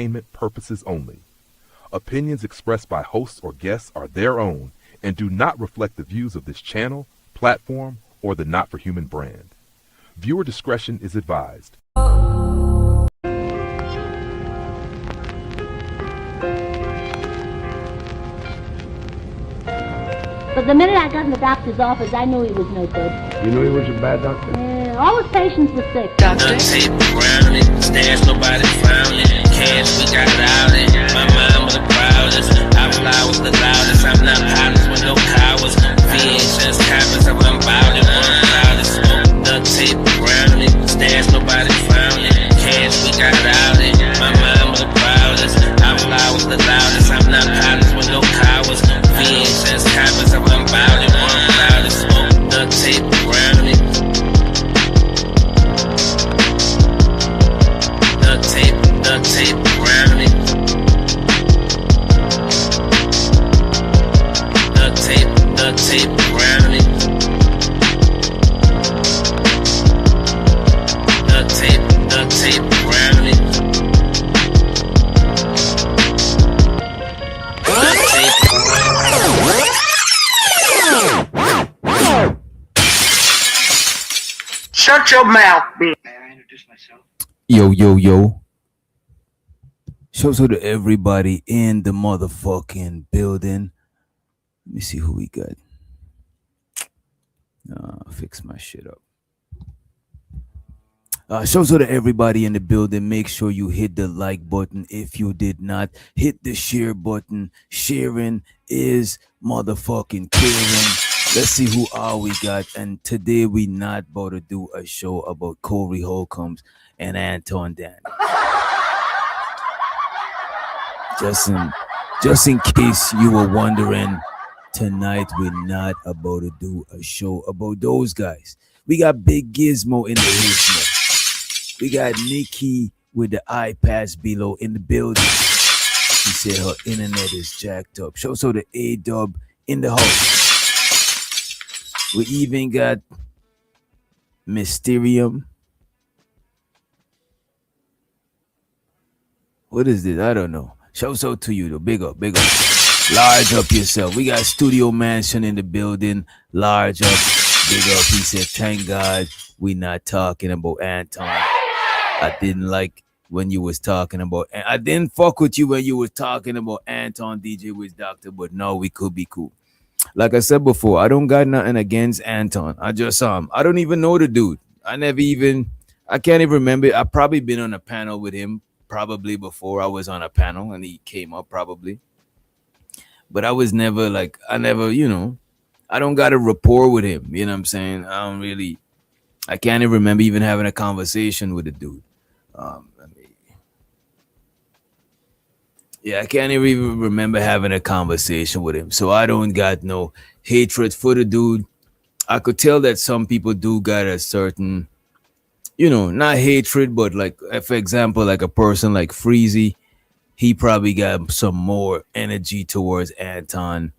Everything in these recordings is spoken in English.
entertainment purposes only. Opinions expressed by hosts or guests are their own and do not reflect the views of this channel, platform, or the Not for Human brand. Viewer discretion is advised. But the minute I got in the doctor's office, I knew he was no good. You knew he was a bad doctor? Yeah, all his patients were sick. Doctor. Tape around it, stash nobody found it. Cash, we got it out it. My mind was the proudest. I fly was the loudest. I'm not pilots with no cowards. VHS copies of I'm bout it. One loudest. Duct tape around it, stash nobody found it. Cash, we got it out it. My mind was the proudest. I fly was the loudest. I'm not pilots with no cowards. VHS copies of I'm bout it. One loudest. Duct tape around it. Duct tape around it. Duct tape around it. Duct tape around it. Duct tape. Shut your mouth, bitch. May I introduce myself? Yo. Shouts out to everybody in the motherfucking building. Let me see who we got. Fix my shit up. Shouts out to everybody in the building. Make sure you hit the like button. If you did not, hit the share button. Sharing is motherfucking caring. Let's see who all we got. And today we not about to do a show about Corey Holcombs and Anton Dan. Just in case you were wondering, tonight we're not about to do a show about those guys. We got Big Gizmo in the basement. We got Nikki with the iPads below in the building. She said her internet is jacked up. So the A-Dub in the house. We even got Mysterium. What is this? I don't know. Shouts out to you though. Big up. Large up yourself. We got Studio Mansion in the building. Large up. Big up. He said, thank God we not talking about Anton. I didn't like when you was talking about, I didn't fuck with you when you was talking about Anton DJ with Doctor, but no, we could be cool. Like I said before, I don't got nothing against Anton. I just saw him. I don't even know the dude. I can't even remember. I probably been on a panel with him probably before I was on a panel and he came up probably. But I was never like, I don't got a rapport with him. You know what I'm saying? I can't even remember even having a conversation with the dude. I can't even remember having a conversation with him. So I don't got no hatred for the dude. I could tell that some people do got a certain, not hatred, but like, for example, like a person like Freezy, he probably got some more energy towards Anton,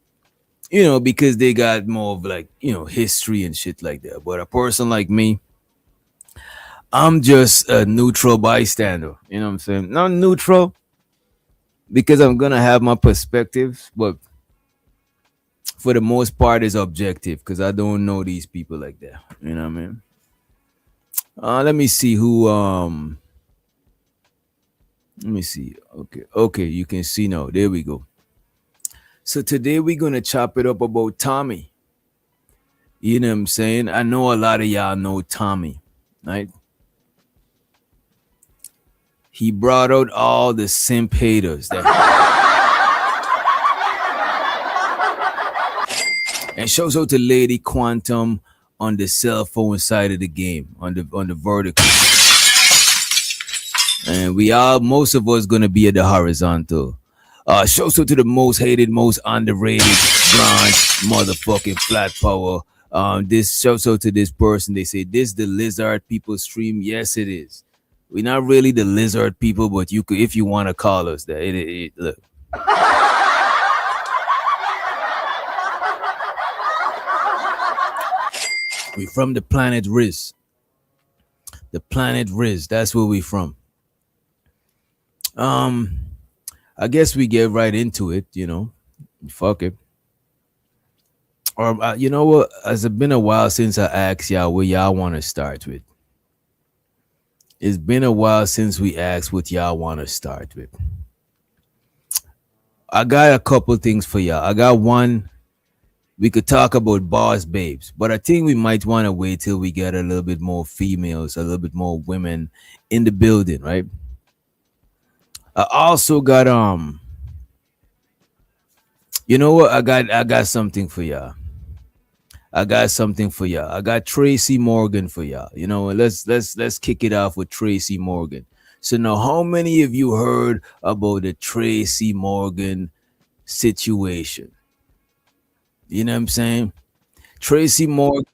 because they got more of like, history and shit like that. But a person like me, I'm just a neutral bystander. You know what I'm saying? Not neutral because I'm going to have my perspectives, but for the most part it's objective because I don't know these people like that. You know what I mean? Let me see who, let me see. Okay, you can see now. There we go. So today we're going to chop it up about Tommy. You know what I'm saying? I know a lot of y'all know Tommy, right? He brought out all the simp haters. And shows out to Lady Quantum on the cell phone side of the game, on the vertical. And most of us gonna be at the horizontal. Shows out to the most hated, most underrated bronze motherfucking flat power. This shows out to this person. They say this the lizard people stream. Yes, it is. We're not really the lizard people, but you could, if you want to call us that. Look. We from the planet Riz. The planet Riz. That's where we from. I guess we get right into it, Fuck it. Or you know what? It's been a while since I asked y'all what y'all want to start with. It's been a while since we asked what y'all want to start with. I got a couple things for y'all. I got one. We could talk about boss babes, but I think we might want to wait till we get a little bit more females, a little bit more women in the building, right? I also got you know what? I got something for y'all. I got something for y'all. I got Tracy Morgan for y'all. Let's kick it off with Tracy Morgan. So now, how many of you heard about the Tracy Morgan situation? You know what I'm saying? Tracy Morgan,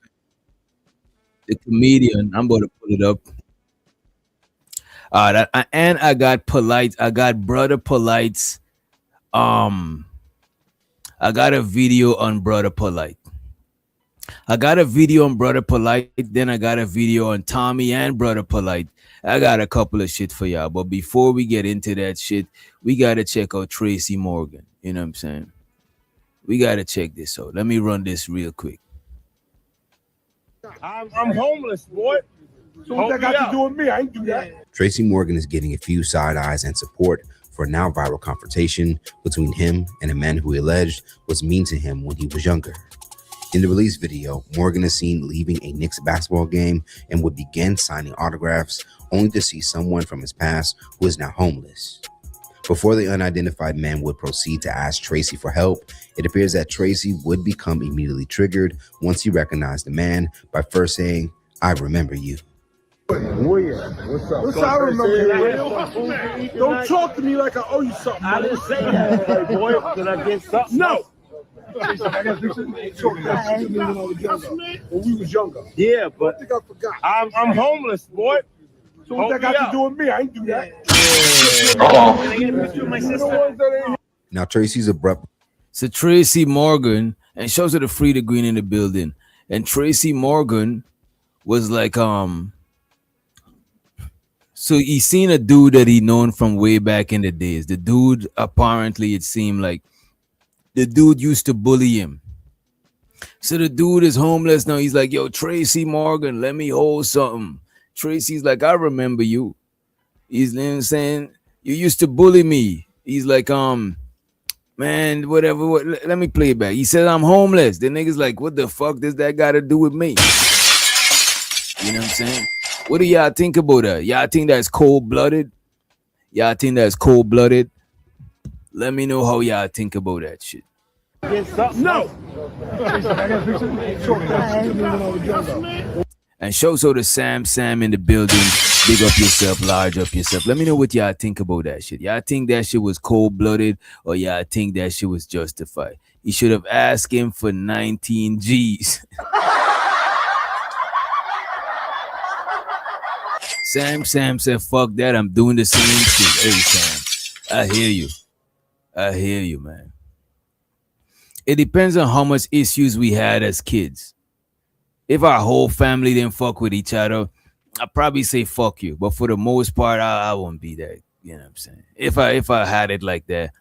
the comedian. I'm about to pull it up. And I got Polite. I got Brother Polite's. I got a video on Brother Polite. I got a video on Brother Polite. Then I got a video on Tommy and Brother Polite. I got a couple of shit for y'all. But before we get into that shit, we got to check out Tracy Morgan. You know what I'm saying? We got to check this out. Let me run this real quick. I'm homeless, boy. So what that got to do with me? I ain't do that. Tracy Morgan is getting a few side eyes and support for a now viral confrontation between him and a man who he alleged was mean to him when he was younger. In the release video, Morgan is seen leaving a Knicks basketball game and would begin signing autographs, only to see someone from his past who is now homeless. Before the unidentified man would proceed to ask Tracy for help, it appears that Tracy would become immediately triggered once he recognized the man by first saying, "I remember you." Where? What's up? I remember you. Don't talk to me like I owe you something. I didn't say that, hey, boy. Did I get something? No. When we was younger. Yeah, but I think I forgot. I'm homeless, boy. So what that got to do with me? I ain't do that. Can I get a picture of my sister? Now Tracy's abrupt. So Tracy Morgan, and shows her the Free the Green in the building. And Tracy Morgan was like, so he seen a dude that he known from way back in the days. The dude, apparently, it seemed like the dude used to bully him. So the dude is homeless now. He's like, yo, Tracy Morgan, let me hold something. Tracy's like, I remember you. He's saying, you used to bully me. He's like, man, whatever. Let me play it back. He said, I'm homeless. The nigga's like, what the fuck does that got to do with me? You know what I'm saying? What do y'all think about that? Y'all think that's cold-blooded? Y'all think that's cold-blooded? Let me know how y'all think about that shit. No. And shows out to Sam in the building. Big up yourself, large up yourself. Let me know what y'all think about that shit. Y'all think that shit was cold-blooded or y'all think that shit was justified? You should have asked him for 19 G's. Sam said, fuck that. I'm doing the same shit. Hey, Sam, I hear you, man. It depends on how much issues we had as kids. If our whole family didn't fuck with each other, I'd probably say fuck you. But for the most part, I won't be that. You know what I'm saying? If I had it like that,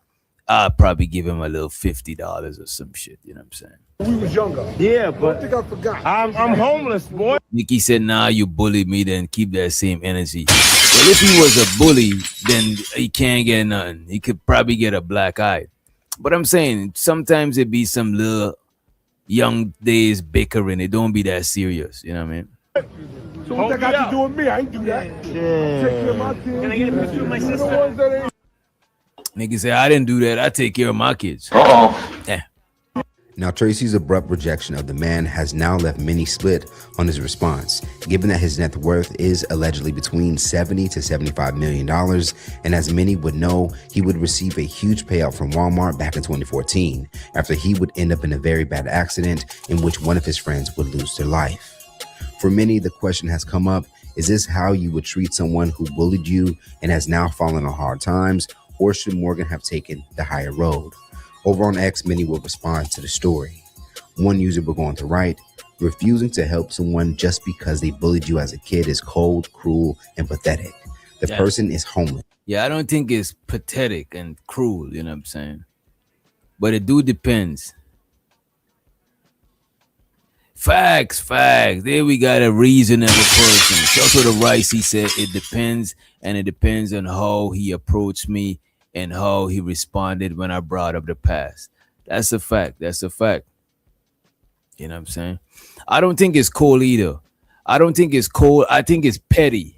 I'd probably give him a little $50 or some shit. You know what I'm saying? We was younger. Yeah, but I think I forgot. I'm homeless, boy. Nikki said, nah, you bullied me, then keep that same energy. Well, if he was a bully, then he can't get nothing. He could probably get a black eye. But I'm saying, sometimes it be some little young days bickering. It don't be that serious. You know what I mean? So what that got to do with me? I ain't do that. Yeah. Take care of my kids. Can I get a picture of my sister? Nigga say, I didn't do that. I take care of my kids. Yeah. Now, Tracy's abrupt rejection of the man has now left many split on his response, given that his net worth is allegedly between $70 to $75 million, and as many would know, he would receive a huge payout from Walmart back in 2014, after he would end up in a very bad accident in which one of his friends would lose their life. For many, the question has come up, is this how you would treat someone who bullied you and has now fallen on hard times, or should Morgan have taken the higher road? Over on X, many will respond to the story. One user will go on to write, refusing to help someone just because they bullied you as a kid is cold, cruel, and pathetic. The person is homeless. Yeah, I don't think it's pathetic and cruel, you know what I'm saying? But it do depends. Facts. There we got a reasonable person. So to the Rice, he said it depends, and it depends on how he approached me and how he responded when I brought up the past. That's a fact. You know what I'm saying? I don't think it's cold either. I don't think it's cold. I think it's petty.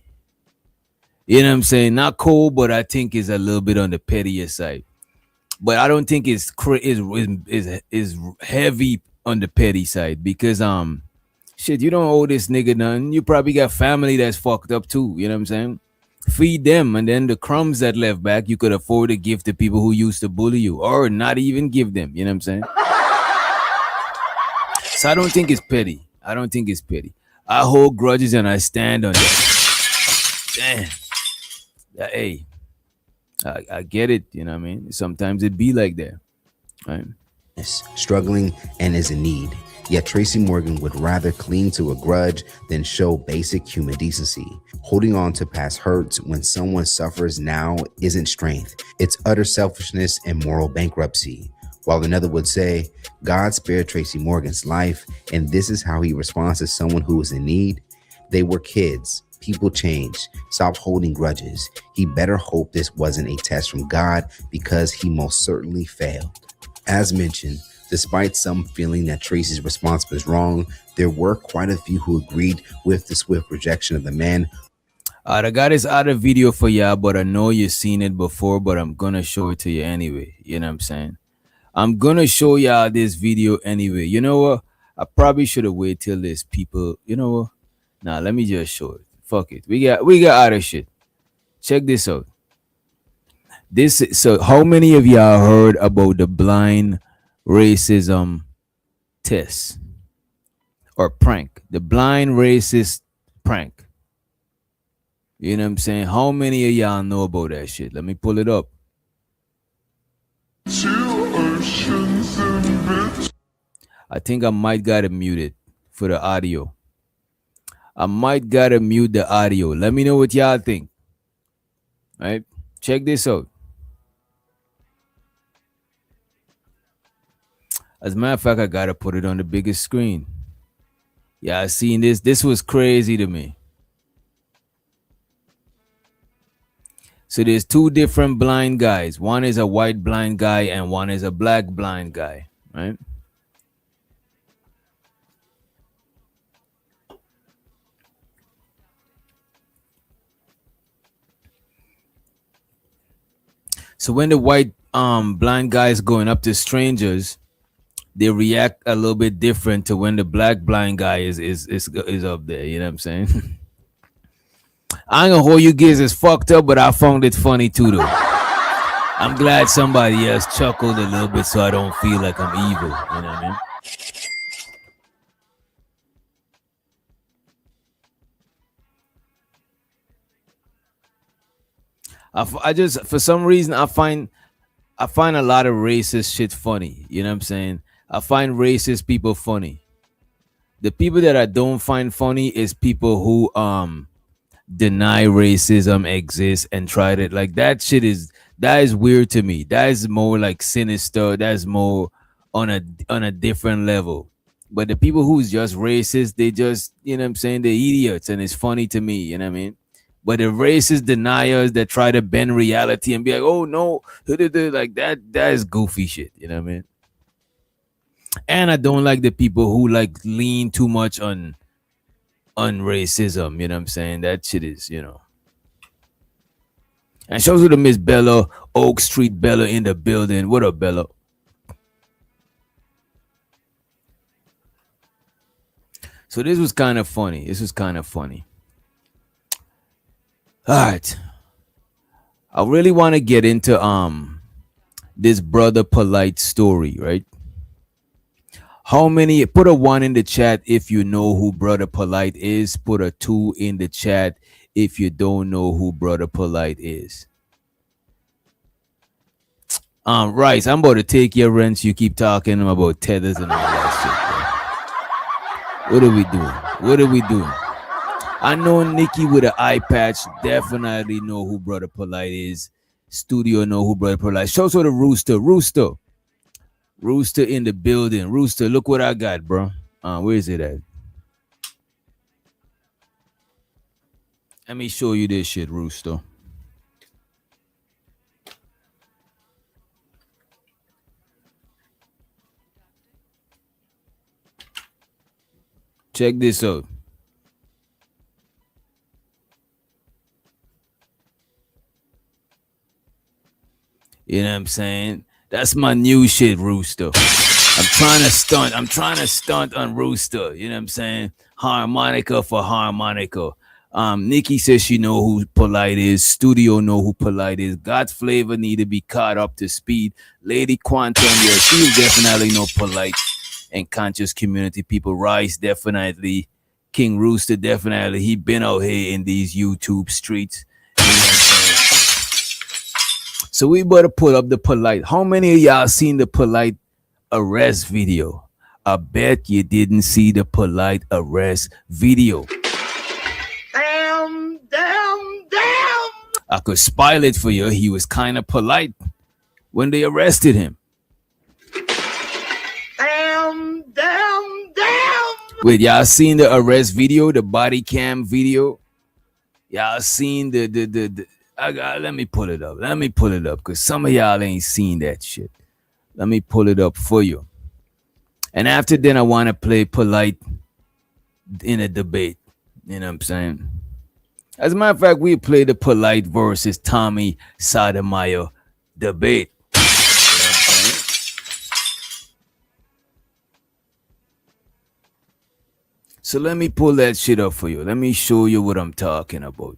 You know what I'm saying? Not cold, but I think it's a little bit on the pettier side. But I don't think it's is heavy on the petty side because shit, you don't owe this nigga nothing. You probably got family that's fucked up too. You know what I'm saying? Feed them, and then the crumbs that left back, you could afford to give to people who used to bully you, or not even give them. You know what I'm saying? So I don't think it's petty. I hold grudges and I stand on that. Damn. Hey, I get it. You know what I mean? Sometimes it be like that, right? Struggling and is in need. Yet Tracy Morgan would rather cling to a grudge than show basic human decency. Holding on to past hurts when someone suffers now isn't strength. It's utter selfishness and moral bankruptcy. While another would say, God spared Tracy Morgan's life, and this is how he responds to someone who is in need. They were kids. People change. Stop holding grudges. He better hope this wasn't a test from God, because he most certainly failed. As mentioned, despite some feeling that Tracy's response was wrong, there were quite a few who agreed with the swift rejection of the man. I got this other video for y'all, but I know you've seen it before, but I'm gonna show it to you anyway. You know what I'm saying? I'm gonna show y'all this video anyway. You know what? I probably should have waited till this people. You know what? Nah, let me just show it. Fuck it. We got other shit. Check this out. So how many of y'all heard about the blind racism test or prank? The blind racist prank. You know what I'm saying? How many of y'all know about that shit? Let me pull it up. I think I might gotta mute it for the audio. I might gotta mute the audio. Let me know what y'all think. All right? Check this out. As a matter of fact, I gotta put it on the biggest screen. Yeah, I seen this. This was crazy to me. So there's two different blind guys. One is a white blind guy and one is a black blind guy, right? So when the white blind guy is going up to strangers, they react a little bit different to when the black blind guy is up there. You know what I'm saying? I ain't gonna hold you guys as fucked up, but I found it funny too, though. I'm glad somebody else chuckled a little bit so I don't feel like I'm evil. You know what I mean? I just, for some reason, I find a lot of racist shit funny. You know what I'm saying? I find racist people funny. The people that I don't find funny is people who deny racism exists and tried it. Like that is weird to me. That is more like sinister. That's more on a different level. But the people who's just racist, they just, you know what I'm saying, they're idiots, and it's funny to me, you know what I mean? But the racist deniers that try to bend reality and be like, oh no, like that is goofy shit, you know what I mean? And I don't like the people who like lean too much on racism, you know what I'm saying? That shit is, you know. And shows to Miss Bella, Oak Street Bella in the building. What up, Bella? So this was kind of funny. All right. I really want to get into this Brother Polite story, right? How many, put a 1 in the chat if you know who Brother Polite is. Put a 2 in the chat if you don't know who Brother Polite is. Rice, I'm about to take your rents. You keep talking about tethers and all that shit, bro. What are we doing? I know Nikki with an eye patch definitely know who Brother Polite is. Studio know who Brother Polite. Show to the Rooster. Rooster in the building. Rooster, look what I got, bro. Where is it at? Let me show you this shit, Rooster. Check this out. You know what I'm saying? That's my new shit, Rooster. I'm trying to stunt on Rooster. You know what I'm saying? Harmonica for harmonica. Nikki says she know who Polite is. Studio know who Polite is. God's Flavor need to be caught up to speed. Lady Quantum, yeah, she definitely know Polite and conscious community people. Rice, definitely. King Rooster, definitely. He been out here in these YouTube streets. You know what I'm saying? So we better put up the Polite. How many of y'all seen the Polite arrest video? I bet you didn't see the Polite arrest video. Damn. I could spoil it for you. He was kind of polite when they arrested him. Damn. Wait, y'all seen the arrest video, the body cam video? Y'all seen let me pull it up. Because some of y'all ain't seen that shit. Let me pull it up for you. And after then, I want to play Polite in a debate. You know what I'm saying? As a matter of fact, we play the Polite versus Tommy Sotomayor debate. You know what I'm saying? So let me pull that shit up for you. Let me show you what I'm talking about.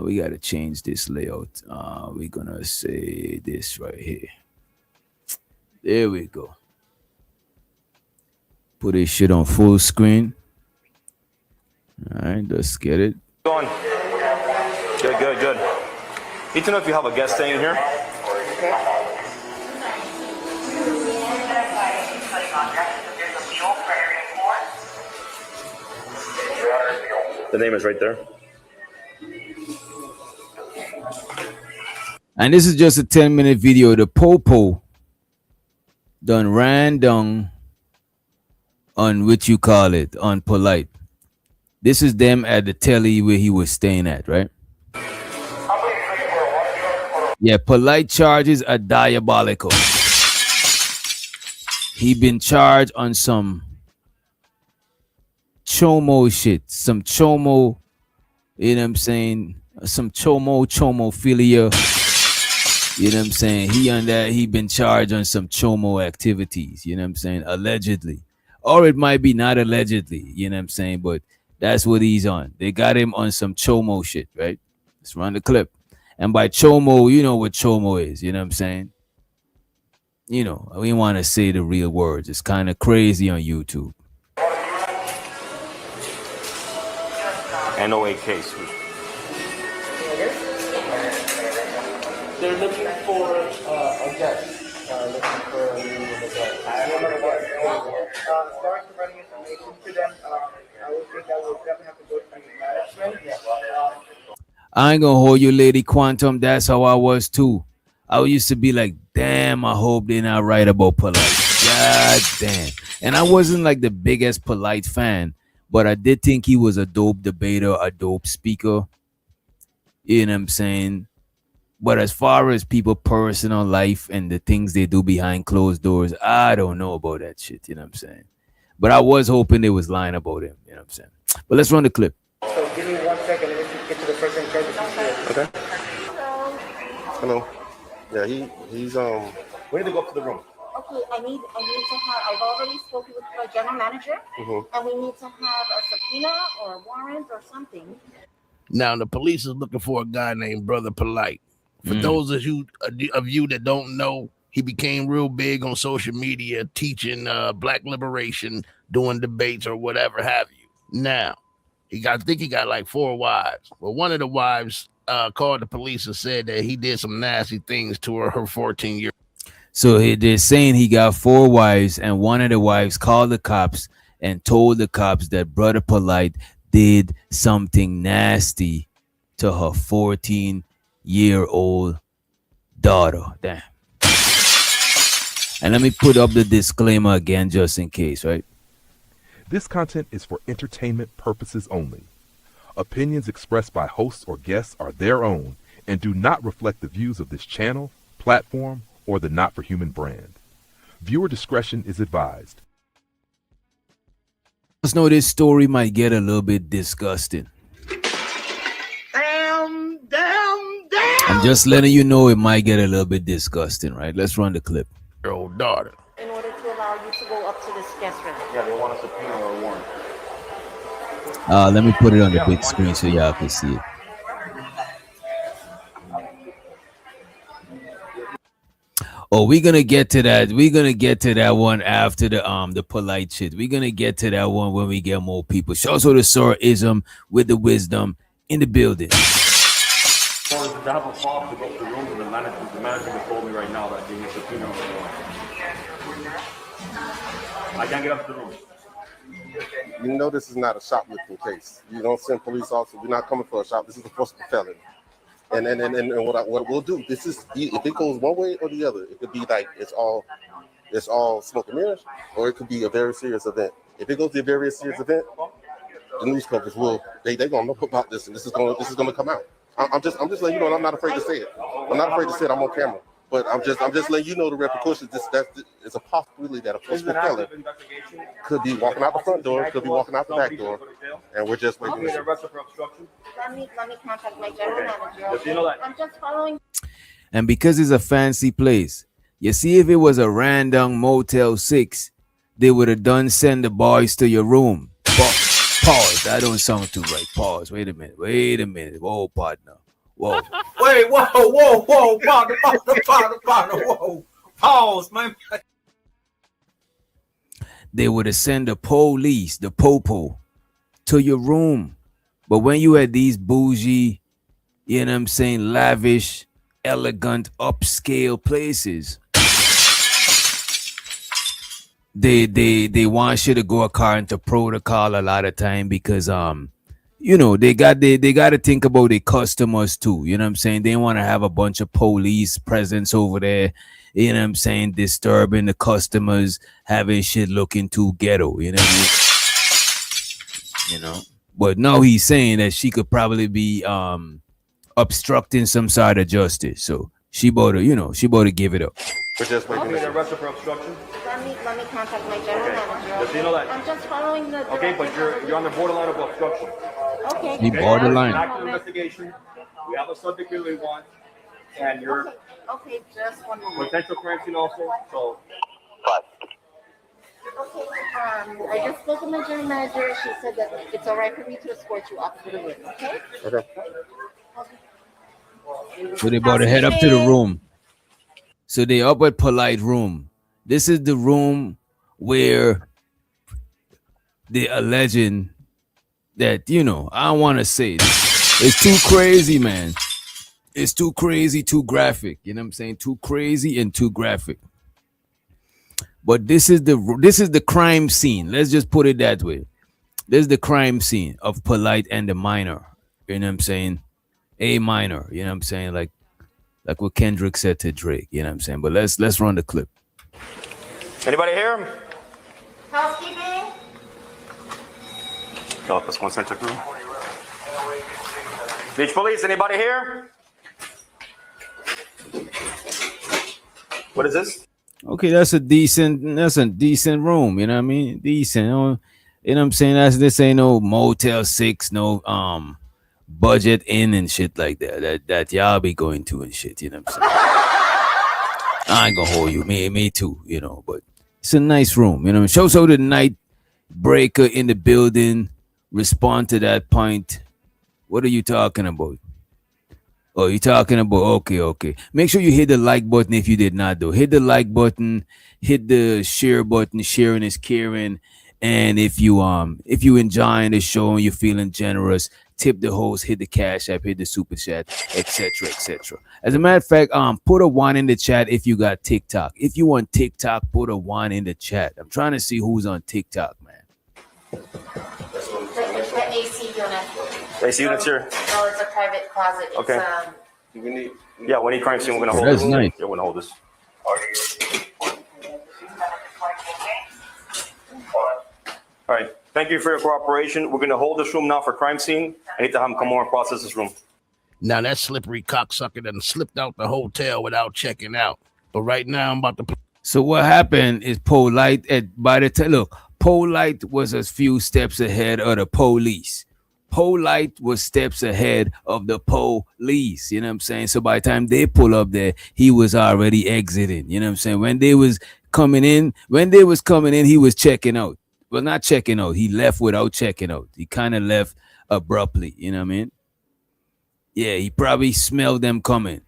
We got to change this layout. We're going to say this right here. There we go. Put this shit on full screen. All right, let's get it. Going. Good. Need to know if you have a guest staying here. The name is right there. And this is just a 10-minute video. The Popo done ran down on what you call it, on Polite. This is them at the telly where he was staying at, right? Yeah, Polite charges are diabolical. He been charged on some chomo shit, some chomo, you know what I'm saying? Some chomophilia. You know what I'm saying? He on that, he been charged on some chomo activities, you know what I'm saying? Allegedly. Or it might be not allegedly, you know what I'm saying? But that's what he's on. They got him on some chomo shit, right? Let's run the clip. And by chomo, you know what chomo is, you know what I'm saying? You know, we want to say the real words. It's kind of crazy on YouTube. NOA case. They're looking for a guest. Looking for a new guest. As far as providing information to them, I would think that would definitely have to go through management. I ain't gonna hold you, Lady Quantum. That's how I was too. I used to be like, damn, I hope they're not right about Polite. God damn. And I wasn't like the biggest Polite fan, but I did think he was a dope debater, a dope speaker. You know what I'm saying? But as far as people personal life and the things they do behind closed doors, I don't know about that shit, you know what I'm saying? But I was hoping they was lying about him, you know what I'm saying? But let's run the clip. So give me 1 second, let me get to the first in charge. Okay. Hello. Yeah, he's we need to go up to the room. Okay, I need to have, I've already spoken with the general manager, and we need to have a subpoena or a warrant or something. Now, the police is looking for a guy named Brother Polite. For those of you that don't know, he became real big on social media, teaching black liberation, doing debates or whatever have you. Now, I think he got like 4 wives. Well, one of the wives called the police and said that he did some nasty things to her 14-year. So they're saying he got 4 wives, and one of the wives called the cops and told the cops that Brother Polite did something nasty to her 14-year-old daughter. Damn. And let me put up the disclaimer again just in case, right? This content is for entertainment purposes only. Opinions expressed by hosts or guests are their own and do not reflect the views of this channel, platform, or the Not for Human brand. Viewer discretion is advised. Just know this story might get a little bit disgusting. Damn. I'm just letting you know it might get a little bit disgusting, right? Let's run the clip. Your old daughter. In order to allow you to go up to this guest room. Yeah, they want a subpoena or a warrant. Let me put it on the big screen so y'all can see it. Oh, we're gonna get to that. We're gonna get to that one after the polite shit. We're gonna get to that one when we get more people. Shout out to the Sorism with the wisdom in the building. I have a fob to go to the room to the manager. The manager told me right now that they need a subpoena or a warrant. I can't get up to the room. You know this is not a shoplifting case. You don't send police officers. We're not coming for a shop. This is a forcible felony. And what we'll do, this is, if it goes one way or the other, it could be like it's all smoke and mirrors, or it could be a very serious event. If it goes to a very serious event, the news coverage will they gonna know about this, and this is gonna come out. I'm just letting you know, and I'm not afraid to say it. I'm not afraid to say it. I'm on camera, but I'm just letting you know the repercussions. It's a possibility that a forcible felon could be walking out the front door, could be walking out the back door, and we're just waiting. Let me contact my general manager. I'm just following. And because it's a fancy place, you see, if it was a random Motel 6, they would have done send the boys to your room. Pause. That don't sound too right. Pause. Wait a minute. Whoa, partner. Whoa. Wait, whoa, partner, whoa. Pause, man. They would have sent the police, the popo, to your room. But when you had these bougie, you know what I'm saying, lavish, elegant, upscale places, they want you to go according to protocol a lot of time because you know they got to think about their customers too. You know what I'm saying? They want to have a bunch of police presence over there. You know what I'm saying? Disturbing the customers, having shit looking too ghetto. You know what I mean? You know. But now he's saying that she could probably be obstructing some side of justice. So she better give it up. We're just waiting. You're arrested for obstruction. Let me contact my general manager. Just so you know that. I'm just following the. Okay, but you're on the borderline of obstruction. Okay. Be borderline. Active investigation. We have a subject here we want, and you're Okay, just one moment. potential crime scene also. So. Okay, I just spoke to my general manager. She said that it's all right for me to escort you up to the room, okay? Okay. So they about to head up to the room. So they up at polite room. This is the room where they alleging that, you know, I don't want to say this. It's too crazy, man. It's too crazy, too graphic. You know what I'm saying? Too crazy and too graphic. But this is the crime scene. Let's just put it that way. This is the crime scene of Polite and the Minor. You know what I'm saying? A minor. You know what I'm saying? Like what Kendrick said to Drake. You know what I'm saying? But let's run the clip. Anybody here? Housekeeping? Philip, let's go and check the room. Beach Police, anybody here? What is this? Okay, that's a decent room, you know what I mean? Decent. You know what I'm saying? This ain't no Motel 6, no budget inn and shit like that y'all be going to and shit, you know what I'm saying? I ain't gonna hold you, me too, you know, but it's a nice room, you know. Shows how the night breaker in the building respond to that point. What are you talking about? Oh, you're talking about, okay. Make sure you hit the like button if you did not, though. Hit the like button, hit the share button. Sharing is caring. And if you enjoying the show and you're feeling generous, tip the host, hit the cash app, hit the super chat, etc., etc. As a matter of fact, put a 1 in the chat if you got TikTok. If you want TikTok, put a 1 in the chat. I'm trying to see who's on TikTok, man. The AC on that floor. AC units here? No, it's a private closet. Okay. It's, Yeah, we need crime scene. We're gonna hold That's this. nice. Yeah, we're gonna hold this. All right. Thank you for your cooperation. We're gonna hold this room now for crime scene. I need to have him come over and process this room. Now that slippery cocksucker done slipped out the hotel without checking out. But right now I'm about to. So what happened is Polite by the time, look, Polite was a few steps ahead of the police. Polite was steps ahead of the police. You know what I'm saying? So by the time they pull up there, he was already exiting. You know what I'm saying? When they was coming in, he was checking out. Well, not checking out. He left without checking out. He kind of left abruptly. You know what I mean? Yeah, he probably smelled them coming.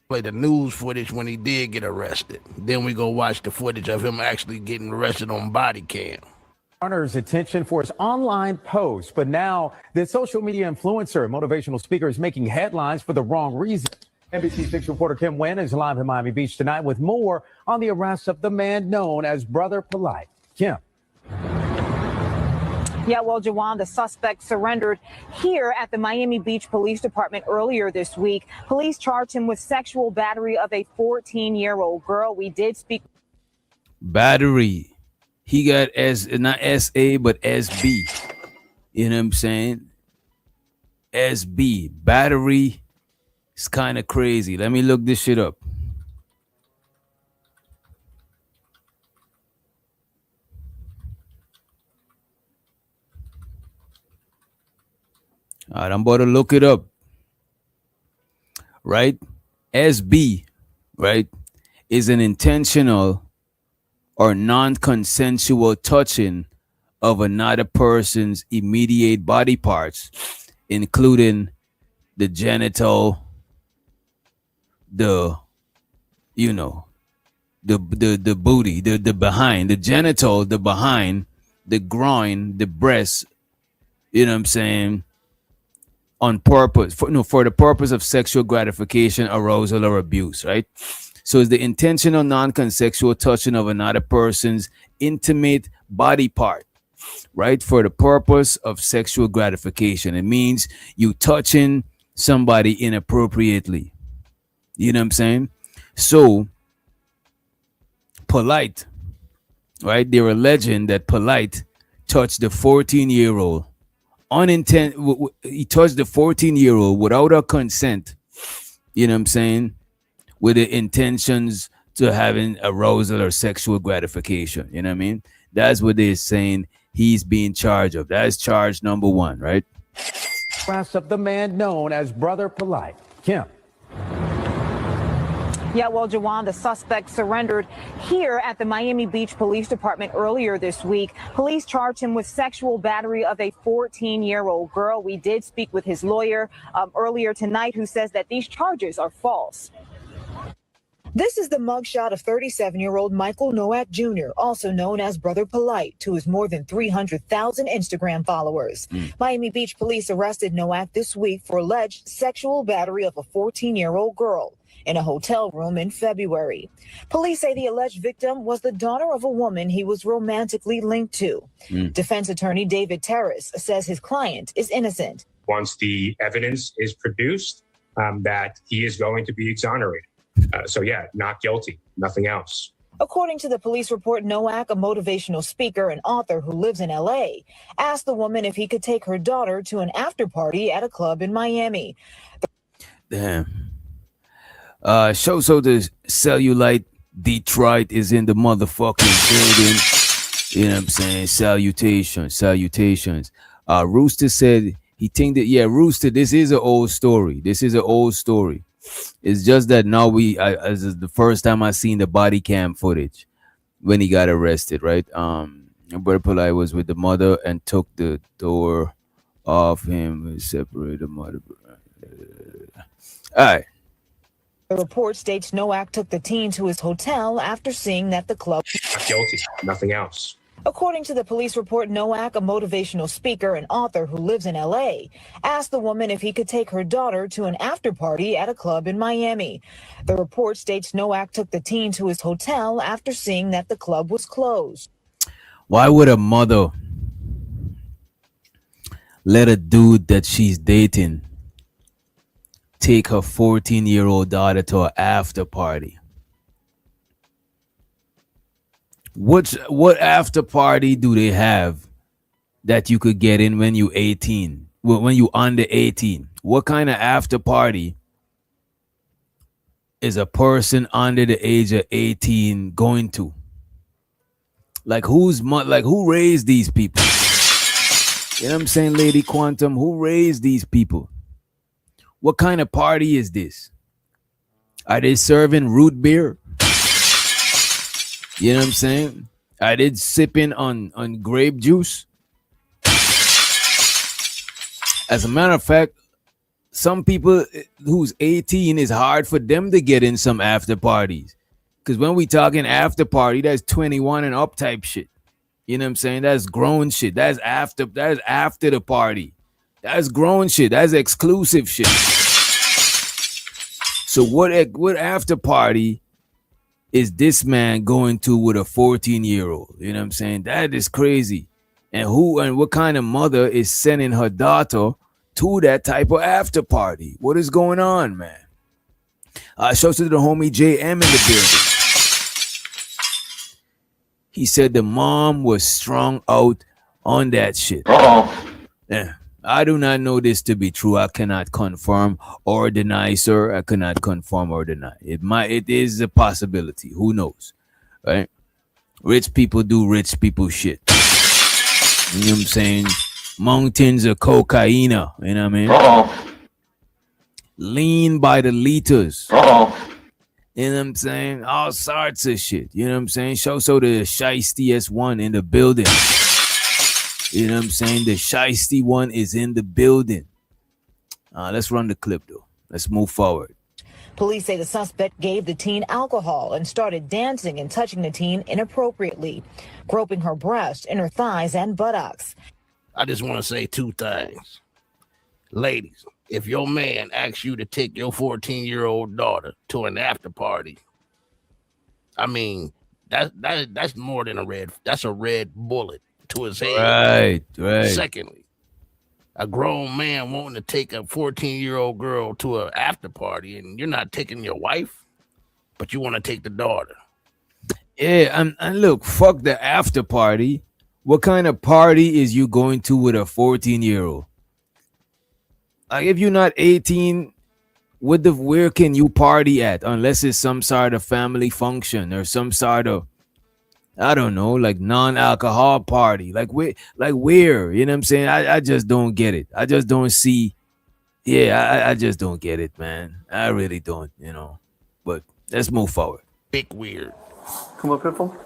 Play the news footage when he did get arrested. Then we go watch the footage of him actually getting arrested on body cam. Garner's attention for his online post, but now the social media influencer and motivational speaker is making headlines for the wrong reason. NBC6 reporter Kim Nguyen is live in Miami Beach tonight with more on the arrest of the man known as Brother Polite. Kim. Yeah, well, Jawan, the suspect surrendered here at the Miami Beach Police Department earlier this week. Police charged him with sexual battery of a 14-year-old girl. We did speak. Battery. He got not SA, but SB. You know what I'm saying? SB. Battery. It's kind of crazy. Let me look this shit up. All right, I'm about to look it up. Right? SB, right, is an intentional or non-consensual touching of another person's immediate body parts, including the genital, the booty, the behind, the genital, the behind, the groin, the breast, you know what I'm saying? On purpose, for the purpose of sexual gratification, arousal, or abuse, right? So it's the intentional non-consensual touching of another person's intimate body part, right? For the purpose of sexual gratification. It means you touching somebody inappropriately. You know what I'm saying? So Polite, right? They're alleging that Polite touched the 14-year-old. He touched the 14-year-old without her consent, you know what I'm saying, with the intentions to having arousal or sexual gratification, you know what I mean? That's what they're saying he's being charged of. That's charge number one, right? Arrest of the man known as Brother Polite. Kim. Yeah, well, Jawan, the suspect surrendered here at the Miami Beach Police Department earlier this week. Police charged him with sexual battery of a 14-year-old girl. We did speak with his lawyer earlier tonight, who says that these charges are false. This is the mugshot of 37-year-old Michael Nowak Jr., also known as Brother Polite, to his more than 300,000 Instagram followers. Miami Beach police arrested Nowak this week for alleged sexual battery of a 14-year-old girl in a hotel room in February. Police say the alleged victim was the daughter of a woman he was romantically linked to. Defense attorney David Terrace says his client is innocent. Once the evidence is produced, that he is going to be exonerated. So yeah, not guilty, nothing else. According to the police report, Nowak, a motivational speaker and author who lives in L.A., asked the woman if he could take her daughter to an after party at a club in Miami. Damn. So the cellulite Detroit is in the motherfucking building. You know what I'm saying? Salutations. Rooster said he think that, yeah, Rooster, this is an old story. It's just that now as is the first time I seen the body cam footage when he got arrested, right? Brother Polite was with the mother and took the door off him and separated the mother. All right. The report states Nowak took the teen to his hotel after seeing that the club... Not guilty, nothing else. According to the police report, Nowak, a motivational speaker and author who lives in L.A., asked the woman if he could take her daughter to an after party at a club in Miami. The report states Nowak took the teen to his hotel after seeing that the club was closed. Why would a mother let a dude that she's dating take her 14-year-old daughter to an after party. What after party do they have that you could get in when you 18? When you under 18? What kind of after party is a person under the age of 18 going to? Like who raised these people? You know what I'm saying, Lady Quantum? Who raised these people? What kind of party is this? Are they serving root beer? You know what I'm saying? Are they sipping on grape juice? As a matter of fact, some people who's 18, is hard for them to get in some after parties. Because when we talking after party, that's 21 and up type shit. You know what I'm saying? That's grown shit. That's after the party. That's grown shit. That's exclusive shit. So what after party is this man going to with a 14-year-old? You know what I'm saying? That is crazy. And what kind of mother is sending her daughter to that type of after party? What is going on, man? Shouts to the homie JM in the building. He said the mom was strung out on that shit. Yeah. I do not know this to be true. I cannot confirm or deny, sir. I cannot confirm or deny. It is a possibility. Who knows? Right? Rich people do rich people shit. You know what I'm saying? Mountains of cocaine. You know what I mean? Lean by the liters. You know what I'm saying? All sorts of shit. You know what I'm saying? So the Shiesty S1 in the building. You know what I'm saying? The Shiesty one is in the building. Let's run the clip, though. Let's move forward. Police say the suspect gave the teen alcohol and started dancing and touching the teen inappropriately, groping her breast, inner thighs, and buttocks. I just want to say two things. Ladies, if your man asks you to take your 14-year-old daughter to an after party, I mean, that's more than that's a red bullet to his head. Right. Secondly, a grown man wanting to take a 14-year-old girl to an after party, and you're not taking your wife, but you want to take the daughter. Yeah, and look, fuck the after party. What kind of party is you going to with a 14-year-old? Like, if you're not 18, where can you party at? Unless it's some sort of family function or some sort of, I don't know, like non-alcohol party. Like where? You know what I'm saying? I just don't get it. I just don't see. Yeah, I just don't get it, man. I really don't, you know. But let's move forward. Big weird. Come up, Pitbull.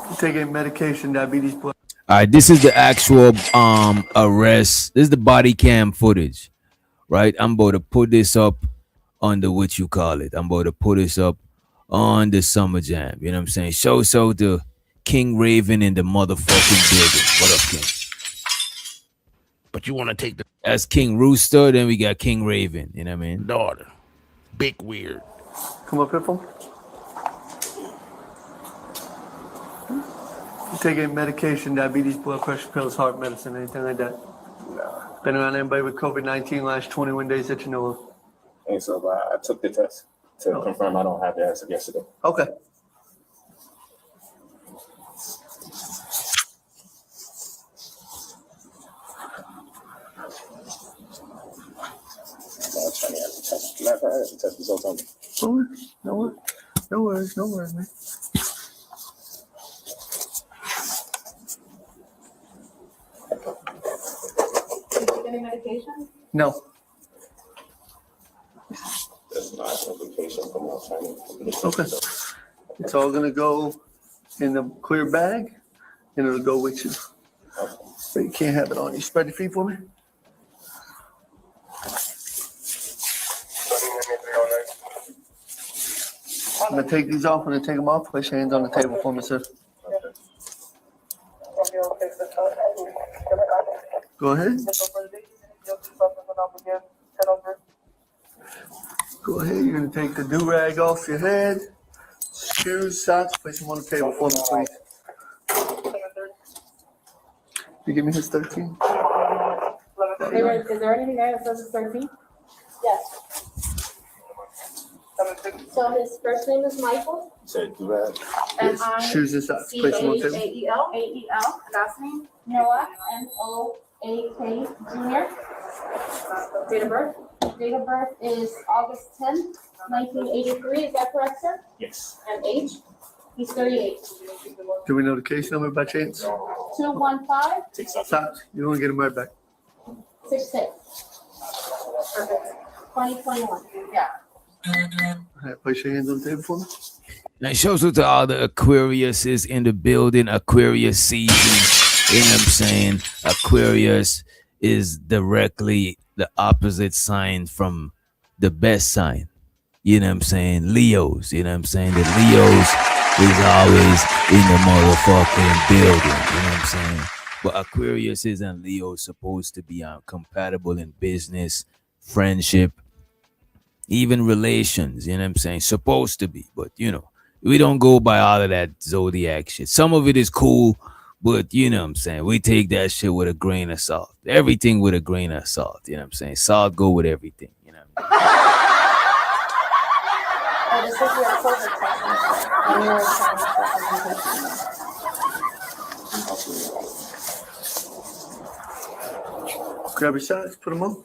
You taking medication, diabetes blood. All right, this is the actual arrest. This is the body cam footage, right? I'm about to put this up on the what you call it. I'm about to put this up on the Summer Jam. You know what I'm saying? So the King Raven in the motherfucking building. What up, King? But you want to take that's King Rooster. Then we got King Raven. You know what I mean? Daughter. Big weird. Come up, Pitbull. You taking medication, diabetes, blood pressure pills, heart medicine, anything like that? No. Been around anybody with COVID-19 last 21 days that you know of? And so I took the test to confirm I don't have it as of yesterday. Okay. Matter of fact, I have the test results on me. No worries, man. Any medication? No. That's not an application from my training. Okay. It's all gonna go in the clear bag, and it'll go with you. Okay. So you can't have it on you. Spread your feet for me. I'm gonna take these off. I'm gonna take them off. Place your hands on the table for me, sir. Go ahead. Go ahead. You're gonna take the do-rag off your head. Shoes, socks. Place them on the table for me, please. You give me his 13? Is there anything there that says it's 13? Yes. So his first name is Michael. Shoes and socks. Place them on table. Chael. Last name Noah. Noak Jr. Date of birth. Date of birth is August 10th, 1983. Is that correct, sir? Yes. And age? He's 38. Do we know the case number by chance? 215. Stop. You want to get him right back. 66. Perfect. 2021. Yeah. All right, place your hands on the table for me. Now, shows out to all the Aquariuses in the building. Aquarius season. You know what I'm saying? Aquarius is directly the opposite sign from the best sign. You know what I'm saying? Leos. You know what I'm saying? The Leos is always in the motherfucking building. You know what I'm saying? But Aquarius and Leo supposed to be compatible in business, friendship, even relations. You know what I'm saying? Supposed to be. But, you know, we don't go by all of that zodiac shit. Some of it is cool, but, you know what I'm saying? We take that shit with a grain of salt. Everything with a grain of salt. You know what I'm saying? Salt go with everything. You know what I mean? This is your COVID testing. Grab your socks, put them on.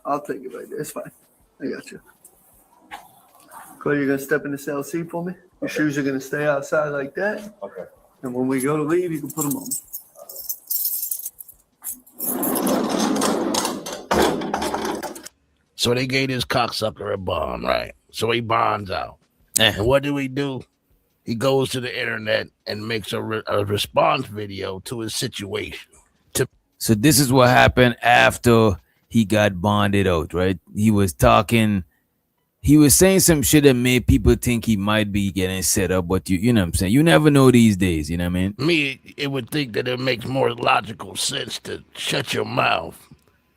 I'll take it right there. It's fine. I got you. Cole, you're gonna step in the cell seat for me. Your shoes are gonna stay outside like that. Okay. And when we go to leave, you can put them on. So they gave this cocksucker a bond, right? So he bonds out. And what do? He goes to the internet and makes a response video to his situation. So this is what happened after he got bonded out, right? He was talking, he was saying some shit that made people think he might be getting set up, but you know what I'm saying? You never know these days, you know what I mean? Me, it would think that it makes more logical sense to shut your mouth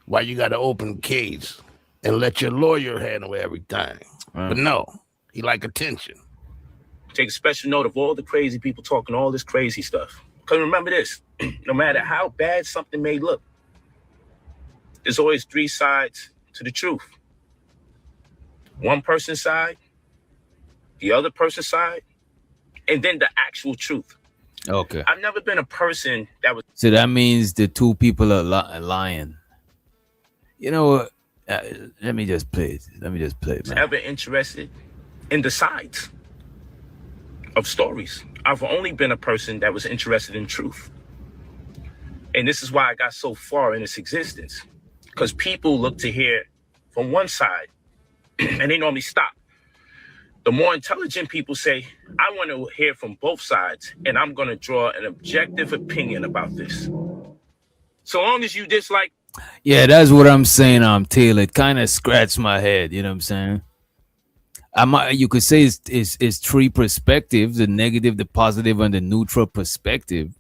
while you got an open case and let your lawyer handle everything. But no, he like attention. Take special note of all the crazy people talking all this crazy stuff. Because remember this, no matter how bad something may look, there's always three sides to the truth. One person's side, the other person's side, and then the actual truth. Okay. I've never been a person that was... So that means the two people are lying. You know what? Let me just play it. Man. Ever interested in the sides of stories. I've only been a person that was interested in truth. And this is why I got so far in its existence. Because people look to hear from one side and they normally stop. The more intelligent people say, I want to hear from both sides and I'm going to draw an objective opinion about this. So long as you dislike. Yeah, that's what I'm saying, Taylor. It kind of scratched my head, you know what I'm saying? You could say it's three perspectives, the negative, the positive, and the neutral perspective.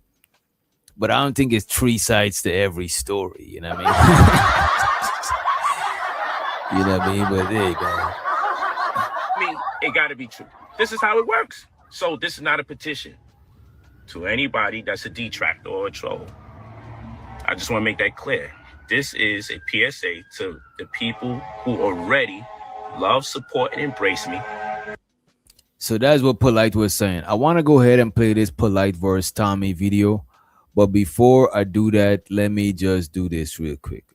But I don't think it's three sides to every story, you know what I mean? You know what I mean? But there you go. I mean, it got to be true. This is how it works. So this is not a petition to anybody that's a detractor or a troll. I just want to make that clear. This is a PSA to the people who already love, support, and embrace me. So that's what Polite was saying. I want to go ahead and play this Polite versus Tommy video. But before I do that, let me just do this real quick.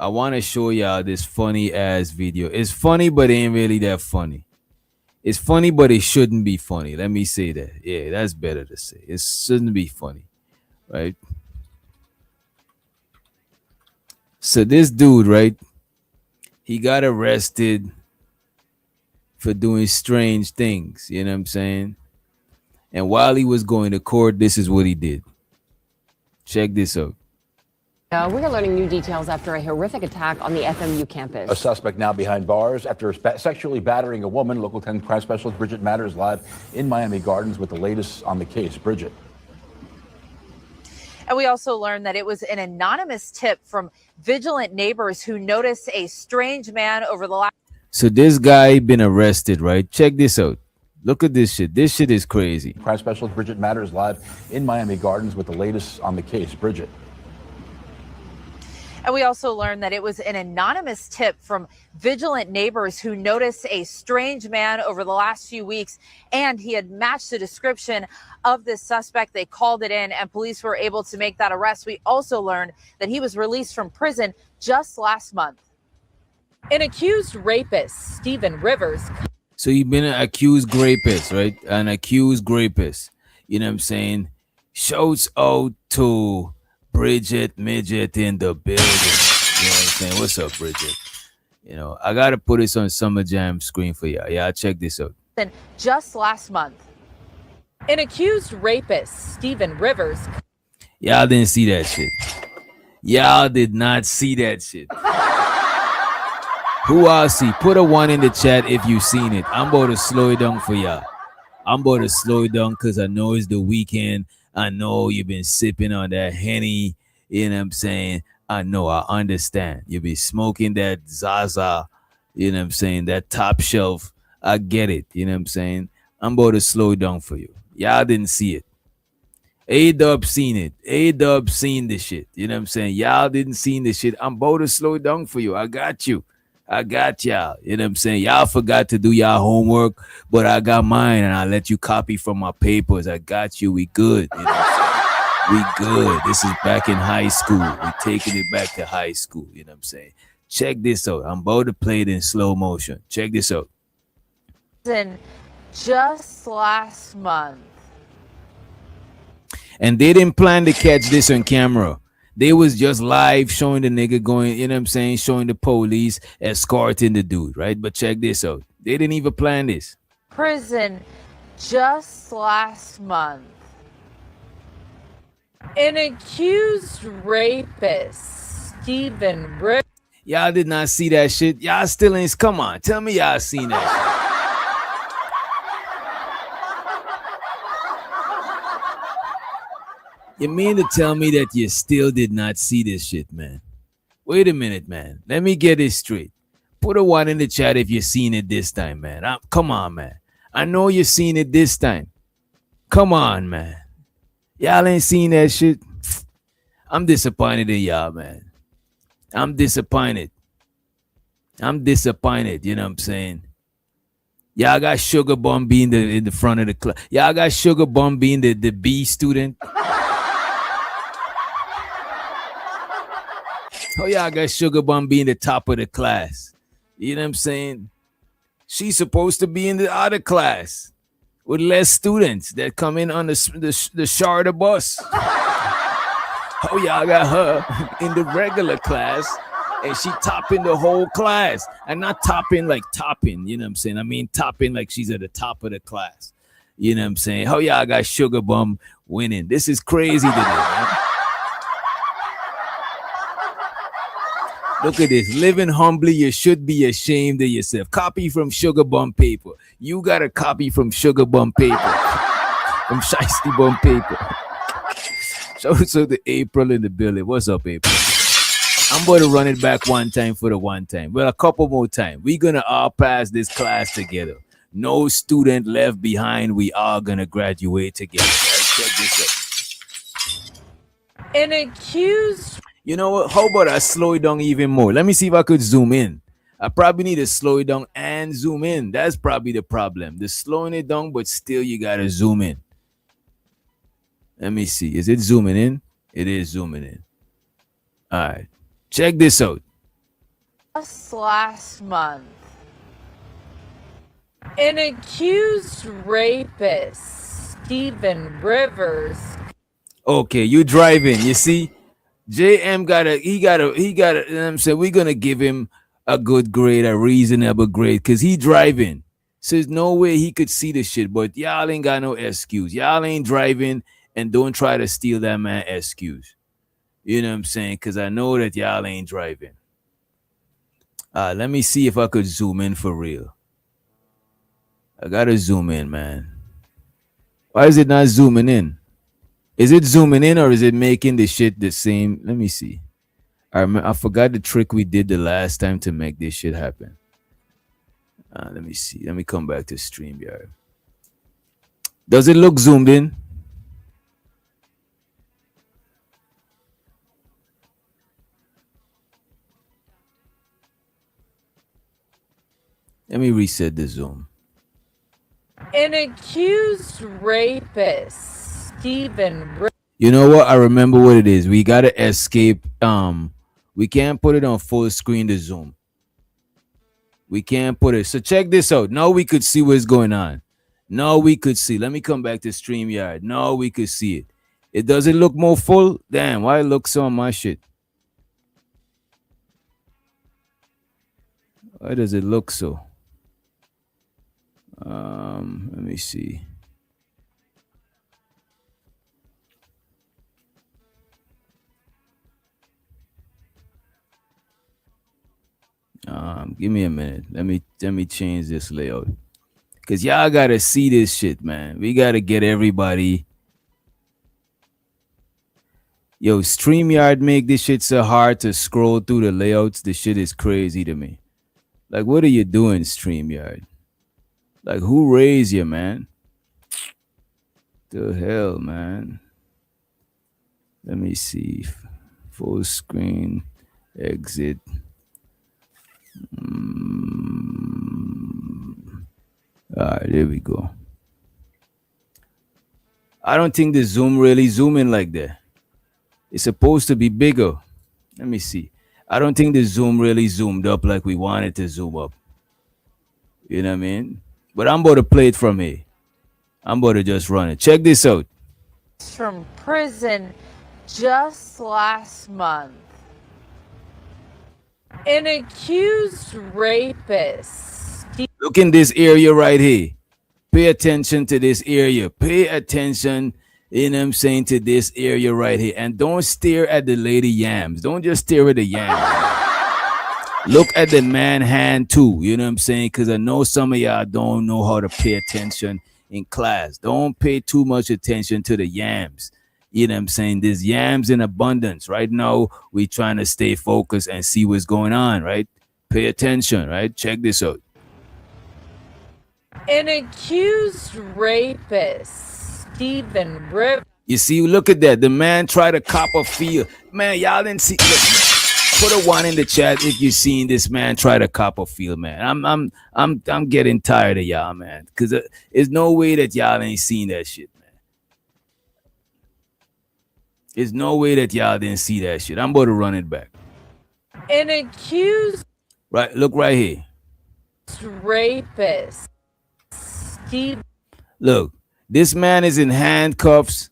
I want to show y'all this funny ass video. It's funny, but it ain't really that funny. It's funny, but it shouldn't be funny. Let me say that. Yeah, that's better to say. It shouldn't be funny, right? So this dude, right? He got arrested for doing strange things. You know what I'm saying? And while he was going to court, this is what he did. Check this out. We are learning new details after a horrific attack on the FMU campus. A suspect now behind bars after sexually battering a woman. Local 10 crime specialist Bridget Matters live in Miami Gardens with the latest on the case. Bridget. And we also learned that it was an anonymous tip from vigilant neighbors who noticed a strange man over the last. So this guy been arrested, right? Check this out. Look at this shit. This shit is crazy. Crime specialist Bridget Matters live in Miami Gardens with the latest on the case. Bridget. And we also learned that it was an anonymous tip from vigilant neighbors who noticed a strange man over the last few weeks, and he had matched the description of this suspect. They called it in, and police were able to make that arrest. We also learned that he was released from prison just last month. An accused rapist, Stephen Rivers. So he been an accused rapist, right? An accused rapist. You know what I'm saying? Shouts out to Bridget Midget in the building. You know what I'm saying? What's up, Bridget? You know, I gotta put this on Summer Jam screen for y'all. Yeah, check this out. Just last month. An accused rapist, Stephen Rivers. Y'all didn't see that shit. Y'all did not see that shit. Who all see? Put a 1 in the chat if you seen it. I'm about to slow it down for y'all. I'm about to slow it down because I know it's the weekend. I know you've been sipping on that Henny. You know what I'm saying? I know, I understand. You be smoking that Zaza. You know what I'm saying? That top shelf. I get it. You know what I'm saying? I'm about to slow it down for you. Y'all didn't see it. A-Dub seen it. A-Dub seen the shit. You know what I'm saying? Y'all didn't see the shit. I'm about to slow it down for you. I got you. I got y'all. You know what I'm saying? Y'all forgot to do y'all homework, but I got mine and I let you copy from my papers. I got you. We good. You know what I'm saying? We good. This is back in high school. We taking it back to high school. You know what I'm saying? Check this out. I'm about to play it in slow motion. Check this out. Just last month. And they didn't plan to catch this on camera. They was just live showing the nigga going, you know what I'm saying, showing the police escorting the dude, right? But check this out. They didn't even plan this. Prison just last month. An accused rapist, Stephen Rivers. Y'all did not see that shit. Y'all still ain't. Come on. Tell me y'all seen that shit. You mean to tell me that you still did not see this shit, man? Wait a minute, man. Let me get it straight. Put a 1 in the chat if you seen it this time, man. Come on, man. I know you seen it this time. Come on, man. Y'all ain't seen that shit. I'm disappointed in y'all, man. I'm disappointed. You know what I'm saying? Y'all got Sugar Bum being in the front of the class. Y'all got Sugar Bum being the B student. Oh, y'all got Sugar Bum being the top of the class. You know what I'm saying? She's supposed to be in the other class with less students that come in on the shorter bus. Oh, y'all got her in the regular class and she topping the whole class. And not topping like topping, you know what I'm saying? I mean topping like she's at the top of the class. You know what I'm saying? Oh, y'all got Sugar Bum winning. This is crazy today, man. Look at this. Living humbly, you should be ashamed of yourself. Copy from Sugar Bum paper. You got a copy from Sugar Bum paper. From Shiesty Bum paper. So the April in the building. What's up, April? I'm going to run it back one time for the one time. Well, a couple more times. We're going to all pass this class together. No student left behind. We all going to graduate together. Right? Check this out. An accused... You know what? How about I slow it down even more? Let me see if I could zoom in. I probably need to slow it down and zoom in. That's probably the problem. The slowing it down, but still you got to zoom in. Let me see. Is it zooming in? It is zooming in. All right. Check this out. Just last month. An accused rapist, Stephen Rivers. Okay, you driving. You see? JM he got a, you know what I'm saying? We're going to give him a good grade, a reasonable grade, because he driving. So there's no way he could see the shit, but y'all ain't got no excuse. Y'all ain't driving and don't try to steal that man excuse. You know what I'm saying? Because I know that y'all ain't driving. Let me see if I could zoom in for real. I gotta zoom in, man. Why is it not zooming in? Is it zooming in or is it making the shit the same? Let me see. I forgot the trick we did the last time to make this shit happen. Let me see. Let me come back to StreamYard. Does it look zoomed in? Let me reset the zoom. An accused rapist, Stephen. You know what? I remember what it is. We gotta escape. We can't put it on full screen to zoom. We can't put it. So check this out. Now we could see what's going on. Now we could see. Let me come back to StreamYard. Now we could see it. It doesn't look more full. Damn, why it looks so on my shit? Why does it look so? Let me see. Give me a minute. Let me change this layout. Cause y'all gotta see this shit, man. We gotta get everybody. Yo, StreamYard make this shit so hard to scroll through the layouts. This shit is crazy to me. Like, what are you doing, StreamYard? Like, who raised you, man? The hell, man. Let me see. Full screen. Exit. All right, there we go. I don't think the zoom really zooming like that. It's supposed to be bigger. Let me see. I don't think the zoom really zoomed up like we wanted to zoom up. You know what I mean? But I'm about to play it from here. I'm about to just run it. Check this out. From prison just last month. An accused rapist. Look in this area right here. Pay attention to this area. Pay attention, you know what I'm saying, to this area right here. And don't stare at the lady yams. Don't just stare at the yams. Look at the man hand too. You know what I'm saying? Because I know some of y'all don't know how to pay attention in class. Don't pay too much attention to the yams. You know what I'm saying? There's yams in abundance. Right now, we trying to stay focused and see what's going on, right? Pay attention, right? Check this out. An accused rapist, Stephen Rivers. You see, look at that. The man tried to cop a feel. Man, y'all didn't see. Look, put a one in the chat if you seen this man try to cop a feel, man. I'm getting tired of y'all, man. Because there's no way that y'all ain't seen that shit, man. There's no way that y'all didn't see that shit. I'm about to run it back. An accused Right, look right here. rapist, Steve. Look, this man is in handcuffs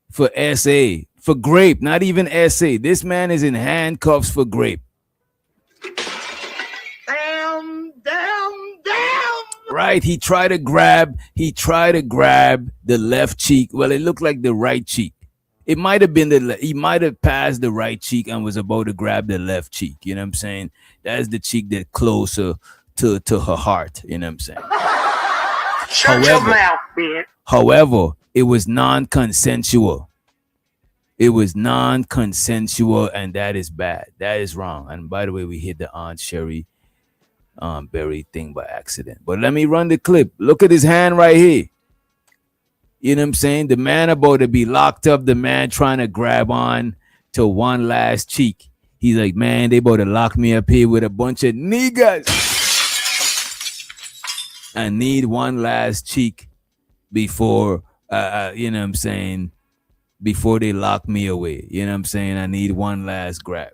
for SA, for grape, not even SA. This man is in handcuffs for grape. Damn. Right, he tried to grab the left cheek. Well, it looked like the right cheek. It might have been he might have passed the right cheek and was about to grab the left cheek. You know what I'm saying? That's the cheek that's closer to her heart. You know what I'm saying? Shut your mouth, bitch. However, it was non-consensual. It was non-consensual, and that is bad. That is wrong. And by the way, we hit the Aunt Sherry Berry thing by accident. But let me run the clip. Look at his hand right here. You know what I'm saying? The man about to be locked up. The man trying to grab on to one last cheek. He's like, man, they about to lock me up here with a bunch of niggas. I need one last cheek before, you know what I'm saying, before they lock me away. You know what I'm saying? I need one last grab.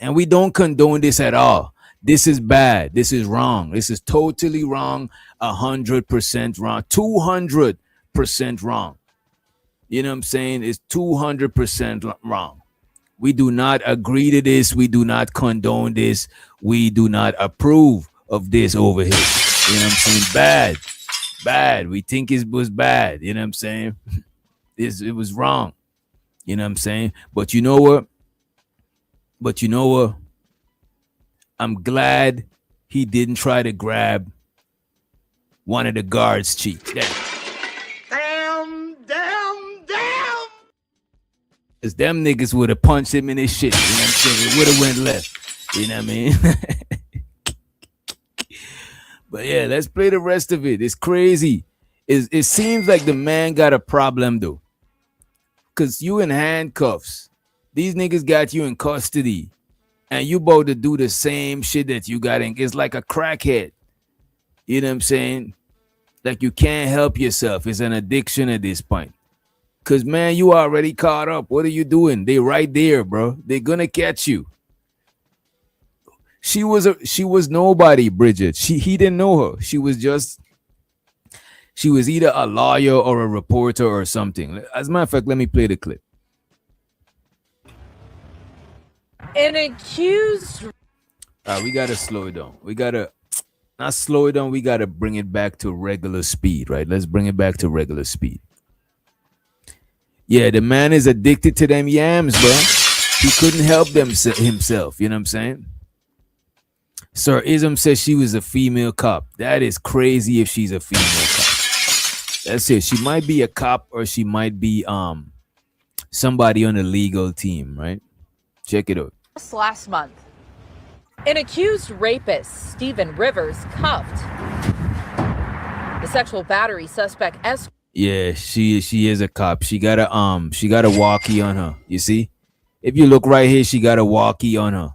And we don't condone this at all. This is bad. This is wrong. This is totally wrong. 100% wrong. 200% wrong. You know what I'm saying? It's 200% wrong. We do not agree to this. We do not condone this. We do not approve of this over here. You know what I'm saying? Bad. We think it was bad. You know what I'm saying? It was wrong. You know what I'm saying? But you know what? I'm glad he didn't try to grab one of the guards' cheeks. Damn. Because them niggas would have punched him in his shit. You know what I'm saying? It would have went left. You know what I mean? But yeah, let's play the rest of it. It's crazy. It seems like the man got a problem though. Because you in handcuffs. These niggas got you in custody. And you about to do the same shit that you got in. It's like a crackhead. You know what I'm saying? Like you can't help yourself. It's an addiction at this point. Cause man, you already caught up. What are you doing? They right there, bro. They're gonna catch you. She was nobody, Bridget. He didn't know her. She was either a lawyer or a reporter or something. As a matter of fact, let me play the clip. An accused. We gotta slow it down. We gotta not slow it down. We gotta bring it back to regular speed, right? Let's bring it back to regular speed. Yeah, the man is addicted to them yams, bro. He couldn't help himself. You know what I'm saying? Sir Ism says she was a female cop. That is crazy if she's a female cop. That's it. She might be a cop or she might be somebody on the legal team, right? Check it out. Last month, an accused rapist, Stephen Rivers, cuffed. The sexual battery suspect Yeah, she is a cop. She got a walkie on her. You see? If you look right here, she got a walkie on her.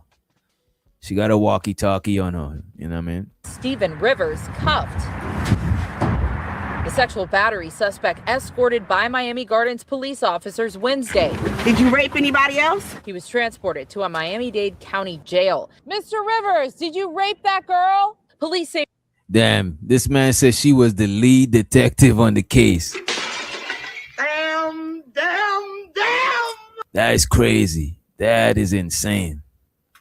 She got a walkie-talkie on her. You know what I mean? Stephen Rivers cuffed. The sexual battery suspect escorted by Miami Gardens police officers Wednesday. Did you rape anybody else? He was transported to a Miami-Dade County jail. Mr. Rivers, did you rape that girl? Police say. Damn, this man says she was the lead detective on the case. Damn. That is crazy. That is insane.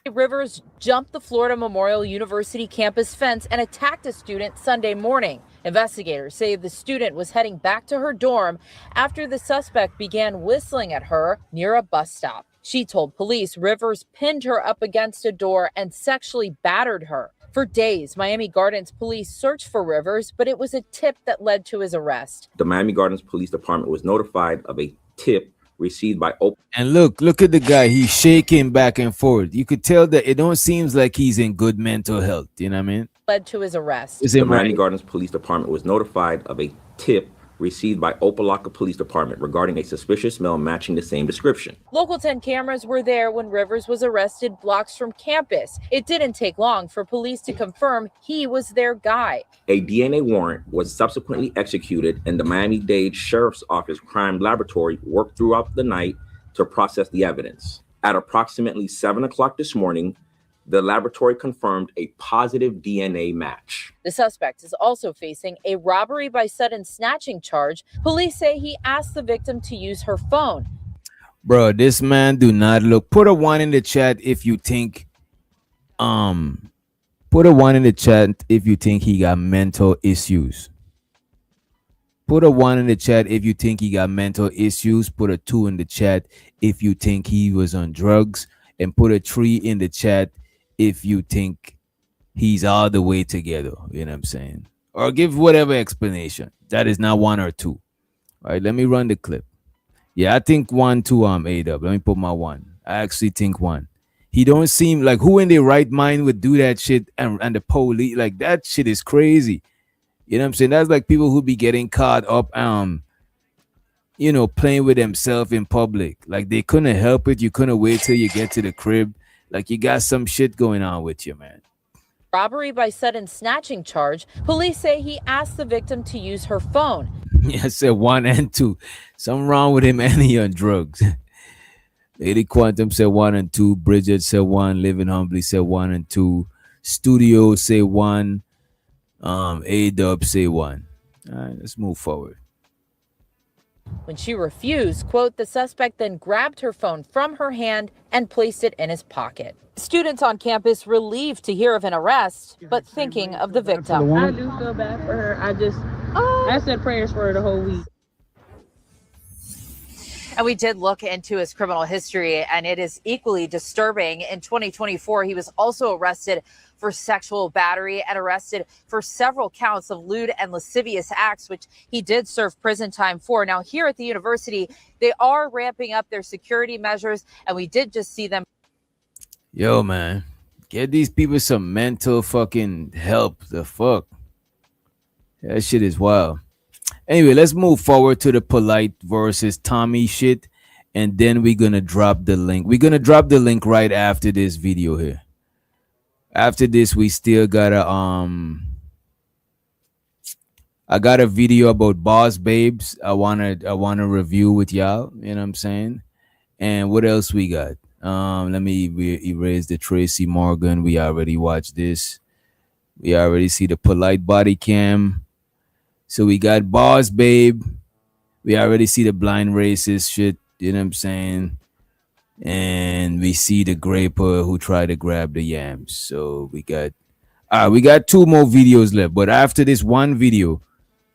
Rivers jumped the Florida Memorial University campus fence and attacked a student Sunday morning. Investigators say the student was heading back to her dorm after the suspect began whistling at her near a bus stop. She told police Rivers pinned her up against a door and sexually battered her. For days, Miami Gardens police searched for Rivers, but it was a tip that led to his arrest. The Miami Gardens Police Department was notified of a tip received by And look at the guy. He's shaking back and forth. You could tell that it don't seem like he's in good mental health. You know what I mean? Led to his arrest. The Miami Gardens Police Department was notified of a tip received by Opelika Police Department regarding a suspicious smell matching the same description. Local 10 cameras were there when Rivers was arrested blocks from campus. It didn't take long for police to confirm he was their guy. A DNA warrant was subsequently executed, and the Miami-Dade Sheriff's Office Crime Laboratory worked throughout the night to process the evidence. At approximately 7 o'clock this morning, the laboratory confirmed a positive DNA match. The suspect is also facing a robbery by sudden snatching charge. Police say he asked the victim to use her phone. Bro, this man do not look. Put a 1 in the chat if you think put a 1 in the chat if you think he got mental issues. Put a 1 in the chat if you think he got mental issues. Put a 2 in the chat if you think he was on drugs, and put a 3 in the chat if you think he's all the way together. You know what I'm saying? Or give whatever explanation. That is not 1 or 2. All right, let me run the clip. Yeah, I think 1, 2, A-Dub. Let me put my 1. I actually think 1. He don't seem like who in their right mind would do that shit, and the police, like that shit is crazy. You know what I'm saying? That's like people who be getting caught up, you know, playing with themselves in public. Like they couldn't help it. You couldn't wait till you get to the crib. Like you got some shit going on with you, man. Robbery by sudden snatching charge. Police say he asked the victim to use her phone. Yeah, I said 1 and 2. Something wrong with him and he on drugs. Lady Quantum said 1 and 2. Bridget said 1. Living Humbly said 1 and 2. Studio say 1. A-Dub say 1. All right, let's move forward. When she refused, quote, the suspect then grabbed her phone from her hand and placed it in his pocket. Students on campus relieved to hear of an arrest, but thinking of the victim. I do feel bad for her. I said prayers for her the whole week. And we did look into his criminal history, and it is equally disturbing. In 2024, he was also arrested for sexual battery and arrested for several counts of lewd and lascivious acts, which he did serve prison time for. Now, here at the university, they are ramping up their security measures, and we did just see them. Yo, man, get these people some mental fucking help. The fuck? That shit is wild. Anyway, let's move forward to the Polite versus Tommy shit, and then we're gonna drop the link. We're gonna drop the link right after this video here. After this, we still gotta I got a video about Boss Babes. I wanna review with y'all. You know what I'm saying? And what else we got? Let me erase the Tracy Morgan. We already watched this. We already see the Polite body cam. So we got Boss Babe. We already see the blind racist shit. You know what I'm saying? And we see the graper who tried to grab the yams. So we got two more videos left. But after this one video,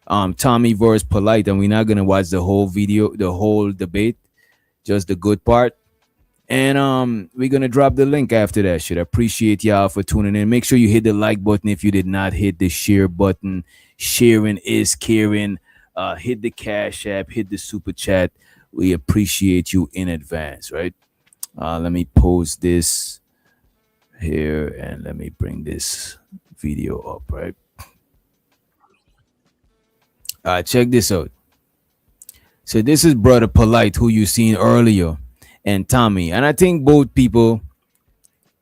Tommy versus Polite, and we're not gonna watch the whole video, the whole debate, just the good part. And we're gonna drop the link after that shit. I appreciate y'all for tuning in. Make sure you hit the like button if you did not hit the share button. Sharing is caring. Hit the Cash App, hit the super chat. We appreciate you in advance, right? Let me post this here and let me bring this video up, right? Check this out. So this is Brother Polite, who you seen earlier, and Tommy. And I think both people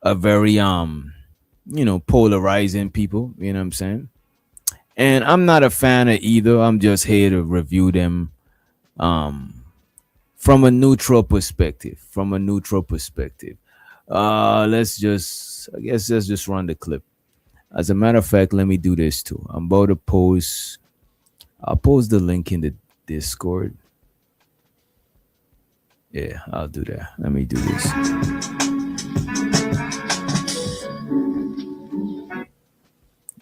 are very polarizing people, you know what I'm saying? And I'm not a fan of either. I'm just here to review them from a neutral perspective. Let's just run the clip. As a matter of fact, let me do this too. I'm about to post. I'll post the link in the Discord. Yeah, I'll do that. Let me do this.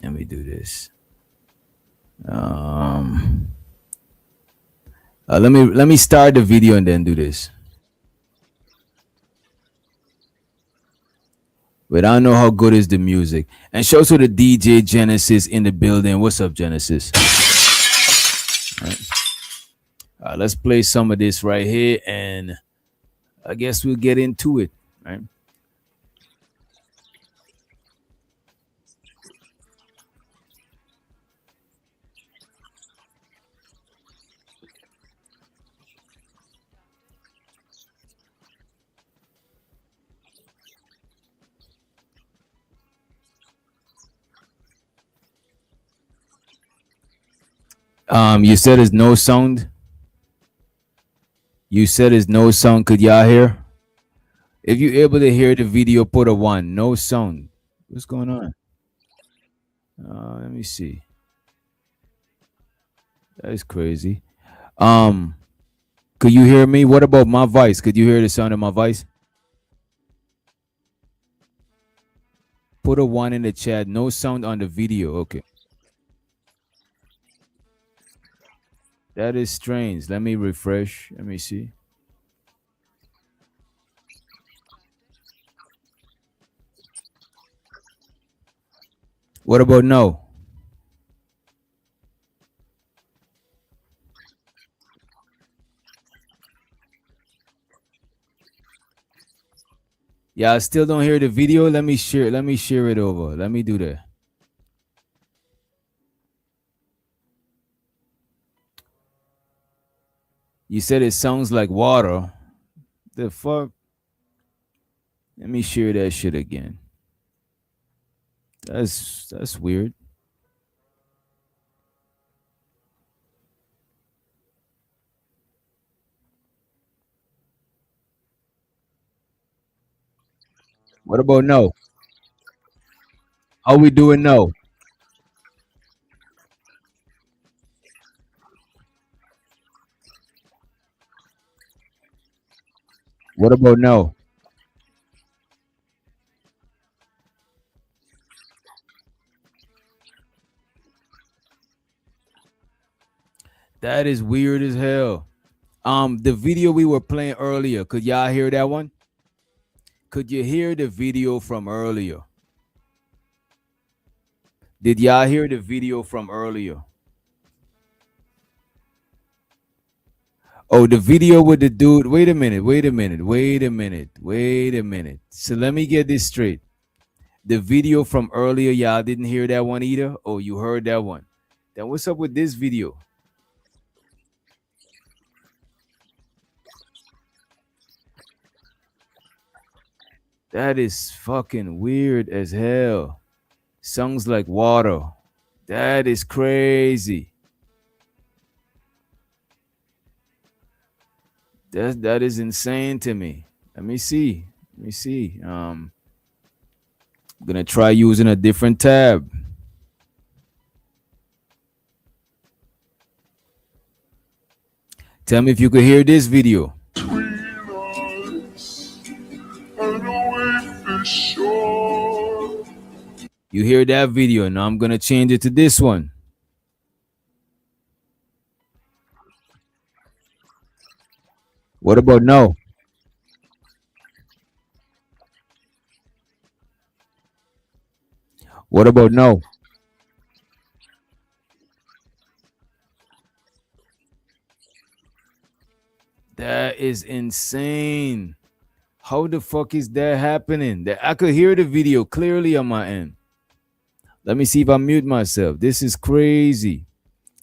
Let me do this. Let me start the video and then do this. But I don't know how good is the music. And show to the DJ Genesis in the building. What's up, Genesis? All right, let's play some of this right here, and I guess we'll get into it, right? You said there's no sound. You said there's no sound. Could y'all hear? If you're able to hear the video, put a 1. No sound. What's going on? Let me see. That is crazy. Could you hear me? What about my voice? Could you hear the sound of my voice? Put a 1 in the chat. No sound on the video. Okay. That is strange. Let me refresh. Let me see. What about no? Yeah, I still don't hear the video. Let me share it over. Let me do that. You said it sounds like water. The fuck? Let me share that shit again. That's weird. What about no? How we doing no? What about no? That is weird as hell. The video we were playing earlier, could y'all hear that one? Could you hear the video from earlier? Did y'all hear the video from earlier? Oh, the video with the dude. Wait a minute. So let me get this straight. The video from earlier, y'all didn't hear that one either? Oh, you heard that one. Then what's up with this video? That is fucking weird as hell. Songs like water. That is crazy. That is insane to me. Let me see. I'm gonna try using a different tab. Tell me if you could hear this video. You hear that video. Now I'm gonna change it to this one. What about now? What about now? That is insane. How the fuck is that happening? That I could hear the video clearly on my end. Let me see if I mute myself. This is crazy.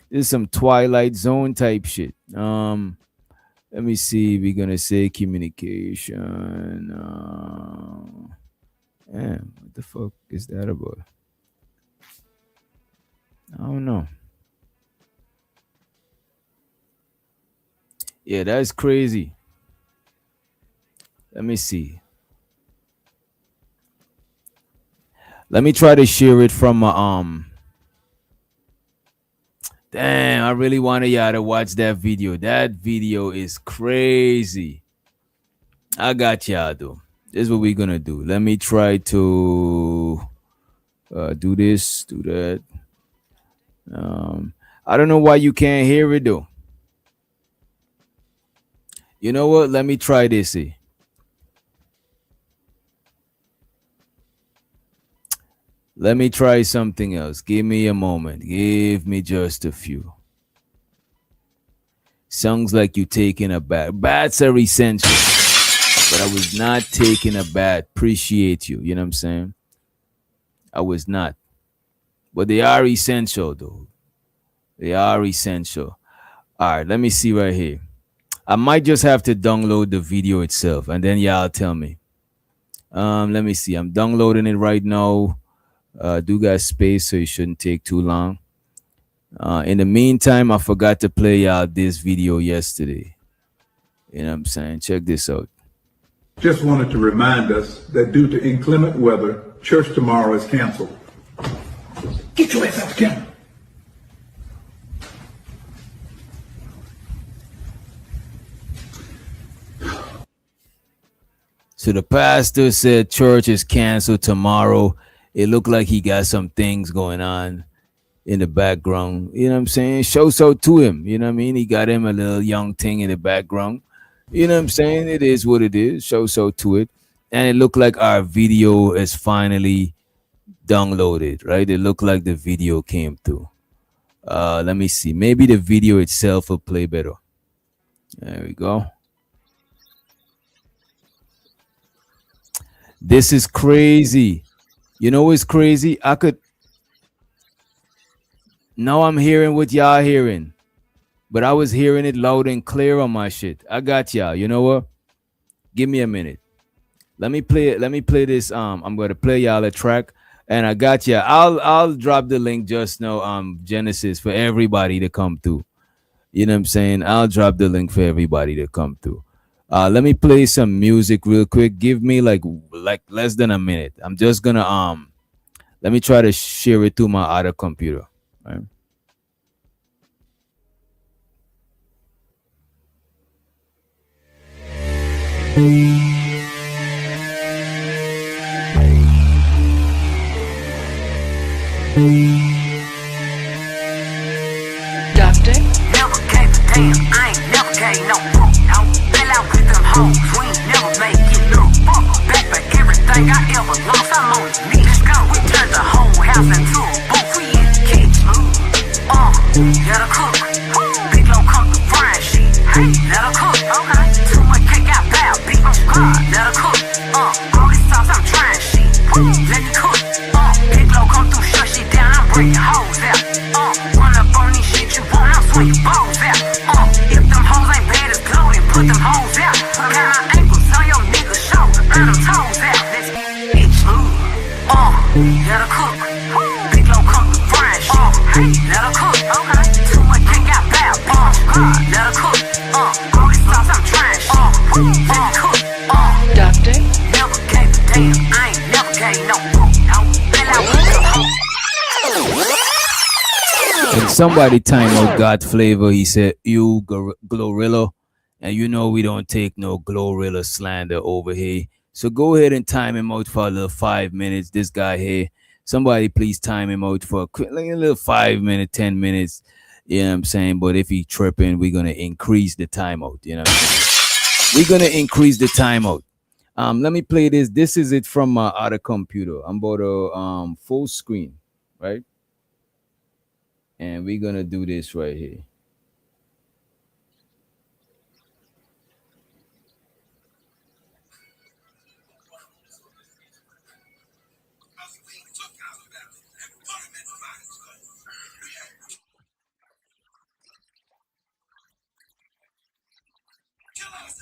This is some Twilight Zone type shit. Let me see. We're gonna say communication. What the fuck is that about? I don't know. Yeah, that's crazy. Let me see. Let me try to share it from my Damn, I really wanted y'all to watch that video. That video is crazy. I got y'all though. This is what we're gonna do. Let me try to do this, do that. I don't know why you can't hear it though. You know what? Let me try this. See. Let me try something else. Give me a moment. Give me just a few. Sounds like you taking a bath. Baths are essential. But I was not taking a bath. Appreciate you. You know what I'm saying? I was not. But they are essential though. They are essential. All right, let me see right here. I might just have to download the video itself and then y'all tell me. Let me see. I'm downloading it right now. Do got space, so it shouldn't take too long. In the meantime, I forgot to play y'all this video yesterday. You know what I'm saying? Check this out. Just wanted to remind us that due to inclement weather, church tomorrow is canceled. Get your ass out the camera. So the pastor said church is canceled tomorrow. It looked like he got some things going on in the background. You know what I'm saying? Show so to him. You know what I mean? He got him a little young thing in the background. You know what I'm saying? It is what it is. Show so to it. And it looked like our video is finally downloaded, right? It looked like the video came through. Let me see. Maybe the video itself will play better. There we go. This is crazy. You know what's crazy? Now I'm hearing what y'all hearing. But I was hearing it loud and clear on my shit. I got y'all. You know what? Give me a minute. Let me play it. Let me play this. I'm gonna play y'all a track. And I got you. I'll drop the link just now, Genesis, for everybody to come through. You know what I'm saying? I'll drop the link for everybody to come through. Let me play some music real quick. Give me like less than a minute. I'm just gonna let me try to share it to my other computer. Right? Duct. Never gave a damn. I ain't never gave no think I ever lost. I'm on the knee. Let's go. We turned the whole house into a booth. We in the kitchen. Let her cook. Big low cook the frying shit. Hey, let her cook. Okay. Too much cake out bad. Big on God. Let her cook. All this sauce I'm trying shit. Let me cook. Big low come through, shut shit down. I'm bringing hoes out. Run up on this shit you want. I'm swinging balls out. If them hoes ain't bad as glow, then put them hoes out. Got my ankles on your nigga's shoulder. Run them toes out. Let's bitch. Let her cook. Big low cook the frying shit. Hey, let her cook. Okay. Too much cake out bad. God, let her cook. All this sauce I'm trying shit. Let me cook. Duct. Never gave a damn. I ain't never gave no book. No. Been out with the hoe. And somebody time out God Flavor. He said, "You Glorilla," and you know we don't take no Glorilla slander over here. So go ahead and time him out for a little 5 minutes. This guy here, somebody please time him out for a quick, like a little 5 minutes, 10 minutes. You know what I'm saying? But if he tripping, we're gonna increase the timeout. You know what I'm saying? We're gonna increase the timeout. Let me play this. This is it from my other computer. I'm about to full screen, right? And we're gonna do this right here.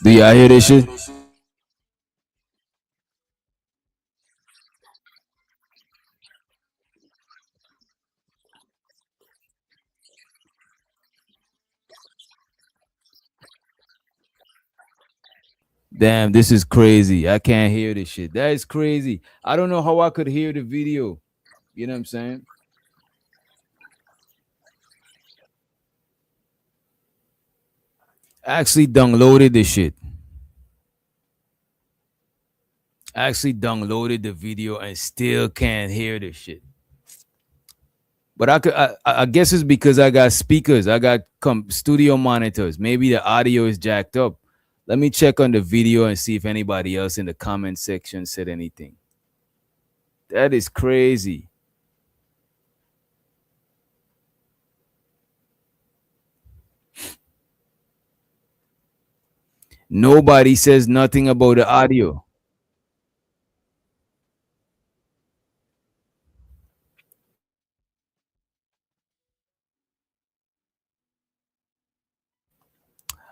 Do y'all hear this shit? Damn, this is crazy. I can't hear this shit. That is crazy. I don't know how I could hear the video. You know what I'm saying? I actually downloaded this shit. I actually downloaded the video and still can't hear this shit. But I guess it's because I got speakers. I got studio monitors. Maybe the audio is jacked up. Let me check on the video and see if anybody else in the comment section said anything. That is crazy. Nobody says nothing about the audio.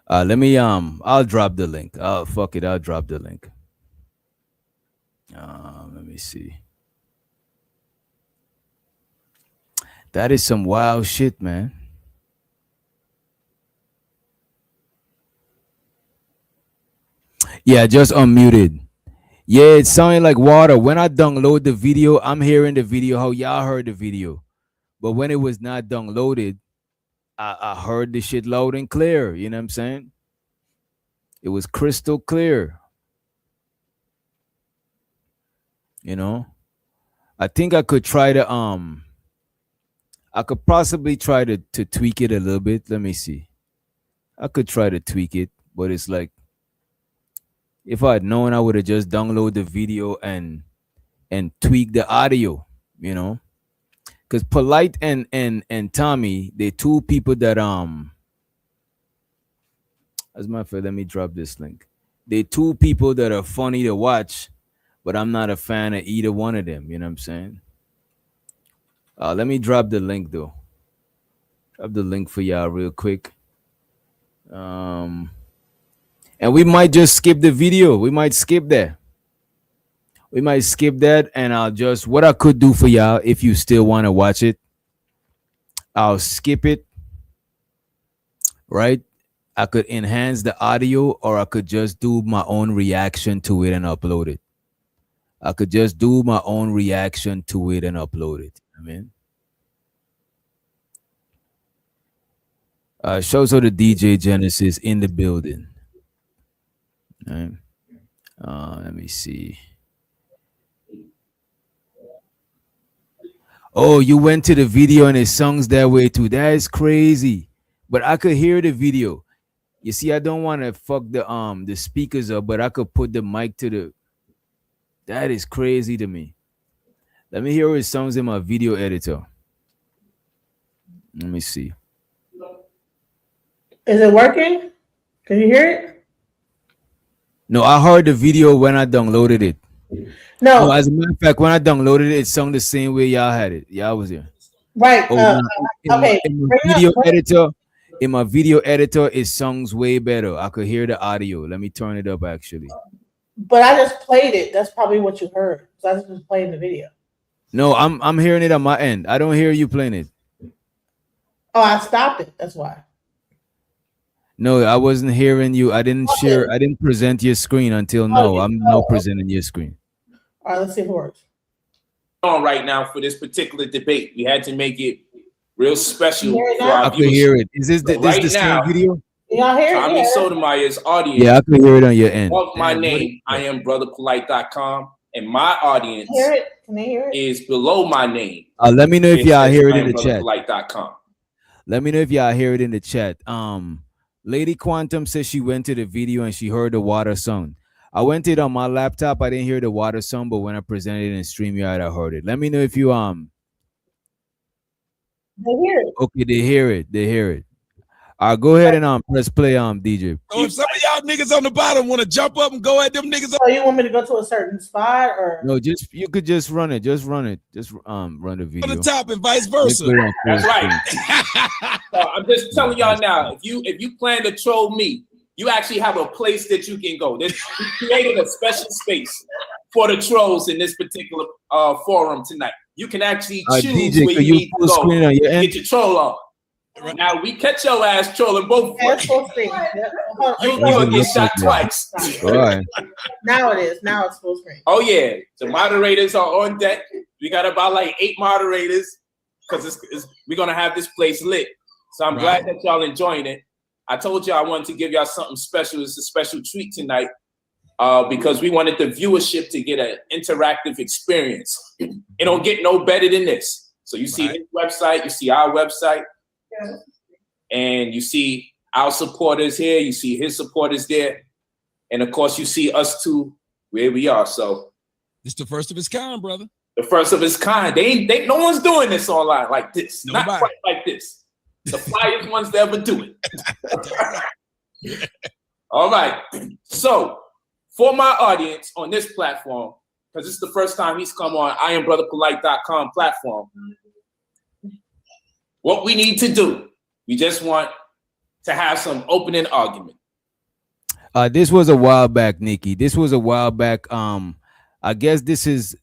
Let me I'll drop the link. Fuck it, I'll drop the link. Let me see. That is some wild shit, man. Yeah, just unmuted. Yeah, it sounded like water. When I download the video, I'm hearing the video how y'all heard the video. But when it was not downloaded, I heard the shit loud and clear. You know what I'm saying? It was crystal clear. You know? I think I could try to I could possibly try to tweak it a little bit. Let me see. I could try to tweak it, but it's like if I had known, I would have just downloaded the video and tweak the audio, you know? Because Polite and Tommy, they're two people that as a matter of fact, let me drop this link. They're two people that are funny to watch, but I'm not a fan of either one of them. You know what I'm saying? Let me drop the link though. Drop the link for y'all real quick. And we might just skip the video. We might skip that. We might skip that, and I'll just what I could do for y'all if you still want to watch it. I'll skip it. Right? I could enhance the audio, or I could just do my own reaction to it and upload it. I could just do my own reaction to it and upload it. I mean, shows how the DJ Genesis in the building. Right. Let me see. Oh, you went to the video and it songs that way too. That is crazy. But I could hear the video. You see, I don't want to fuck the speakers up, but I could put the mic to the. That is crazy to me. Let me hear his songs in my video editor. Let me see. Is it working? Can you hear it? No, I heard the video when I downloaded it. No. As a matter of fact, when I downloaded it, it sung the same way y'all had it. Y'all was there. Right. Oh, Okay. in my video editor, it songs way better. I could hear the audio. Let me turn it up actually. But I just played it. That's probably what you heard. So I just played the video. No, I'm hearing it on my end. I don't hear you playing it. Oh, I stopped it. That's why. No, I wasn't hearing you. I didn't share. I didn't present your screen until now. I'm now presenting your screen. All right, let's see if it works. On right now for this particular debate, we had to make it real special for I our could hear it. Is this the, Right this the now, same video? Y'all hear Tommy it? Sotomayer's audience. Yeah, I could hear it on your end. Of my name, I am brotherpolite.com, and my audience Hear it? Can they hear it? is below my name. Let me know if y'all hear it in the chat. Brotherpolite.com. Let me know if y'all hear it in the chat. Lady Quantum says she went to the video and she heard the water song. I went it on my laptop. I didn't hear the water song, but when I presented it in StreamYard, I heard it. Let me know if you They hear it. Okay, they hear it. They hear it. Go ahead and press play DJ. So if some of y'all niggas on the bottom want to jump up and go at them niggas, So you want me to go to a certain spot or No, you could just run it. Just run it. Just run the video. on the top and vice versa. That's right. So I'm just telling y'all now, if you plan to troll me, you actually have a place that you can go. We created a special space for the trolls in this particular forum tonight. You can actually choose DJ, where can you you need full to go screen on your to end? get your troll on. Now we catch your ass trolling both ways. full screen? You gonna get shot twice. All right. Now it is. Now it's full screen. Oh yeah, the moderators are on deck. We got about like 8 moderators because we're gonna have this place lit. So I'm glad that y'all enjoying it. I told you I wanted to give y'all something special. It's a special treat tonight because we wanted the viewership to get an interactive experience. It don't get no better than this. So you see his website, you see our website, and you see our supporters here, you see his supporters there, and of course you see us two where we are. So it's the first of its kind, brother. The first of its kind. They no one's doing this online like this. Nobody. Not quite like this. The flyest ones to ever do it. All right. So for my audience on this platform, because this is the first time he's come on IamBrotherPolite.com platform, what we need to do, we just want to have some opening argument. This was a while back, Nikki. This was a while back. I guess this is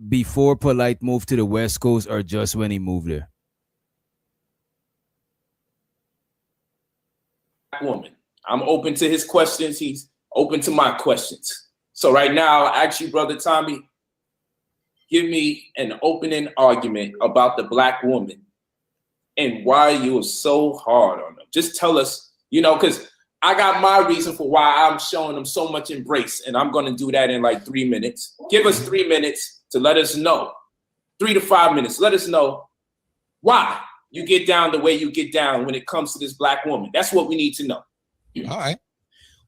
before Polite moved to the West Coast or just when he moved there. Woman, I'm open to his questions. He's open to my questions. So right now, I ask you, Brother Tommy, give me an opening argument about the Black woman and why you were so hard on them. Just tell us, because I got my reason for why I'm showing them so much embrace, and I'm going to do that in like 3 minutes. Give us 3 minutes to let us know, 3 to 5 minutes. Let us know why you get down the way you get down when it comes to this Black woman. That's what we need to know. All right.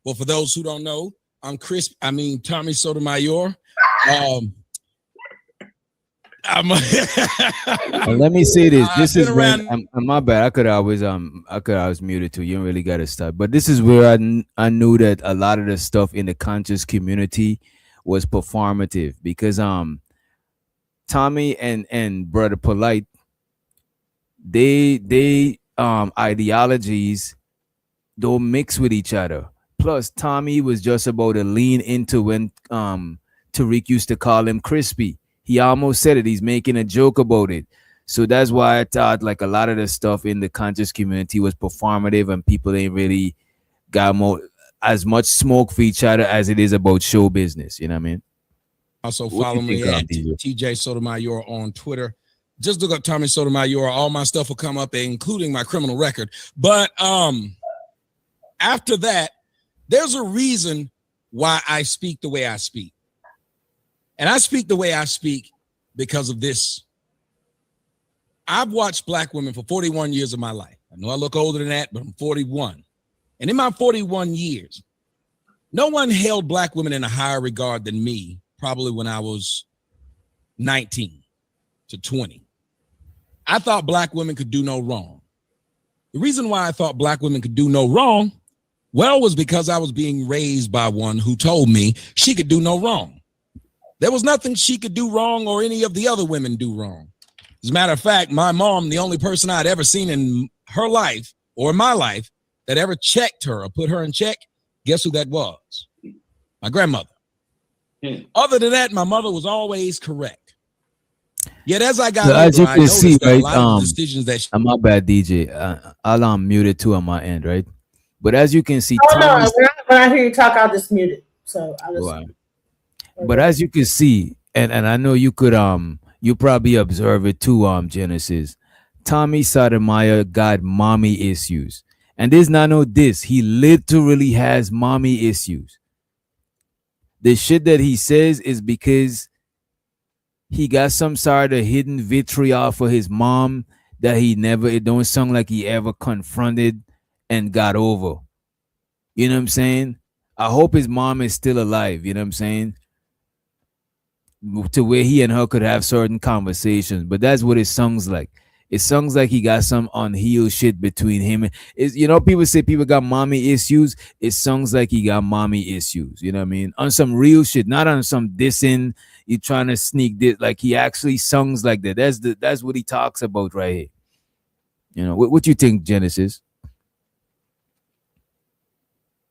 Well, for those who don't know, I'm Tommy Sotomayor. Let me say this. This is when my bad. I could always muted too. You don't really gotta stop. But this is where I knew that a lot of the stuff in the conscious community was performative because Tommy and Brother Polite, they ideologies don't mix with each other. Plus, Tommy was just about to lean into when Tariq used to call him crispy. He almost said it. He's making a joke about it. So that's why I thought like a lot of the stuff in the conscious community was performative and people ain't really got as much smoke for each other as it is about show business. You know what I mean? Also follow me at TJ Sotomayor on Twitter. Just look up Tommy Sotomayor. All my stuff will come up, including my criminal record. But after that, there's a reason why I speak the way I speak. And I speak the way I speak because of this. I've watched Black women for 41 years of my life. I know I look older than that, but I'm 41. And in my 41 years, no one held Black women in a higher regard than me probably when I was 19 to 20. I thought black women could do no wrong. The reason why I thought black women could do no wrong, well, was because I was being raised by one who told me she could do no wrong. There was nothing she could do wrong or any of the other women do wrong. As a matter of fact, my mom, the only person I'd ever seen in her life or in my life that ever checked her or put her in check, guess who that was? My grandmother. Other than that, my mother was always correct. Yet as I got So older, as you I can noticed see, that a right, lot of the decisions that she, my bad, DJ. I'll mute it too on my end, right? But as you can see, Oh no, when I hear you talk, I'll just mute it. So I'll just. Wow. But as you can see, and I know you could you probably observe it too, Genesis. Tommy Sotomayor got mommy issues. And there's not no diss. He literally has mommy issues. The shit that he says is because he got some sort of hidden vitriol for his mom that it don't sound like he ever confronted and got over. You know what I'm saying? I hope his mom is still alive, you know what I'm saying? To where he and her could have certain conversations, but that's what it sounds like. It sounds like he got some unhealed shit between him. Is people say people got mommy issues. It sounds like he got mommy issues. You know what I mean? On some real shit, not on some dissing. You trying to sneak this. Like he actually sounds like that. That's what he talks about right here. You know what you think, Genesis?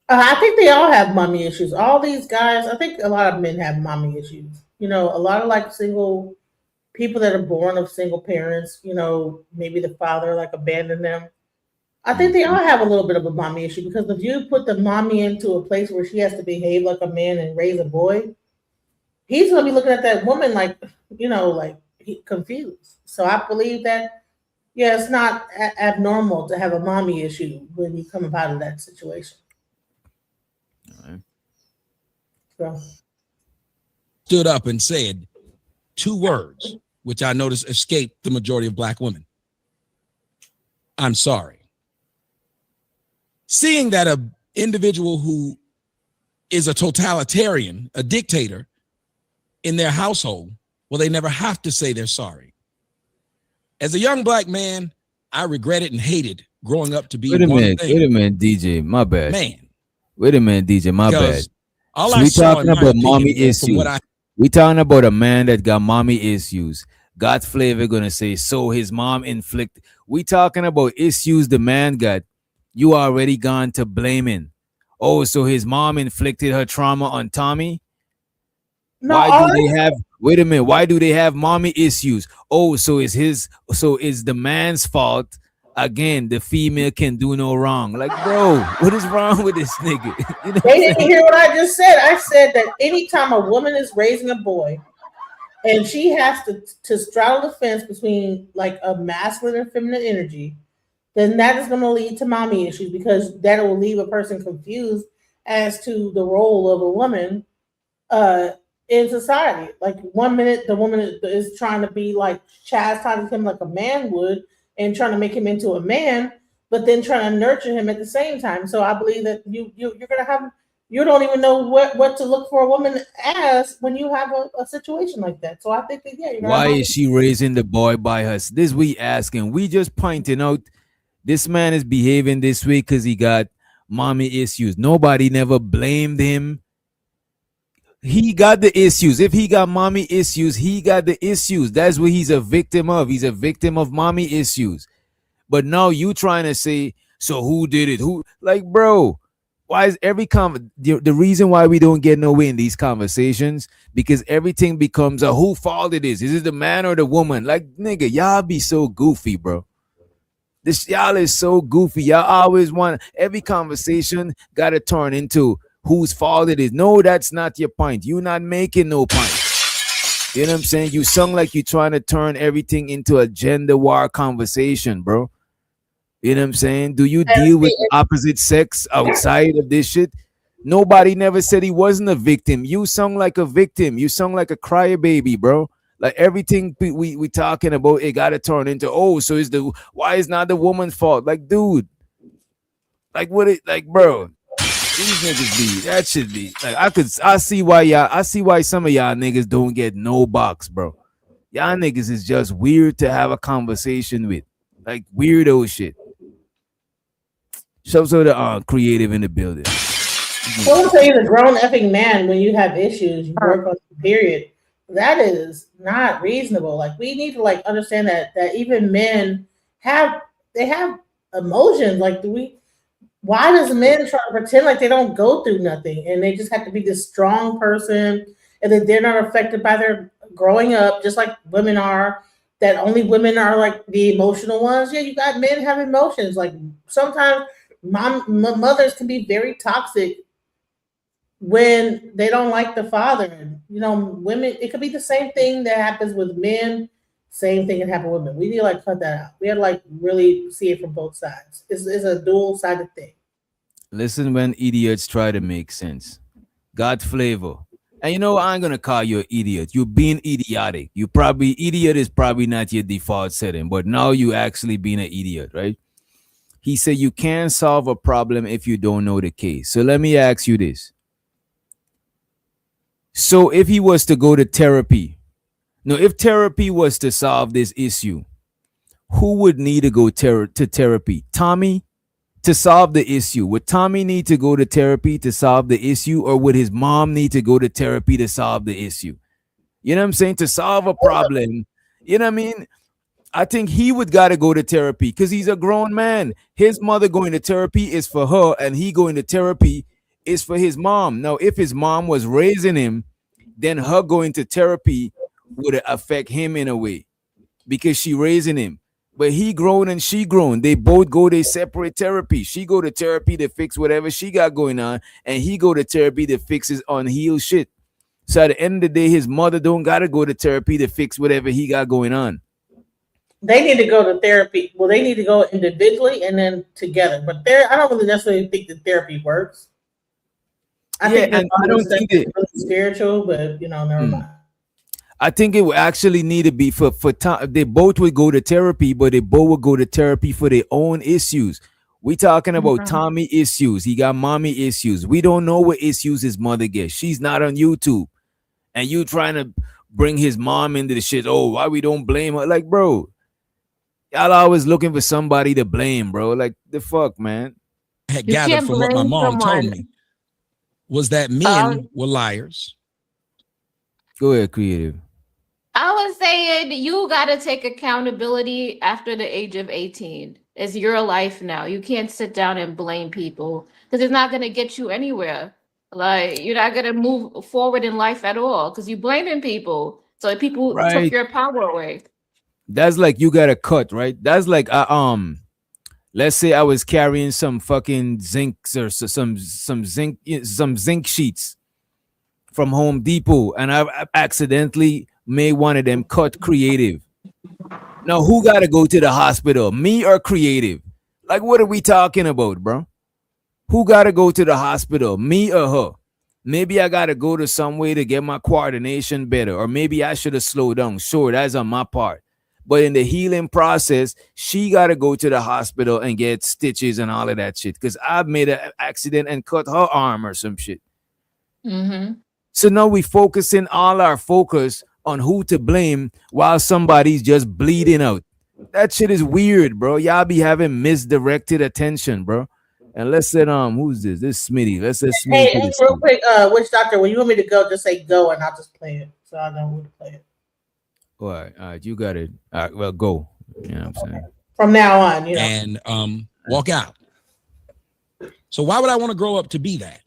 I think they all have mommy issues. All these guys, I think a lot of men have mommy issues. A lot of like single people that are born of single parents, maybe the father like abandoned them. I think they all have a little bit of a mommy issue because if you put the mommy into a place where she has to behave like a man and raise a boy, he's going to be looking at that woman like confused. So I believe that, yeah, it's not abnormal to have a mommy issue when you come out of that situation. So. Stood up and said 2 words, which I noticed escaped the majority of black women. I'm sorry. Seeing that an individual who is a totalitarian, a dictator in their household, well, they never have to say they're sorry. As a young black man, I regretted and hated growing up to be Wait a one minute, thing. wait a minute, DJ, my bad. Man. Wait a minute, DJ, my bad. All So I we saw talking in my about opinion, mommy from issues. what We talking about a man that got mommy issues. God's flavor gonna say, so his mom inflicted. We talking about issues the man got. You already gone to blaming. Oh, so his mom inflicted her trauma on Tommy? No, wait a minute, why do they have mommy issues? Oh, so it's the man's fault. Again, the female can do no wrong. Like, bro, what is wrong with this nigga? You know They didn't hear what I just said. I said that anytime a woman is raising a boy and she has to straddle the fence between like a masculine and feminine energy, then that is going to lead to mommy issues because that will leave a person confused as to the role of a woman in society. Like 1 minute, the woman is trying to be like chastising him like a man would and trying to make him into a man, but then trying to nurture him at the same time. So I believe that you're going to have, you don't even know what to look for a woman as when you have a situation like that. So I think that, yeah. Why is she raising the boy by her? This we asking. We just pointing out this man is behaving this way because he got mommy issues. Nobody never blamed him. He got the issues. If he got mommy issues, he got the issues. That's what he's a victim of. He's a victim of mommy issues. But now you trying to say, so who did it? Who? Like, bro, why is the reason why we don't get nowhere in these conversations? Because everything becomes a who fault it is. Is it the man or the woman? Like, nigga, y'all be so goofy, bro. Y'all is so goofy. Y'all always want every conversation got to turn into whose fault it is. No, that's not your point. You're not making no point. You know what I'm saying? You sound like you're trying to turn everything into a gender war conversation, bro. You know what I'm saying? Do you deal with opposite sex outside of this shit? Nobody never said he wasn't a victim. You sound like a victim. You sound like a crybaby, bro. Like everything we talking about, it got to turn into, oh, so why is not the woman's fault? Like, dude, like what it, like, bro. These niggas be, that should be like I see why some of y'all niggas don't get no box, bro. Y'all niggas is just weird to have a conversation with. Like weirdo shit. Shows the creative in the building. Someone say you're a grown effing man when you have issues, you work on the period. That is not reasonable. Like we need to like understand that even men have emotions. Like why does men try to pretend like they don't go through nothing and they just have to be this strong person and that they're not affected by their growing up, just like women are, that only women are like the emotional ones? Yeah, you got men have emotions. Like sometimes mothers can be very toxic when they don't like the father. You know, women, it could be the same thing that happens with men, same thing can happen with women. We need to like cut that out. We have to like really see it from both sides. It's a dual-sided thing. Listen when idiots try to make sense. Got flavor. And you know, I ain't gonna call you an idiot. You're being idiotic. Idiot is probably not your default setting, but now you actually being an idiot, right? He said you can't solve a problem if you don't know the case. So let me ask you this. So if he was to go to therapy, if therapy was to solve this issue, who would need to go to therapy? Tommy to solve the issue? Would Tommy need to go to therapy to solve the issue, or would his mom need to go to therapy to solve the issue? You know what I'm saying? To solve a problem, you know what I mean? I think he would got to go to therapy because he's a grown man. His mother going to therapy is for her, and he going to therapy is for his mom. Now, if his mom was raising him, then her going to therapy would affect him in a way because she raising him. But he grown and she grown. They both go to separate therapy. She go to therapy to fix whatever she got going on, and he go to therapy to fix his unhealed shit. So at the end of the day, his mother don't got to go to therapy to fix whatever he got going on. They need to go to therapy. Well, they need to go individually and then together. But I don't really necessarily think that therapy works. I think it's spiritual, but never mind. I think it would actually need to be for time. They both would go to therapy, but they both would go to therapy for their own issues. We talking about Tommy issues. He got mommy issues. We don't know what issues his mother gets. She's not on YouTube. And you trying to bring his mom into the shit. Oh, why we don't blame her? Like, bro, y'all always looking for somebody to blame, bro. Like, the fuck, man. I had gathered from what my mom told me was that men were liars. Go ahead, creative. I was saying you got to take accountability after the age of 18. It's your life now. You can't sit down and blame people because it's not going to get you anywhere. Like, you're not going to move forward in life at all because you're blaming people. So people took your power away. That's like you got a cut, right? That's like let's say I was carrying some fucking zincs or some zinc sheets from Home Depot, and I accidentally made one of them cut creative. Now, who got to go to the hospital? Me or creative? Like, what are we talking about, bro? Who got to go to the hospital? Me or her? Maybe I got to go to some way to get my coordination better, or maybe I should have slowed down. Sure, that's on my part. But in the healing process, she got to go to the hospital and get stitches and all of that shit because I've made an accident and cut her arm or some shit. Mm-hmm. So now we focusing all our focus on who to blame while somebody's just bleeding out. That shit is weird, bro. Y'all be having misdirected attention, bro. And let's say, who's this? This is Smitty. Let's say Smitty. Hey, real quick, Witch Doctor, when you want me to go, just say go and I'll just play it. So I know who to play it. All right, you got it. All right, well, go. You know what I'm saying? From now on, And walk out. So why would I want to grow up to be that?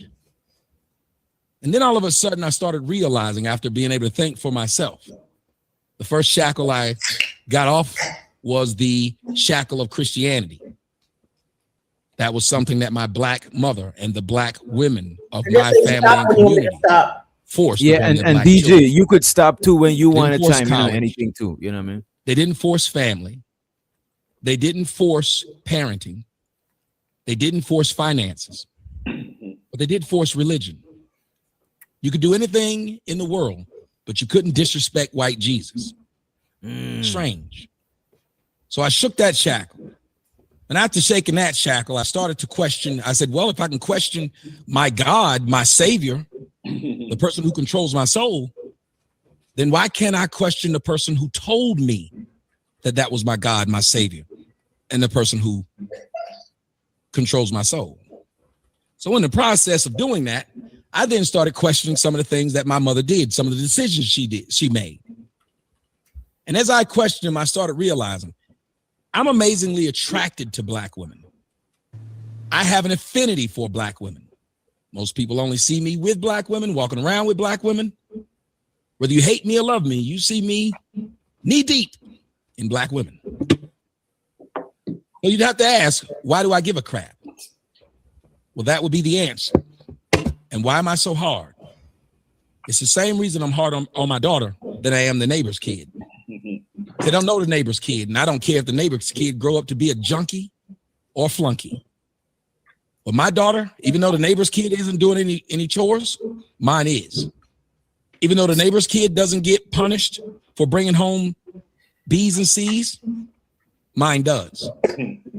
And then all of a sudden I started realizing, after being able to think for myself, the first shackle I got off was the shackle of Christianity. That was something that my black mother and the black women of my family and community forced. Yeah, and DJ, children. You could stop too when you want to chime in on anything too. You know what I mean? They didn't force family. They didn't force parenting. They didn't force finances. But they did force religion. You could do anything in the world, but you couldn't disrespect white Jesus. Strange. So I shook that shackle. And after shaking that shackle, I started to question. I said, well, if I can question my God, my Savior, the person who controls my soul, then why can't I question the person who told me that that was my God, my Savior, and the person who controls my soul? So in the process of doing that, I then started questioning some of the things that my mother did, some of the decisions she made. And as I questioned them, I started realizing I'm amazingly attracted to Black women. I have an affinity for Black women. Most people only see me with Black women, walking around with Black women. Whether you hate me or love me, you see me knee deep in Black women. So you'd have to ask, why do I give a crap? Well, that would be the answer. And why am I so hard? It's the same reason I'm hard on my daughter than I am the neighbor's kid. They don't know the neighbor's kid, and I don't care if the neighbor's kid grow up to be a junkie or flunky. But my daughter, even though the neighbor's kid isn't doing any chores, mine is. Even though the neighbor's kid doesn't get punished for bringing home B's and C's, mine does.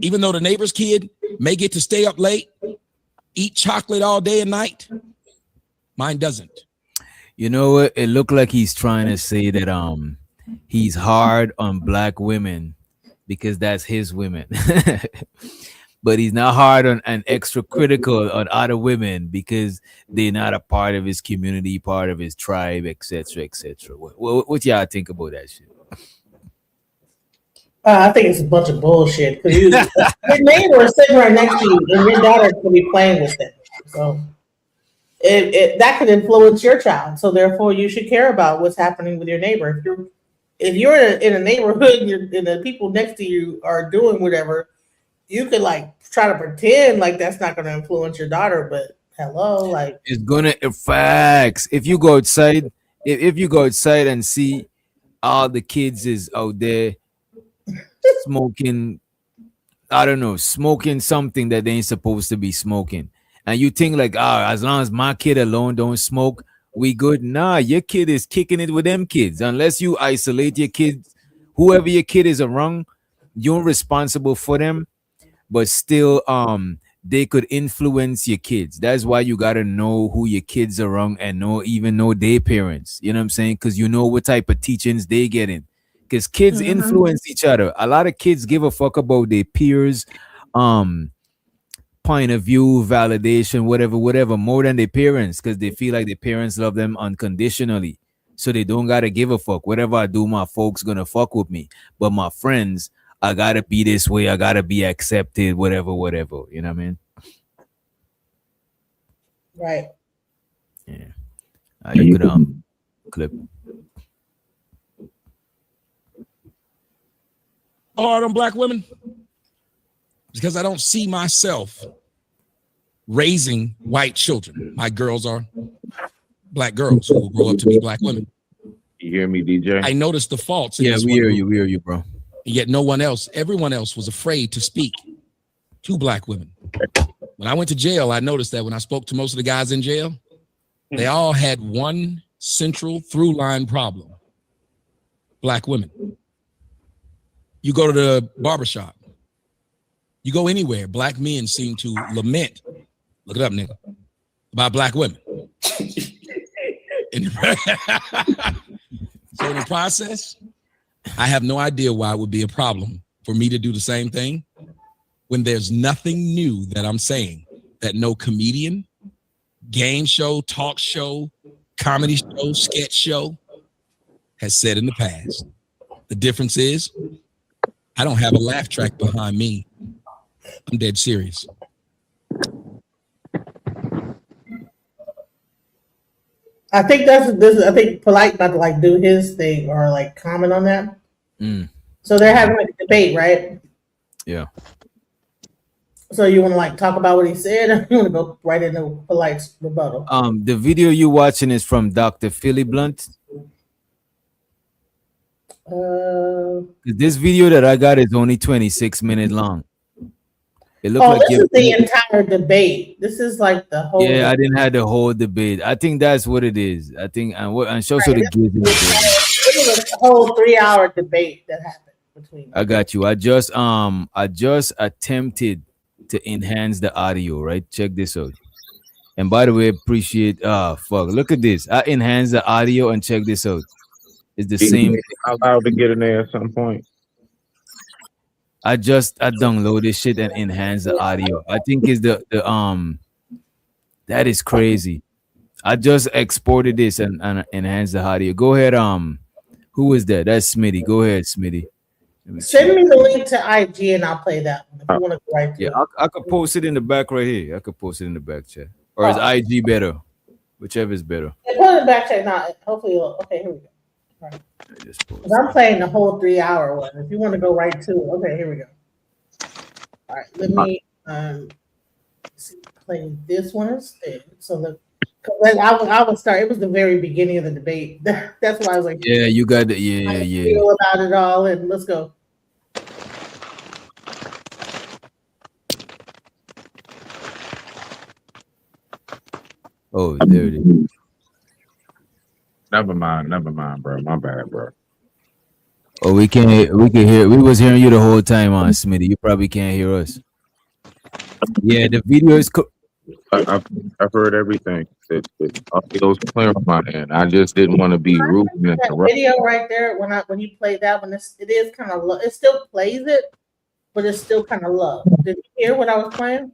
Even though the neighbor's kid may get to stay up late, eat chocolate all day and night, mine doesn't. You know what? It looked like he's trying to say that he's hard on Black women because that's his women. But he's not hard on and extra critical on other women because they're not a part of his community, part of his tribe, etc., etc. What y'all think about that shit? I think it's a bunch of bullshit because your neighbor is sitting right next to you, and your daughter's gonna be playing with it. So that could influence your child. So therefore, you should care about what's happening with your neighbor. If you're in a neighborhood and the people next to you are doing whatever, you could like try to pretend like that's not going to influence your daughter. But hello, like it's gonna facts. If you go outside, if you go outside and see all the kids is out there smoking, I don't know, smoking something that they ain't supposed to be smoking, and you think like, as long as my kid alone don't smoke, we good. Nah, your kid is kicking it with them kids. Unless you isolate your kids, whoever your kid is around, you're responsible for them. But still, they could influence your kids. That's why you gotta know who your kids are around and know their parents. You know what I'm saying? Because you know what type of teachings they getting. Because kids influence each other. A lot of kids give a fuck about their peers, point of view, validation, whatever, more than their parents, because they feel like their parents love them unconditionally. So they don't gotta give a fuck. Whatever I do, my folks gonna fuck with me. But my friends, I gotta be this way, I gotta be accepted, whatever. You know what I mean? right. Yeah. You could clip. Hard on Black women because I don't see myself raising white children. My girls are Black girls who will grow up to be Black women. You hear me, DJ? I noticed the faults. Yeah, we hear you, bro. Yet everyone else was afraid to speak to Black women. When I went to jail, I noticed that when I spoke to most of the guys in jail, they all had one central through line problem: Black women. You go to the barbershop, you go anywhere, Black men seem to lament, look it up, nigga, about Black women. So in the process, I have no idea why it would be a problem for me to do the same thing when there's nothing new that I'm saying that no comedian, game show, talk show, comedy show, sketch show has said in the past. The difference is I don't have a laugh track behind me. I'm dead serious. I think I think Polite about to like do his thing or like comment on that. So they're having like a debate, right? Yeah. So you want to like talk about what he said, or you want to go right into Polite's rebuttal? The video you watching is from Dr. Philly Blunt. This video that I got is only 26 minutes long. It looked like this is the entire debate. This is like the whole. Yeah, I didn't have the whole debate. I think that's what it is. I think and show the It was a whole 3-hour debate that happened. between. I got you. I just attempted to enhance the audio, right? Check this out. And by the way, appreciate fuck. Look at this. I enhanced the audio and check this out. It's the same. I'm allowed to get in there at some point. I download this shit and enhance the audio. I think it's the that is crazy. I just exported this and enhanced the audio. Go ahead. Who is that? That's Smitty. Go ahead, Smitty. Send me the link to IG and I'll play that one if you want to go right to it. I could post it in the back right here. I could post it in the back chat. Or is IG better? Whichever is better. Yeah, put it in the back chat now. Hopefully, okay, here we go. All right. 'Cause I'm playing the whole 3-hour one. If you want to go right to it, okay, here we go. All right, let me play this one instead. So look, I would start. It was the very beginning of the debate. That's why I was like, yeah, you got the yeah. Feel about it all, and let's go. Oh, there it is. Never mind, bro. My bad, bro. Oh, we can hear. We was hearing you the whole time on Smitty. You probably can't hear us. Yeah, the video is. I've heard everything. It feels clear on my end. I just didn't want to be rude and That interrupt. video right there, when you play that one, it is kind of low. It still plays it, but it's still kind of low. Did you hear what I was playing?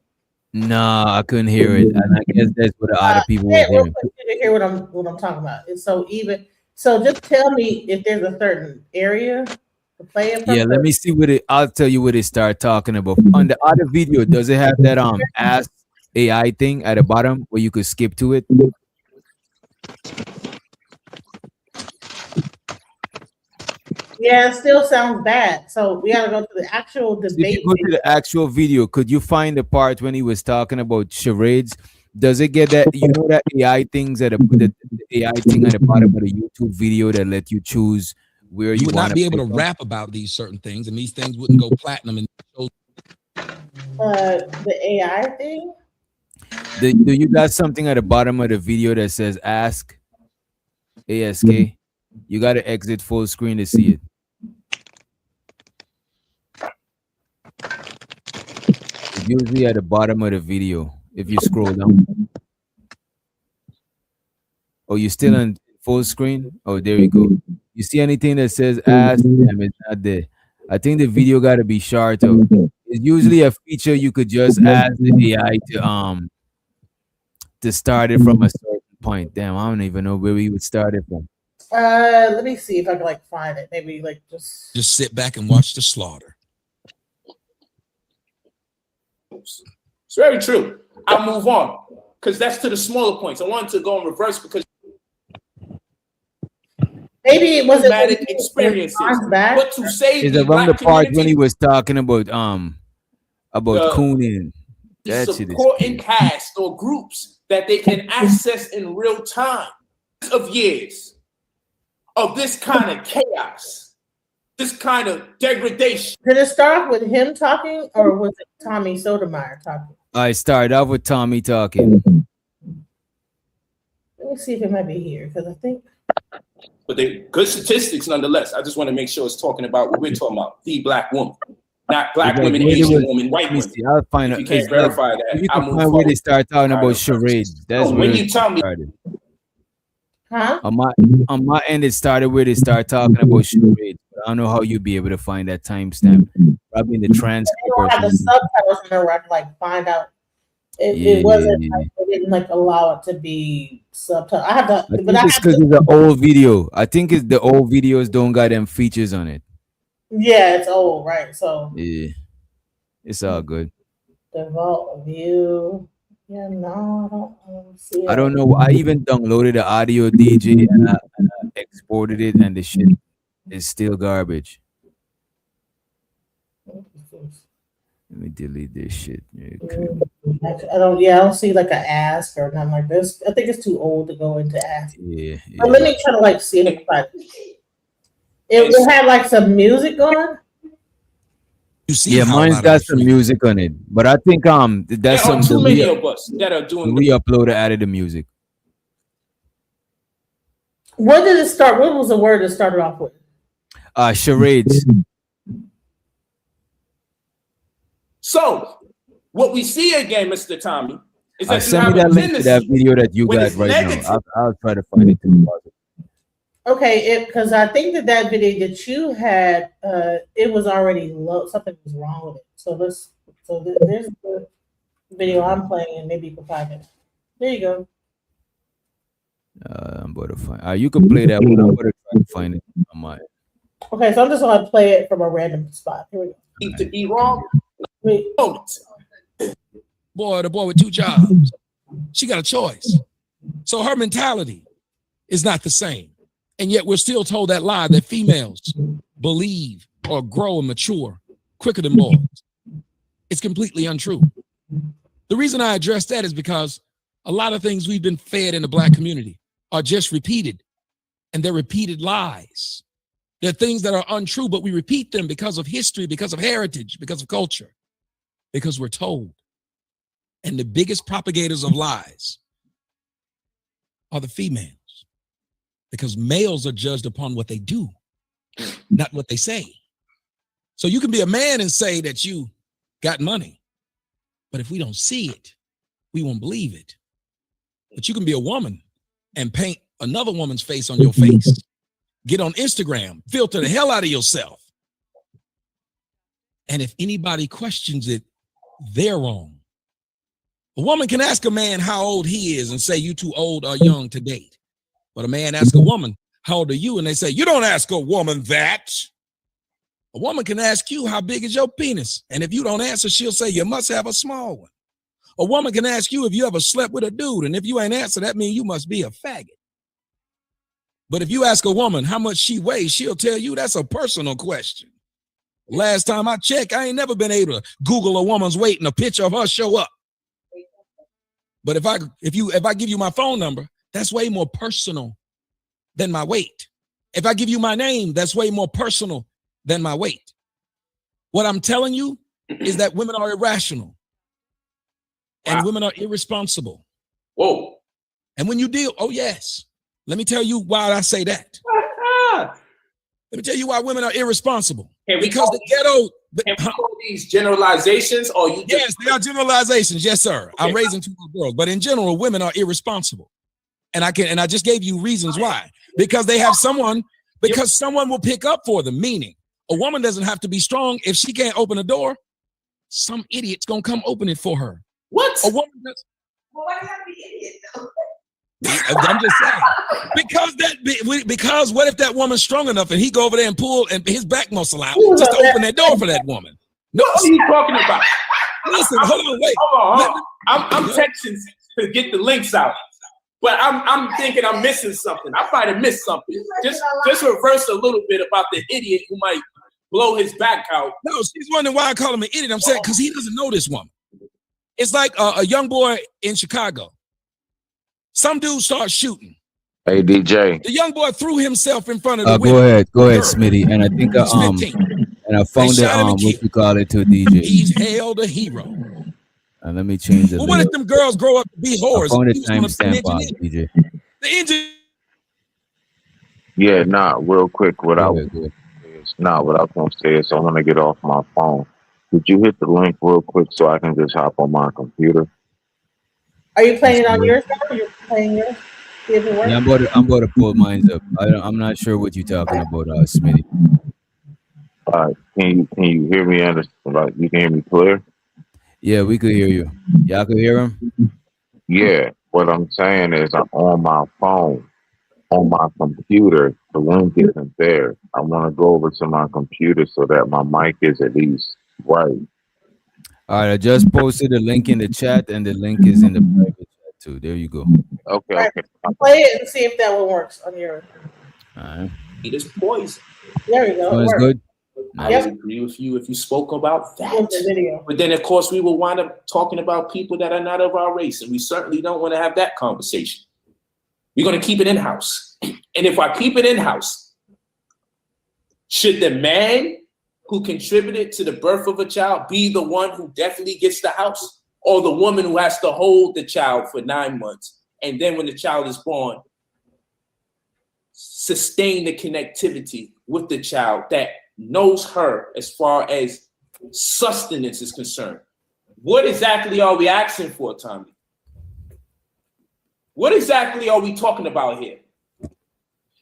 No, I couldn't hear it, and I guess that's what the other people were Real hearing. quick, you can hear what I'm talking about. It's so even. So just tell me if there's a certain area to play it from. Yeah, let me see what it. I'll tell you what it start talking about. On the other video, does it have that Ask AI thing at the bottom where you could skip to it? Yeah, it still sounds bad. So we gotta go to the actual debate. If you go to the actual video, could you find the part when he was talking about charades? Does it get that, you know, that AI things at the AI thing at the bottom of the YouTube video that let you choose where You you would want not be able to rap about these certain things, and these things wouldn't go platinum. The AI thing. Do you got something at the bottom of the video that says ask ASK? You got to exit full screen to see it. It's usually at the bottom of the video if you scroll down. Oh, you still on full screen? Oh, there you go. You see anything that says ask? Damn, it's not there. I think the video got to be short. It's usually a feature you could just ask the AI to start it from a certain point. Damn, I don't even know where we would start it from. Let me see if I can find it. Maybe just sit back and watch the slaughter. It's very true. I'll move on because that's to the smaller points. I wanted to go in reverse because maybe it wasn't traumatic experiences. But to say It's the around black the part when community, he was talking about cooning. the That shit is supporting cast or groups that they can access in real time of years of this kind of chaos, this kind of degradation. Did it start off with him talking, or was it Tommy Sotomayor talking? I started off with Tommy talking. Let me see if it might be here because I think. But they good statistics nonetheless. I just want to make sure it's talking about what we're talking about, the black woman, not black It's like, women, where they Asian was- woman, white let me women. see, I'll find If out. you can't verify that, If you I'll can move find where they forward. start talking about charades. That's when where you it tell me, started. Huh? On my end, it started where they start talking about charades. But I don't know how you'd be able to find that timestamp. Probably in the transcript. They don't have the subtitles in there where I can find out. It wasn't. They didn't allow it to be subtitled. I have to. I think it's because it's an old video. I think it's the old videos don't got them features on it. Yeah, it's old, right? So Yeah, it's all good. the vault view. Yeah, no, I don't see it. I don't know. I even downloaded the audio DJ and I exported it, and the shit is still garbage. Let me delete this shit. I don't see like an ask or nothing like this. I think it's too old to go into ask. Yeah. But let me try to see if it had some music going. Yeah, mine's got some music on it, but I think that's there are some too many of us that are doing we uploaded added the music. What did it start? What was the word that started off with? Charades. So what we see again, Mr. Tommy, is that you send have me that a link to that tendency video that you when got it's right negative. now. I'll try to find it too. Okay, because I think that video that you had, it was already low. Something was wrong with it. So there's the video I'm playing, and maybe you can find it. There you go. I'm going to find. You can play that one. I'm going to try to find it on my. Okay, so I'm just going to play it from a random spot. Here we go. To be wrong. Wait. Boy, the boy with 2 jobs. She got a choice. So her mentality is not the same. And yet we're still told that lie that females believe or grow and mature quicker than boys. It's completely untrue. The reason I address that is because a lot of things we've been fed in the Black community are just repeated, and they're repeated lies. They're things that are untrue, but we repeat them because of history, because of heritage, because of culture, because we're told. And the biggest propagators of lies are the females, because males are judged upon what they do, not what they say. So you can be a man and say that you got money, but if we don't see it, we won't believe it. But you can be a woman and paint another woman's face on your face. Get on Instagram, filter the hell out of yourself. And if anybody questions it, they're wrong. A woman can ask a man how old he is and say, you too old or young to date. But a man asks a woman, how old are you? And they say, you don't ask a woman that. A woman can ask you, how big is your penis? And if you don't answer, she'll say, you must have a small one. A woman can ask you if you ever slept with a dude. And if you ain't answer, that means you must be a faggot. But if you ask a woman how much she weighs, she'll tell you that's a personal question. Last time I checked, I ain't never been able to Google a woman's weight and a picture of her show up. But if I give you my phone number, that's way more personal than my weight. If I give you my name, that's way more personal than my weight. What I'm telling you is that women are irrational and women are irresponsible. Whoa. And when you deal, oh yes. Let me tell you why I say that. Let me tell you why women are irresponsible. Because the ghetto. Can we call these generalizations, or you? Yes, they are generalizations. Yes, sir. Okay. I'm raising 2 little girls, but in general, women are irresponsible, and I just gave you reasons why. Because they have someone. Because someone will pick up for them. Meaning, a woman doesn't have to be strong. If she can't open a door, some idiot's gonna come open it for her. What? A woman does. Well, why do you have to be idiot though? I'm just saying, because what if that woman's strong enough and he go over there and pull and his back muscle out just to open that door for that woman? No, what are you talking about? Listen, hold on, wait. Hold on. I'm texting to get the links out, but I'm thinking I'm missing something. I might have missed something. Just reverse a little bit about the idiot who might blow his back out. No, she's wondering why I call him an idiot. I'm saying because he doesn't know this woman. It's like a young boy in Chicago. Some dude starts shooting. Hey, DJ. The young boy threw himself in front of the Go ahead, Smitty. And I think I found it what you call it to DJ. He's hailed a hero. And let me change it. Well, what if them girls grow up to be whores? I found the timestamp on DJ. The engine. Yeah, real quick. What I was gonna say is I want to get off my phone. Could you hit the link real quick so I can just hop on my computer? Are you playing it on yours now? Or you're playing yours? See if it works? Yeah, I'm about to pull mine up. I'm not sure what you're talking about, Smitty. Can you hear me? Like you can hear me clear? Yeah, we could hear you. Y'all could hear him? Yeah. What I'm saying is I'm on my phone, on my computer. The link isn't there. I want to go over to my computer so that my mic is at least right. All right, I just posted the link in the chat, and the link is in the private chat too. There you go. Okay. Right. Play it and see if that one works on your. All right. It is poison. There you go. So it's good. I agree with you if you spoke about that. But then, of course, we will wind up talking about people that are not of our race, and we certainly don't want to have that conversation. We're going to keep it in-house. And if I keep it in-house, should the man who contributed to the birth of a child be the one who definitely gets the house, or the woman who has to hold the child for 9 months, and then when the child is born, sustain the connectivity with the child that knows her as far as sustenance is concerned. What exactly are we asking for, Tommy? What exactly are we talking about here?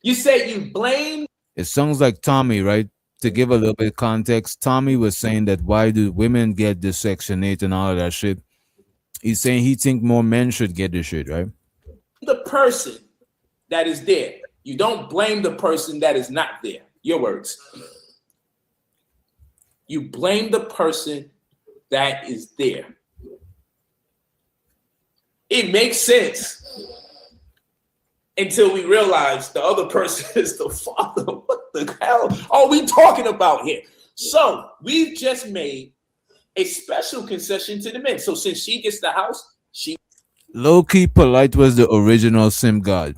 You say you blame. It sounds like Tommy, right? To give a little bit of context, Tommy was saying that why do women get this Section 8 and all of that shit? He's saying he think more men should get this shit, right? The person that is there. You don't blame the person that is not there. Your words. You blame the person that is there. It makes sense until we realize the other person is the father. What the hell are we talking about here? So we've just made a special concession to the men. So since she gets the house, she Low-key Polite was the original sim god.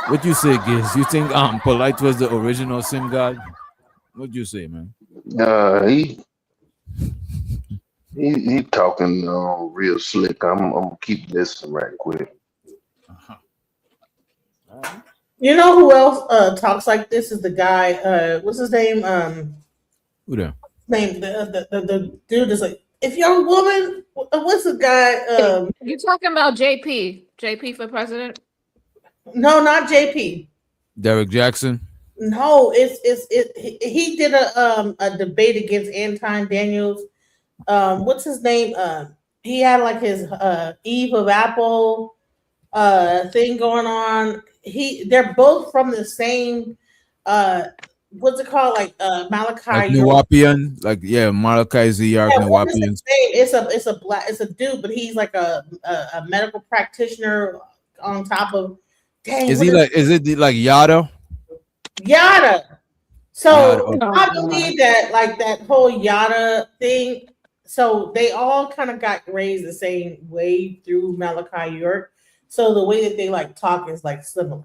What you say, Giz? You think Polite was the original sim god? What you say, man? He talking real slick. I'm gonna keep listening right quick. You know who else talks like this is the guy, what's his name? Who there? The dude is like, if you're a woman, what's the guy? You talking about JP for president? No, not JP. Derek Jackson. No, he did a debate against Anton Daniels. What's his name? He had like his Eve of Apple thing going on. They're both from the same what's it called? Like Malachi. Like Nuwapian, like Malachi Ziyark, Nuwapian. It's a dude, but he's like a medical practitioner on top of. Dang, Is it like Yada? Yada. So Yada, okay. I believe that like that whole Yada thing. So they all kind of got raised the same way through Malachi York. So the way that they like talk is like similar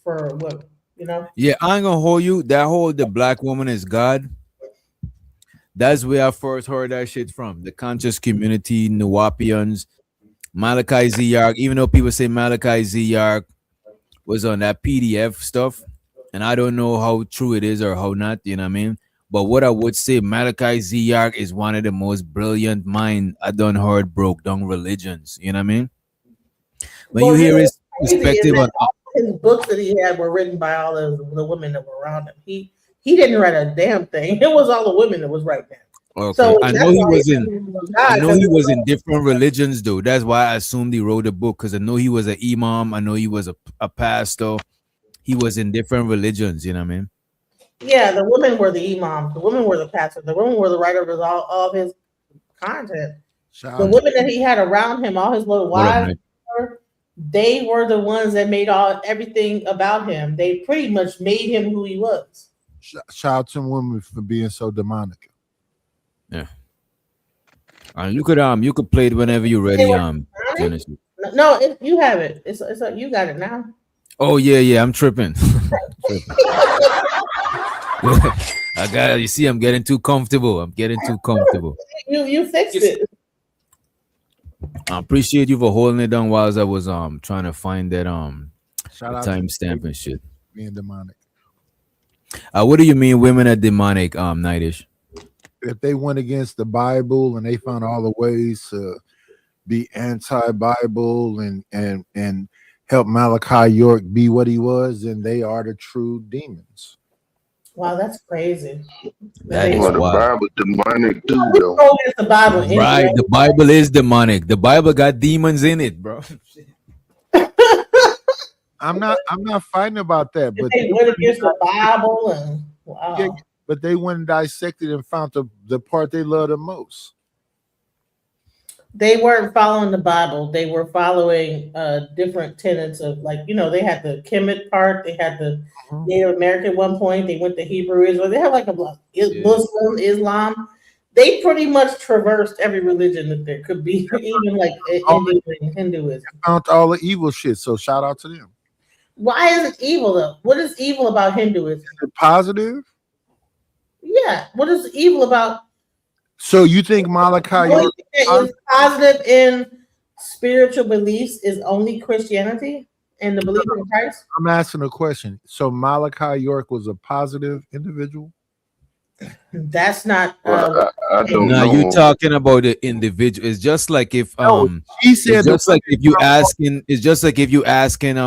for women, you know? Yeah, I ain't gonna hold you. That whole the black woman is God. That's where I first heard that shit from. The conscious community, Nuwapians, Malachi Ziyark. Even though people say Malachi Ziyark was on that PDF stuff, and I don't know how true it is or how not, you know what I mean? But what I would say, Malachi Ziyark is one of the most brilliant mind I done heard broke down religions. You know what I mean? When you hear his perspective on his books that he had were written by all of the women that were around him. He didn't write a damn thing. It was all the women that was writing that. Okay. So I know he was in different religions though. That's why I assumed he wrote a book, because I know he was an imam. I know he was a pastor. He was in different religions, you know what I mean? Yeah, the women were the imams. The women were the pastors. The women were the writers of all of his content. The women that he had around him, all his little wives, they were the ones that made everything about him. They pretty much made him who he was. Shout out to women for being so demonic. Yeah. You could play it whenever you're ready. Genesis. No, you have it. It's you got it now. Oh yeah, I'm tripping. I got it. You see, I'm getting too comfortable. You fixed it. I appreciate you for holding it down while I was trying to find that timestamp and shit. Being demonic. What do you mean women are demonic, Nightish? If they went against the Bible and they found all the ways to be anti-Bible and help Malachi York be what he was, then they are the true demons. Wow, that's crazy. That is the Bible demonic too, though. The Bible anyway. Right, the Bible is demonic. The Bible got demons in it, bro. I'm not fighting about that, but they went against the Bible and wow. Yeah, but they went and dissected and found the part they love the most. They weren't following the Bible. They were following different tenets of, like, you know, they had the Kemet part. They had the Native American at one point. They went to Hebrew Israel. They had like a Muslim, Islam. They pretty much traversed every religion that there could be, even like Hinduism. Found all the evil shit. So shout out to them. Why is it evil though? What is evil about Hinduism? Is it positive? Yeah. What is evil about? So you think Malachi is positive in spiritual beliefs is only Christianity? and the believer in Christ. I'm asking a question. So Malachi York was a positive individual? That's not. I don't No, know. you're talking about the individual. It's just like if she said it's just like if you asking, it's just like if you asking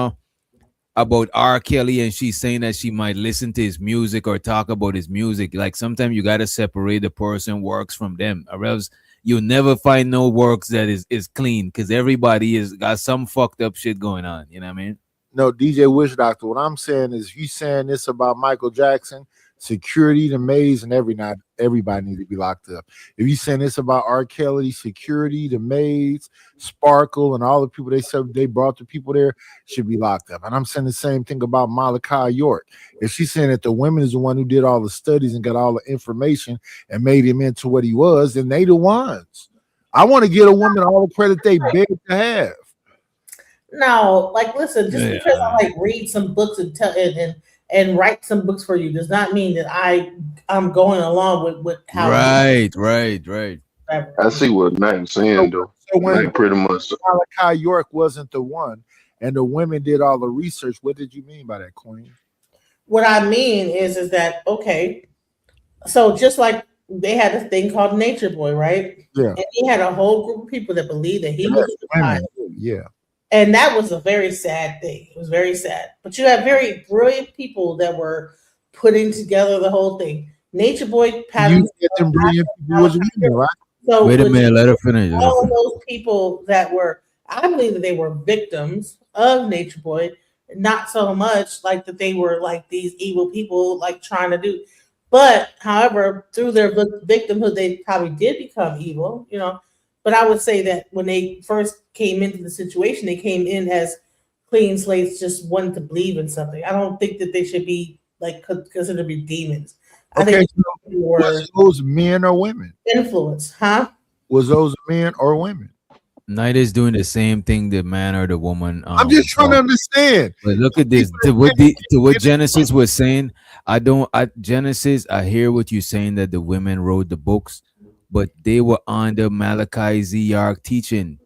about R. Kelly and she's saying that she might listen to his music or talk about his music. Like sometimes you gotta separate the person works from them, or else you'll never find no works that is clean because everybody is got some fucked up shit going on. You know what I mean? No, DJ Wish Doctor. What I'm saying is, you saying this about Michael Jackson, security, the maze, and everybody needs to be locked up. If you saying this about R. Kelly, security, the maze, Sparkle, and all the people they said they brought the people there should be locked up. And I'm saying the same thing about Malachi York. If she's saying that the women is the one who did all the studies and got all the information and made him into what he was, then they the ones. I want to give a woman all the credit they beg to have. No, like listen, just because I like read some books and tell and write some books for you does not mean that I'm going along with how. Right. I see what Knight's saying though. So when Like pretty much. Malachi York wasn't the one, and the women did all the research, what did you mean by that, Queen? What I mean is that okay, so just like they had a thing called Nature Boy, right? Yeah. And he had a whole group of people that believed that he was the guy. Yeah. And that was a very sad thing. It was very sad. But you have very brilliant people that were putting together the whole thing. Nature Boy pattern. You get them brilliant people was women, right? So Wait a minute, let her finish. all of those people that were, I believe that they were victims of Nature Boy, not so much like that they were like these evil people like trying to do. But however, through their victimhood, they probably did become evil, you know. But I would say that when they first came into the situation, they came in as clean slates, just wanting to believe in something. I don't think that they should be like considered to be demons. I Okay, think so was those men or women? Influence, huh? Was those men or women? Night is doing the same thing the man or the woman. I'm just trying to understand. But look at this. To what Genesis was saying, Genesis, I hear what you're saying that the women wrote the books, but they were under Malachi Z. York teaching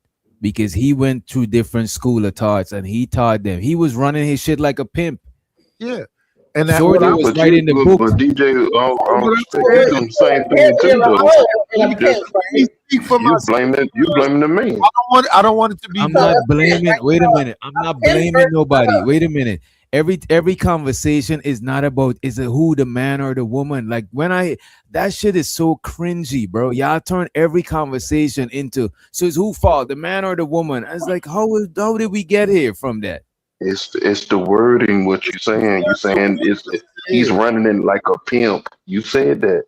because he went through different school of thoughts and he taught them. He was running his shit like a pimp. Yeah. And that Jordan was writing the book. But DJ, you doing the same thing too, though. You blaming the man. I don't want it to be. I'm not blaming. Wait a minute. I'm not blaming nobody. Wait a minute. Every conversation is not about is it who the man or the woman. Like that shit is so cringy, bro. Y'all turn every conversation into so it's who fault, the man or the woman. I was like, how did we get here from that? It's the wording. What you saying? You saying he's running in like a pimp. You said that.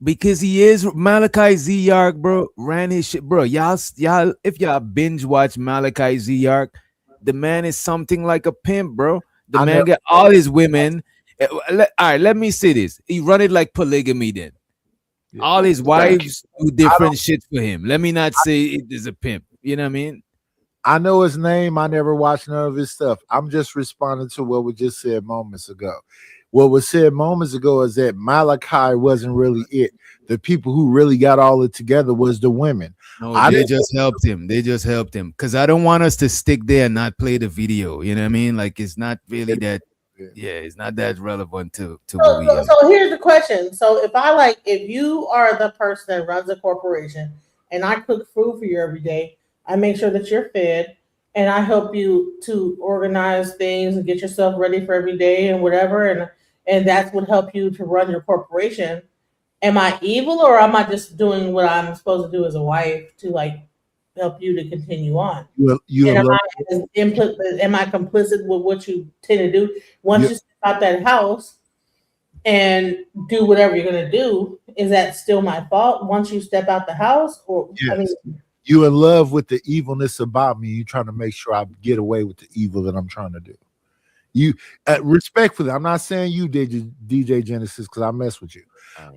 Because he is Malachi Z. York, bro. Ran his shit, bro. Y'all, if y'all binge watch Malachi Z. York, the man is something like a pimp, bro. The man got all his women. All right, let me say this. He run it like polygamy then. Yeah. All his wives do different shit for him. Let me not say it is a pimp. You know what I mean? I know his name. I never watched none of his stuff. I'm just responding to what was just said moments ago. What was said moments ago is that Malachi wasn't really it. The people who really got all it together was the women. No, they just helped him. They just helped him. Because I don't want us to stick there and not play the video. You know what I mean? Like it's not really that. Yeah, it's not that relevant to what we got. So here's the question. So if you are the person that runs a corporation and I cook food for you every day, I make sure that you're fed and I help you to organize things and get yourself ready for every day and whatever. And that's what help you to run your corporation. Am I evil or am I just doing what I'm supposed to do as a wife to like help you to continue on? Am I complicit with what you tend to do? Once you step out that house and do whatever you're going to do, is that still my fault once you step out the house? Or yes. I mean, you in love with the evilness about me. You trying to make sure I get away with the evil that I'm trying to do. You respectfully, I'm not saying you did DJ Genesis because I mess with you.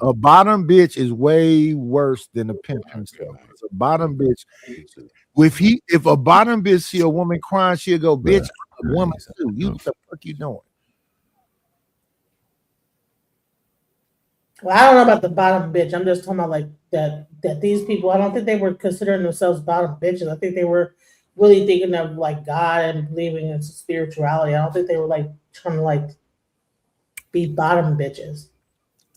A bottom bitch is way worse than a pimp himself. It's a bottom bitch. If a bottom bitch see a woman crying, she'll go, bitch, I'm a woman too. You what the fuck you doing? Well, I don't know about the bottom bitch. I'm just talking about like that these people, I don't think they were considering themselves bottom bitches. I think they were really thinking of like God and believing in spirituality. I don't think they were like trying to like be bottom bitches.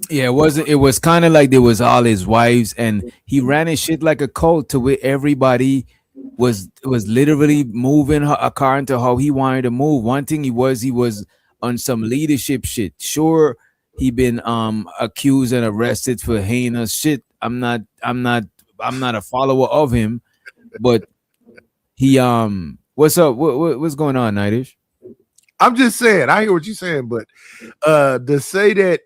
Yeah, it was kind of like there was all his wives, and he ran his shit like a cult to where everybody was literally moving according to how he wanted to move. One thing he was on some leadership shit. Sure, he been accused and arrested for heinous shit. I'm not a follower of him, but he what's up? What's going on, Nightish? I'm just saying, I hear what you're saying, but to say that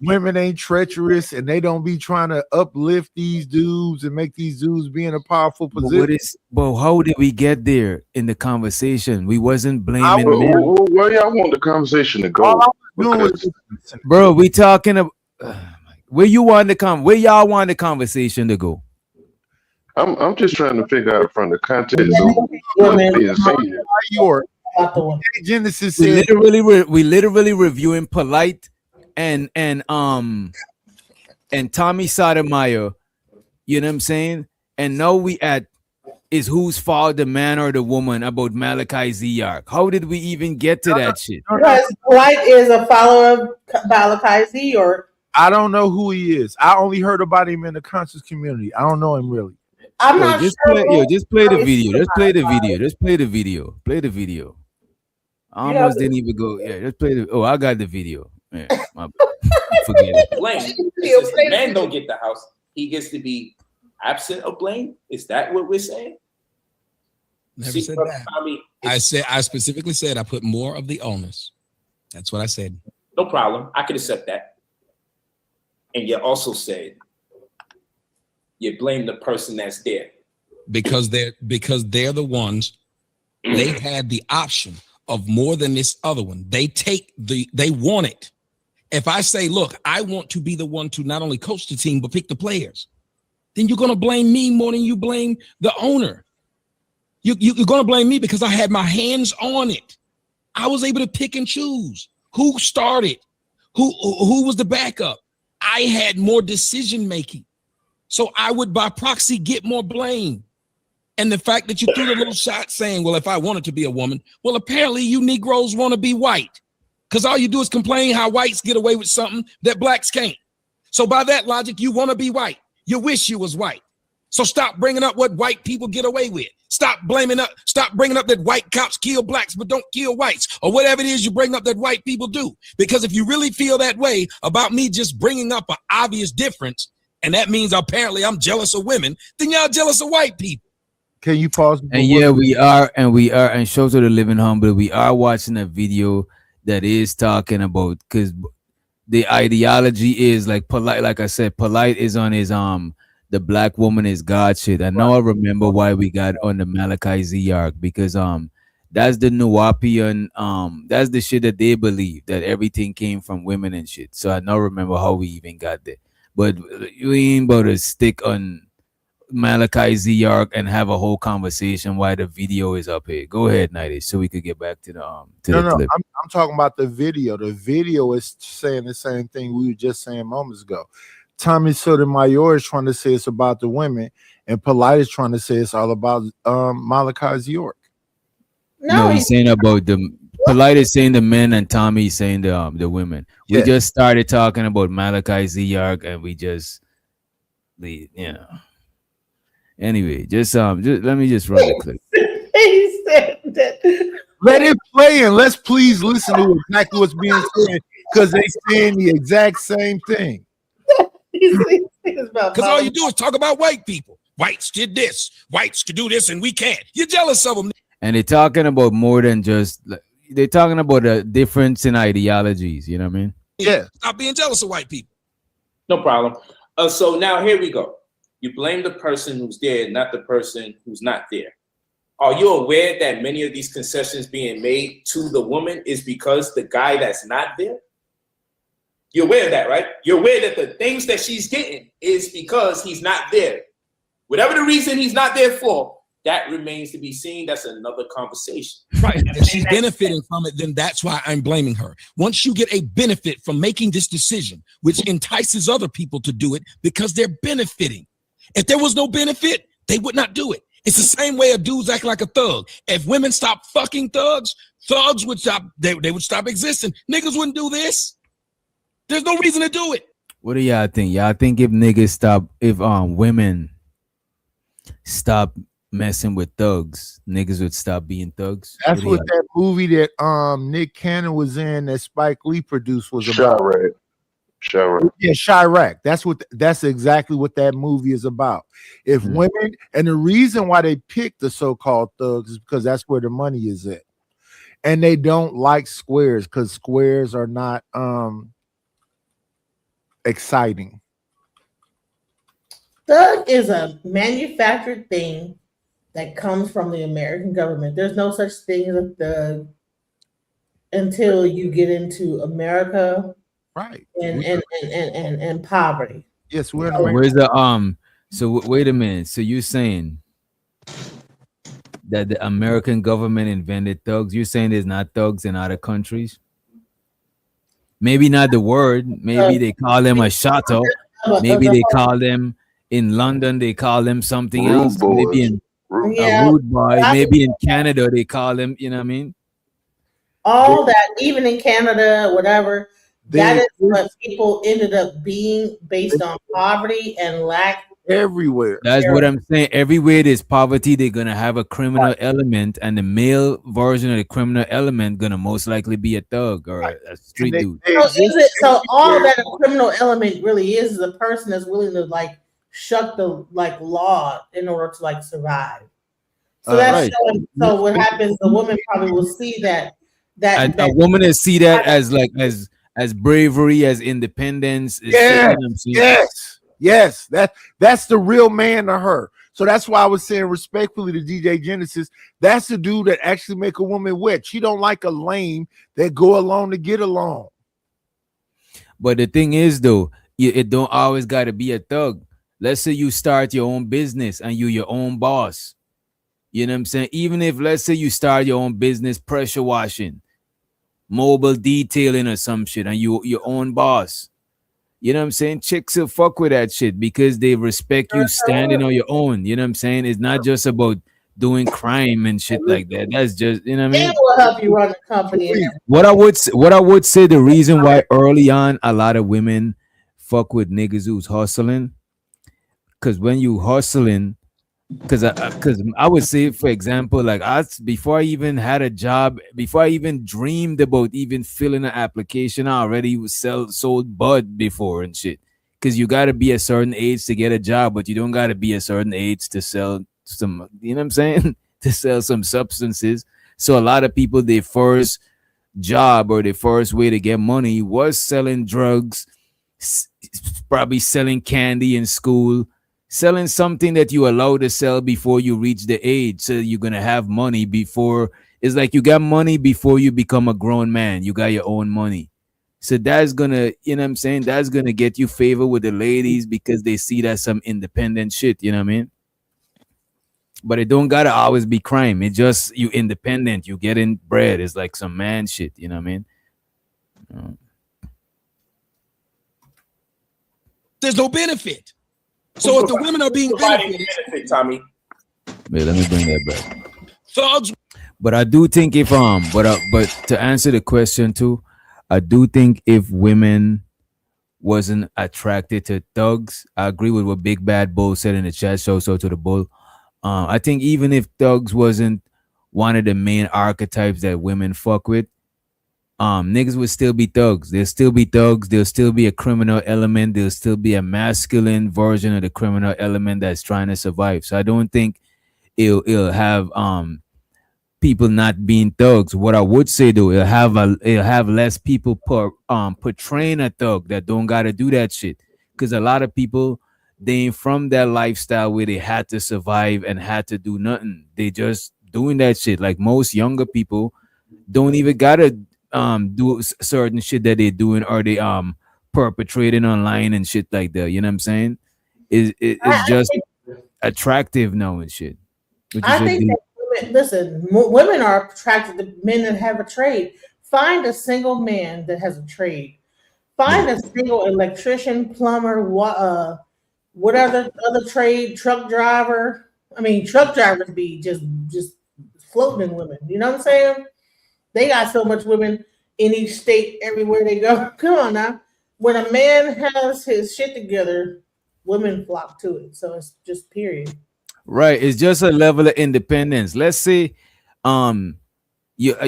women ain't treacherous and they don't be trying to uplift these dudes and make these dudes be in a powerful position. But how did we get there in the conversation? We wasn't blaming men. Where y'all want the conversation to go? Bro, we talking about where y'all want the conversation to go? I'm just trying to figure out from the context of what's being said. Genesis we literally reviewing Polite and Tommy Sotomayor, you know what I'm saying? And now we at is whose fault, the man or the woman, about Malachi Z-Ark. How did we even get to that shit? Because Polite is a follower of Malachi Z-Ark. I don't know who he is. I only heard about him in the conscious community. I don't know him really. I'm not just sure. Just play the video. Just play the video. Just play the video. Play the video. I almost didn't even go. Yeah, just play the. Oh, I got the video. Yeah, forget it. Blame. Man don't get the house. He gets to be absent of blame. Is that what we're saying? Never said that. I specifically said I put more of the onus. That's what I said. No problem. I can accept that. And you also said you blame the person that's there. Because they're the ones, they had the option of more than this other one. They want it. If I say, look, I want to be the one to not only coach the team, but pick the players, then you're going to blame me more than you blame the owner. You're going to blame me because I had my hands on it. I was able to pick and choose who started, who was the backup. I had more decision making. So I would by proxy get more blame. And the fact that you threw the little shot saying, well, if I wanted to be a woman, well, apparently you Negroes want to be white. Because all you do is complain how whites get away with something that blacks can't. So by that logic, you want to be white. You wish you was white. So stop bringing up what white people get away with. Stop bringing up that white cops kill blacks but don't kill whites, or whatever it is you bring up that white people do. Because if you really feel that way about me just bringing up an obvious difference, and that means apparently I'm jealous of women, then y'all jealous of white people. Can you pause? And yeah, we are, and show to the living humble. We are watching a video that is talking about, because the ideology is like Polite. Like I said, Polite is on his the black woman is God shit. I know I remember why we got on the Malachi Z-Ark, because that's the Nuwapian, that's the shit that they believe, that everything came from women and shit. So I now remember how we even got there. But you ain't about to stick on Malachi Z-Ark and have a whole conversation while the video is up here. Go ahead, Nighty, so we could get back to the clip. I'm talking about the video. The video is saying the same thing we were just saying moments ago. Tommy Sotomayor is trying to say it's about the women, and Polite is trying to say it's all about Malachi Z-Ark. No, he's saying about the Polite is saying the men, and Tommy is saying the women. We just started talking about Malachi Z-Ark, and we just Anyway, just let me just run the clip. He said that. Let it play, and let's please listen to exactly what's being said, because they saying the exact same thing. Because all you do is talk about white people. Whites did this. Whites could do this, and we can't. You're jealous of them. And they're talking about more than just. They're talking about a difference in ideologies. You know what I mean? Yeah. Stop being jealous of white people. No problem. So now here we go. You blame the person who's there, not the person who's not there. Are you aware that many of these concessions being made to the woman is because the guy that's not there? You're aware of that, right? You're aware that the things that she's getting is because he's not there. Whatever the reason he's not there for, that remains to be seen. That's another conversation. Right. If she's benefiting from it, then that's why I'm blaming her. Once you get a benefit from making this decision, which entices other people to do it because they're benefiting. If there was no benefit, they would not do it. It's the same way of dudes acting like a thug. If women stop fucking thugs, thugs would stop. They would stop existing. Niggas wouldn't do this. There's no reason to do it. What do y'all think? Y'all think if niggas stop, if women stop messing with thugs, niggas would stop being thugs? That's what that movie that Nick Cannon was in that Spike Lee produced was about. Chirac. Yeah, Chirac. That's exactly what that movie is about. If women, and the reason why they pick the so-called thugs is because that's where the money is at. And they don't like squares because squares are not exciting. Thug is a manufactured thing that comes from the American government. There's no such thing as a thug until you get into America, right? And poverty. Yes, we're in Where's the So wait a minute. So you're saying that the American government invented thugs? You're saying there's not thugs in other countries? Maybe not the word. Maybe they call them a shato. Maybe they call them in London. They call them something else. Maybe in a rude boy. Maybe in Canada they call them. You know what I mean? All that, even in Canada, whatever. That is what people ended up being based on poverty and lack. Everywhere. That's what I'm saying. Everywhere there's poverty, they're gonna have a criminal element, and the male version of the criminal element gonna most likely be a thug or a street dude. So all that a criminal element really is a person that's willing to like shuck the law in order to like survive. So that's showing, so what happens? The woman probably will see that a woman will see that as like as bravery, as independence. Yes, that's the real man to her. So that's why I was saying respectfully to DJ Genesis, that's the dude that actually make a woman wet. She don't like a lame that go along to get along. But the thing is, though, it don't always got to be a thug. Let's say you start your own business and you're your own boss. You know what I'm saying? Even if, let's say you start your own business, pressure washing, mobile detailing or some shit, and you your own boss. You know what I'm saying? Chicks will fuck with that shit because they respect you standing on your own. You know what I'm saying? It's not just about doing crime and shit like that. That's just, you know what I mean? It will help you run the company. What I would say the reason why early on a lot of women fuck with niggas who's hustling, because when you hustling, because I would say, for example, like before I even had a job, before I even dreamed about even filling an application, I already sold bud before and shit. Because you got to be a certain age to get a job, but you don't got to be a certain age to sell some, you know what I'm saying? To sell some substances. So a lot of people, their first job or their first way to get money was selling drugs, probably selling candy in school, selling something that you allowed to sell before you reach the age. So you're going to have money before. It's like you got money before you become a grown man. You got your own money. So that's going to, you know what I'm saying? That's going to get you favor with the ladies because they see that some independent shit. You know what I mean? But it don't got to always be crime. It just, you independent. You getting bread. It's like some man shit. You know what I mean? There's no benefit. So if the women are being benefited, Tommy. Wait, let me bring that back. Thugs. But I do think if but to answer the question too, I do think if women wasn't attracted to thugs, I agree with what Big Bad Bull said in the chat. So to the bull, I think even if thugs wasn't one of the main archetypes that women fuck with, niggas would still be thugs. There'll still be thugs. There'll still be a criminal element. There'll still be a masculine version of the criminal element that's trying to survive. So I don't think it'll have people not being thugs. What I would say though, it'll have less people portraying a thug that don't gotta do that shit. Because a lot of people, they ain't from that lifestyle where they had to survive and had to do nothing. They just doing that shit. Like most younger people don't even gotta do certain shit that they're doing or they perpetrating online and shit like that. You know what I'm saying? It's just attractive now and shit. I think that women are attracted to men that have a trade. Find a single man that has a trade. Find a single electrician, plumber, whatever other trade, truck driver, I mean, truck drivers be just floating in women. You know what I'm saying? They got so much women in each state everywhere they go. Come on now. When a man has his shit together, women flock to it. So it's just period. Right. It's just a level of independence. Let's say you a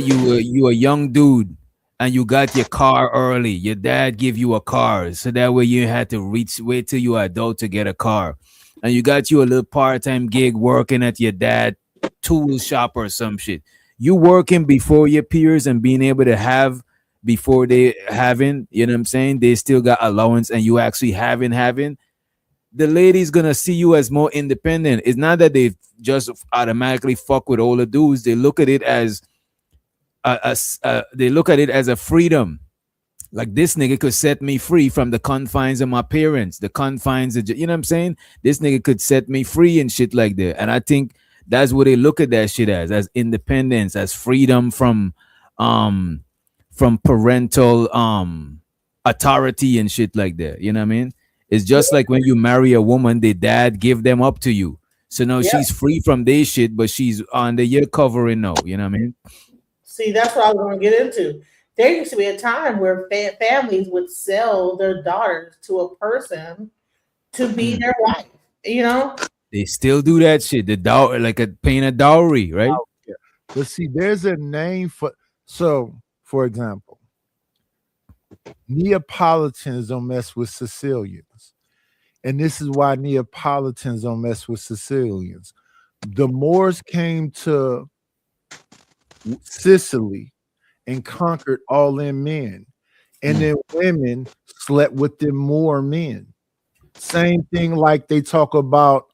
young dude and you got your car early. Your dad give you a car, so that way you had to wait till you are adult to get a car. And you got you a little part-time gig working at your dad tool shop or some shit. You working before your peers and being able to have before they having, you know what I'm saying? They still got allowance and you actually having. The lady's gonna see you as more independent. It's not that they just automatically fuck with older dudes. They look at it as a freedom. Like, this nigga could set me free from the confines of my parents, the confines of, you know what I'm saying? This nigga could set me free and shit like that. And I think that's what they look at that shit as independence, as freedom from parental authority and shit like that. You know what I mean? It's just like when you marry a woman, the dad give them up to you. So now she's free from their shit, but she's under your covering now. You know what I mean? See, that's what I was going to get into. There used to be a time where families would sell their daughters to a person to be their wife. You know, they still do that shit. The dowry, like paying a dowry, right? Yeah. But see, there's a name for. So, for example, Neapolitans don't mess with Sicilians, and this is why Neapolitans don't mess with Sicilians. The Moors came to Sicily and conquered all them men, and then women slept with them more men. Same thing like they talk about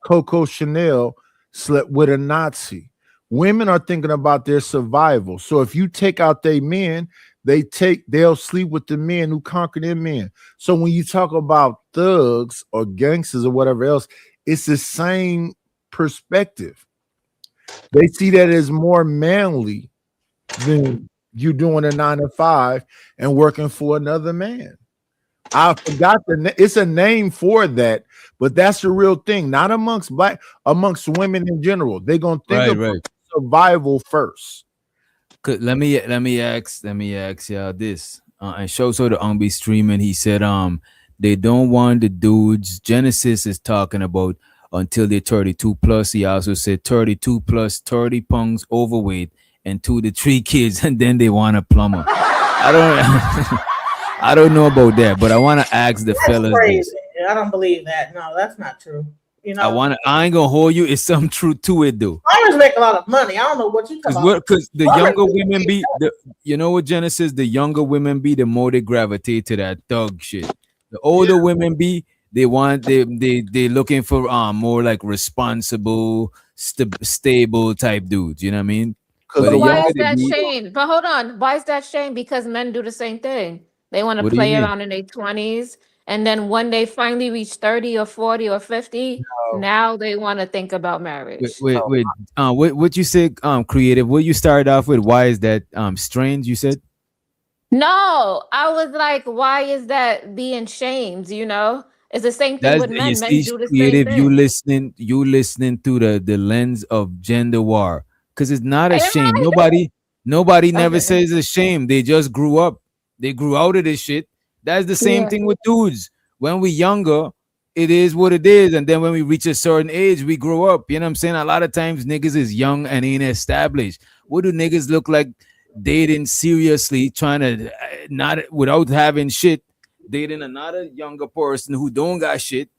Coco Chanel slept with a Nazi. Women are thinking about their survival. So if you take out their men, they'll sleep with the men who conquer their men. So when you talk about thugs or gangsters or whatever else, it's the same perspective. They see that as more manly than you doing a 9 to 5 and working for another man. I forgot it's a name for that, but that's the real thing. Not amongst amongst women in general. They're gonna think about survival first. Let me ask y'all this. And show so the be streaming. He said they don't want the dudes. Genesis is talking about until they're 32 plus. He also said 32 plus, 30 pounds overweight, and 2 to 3 kids, and then they want a plumber. I don't know about that, but I want to ask the fellas. Crazy. I don't believe that. No, that's not true. You know, I ain't gonna hold you. It's some truth to it, though. Farmers make a lot of money. I don't know what you talking about. Because the younger women be, you know what Genesis? The younger women be, the more they gravitate to that thug shit. The older women be, they looking for more like responsible, stable type dudes. You know what I mean? But why is that shame? But hold on, why is that shame? Because men do the same thing. They want to play around in their 20s, and then when they finally reach 30 or 40 or 50, now they want to think about marriage. Wait. What you said? Creative. What you started off with? Why is that strange? You said. No, I was like, why is that being shamed? You know, it's the same thing with men. Men do the same thing. You listening through the lens of gender war, because it's not a shame. Nobody never says it's a shame. They just grew up. They grew out of this shit. That's the same thing with dudes. When we're younger, it is what it is. And then when we reach a certain age, we grow up. You know what I'm saying? A lot of times niggas is young and ain't established. What do niggas look like dating seriously, trying to not without having shit, dating another younger person who don't got shit,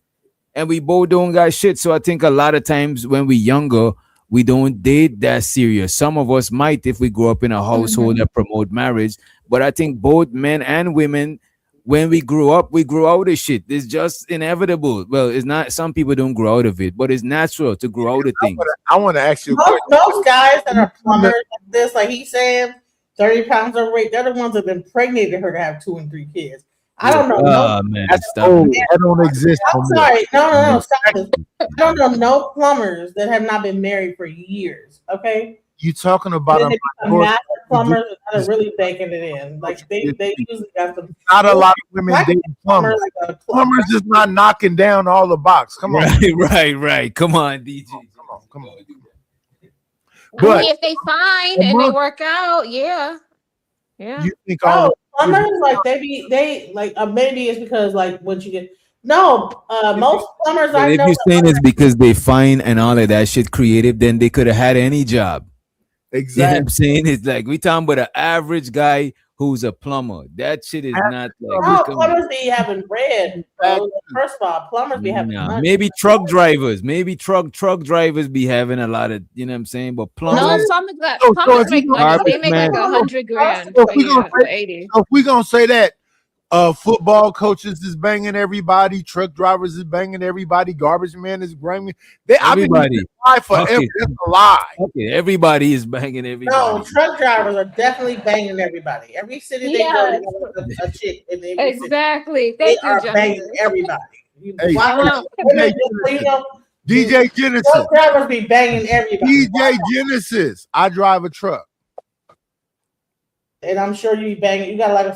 and we both don't got shit. So I think a lot of times when we younger, we don't date that serious. Some of us might if we grow up in a household that promote marriage. But I think both men and women, when we grow up, we grow out of shit. It's just inevitable. Well, it's not. Some people don't grow out of it, but it's natural to grow out of things. I want to ask you. Those guys that are plumbers like this, like he's saying, 30 pounds overweight, they're the ones that have impregnated her to have 2 and 3 kids. I don't know. That don't exist. I'm sorry. No. Stop this. I don't know no plumbers that have not been married for years. Okay. You talking And about then a they become master plumbers that are really baking it in. Like they usually got some. not a lot of women dating plumbers. Like a Plumbers is not knocking down all the box. Come on, right. Come on, DJ. Come on. I mean, if they find and they work out, yeah. You think all plumbers like they like maybe it's because like once you get most plumbers But I if know. you're saying it's because they find and all of that shit creative, then they could have had any job. Exactly. You know what I'm saying? It's like we talking about an average guy who's a plumber. That shit is not like Plumbers be having bread. Bro. First of all, plumbers be having money. maybe truck drivers. Maybe truck drivers be having a lot of, you know what I'm saying? But plumbers, plumbers make money. They make like 100 grand So a year or 80. if we gonna say that football coaches is banging everybody, truck drivers is banging everybody, garbage man is banging. Everybody. I've been forever. Okay. That's a lie. Okay, everybody is banging everybody. No, truck drivers are definitely banging everybody. Every city they go, they have a chick in every Exactly. city. They Thank you, are Jonathan. banging everybody. Hey, DJ Genesis. Truck drivers be banging everybody. DJ Genesis. I drive a truck. And I'm sure you be banging. You got like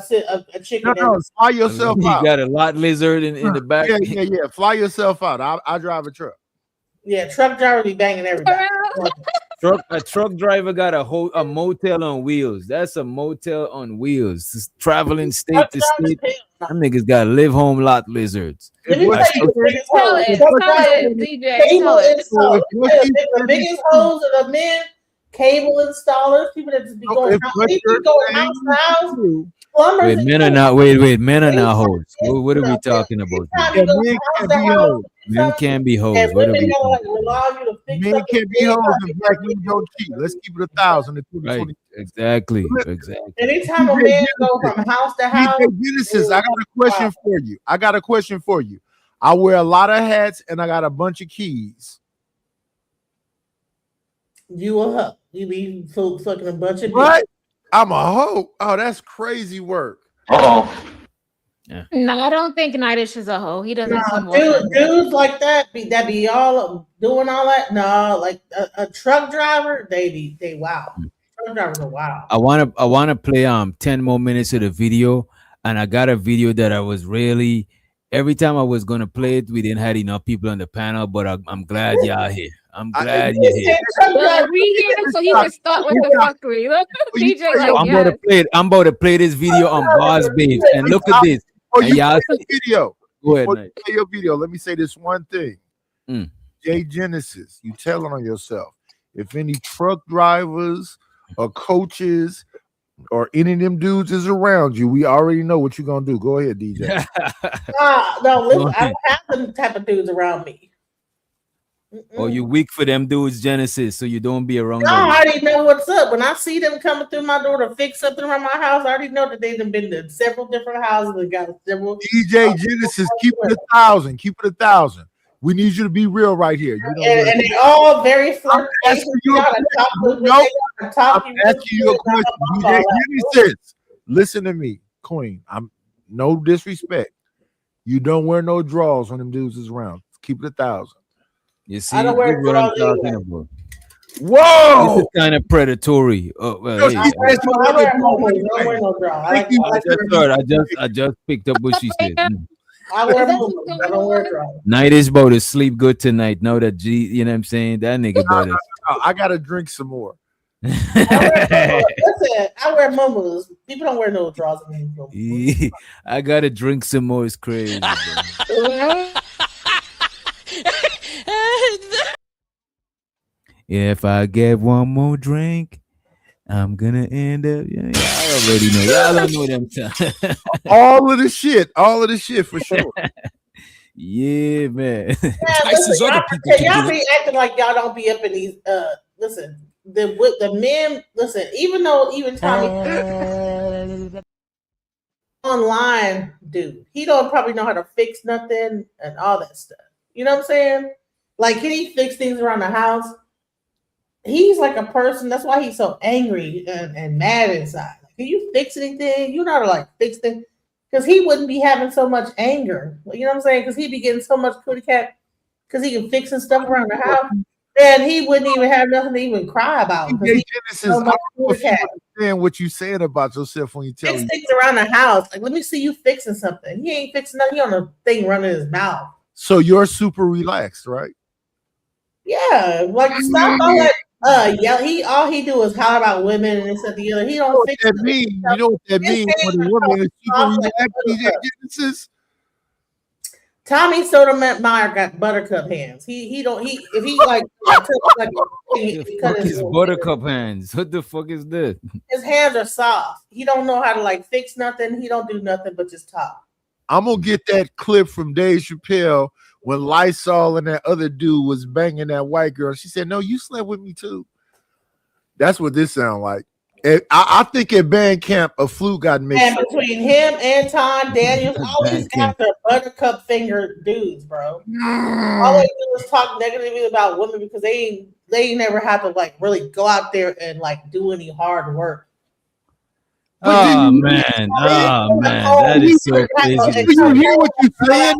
a chicken. No, fly yourself You out. got a lot lizard in the back. Yeah. Fly yourself out. I drive a truck. Yeah, truck driver be banging everybody. A truck driver got a motel on wheels. That's a motel on wheels. It's traveling state to state. Them niggas got live home lot lizards. Let me tell you the biggest hoes. The biggest hoes are the men, cable installers, people that just be going house to house. Plumbers. Wait, men are not hoes. What are we talking about? Men can't be hoes. Men can't be hoes. And What are women we gotta talking like rely on you to fix Men up can't be hoes and black men don't cheat. Let's keep it 1,000. Right. Exactly. Anytime a man go from house to house. DJ Genesis, I got a question for you. I wear a lot of hats and I got a bunch of keys. You a hoe. You be fucking a bunch of What? I'm a hoe. Oh, that's crazy work. No, I don't think Nightish is a hoe. He doesn't seem dudes like that be all doing all that. No, like a truck driver, they wow. Truck drivers are wow. I wanna play 10 more minutes of the video, and I got a video that I was really every time I was gonna play it, we didn't have enough people on the panel, but I'm glad y'all here. I'm glad you're here. Well, we here so he can start with the fuckery. Look, DJ, like, I'm about to play this video on Boss Babes, and look at this. Oh, And you y'all play the video. Go ahead, Before Nate. you play your video. Let me say this one thing. Jay Genesis, you telling on yourself. If any truck drivers or coaches or any of them dudes is around you, we already know what you're gonna do. Go ahead, DJ. No, listen, I don't have them type of dudes around me. Or you weak for them dudes, Genesis, so you don't be around No, them. I already know what's up. When I see them coming through my door to fix something around my house, I already know that they've been to several different houses and got several. DJ Genesis, keep it 1,000. Keep it 1,000. We need you to be real right here. You know, And they're all very flirtatious. I'm asking you a question. DJ Genesis, listen to me, Queen. I'm no disrespect. You don't wear no drawers when them dudes is around. Keep it 1,000. You see, I don't wear this is what I'm drawers talking either. about. Whoa! This is kind of predatory. Oh, well, hey, I wear no drawers. I just picked up what she said. I wear muumuus. I don't wear drawers. Night is about to sleep good tonight. Know that you know what I'm saying? That nigga about to. I gotta drink some more. Listen, I wear muumuus. People don't wear no drawers. I gotta drink some more. It's crazy. If I get one more drink, I'm gonna end up. Yeah, y'all already know. Y'all don't know them time. all of the shit for sure. Yeah, man. Listen, y'all be acting like y'all don't be up in these. Listen, the men. Listen, even Tommy online dude, he don't probably know how to fix nothing and all that stuff. You know what I'm saying? Like, can he fix things around the house? He's like a person. That's why he's so angry and mad inside. Like, can you fix anything? You know how to like fix things. Because he wouldn't be having so much anger. You know what I'm saying? Because he'd be getting so much cootie cat because he can fix his stuff around the house. And he wouldn't even have nothing to even cry about. DJ Genesis, I don't know if you understand what you're saying about yourself when you tell Fix me. things around the house. Like, let me see you fixing something. He ain't fixing nothing. He on a thing running his mouth. So you're super relaxed, right? Yeah, like stop all that. All he do is holler about women and this and the other. He don't fix that mean. You know what that means when a woman is super relaxed, DJ Genesis? Tommy Sotomayor got buttercup hands. He don't if he like Fuck his buttercup hands. What the fuck is that? his hands are soft. He don't know how to like fix nothing. He don't do nothing but just talk. I'm gonna get that clip from Dave Chappelle when Lysol and that other dude was banging that white girl. She said, "No, you slept with me too." That's what this sound like. I think at band camp a flute got mixed. And between him and Tom Daniels, all these guys are buttercup finger dudes, bro. All they do is talk negatively about women because they ain't never have to like really go out there and like do any hard work. Oh man, that is so crazy. Do you hear what you're saying?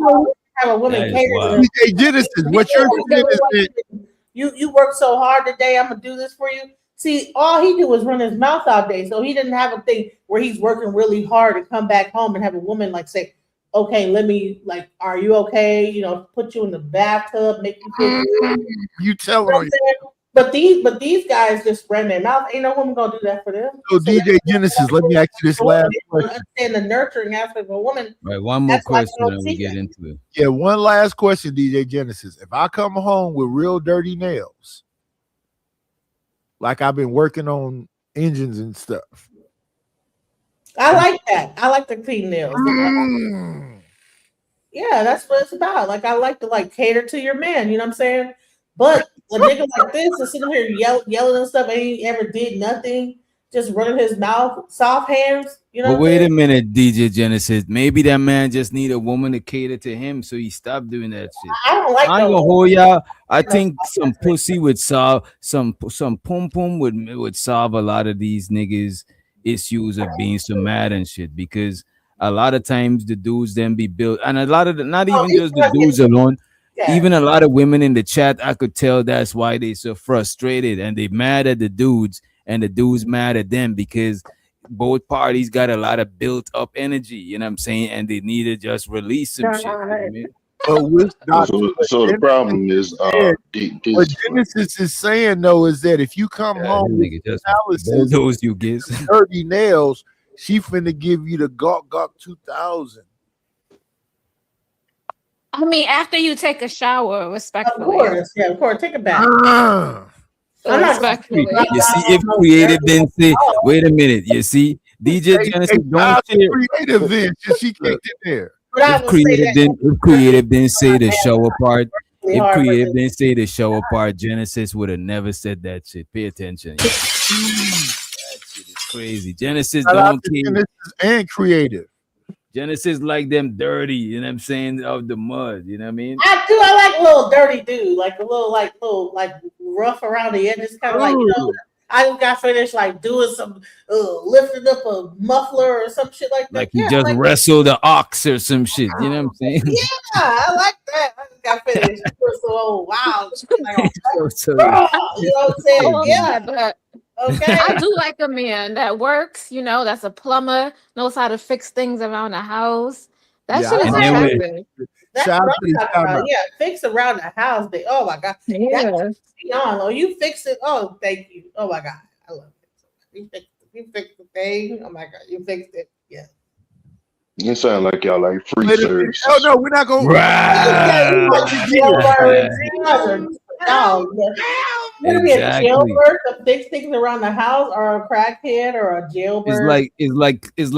Have a woman cater. DJ Genesis, what you're saying is that you work so hard today. I'm gonna do this for you. See, all he did was run his mouth all day, so he didn't have a thing where he's working really hard to come back home and have a woman like say, "Okay, let me like, are you okay? You know, put you in the bathtub, make you feel good." You tell them. But these guys just ran their mouth. Ain't no woman gonna do that for them. So DJ Genesis, let me ask you this last question. Understand the nurturing aspect of a woman. Right, one more question and we get into it. Yeah, one last question, DJ Genesis. If I come home with real dirty nails, like I've been working on engines and stuff. I like that. I like the clean nails. Yeah, that's what it's about. Like I like to like cater to your man. You know what I'm saying? But a nigga like this is sitting here yelling and stuff, ain't ever did nothing, just running his mouth, soft hands. You know. But wait a minute, DJ Genesis. Maybe that man just need a woman to cater to him, so he stopped doing that shit. I don't like. I ain't gonna hold y'all. I think some pussy would solve some pum pum would solve a lot of these niggas' issues of being so mad and shit, because a lot of times the dudes then be built, and a lot of not even just the dudes alone. Yeah. Even a lot of women in the chat, I could tell that's why they so frustrated and they mad at the dudes and the dudes mad at them because both parties got a lot of built up energy, you know what I'm saying? And they need to just release some shit. You know what I mean? So the problem is what Genesis is saying though is that if you come home with those you get dirty nails, she finna give you the Gawk 2000. I mean, after you take a shower, respectfully. Of course, take a bath. Respectfully. You see, if creative then say, wait a minute, you see, DJ Genesis don't share. Creative then, she kicked it there. If creative then say the shower part, if creative then say the shower part, Genesis would have never said that shit. Pay attention. That shit is crazy. Genesis don't care. Genesis and creative. Genesis like them dirty, you know what I'm saying, of the mud, you know what I mean? I like a little dirty dude, like a little rough around the edges, kind of like, you know, I just got finished like doing some lifting up a muffler or some shit like that. Like you just wrestled the ox or some shit, you know what I'm saying? Yeah, I like that. I just got finished doing some old wild shit. Like, you know what I'm saying? Yeah, but okay. I do like a man that works, you know, that's a plumber, knows how to fix things around the house. That shit is attractive. That's what I'm talking about. Yeah, fix around the house. Oh my God. Yeah. Oh, you fix it. Oh, thank you. Oh my God. I love it. You fixed the thing. Oh my God. You fixed it. Yeah. You sound like y'all like free service. Oh no, we're not going. Exactly. A jailbird to fix things around the house, or a crackhead, or a jailbird. It's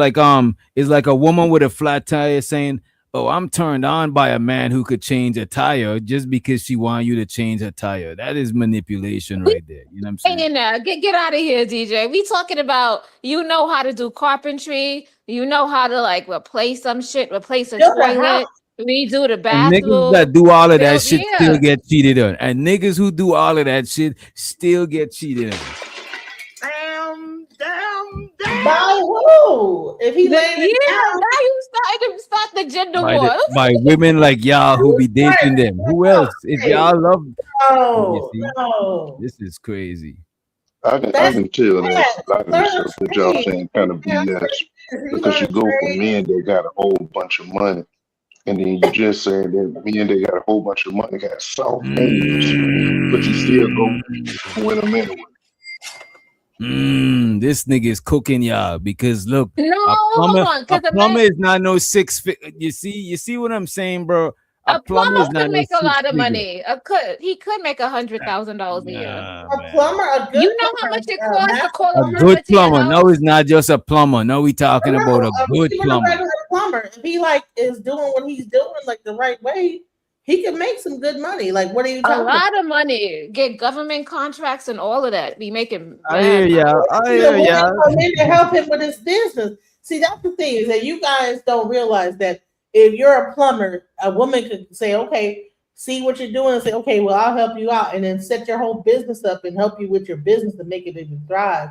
like a woman with a flat tire saying, "Oh, I'm turned on by a man who could change a tire just because she wants you to change a tire." That is manipulation right there. You know what I'm saying? Get out of here, DJ. We talking about you know how to do carpentry. You know how to like replace some shit, replace a toilet. Redo the bathroom. And niggas that do all of that shit still get cheated on. And niggas who do all of that shit still get cheated on. By who? If he laid now you trying to start the gender wars. by women like y'all who be dating them. Who else? If y'all love, No, no. this is crazy. I can tell that a lot of this stuff that y'all saying kind of BS because you go for men that got a whole bunch of money, and then you just saying that men that got a whole bunch of money got soft hands, but you still go with them anyway. This nigga is cooking y'all because look, No, a because plumber is not no 6 figure. You see what I'm saying, bro? a plumber is not could no make a lot of 6 figure. money. He could make $100,000 a year. A plumber, a good You know how much it costs to call a A plumber good to your plumber. house? No, it's not just a plumber. No, we talking about a good even plumber. a regular plumber, if he like is doing what he's doing like the right way, he can make some good money. Like, what are you A talking about? lot of money. Get government contracts and all of that. Be making. I hear ya. I hear ya. Come in to help him with his business. See, that's the thing is that you guys don't realize that if you're a plumber, a woman could say, "Okay, see what you're doing," and say, "Okay, well, I'll help you out," and then set your whole business up and help you with your business to make it even thrive.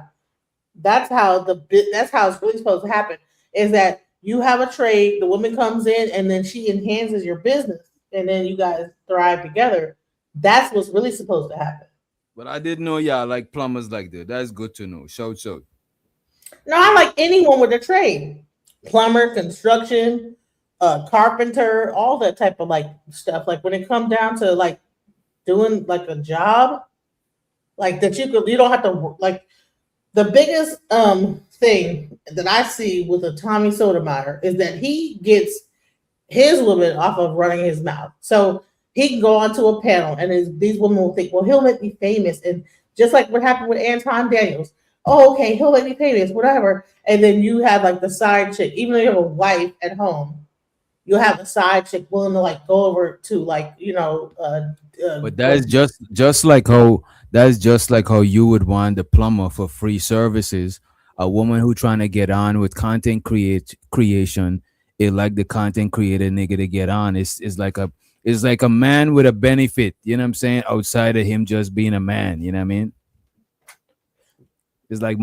That's how it's really supposed to happen. Is that you have a trade, the woman comes in, and then she enhances your business, and then you guys thrive together. That's what's really supposed to happen. But I didn't know y'all like plumbers like that. That's good to know. Shout. No, I like anyone with a trade. Plumber, construction, carpenter, all that type of like stuff. Like when it comes down to like doing like a job, like that you don't have to like the biggest thing that I see with a Tommy Sotomayor is that he gets his women off of running his mouth. So he can go onto a panel and these women will think, well, he'll make me famous. And just like what happened with Anton Daniels, oh, okay, he'll make me famous, whatever. And then you have like the side chick, even though you have a wife at home, you'll have a side chick willing to like go over to like, But that's just like how you would want the plumber for free services. A woman who trying to get on with content creation, it like the content creator nigga to get on. It's like a man with a benefit, you know what I'm saying? Outside of him just being a man, you know what I mean? It's like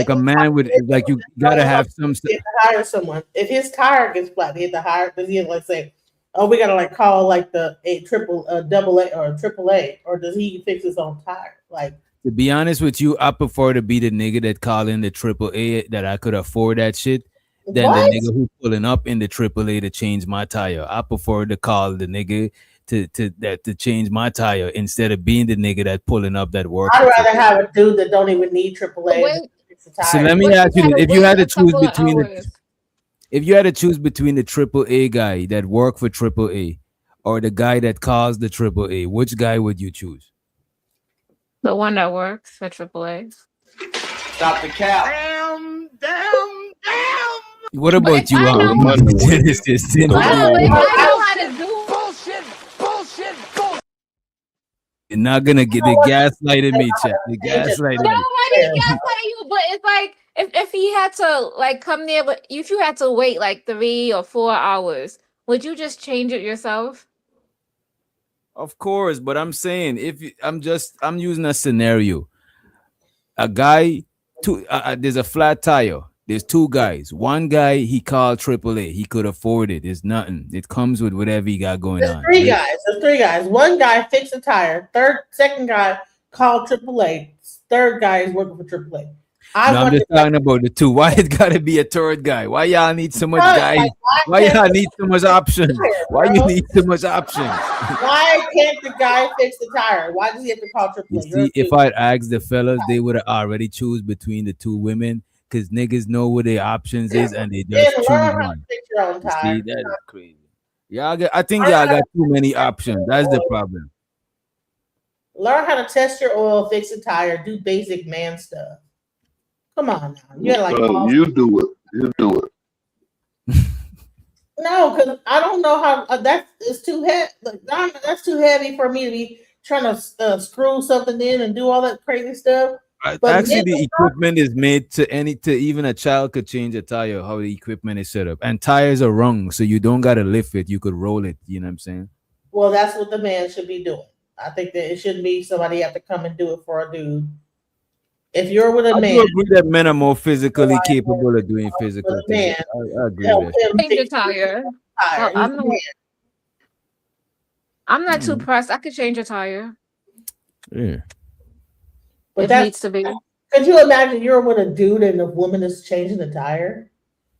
a man with, it's like you gotta have some. To hire someone. If his tire gets flat, he have to hire. Does he have to like say, "Oh, we gotta like call like the double A or triple A," or does he fix his own tire? Like, to be honest with you, I prefer to be the nigga that call in the triple A that I could afford that shit than the nigga who pulling up in the triple A to change my tire. I prefer to call the nigga to change my tire instead of being the nigga that pulling up that work. I'd rather have a dude that don't even need AAA. So let me ask you: if you had to choose between the triple A guy that work for triple A or the guy that calls the triple A, which guy would you choose? The one that works for AAA. Stop the cap. Damn. What about you, Genesis? I know how to do bullshit. You're not gonna get the gaslighting me, chat. The gaslighting me. Nobody gaslight you, but it's like if he had to like come there, but if you had to wait like 3 or 4 hours, would you just change it yourself? Of course, but I'm saying I'm using a scenario. A guy, there's a flat tire. There's 2 guys. One guy he called AAA. He could afford it. It's nothing. It comes with whatever he got going on. There's three guys. One guy fixed a tire. Second guy called AAA. Third guy is working for AAA. I'm just talking about the 2. Why it gotta be a third guy? Why y'all need so much guys? Why y'all need so much options? Why you need so much options? Why can't the guy fix the tire? Why does he have to call AAA? You see, if I'd asked the fellas, they would have already choose between the 2 women because niggas know what their options is and they just choose one. See, that is crazy. I think y'all got too many options. That's the problem. Learn how to test your oil, fix a tire, do basic man stuff. Come on now. You gotta you do it. No, because I don't know how that is too heavy. That's too heavy for me to be trying to screw something in and do all that crazy stuff. But actually, the equipment is made to even a child could change a tire. How the equipment is set up, and tires are rung, so you don't gotta lift it. You could roll it. You know what I'm saying? Well, that's what the man should be doing. I think that it shouldn't be somebody have to come and do it for a dude. If you're with a I man, do agree that men are more physically capable of doing physical things. I agree help with that. him Change the fix tire. tire. I'm not too pressed. I could change a tire Yeah. But if that needs to be. could you imagine you're with a dude and the woman is changing the tire?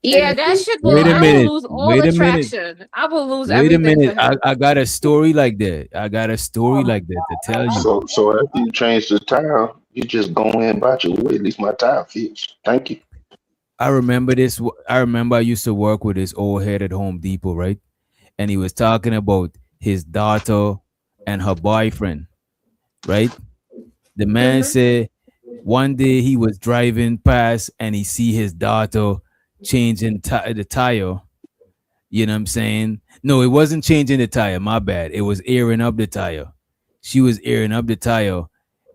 Yeah, And that shit Wait will. a I will minute. lose all Wait a minute. attraction. I will lose Wait a everything for minute. him. I got a story like that. I got a story like that to tell you. So after you change the tire, you just go in and buy your way. At least my tire fits. Thank you. I remember this. I remember I used to work with this old head at Home Depot, right? And he was talking about his daughter and her boyfriend, right? The man said one day he was driving past and he see his daughter changing the tire. You know what I'm saying? No, it wasn't changing the tire. My bad. It was airing up the tire. She was airing up the tire,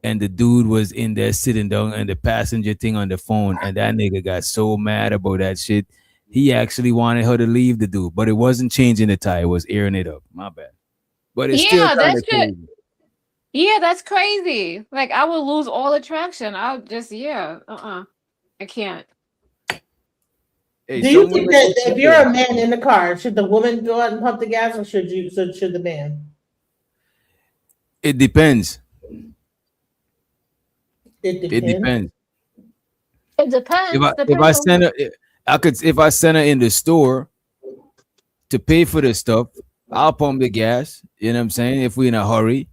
and the dude was in there sitting down on the passenger thing on the phone. And that nigga got so mad about that shit. He actually wanted her to leave the dude, but it wasn't changing the tire. It was airing it up. My bad. But it's still Yeah, kind that of shit. crazy. Yeah, that's crazy. Like I will lose all attraction. I'll just I can't. Hey, do you think that if you're a man in the car, should the woman go out and pump the gas, or should the man? It depends. It It depends. It depends. If I send her, if I send her in the store to pay for the stuff, I'll pump the gas. You know what I'm saying? If we're in a hurry,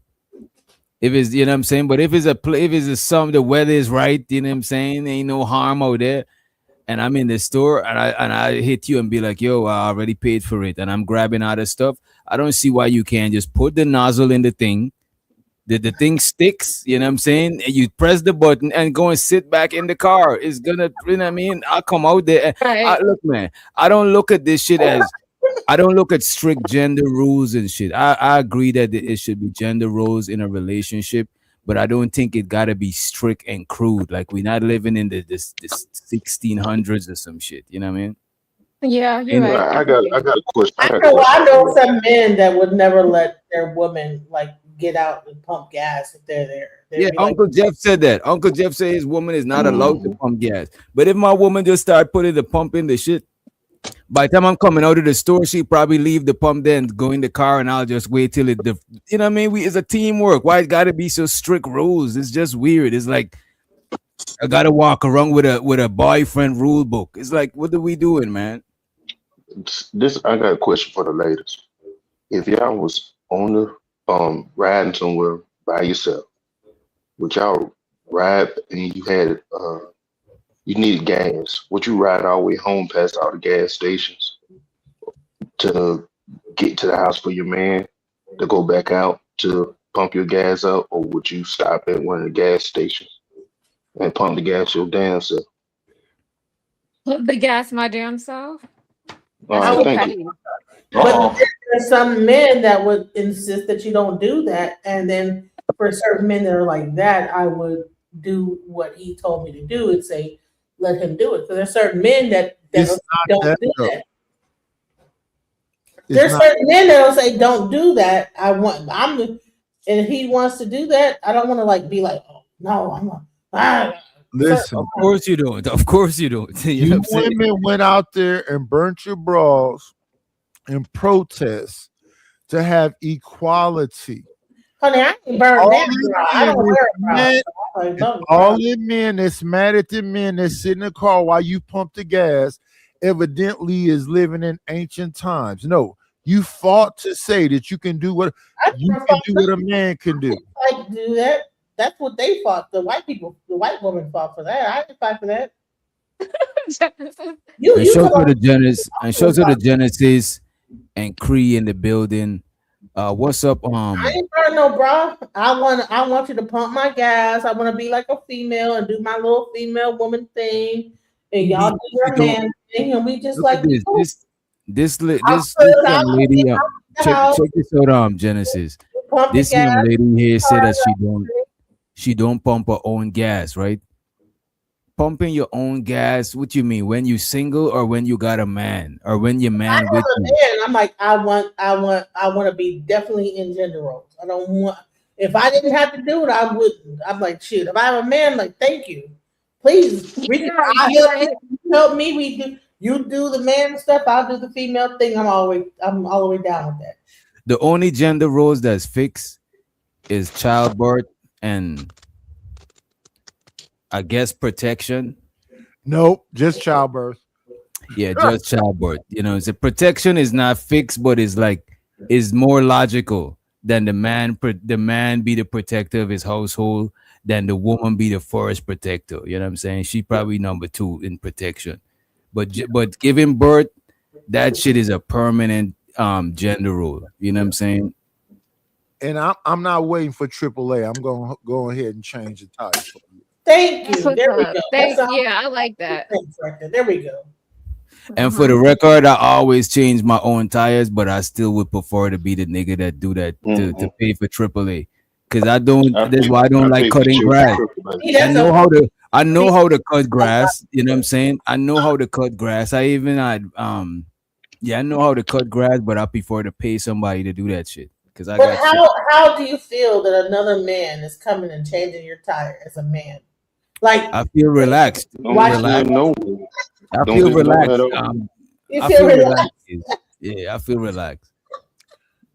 if it's, you know what I'm saying. But if it's the weather is right, you know what I'm saying. Ain't no harm out there, and I'm in the store and I hit you and be like, yo, I already paid for it, and I'm grabbing out of stuff. I don't see why you can't just put the nozzle in the thing. The thing sticks, you know what I'm saying? And you press the button and go and sit back in the car. It's gonna, you know what I mean? I'll come out there. Look, man, I don't look at this shit as, I don't look at strict gender rules and shit. I agree that it should be gender roles in a relationship, but I don't think it gotta be strict and crude. Like we're not living in this 1600s or some shit. You know what I mean? Yeah, you're You know, right. I got a question. I know some men that would never let their woman like get out and pump gas if they're there. They'd Yeah, be like, Uncle Jeff said that. Uncle Jeff said his woman is not allowed to pump gas. But if my woman just start putting the pump in the shit, by the time I'm coming out of the store, she probably leave the pump there and go in the car, and I'll just wait till it. You know what I mean? It's a teamwork. Why it gotta be so strict rules? It's just weird. It's like I gotta walk around with a boyfriend rule book. It's like, what are we doing, man? I got a question for the ladies. If y'all was on the riding somewhere by yourself, would y'all ride and you had you needed gas? Would you ride all the way home past all the gas stations to get to the house for your man to go back out to pump your gas up, or would you stop at one of the gas stations and pump the gas your damn self? Put the gas my damn self. All That's right, so thank petty. you. but there's some men that would insist that you don't do that, and then for certain men that are like that, I would do what he told me to do and say, let him do it. Because there's certain men that It's don't not that, do though. that. It's There's not. certain men that'll say, don't do that. And if he wants to do that, I don't want to like be like, oh no, I'm not. Listen, Of course you don't. Of course you don't. You know you what I'm saying? women went out there and burnt your bras in protest to have equality. Honey, I ain't burned that bra. I don't wear a bra. Men, So I don't all the men that's mad at the men that sit in the car while you pump the gas evidently is living in ancient times. No, you fought to say that you can do what a man can do. like do that. That's what they fought. The white woman fought for that. I didn't fight for that. And show to the Genesis and Cree in the building. What's up? I ain't burn no bra. I want you to pump my gas. I want to be like a female and do my little female woman thing, and y'all do your man thing, and we just like this young lady. Check this out, Genesis. This young lady here said that she don't pump her own gas, right? Pumping your own gas. What you mean? When you single, or when you got a man, or when your man with you? I'm like, I want to be definitely in gender roles. I don't want If I didn't have to do it, I wouldn't. I'm like, shoot. If I have a man, like, thank you. Please, help me. You do the man stuff. I'll do the female thing. I'm all the way down with that. The only gender roles that's fixed is childbirth and I guess protection. Nope, just childbirth. Yeah, just childbirth. You know, the protection is not fixed, but it's more logical than the man be the protector of his household than the woman be the forest protector. You know what I'm saying? She probably number 2 in protection. But giving birth, that shit is a permanent gender role. You know what I'm saying? And I'm not waiting for AAA. I'm going to go ahead and change the title. Thank you. There we go. Yeah, I like that. There we go. And for the record, I always change my own tires, but I still would prefer to be the nigga that do that to pay for AAA. Because that's why I don't like cutting grass. I know how to cut grass. You know what I'm saying? I know how to cut grass. I know how to cut grass, but I prefer to pay somebody to do that shit. But how do you feel that another man is coming and changing your tire as a man? Like, I feel relaxed. I feel relaxed. You feel relaxed. Yeah, I feel relaxed.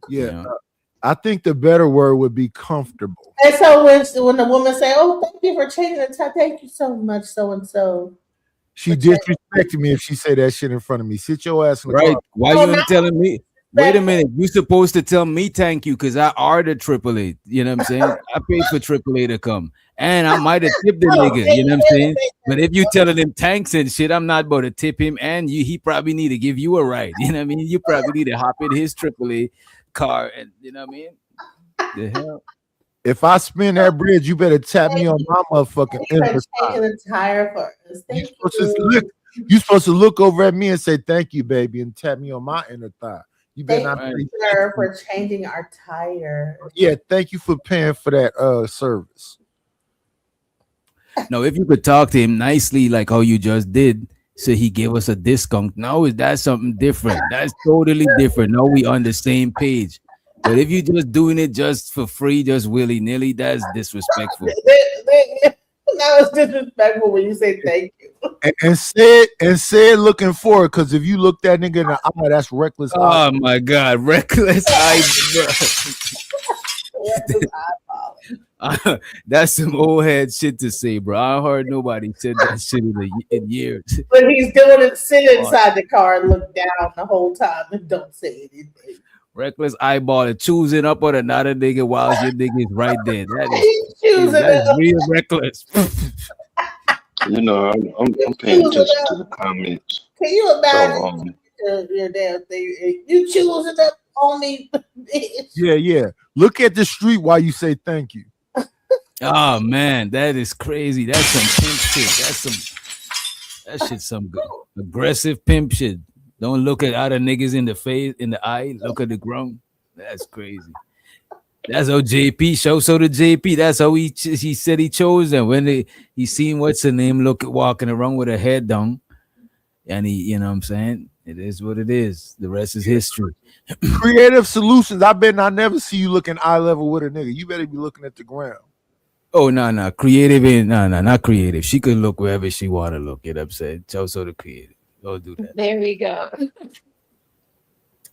Yeah, you know? I think the better word would be comfortable. And so when the woman say, "Oh, thank you for changing the tire. Thank you so much, so and so." She disrespected me if she said that shit in front of me. Sit your ass in the car. Why you ain't telling me? Wait a minute. You supposed to tell me thank you because I ordered AAA. You know what I'm saying? I paid for AAA to come. And I might have tipped the nigga. You know what I'm saying? But if you telling him thanks and shit, I'm not about to tip him. And he probably need to give you a ride. You know what I mean? You probably need to hop in his AAA car. And you know what I mean? The hell? If I spin that bridge, you better tap me on my motherfucking inner side. The tire for us. You're supposed to look over at me and say thank you, baby, and tap me on my inner thigh. You better not thank you, sir, for changing our tire. Yeah, thank you for paying for that service. No, if you could talk to him nicely, like how you just did, so he gave us a discount. Now that's something different. That's totally different. Now we on the same page. But if you just doing it just for free, just willy-nilly, that's disrespectful. Now it's disrespectful when you say thank you. And say it looking forward, because if you look that nigga in the eye, that's reckless. Oh my God, reckless eye. That's some old head shit to say, bro. I heard nobody said that shit in years. But he's doing it, sit inside the car and look down the whole time and don't say anything. Reckless eyeball and choosing up on another nigga while your nigga is right there. That's real reckless. You know, I'm paying attention to the comments. Can you imagine your damn thing? You choosing up on me, bitch. Yeah. Look at the street while you say thank you. Oh man, that is crazy. That's some pimp shit. That shit's some good aggressive pimp shit. Don't look at other niggas in the face, in the eye. Look at the ground. That's crazy. That's how JP shows. So the JP, that's how he said he chose them when he seen what's her name walking around with her head down, and you know what I'm saying? It is what it is. The rest is history. Creative solutions. I bet I never see you looking eye level with a nigga. You better be looking at the ground. Oh no, creative ain't not creative. She could look wherever she want to look. You know what I'm saying? So the creative. Don't do that. There we go.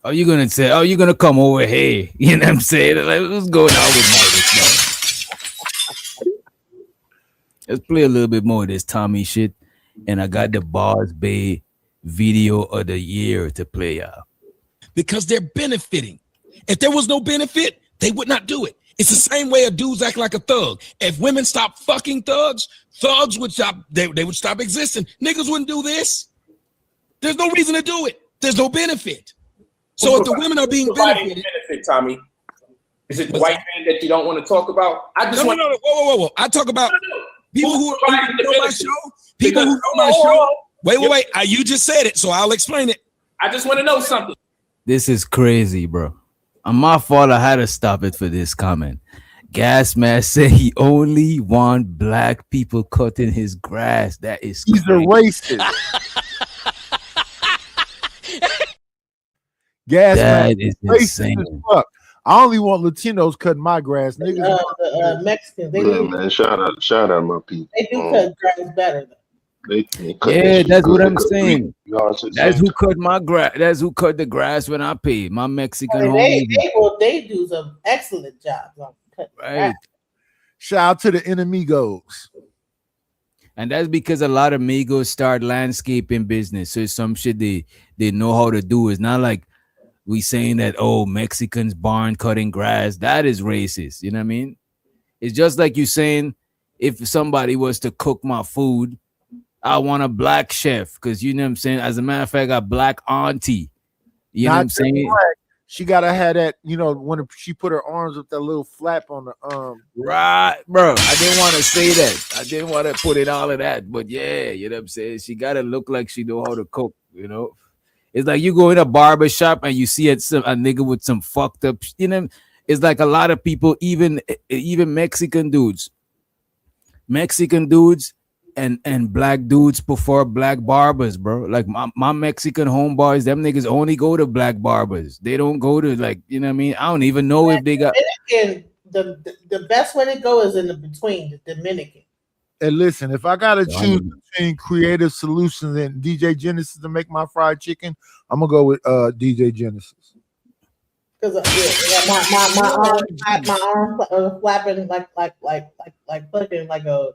Are you gonna say, you're gonna come over here? You know what I'm saying? Like, what's going on with Marcus, man? Let's play a little bit more of this Tommy shit. And I got the Bars Bay video of the year to play, y'all. Because they're benefiting. If there was no benefit, they would not do it. It's the same way a dudes act like a thug. If women stop fucking thugs would stop, they would stop existing. Niggas wouldn't do this. There's no reason to do it. There's no benefit. So if the women are being benefited, Tommy, is it the white man that you don't want to talk about? I just want whoa. I talk about people who know my show. People who know my show. Wait. You just said it, so I'll explain it. I just want to know something. This is crazy, bro. My fault. I had to stop it for this comment. Gas Mask said he only want black people cutting his grass. That is he's a racist. Gas that Mask is insane. Fuck. I only want Latinos cutting my grass, niggas. Mexicans, they Yeah, do, man. Shout out my people. they do cut grass better. They cut that Yeah, shit that's good. what They I'm cut saying. 3 yards at the That's same who time. cut my grass. That's who cut the grass when I paid. My Mexican They homies. they do some excellent jobs on cutting Right. grass. Shout out to the enemigos. And that's because a lot of Migos start landscaping business. So it's some shit they know how to do. It's not like we saying that, oh, Mexicans barn cutting grass. That is racist. You know what I mean? It's just like you saying if somebody was to cook my food, I want a black chef because you know what I'm saying. As a matter of fact, I got black auntie. You know what I'm saying? Black. She gotta have that, you know, when she put her arms with that little flap on the Right, bro. I didn't want to say that. I didn't want to put in all of that, but yeah, you know what I'm saying. She gotta look like she know how to cook. You know, it's like you go in a barber shop and you see a nigga with some fucked up. You know, it's like a lot of people, even Mexican dudes and black dudes prefer black barbers, bro. Like my Mexican homeboys, them niggas only go to black barbers. They don't go to, like, you know what I mean? I don't even know if they got. And the best way to go is in the between, the Dominican. And listen, if I gotta choose between Creative Solutions and DJ Genesis to make my fried chicken, I'm gonna go with DJ Genesis. Because my arm flapping like fucking like a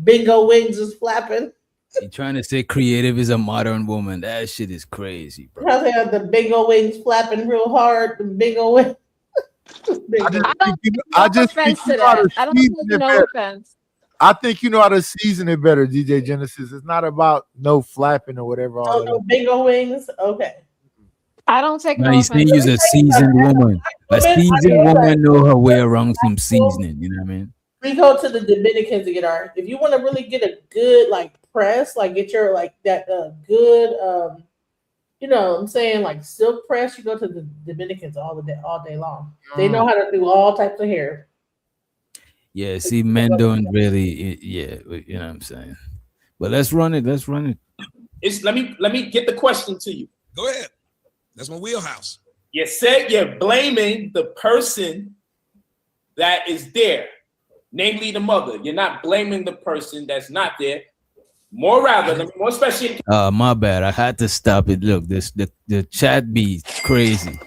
bingo wings is flapping. You trying to say creative is a modern woman? That shit is crazy, bro. They have the bingo wings flapping real hard. The bingo wings. I just think you know how to I don't season think it no better. offense. I think you know how to season it better, DJ Genesis. It's not about no flapping or whatever. Oh, no bingo wings. Okay. I don't take Now no you offense. say you're a seasoned woman. A seasoned woman know her way around some seasoning. You know what I mean? We go to the Dominicans to get our. If you want to really get a good like press, like get your like that good you know what I'm saying, like silk press, you go to the Dominicans all day long. They know how to do all types of hair. Yeah, see, men don't really, yeah, you know what I'm saying. But let's run it. Let's run it. Let me get the question to you. Go ahead. That's my wheelhouse. You said you're blaming the person that is there, namely the mother. You're not blaming the person that's not there. More especially. My bad. I had to stop it. Look, the chat be crazy.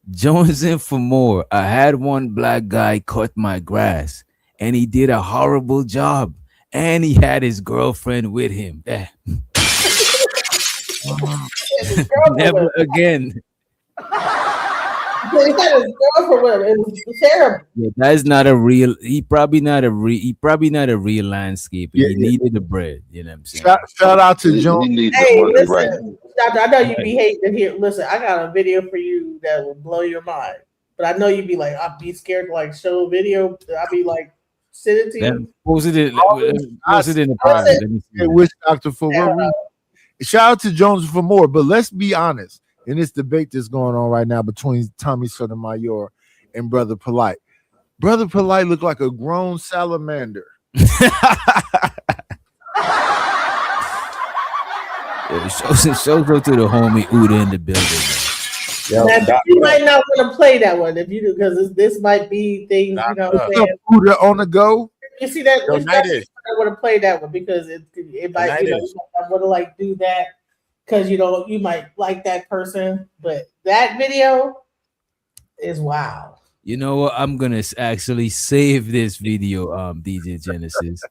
Jones in for more. I had one black guy cut my grass, and he did a horrible job, and he had his girlfriend with him. Never again. He had his girlfriend with him. It was terrible. Yeah, that's not a real. He probably not a real landscaper. He needed the bread. You know what I'm saying? Shout out to John. Hey, listen, I know you be hating to hear. Listen, I got a video for you that will blow your mind. But I know you'd be like, I'd be scared to like show a video. I'd be like, send it to you. Post it in the private. Let me see. Wish Doctor for what reason? Shout out to Jones for more. But let's be honest. In this debate that's going on right now between Tommy Sotomayor and Brother Polite. Brother Polite looked like a grown salamander. Show go to the homie Uda in the building. Now, you might not want to play that one if you do, because this might be things, you know what I'm saying? Uda on the go. You see that? I want to play that one because it might, you know, I want to like do that. Because you might like that person, but that video is wow. You know what? I'm gonna actually save this video, DJ Genesis.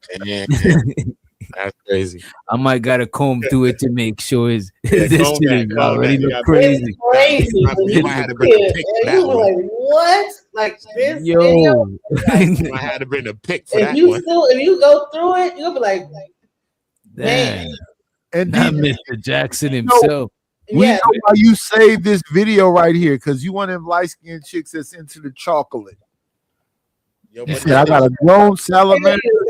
That's crazy. I might gotta comb through it to make sure this shit is already look crazy. crazy. You were like, what? Like this video? I had to bring a pic for that one. If you go through it, you'll be like, man. And not Mr. Jackson himself. We know why you saved this video right here, because you one of them light-skinned chicks that's into the chocolate. Yo, I got a grown salamander. He was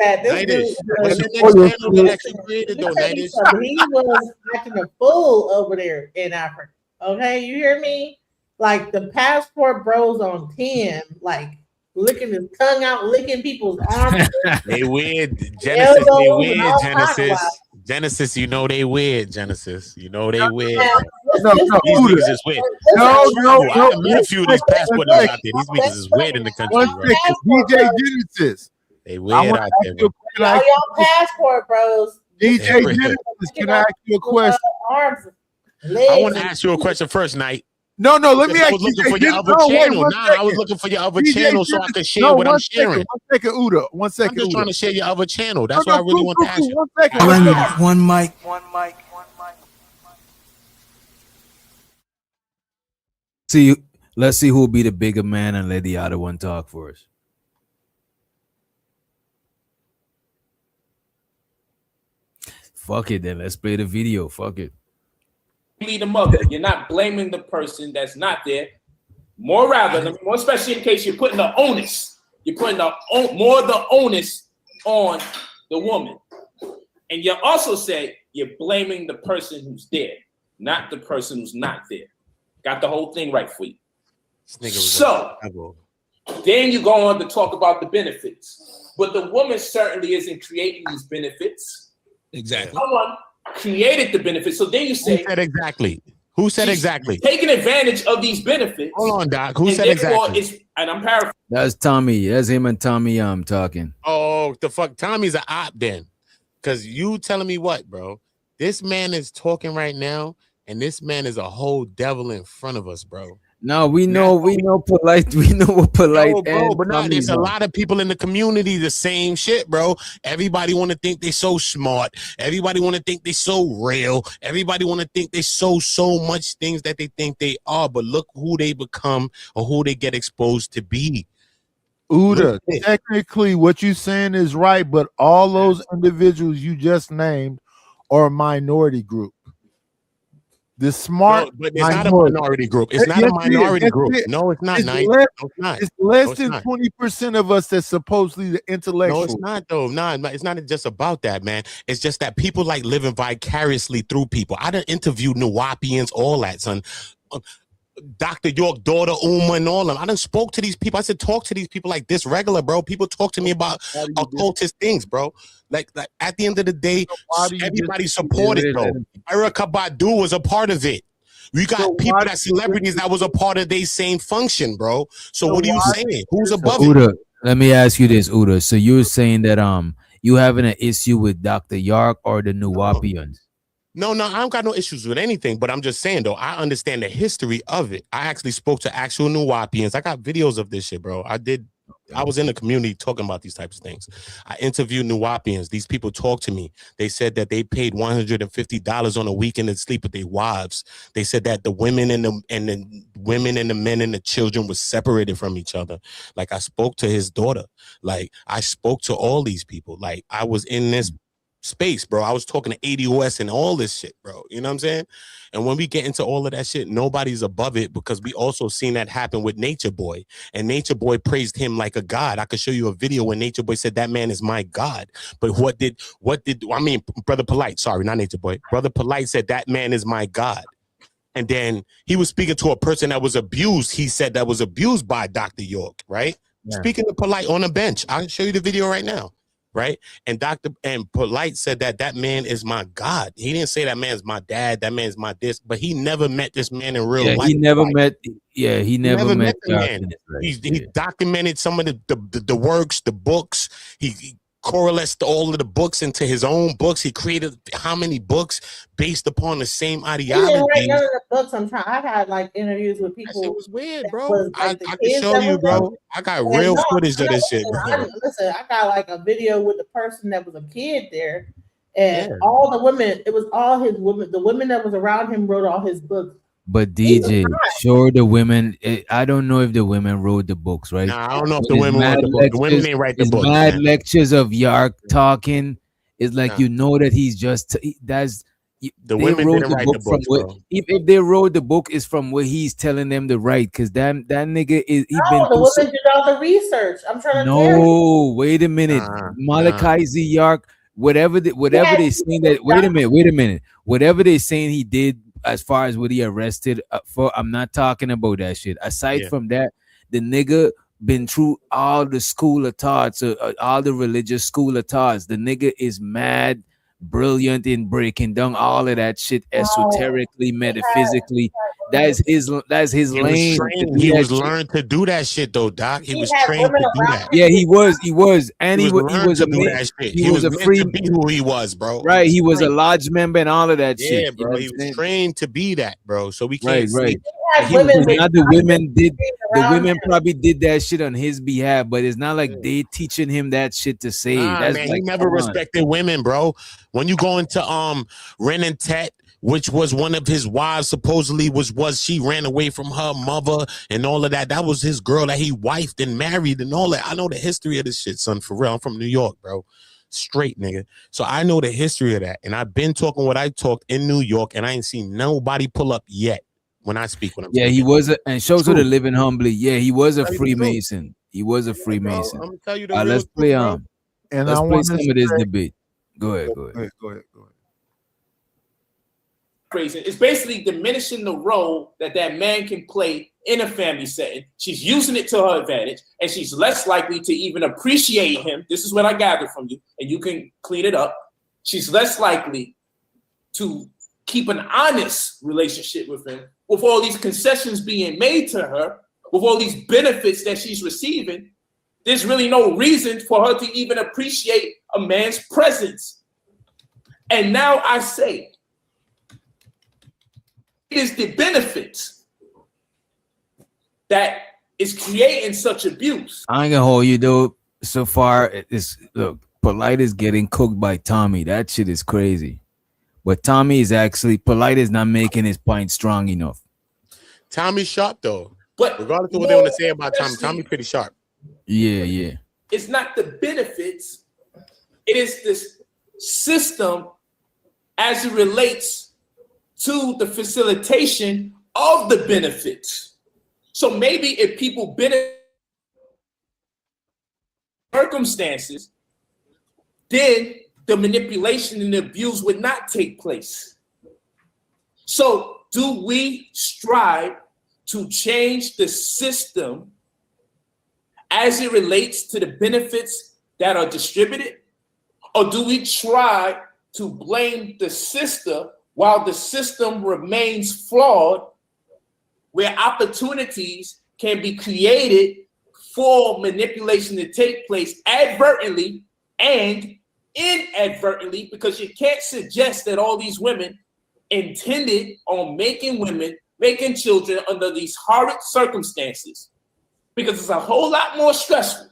acting a fool over there in Africa. Okay, you hear me? Like the passport bros on 10, like licking his tongue out, licking people's arms. They weird, Genesis. They weird, Genesis. Genesis, you know they weird. Genesis, you know they weird. No, These niggas is weird. No, I done met a few of these passport niggas out there. These niggas is weird in the country, One bro. second, DJ Genesis. They I weird want out to there, ask you bro. a question. Y'all passport bros. DJ Genesis, can I ask you a question? Arms, I legs. want to ask you a question first, Knight. No, let me Because I ask was looking DJ for your Genesis. other No, wait, channel. one Nah, I second. was looking for your other DJ channel so I Genesis. could share No, what I'm one sharing. second, one second, Uda. One second, I'm just trying to share your other channel. That's what I really want to ask you. One second. All I need is one mic. See, let's see who will be the bigger man and let the other one talk for us. Fuck it, then let's play the video. Fuck it. The mother. You're not blaming the person that's not there. More especially in case you're putting the onus. You're putting the onus on the woman. And you also say you're blaming the person who's there, not the person who's not there. Got the whole thing right for you. So then you go on to talk about the benefits. But the woman certainly isn't creating these benefits. Exactly. Someone created the benefits. So then you say, Who said exactly? Who said exactly? Taking advantage of these benefits. Hold on, Doc. Who and said exactly? And I'm paraphrasing. That's Tommy. That's him and Tommy. I'm talking. Oh, the fuck. Tommy's an op then. Because you telling me what, bro? This man is talking right now, and this man is a whole devil in front of us, bro. No, we know polite. We know what polite. No, bro, but Tommy there's a know. lot of people in the community the same shit, bro. Everybody want to think they so smart. Everybody want to think they so real. Everybody want to think they so much things that they think they are. But look who they become or who they get exposed to be. Uda, technically what you saying is right, but all those individuals you just named are a minority group. The smart, but it's not a minority group. It's not a minority group. No, it's not. It's less than 20% of us that's supposedly the intellectual. No, it's not though. Nah, it's not just about that, man. It's just that people like living vicariously through people. I done interviewed Nuwapians, all that, son. Dr. York, daughter Uma, and all of them. I done spoke to these people. I said, talk to these people like this regular, bro. People talk to me about occultist things, bro. Like at the end of the day, everybody supported, bro. Erykah Badu was a part of it. We got people that celebrities that was a part of their same function, bro. So what are you saying? Who's above Uda, it? let me ask you this, Uda. So you're saying that you having an issue with Dr. York or the Nuwapians? No, I don't got no issues with anything, but I'm just saying, though, I understand the history of it. I actually spoke to actual Nuwapians. I got videos of this shit, bro. I was in the community talking about these types of things. I interviewed Nuwapians. These people talked to me. They said that they paid $150 on a weekend to sleep with their wives. They said that the women and the women and the men and the children were separated from each other. Like, I spoke to his daughter. Like, I spoke to all these people. Like, I was in this space, bro. I was talking to ADOS and all this shit, bro. You know what I'm saying? And when we get into all of that shit, nobody's above it, because we also seen that happen with Nature Boy. And Nature Boy praised him like a god. I could show you a video when Nature Boy said that man is my god. But Brother Polite, sorry, not Nature Boy. Brother Polite said that man is my god. And then he was speaking to a person that was abused. He said that was abused by Dr. York, right? Yeah. Speaking to Polite on a bench. I'll show you the video right now. Right. And Polite said that man is my God. He didn't say that man's my dad, that man's my this, but he never met this man in real life. He never met the man. He documented some of the works, the books. He correlates all of the books into his own books. He created how many books based upon the same ideology. None of the books I had like interviews with people. It was weird, bro. I can show you, bro. I got real footage of this shit, bro. I got like a video with the person that was a kid there, and all the women. It was all his women. The women that was around him wrote all his books. But DJ, sure, the women. I don't know if the women wrote the books, right? Nah, I don't know if the women wrote the book. The women ain't write the book. Mad lectures of York talking. It's like you know that he's just the women didn't write the book. If they wrote the book, is from what he's telling them to write, because that nigga is. The women did all the research. I'm trying to. No, wait a minute, Malachi Z. York. Whatever they saying that. Wait a minute. Whatever they saying he did. As far as what he arrested for, I'm not talking about that shit. Aside from that, the nigga been through all the school of thoughts, all the religious school of thoughts. The nigga is mad brilliant in breaking down all of that shit esoterically, metaphysically. That's his He was lane. trained. He was learned to do that shit though, Doc. He was trained to do that. Yeah, he was, and he was to a do that shit. he was a meant free to be who he was, bro. right. He was a lodge member and all of that shit. Yeah, bro. He was trained to be that, bro. So we Right, can't right. say Not the women did. The women probably did that shit on his behalf, but it's not like they teaching him that shit to say. Nah, That's man, like, he never respected women, bro. When you go into Ren and Tet, which was one of his wives, supposedly was she ran away from her mother and all of that. That was his girl that he wifed and married and all that. I know the history of this shit, son, for real. I'm from New York, bro. Straight nigga. So I know the history of that. And I've been talking what I talked in New York, and I ain't seen nobody pull up yet when I speak. When I'm yeah, speaking. he was and shows her the living humbly. Yeah, he was a Tell you the Freemason. He was a Freemason. I'm gonna tell you the real Let's truth, play bro. And let's I play want some to of this say- debate. Go ahead. Go ahead. Crazy. It's basically diminishing the role that man can play in a family setting. She's using it to her advantage, and she's less likely to even appreciate him. This is what I gathered from you, and you can clean it up. She's less likely to keep an honest relationship with him, with all these concessions being made to her, with all these benefits that she's receiving. There's really no reason for her to even appreciate a man's presence. And now I say, it is the benefits that is creating such abuse. I ain't gonna hold you though. So far, it's look, Polite is getting cooked by Tommy. That shit is crazy. But Tommy is actually Polite is not making his point strong enough. Tommy's sharp though. But regardless of what they want to say about Tommy, Tommy's pretty sharp. Yeah. It's not the benefits, it is this system as it relates to the facilitation of the benefits. So maybe if people benefit circumstances, then the manipulation and the abuse would not take place. So do we strive to change the system as it relates to the benefits that are distributed? Or do we try to blame the system while the system remains flawed, where opportunities can be created for manipulation to take place advertently and inadvertently? Because you can't suggest that all these women intended on making children under these horrid circumstances, because it's a whole lot more stressful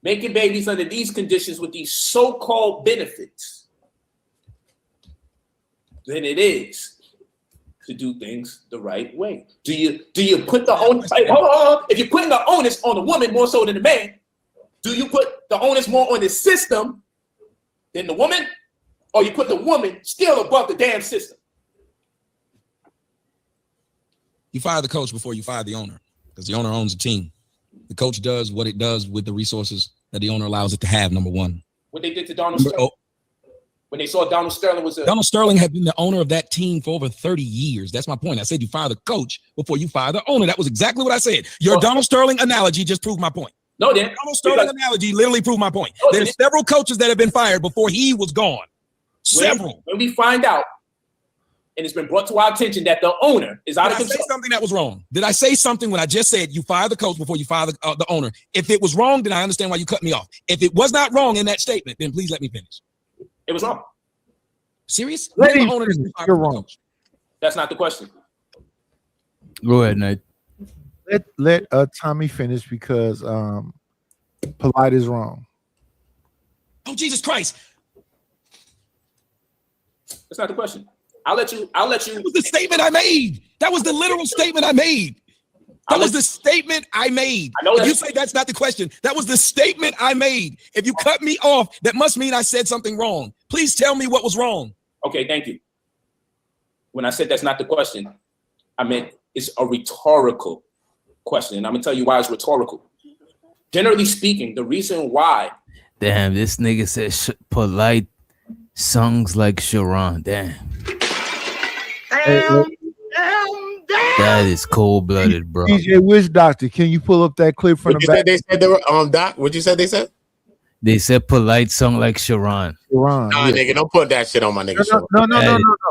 making babies under these conditions with these so-called benefits than it is to do things the right way. Do you put the onus? Hold on. If you're putting the onus on the woman more so than the man, do you put the onus more on the system than the woman, or you put the woman still above the damn system? You fire the coach before you fire the owner, because the owner owns the team. The coach does what it does with the resources that the owner allows it to have. Number one. What they did to Donald Sterling. When they saw Donald Sterling was Donald Sterling had been the owner of that team for over 30 years. That's my point. I said you fire the coach before you fire the owner. That was exactly what I said. Your Donald Sterling analogy just proved my point. No, then Donald Sterling analogy literally proved my point. There's several coaches that have been fired before he was gone. Several. When we find out, and it's been brought to our attention that the owner is out of control. Did I say something that was wrong? Did I say something when I just said you fire the coach before you fire the owner? If it was wrong, then I understand why you cut me off. If it was not wrong in that statement, then please let me finish. It was wrong. Serious? You're wrong. That's not the question. Go ahead, Nate. Let Tommy finish, because Polite is wrong. Oh, Jesus Christ. That's not the question. I'll let you. That was the statement I made. That was the literal statement I made. That was the statement I made. I know if you say that's not the question, that was the statement I made. If you cut me off, that must mean I said something wrong. Please tell me what was wrong. Okay, thank you. When I said that's not the question, I meant it's a rhetorical question. And I'm gonna tell you why it's rhetorical. Generally speaking, the reason why. Damn, this nigga said Polite songs like Sharon. Damn. That is cold-blooded, bro. DJ Witch Doctor, can you pull up that clip from What the you back? said they said they were Doc? What you said they said? They said polite song like Sharon. Sharon, Nah, yeah. nigga, don't put that shit on my nigga show. No.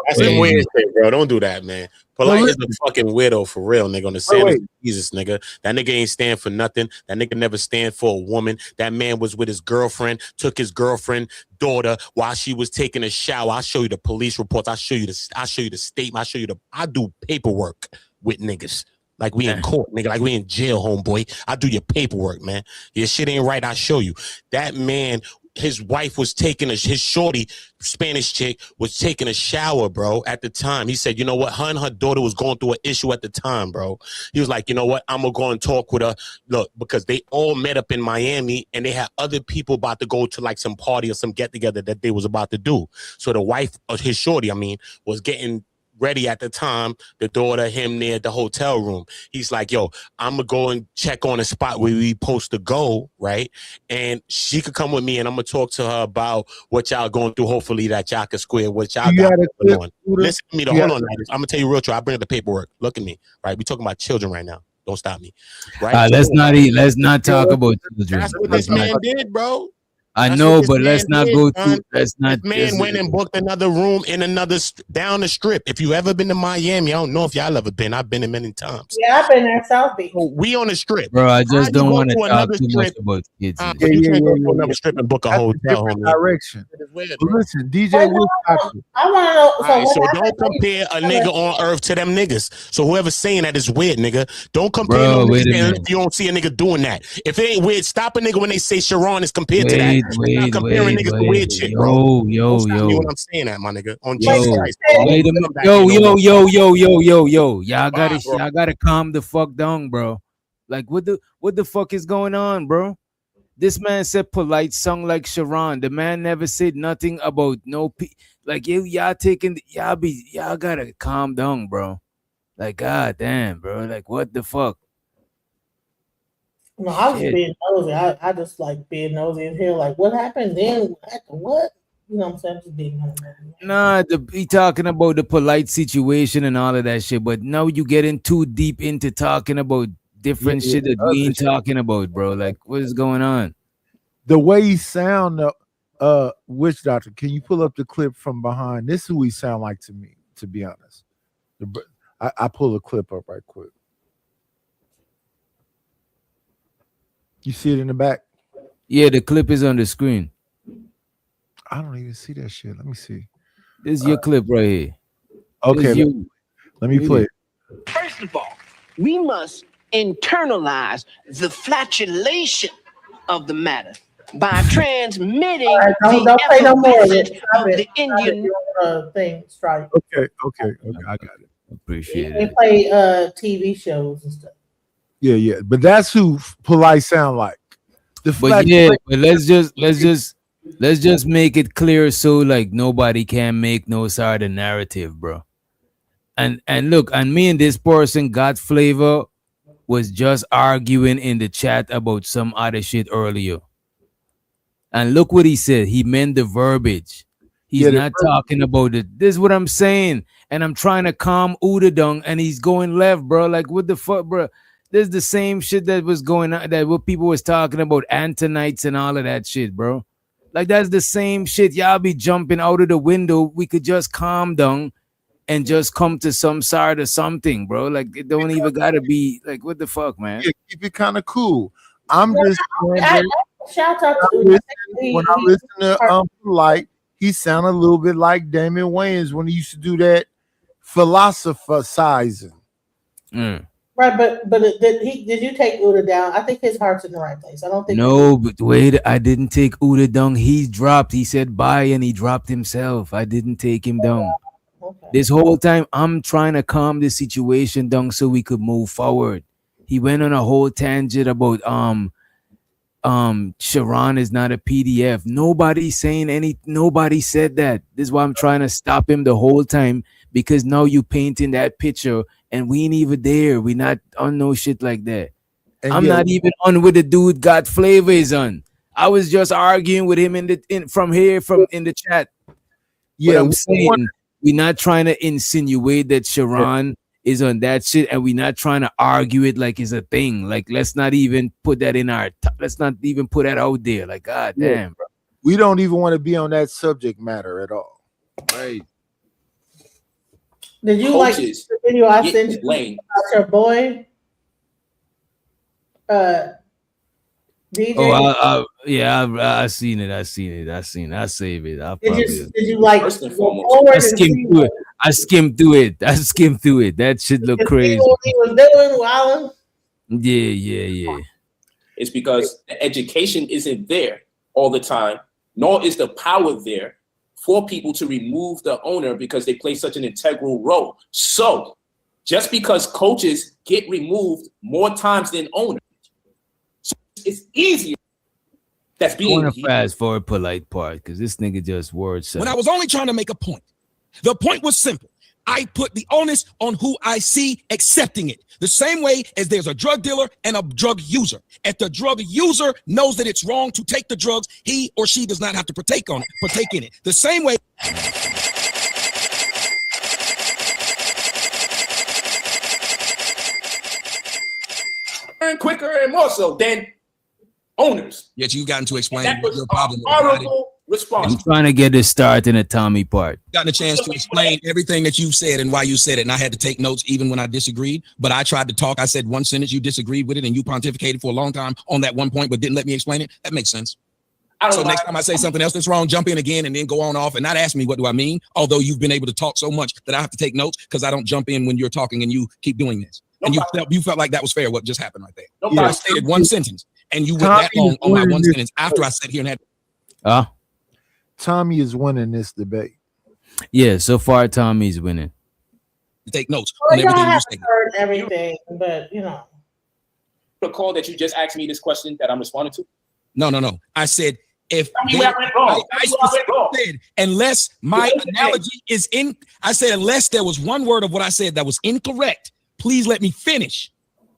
That's some weird shit, bro. Don't do that, man. Polite is a fucking weirdo for real, nigga. On the sandals of Jesus, nigga. That nigga ain't stand for nothing. That nigga never stand for a woman. That man was with his girlfriend, took his girlfriend daughter while she was taking a shower. I'll show you the police reports. I'll show you the statement. I do paperwork with niggas. Like we in court, nigga. Like we in jail, homeboy. I do your paperwork, man. Your shit ain't right. I'll show you. That man, his wife was taking his shorty, Spanish chick, was taking a shower, bro, at the time. He said, you know what? Her and her daughter was going through an issue at the time, bro. He was like, you know what? I'm going to go and talk with her. Look, because they all met up in Miami and they had other people about to go to like some party or some get together that they was about to do. So the wife of his shorty, was getting ready at the time, the daughter, him near the hotel room. He's like, yo, I'm gonna go and check on a spot where we supposed to go, right? And she could come with me and I'm gonna talk to her about what y'all going through. Hopefully that y'all can square what y'all got going on. Listen to me, hold on. I'm gonna tell you real true. I bring up the paperwork. Look at me, right? We talking about children right now. Don't stop me, right? Let's not talk about children. That's what this man did, bro. I know, but let's not go too. Let's not. Man went and booked another room in another down the strip. If you ever been to Miami, I don't know if y'all ever been. I've been there many times. Yeah, I've been there, South Beach. We on the strip, bro. I just don't want to talk too much about kids. You can't go to another strip and book a hotel. Direction. Listen, DJ Will. I want to know. All right, so don't compare a nigga on earth to them niggas. So whoever's saying that is weird, nigga. Don't compare no niggas if you don't see a nigga doing that. If it ain't weird, stop a nigga when they say Sharon is compared to that. Not comparing niggas to weird shit, bro. Don't stop me when I'm saying that, my nigga. On Jesus Christ. Wait a minute. Yo. Y'all gotta calm the fuck down, bro. Like what the fuck is going on, bro? This man said polite song like Sharon. The man never said nothing about like y'all gotta calm down, bro. Like god damn, bro. Like what the fuck? No, I was being nosy. I just like being nosy in here. Like, what happened then? What? You know what I'm saying? Just being nosy. Nah, he talking about the polite situation and all of that shit. But now you getting too deep into talking about different shit that we ain't talking about, bro. Like, what is going on? The way he sound, Witch Doctor. Can you pull up the clip from behind? This is who he sound like to me. To be honest, I pull a clip up right quick. You see it in the back? Yeah, the clip is on the screen. I don't even see that shit. Let me see. This is your clip right here. Okay, let me play it. First of all, we must internalize the flatulation of the matter by transmitting don't say no more of the Indian thing. Strike. Okay, I got it. Appreciate They it. play TV shows and stuff. Yeah, but that's who polite sound like. But let's just make it clear so like nobody can make no sort of narrative, bro. And look, and me and this person got flavor was just arguing in the chat about some other shit earlier. And look what he said. He meant the verbiage. He's not talking about it. This is what I'm saying. And I'm trying to calm Uda down and he's going left, bro. Like what the fuck, bro? This is the same shit that was going on, that what people was talking about, Antonites and all of that shit, bro. Like that's the same shit. Y'all be jumping out of the window. We could just calm down and just come to some side of something, bro. Like it don't even gotta be like what the fuck, man. Yeah, keep it kind of cool. I'm just shout out to when I listen to Polite, he sounded a little bit like Damon Wayans when he used to do that philosophizing. Right, but did you take Uda down? I think his heart's in the right place. I don't think. No, but wait, I didn't take Uda down. He dropped. He said bye, and he dropped himself. I didn't take him down. Okay. This whole time, I'm trying to calm the situation down so we could move forward. He went on a whole tangent about Sharon is not a PDF. Nobody said that. This is why I'm trying to stop him the whole time, because now you painting that picture and we ain't even there. We not on no shit like that. And I'm not even on with the dude got flavor is on. I was just arguing with him in the chat. Yeah, I'm saying we're not trying to insinuate that Sharon is on that shit, and we're not trying to argue it like it's a thing. Like, let's not even put that in our. Let's not even put that out there. Like, god damn, bro. We don't even want to be on that subject matter at all. Right. Did you like the video I sent you about your boy? DJ? Oh, yeah, I seen it. I seen it. I save it. Did you like I skimmed through it. That shit look crazy. What he was doing, Wallen? Yeah. It's because the education isn't there all the time, nor is the power there for people to remove the owner because they play such an integral role. So just because coaches get removed more times than owners, so it's easier. That's being. I want to fast forward polite part because this nigga just word said. When I was only trying to make a point, the point was simple. I put the onus on who I see accepting it. The same way as there's a drug dealer and a drug user. If the drug user knows that it's wrong to take the drugs, he or she does not have to partake in it. The same way. And quicker and more so than owners. Yet you've gotten to explain That was your problem. a horrible response. I'm trying to get this start in the Tommy part. Gotten a chance to explain everything that you said and why you said it, and I had to take notes even when I disagreed. But I tried to talk. I said one sentence, you disagreed with it, and you pontificated for a long time on that one point, but didn't let me explain it. That makes sense. So next time I say something else that's wrong, jump in again and then go on off and not ask me what do I mean. Although you've been able to talk so much that I have to take notes because I don't jump in when you're talking and you keep doing this. And you felt like that was fair. What just happened right there? I stated one sentence and you went that long on my one sentence after I sat here and had. Tommy is winning this debate. Yeah, so far Tommy's winning. Take notes Well, on y'all everything you haven't say. heard everything, but you know. Recall that you just asked me this question that I'm responding to. No. I said if I went wrong. I specifically said unless my analogy is in. I said unless there was one word of what I said that was incorrect, please let me finish.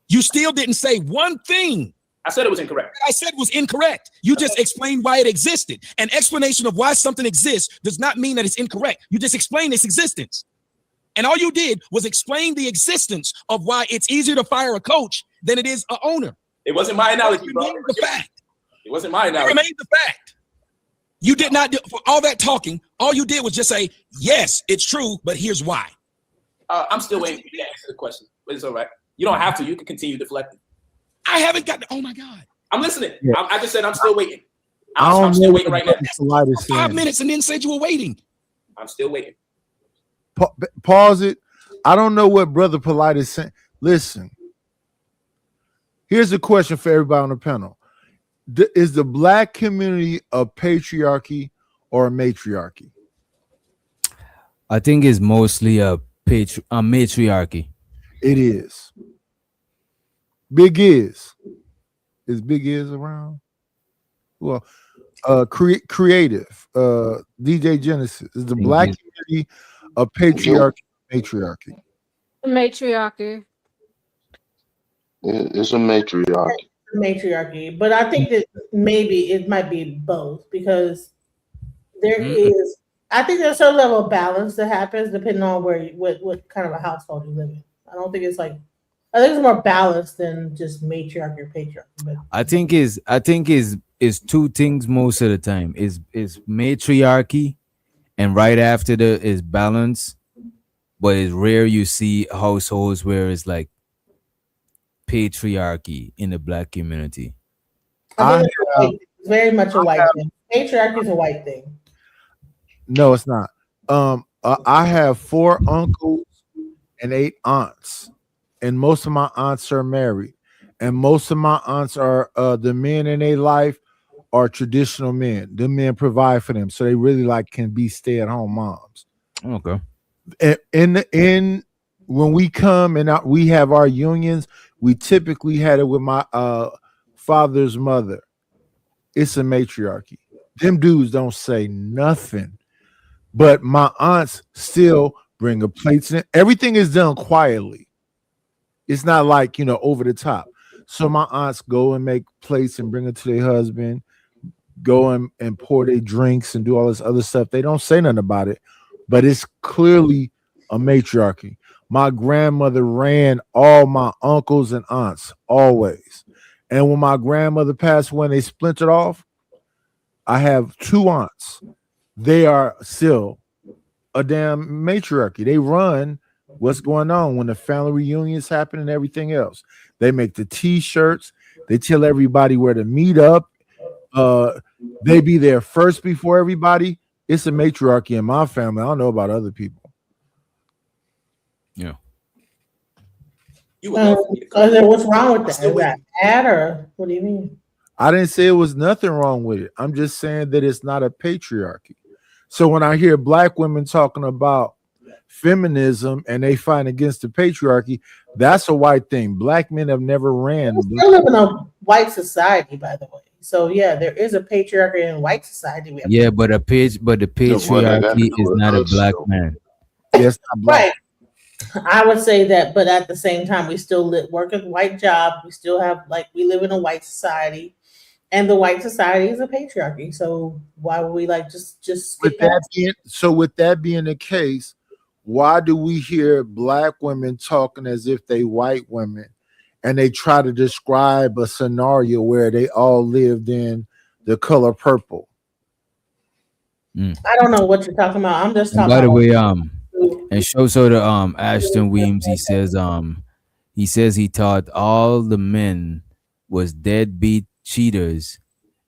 You still didn't say one thing. I said it was incorrect. I said was incorrect. You just explained why it existed. An explanation of why something exists does not mean that it's incorrect. You just explained its existence. And all you did was explain the existence of why it's easier to fire a coach than it is an owner. It wasn't my analogy, bro. The fact. It wasn't my It analogy. remained the fact. You did not do for all that talking. All you did was just say, yes, it's true, but here's why. I'm still waiting for you to answer the question, but it's all right. You don't have to. You can continue deflecting. I haven't got. Oh my God. I'm listening. Yeah. I just said I'm still waiting. I don't I'm know still what waiting right now. Polite is 5 saying. minutes and then said you were waiting. I'm still waiting. Pause it. I don't know what Brother Polite is saying. Listen, here's a question for everybody on the panel. Is the black community a patriarchy or a matriarchy? I think it's mostly a matriarchy. It is. Big is Big is around? Well, creative, DJ Genesis. Is the black community a patriarchy, matriarchy? Matriarchy. It's a matriarchy. Matriarchy, but I think that maybe it might be both because there is. I think there's a level of balance that happens depending on what kind of a household you live in. I don't think it's like. I think it's more balanced than just matriarchy or patriarchy. But I think is two things most of the time. Is matriarchy, and right after is balance, but it's rare you see households where it's like patriarchy in the black community. I think it's very much a white thing. Patriarchy is a white thing. No, it's not. I have 4 uncles and 8 aunts, and most of my aunts are married, and most of my aunts are the men in their life are traditional men. The men provide for them, so they really can be stay-at-home moms. Okay. In when we come and we have our unions, we typically had it with my father's mother. It's a matriarchy. Them dudes don't say nothing, but my aunts still bring a plates in. Everything is done quietly. It's not like, over the top. So my aunts go and make plates and bring it to their husband, go and pour their drinks and do all this other stuff. They don't say nothing about it, but it's clearly a matriarchy. My grandmother ran all my uncles and aunts always. And when my grandmother passed away and they splintered off, I have 2 aunts. They are still a damn matriarchy. They run what's going on when the family reunions happen and everything else. They make the t-shirts. They tell everybody where to meet up. They be there first before everybody. It's a matriarchy in my family. I don't know about other people. Yeah. What's wrong with that? Is that bad or what do you mean? I didn't say it was nothing wrong with it. I'm just saying that it's not a patriarchy. So when I hear black women talking about feminism and they fight against the patriarchy, that's a white thing. Black men have never ran. We still live in a white society, by the way. So yeah, there is a patriarchy in white society. Yeah, but the patriarchy is not a black man. Yes, right. I would say that, but at the same time, we still work a white job. We still have we live in a white society, and the white society is a patriarchy. So why would we just with that being the case, why do we hear black women talking as if they white women, and they try to describe a scenario where they all lived in the color purple? I don't know what you're talking about. I'm just talking. By the way, and so to Ashton Weems, he says he thought all the men was deadbeat cheaters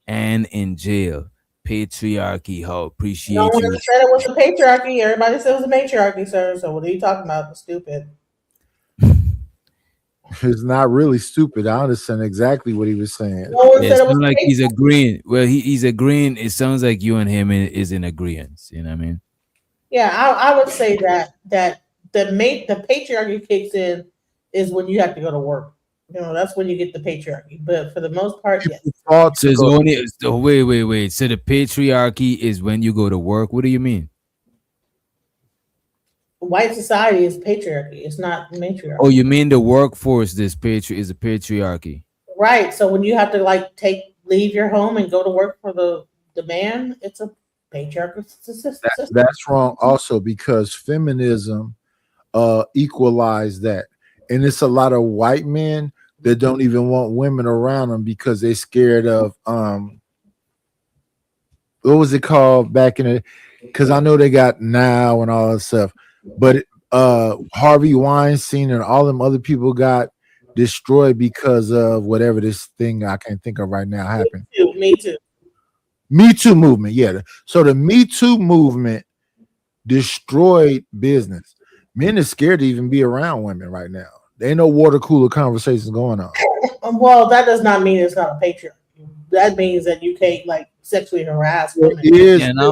and in jail. Patriarchy, how appreciate No one you. said it was a patriarchy. Everybody said it was a matriarchy, sir. So what are you talking about? Stupid. It's not really stupid. I understand exactly what he was saying. No one Yeah, said it it was sounds like he's patriarchy. agreeing. Well, he's agreeing. It sounds like you and him is in agreement. You know what I mean? Yeah, I would say that the patriarchy kicks in is when you have to go to work. You know, that's when you get the patriarchy. But for the most part, yes. So it's only wait. So the patriarchy is when you go to work. What do you mean? White society is patriarchy. It's not matriarchy. Oh, you mean the workforce? Is a patriarchy? Right. So when you have to leave your home and go to work for the man, it's a patriarchal system. That's wrong also, because feminism equalized that. And it's a lot of white men that don't even want women around them because they're scared of what was it called back in the, because I know they got now and all that stuff, but Harvey Weinstein and all them other people got destroyed because of whatever this thing I can't think of right now happened. Me Too movement. Yeah. So the Me Too movement destroyed business. Men are scared to even be around women right now. There ain't no water cooler conversations going on. Well, that does not mean it's not a patriarchy. That means that you can't sexually harass women. Yeah, and I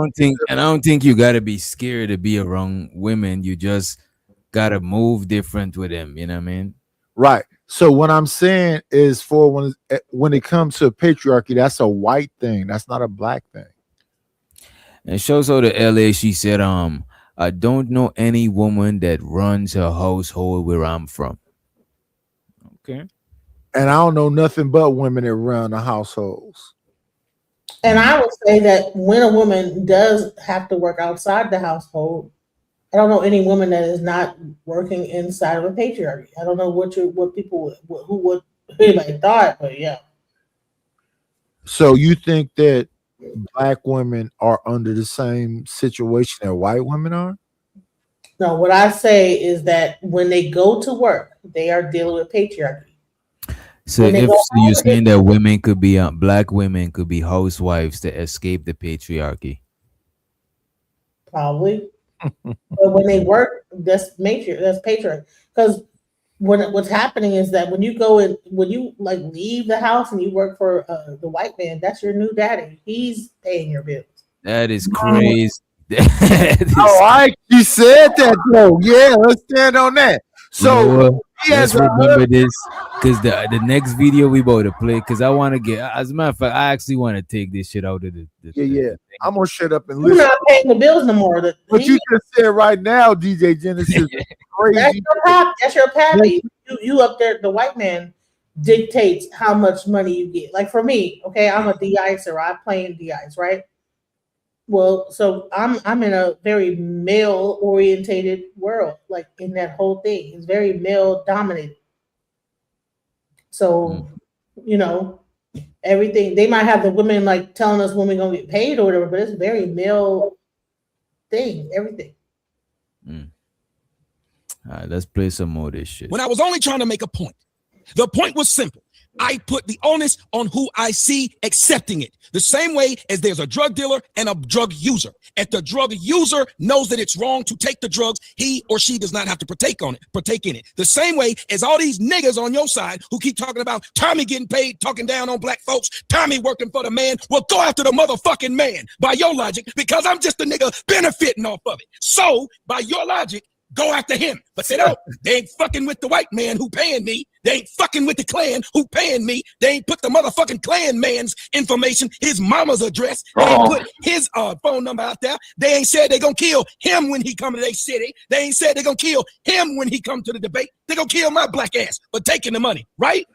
don't think you gotta be scared to be around women. You just gotta move different with them. You know what I mean? Right. So what I'm saying is, for when it comes to patriarchy, that's a white thing. That's not a black thing. And shows her to LA. She said, I don't know any woman that runs her household where I'm from. Okay. And I don't know nothing but women that run the households. And I would say that when a woman does have to work outside the household, I don't know any woman that is not working inside of a patriarchy. I don't know what anybody thought, but yeah. So you think that black women are under the same situation that white women are? No, what I say is that when they go to work, they are dealing with patriarchy. So you're saying that women could be black women could be housewives to escape the patriarchy? Probably. But when they work, that's patriarchy. Because what's happening is that when you leave the house and you work for the white man, that's your new daddy. He's paying your bills. That is crazy. I actually said that though. Yeah, let's stand on that. So let's remember this, because the next video we about to play, because I want to get, as a matter of fact, I actually want to take this shit out of the yeah. I'm gonna shut up and You're listen. not paying the bills no more. What you just said right now, DJ Genesis, is crazy. That's your pappy. You up there, the white man dictates how much money you get. Like for me, okay, I'm a de-icer. I play in de-ice, right? Well, so I'm in a very male orientated world, like in that whole thing. It's very male dominated. So, you know, everything they might have the women like telling us when we're gonna get paid or whatever, but it's very male thing, everything. All right, let's play some more of this shit. When I was only trying to make a point. The point was simple. I put the onus on who I see accepting it. The same way as there's a drug dealer and a drug user. If the drug user knows that it's wrong to take the drugs, he or she does not have to partake in it. The same way as all these niggas on your side who keep talking about Tommy getting paid, talking down on black folks, Tommy working for the man, will go after the motherfucking man by your logic, because I'm just a nigga benefiting off of it. So by your logic, go after him. But they don't. They ain't fucking with the white man who paying me. They ain't fucking with the Klan who paying me. They ain't put the motherfucking Klan man's information, his mama's address. They ain't put his phone number out there. They ain't said they gonna kill him when he come to their city. They ain't said they gonna kill him when he come to the debate. They gonna kill my black ass for taking the money, right?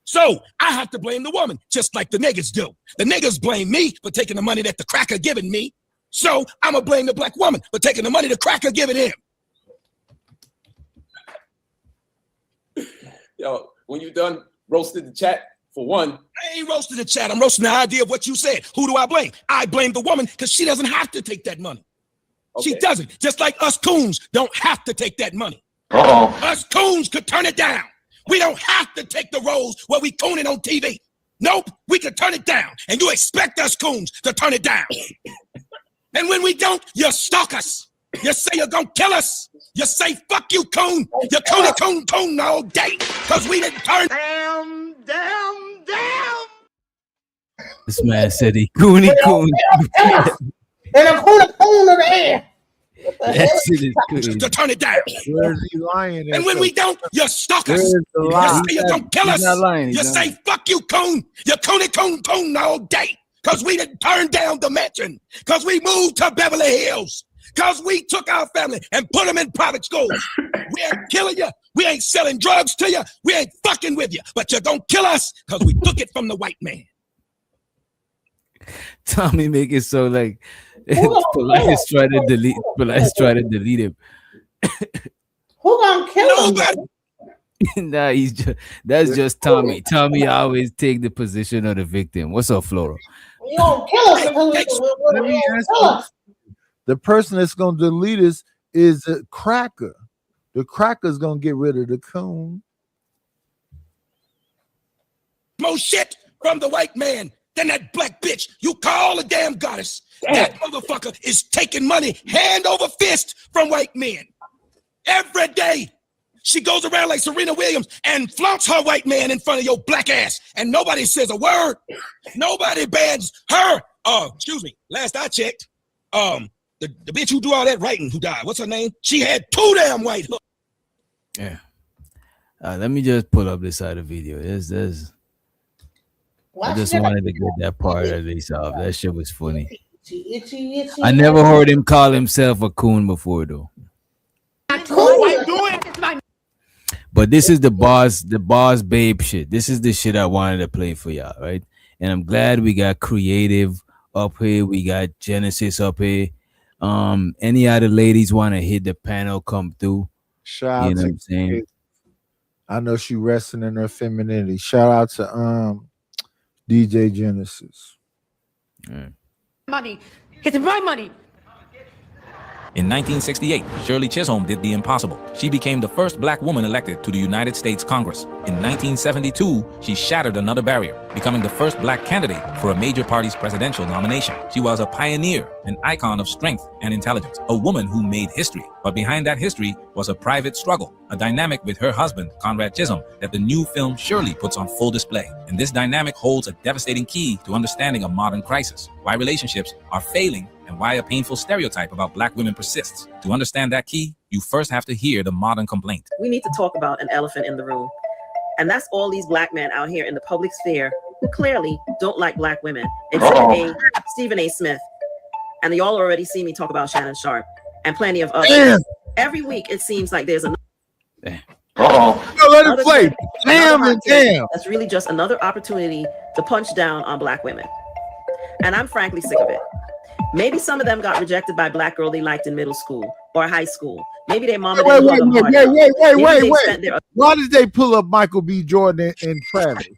So I have to blame the woman, just like the niggas do. The niggas blame me for taking the money that the cracker giving me. So I'm gonna blame the black woman for taking the money the cracker giving him. Yo, when you done roasted the chat, for one. I ain't roasting the chat. I'm roasting the idea of what you said. Who do I blame? I blame the woman because she doesn't have to take that money. Okay. She doesn't. Just like us coons don't have to take that money. Us coons could turn it down. We don't have to take the roles where we cooning on TV. Nope, we could turn it down. And you expect us coons to turn it down. And when we don't, you stalk us. You say you're gonna kill us. You say, fuck you, coon. You coon all day. Because we didn't turn. Damn. This man said he coony coon. And I'm coon over there. To turn it down. Where's he lying? And when we don't, you stalk us. You say you're gonna kill us. You say, fuck you, coon. You coon all day. Because we didn't turn down the mansion. Because we moved to Beverly Hills. Because we took our family and put them in private schools. We ain't killing you. We ain't selling drugs to you. We ain't fucking with you. But you're going to kill us because we took it from the white man. Tommy make it so like Police try to delete him. Who gonna kill him? Nah, that's just Tommy. Tommy always take the position of the victim. What's up, Flora? You gonna kill us because the person that's gonna delete us is a cracker. The cracker's gonna get rid of the coon. More shit from the white man than that black bitch you call a damn goddess. Damn. That motherfucker is taking money hand over fist from white men. Every day she goes around like Serena Williams and flaunts her white man in front of your black ass, and nobody says a word. Nobody bans her. Excuse me. Last I checked, the bitch who do all that writing who died, what's her name? She had 2 damn white hooks. Yeah. Let me just pull up this side of the video. I just wanted to get that part at least off. That shit was funny. Itchy, I never heard him call himself a coon before though. But this is the boss babe shit. This is the shit I wanted to play for y'all, right? And I'm glad we got Creative up here. We got Genesis up here. Any other ladies want to hit the panel, come through. Shout out you know to what I'm saying? I know she resting in her femininity. Shout out to DJ Genesis. Money. It's my money. In 1968, Shirley Chisholm did the impossible. She became the first black woman elected to the United States Congress. In 1972, she shattered another barrier, becoming the first black candidate for a major party's presidential nomination. She was a pioneer, an icon of strength and intelligence, a woman who made history. But behind that history was a private struggle, a dynamic with her husband, Conrad Chisholm, that the new film Shirley puts on full display. And this dynamic holds a devastating key to understanding a modern crisis, why relationships are failing, and why a painful stereotype about black women persists. To understand that key, you first have to hear the modern complaint. We need to talk about an elephant in the room. And that's all these black men out here in the public sphere who clearly don't like black women, except Stephen A. Smith. And y'all already see me talk about Shannon Sharp and plenty of others. Damn. Every week it seems like there's another. Let it play. Damn and damn. That's really just another opportunity to punch down on black women. And I'm frankly sick of it. Maybe some of them got rejected by black girl they liked in middle school or high school. Maybe their mama Wait, didn't hug them hard enough. Maybe they spent their Why did they pull up Michael B. Jordan and Travis?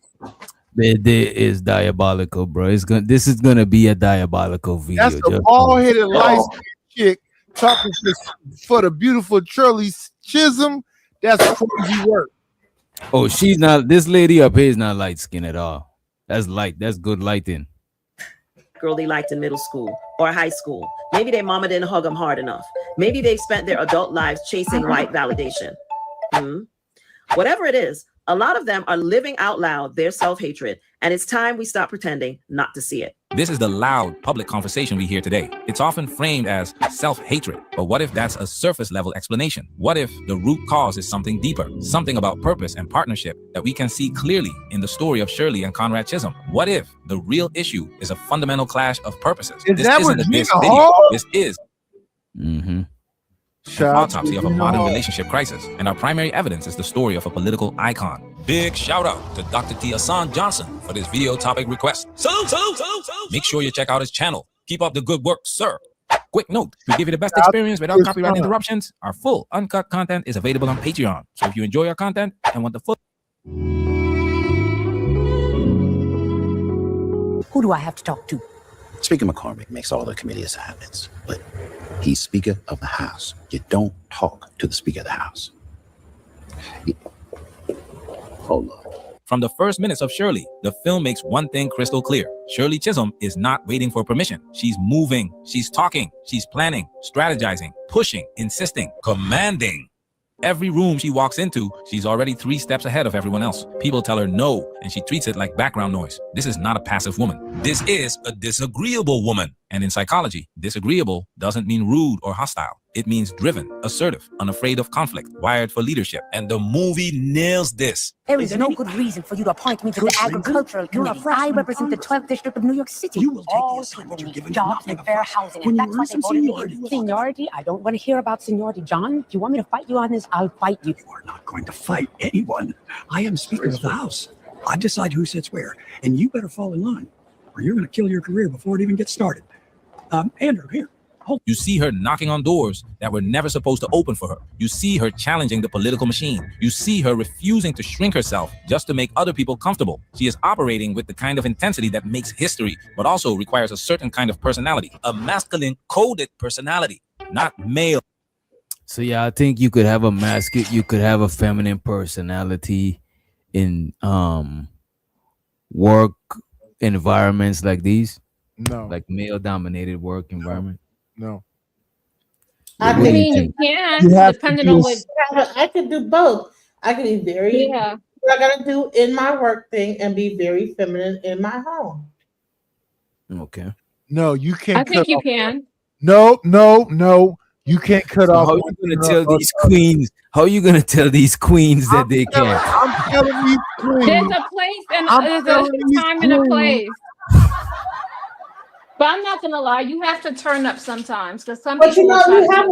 They is diabolical, bro. This is gonna be a diabolical video. That's a bald-headed light-skinned chick talking for the beautiful Shirley Chisholm. That's crazy work. Oh, she's not. This lady up here is not light skin at all. That's light. That's good lighting. girl they liked in middle school or high school. Maybe their mama didn't hug them hard enough. Maybe they've spent their adult lives chasing white validation. Whatever it is, a lot of them are living out loud their self-hatred, and it's time we stop pretending not to see it. This is the loud public conversation we hear today. It's often framed as self-hatred, but what if that's a surface level explanation? What if the root cause is something deeper, something about purpose and partnership that we can see clearly in the story of Shirley and Conrad Chisholm? What if the real issue is a fundamental clash of purposes? Is This that isn't what a diss Gina video. Hall? This is an autopsy of a modern relationship crisis, and our primary evidence is the story of a political icon. Big shout out to Dr. T. Hassan Johnson for this video topic request. Salute. Make sure you check out his channel. Keep up the good work, sir. Quick note, to give you the best experience without copyright interruptions, our full uncut content is available on Patreon. So if you enjoy our content and want the full... Who do I have to talk to? Speaker McCormick makes all the committee assignments, but he's Speaker of the House. You don't talk to the Speaker of the House. Hold on. From the first minutes of Shirley, the film makes one thing crystal clear. Shirley Chisholm is not waiting for permission. She's moving, she's talking, she's planning, strategizing, pushing, insisting, commanding. Every room she walks into, she's already 3 steps ahead of everyone else. People tell her no, and she treats it like background noise. This is not a passive woman. This is a disagreeable woman. And in psychology, disagreeable doesn't mean rude or hostile. It means driven, assertive, unafraid of conflict, wired for leadership. And the movie nails this. There is no good reason for you to appoint me to the agricultural committee. I represent the 12th district of New York City. You will all people need jobs and fair housing, and that's what they voted me in. Seniority? I don't want to hear about seniority. John, do you want me to fight you on this? I'll fight you. You are not going to fight anyone. I am Speaker of the House. I decide who sits where, and you better fall in line, or you're going to kill your career before it even gets started. Andrew, here. You see her knocking on doors that were never supposed to open for her. You see her challenging the political machine. You see her refusing to shrink herself just to make other people comfortable. She is operating with the kind of intensity that makes history, but also requires a certain kind of personality, a masculine coded personality, not male. So yeah, I think you could have a masculine, you could have a feminine personality in work environments like these. No, like male dominated work environment. No. I mean, you can, depending on what. I could do both. I can be very, what I gotta do in my work thing and be very feminine in my home. Okay. No, you can't. I think you can. No. You can't cut off. How are you gonna tell these queens? How are you gonna tell these queens that they can't? I'm telling these queens. There's a place and there's a time and a place. But I'm not gonna lie, you have to turn up sometimes because some But people. you have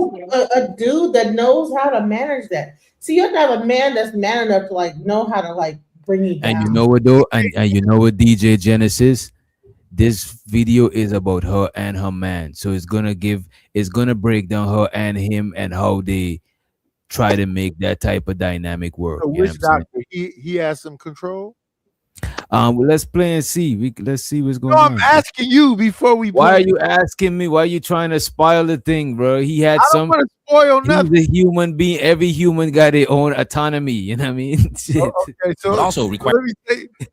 a dude that knows how to manage that. See, you have to have a man that's man enough to know how to bring you down. And you know what though, and you know what, DJ Genesis, this video is about her and her man, so it's gonna break down her and him and how they try to make that type of dynamic work. So which doctor? He has some control. Well, let's play and see. Let's see what's going on. on. I'm asking you before we. Why are you asking me? Why are you trying to spoil the thing, bro? He had I don't want to spoil nothing. He's a human being. Every human got their own autonomy. You know what I mean? Shit. Okay, so but also require.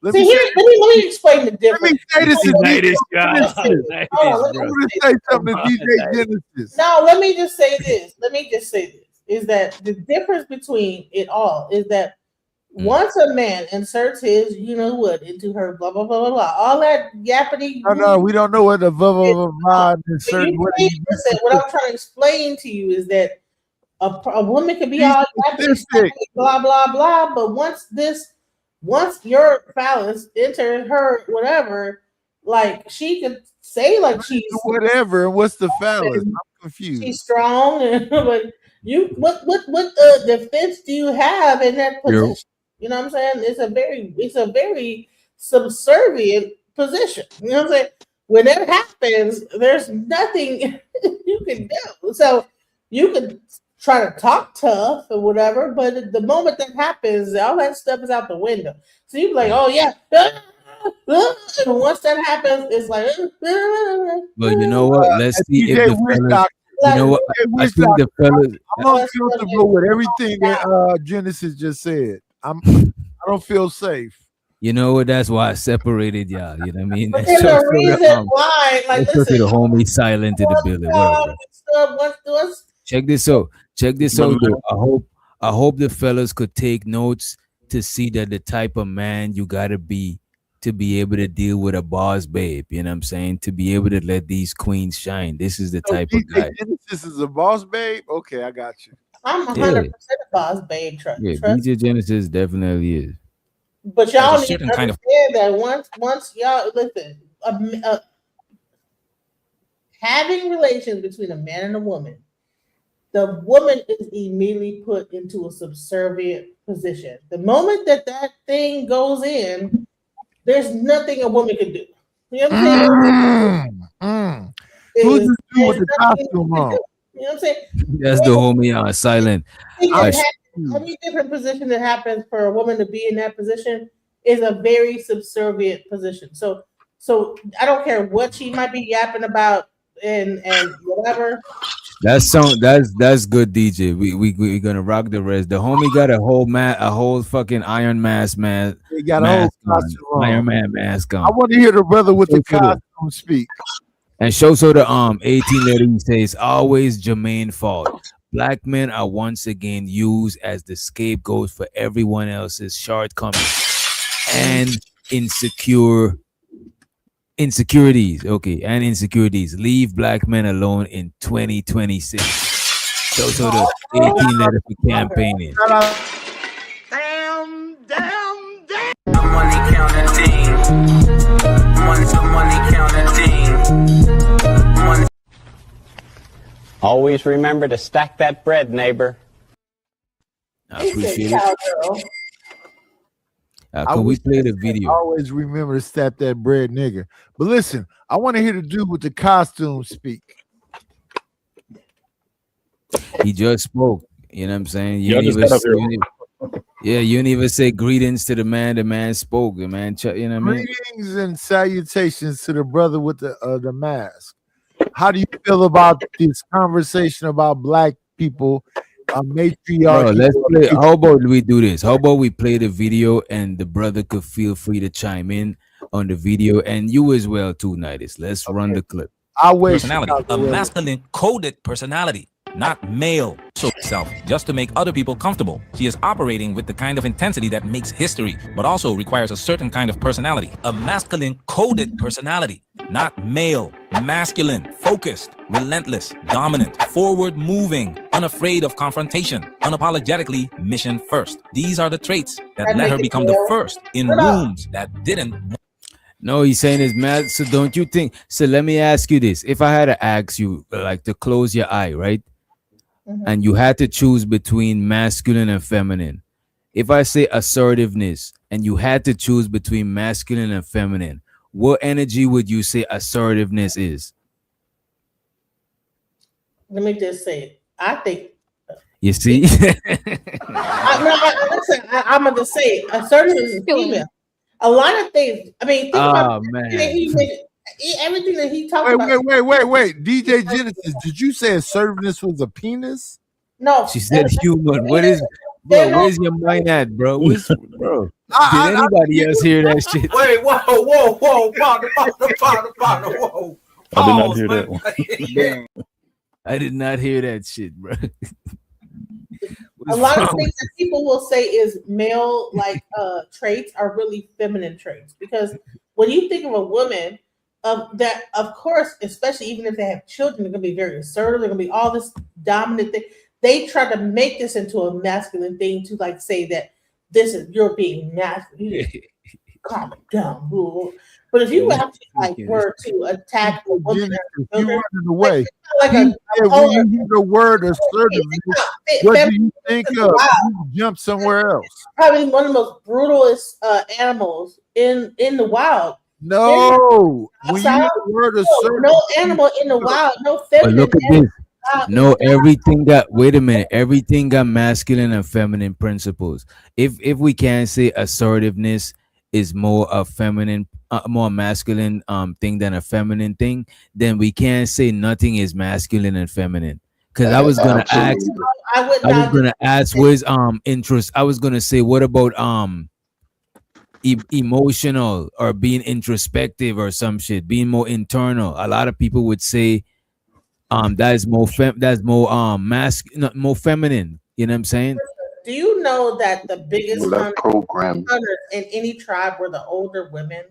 Let me explain the difference. Let me say this to United I'm going to say something to DJ Genesis. No, let me just say this. Is that the difference between it all is that once a man inserts his, you know what, into her, blah blah blah blah blah, all that yappity. No, we don't know what the blah blah blah blah insert. What I'm trying to explain to you is that a woman can be all yappity, blah blah blah, but once your phallus enters her, whatever, she could say she's whatever. What's the phallus? I'm confused. She's strong, but what defense do you have in that position? You know what I'm saying? It's a very subservient position. You know what I'm saying? when that happens, there's nothing you can do. So you can try to talk tough or whatever, but the moment that happens, all that stuff is out the window. So you're like, oh yeah. And once that happens, it's like. But you know what? Let's see if DJ the fellas. You know what? I think the fellas. I'm uncomfortable with everything that Genesis just said. I don't feel safe. You know what? That's why I separated y'all. You know what I mean? But there's a reason why. Like, let's go to listen. the homie silent in the building. Whatever. Check this out. Check this out, though. I hope the fellas could take notes to see that the type of man you gotta be to be able to deal with a boss babe. You know what I'm saying? To be able to let these queens shine. This is the type of guy. Genesis is a boss babe. Okay, I got you. I'm 100% a boss babe. Trust. DJ Genesis definitely is. But y'all need to understand that once y'all listen, having relations between a man and a woman, the woman is immediately put into a subservient position. The moment that thing goes in, there's nothing a woman can do. You know what I'm saying? Who's this dude with the costume on? You know what I'm saying? That's the homie silent. Every different position that happens for a woman to be in that position is a very subservient position. So I don't care what she might be yapping about and whatever. That's good, DJ. We're gonna rock the rest. The homie got a whole fucking Iron Mask, man. He got a whole costume on. Iron Man mask on. I want to hear the brother with the costume speak. And show so the 18 letter he says always Jermaine fault. Black men are once again used as the scapegoat for everyone else's shortcomings and insecurities. Okay, and insecurities. Leave black men alone in 2026. So the 18 letter for campaigning. The money counting team. Money counting team. Money. Always remember to stack that bread, neighbor. I appreciate it. Can we play the video? Always remember to stack that bread, nigga. But listen, I want to hear the dude with the costume speak. He just spoke. You know what I'm saying? You didn't even say greetings to the man. The man spoke. The man, you know what I mean? Greetings and salutations to the brother with the mask. How do you feel about this conversation about black people? Matriarchy. Bro, let's play. How about we do this? How about we play the video and the brother could feel free to chime in on the video, and you as well too, Nidus. Let's run the clip. Personality, a masculine coded personality, not male self, just to make other people comfortable. She is operating with the kind of intensity that makes history, but also requires a certain kind of personality. A masculine coded personality, not male, masculine, focused, relentless, dominant, forward moving, unafraid of confrontation, unapologetically mission first. These are the traits that let her become the first in rooms that didn't. No, he's saying it's mad. So don't you think? So let me ask you this. If I had to ask you like to close your eye, right? And you had to choose between masculine and feminine. If I say assertiveness and you had to choose between masculine and feminine, what energy would you say assertiveness is? Let me just say it. I think. You see? I'm going to say it. Assertiveness is female. A lot of things. I mean, think about everything that he talked about. Wait. DJ Genesis, did you say assertiveness was a penis? No. She said human. What is, bro? Where's your mind at, bro? Bro? Did anybody else hear that shit? Wait, whoa. I did not hear that one. I did not hear that shit, bro. A lot of things that people will say is male traits are really feminine traits, because when you think of a woman, that of course, especially even if they have children, they're gonna be very assertive. They're gonna be all this dominant thing. They try to make this into a masculine thing to like say that this is you're being masculine. Calm down, boo. But if you actually were to attack a woman, you running away. When you hear the word assertiveness, what do you think of? You jump somewhere else. Probably one of the most brutalest animals in the wild. No, when you hear the word assertive, no animal in the wild, no But feminine look at animal this. wild in No, the wild. everything got. Wait a minute. Everything got masculine and feminine principles. If we can say assertiveness is more a feminine, more masculine thing than a feminine thing, then we can't say nothing is masculine and feminine. Because I was gonna ask. Absolutely. I would I was not gonna ask where's interest. I was gonna say what about emotional or being introspective or some shit, being more internal. A lot of people would say that is more more feminine. You know what I'm saying? Do you know that the biggest Like programming. hunters in any tribe were the older women?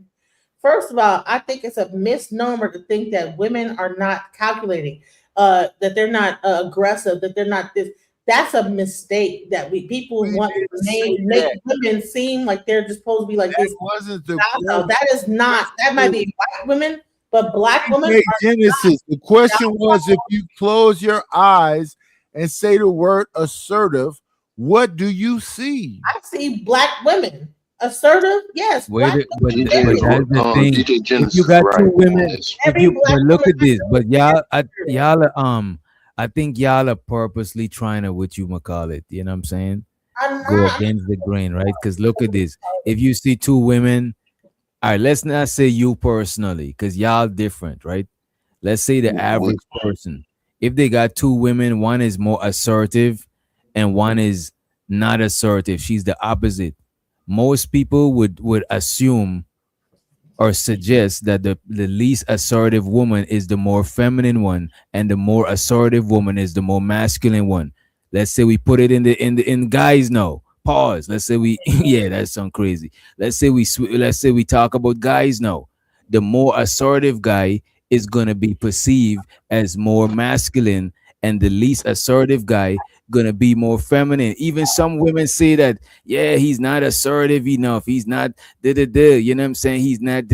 First of all, I think it's a misnomer to think that women are not calculating, that they're not aggressive, that they're not this. That's a mistake that people want to make women seem like they're just supposed to be like this. Wasn't the That is not. That might be white women, but black women. Hey, Are Genesis. The question was, if you close your eyes and say the word assertive, what do you see? I see black women assertive. Yes, black But women. that's the thing. DJ If Genesis, you got two right? women, Every black but look woman at this. But y'all are I think y'all are purposely trying to what you might call it. You know what I'm saying? I'm Go not. against the grain, right? Because look at this. If you see two women, all right, let's not say you personally, because y'all different, right? Let's say the average person. If they got two women, one is more assertive and one is not assertive. She's the opposite. Most people would assume or suggest that the least assertive woman is the more feminine one, and the more assertive woman is the more masculine one. Let's say we put it in guys now. Pause. Let's say we yeah, that sounds crazy. Let's say we talk about guys now. The more assertive guy is gonna be perceived as more masculine, and the least assertive guy gonna be more feminine. Even some women say that, yeah, he's not assertive enough. He's not you know what I'm saying? He's not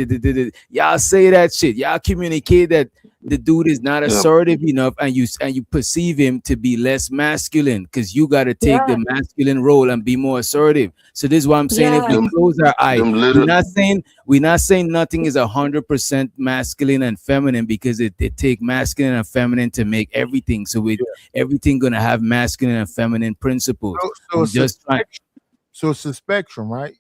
Y'all say that shit. Y'all communicate that the dude is not assertive enough, and you perceive him to be less masculine because you got to take the masculine role and be more assertive. So this is what I'm saying. If we close our eye, we're not saying nothing is 100% masculine and feminine, because it take masculine and feminine to make everything. So everything gonna have masculine and feminine principles. So it's a spectrum, right?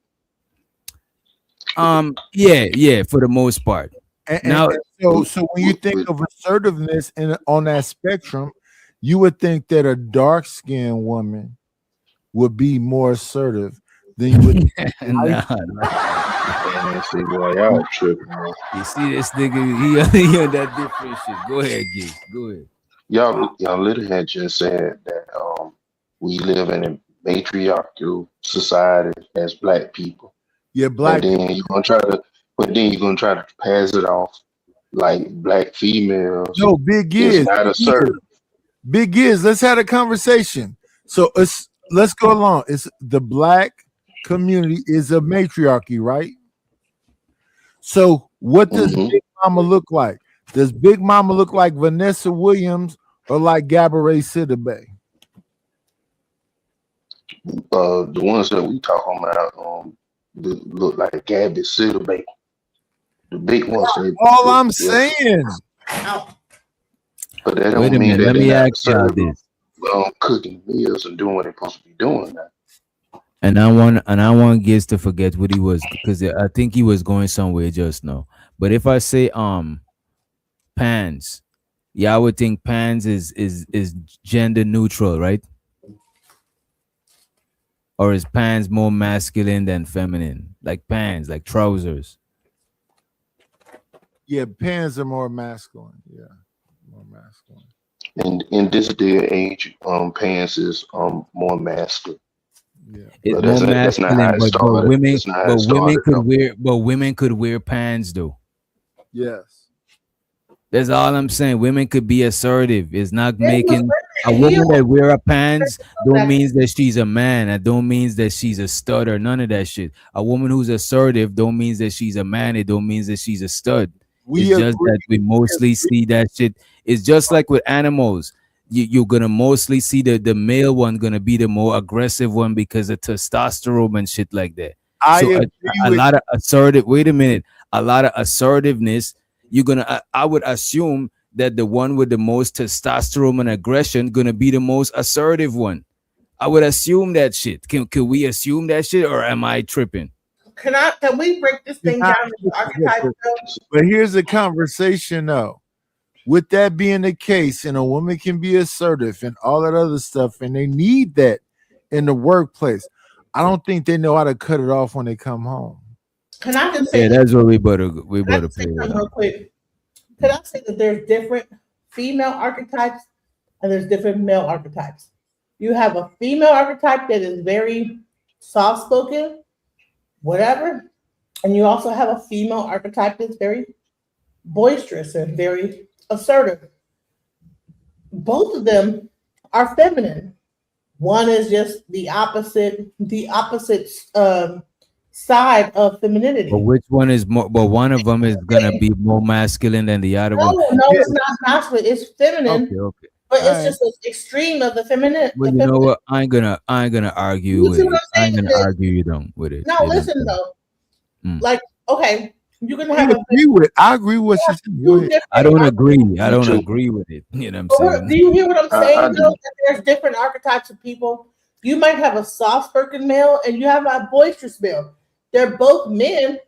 Yeah, for the most part. So when you think of assertiveness on that spectrum, you would think that a dark-skinned woman would be more assertive than you would. You see this nigga, he on that different shit. Go ahead, Giz. Go ahead. Y'all literally had just said that we live in a matriarchal society as black people. Yeah, black. But then you're gonna try to pass it off like black females. No, Big Giz. Not assertive. Big Giz, let's have a conversation. So let's go along. It's the black community is a matriarchy, right? So what does Big Mama look like? Does Big Mama look like Vanessa Williams or like Gabourey Sidibe? The ones that we talking about look like Gabby Sidibe. The big ones. All I'm saying. But that don't mean that let me ask y'all this. Cooking meals and doing what they're supposed to be doing now. And I want Giz to forget what he was, because I think he was going somewhere just now. But if I say pans, y'all would think pans is gender neutral, right? Or is pants more masculine than feminine? Like pants, like trousers. Yeah, pants are more masculine. Yeah, more masculine. And in this day and age, pants is more masculine. Yeah, it's more masculine, but women could wear pants though. Yes. That's all I'm saying. Women could be assertive. It's not making a woman that wear a pants don't mean that she's a man. That don't mean that she's a stud or none of that shit. A woman who's assertive don't mean that she's a man. It don't mean that she's a stud. It's just that we mostly see that shit. It's just like with animals. You're gonna mostly see the male one gonna be the more aggressive one because of testosterone and shit like that. A lot of assertive. Wait a minute. a lot of assertiveness, you're gonna. I would assume that the one with the most testosterone and aggression gonna be the most assertive one. I would assume that shit. Can we assume that shit, or am I tripping? Can we break this thing down into archetypes? But here's the conversation though. With that being the case, and a woman can be assertive and all that other stuff, and they need that in the workplace. I don't think they know how to cut it off when they come home. Can I just say? Yeah, that's what we better play that real quick. Can I say that there's different female archetypes and there's different male archetypes? You have a female archetype that is very soft-spoken, whatever, and you also have a female archetype that's very boisterous and very assertive. Both of them are feminine. One is just the opposite side of femininity. But which one is more? But one of them is gonna be more masculine than the other one. No, it's not masculine. It's feminine. Okay. But it's just an extreme of the feminine. Well, you know what? I ain't gonna argue with it. I ain't gonna argue you don't with it. No, listen though. Like, okay, you can have I agree with you. I don't agree. I don't agree with it. You know what I'm saying? Do you hear what I'm saying? Though, that there's different archetypes of people. You might have a soft-spoken male and you have a boisterous male. They're both men.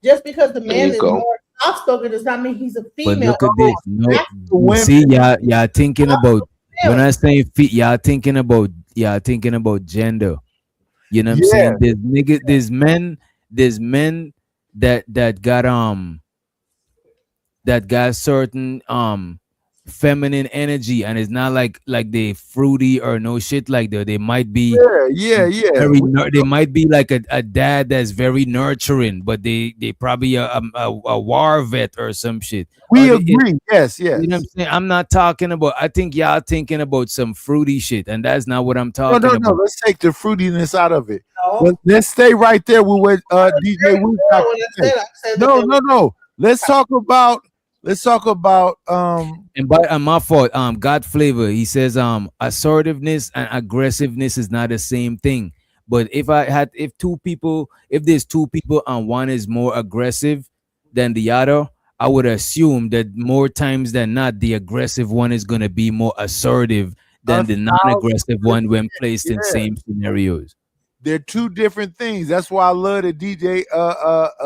Just because the man is more soft-spoken does not mean he's a female. But look at this. No, see, y'all thinking about when I say y'all thinking about gender. You know what I'm saying? There's men that got certain feminine energy, and it's not like they fruity or no shit like that. They might be they might be like a dad that's very nurturing, but they probably a war vet or some shit. We agree. Yes. You know what I'm saying? I'm not talking about. I think y'all thinking about some fruity shit, and that's not what I'm talking about. No. Let's take the fruitiness out of it. Let's stay right there with what DJ Wu. No. Let's talk about. And by my fault, God Flavor, he says assertiveness and aggressiveness is not the same thing. But if there's two people and one is more aggressive than the other, I would assume that more times than not the aggressive one is gonna be more assertive than the non-aggressive one when placed in same scenarios. They're two different things. That's why I love that DJ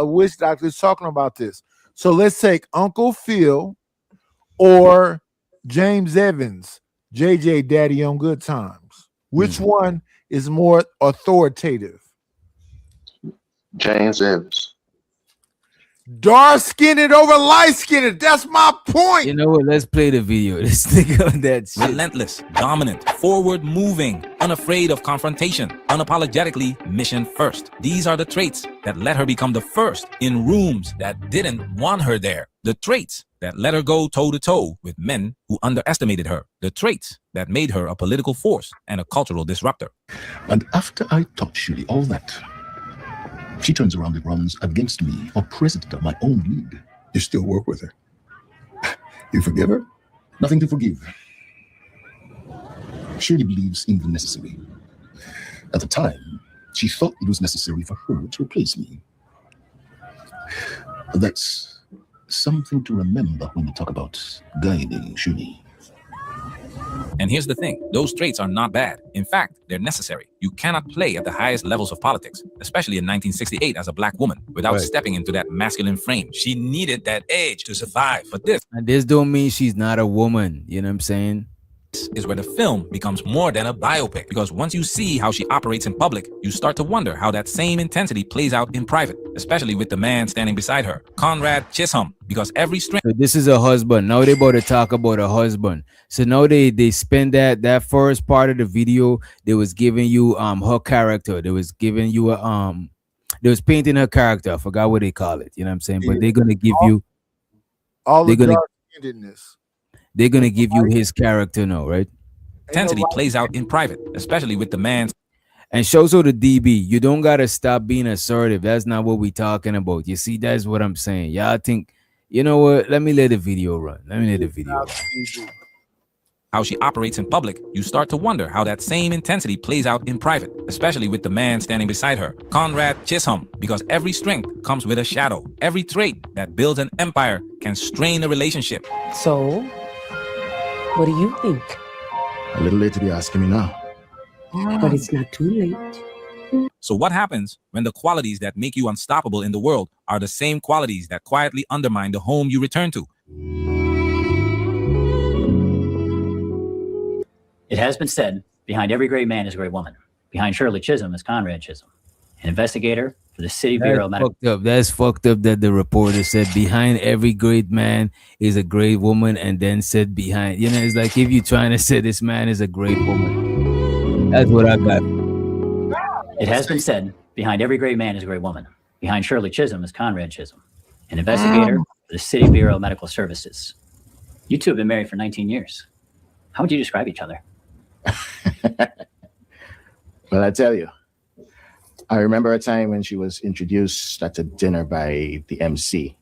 Witch Doctor is talking about this. So let's take Uncle Phil or James Evans, JJ Daddy on Good Times. Which one is more authoritative? James Evans. Dark-skinned over light-skinned. That's my point. You know what? Let's play the video. Let's think of that shit. Relentless, dominant, forward-moving, unafraid of confrontation, unapologetically mission first. These are the traits that let her become the first in rooms that didn't want her there. The traits that let her go toe-to-toe with men who underestimated her. The traits that made her a political force and a cultural disruptor. And after I taught Shirley all that, she turns around and runs against me for president of my own league. You still work with her? You forgive her? Nothing to forgive. Shirley believes in the necessary. At the time, she thought it was necessary for her to replace me. That's something to remember when we talk about guiding Shirley. And here's the thing, those traits are not bad. In fact, they're necessary. You cannot play at the highest levels of politics, especially in 1968 as a black woman, without stepping into that masculine frame. She needed that edge to survive. But this don't mean she's not a woman. You know what I'm saying? Is where the film becomes more than a biopic, because once you see how she operates in public, you start to wonder how that same intensity plays out in private, especially with the man standing beside her, Conrad Chisholm, because every strength. So this is a husband. Now they about to talk about a husband. So now they spend that first part of the video. They was giving you her character. They was giving you they was painting her character. I forgot what they call it. You know what I'm saying? But they're gonna give you all the dark-skinnedness. They're gonna give you his character now, right? Intensity plays out in private, especially with the man. And shows the DB, you don't gotta stop being assertive. That's not what we talking about. You see, that's what I'm saying. Y'all think, you know what? Let me let the video run. how she operates in public, you start to wonder how that same intensity plays out in private, especially with the man standing beside her, Conrad Chisholm, because every strength comes with a shadow. Every trait that builds an empire can strain a relationship. So, what do you think? A little late to be asking me now. But it's not too late. So what happens when the qualities that make you unstoppable in the world are the same qualities that quietly undermine the home you return to? It has been said, behind every great man is a great woman. Behind Shirley Chisholm is Conrad Chisholm, an investigator for the City Bureau of Medical. That's fucked up that the reporter said behind every great man is a great woman and then said behind. You know, it's like if you're trying to say this man is a great woman. That's what I got. It has been said, behind every great man is a great woman. Behind Shirley Chisholm is Conrad Chisholm, an investigator for the City Bureau of Medical Services. You two have been married for 19 years. How would you describe each other? Well, I tell you, I remember a time when she was introduced at a dinner by the MC,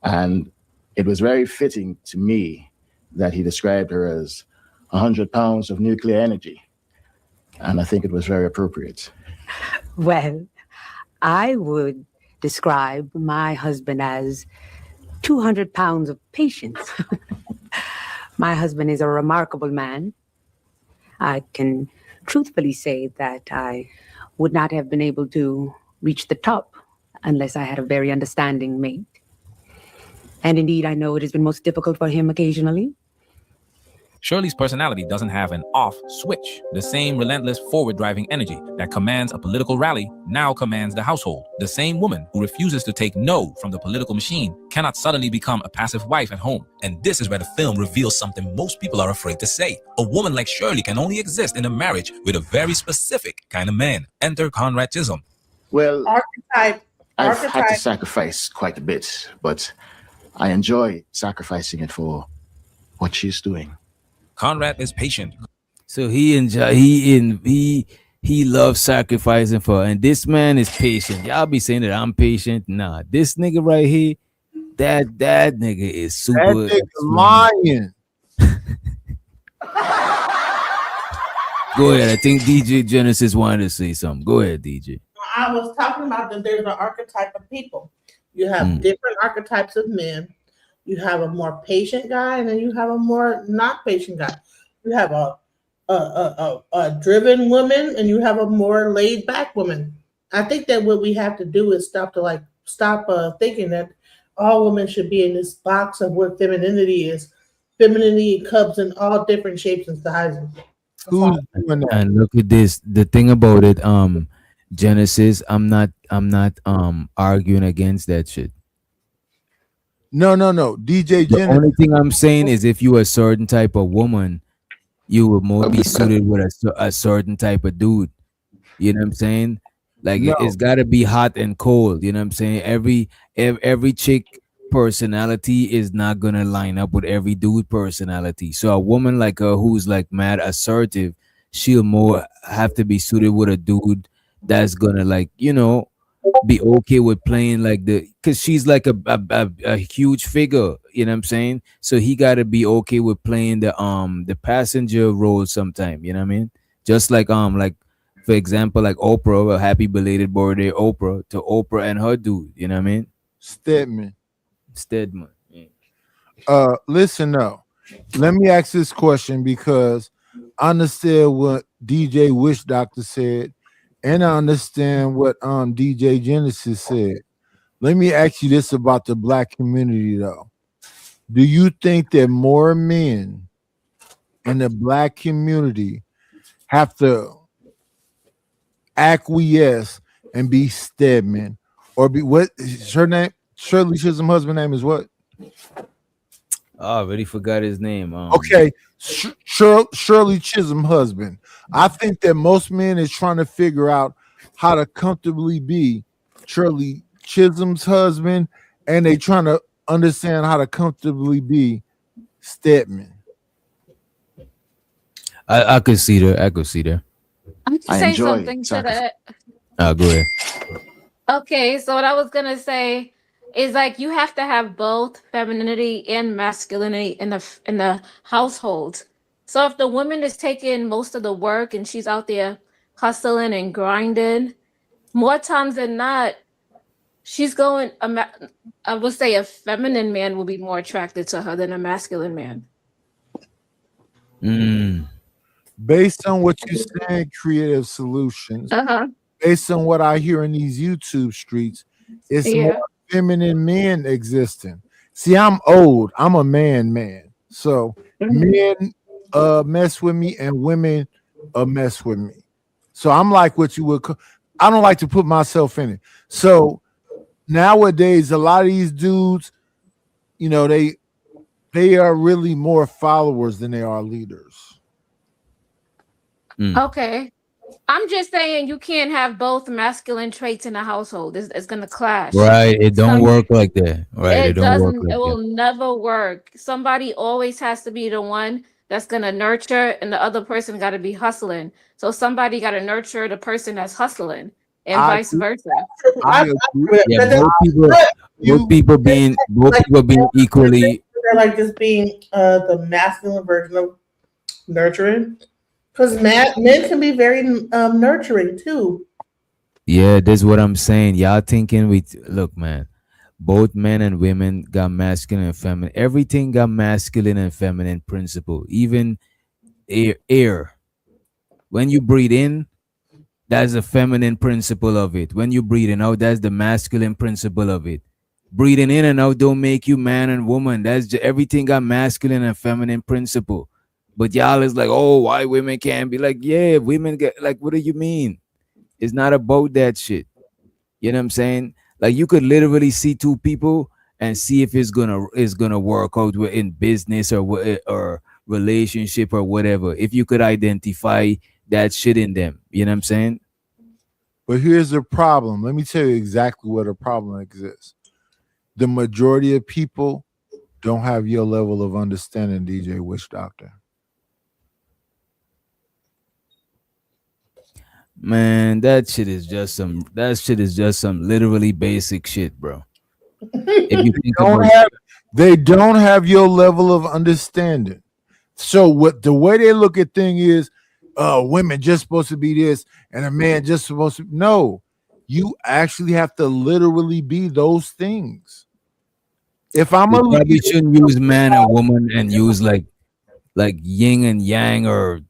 and it was very fitting to me that he described her as 100 pounds of nuclear energy, and I think it was very appropriate. Well, I would describe my husband as 200 pounds of patience. My husband is a remarkable man. I can truthfully say that I would not have been able to reach the top unless I had a very understanding mate. And indeed, I know it has been most difficult for him occasionally. Shirley's personality doesn't have an off switch. The same relentless forward-driving energy that commands a political rally now commands the household. The same woman who refuses to take no from the political machine cannot suddenly become a passive wife at home. And this is where the film reveals something most people are afraid to say. A woman like Shirley can only exist in a marriage with a very specific kind of man. Enter Conrad Chisholm. Well, I've had Archetype. to sacrifice quite a bit, but I enjoy sacrificing it for what she's doing. Conrad is patient. So he loves sacrificing for, and this man is patient. Y'all be saying that I'm patient. Nah, this nigga right here, that nigga is super. That nigga lying. Go ahead. I think DJ Genesis wanted to say something. Go ahead, DJ. I was talking about that there's an archetype of people. You have different archetypes of men. You have a more patient guy, and then you have a more not patient guy. You have a driven woman, and you have a more laid back woman. I think that what we have to do is stop thinking that all women should be in this box of what femininity is. Femininity comes in all different shapes and sizes. Who's doing that? And look at this. The thing about it, Genesis, I'm not arguing against that shit. No. DJ The Genesis. only thing I'm saying is if you a certain type of woman, you would more be suited with a certain type of dude. You know what I'm saying? Like it's got to be hot and cold. You know what I'm saying? Every chick personality is not gonna line up with every dude personality. So a woman like her who's like mad assertive, she'll more have to be suited with a dude that's gonna like, you know, be okay with playing like because she's like a huge figure, you know what I'm saying? So he got to be okay with playing the passenger role sometime, you know what I mean? Just like for example, like Oprah, a happy belated birthday Oprah to Oprah and her dude, you know what I mean? Stedman. Yeah. Listen now. Let me ask this question because I understand what DJ Wish Doctor said. And I understand what DJ Genesis said. Let me ask you this about the black community, though. Do you think that more men in the black community have to acquiesce and be Stedman, or be what is her name? Shirley Chisholm's husband's name is what? Oh, I already forgot his name. Okay, Shirley Chisholm's husband. I think that most men is trying to figure out how to comfortably be Shirley Chisholm's husband, and they trying to understand how to comfortably be Stedman. I could see that. I could see that. I'm gonna say something to that. Go ahead. Okay, so what I was gonna say is like you have to have both femininity and masculinity in the household. So if the woman is taking most of the work and she's out there hustling and grinding, more times than not, she's going. I would say a feminine man will be more attracted to her than a masculine man. Based on what you're saying, creative solutions. Based on what I hear in these YouTube streets, it's more feminine men existing. See, I'm old. I'm a man. So men mess with me and women mess with me. So I'm like what you would. I don't like to put myself in it. So nowadays, a lot of these dudes, you know, they are really more followers than they are leaders. Okay. I'm just saying you can't have both masculine traits in a household. It's gonna clash. Right. It don't work like that. Right. It don't work doesn't. like It will that. never work. Somebody always has to be the one that's gonna nurture, and the other person got to be hustling. So somebody got to nurture the person that's hustling, and vice versa. Yeah, both people being equally. They're like just being the masculine version of nurturing, because men can be very nurturing too. Yeah, that's what I'm saying. Y'all thinking look, man. Both men and women got masculine and feminine. Everything got masculine and feminine principle. Even air. When you breathe in, that's the feminine principle of it. When you breathing out, that's the masculine principle of it. Breathing in and out don't make you man and woman. That's just, everything got masculine and feminine principle. But y'all is like, oh, why women can't be like, yeah, women get like, what do you mean? It's not about that shit. You know what I'm saying? Like you could literally see two people and see if it's gonna work out in business or relationship or whatever. If you could identify that shit in them, you know what I'm saying? But here's the problem. Let me tell you exactly where the problem exists. The majority of people don't have your level of understanding, DJ Witch Doctor. Man, that shit is just some literally basic shit, bro. If you think they don't have your level of understanding. So what the way they look at things is women just supposed to be this and a man just supposed to no. You actually have to literally be those things. If I'm you probably shouldn't use man and woman and use like yin and yang or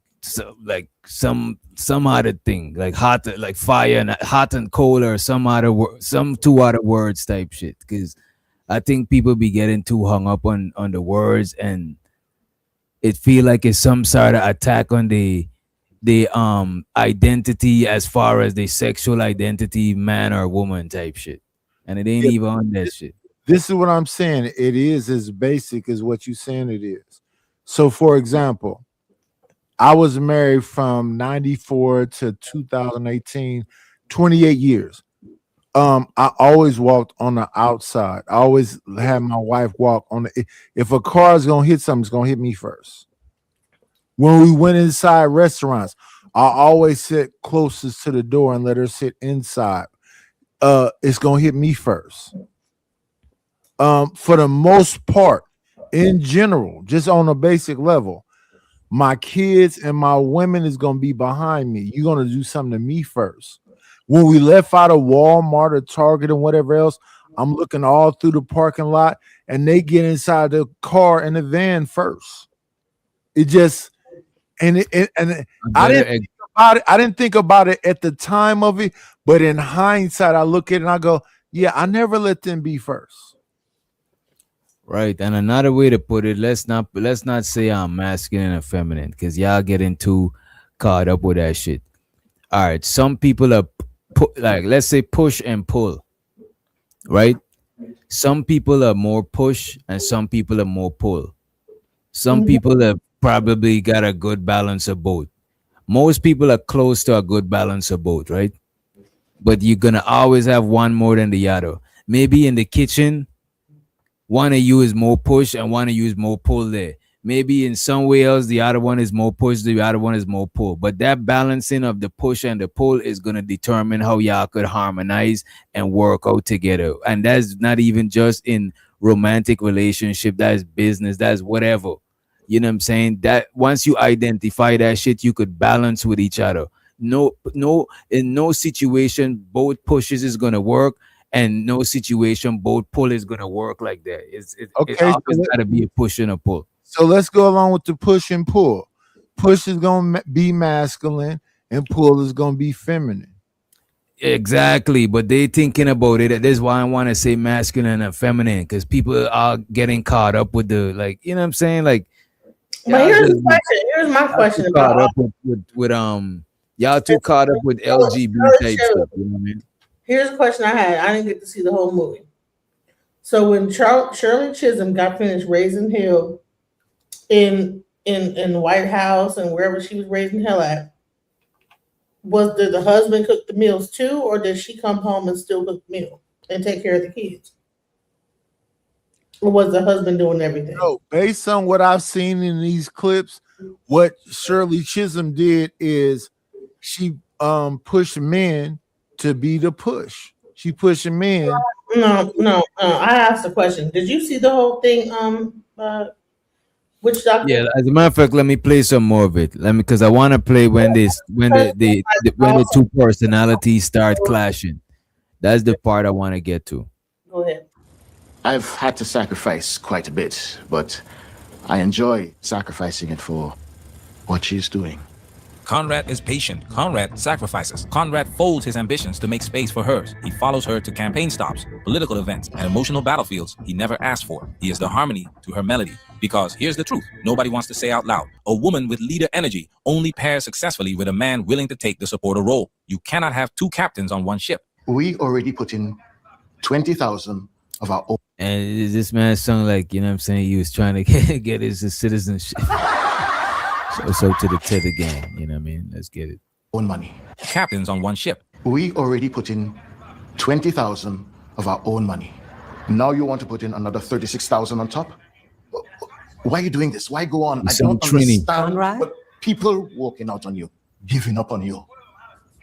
like some other thing like hot, like fire and hot and cold or some two other words type shit. Because I think people be getting too hung up on the words and it feel like it's some sort of attack on the identity as far as the sexual identity, man or woman type shit, and it ain't even on that shit. This is what I'm saying. It is as basic as what you're saying it is. So, for example, I was married from 94 to 2018, 28 years. I always walked on the outside. I always had my wife walk on the. If a car is gonna hit something, it's gonna hit me first. When we went inside restaurants, I always sit closest to the door and let her sit inside. It's gonna hit me first. For the most part, in general, just on a basic level, my kids and my women is gonna be behind me. You're gonna do something to me first. When we left out of Walmart or Target and whatever else, I'm looking all through the parking lot, and they get inside the car and the van first. It just I didn't think about it. I didn't think about it at the time of it, but in hindsight, I look at it and I go, "Yeah, I never let them be first." Right. And another way to put it, let's not say I'm masculine and feminine because y'all getting too caught up with that shit. All right. Some people are like, let's say push and pull. Right. Some people are more push and some people are more pull. Some people have probably got a good balance of both. Most people are close to a good balance of both, right? But you're gonna always have one more than the other. Maybe in the kitchen, one of you is more push and one of you is more pull there. Maybe in some way else, the other one is more push, the other one is more pull. But that balancing of the push and the pull is going to determine how y'all could harmonize and work out together. And that's not even just in romantic relationship. That's business. That's whatever. You know what I'm saying? That once you identify that shit, you could balance with each other. In no situation both pushes is gonna work, and no situation both pull is gonna work like that. It always gotta be a push and a pull. So let's go along with the push and pull. Push is gonna be masculine, and pull is gonna be feminine. Exactly, but they thinking about it. That's why I want to say masculine and feminine, because people are getting caught up with the, like, you know what I'm saying? Like, but here's my question caught about up with y'all too caught up with LGBT type stuff. You know what I mean? Here's a question I had. I didn't get to see the whole movie. So when Shirley Chisholm got finished raising hell in the White House and wherever she was raising hell at, did the husband cook the meals too, or did she come home and still cook the meal and take care of the kids? Or was the husband doing everything? No, based on what I've seen in these clips, what Shirley Chisholm did is she pushed men to be the push. She pushing men. No. I asked a question. Did you see the whole thing? Which doctor? Yeah, as a matter of fact, let me play some more of it. Because I want to play when the two personalities start clashing. That's the part I want to get to. Go ahead. I've had to sacrifice quite a bit, but I enjoy sacrificing it for what she's doing. Conrad is patient. Conrad sacrifices. Conrad folds his ambitions to make space for hers. He follows her to campaign stops, political events, and emotional battlefields he never asked for. He is the harmony to her melody. Because here's the truth, nobody wants to say out loud. A woman with leader energy only pairs successfully with a man willing to take the supporter role. You cannot have two captains on one ship. We already put in 20,000 of our own. And this man sounded like, you know what I'm saying, he was trying to get his citizenship. So to the tether gang, you know what I mean? Let's get it. Own money. Captains on one ship. We already put in 20,000 of our own money. Now you want to put in another 36,000 on top? Why are you doing this? Why go on? I don't understand what people walking out on you, giving up on you.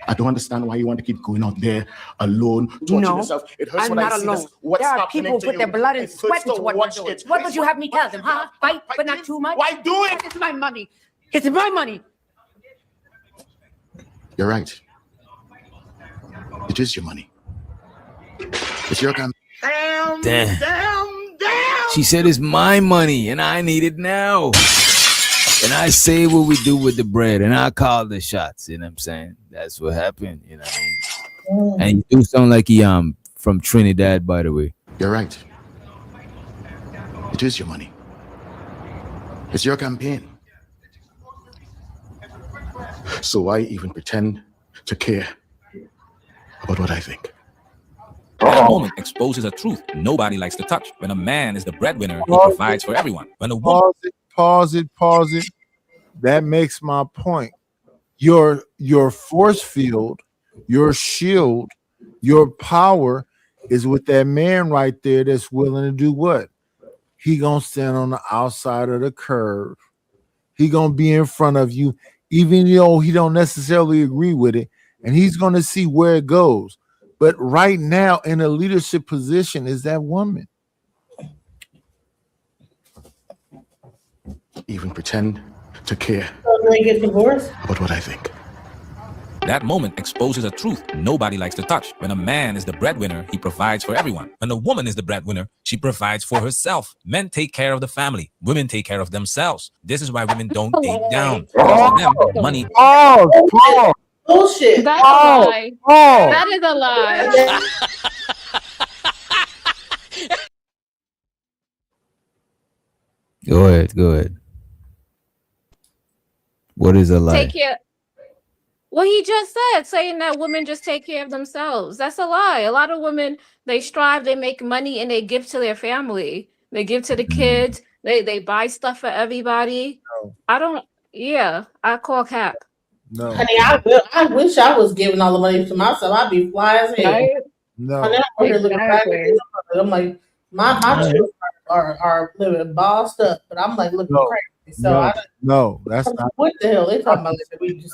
I don't understand why you want to keep going out there alone, torturing yourself. It hurts I'm when I not see alone. this. What's There are happening people to put you? their blood and It hurts sweat to into what watch we're doing. it. What would you have me tell them, huh? Fight, but not too much? Why do it? It's my money. It's my money. You're right. It is your money. It's your campaign. Damn. She said it's my money and I need it now. And I say what we do with the bread and I call the shots. You know what I'm saying? That's what happened. You know what I mean? And you do sound like he from Trinidad, by the way. You're right. It is your money. It's your campaign. So why even pretend to care about what I think? That moment exposes a truth nobody likes to touch. When a man is the breadwinner, he provides for everyone. When a woman... Pause it. That makes my point. Your force field, your shield, your power is with that man right there that's willing to do what? He gonna stand on the outside of the curve. He gonna be in front of you, even though he don't necessarily agree with it, and he's gonna see where it goes. But right now, in a leadership position, is that woman. Even pretend to care They get divorced? about what I think. That moment exposes a truth nobody likes to touch. When a man is the breadwinner, he provides for everyone. When a woman is the breadwinner, she provides for herself. Men take care of the family. Women take care of themselves. This is why women don't date down. Because of them, money. Bullshit. That's a lie. That is a lie. Go ahead. What is a lie? Take care. Well, he just said, saying that women just take care of themselves. That's a lie. A lot of women, they strive, they make money, and they give to their family. They give to the kids. They buy stuff for everybody. No. I call cap. No. Honey, I wish I was giving all the money to myself. I'd be fly as hell. Right? No. And then I'm here looking back at this, I'm like, my children are living bossed up, but I'm like looking crazy. So that's not. What the hell they talking about? Like, we just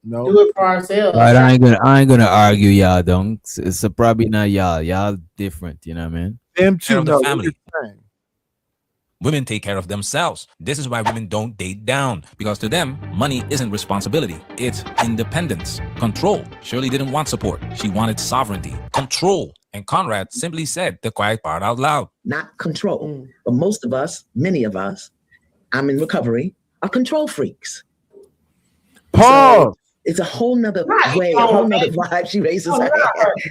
No. do it for ourselves. Right, I ain't gonna argue y'all. Don't. It's probably not y'all. Y'all different. You know what I mean? Them two Of the know family. Women take care of themselves. This is why women don't date down, because to them, money isn't responsibility. It's independence. Control. Shirley didn't want support. She wanted sovereignty. Control. And Conrad simply said the quiet part out loud. Not control. But most of us, many of us, I'm in recovery, are control freaks. Pause. So it's a whole nother way, a whole nother vibe. She raises her hand.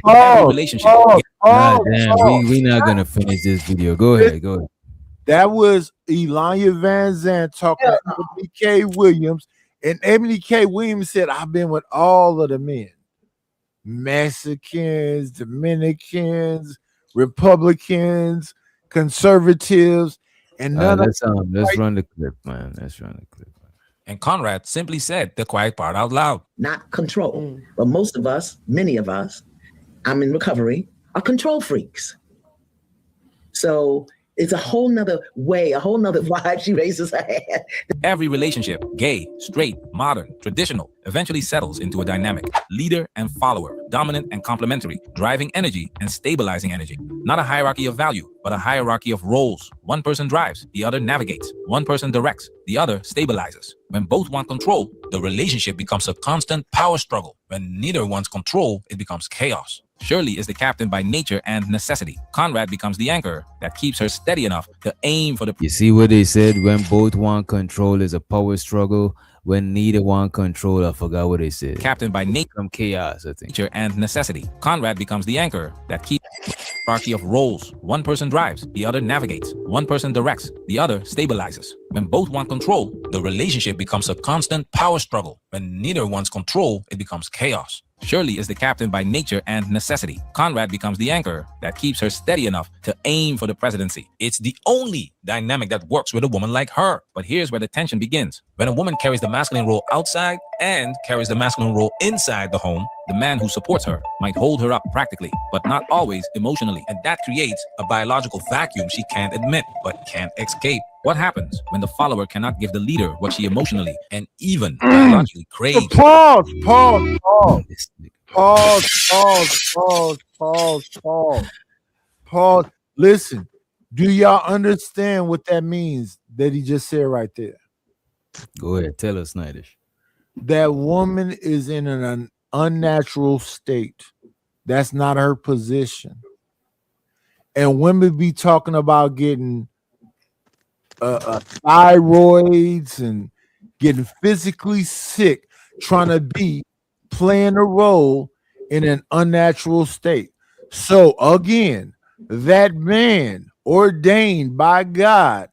Pause. Relationship. We not gonna finish this video. Go ahead. Go ahead. That was Elanya Van Zandt talking to Ebony K. Williams. And Ebony K. Williams said, I've been with all of the men. Mexicans, Dominicans, Republicans, conservatives, and none let's run the clip, man. Let's run the clip. And Conrad simply said the quiet part out loud. Not control. But most of us, many of us, I'm in recovery, are control freaks. So it's a whole nother way, a whole nother vibe. She raises her hand. Every relationship, gay, straight, modern, traditional, eventually settles into a dynamic. Leader and follower, dominant and complementary, driving energy and stabilizing energy. Not a hierarchy of value, but a hierarchy of roles. One person drives, the other navigates. One person directs, the other stabilizes. When both want control, the relationship becomes a constant power struggle. When neither wants control, it becomes chaos. Shirley is the captain by nature and necessity. Conrad becomes the anchor that keeps her steady enough to aim for the... You see what they said? When both want control is a power struggle. When neither want control, I forgot what they said. Captain by nature. From chaos, I think. Nature and necessity. Conrad becomes the anchor that keeps hierarchy of roles. One person drives, the other navigates. One person directs, the other stabilizes. When both want control, the relationship becomes a constant power struggle. When neither wants control, it becomes chaos. Shirley is the captain by nature and necessity. Conrad becomes the anchor that keeps her steady enough to aim for the presidency. It's the only dynamic that works with a woman like her. But here's where the tension begins. When a woman carries the masculine role outside and carries the masculine role inside the home, the man who supports her might hold her up practically, but not always emotionally. And that creates a biological vacuum she can't admit, but can't escape. What happens when the follower cannot give the leader what she emotionally and even biologically craves? Pause. Listen, do y'all understand what that means that he just said right there? Go ahead, tell us, Snydish. That woman is in an unnatural state. That's not her position. And women be talking about getting thyroids and getting physically sick, trying to be playing a role in an unnatural state. So again, that man ordained by God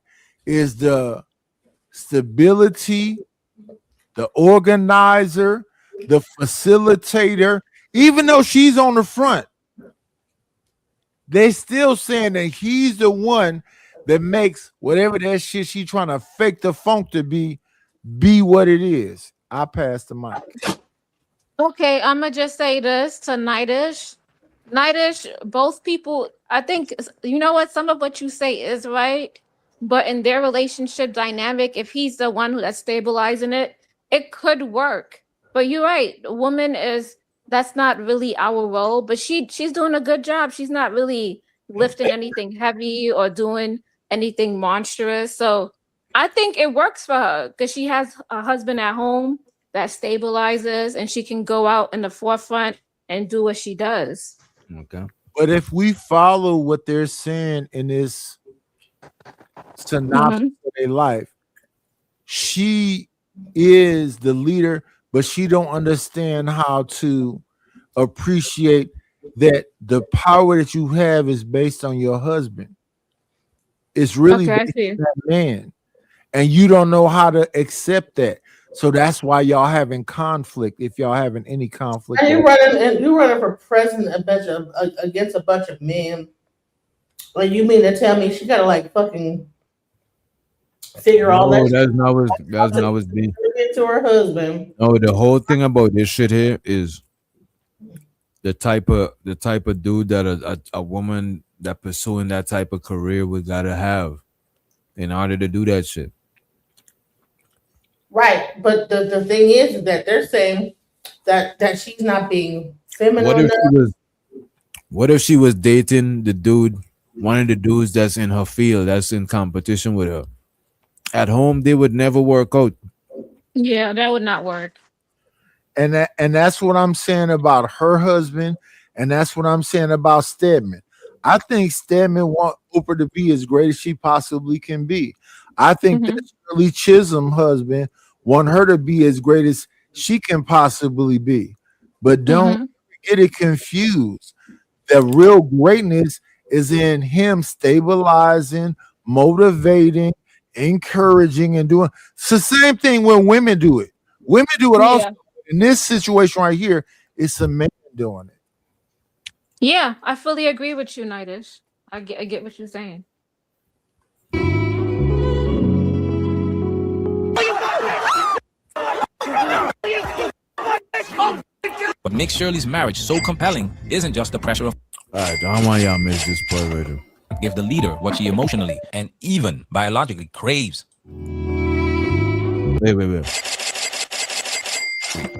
is the stability, the organizer, the facilitator. Even though she's on the front, they still saying that he's the one that makes whatever that shit she trying to fake the funk to be what it is. I pass the mic. Okay, I'm gonna just say this to Nightish. Nightish, both people, I think, you know what, some of what you say is right, but in their relationship dynamic, if he's the one that's stabilizing it, it could work. But you're right, the woman that's not really our role, but she's doing a good job. She's not really lifting anything heavy or doing anything monstrous. So I think it works for her because she has a husband at home that stabilizes and she can go out in the forefront and do what she does. Okay. But if we follow what they're saying in this synopsis of their life, she is the leader, but she don't understand how to appreciate that the power that you have is based on your husband. It's really based on that man. And you don't know how to accept that. So that's why y'all having conflict, if y'all having any conflict. And you running for president against a bunch of men. Like, you mean to tell me she gotta like fucking figure all that? That's not what's being to her husband. No, the whole thing about this shit here is the type of dude that a woman that pursuing that type of career would gotta have in order to do that shit. Right, but the thing is that they're saying that she's not being feminine enough. What if she was dating the dude one of the dudes that's in her field, that's in competition with her. At home, they would never work out. Yeah, that would not work. And that's what I'm saying about her husband, and that's what I'm saying about Stedman. I think Stedman want Oprah to be as great as she possibly can be. I think that Shirley Chisholm husband want her to be as great as she can possibly be. But don't get it confused. The real greatness is in him stabilizing, motivating, encouraging, and doing. It's the same thing when women do it. Women do it also. In this situation right here, it's a man doing it. Yeah, I fully agree with you, Nightish. I get what you're saying. What makes Shirley's marriage so compelling isn't just the pressure of all right, I don't want y'all miss this part right here. Give the leader what she emotionally and even biologically craves. Wait.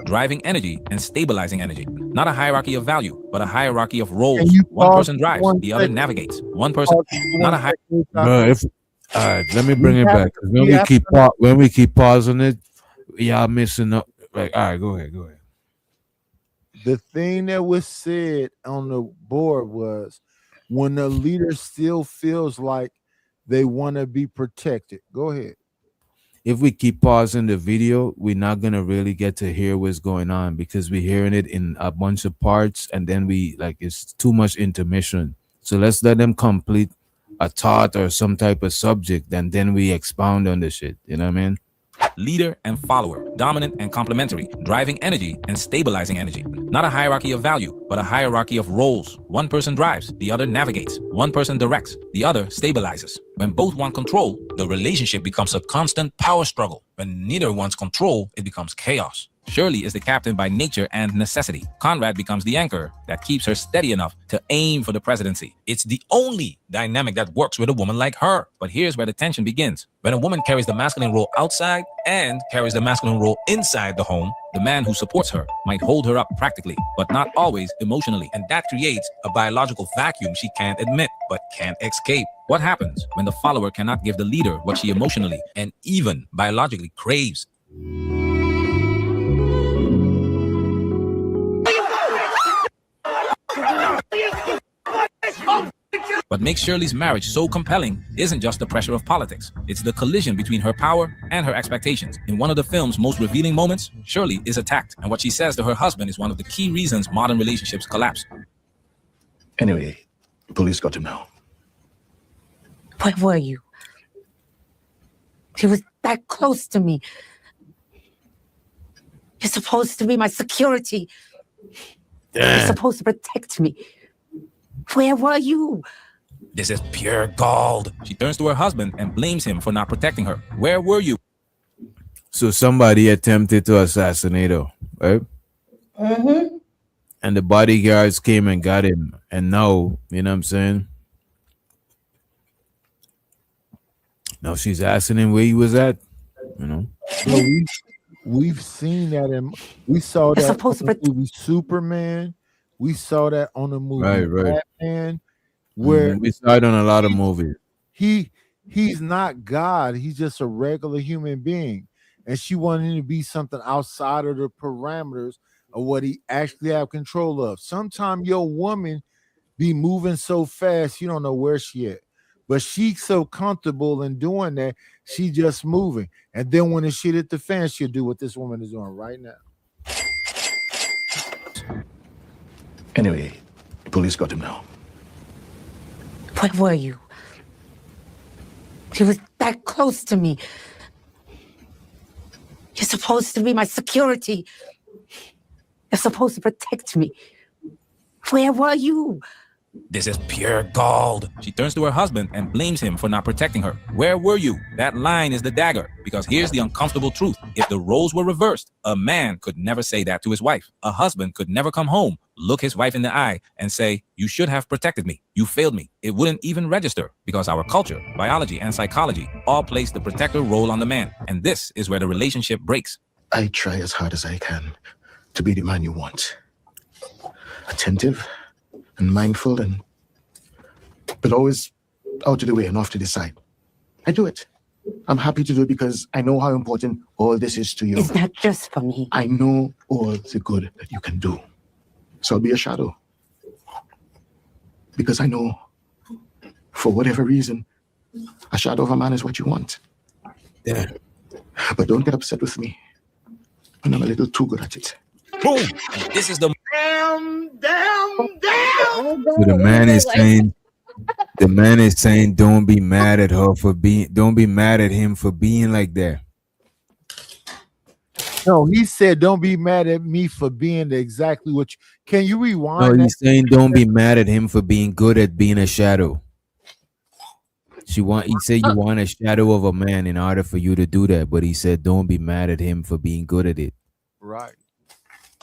Driving energy and stabilizing energy. Not a hierarchy of value, but a hierarchy of roles. One pause person drives, the other navigates. One person, not a hierarchy. Bro, all right, let me bring it back. When we keep pausing it, y'all missing up. Like, all right, go ahead. The thing that was said on the board was when the leader still feels like they want to be protected. Go ahead. If we keep pausing the video, we're not gonna really get to hear what's going on because we're hearing it in a bunch of parts, and then it's too much intermission. So let's let them complete a thought or some type of subject, and then we expound on the shit. You know what I mean? Leader and follower, dominant and complementary, driving energy and stabilizing energy. Not a hierarchy of value, but a hierarchy of roles. One person drives, the other navigates. One person directs, the other stabilizes. When both want control, the relationship becomes a constant power struggle. When neither wants control, it becomes chaos. Shirley is the captain by nature and necessity. Conrad becomes the anchor that keeps her steady enough to aim for the presidency. It's the only dynamic that works with a woman like her. But here's where the tension begins. When a woman carries the masculine role outside and carries the masculine role inside the home, the man who supports her might hold her up practically, but not always emotionally. And that creates a biological vacuum she can't admit, but can't escape. What happens when the follower cannot give the leader what she emotionally and even biologically craves? What makes Shirley's marriage so compelling isn't just the pressure of politics. It's the collision between her power and her expectations. In one of the film's most revealing moments, Shirley is attacked, and what she says to her husband is one of the key reasons modern relationships collapse. Anyway, police got him now. Where were you? He was that close to me. You're supposed to be my security. You're supposed to protect me. Where were you? This is pure gold. She turns to her husband and blames him for not protecting her. Where were you? So somebody attempted to assassinate her, right? And the bodyguards came and got him. And now, you know what I'm saying? Now she's asking him where he was at, you know? So we've seen that, and we saw that on the movie Superman. We saw that on the movie Batman, where we saw it on a lot of movies. He's not God. He's just a regular human being, and she wanted him to be something outside of the parameters of what he actually have control of. Sometimes your woman be moving so fast you don't know where she at, but she's so comfortable in doing that she just moving, and then when the shit hit the fan, she'll do what this woman is doing right now. Anyway, police got him now. Where were you? He was that close to me. You're supposed to be my security. You're supposed to protect me. Where were you? This is pure gold. She turns to her husband and blames him for not protecting her. Where were you? That line is the dagger, because here's the uncomfortable truth. If the roles were reversed, a man could never say that to his wife. A husband could never come home, look his wife in the eye, and say, "You should have protected me. You failed me." It wouldn't even register, because our culture, biology, and psychology all place the protector role on the man. And this is where the relationship breaks. I try as hard as I can to be the man you want. Attentive and mindful and but always out of the way and off to the side. I do it. I'm happy to do it because I know how important all this is to you. It's not just for me. I know all the good that you can do. So I'll be a shadow. Because I know, for whatever reason, a shadow of a man is what you want. Yeah. But don't get upset with me when I'm a little too good at it. Boom! And this is the So the man is saying, don't be mad at her for being, don't be mad at him for being like that. No, he said, don't be mad at me for being exactly what you. Can you rewind? No, that? he's saying, don't be mad at him for being good at being a shadow. He said you want a shadow of a man in order for you to do that, but he said, don't be mad at him for being good at it. Right.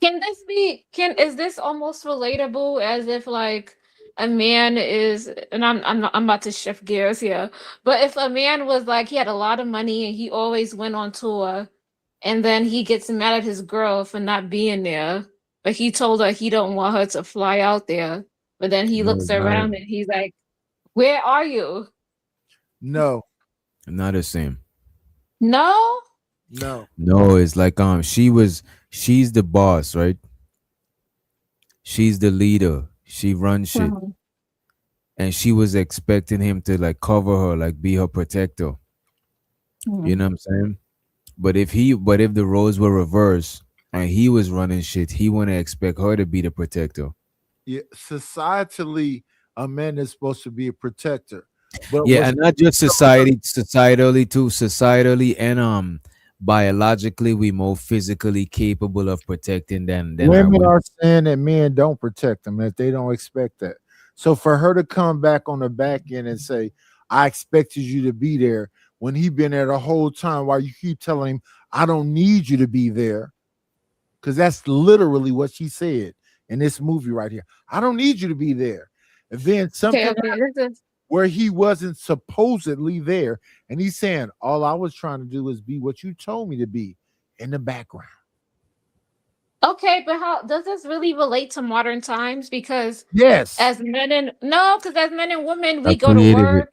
Is this almost relatable as if like a man is, and I'm about to shift gears here, but if a man was like, he had a lot of money and he always went on tour, and then he gets mad at his girl for not being there, but he told her he don't want her to fly out there, but then he looks around and he's like, where are you? No. Not the same. No? No, it's like she's the boss, right? She's the leader. She runs shit. And she was expecting him to like cover her, like be her protector. You know what I'm saying? But if the roles were reversed and he was running shit, he wouldn't expect her to be the protector. Yeah, societally, a man is supposed to be a protector. But yeah, and not just societally too. Societally and biologically, we more physically capable of protecting than women are saying that men don't protect them, that they don't expect that. So for her to come back on the back end and say, I expected you to be there when he been there the whole time, while you keep telling him, I don't need you to be there. Because that's literally what she said in this movie right here. I don't need you to be there. And then something where he wasn't supposedly there, and he's saying, all I was trying to do is be what you told me to be in the background. Okay, but how does this really relate to modern times? Because yes, as men and women, we go to work,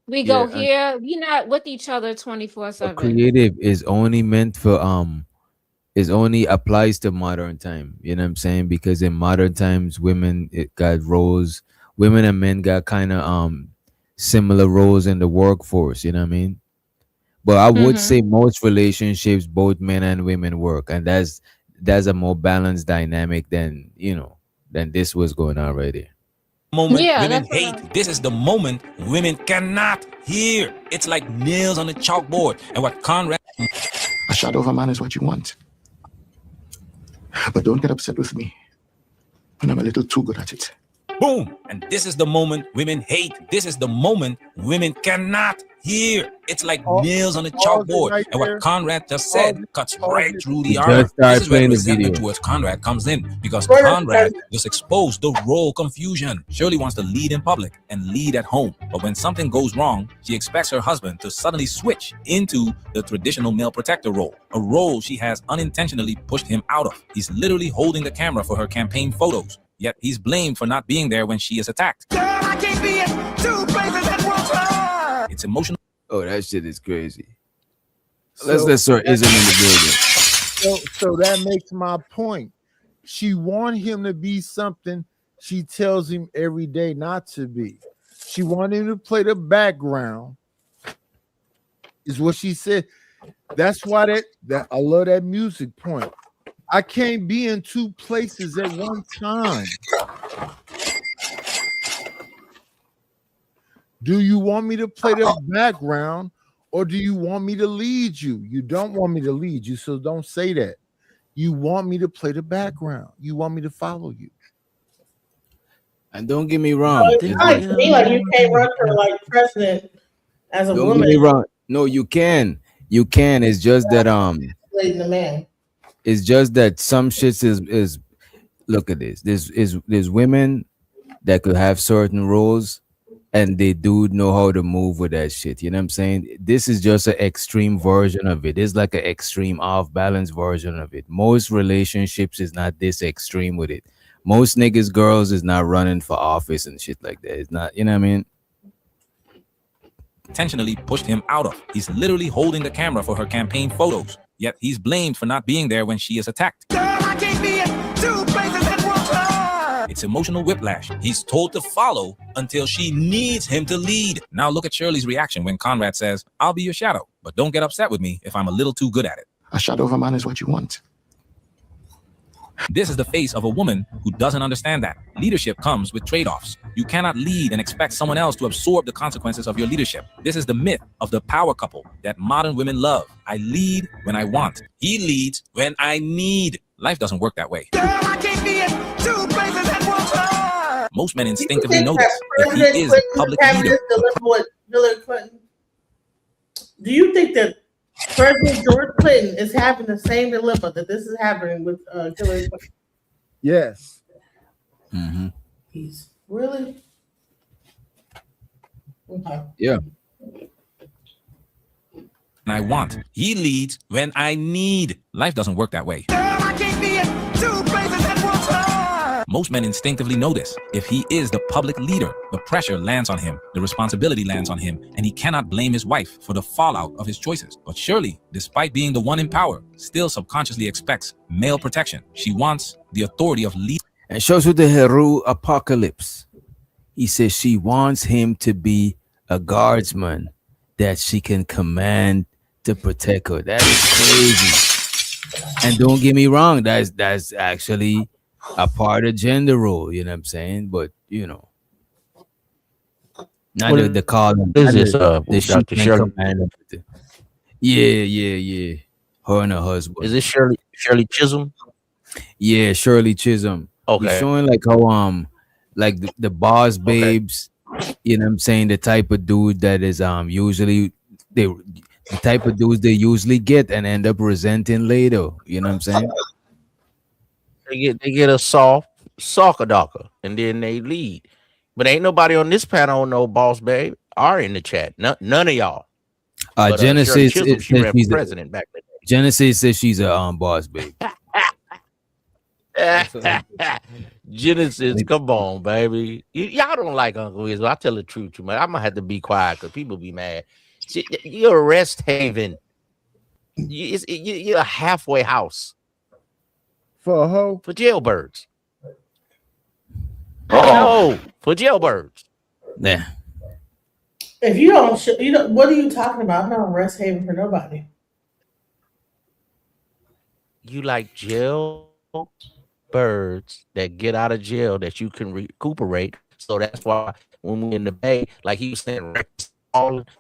we go here, we're not with each other 24/7. Creative is only meant for is only applies to modern time. You know what I'm saying? Because in modern times, women and men got kind of similar roles in the workforce. You know what I mean? But I would say most relationships, both men and women work, and that's a more balanced dynamic than this was going on right here. Moment women hate. This is the moment women cannot hear. It's like nails on a chalkboard. And what Conrad... A shadow of a man is what you want. But don't get upset with me when I'm a little too good at it. Boom! And this is the moment women hate. This is the moment women cannot hear. It's like nails on a chalkboard. Right, and what Conrad just said cuts right through the armor. This is where resentment towards Conrad comes in, because Conrad just exposed the role confusion. Shirley wants to lead in public and lead at home, but when something goes wrong, she expects her husband to suddenly switch into the traditional male protector role, a role she has unintentionally pushed him out of. He's literally holding the camera for her campaign photos, yet he's blamed for not being there when she is attacked. I can't be in two places at one time. It's emotional. Oh, that shit is crazy. Let's start ism in the building. So that makes my point. She wants him to be something she tells him every day not to be. She wanted him to play the background, is what she said. That's why that I love that music point. I can't be in two places at one time. Do you want me to play the background, or do you want me to lead you? You don't want me to lead you, so don't say that. You want me to play the background. You want me to follow you. And don't get me wrong. It's like you can't run for like president as a woman. Don't get me wrong. No, you can. You can. It's just that the man. It's just that some shit is look at this. There's women that could have certain roles, and they do know how to move with that shit. You know what I'm saying? This is just an extreme version of it. It's like an extreme off-balance version of it. Most relationships is not this extreme with it. Most niggas, girls is not running for office and shit like that. It's not, you know what I mean? intentionally pushed him out of. He's literally holding the camera for her campaign photos. Yet he's blamed for not being there when she is attacked. I can't be in 2 places at one time. It's emotional whiplash. He's told to follow until she needs him to lead. Now look at Shirley's reaction when Conrad says, "I'll be your shadow, but don't get upset with me if I'm a little too good at it." A shadow of a man is what you want. This is the face of a woman who doesn't understand that. Leadership comes with trade-offs. You cannot lead and expect someone else to absorb the consequences of your leadership. This is the myth of the power couple that modern women love. I lead when I want. He leads when I need. Life doesn't work that way. I can't be in 2 places at one time. Most men instinctively know this. If he is a public leader, with Hillary Clinton. Do you think that President George Clinton is having the same dilemma that this is happening with Hillary Clinton? Yes. Mm-hmm. He's really okay. Yeah. I want. He leads when I need. Life doesn't work that way. I can't be in 2 places at one time. Most men instinctively know this. If he is the public leader, the pressure lands on him, the responsibility lands on him, and he cannot blame his wife for the fallout of his choices. But Shirley, despite being the one in power, still subconsciously expects male protection. She wants the authority of lead. And shows with the Heru apocalypse. He says she wants him to be a guardsman that she can command to protect her. That is crazy. And don't get me wrong, that's actually a part of gender role, you know what I'm saying? But you know, not the call. Is this Dr. Shirley? Yeah. Her and her husband. Is this Shirley Chisholm? Yeah, Shirley Chisholm. Okay. He's showing like how like the boss babes, you know what I'm saying, the type of dude that is usually the type of dudes they usually get and end up resenting later, you know what I'm saying? They get a soft soccer docker and then they lead. But ain't nobody on this panel no boss babe are in the chat. None of y'all. But, Genesis Chisholm, she ran for president back then. Genesis says she's a boss babe. Genesis, come on, baby. Y'all don't like Uncle Wiz. I tell the truth too much. I'm gonna have to be quiet because people be mad. You're a rest haven. You're a halfway house for a hoe, for jailbirds. No, for jailbirds. Yeah. If you don't, what are you talking about? I'm not a rest haven for nobody. You like jail birds that get out of jail that you can recuperate. So that's why when we're in the Bay, like he was saying,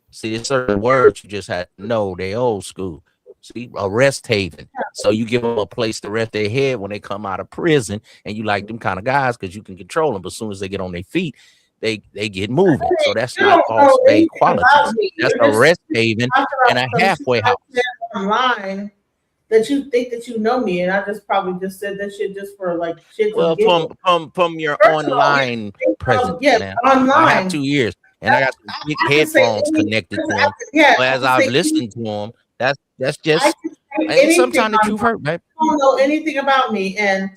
see, there's certain words you just had to know. They old school. See, a rest haven. So you give them a place to rest their head when they come out of prison, and you like them kind of guys because you can control them. But as soon as they get on their feet, they get moving. So that's not false bay qualities. That's a rest haven and a halfway house. Online that you think that you know me, and I just probably just said that shit just for like shit. Well, from your online presence, yeah, online. I have 2 years, and I got some big headphones connected to them. Yeah, so as I've listened to them, that's just. And sometimes the truth hurt, baby. You don't know anything about me, and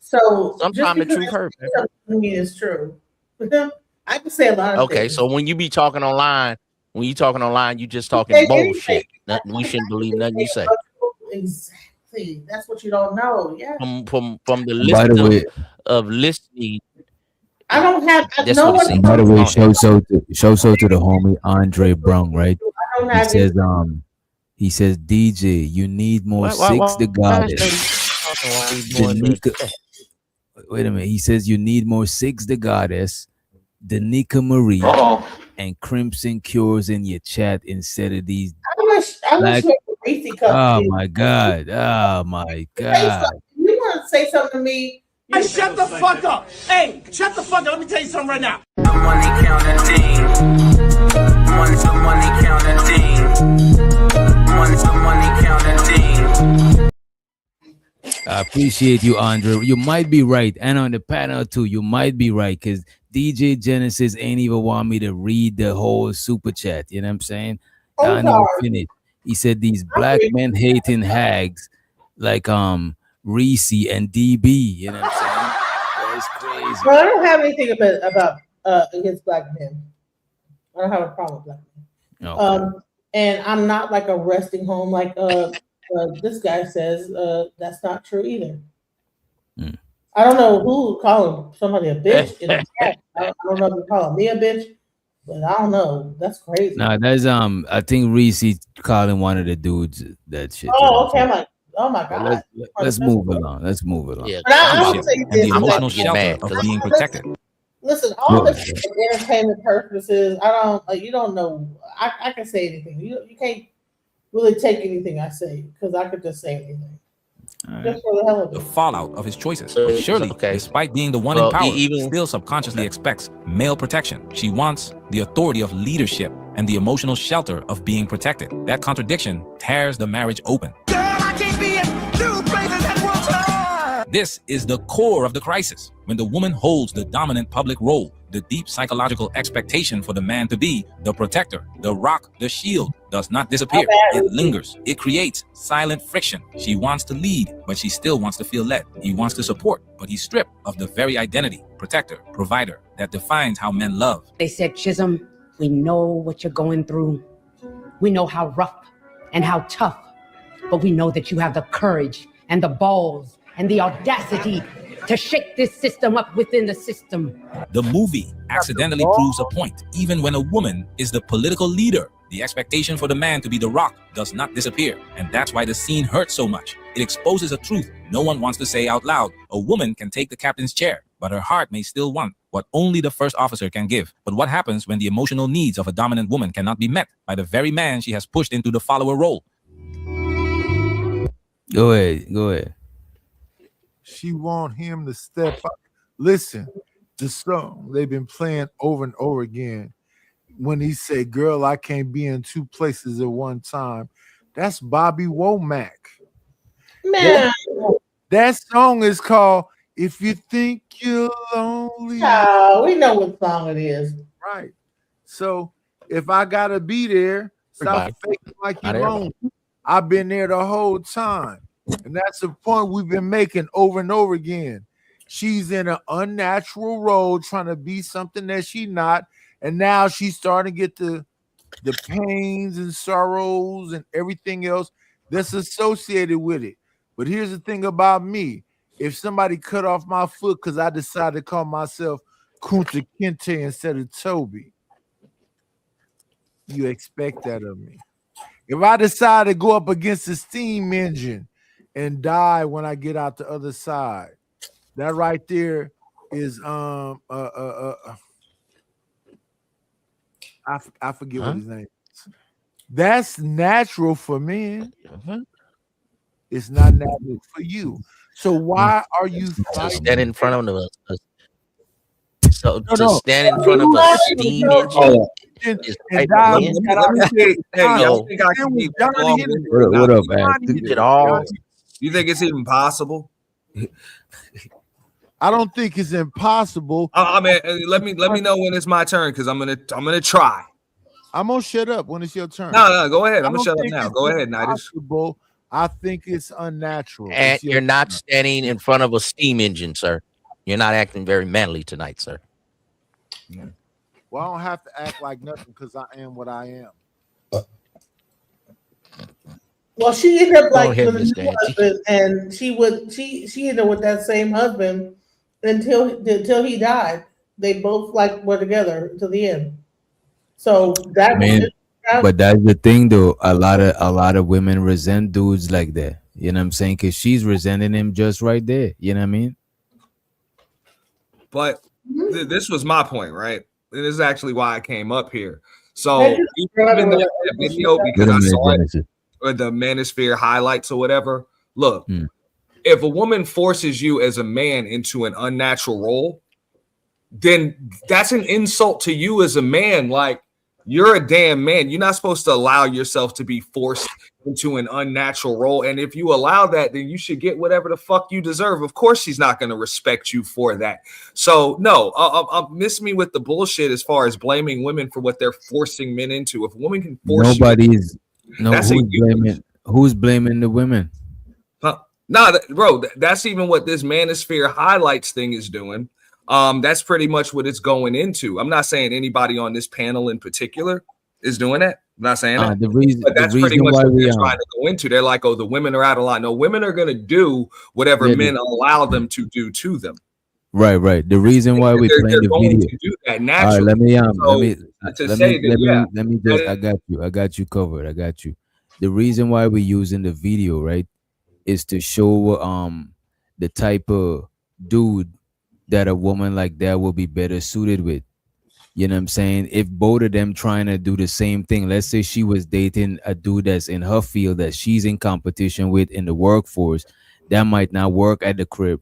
so sometimes the truth hurt. I mean, it's true. I can say a lot of things. Okay, so when you be talking online, you just talking bullshit. Nothing, we shouldn't believe nothing you say. Exactly. That's what you don't know. Yeah. From the list of listening. I don't have no one. By the way, show so to the homie Andre Brown, right? He says, DJ, you need more six the goddess. Wait a minute. He says you need more six the goddess, Danica Marie, and Crimson Cures in your chat instead of these. Oh my God. Oh my God. You want to say something to me? Hey, shut the fuck up. Hey, shut the fuck up. Let me tell you something right now. I appreciate you, Andre. You might be right. And on the panel too, you might be right. Because DJ Genesis ain't even want me to read the whole super chat. You know what I'm saying? I never finished. He said these black men hating hags like Reese and DB. You know what I'm saying? That's crazy. Well, I don't have anything about against black men. I don't have a problem with black men. Okay. And I'm not like a resting home like this guy says. That's not true either. I don't know who calling somebody a bitch in the chat. I don't know if you calling me a bitch, but I don't know. That's crazy. Nah, that's I think Reese calling one of the dudes that shit. Oh, okay. I'm like, oh my But god. let's move along. Let's move along. Yeah, But I'll say and this, the I'm emotional like, shelter of being protected. Listen, all this is for entertainment purposes. I don't like. You don't know. I can say anything. You can't really take anything I say because I could just say anything. Just for the hell of it. The fallout of his choices. But Shirley, despite being the one in power, still subconsciously expects male protection. She wants the authority of leadership and the emotional shelter of being protected. That contradiction tears the marriage open. Girl, I can't be in two places at one time. This is the core of the crisis. When the woman holds the dominant public role, the deep psychological expectation for the man to be the protector, the rock, the shield, does not disappear. It lingers. It creates silent friction. She wants to lead, but she still wants to feel led. He wants to support, but he's stripped of the very identity, protector, provider, that defines how men love. They said, Chisholm, we know what you're going through. We know how rough and how tough, but we know that you have the courage and the balls and the audacity to shake this system up within the system. The movie accidentally proves a point. Even when a woman is the political leader, the expectation for the man to be the rock does not disappear. And that's why the scene hurts so much. It exposes a truth no one wants to say out loud. A woman can take the captain's chair, but her heart may still want what only the first officer can give. But what happens when the emotional needs of a dominant woman cannot be met by the very man she has pushed into the follower role? Go ahead. She want him to step up. Listen, the song they've been playing over and over again. When he said, "Girl, I can't be in two places at one time," that's Bobby Womack. Man, that song is called "If You Think You're Lonely." Oh, we know what song it is. Right. So if I gotta be there, stop faking like you're lonely. I've been there the whole time. And that's the point we've been making over and over again. She's in an unnatural role trying to be something that she's not. And now she's starting to get the pains and sorrows and everything else that's associated with it. But here's the thing about me. If somebody cut off my foot because I decided to call myself Kunta Kinte instead of Toby, you expect that of me. If I decide to go up against the steam engine and die when I get out the other side, that right there is I forget what his name is. That's natural for men. It's not natural for you. So why are you stand in front of us? So to stand in front of a steam engine. What up, man? You think it's even possible? I don't think it's impossible. I mean, let me know when it's my turn because I'm gonna try. I'm gonna shut up when it's your turn. No, go ahead. I'm gonna shut up now. Go ahead, Nidus. I think it's unnatural. And you're not standing in front of a steam engine, sir. You're not acting very manly tonight, sir. Yeah. Well, I don't have to act like nothing because I am what I am. Well, she ended up like with a new husband, and she ended up with that same husband until he died. They both like were together until the end. So that but that's the thing though. A lot of women resent dudes like that. You know what I'm saying? Because she's resenting him just right there. You know what I mean? But this was my point, right? This is actually why I came up here. So even though that video, because I saw it, or the manosphere highlights or whatever. Look, if a woman forces you as a man into an unnatural role, then that's an insult to you as a man. Like, you're a damn man. You're not supposed to allow yourself to be forced into an unnatural role. And if you allow that, then you should get whatever the fuck you deserve. Of course, she's not going to respect you for that. So no, miss me with the bullshit as far as blaming women for what they're forcing men into. If a woman can force who's blaming the women? Bro, that's even what this manosphere highlights thing is doing. That's pretty much what it's going into. I'm not saying anybody on this panel in particular is doing that. I'm not saying that. The reason, but that's the pretty reason much why what we they're trying to go into. They're like, oh, the women are out of line. No, women are going to do whatever men allow them to do to them. Right. The reason why we playing the going video. to do that All right, naturally. let me So, I got you covered. I got you. The reason why we're using the video, right, is to show the type of dude that a woman like that will be better suited with. You know what I'm saying? If both of them trying to do the same thing, let's say she was dating a dude that's in her field that she's in competition with in the workforce, that might not work at the crib.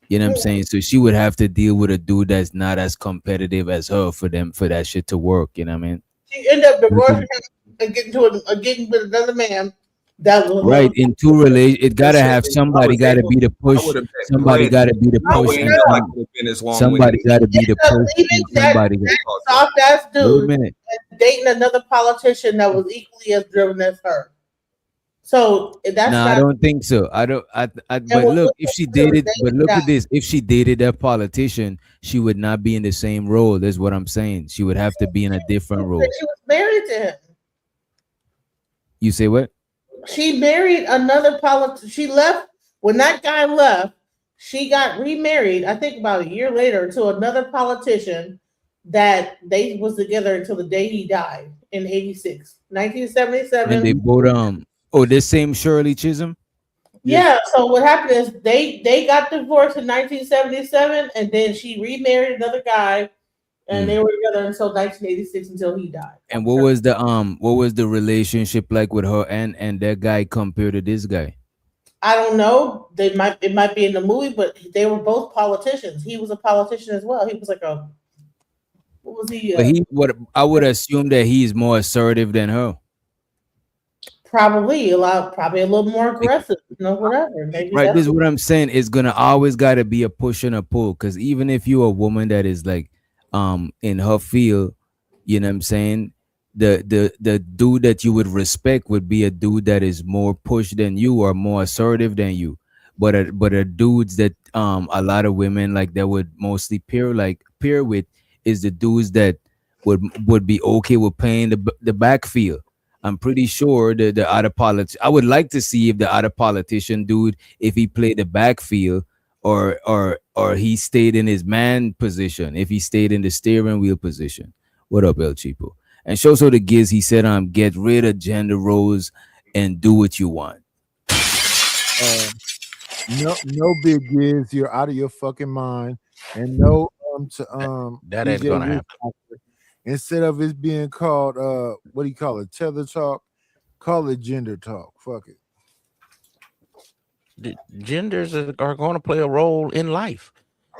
You know what I'm saying? So she would have to deal with a dude that's not as competitive as her for that shit to work. You know what I mean? She ended up divorcing him and getting with another man. That was right. In two relations, it gotta have somebody gotta be the push. Somebody gotta be the push. Somebody gotta be the push. Somebody soft ass dude minute. dating another politician that was equally as driven as her. So that's no, not, I don't think so. But look, if she dated, but look at this. If she dated that politician, she would not be in the same role. That's what I'm saying. She would have to be in a different role. She was married to him. You say what? She married another politician. She left when that guy left. She got remarried, I think about a year later, to another politician that they was together until the day he died in 86, 1977. And they both the same Shirley Chisholm? Yeah, so what happened is they got divorced in 1977, and then she remarried another guy, and they were together until 1986 until he died. And what was the relationship like with her and that guy compared to this guy? I don't know. It might be in the movie, but they were both politicians. He was a politician as well. He was like what was he? But I would assume that he's more assertive than her. Probably a little more aggressive, whatever. Maybe right. This is what I'm saying. It's gonna always gotta be a push and a pull. Because even if you're a woman that is like in her field, you know what I'm saying, the dude that you would respect would be a dude that is more push than you or more assertive than you. But a dudes that a lot of women like that would mostly pair with is the dudes that would be okay with playing the backfield. I'm pretty sure the other politician. I would like to see if the other politician dude, if he played the backfield or he stayed in his man position, if he stayed in the steering wheel position. What up, El Cheapo? And shows the Giz, he said, get rid of gender roles and do what you want. No big Giz, you're out of your fucking mind. And no that ain't gonna happen. Instead of it being called what do you call it? Tether talk, call it gender talk. Fuck it. The genders are going to play a role in life.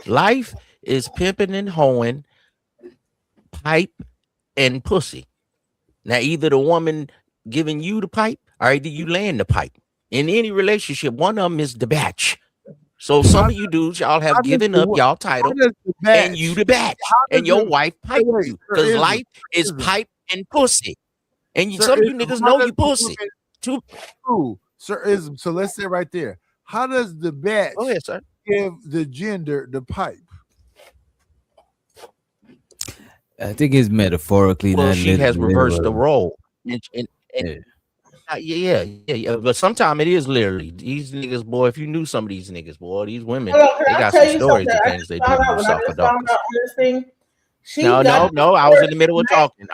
Life is pimping and hoeing, pipe and pussy. Now, either the woman giving you the pipe or either you laying the pipe. In any relationship, one of them is the batch. So some of you dudes, y'all have given up y'all title and you the batch. And your wife pipe you. Because life is pipe and pussy. And some of you niggas know you pussy. Sir, so let's say right there. How does the batch give the gender the pipe? I think it's metaphorically. Well, she has reversed the role. Yeah. But sometimes it is literally. These niggas, boy, if you knew some of these niggas, boy, these women, they got some stories of things they do to suffer darkness. No, I was in the middle of talking.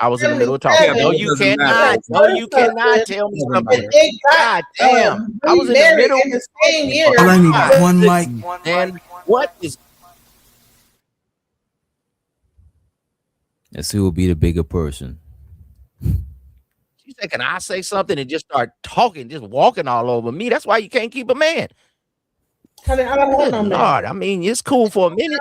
No, you cannot. No, you cannot tell me something. God damn. I was in the middle of the same year. All I need is one mic. And what is... Let's see who will be the bigger person. She's thinking I say something and just start talking, just walking all over me. That's why you can't keep a man. I don't want no man. Lord, I mean, it's cool for a minute.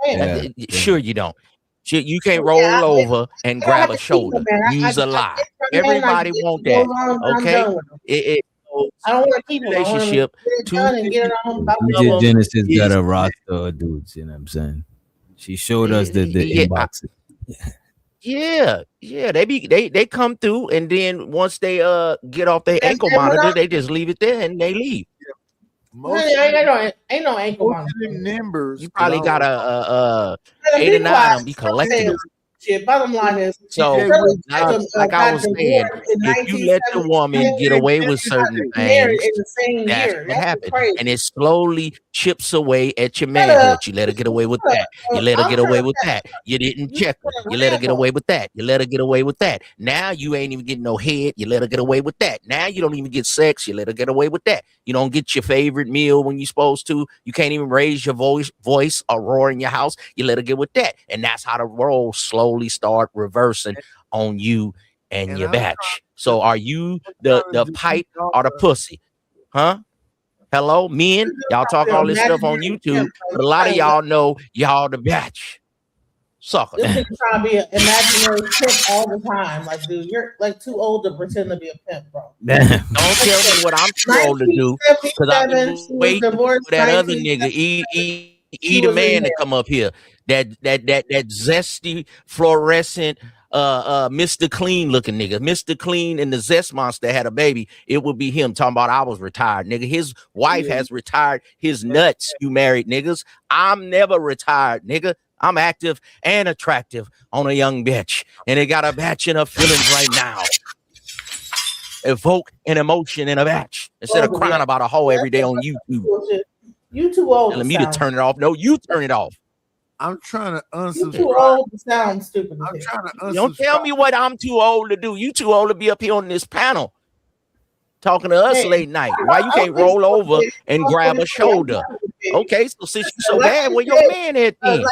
Yeah. Sure you don't. You can't roll over and grab a shoulder. Use a lie. Everybody want that. Okay? I don't want to keep relationship. DJ Genesis got a roster of dudes, you know what I'm saying? She showed us the inbox. Yeah, they come through, and then once they get off their ankle monitor, they just leave it there and they leave. Ain't no ankle monitor. Numbers. You probably got a 8 or 9 of them. You collecting them. shit. Bottom line is, So, like I was saying, if you let the woman get away with certain things, in the same that's year. what That's happened. crazy. And it slowly chips away at your manhood. You let her get away with that. You let her get away with that. You didn't check her. You let her get away with that. You let her get away with that. Now you ain't even getting no head. You let her get away with that. Now you don't even get sex. You let her get away with that. You don't get your favorite meal when you're supposed to. You can't even raise your voice or roar in your house. You let her get with that. And that's how the roles slowly start reversing on you and your batch. So are you the pipe or the pussy? Huh? Hello, men? Y'all talk all this stuff on YouTube, but a lot of y'all know y'all the batch. Sucker. This nigga trying to be an imaginary pimp all the time. Like, dude, you're like too old to pretend to be a pimp, bro. Don't tell me what I'm too old to do, because I've been waiting for that other nigga, the man, to come up here. That zesty, fluorescent, Mr. Clean looking nigga. Mr. Clean and the Zest Monster had a baby. It would be him talking about I was retired, nigga. His wife has retired his nuts, you married niggas. I'm never retired, nigga. I'm active and attractive on a young bitch. And it got a batch in her feelings right now. Evoke an emotion in a batch instead of crying about a hoe every day on YouTube. You too old. Telling me to turn it off. No, you turn it off. I'm trying to unsubscribe. You too old to sound stupid. I'm trying to unsubscribe. Don't tell me what I'm too old to do. You too old to be up here on this panel talking to us late night. Why you can't roll over and grab a shoulder? Okay, so since you so bad, where your man at then?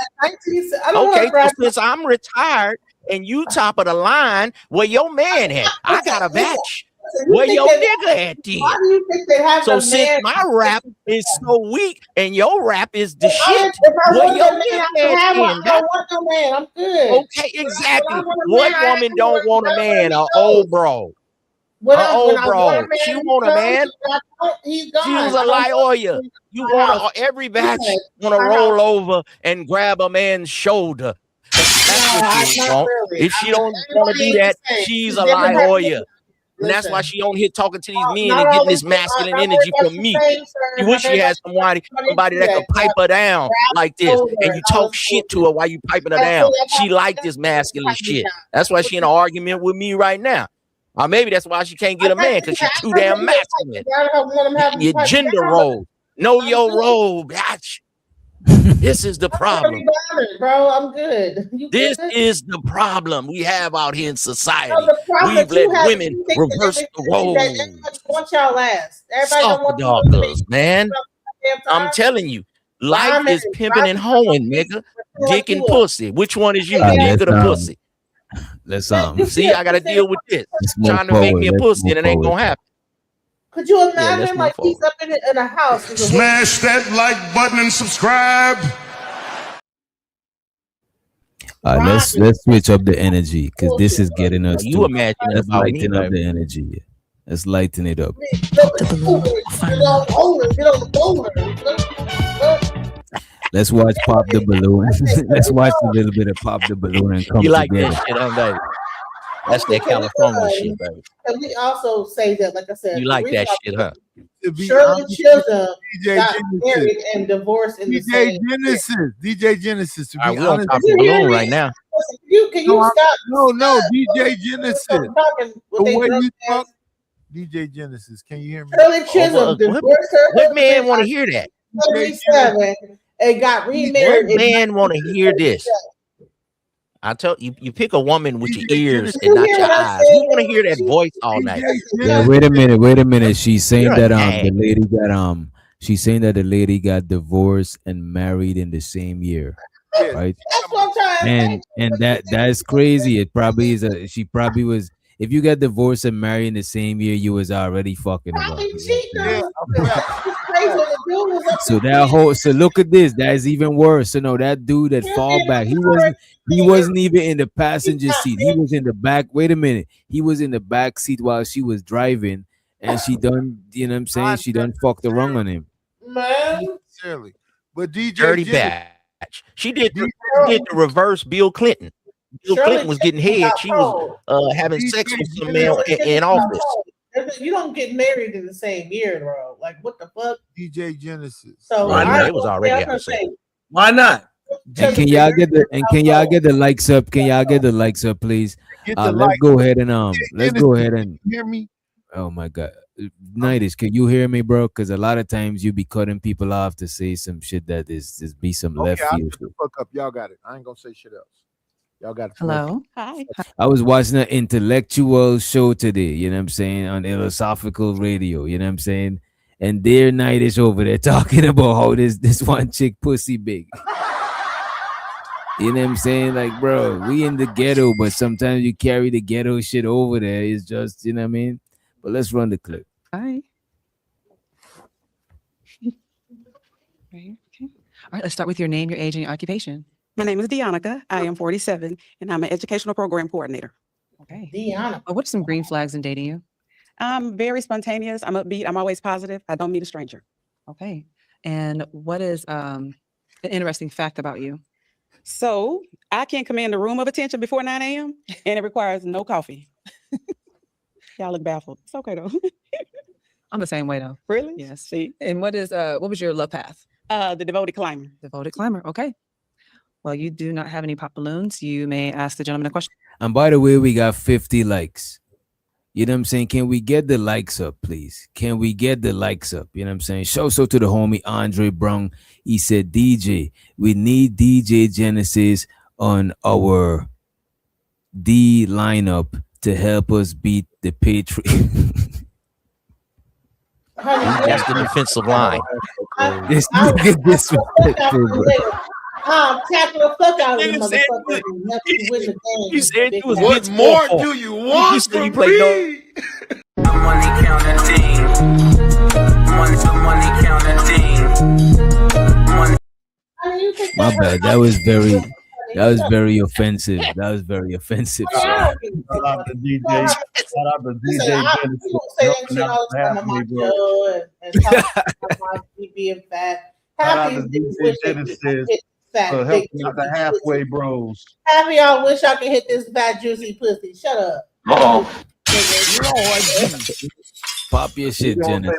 Okay, so since I'm retired and you top of the line, where your man at? I got a batch. Where your nigga at then? Why do you think they have So a since man? my rap is so weak and your rap is the shit, If I where want your no man, nigga I can have at one. then? I don't want no man. I'm good. Okay, exactly. When I want a What man, I woman have don't to want a work man? it An old bro. When An I old want bro. a man, She he want a comes, man. he's gone. She was a I don't want lawyer. him You in my house. want every batch want to My roll house. over and grab a man's shoulder. That's what she not want. really. If she I mean, don't want to do everybody ain't that, the same. she's She's a different type of lawyer. nigga. And that's why Listen, she on here talking to these men not and getting all this the masculine not energy everybody's from the me. same, sir. You Not wish she had everybody's somebody that could pipe her down like this, and you talk shit to her while you piping her down. She like this masculine shit. That's why she in an argument with me right now. Or maybe that's why she can't get a man, because she's too damn masculine. Your gender role. Know your role, bitch. This is the problem. Bro, I'm good. This is the problem we have out here in society. No, the problem We've that you let have, women you think reverse that the roles. everybody wants y'all last. Everybody don't want Sucker man. I'm telling you, life is pimping and hoeing, nigga. Dick and pussy. Which one is you, the dick or the pussy? Let's See, I gotta deal with this. move Trying to make me a forward. pussy, Let's and it ain't move gonna forward. happen. Could you let's imagine like move he's up in a house? Smash that like button and subscribe. Let's switch up the energy, because this is getting us. You imagine Let's about me, lighten up baby. the energy. Let's lighten it up. Let's watch Pop the Balloon. Let's watch a little bit of Pop the Balloon and come You like together. that shit, huh, baby? That's that California shit, baby. And we also say that, like I said, You like that shit, huh? Shirley Chisholm DJ got Genesis. married and divorced in the DJ same Genesis. DJ Genesis. To All right, be we on honest, Pop the Balloon right now. Can you stop? No, DJ Genesis. Talking with The they way drunk you ass. talk, DJ Genesis. Can you hear me? Shirley Chisholm divorced her What man husband want to at hear that? 77 and got remarried. What man want to hear this? I tell you, you pick a woman with your ears and not your eyes. Who want to hear that voice all night? Yeah, wait a minute. She's saying that she's saying that the lady got divorced and married in the same year. Right? That's what I'm trying to And that's crazy. It probably is she probably was, if you got divorced and married in the same year, you was already fucking around. So that whole, so look at this, that's even worse. So no, that dude that fall back, he wasn't even in the passenger seat. He was in the back. Wait a minute. He was in the back seat while she was driving, and she done, you know what I'm saying? She done fucked around on him. Man. Necessarily. But DJ Dirty Genesis, batch. She did the reverse Bill Clinton. Bill Clinton was getting head. She was having sex with some man in office. You don't get married in the same year, bro. Like, what the fuck? DJ Genesis. So Well, they was already having sex. Why not? And can y'all get the likes up? Can y'all get the likes up, please? Let's go ahead and hear me. Oh my God, Nightish, can you hear me, bro? Because a lot of times you be cutting people off to say some shit that is just be some left I'll field. shut the fuck up. Y'all got it. I ain't gonna say shit else. Y'all got it. Hello. Hi. I was watching an intellectual show today, you know what I'm saying, on philosophical radio, you know what I'm saying? And their Nightish over there talking about how this one chick pussy big. You know what I'm saying? Like, bro, we in the ghetto, but sometimes you carry the ghetto shit over there. It's just, you know what I mean? But let's run the clip. Hi. Okay. All right, let's start with your name, your age, and your occupation. My name is Deonica. I am 47, and I'm an educational program coordinator. Okay. Deanna. What are some green flags in dating you? I'm very spontaneous. I'm upbeat. I'm always positive. I don't meet a stranger. Okay. And what is an interesting fact about you? So I can command a room of attention before 9 a.m. and it requires no coffee. Y'all look baffled. It's okay though. I'm the same way though. Really? Yes. See. And what was your love path? The devoted climber. Devoted climber. Okay. Well, you do not have any pop balloons. You may ask the gentleman a question. And by the way, we got 50 likes. You know what I'm saying? Can we get the likes up, please? Can we get the likes up? You know what I'm saying? Shout out to the homie Andre Brown. He said, DJ, we need DJ Genesis on our D lineup to help us beat the Patriots. That's the defensive line. This nigga disrespectful, bro. Tackle the fuck out of this motherfucker and help you win the game. You said you was What more do you want from me? Money counting. My bad. That was very offensive. That was very offensive. Shout out to DJ. Shout out to DJ Genesis. Say that shit all the time. I'm on show and talk about my being fat. Shout out to DJ Genesis for helping out the halfway bros. Half of y'all wish I could hit this fat juicy pussy. Shut up. Pop your shit, Genesis.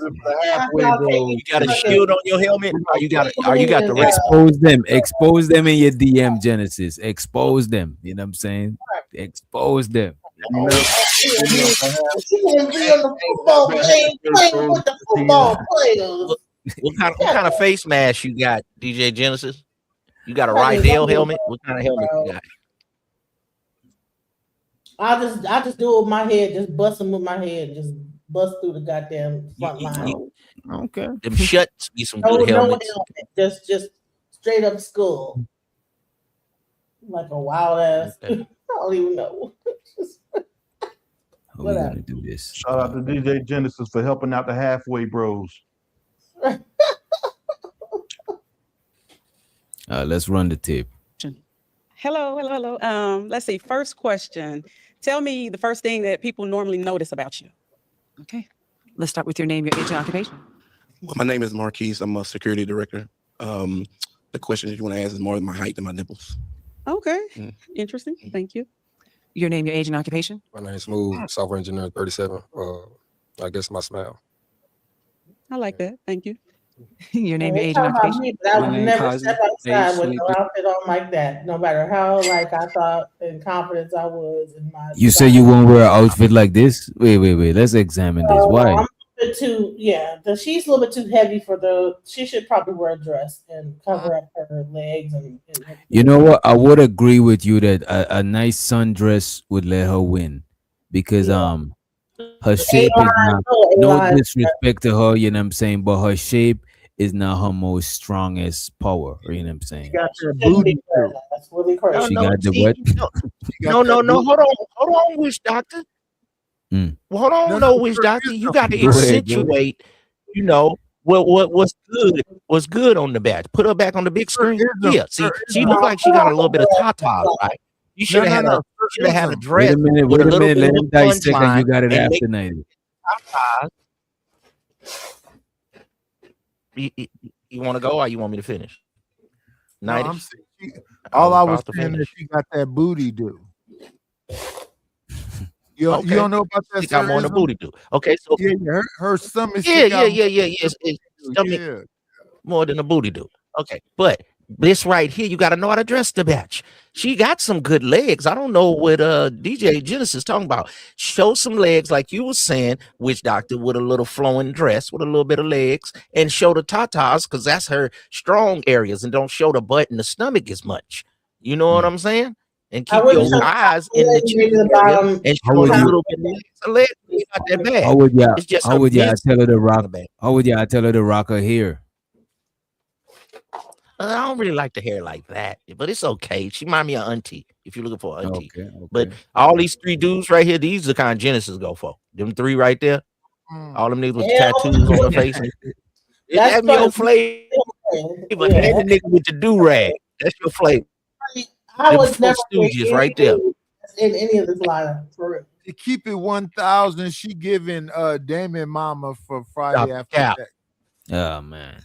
You got a shield on your helmet, or you got the rest. Expose them in your DM, Genesis. Expose them. You know what I'm saying? Expose them. You can be on the football team playing with the football players. What kind of face mask you got, DJ Genesis? You got a Rydell helmet? What kind of helmet you got? I just do it with my head, just bust them with my head, just bust through the goddamn front line. Okay. Them shuts be some good helmets. Just straight up skull. Like a wild ass. I don't even know. We're gonna do this. Shout out to DJ Genesis for helping out the halfway bros. Let's run the tape. Hello. Let's see. First question. Tell me the first thing that people normally notice about you. Okay. Let's start with your name, your age, and occupation. Well, my name is Marquise. I'm a security director. The question that you want to ask is more than my height than my nipples. Okay. Interesting. Thank you. Your name, your age, and occupation. My name is Smooth, software engineer, 37. I guess my smile. I like that. Thank you. Your name, your age, and occupation. I would never step outside with no outfit on like that, no matter how I thought and confident I was in my. You say you won't wear an outfit like this? Wait. Let's examine this. Why? I'm a bit too, she's a little bit too heavy for she should probably wear a dress and cover up her legs and you know what? I would agree with you that a nice sundress would let her win because her shape is not, no disrespect to her, you know what I'm saying, but her shape is not her most strongest power, you know what I'm saying? She got that booty. That's really crazy. She got the what? No. Hold on, Wish Doctor. Well, hold on, Wish Doctor. You got to accentuate, what's good on the back. Put her back on the big screen. Yeah, see, she looked like she got a little bit of tata, right? You should have had a dress. Wait a minute. Let him dissect and you got it after night. You want to go or you want me to finish? No, all I was saying is she got that booty do. You don't know about that? She got more than a booty do. Okay, so her stomach. Yeah. Stomach more than a booty do. Okay, but this right here, you got to know how to dress the bitch. She got some good legs. I don't know what DJ Genesis talking about. Show some legs, like you were saying, Witch Doctor, with a little flowing dress, with a little bit of legs, and show the tatas, because that's her strong areas, and don't show the butt and the stomach as much. You know what I'm saying? And keep your eyes in the area and show a little bit of legs. It's not that bad. How would y'all? It's just How would y'all tell her to rock? How would y'all tell her to rock her hair? I don't really like the hair like that, but it's okay. She remind me of auntie, if you're looking for an auntie. Okay. But all these three dudes right here, these are the kind of Genesis go for. Them three right there. All them niggas with tattoos on their face. That's your flavor. But that nigga with the do-rag. That's your flavor. I was never Stooges right there. in any of this lineup, for real. To keep it 1,000, she giving Damon Mama for Friday after that. Oh man.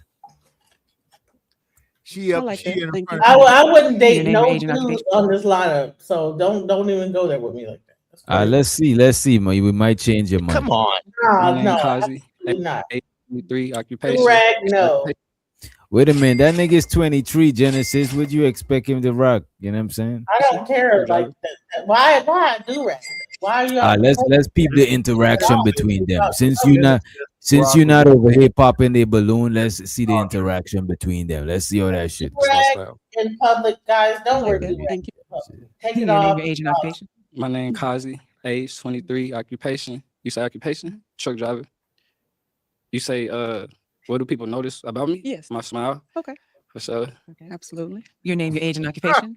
She up. like she that. in Thank front you. of I wouldn't date name, no age, and dudes occupation. on this lineup, so don't even go there with me like that. Let's see, man. We might change your mind. Come on. Nah, My name no, Kazi. absolutely not. 23 occupation. Durag, no. Wait a minute, that nigga's 23, Genesis. Would you expect him to rock? You know what I'm saying? I don't care like that. Why do rag? Why are you? Let's peep the interaction between them. Since you're not over here popping the balloon, let's see the interaction between them. Let's see how that shit. Rag in public, guys. Don't wear do rag. Take it Your off. name, your age, and occupation. My name Kazi. Age 23. Occupation. You say occupation? Truck driver. You say what do people notice about me? Yes. My smile. Okay. For sure. Okay, absolutely. Your name, your age, and occupation.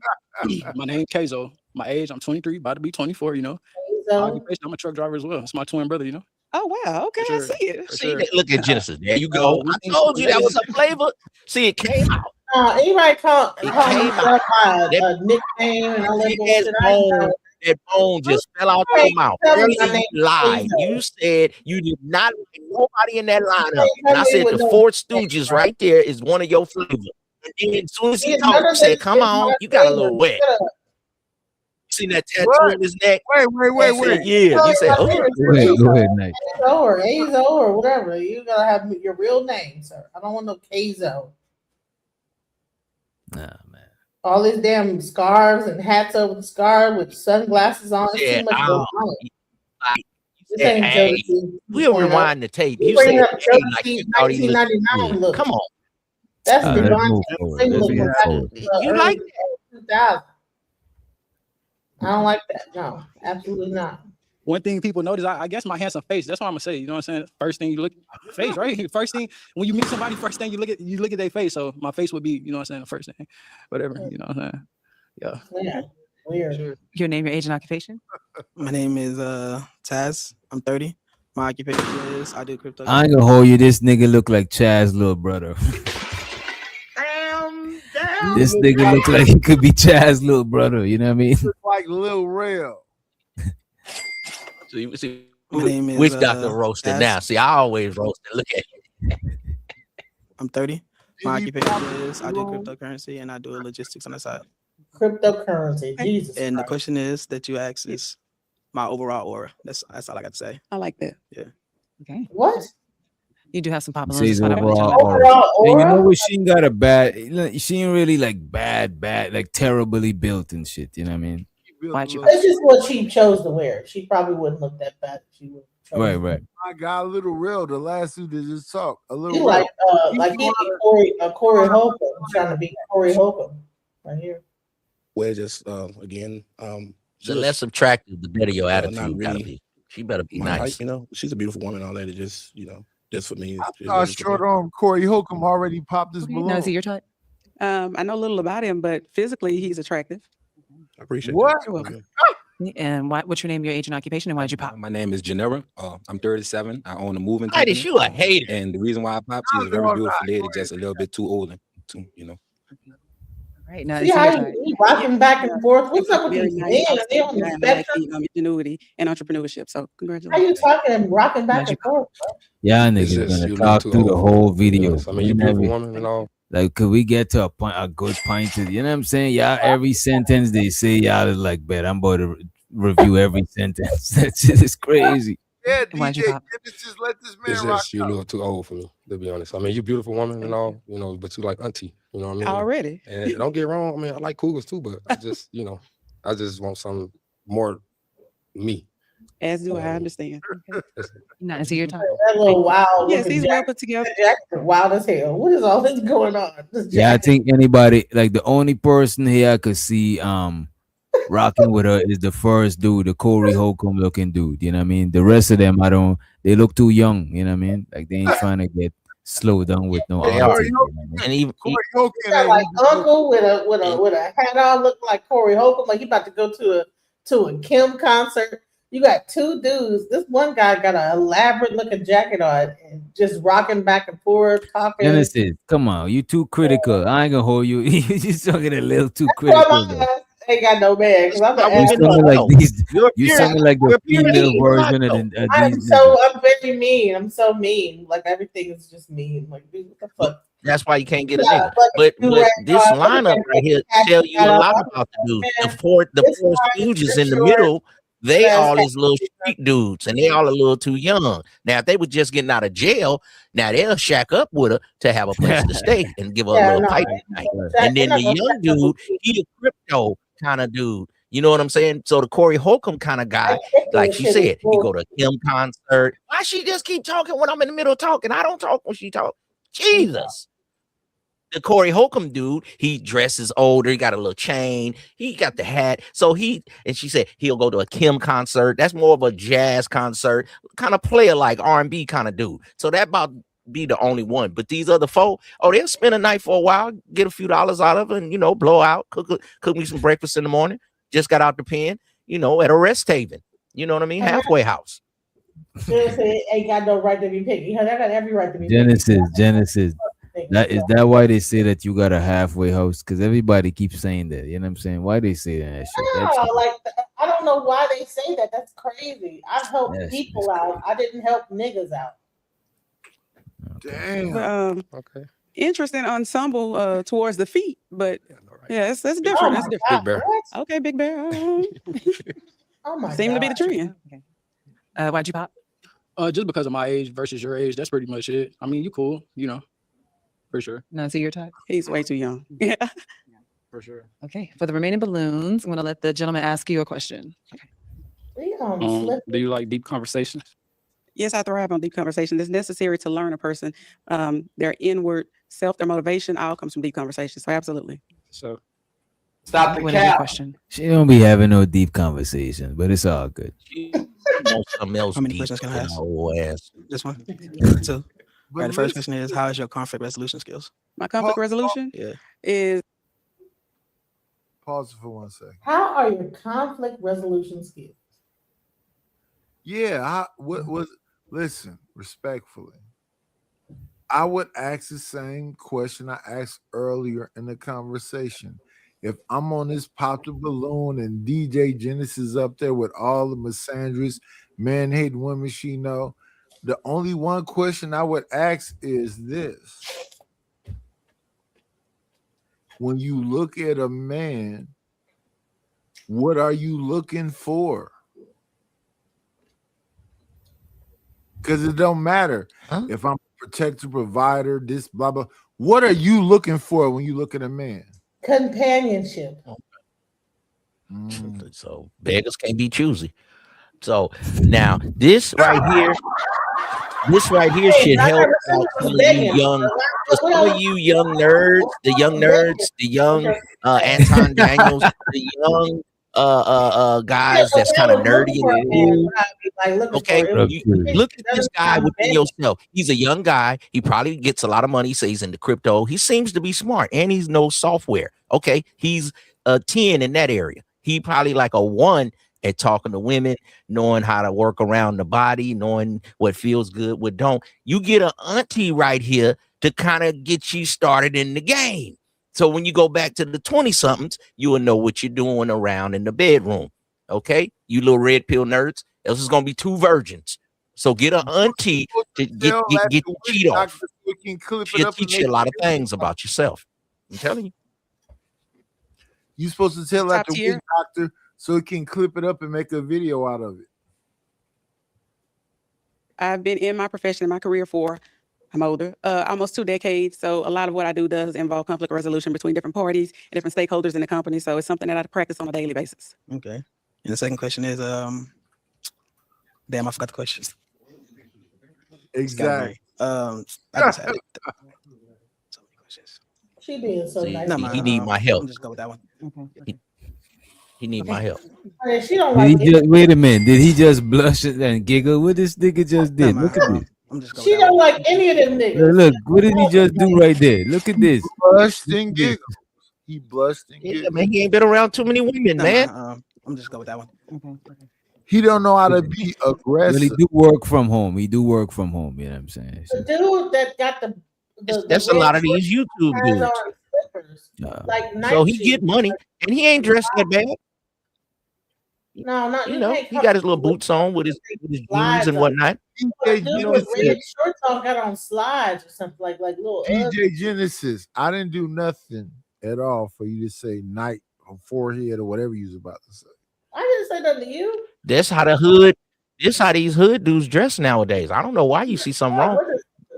My name Keizo. My age, I'm 23, about to be 24, you know. My occupation, I'm a truck driver as well. It's my twin brother, you know. Oh wow, okay, For I sure. see it. For See, sure. look at Genesis. There you go. I told you that was a flavor. See, it came out. Anybody call It me came out. a nickname and all that Big ass bullshit? I ain't bone, know. that bone just fell out Hey, your mouth. tell me Earlier my you name, lied. Keizo. You said you did not like nobody in that lineup. Hey, And I tell me said what the no Four name, Stooges right? right there is one of your flavors. And then as soon as he Yeah, talked, none you of said, this come is on, my you got a flavor. little wet. Shut up. You seen that tattoo What? on his neck? Wait. I said, yeah. You said, oh. Go ahead, Nate. Azo or whatever. You gotta have your real name, sir. I don't want no Keizo. Nah, man. All these damn scarves and hats over the scarf with sunglasses on. It's Yeah, too much I going don't- on. like, This said, ain't hey, Josie. we'll 2.0. rewind the tape. You You bringing said, up hey, like Josie you thought he looked. 1999 look. Come on. That's Let's Devon move forward. Sing Let's look move from back forward. in You early like 2000. I don't like that. No, absolutely not. One thing people notice, I guess my handsome face. That's what I'm gonna say. You know what I'm saying? First thing you look face, right? First thing when you meet somebody, first thing you look at their face. So my face would be, you know what I'm saying, the first thing. Whatever, you know what I'm saying? Yeah. Yeah. Weird. Your name, your age, and occupation. My name is Taz. I'm 30. My occupation is I do crypto. I ain't gonna hold you. This nigga look like Chaz's little brother. Damn. This nigga look like he could be Chaz's little brother. You know what I mean? Look like Lil Rel. So you see, My name is, which doctor roasted Taz. now? See, I always roast it. Look at you. I'm 30. My occupation is I do cryptocurrency and I do logistics on the side. Cryptocurrency. Jesus. And the Christ. question is that you asked is my overall aura. That's all I got to say. I like that. Yeah. Okay. What? You do have some pop Says balloons. overall aura. Overall And you know aura? what? She ain't got a bad. She ain't really like bad, like terribly built and shit. You know what I mean? Why'd you? This is what she chose to wear. She probably wouldn't look that bad if she would. Right. I got a little real. The last two that just talk. A little He real. like he Corey Holcomb. I'm trying to be Corey Holcomb right here. Well, just again, The less attractive, the better your not attitude gotta really be. She better be my nice. height, you know, she's a beautiful woman. All that is just, you know, just for me. I thought short arm Corey Holcomb already popped his balloon. No, is he your type? I know a little about him, but physically he's attractive. I appreciate What? that. You're welcome. And what's your name, your age, and occupation, and why did you pop? My name is Genera. I'm 37. I own a moving Titus, company. you a hater. And the reason why I popped, she's a very beautiful lady, just a little bit too old, you know. Right now, See how he rocking back and forth. What's up with Very these nice. men? Are they on the Like, spectrum? ingenuity and entrepreneurship. So How congratulations. you talking and rocking back and forth? Y'all It's niggas just gonna you talk look through too the old. whole video. Yes, I mean, you're a beautiful woman and all. Like, could we get to a good point to, you know what I'm saying? Y'all, every sentence they say, y'all is like, bet I'm about to review every sentence. That shit is crazy. Yeah, Why'd you DJ, pop? just let this man It's rock just you're a little too old for me, to be honest. I mean, you're a beautiful woman and all, you know, but you like auntie, you know what I mean? Already. And don't get wrong, I mean, I like cougars too, but I just, you know, I just want some more me. As do I understand. Not see your time. That little wild. Yes, looking he's well jacket- put together. that jacket wild as hell. What is all this going on? This Yeah, I jacket. think anybody like the only person here I could see rocking with her is the first dude, the Corey Holcomb looking dude. You know what I mean? The rest of them, they look too young. You know what I mean? Like they ain't trying to get slowed down with no They auntie. are. And even Corey Holcomb He got like uncle with a hat on, looking like Corey Holcomb, like he about to go to a Kim concert. You got two dudes. This one guy got an elaborate looking jacket on and just rocking back and forth, talking. Genesis, come on, you too critical. I ain't gonna hold you. You just talking a little too Well, critical. my Though. ass ain't got no man because I'm You sounding like these. You sounding like the female mean. version of I'm these. very mean. I'm so mean. Like everything is just mean. Like dude, what the fuck? that's why you can't get a Yeah, nigga. But this right, lineup right here tell you a lot about the dudes. The four stooges in the middle, they all is little street dudes, and they all a little too young. Now, if they were just getting out of jail, now they'll shack up with her to have a place to stay and give her a little pipe tonight. And then the young dude, he a crypto kind of dude. You know what I'm saying? So the Corey Holcomb kind of guy, like she said, he go to a Kim concert. Why she just keep talking when I'm in the middle of talking? I don't talk when she talk. Jesus. The Corey Holcomb dude, he dresses older. He got a little chain. He got the hat. So she said he'll go to a Kim concert. That's more of a jazz concert, kind of player like R&B kind of dude. So that about be the only one. But these other folk, they'll spend a night for a while, get a few dollars out of it, and blow out, cook me some breakfast in the morning. Just got out the pen, at a rest haven. You know what I mean? Halfway house. Genesis ain't got no right to be picky. I got every right to be Genesis. Is that why they say that you got a halfway house? Because everybody keeps saying that. You know what I'm saying? Why they say that shit? I don't know why they say that. That's crazy. I helped people out. I didn't help niggas out. Damn. Okay. Interesting ensemble towards the feet, but that's different. That's different. Big Bear. Okay, Big Bear. Oh my Seem to be the trend. Okay. Why'd you pop? Just because of my age versus your age. That's pretty much it. I mean, you cool, for sure. Not see your type. He's way too young. Yeah. For sure. Okay. For the remaining balloons, I'm gonna let the gentleman ask you a question. Okay. Do you like deep conversations? Yes, I thrive on deep conversation. It's necessary to learn a person. Their inward self, their motivation, all comes from deep conversation. So absolutely. So stop the cap. Question. She don't be having no deep conversation, but it's all good. Something else. How many questions can I ask? This one. Two. Right, the first question is, how is your conflict resolution skills? My conflict resolution is. Pause for 1 second. How are your conflict resolution skills? Yeah, listen, respectfully. I would ask the same question I asked earlier in the conversation. If I'm on this pop the balloon and DJ Genesis up there with all the misandrous, man-hating women she know, the only one question I would ask is this. When you look at a man, what are you looking for? Because it don't matter if I'm a protector, provider, this, blah, blah. What are you looking for when you look at a man? Companionship. So beggars can't be choosy. So now this right here should help out some of you young nerds, the young Anton Daniels, the young guys that's kind of nerdy and cool. Okay, you look at this guy within yourself. He's a young guy. He probably gets a lot of money. So he's into crypto. He seems to be smart, and he knows software. Okay, he's a 10 in that area. He probably like a 1 at talking to women, knowing how to work around the body, knowing what feels good, what don't. You get an auntie right here to kind of get you started in the game. So when you go back to the 20-somethings, you will know what you're doing around in the bedroom. Okay, you little red pill nerds. Else is gonna be 2 virgins. So get an auntie to get the cheat off. She'll teach you a lot of things about yourself. I'm telling you. You're supposed to tell that to witch doctor so he can clip it up and make a video out of it. I've been in my profession, in my career for, I'm older, almost 2 decades. So a lot of what I do does involve conflict resolution between different parties and different stakeholders in the company. So it's something that I practice on a daily basis. Okay. And the second question is, damn, I forgot the question. Exactly. I just had it. So many questions. She being so See, nice. he need my help. I'm just go with that one. He need my help. She don't Did he like just wait a minute? Did he just blush and giggle? What this nigga just did? Look at this. She don't like any of them niggas. Look, what did he just do right there? Look at this. Blushed and giggled. He blushed and Yeah, giggled. man, he ain't been around too many women, man. I'm just go with that one. He don't know how to be aggressive. Well, he do work from home. He do work from home. You know what I'm saying? The dude that got That's a lot of these YouTube has dudes. on slippers, like night So he shoes. get money, and he ain't dressed that bad. No, not You know, he got his little boots on with his jeans and whatnot. Dude with red shorts on got on slides or something like little. DJ Genesis, I didn't do nothing at all for you to say night or forehead or whatever you was about to say. I didn't say nothing to you. That's how the hood. This how these hood dudes dress nowadays. I don't know why you see something wrong.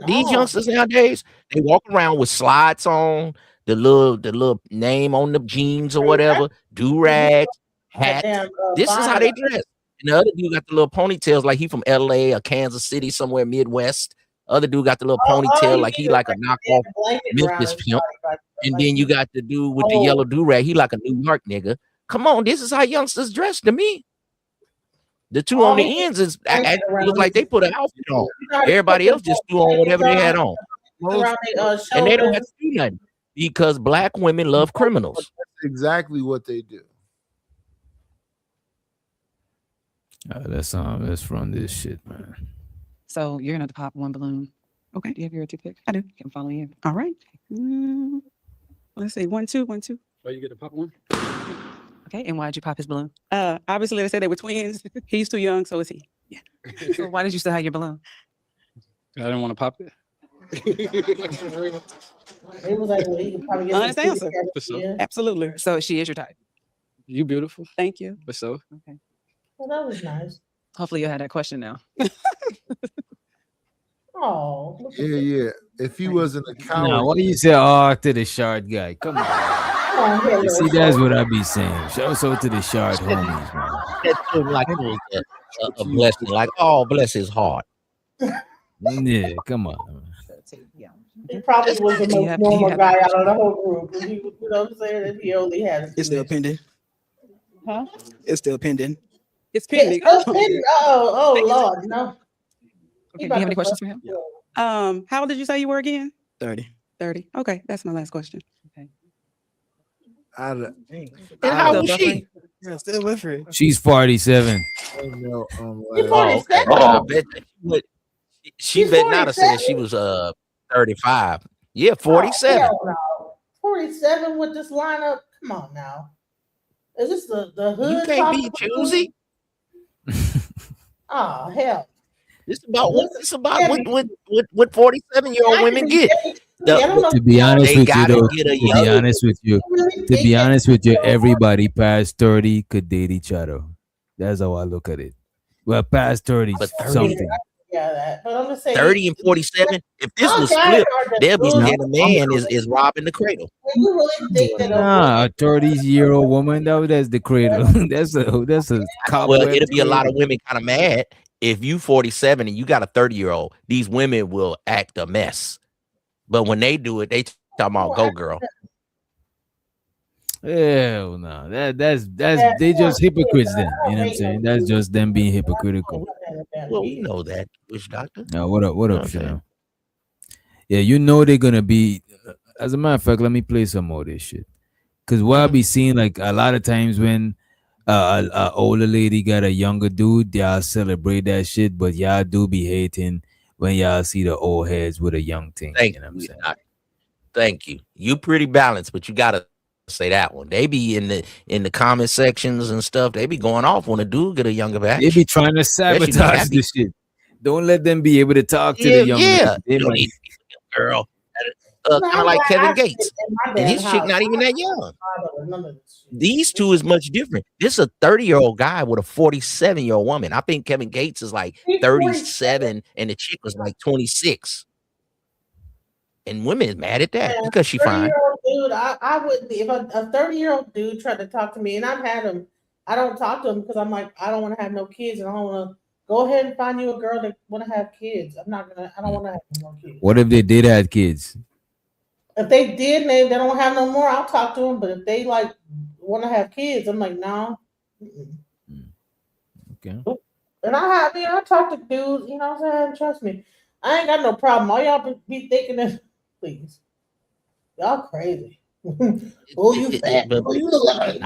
These youngsters nowadays, they walk around with slides on, the little name on the jeans or whatever, do rags, hat. This is how they dress. And the other dude got the little ponytails like he from LA or Kansas City, somewhere Midwest. Other dude got the little ponytail like he like a knockoff Memphis pimp. And then you got the dude with the yellow do rag. He like a New York nigga. Come on, this is how youngsters dress to me. The two on the ends is look like they put an outfit on. Everybody else just threw on whatever they had on. And they don't have to do nothing because black women love criminals. That's exactly what they do. Let's run this shit, man. So you're gonna have to pop one balloon. Okay. Do you have your toothpick? I do. Can follow you. All right. Let's see. 1, 2, 1, 2. Oh, you get to pop one? Okay. And why'd you pop his balloon? Obviously they said they were twins. He's too young, so is he. Yeah. So why did you still have your balloon? I didn't want to pop it. It was like, well, he could probably get Honest some answer. food. For sure. Yeah. Absolutely. So she is your type. You beautiful. Thank you. For so. Okay. Well, that was nice. Hopefully you'll have that question now. Oh. Yeah. If he wasn't a coward, Nah, why you say to the shard guy? Come on. You see, that's what I be saying. Show so to the shard homies, man. That seemed like it was a blessing. Like, oh, bless his heart. Yeah, come on. He probably was the most normal guy out of the whole group. He, you know what I'm saying? If he only had. It's still pending. Huh? It's still pending. It's pending. It's still pending. Oh Lord, no. Okay, do you have any questions for him? How old did you say you were again? 30. 30. Okay, that's my last question. Okay. And how old is she? Yeah, still with her. She's 47. You're Oh, 47. okay. I bet she bet not have said she was 35. Yeah, 47. Hell no. 47 with this lineup. Come on now. Is this the hood? You can't be choosy. Oh hell. This about what 47-year-old women get. To be honest with you, though, to be honest with you, everybody past 30 could date each other. That's how I look at it. Well, past 30, But 30, something. Yeah, that. But I'm just saying 30 and 47. If this was guys flipped, are just they'll be good. saying the man is robbing the cradle. You really think that Nah, a 30-year-old woman, that's the cradle. that's a cobweb. Well, it'll be a lot of women kind of mad if you 47 and you got a 30-year-old. These women will act a mess. But when they do it, they talking about go girl. Hell no. That's they just hypocrites then. You know what I'm saying? That's just them being hypocritical. Well, we know that, witch doctor. Now, what up, Okay. Chanel? Yeah, you know they're gonna be. As a matter of fact, let me play some more of this shit. Cause what I be seeing, like a lot of times when a older lady got a younger dude, y'all celebrate that shit, but y'all do be hating when y'all see the old heads with a young thing. Thank you. Know what I'm you. saying? Thank you. You pretty balanced, but you gotta say that one. They be in the comment sections and stuff. They be going off when a dude get a younger batch. They be trying to sabotage this shit. Don't let them be able to talk to the young man. They You don't might- need girl. kind of like Kevin Gates, in my and damn his chick house. not even that young. None of this shit. These two is much different. This is a 30-year-old guy with a 47-year-old woman. I think Kevin Gates is like 37, and the chick was like 26. And women is mad at that because she fine. 30-year-old dude, I wouldn't be if a 30-year-old dude tried to talk to me, and I've had him. I don't talk to him because I'm like, I don't want to have no kids, and I don't want to go ahead and find you a girl that want to have kids. I don't want to have no kids. What if they did have kids? If they did, and they don't have no more, I'll talk to them. But if they like want to have kids, I'm like, no. Okay. And I talk to dudes, you know what I'm saying? Trust me. I ain't got no problem. All y'all be thinking that, please. Y'all crazy. Oh, you fat. Oh, you look like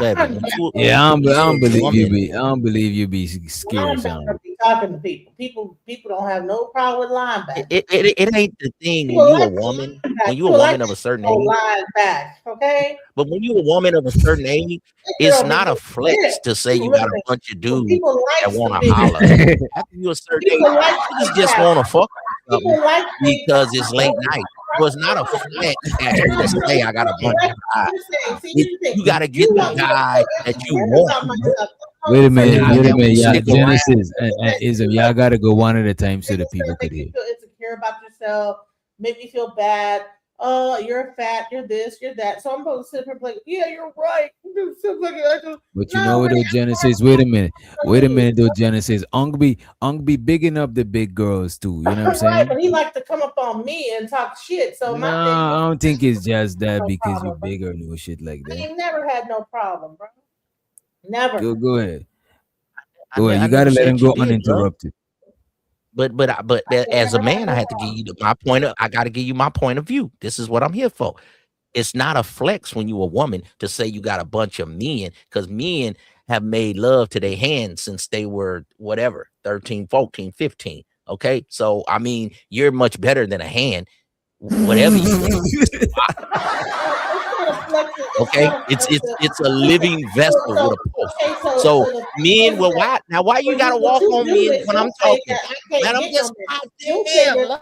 Yeah, I don't believe you be. I don't believe you be scared. Linebacker be talking to people. People don't have no problem with linebackers. It ain't the thing People when you like a woman. linebackers. When you a People woman like of a certain to go age. line back, okay? But when you a woman of a certain age, it's not a flex to say you got a bunch of dudes that want to holler. After you a certain age, niggas just want to fuck or something because it's late night. So it's not a flex actually to say I got a bunch of guys. You got to get the guy that you want. Wait a minute. Y'all, Genesis, y'all got to go one at a time so the people could hear. Feel insecure about yourself, make me feel bad. You're fat, you're this, you're that. So I'm supposed to sit here and be like, yeah, you're right. But you know what, though, Genesis? Wait a minute, though, Genesis. Ung be bigging up the big girls too. You know what I'm saying? Right, but he likes to come up on me and talk shit. So my thing, I don't think it's just that no because problem, you're bigger or no shit like I that. ain't never had no problem, bro. Never. Go ahead. Go ahead. You gotta let him go uninterrupted. But as a man, I had to give you my point of. I got to give you my point of view. This is what I'm here for. It's not a flex when you a woman to say you got a bunch of men, because men have made love to their hands since they were whatever 13, 14, 15. Okay, so I mean, you're much better than a hand. Whatever you do. Okay, it's a living vessel with a pulse. So men will why now? Why you gotta walk on me when I'm talking? Man, I'm just goddamn love.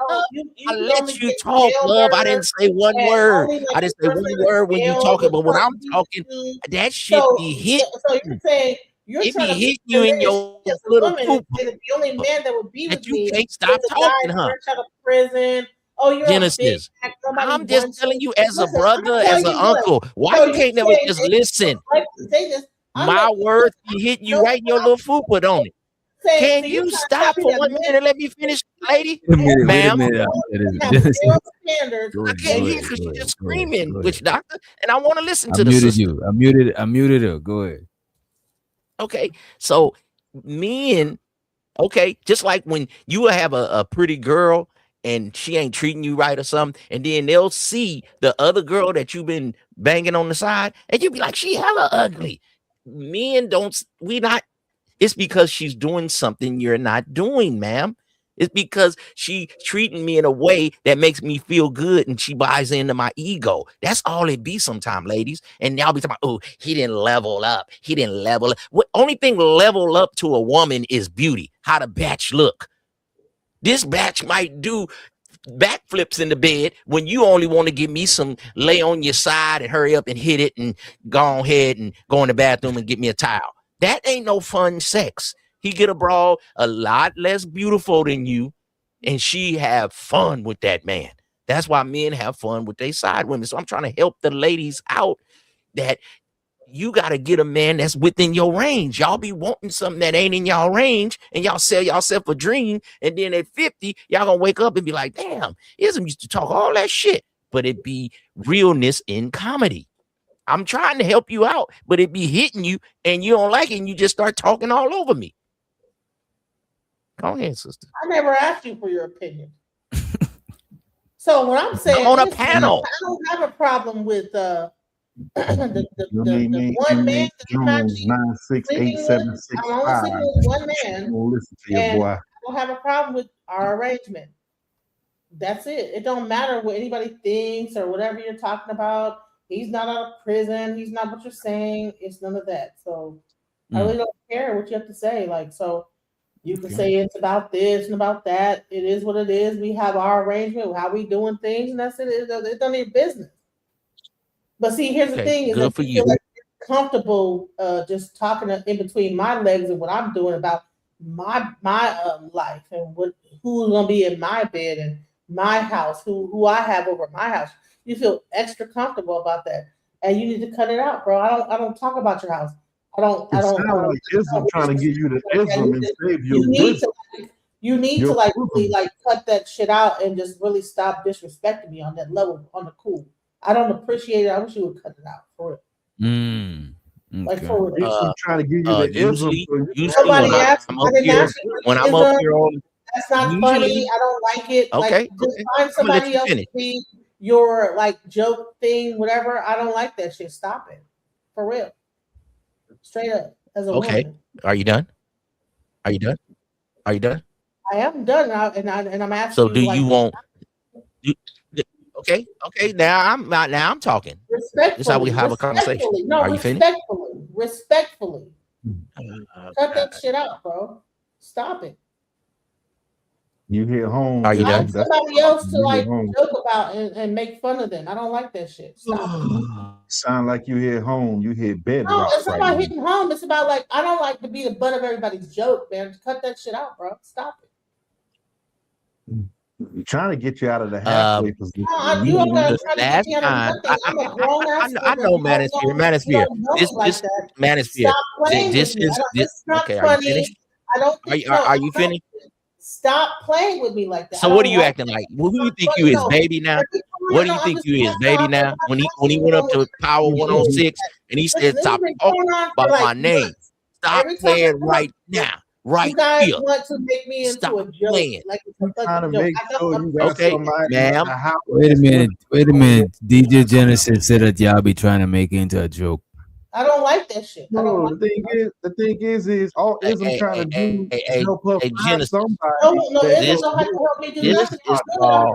I let you talk, love. I didn't say one word. I didn't say one word when you talking, but when I'm talking, that shit be hitting. So you're saying it be hitting you in your little poop. The only man that would be with you me can't stop is a talking, guy huh? fresh out of prison. Oh, you're Genesis. a big nobody I'm just wants telling you as a Listen, brother, I'm as telling an you what. uncle. Why So you can't never say just this, listen? Say this. My words be hitting you right in your little fupa, don't it? Can you stop for 1 minute and let me finish, lady? Wait a minute. I can't hear because you're just screaming, witch doctor, and I want to listen to I the muted sister. you. I muted her. Go ahead. Okay, so men, okay, just like when you have a pretty girl and she ain't treating you right or something, and then they'll see the other girl that you've been banging on the side, and you be like, she hella ugly. Men don't, it's because she's doing something you're not doing, ma'am. It's because she treating me in a way that makes me feel good and she buys into my ego. That's all it be sometimes, ladies. And y'all be talking about, oh, he didn't level up. He didn't level up. What only thing level up to a woman is beauty. How the batch look. This batch might do backflips in the bed when you only want to give me some lay on your side and hurry up and hit it and go ahead and go in the bathroom and get me a towel. That ain't no fun sex. He get a broad a lot less beautiful than you, and she have fun with that man. That's why men have fun with their side women. So I'm trying to help the ladies out that you got to get a man that's within your range. Y'all be wanting something that ain't in y'all range, and y'all sell yourself a dream, and then at 50, y'all gonna wake up and be like, damn, Ism used to talk all that shit, but it be realness in comedy. I'm trying to help you out, but it be hitting you, and you don't like it, and you just start talking all over me. Go ahead, sister. I never asked you for your opinion. So what I'm saying, I'm on a panel. I don't have a problem with the one man that I'm actually sleeping with. I'm only sleeping with one man, Listen to your and boy. I don't have a problem with our arrangement. That's it. It don't matter what anybody thinks or whatever you're talking about. He's not out of prison. He's not what you're saying. It's none of that. So I really don't care what you have to say. Like, so You can say it's about this and about that. It is what it is. We have our arrangement, how we doing things, and that's it. It's none of your business. But see, here's the thing: is good that for you you. feel like you're comfortable just talking in between my legs and what I'm doing about my life and who's gonna be in my bed and my house, who I have over my house. You feel extra comfortable about that, and you need to cut it out, bro. I don't talk about your house. I don't. It sounds like ism trying to give you the ism and save your wisdom. You need to like really like cut that shit out and just really stop disrespecting me on that level, on the cool. I don't appreciate it. I wish you would cut it out for it. Like for real. Ism trying to give you the ism. Somebody asked, I didn't ask you when I'm ism. up here on, That's not funny. I don't like it. Okay, Like, just find somebody else to be your like joke thing, whatever. I don't like that shit. Stop it, for real. Straight up, as a woman. Are you done? Are you done? Are you done? I am done now, and I'm asking. So do you want? Okay. Now I'm talking. Respectfully. This is how we have a conversation. No, are you finished? Respectfully. Cut that shit out, bro. Stop it. You hit home. Are you done? Somebody else to like joke about and make fun of them. I don't like that shit. Stop. Sound like you hit home. You hit bed. No, it's not about hitting home. It's about like I don't like to be the butt of everybody's joke, man. Cut that shit out, bro. Stop it. Trying to get you out of the halfway position. Last time, I know Manosphere. This Manosphere. This is okay. Are you finished? Are you finished? Stop playing with me like that. So what are you acting like? Who do you think you is, baby? Now, what do you think you is, baby? Now, when he went up to Power 106 and he said, "Stop talking about my name. Stop playing right now." Right you guys here. Want to make me into a joke? Playing. Like a joke. Okay, ma'am. Wait a minute. DJ Genesis said that y'all be trying to make it into a joke. I don't like that shit. No, the thing is, all ism trying to do help her find somebody. No, ism don't have to help me do nothing. I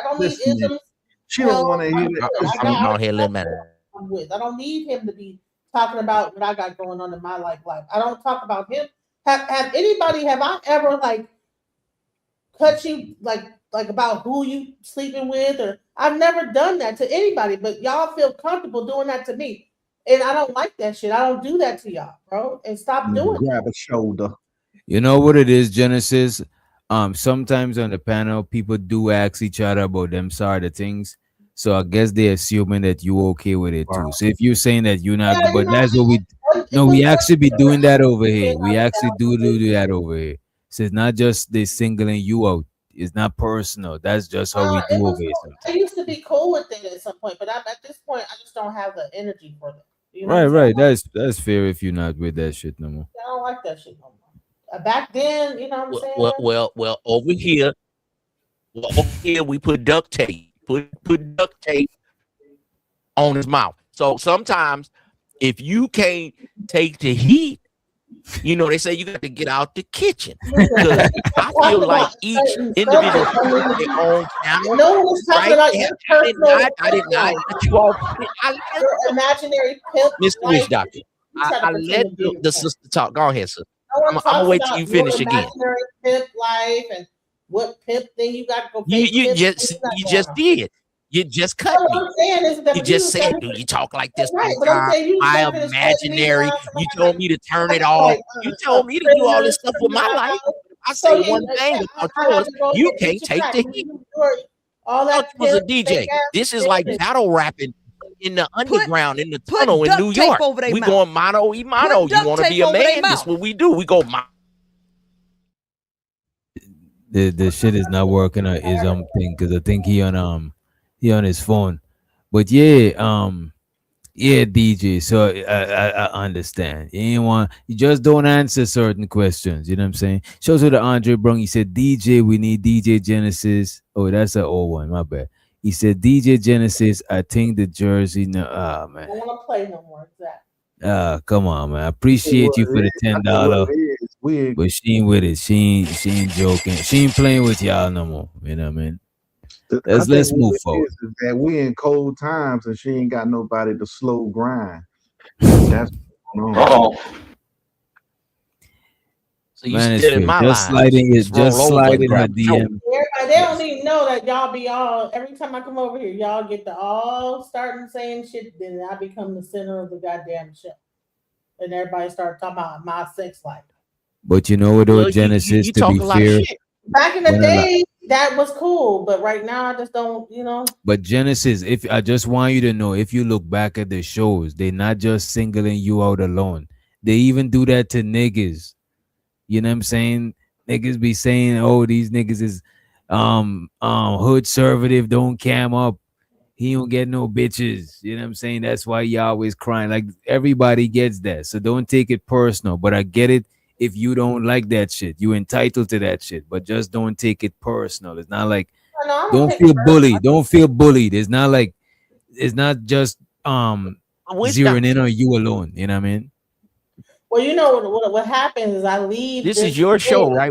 don't need ism. She don't want to hear it. I'm on here, let me. I don't need him to be talking about what I got going on in my life. I don't talk about him. Have I ever like cut you like about who you sleeping with, or I've never done that to anybody, but y'all feel comfortable doing that to me. And I don't like that shit. I don't do that to y'all, bro. And stop doing it. Grab a shoulder. You know what it is, Genesis? Sometimes on the panel, people do ask each other about them sort of things. So I guess they're assuming that you okay with it too. So if you're saying that you're not, but that's what we actually be doing that over here. We actually do that over here. So it's not just they singling you out. It's not personal. That's just how we do over here. I used to be cool with it at some point, but at this point, I just don't have the energy for that. You know right. That's fair if you're not with that shit no more. I don't like that shit no more. Back then, you know what I'm saying? Well, over here, we put duct tape. Put duct tape on his mouth. So sometimes if you can't take the heat, you know, they say you got to get out the kitchen. Because I feel like each individual has their own channel. No one's talking about your personal. I did not. Your imaginary pimp. Mr. Witch Doctor. I let the sister talk. Go ahead, sister. I'm gonna wait till you finish again. Imaginary pimp life and what pimp thing you got to go. You just did. You just cut me. You just said, "Do you talk like this all the time?" I imaginary. You told me to turn it off. You told me to do all this stuff with my life. I say one thing about yours. You can't take the heat. All that was a DJ. This is like battle rapping in the underground, in the tunnel in New York. We going mano y mano. You want to be a man? That's what we do. We go mano. The shit is not working on his thing because I think he on his phone. But yeah, DJ. So I understand. You just don't answer certain questions. You know what I'm saying? Shows to the Andre Brung. He said, DJ, we need DJ Genesis. Oh, that's an old one. My bad. He said, DJ Genesis, I think the jersey. No, man. I don't want to play no more. Exactly. Come on, man. I appreciate you for the $10. But she ain't with it. She ain't joking. She ain't playing with y'all no more. You know what I mean? Let's move forward. Is that we in cold times and she ain't got nobody to slow grind. That's what's going on. So you still in my just line. just slide in her DM. Everybody, they don't even know that y'all be all. Every time I come over here, y'all get to all starting saying shit. Then I become the center of the goddamn show, and everybody start talking about my sex life. But you know what, though, Genesis, to be fair, back in the day, that was cool, but right now I just don't, you know. But Genesis, if I just want you to know, if you look back at the shows, they're not just singling you out alone. They even do that to niggas. You know what I'm saying? Niggas be saying, "Oh, these niggas is hood conservative, don't cam up. He don't get no bitches." You know what I'm saying? That's why you always crying. Like everybody gets that. So don't take it personal. But I get it if you don't like that shit. You entitled to that shit. But just don't take it personal. It's not like don't feel bullied. Don't feel bullied. It's not like it's not just zeroing in on you alone. You know what I mean? Well, you know what happens is I leave. This is your show, right?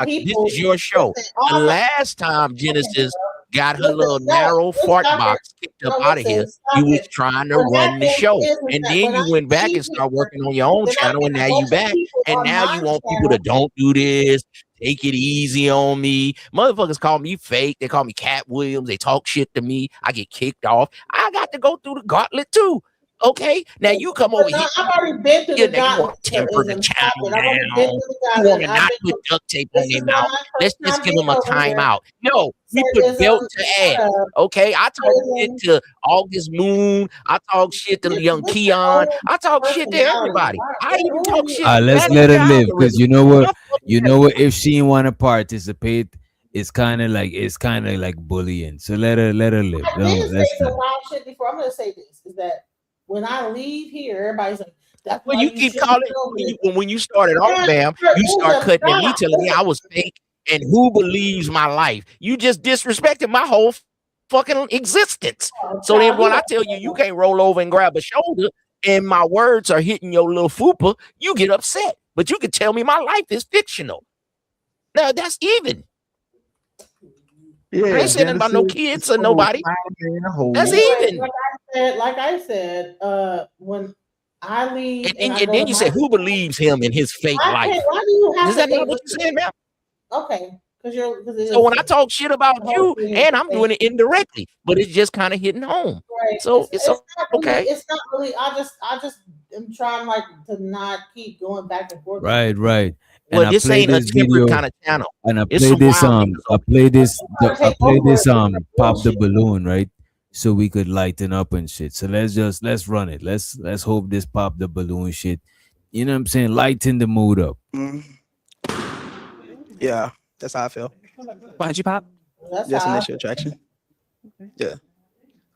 This is your show. The last time Genesis got her little narrow fart box kicked up out of here, you was trying to run the show. And then you went back and started working on your own channel, and now you back. And now you want people to don't do this, take it easy on me. Motherfuckers call me fake. They call me Cat Williams. They talk shit to me. I get kicked off. I got to go through the gauntlet too. Okay, now you come over here. I've already been through the gauntlet. Temper the channel down. You want to not put duct tape on their mouth. Let's just give them a timeout. No, we put belt to ass. Okay, I talk shit to August Moon. I talk shit to young Keon. I talk shit to everybody. I even talk shit. Let's let her live, because you know what? You know what? If she want to participate, it's kind of like bullying. So let her live. I didn't say some wild shit before. I'm gonna say this: is that when I leave here, everybody's like, "That's well, you keep calling when you started off, ma'am. You start cutting at me, telling me I was fake, and who believes my life? You just disrespected my whole fucking existence. So then, when I tell you you can't roll over and grab a shoulder, and my words are hitting your little fupa, you get upset. But you can tell me my life is fictional. Now that's even. Yeah, I ain't saying about no kids or nobody. That's even. Like I said, when I leave, and then you said, who believes him in his fake life? Why do you have Is that not what you said, ma'am? Okay, so when I talk shit about you, and I'm doing it indirectly, but it's just kind of hitting home. Right. So it's okay. It's not really. I just am trying like to not keep going back and forth. Right. Well, And this ain't a temperate kind of channel. And I play this pop the balloon, right? So we could lighten up and shit. So let's run it. Let's hope this pop the balloon shit. You know what I'm saying? Lighten the mood up. Yeah, that's how I feel. Why'd you pop? Just initial attraction. Yeah.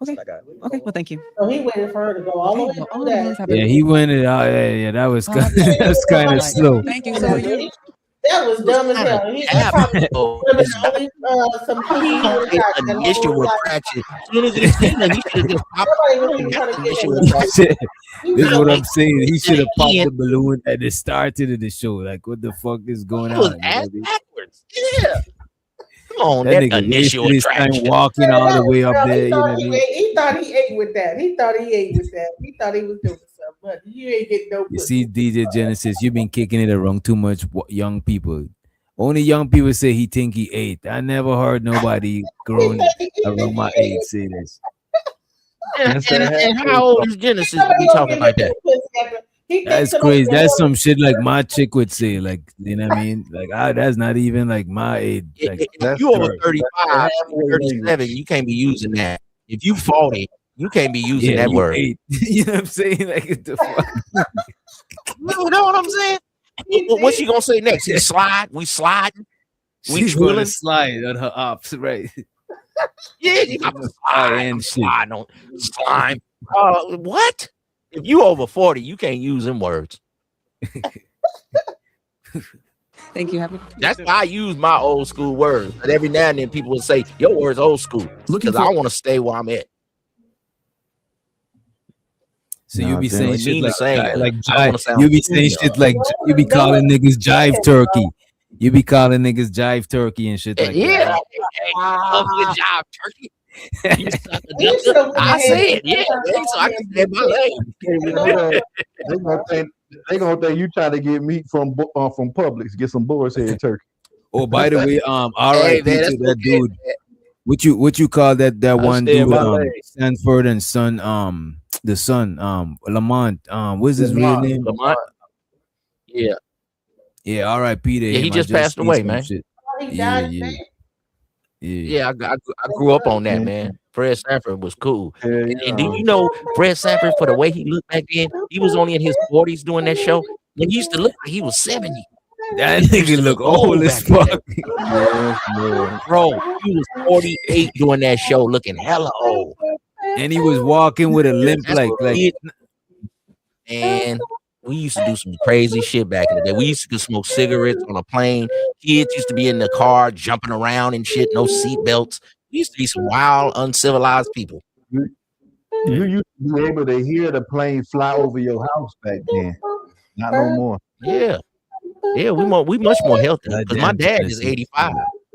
Okay. Okay. Well, thank you. So he waited for her to go all the way through that. Yeah, he went it out. Yeah, that was that's kind of slow. Thank you. So you. That was dumb as hell. He probably only some initial attraction. As soon as he seen it, he should have just popped. This is what I'm saying. He should have popped the balloon at the start of the show. Like, what the fuck is going on? It was ass backwards. Yeah. Come on, that initial attraction. Walking all the way up there. He thought he ate with that. He thought he was doing something, but you ain't getting no. You see, DJ Genesis, you've been kicking it around too much. Young people, only young people say he think he ate. I never heard nobody grown around my age say this. And how old is Genesis to be talking like that? That's crazy. That's some shit like my chick would say. Like, you know what I mean? Like, that's not even like my age. Like, if you over 35, 37, you can't be using that. If you 40, you can't be using that word. You know what I'm saying? Like, what the fuck? You know what I'm saying? What's she gonna say next? We slide. She's gonna slide on her ops, right? Yeah, you got to slide on slime. What? If you over 40, you can't use them words. Thank you. That's why I use my old school words. But every now and then people will say, your word's old school. Because I want to stay where I'm at. So you be saying shit like jive. You be saying shit like you be calling niggas jive turkey. You be calling niggas jive turkey and shit like that. Jive turkey. I say it, yeah. So I can say my name. They They gonna think you trying to get meat from Publix. Get some boar's head turkey. Oh, by the way, Hey, R.I.P. man, to that's that okay, dude. man. What you call that I one stay in dude? my lane. Stanford and son. The son. Lamont. What's his real name? Lamont. Yeah. Yeah. R.I.P. to Yeah, him. he I just passed seen away, some man. shit. He Yeah. died Yeah. today. Yeah. Yeah, I grew up on that, man. Fred Sanford was cool. Yeah, And do you know Fred Sanford, for the way he looked back then, he was only in his 40s doing that show. And he used to look like he was 70. That He used nigga to look look old old as back in the fuck. day. Yes, man. Bro, he was 48 doing that show, looking hella old. And he was walking with a limp, That's what like. kid, and we used to do some crazy shit back in the day. We used to smoke cigarettes on a plane. Kids used to be in the car jumping around and shit, no seatbelts. We used to be some wild, uncivilized people. You used to be able to hear the plane fly over your house back then. Not no more. Yeah. Yeah, we much more healthy because my Goddamn dad is Tennessee. 85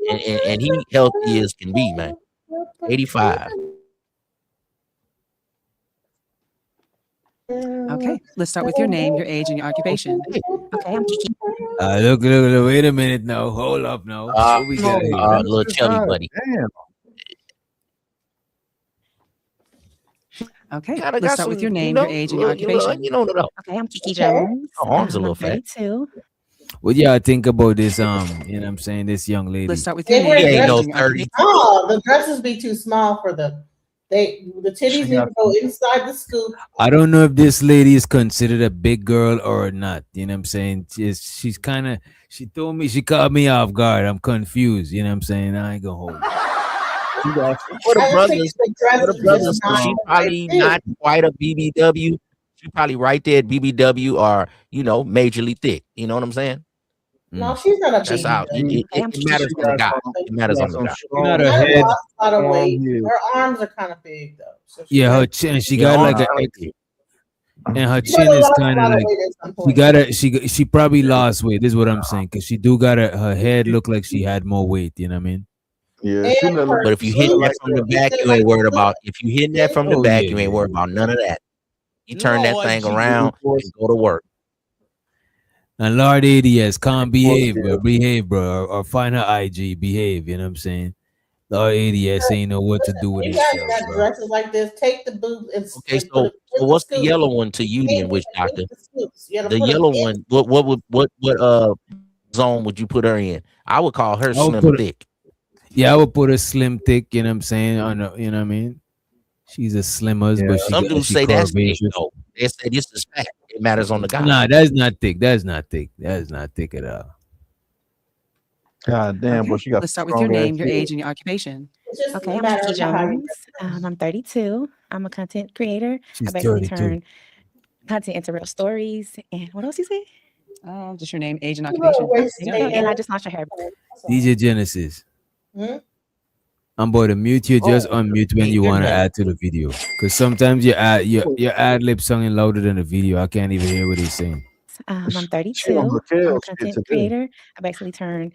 and he healthy as can be, man. 85. Okay, let's start with your name, your age, and your occupation. Okay, I'm Kiki. Look, wait a minute now. Hold up now. What we got here? Little chubby buddy. Damn. Okay, Gotta let's got start with some, your name, your age, and your occupation. You know, Okay, I'm Kiki Jones. her arms a I'm little fat. 32. What y'all think about this? You know what I'm saying? This young lady. Let's start with They your wear name, your ain't age, no and your 30. occupation. Oh, the dresses be too small for them. The titties need to go inside the scoop. I don't know if this lady is considered a big girl or not. You know what I'm saying? She's kind of. She told me, she caught me off guard. I'm confused. You know what I'm saying? I ain't gonna hold it. For the I just brothers, think the dress for the is brothers, just not she the probably right fit. not quite a BBW. She probably right there at BBW or majorly thick. You know what I'm saying? No, she's not a That's baby. how it matters on the guy. It matters on the guy. Not her She head. lost a lot of weight. Her arms are kind of big though. So Yeah, her chin. She got like and her She chin might have is lost a kind of lot of like weight at some she point. got she probably lost weight. This is what I'm saying because she do got her head look like she had more weight. You know what I mean? Yeah, she look But if you hit that from the back, you ain't worried about. If you hit that from the back, you ain't worried about none of that. You turn that thing around and go to work. And Lord ADS can't behave, bro. Or find her IG, behave. You know what I'm saying? Lord ADS ain't know what to do with You guys himself, got bro. dresses like this. Take the boobs and Okay, and put it so in what's the scoops. yellow one to you then, Witch Doctor? The scoops. You gotta The put 'em yellow in. one, what zone would you put her in? I would call her I would slim put thick. Yeah, I would put her slim thick. You know what I'm saying? On a, you know what I mean? She's a slimmers, but Some dudes she say that's thick curvaceous. though. They say this is fat. It matters on the guy. Nah, that's not thick. That's not thick. That's not thick at all. God damn, Okay, but she got let's start with your strong ass name, your titties. age, and your occupation. It's just Okay, a I'm matter Kiki of how you Jones. I'm 32. I'm a content creator. She's I basically 32. turn content into real stories. And what else you say? Just your name, age, and You know, occupation. waist There you go. man. And I just launched a hair. DJ Genesis. Hmm? I'm about to mute you. Just unmute when you want to add to the video. Because sometimes your ad lib sounding louder than the video. I can't even hear what he's saying. I'm She on 32. her I'm a tail shit content today. creator. I basically turn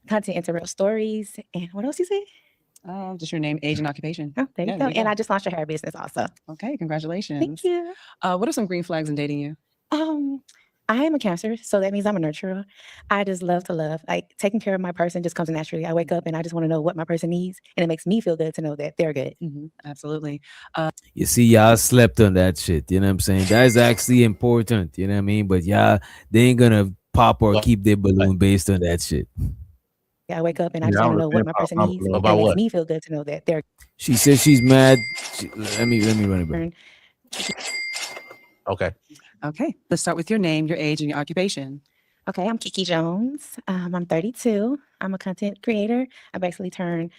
content into real stories. And what else you say? Just your name, age, and occupation. Oh, there you go. And I just launched a hair business also. Okay, congratulations. Thank you. What are some green flags in dating you? I am a Cancer, so that means I'm a nurturer. I just love to love. Like taking care of my person just comes naturally. I wake up and I just want to know what my person needs, and it makes me feel good to know that they're good. Absolutely. You see, y'all slept on that shit. You know what I'm saying? That's actually important. You know what I mean? But y'all, they ain't gonna pop or keep their balloon based on that shit. Yeah, I wake up and I just want to know what my person needs, and it About makes what? me feel good to know that they're She says she's mad. Let me run it back. Okay. Okay, let's start with your name, your age, and your occupation. Okay, I'm Kiki Jones. I'm 32. I'm a content creator. I basically turn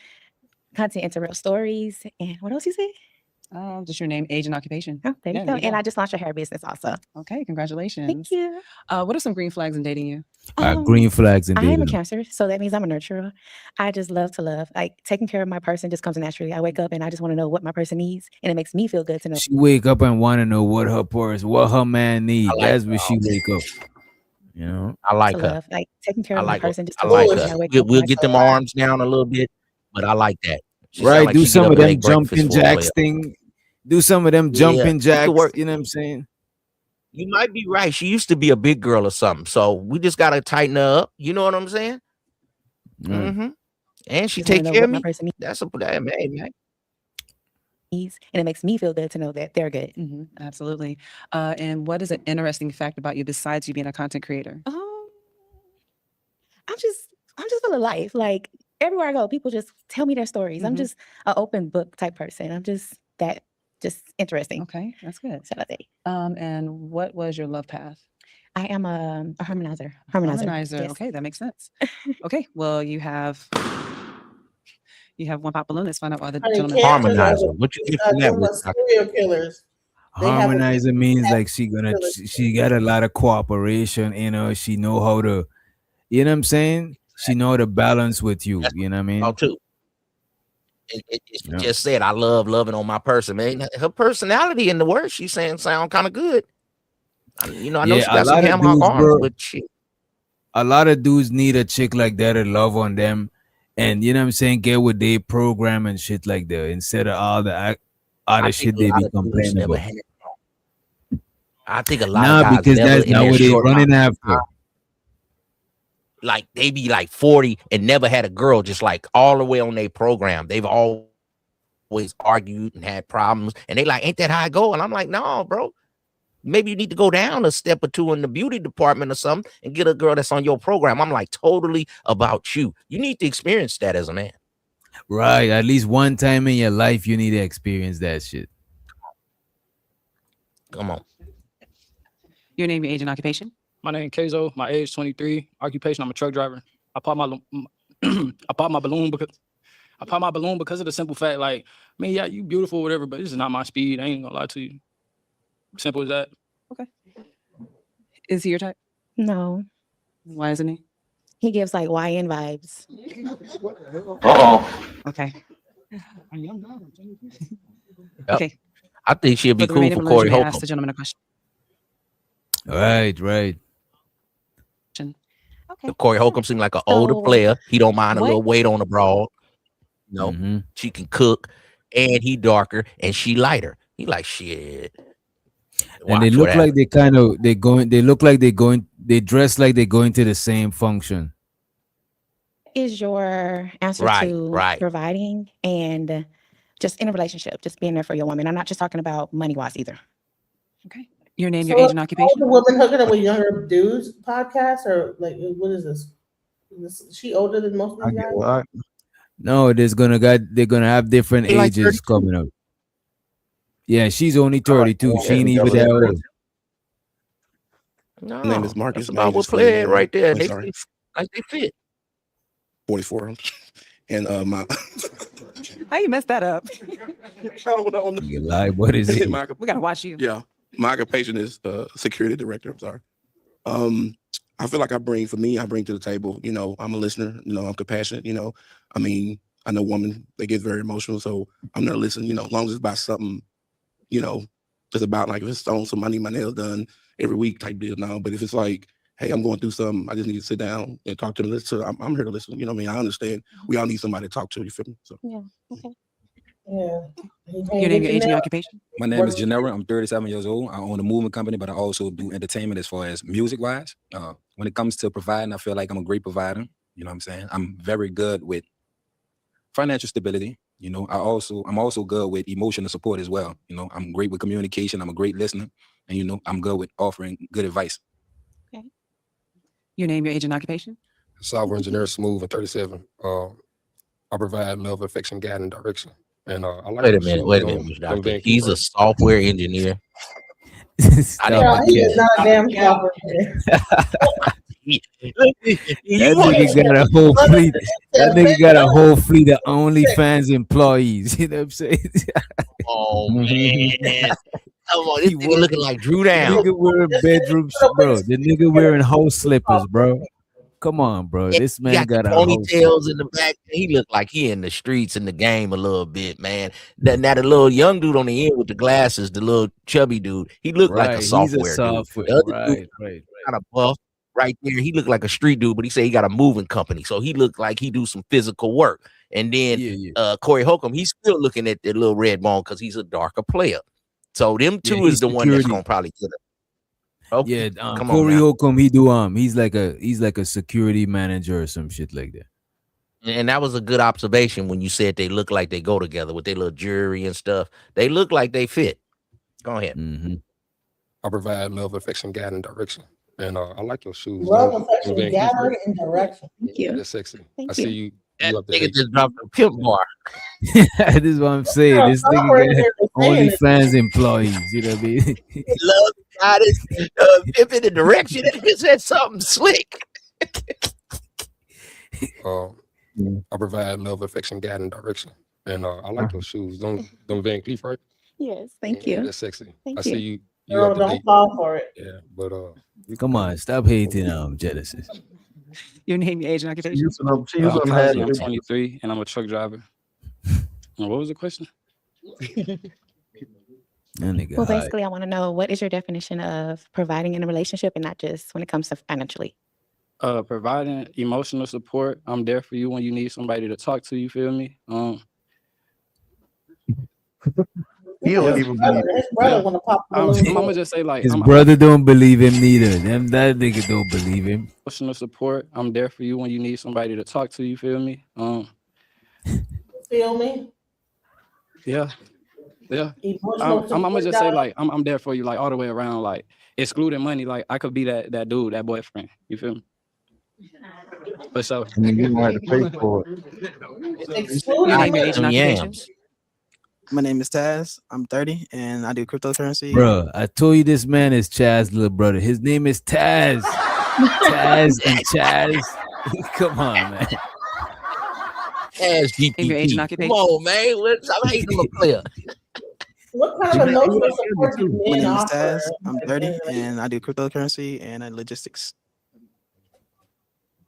content into real stories. And what else you say? Just your name, age, and occupation. Oh, there you go. And I just launched a hair business also. Okay, congratulations. Thank you. What are some green flags in dating you? Green flags in I am a dating. Cancer, so that means I'm a nurturer. I just love to love. Like taking care of my person just comes naturally. I wake up and I just want to know what my person needs, and it makes me feel good to know. She wake up and want to know what her man needs. like That's what she wake up. You know, I like to her. love. Like taking care I of my like her. person just I comes like naturally. her. I wake up We'll and I get them arms down a little bit, but I like that. She sound right? like Do she get some up of and them make breakfast jumping for a jacks player. thing. Do some of them Yeah, jumping you jacks. could work. You know what I'm saying? You might be right. She used to be a big girl or something. So we just gotta tighten her up. You know what I'm saying? Mm-hmm. And she Just wanna take know care what of my me. person That's a that man. needs, and it makes me feel good to know that they're good. Absolutely. And what is an interesting fact about you besides you being a content creator? I'm just full of life. Like everywhere I go, people just tell me their stories. I'm just an open book type person. I'm just interesting. Okay, that's good. Shall I say? And what was your love path? I am a harmonizer. Harmonizer. Yes. Okay, that makes sense. Okay, well, you have one pop balloon. Let's find out why the Honey, gentleman. cancers are Harmonizer. What you get from that? nothing but serial killers. They have a Harmonizer means like killer. she got a lot of cooperation, you know, she know how to, you know what I'm saying? She know how to balance with you, you know what I mean? Oh, too. She Yeah. just said, I love loving on my person, man. Her personality and the words she's saying sound kind of good. You know, I know Yeah, she a got some lot of ham hock dudes, arms, bro. but shit. A lot of dudes need a chick like that to love on them, and you know what I'm saying, get with their program and shit like that instead of all the other shit they be complaining about. I think a lot of Nah, guys because never that's in not their what they short running amount of after. time, like they be like 40 and never had a girl just like all the way on their program. They've always argued and had problems, and they like, ain't that how I go? And I'm like, no, bro. Maybe you need to go down a step or two in the beauty department or something and get a girl that's on your program. I'm like, totally about you. You need to experience that as a man. Right, at least one time in your life you need to experience that shit. Come on. Your name, your age, and occupation? My name Kezo. My age 23. Occupation, I'm a truck driver. I popped my balloon because of the simple fact, like, I mean, yeah, you beautiful, whatever, but this is not my speed. I ain't gonna lie to you. Simple as that. Okay. Is he your type? No. Why isn't he? He gives like YN vibes. Okay. Yep. Okay. I think she'll be For the cool remaining for balloons, Corey you may ask Holcomb. the gentleman a question. Right. If Corey Holcomb seems like an older player, he don't mind a little weight on the broad. No, she can cook, and he darker, and she lighter. He like shit. And they Watch what look like they dress like they're going to the same function. Is your answer to providing and just in a relationship, just being there for your woman? I'm not just talking about money wise either. Okay. Your name, So your age, and occupation? the woman hooking up with younger dudes podcast, or like, what is this? Is she older than most of these guys? No, they're gonna have different They like ages 32? coming up. Yeah, she's only 32. She ain't even that old. No, My name is Marcus. that's about what player right there. They sorry. like they fit. 44. And my How you messed that up? You lie, what is it? We gotta watch you. Yeah, my occupation is security director. I'm sorry. I feel like I bring to the table, you know, I'm a listener, you know, I'm compassionate, you know. I mean, I know women, they get very emotional, so I'm there to listen, you know, as long as it's about something, you know, just about like if it's on some I need my nails done every week type deal now. But if it's like, hey, I'm going through something, I just need to sit down and talk to them. So I'm here to listen. You know what I mean? I understand. We all need somebody to talk to, you feel me? So yeah, okay. Yeah. Your name, your age, and your occupation? My name is Genera. I'm 37 years old. I own a movement company, but I also do entertainment as far as music-wise. When it comes to providing, I feel like I'm a great provider. You know what I'm saying? I'm very good with financial stability. You know, I'm also good with emotional support as well. You know, I'm great with communication. I'm a great listener. And, you know, I'm good with offering good advice. Okay. Your name, your age, and occupation? Software engineer, Smooth, at 37. I provide love, affection, guidance, and direction. And I like Wait a minute, Mr. Doctor. He's a software engineer. He is not a damn software engineer. That nigga got a whole fleet. That nigga got a whole fleet of OnlyFans employees. You know what I'm saying? Oh man. Come on, this nigga looking like Drew Down. Nigga wearing bedroom, bro. The nigga wearing house slippers, bro. Come on, bro. This He man got got the a house ponytails in the back. He look like he in the streets in the game a little bit, man. Now the little young dude on the end with the glasses, the little chubby dude, he looked like a Right, software, he's a software. dude. The other dude Right. kind of buff right there. He looked like a street dude, but he said he got a moving company, so he looked like he do some physical work. And then Corey Holcomb, he's still looking at the little red bone because he's a darker player. So them two is the one that's gonna probably get it. Yeah, come on Corey now. Holcomb, he's like a security manager or some shit like that. And that was a good observation when you said they look like they go together with their little jewelry and stuff. They look like they fit. Go ahead. Mm-hmm. I provide love, affection, guide, and direction. And I like your shoes. Love, Don't affection, Van Cleef, gather, right? and direction. Thank you. That's sexy. Thank I see you. you. That You up to nigga date. just dropped a pimp bar. This is what I'm saying. This nigga got OnlyFans employees. You know what I mean? Love God is pimp in the direction. It said something slick. I provide love, affection, guide, and direction. And I like your shoes. Don't Van Cleef, right? Yes, thank Yeah, you. that's sexy. Thank I see you. you. You Girl, up to don't date. fall for it. Yeah, but Come on, stop hating Genesis. Your name, your age, and occupation. Currently, I'm 23 and I'm a truck driver. And what was the question? Well, basically, I want to know what is your definition of providing in a relationship and not just when it comes to financially. Providing emotional support. I'm there for you when you need somebody to talk to. You feel me? He don't even believe His brother want to pop the I'm balloon. gonna just say like His I'm brother don't believe him neither. That nigga don't believe him. emotional support. I'm there for you when you need somebody to talk to. You feel me? Feel me? Yeah. Emotional I'm gonna support, just say dog. like I'm there for you like all the way around, like excluding money. Like I could be that dude, that boyfriend. You feel me? But so and then you gonna have to pay for it. Excluding Your name, your age, and Yeah. occupation. My name is Taz. I'm 30 and I do cryptocurrency. Bro, I told you this man is Chaz's little brother. His name is Taz. Taz and Chaz. Come on, man. As Name, your age, and GPT. occupation. Come on, man. I'm hating on a player. What kind of emotional support do My men name is offer? Taz. I'm 30 and I do cryptocurrency and logistics.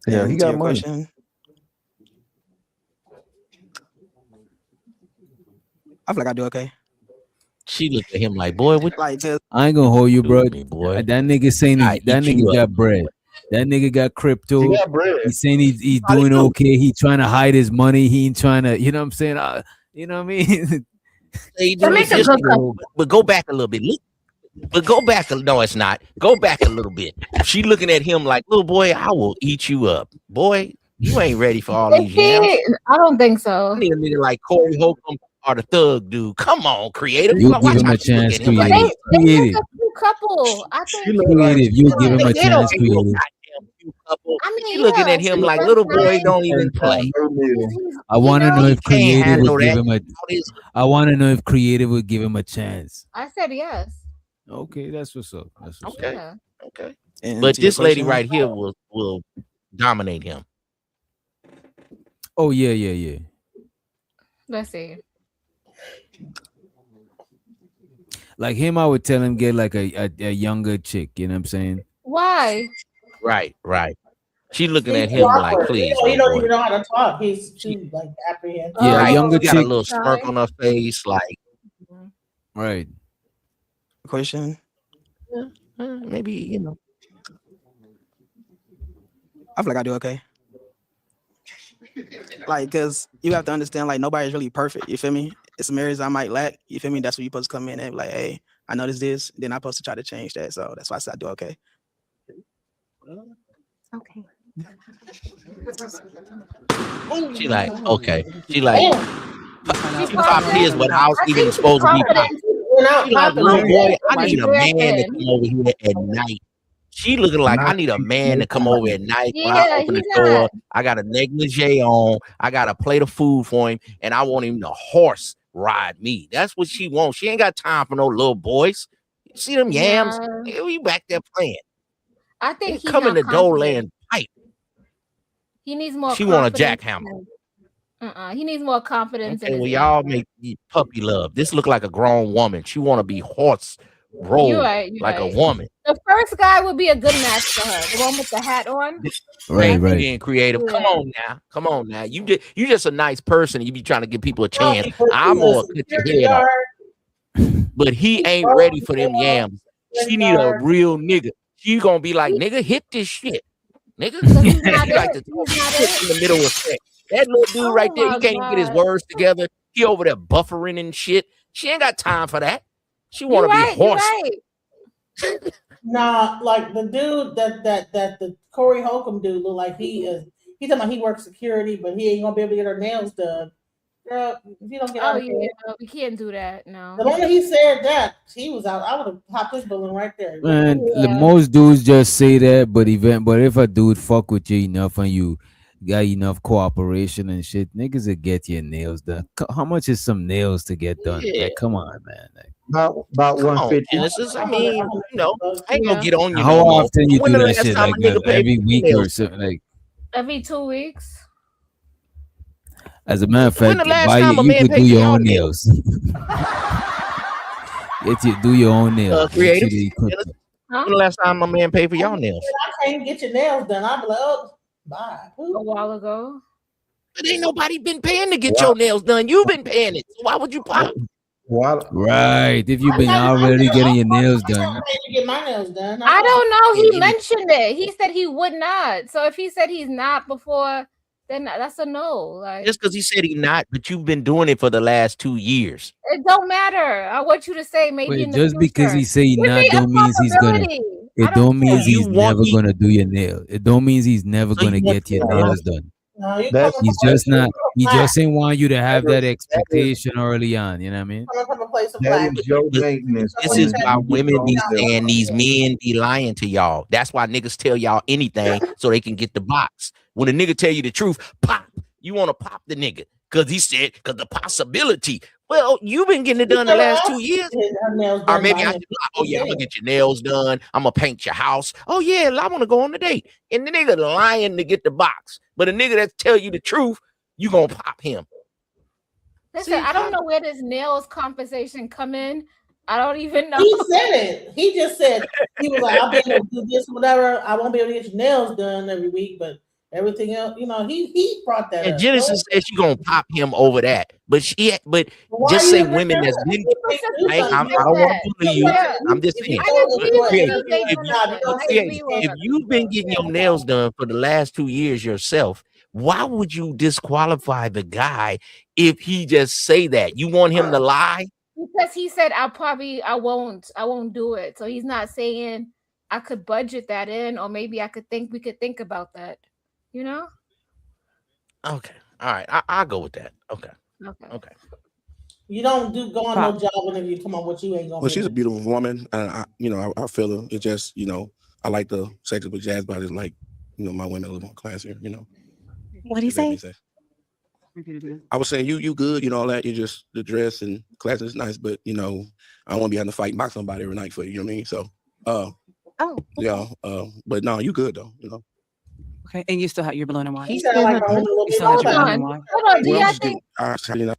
Yeah, And he to got your money. question, I feel like I do okay. She looked at him like, boy, what Like just I ain't gonna hold you, bro. me, boy? That nigga saying I that eat you nigga up. got bread. That nigga got crypto. He got bread. He's saying he's doing okay. He trying to hide his money. He ain't trying to, you know what I'm saying? You know what I mean? They That do makes it a this good way. couple. But go back a little bit. But go back. No, it's not. Go back a little bit. She looking at him like, little boy, I will eat you up. Boy, you ain't ready for all these yams. I don't think so. I need a nigga like Corey Holcomb or the thug dude. Come on, creative. You Watch give him how a she look chance, at him like creative. They make Creative. a cute couple. I think. Creative. You give him a they don't chance, make no creative. goddamn cute couple. I mean, She looking yeah, at him she's like just little boy nice. don't even play. I want to know He if can't creative handle would give that. him a. All this- I want to know if creative would give him a chance. I said yes. Okay, that's what's up. That's what's Okay. Yeah. Okay. and But to your this lady question, right here will dominate him. Oh yeah. Let's see. Like him, I would tell him get like a younger chick. You know what I'm saying? Why? Right. She looking He's at him like, awkward. please, He little don't boy. even know how to talk. He's too like apprehensive. Yeah, Right. younger She got a chick. little smirk on her face, like Right. question. maybe, you know. I feel like I do okay. Like, cause you have to understand, like nobody's really perfect. You feel me? It's some areas I might lack. You feel me? That's where you supposed to come in and be like, hey, I noticed this. Then I'm supposed to try to change that. So that's why I said I do okay. Okay. She like, okay. She like, She's she pop his confident. without I even think she's supposed to be popped. confident. Without She like, little popping boy, it. I need a Dressing. man to come over here at night. She looking like I need a man to come over at night when I Yeah, open the he's door. not. I got a negligee on. I got a plate of food for him, and I want him to horse ride me. That's what she wants. She ain't got time for no little boys. You see them yams? Nah. Nigga, we back there playing. I think he's Come in not the door confident. laying pipe. He needs more. She want a confidence. jackhammer. He needs more confidence in Okay, his well, y'all make puppy love. This look like a grown woman. She want to be horse rolled You're right. You're like right. a woman. The first guy would be a good match for her. The one with the hat on. Right. Being creative. Come on now. You just a nice person. You be trying to give people a chance. I'm more cut your head off. But he ain't ready for them yams. She need a real nigga. She gonna be like, nigga, hit this shit. Nigga. She like to talk shit in the middle of sex. That little dude right there, he can't even get his words together. He over there buffering and shit. She ain't got time for that. She want to be horse. Nah, like the dude that the Corey Holcomb dude look like he is. He talking about he works security, but he ain't gonna be able to get her nails done. Girl, if you don't get Oh out yeah, no, we can't do that. No. the moment he said that, he was out. I would have popped his balloon right there. Man, Yeah. most dudes just say that, but if a dude fuck with you enough and you got enough cooperation and shit, niggas will get your nails done. How much is some nails to get done? Yeah. Like, come on, man. Like, About Come on, 150. Genesis. I mean, I ain't gonna get on you how no more. often you When do the that last shit? time Like a nigga paid every for week nails? or something? Like, Every 2 weeks. as a matter of When fact, the last time a you man could paid do for your y'all own nails? nails. Do your own nails. Get Creative. you the equipment. Huh? When the last time a man paid for y'all nails? I can't get your nails done. I'd be like, oh, bye. A while ago. But ain't nobody been paying to get your nails done. You've been paying it. So why would you pop? Right. If you've been already getting your nails done. To get my nails done. I don't know. He mentioned it. He said he would not. So if he said he's not before, then that's a no. Like Just because he said he not, but you've been doing it for the last 2 years. it don't matter. I want you to say maybe Wait, in the just because future. he say he Give not me a don't means he's gonna. possibility. It don't means he's never me- gonna do your nail. It don't means he's never So gonna you want get your to- nails done. No, you That's- He's just not. He just ain't want you to have that expectation early on. You know what I mean? come from a place of That black. is your maintenance. This is why women be saying these men be lying to y'all. That's why niggas tell y'all anything so they can get the box. When a nigga tell you the truth, pop. You want to pop the nigga because he said because the possibility. Well, you've been getting it done the last 2 years. Or maybe I should, oh yeah, I'm gonna get your nails done. I'm gonna paint your house. Oh yeah, I want to go on a date. And the nigga lying to get the box. But a nigga that tell you the truth, you gonna pop him. Listen, I don't know where this nails conversation come in. I don't even know. He said it. He just said he was like, I'll be able to do this, whatever. I won't be able to get your nails done every week, but everything else, he brought that And up. Genesis said she gonna pop him over that. But just say women that's been. I don't want to bully you. I'm just saying. If you've been getting your nails done for the last 2 years yourself, why would you disqualify the guy if he just say that? You want him to lie? Because he said I won't do it. So he's not saying I could budget that in, or maybe we could think about that. You know? Okay. All right. I'll go with that. Okay. Okay. You don't go on no job interview. Come on, what you ain't gonna. Well, she's a beautiful woman, and I feel her. It's just, I like the sex with jazz, but it's like, my women a little more classier. What do you say? I was saying you good, all that. You just the dress and class is nice, but I don't want to be having to fight and box somebody every night for you. You know what I mean? So, yeah. But no, you good though. Okay, and you still have your balloon and wire. He sounded like You still have your balloon and wire. Hold on. Do y'all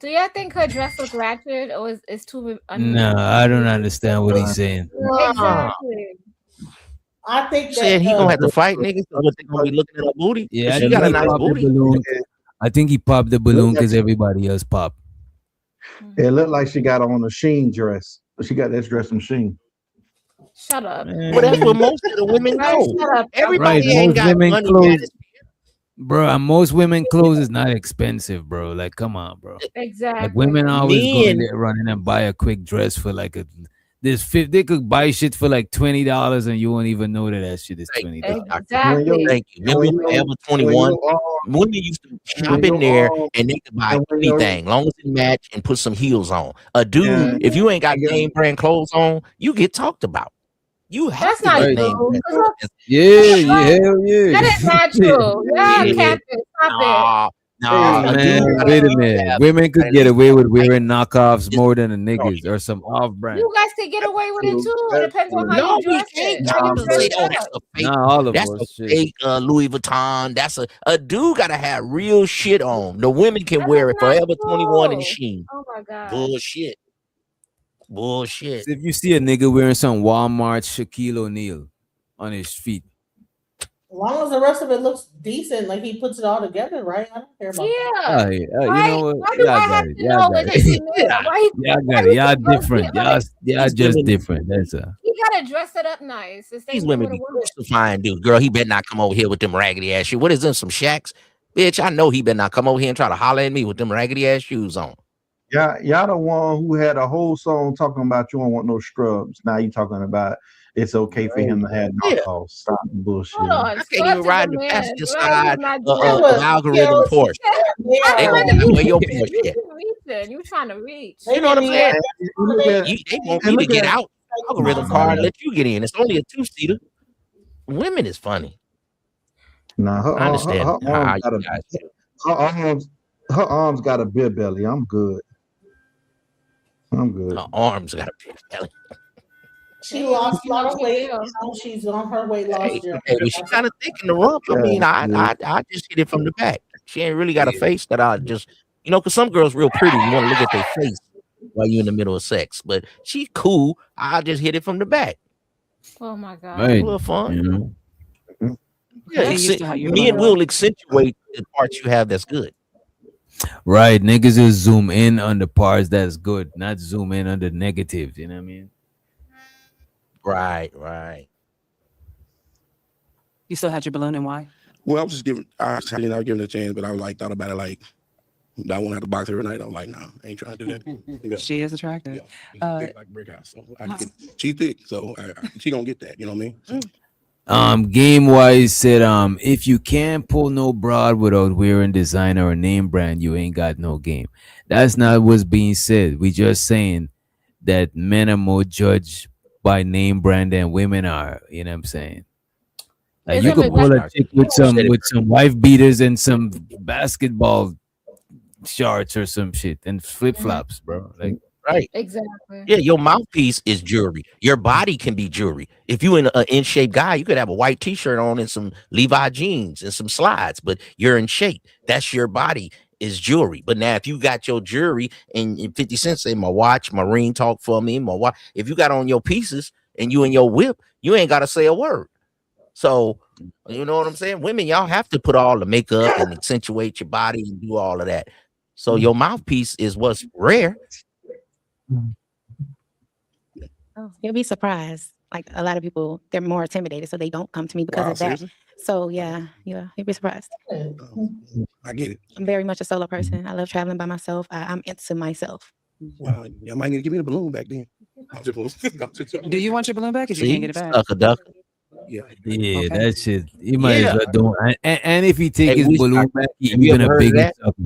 Well, think her dress was ratchet, or is too? No, I don't understand what he's saying. Exactly. I think that Saying he gonna have to fight niggas, so they gonna be looking at her booty. Yeah, I She think got a he nice popped the booty. balloon. I think he popped the balloon because everybody else popped. It looked like she got on a Sheen dress. She got that dress from Sheen. Shut up. Well, that's what most of the women know. Everybody Right, ain't most got women money. clothes, bro. And most women clothes is not expensive, bro. Like, come on, bro. Exactly. Like women always Men- going there running and buy a quick dress for like they could buy shit for like $20 and you won't even know that shit is $20. Exactly. Thank you. Remember Forever 21? Women used to shop in there and they could buy anything, long as it match and put some heels on. A dude, if you ain't got name brand clothes on, you get talked about. You have That's to not get true. name brand clothes. Hell yeah. That is not true. Yeah, Yeah. Captain, stop Nah, a Man, dude wait a minute. Women could get away with wearing knockoffs more than the niggas or some off it. brand. You guys can get away with it too. It depends on how No, you we dress can't. it. How you dress Say, it oh, up. that's a fake. Not all of That's us. a Shit. fake Louis Vuitton. That's a dude gotta have real shit on. The women can wear it Forever 21 and Sheen. Oh my god. Bullshit. Bullshit. If you see a nigga wearing some Walmart Shaquille O'Neal on his feet, As long as the rest of it looks decent, like he puts it all together, right? I don't care about Yeah. you Why- know what? why do Y'all I got have it. to Y'all know got that it. it's male? Why- Y'all why got do it. Y'all you supposed to different. get, like, Y'all just different. That's You gotta dress it up nice. The same These thing women with a be woman. crucifying dude. Girl, he better not come over here with them raggedy ass shoes. What is them? Some shacks? Bitch, I know he better not come over here and try to holler at me with them raggedy ass shoes on. Y'all the one who had a whole song talking about you don't want no scrubs. Now you talking about it's okay for him to have Yeah. knockoffs. Stop the bullshit. Hold on. I can't Scrubs even is ride a the man. passenger Scrubs side is not of good. algorithm Porsche. They gonna be like, where your Porsche at? Reaching. You trying to reach. You know what I'm saying? And They want me to look get at out algorithm car and let you get in. It's only a 2-seater. Women is funny. nah, I understand her how arms you got a guys feel. her arms got a beer belly. I'm good. I'm good. Her arms got a big belly. She lost a lot of weight. She's on her weight loss Hey, journey. well, she kind of thick in the rump. I mean, Yeah. I just hit it from the back. She ain't really got a face that I just, because some girls real pretty. You want to look at their face while you're in the middle of sex, but she cool. I just hit it from the back. Oh my God. Right. A little fun. You know? Yeah, Get used to how you men run. will accentuate the parts you have that's good. Right, niggas just zoom in on the parts that's good, not zoom in on the negative. You know what I mean? Right. You still had your balloon, and why? Well, I was just giving, I didn't give it a chance, but I was like, thought about it like, I won't have to box every night. I'm like, no, I ain't trying to do that. Yeah. She is attractive. Thick like brick house. So she's thick, so she gonna get that. You know what I mean? Game wise said, if you can't pull no broad without wearing designer or name brand, you ain't got no game. That's not what's being said. We just saying that men are more judged by name brand than women are. You know what I'm saying? Like you could pull a chick with some wife beaters and some basketball shorts or some shit and flip flops, bro. Like Right. Exactly. Yeah, your mouthpiece is jewelry. Your body can be jewelry. If you in an in shape guy, you could have a white t-shirt on and some Levi jeans and some slides, but you're in shape. That's your body is jewelry. But now if you got your jewelry and 50 Cent say my watch, my ring talk for me, my watch. If you got on your pieces and you in your whip, you ain't got to say a word. So you know what I'm saying? Women, y'all have to put all the makeup and accentuate your body and do all of that. So your mouthpiece is what's rare. Oh, you'll be surprised. Like a lot of people, they're more intimidated, so they don't come to me because of that. Seriously? So yeah, you'll be surprised. I get it. I'm very much a solo person. I love traveling by myself. I'm into myself. Well, y'all might need to give me the balloon back then. Do you want your balloon back if you See, can't get it back? sucker duck. Yeah, yeah, that shit. You might as well don't. And if he take Hey, his we- balloon back, he's have you even ever a heard of bigger that? sucker.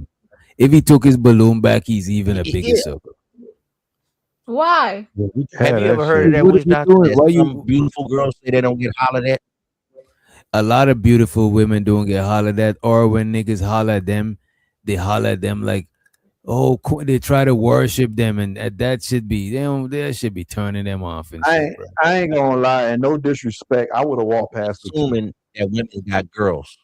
If he took his balloon back, he's even a bigger Yeah. sucker. Why? Have you ever heard of that What witch are you doctor? doing? That Why you- some beautiful girls say they don't get hollered at? A lot of beautiful women don't get hollered at, or when niggas holler at them, they holler at them like, oh, they try to worship them, and that should be they should be turning them off and shit, bro. I ain't gonna lie, and no disrespect, I would have walked past the two. Assuming that women got girls.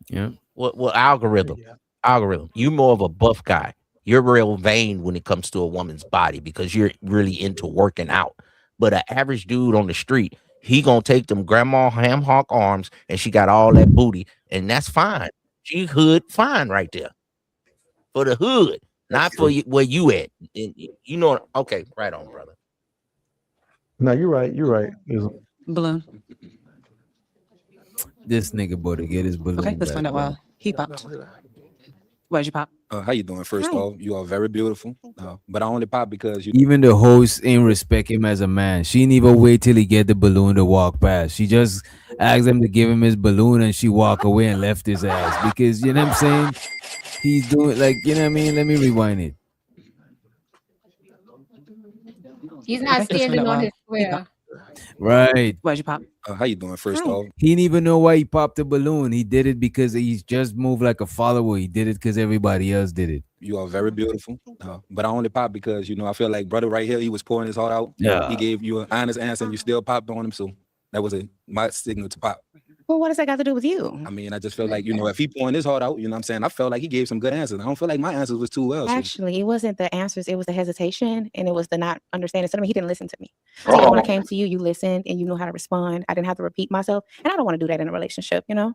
Yeah. What algorithm? Algorithm. You're more of a buff guy. You're real vain when it comes to a woman's body because you're really into working out. But an average dude on the street, he gonna take them grandma ham hock arms and she got all that booty, and that's fine. She hood fine right there. For the hood, not for you, where you at. And you know, okay, right on, brother. No, you're right. You're right. Balloon. This nigga better get his balloon. Okay, let's back, find out bro. why he popped. Why'd you pop? How you doing? First Hi. off, you are very beautiful. But I only pop because you. Even the host ain't respect him as a man. She didn't even wait till he get the balloon to walk past. She just asked him to give him his balloon and she walk away and left his ass because you know what I'm saying. He's doing like you know what I mean. Let me rewind it. He's not Okay, let's find standing out on why. his square. Right. Why'd you pop? How you doing? First Hi. off, He didn't even know why he popped the balloon. He did it because he just moved like a follower. He did it because everybody else did it. you are very beautiful. But I only pop because I feel like brother right here, he was pouring his heart out. Yeah. He gave you an honest answer and you still popped on him. So that was my signal to pop. Well, what does that got to do with you? I mean, I just feel like, if he pouring his heart out, you know what I'm saying? I felt like he gave some good answers. I don't feel like my answers was too well. So. Actually, it wasn't the answers. It was the hesitation and it was the not understanding. So he didn't listen to me. So when I came to you, you listened and you knew how to respond. I didn't have to repeat myself. And I don't want to do that in a relationship, you know?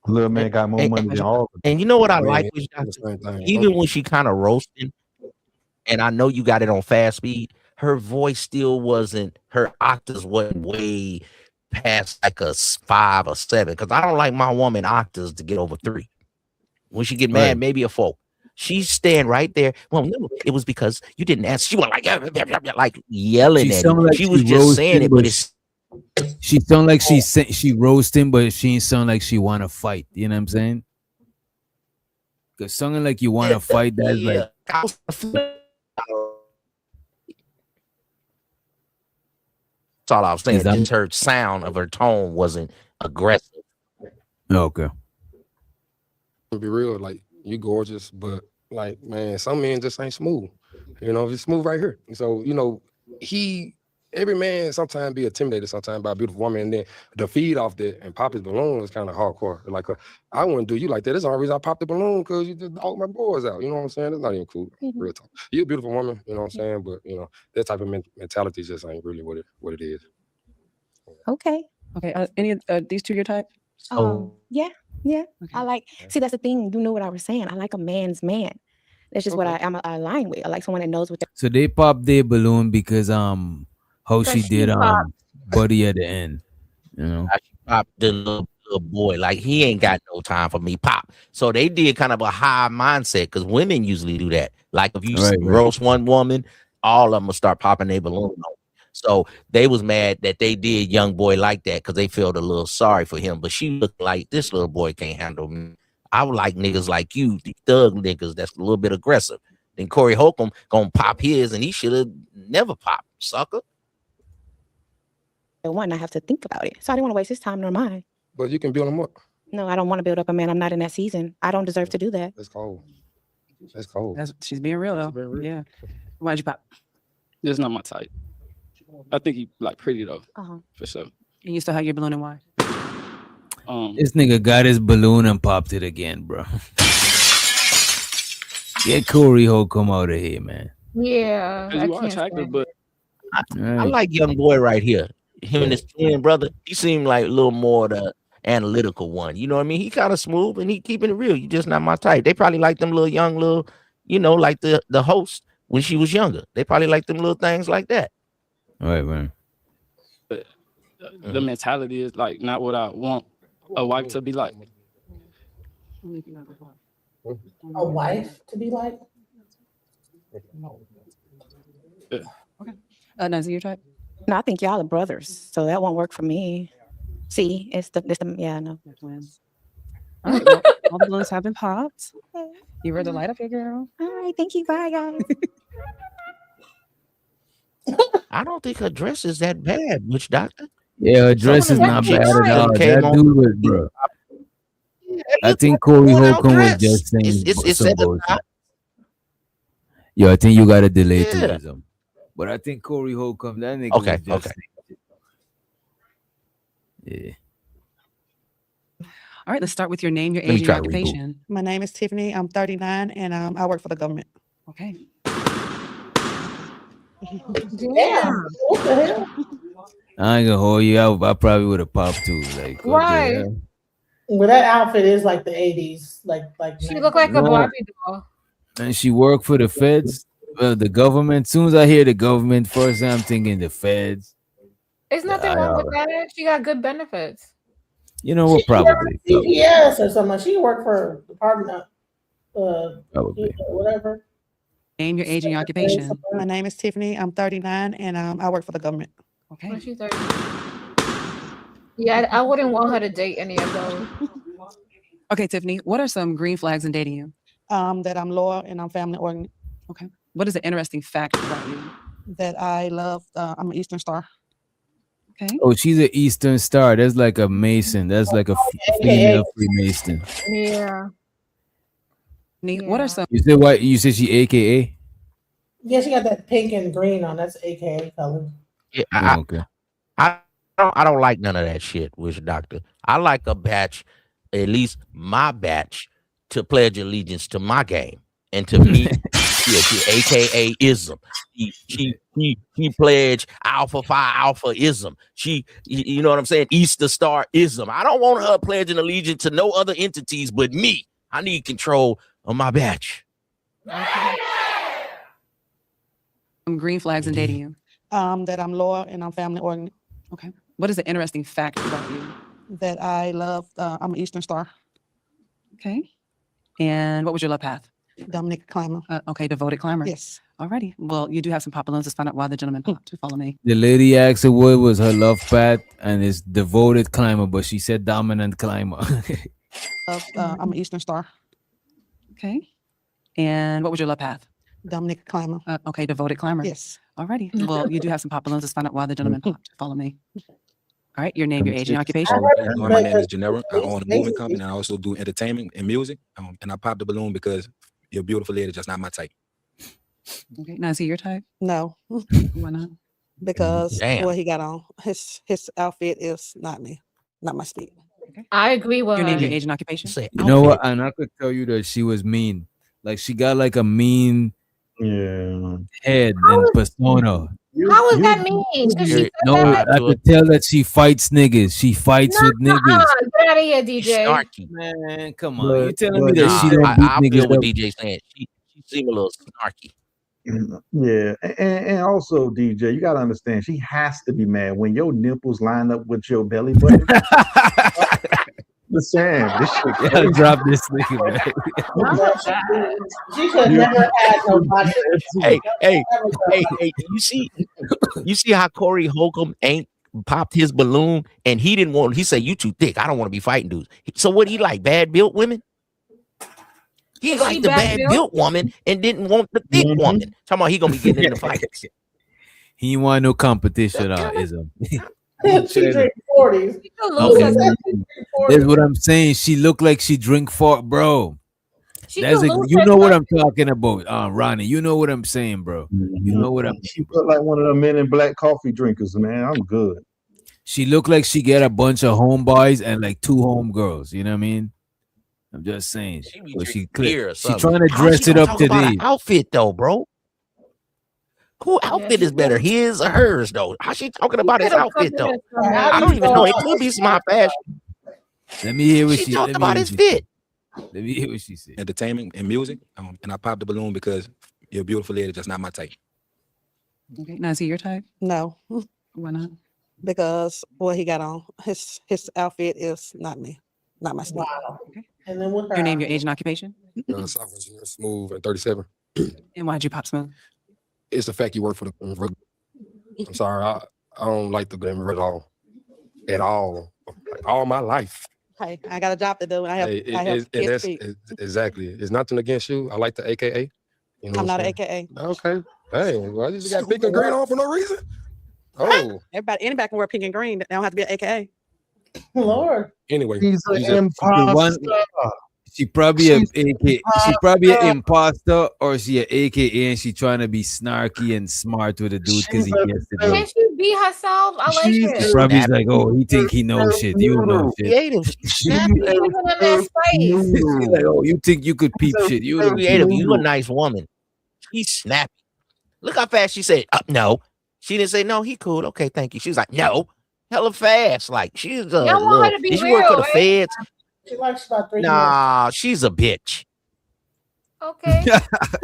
Little man got more money than all of them. And you know what I Man, like? Even when she kind of roasting, and I know you got it on fast speed, her voice still wasn't, her octaves wasn't way past like a 5 or 7. Because I don't like my woman octaves to get over 3. When she get mad, maybe a 4. She's staying right there. Well, no, it was because you didn't ask. She was like yelling at him. Like she was just saying it, but it's she sound like she roasting, but she ain't sound like she want to fight. You know what I'm saying? Because sounding like you want to fight, that's like. That's all I was saying. Just her sound of her tone wasn't aggressive. Okay. To be real, like you gorgeous, but like man, some men just ain't smooth. You know, it's smooth right here. So you know, every man sometimes be intimidated sometimes by a beautiful woman, and then the feed off that and pop his balloon is kind of hardcore. Like I wouldn't do you like that. That's the only reason I popped the balloon because you just dog my boys out. You know what I'm saying? That's not even cool. Real talk. You're a beautiful woman. You know what I'm saying? But you know that type of mentality just ain't really what it is. Okay. Okay. Any of these two your type? Yeah. I like. See, that's the thing. You know what I was saying. I like a man's man. That's just what I'm aligned with. I like someone that knows what. So they popped their balloon because how she did Buddy at the end. You know, she popped the little boy. Like he ain't got no time for me. Pop. So they did kind of a high mindset because women usually do that. Like if you roast one woman, all of them will start popping their balloon on. So they was mad that they did young boy like that because they felt a little sorry for him. But she looked like this little boy can't handle me. I would like niggas like you, the thug niggas that's a little bit aggressive. Then Corey Holcomb gonna pop his, and he should have never popped, sucker. One, I have to think about it. So I didn't want to waste his time nor mine. But you can build them up. No, I don't want to build up a man. I'm not in that season. I don't deserve to do that. That's cold. That's cold. She's being real though. Yeah. Why'd you pop? It's not my type. I think he like pretty though. For sure. And you still have your balloon and why? This nigga got his balloon and popped it again, bro. Get Corey Holcomb out of here, man. Yeah. You are attractive, but I like young boy right here. Him and his twin brother. He seemed like a little more the analytical one. You know what I mean? He kind of smooth and he keeping it real. You just not my type. They probably like them little, you know, like the host when she was younger. They probably like them little things like that. All right, man. But the mentality is like not what I want a wife to be like. A wife to be like? Yeah. Okay. Nancy, your type? No, I think y'all are brothers, so that won't work for me. See, it's the yeah, no. All right, well, all the balloons have been popped. You read the light up here, girl. All right, thank you. Bye, guys. I don't think her dress is that bad, Witch Doctor. Yeah, her dress is not bad at all. That dude was, bro. I think Corey Holcomb was just saying some bullshit. Yo, I think you got a delay tourism. But I think Corey Holcomb, that nigga was just saying. Yeah. All right, let's start with your name, your age, and your occupation. My name is Tiffany. I'm 39, and I work for the government. Okay. Damn. What the hell? I ain't gonna hold you out. I probably would have popped too. Like, Right. Well, that outfit is like the 80s. Like she looked like a Barbie doll. And she worked for the feds, the government. As soon as I hear the government, first I'm thinking the feds. There's nothing wrong with that. She got good benefits. You know what? Probably. CPS or something. She worked for Department of whatever. Name, your age, and your occupation. My name is Tiffany. I'm 39, and I work for the government. Okay. She's 30. Yeah, I wouldn't want her to date any of those. Okay, Tiffany, what are some green flags in dating you? That I'm loyal and I'm family oriented. Okay. What is an interesting fact about you? That I love, I'm an Eastern Star. Okay. Oh, she's an Eastern Star. That's like a Mason. That's like a female Freemason. Yeah. What are some? You said what? You said she AKA? Yeah, she got that pink and green on. That's AKA color. Yeah, okay. I don't like none of that shit, Witch Doctor. I like a batch, at least my batch, to pledge allegiance to my game. And to me, she AKA ism. She pledge Alpha Phi Alpha-ism. She, you know what I'm saying? Easter Star ism. I don't want her pledging allegiance to no other entities but me. I need control of my batch. Some green flags in dating you. That I'm loyal and I'm family oriented. Okay. What is an interesting fact about you? That I love, I'm an Eastern Star. Okay. And what was your love path? Dominic Climber. Okay, devoted climber. Yes. Alrighty. Well, you do have some pop balloons. Let's find out why the gentleman popped. Follow me. The lady asked her what was her love path, and it's devoted climber, but she said dominant climber. I'm an Eastern Star. Okay. And what was your love path? Dominic Climber. Okay, devoted climber. Yes. Alrighty. Well, you do have some pop balloons. Let's find out why the gentleman popped. Follow me. All right. Your name, your age, and occupation. My name is Janera. I own a moving company, and I also do entertainment and music. And I popped the balloon because you're a beautiful lady, just not my type. Okay. Now, is he your type? No. Why not? Because Damn. what he got on, his outfit is not me, not my speed. I agree with Your name, her. your age, and occupation. You know what? And I could tell you that she was mean. Like she got like a mean head and persona. How is that mean? 'Cause she said No, that. I could tell that she fights niggas. She fights with niggas. Get out of here, DJ. Snarky. Man, come on. You telling me that she Nah, don't beat I niggas feel what up? DJ saying. She seem a little snarky. Yeah, and also DJ, you gotta understand, she has to be mad when your nipples line up with your belly button. Listen, this shit. Gotta drop this nigga, man. She could never had nobody. Hey, you see how Corey Holcomb ain't popped his balloon and he didn't want, he said, you too thick. I don't want to be fighting dudes. So what he like, bad built women? He Is liked he the bad bad built woman and didn't want the thick woman. Talking about he gonna be getting in the fight. He ain't want no competition, ism. She drink 40s. Okay. That's what I'm saying. She looked like she drink bro. That's you know what I'm talking about, Ronnie. You know what I'm saying, bro. You know what I'm. She look like one of the men in black coffee drinkers, man. I'm good. She looked like she get a bunch of homeboys and like 2 homegirls. You know what I mean? I'm just saying. She Beer or she something. trying to How dress she it gonna up talk about today. an outfit though, bro. Who outfit is better, his or hers though? How she talking about his outfit though? I don't even know. It could be smart fashion. Let me hear what She she talked let me about hear his what she fit. Let me hear what she said. Entertainment and music. And I popped the balloon because you're a beautiful lady, just not my type. Okay. Now, is he your type? No. Why not? Because what he got on, his outfit is not me, not my speed. Wow. And then with her, Your name, your age, and occupation. Software engineer, Smooth, and 37. And why'd you pop Smooth? It's the fact you work for the. I'm sorry, I don't like the Denver at all. Like, all my life. Hey, I got a job to do. I have, Hey, I have kids to feed. exactly. It's nothing against you. I like the AKA. You know I'm not an saying? AKA. Okay. Hey, well, you just got pink and green on for no reason. Oh, Anybody can wear pink and green. They don't have to be an AKA. Lord. anyway. He's an you just- imposter. She probably an AK. She probably an imposter, or she an AKA, and she trying to be snarky and smart with a dude because he gets it. Can she be herself? I like it. Probably like, oh, he think he knows shit. You don't know shit. Creative, snappy. Give them that space. She's like, oh, you think you could peep shit? You don't Creative. know. You a nice woman. She's snappy. Look how fast she said, no. She didn't say, no, he cool. Okay, thank you. She was like, no. Hella fast. Like, she's a Y'all want her to be did she work for real, the right? feds? She likes about 3 months. Nah, she's a bitch. Okay.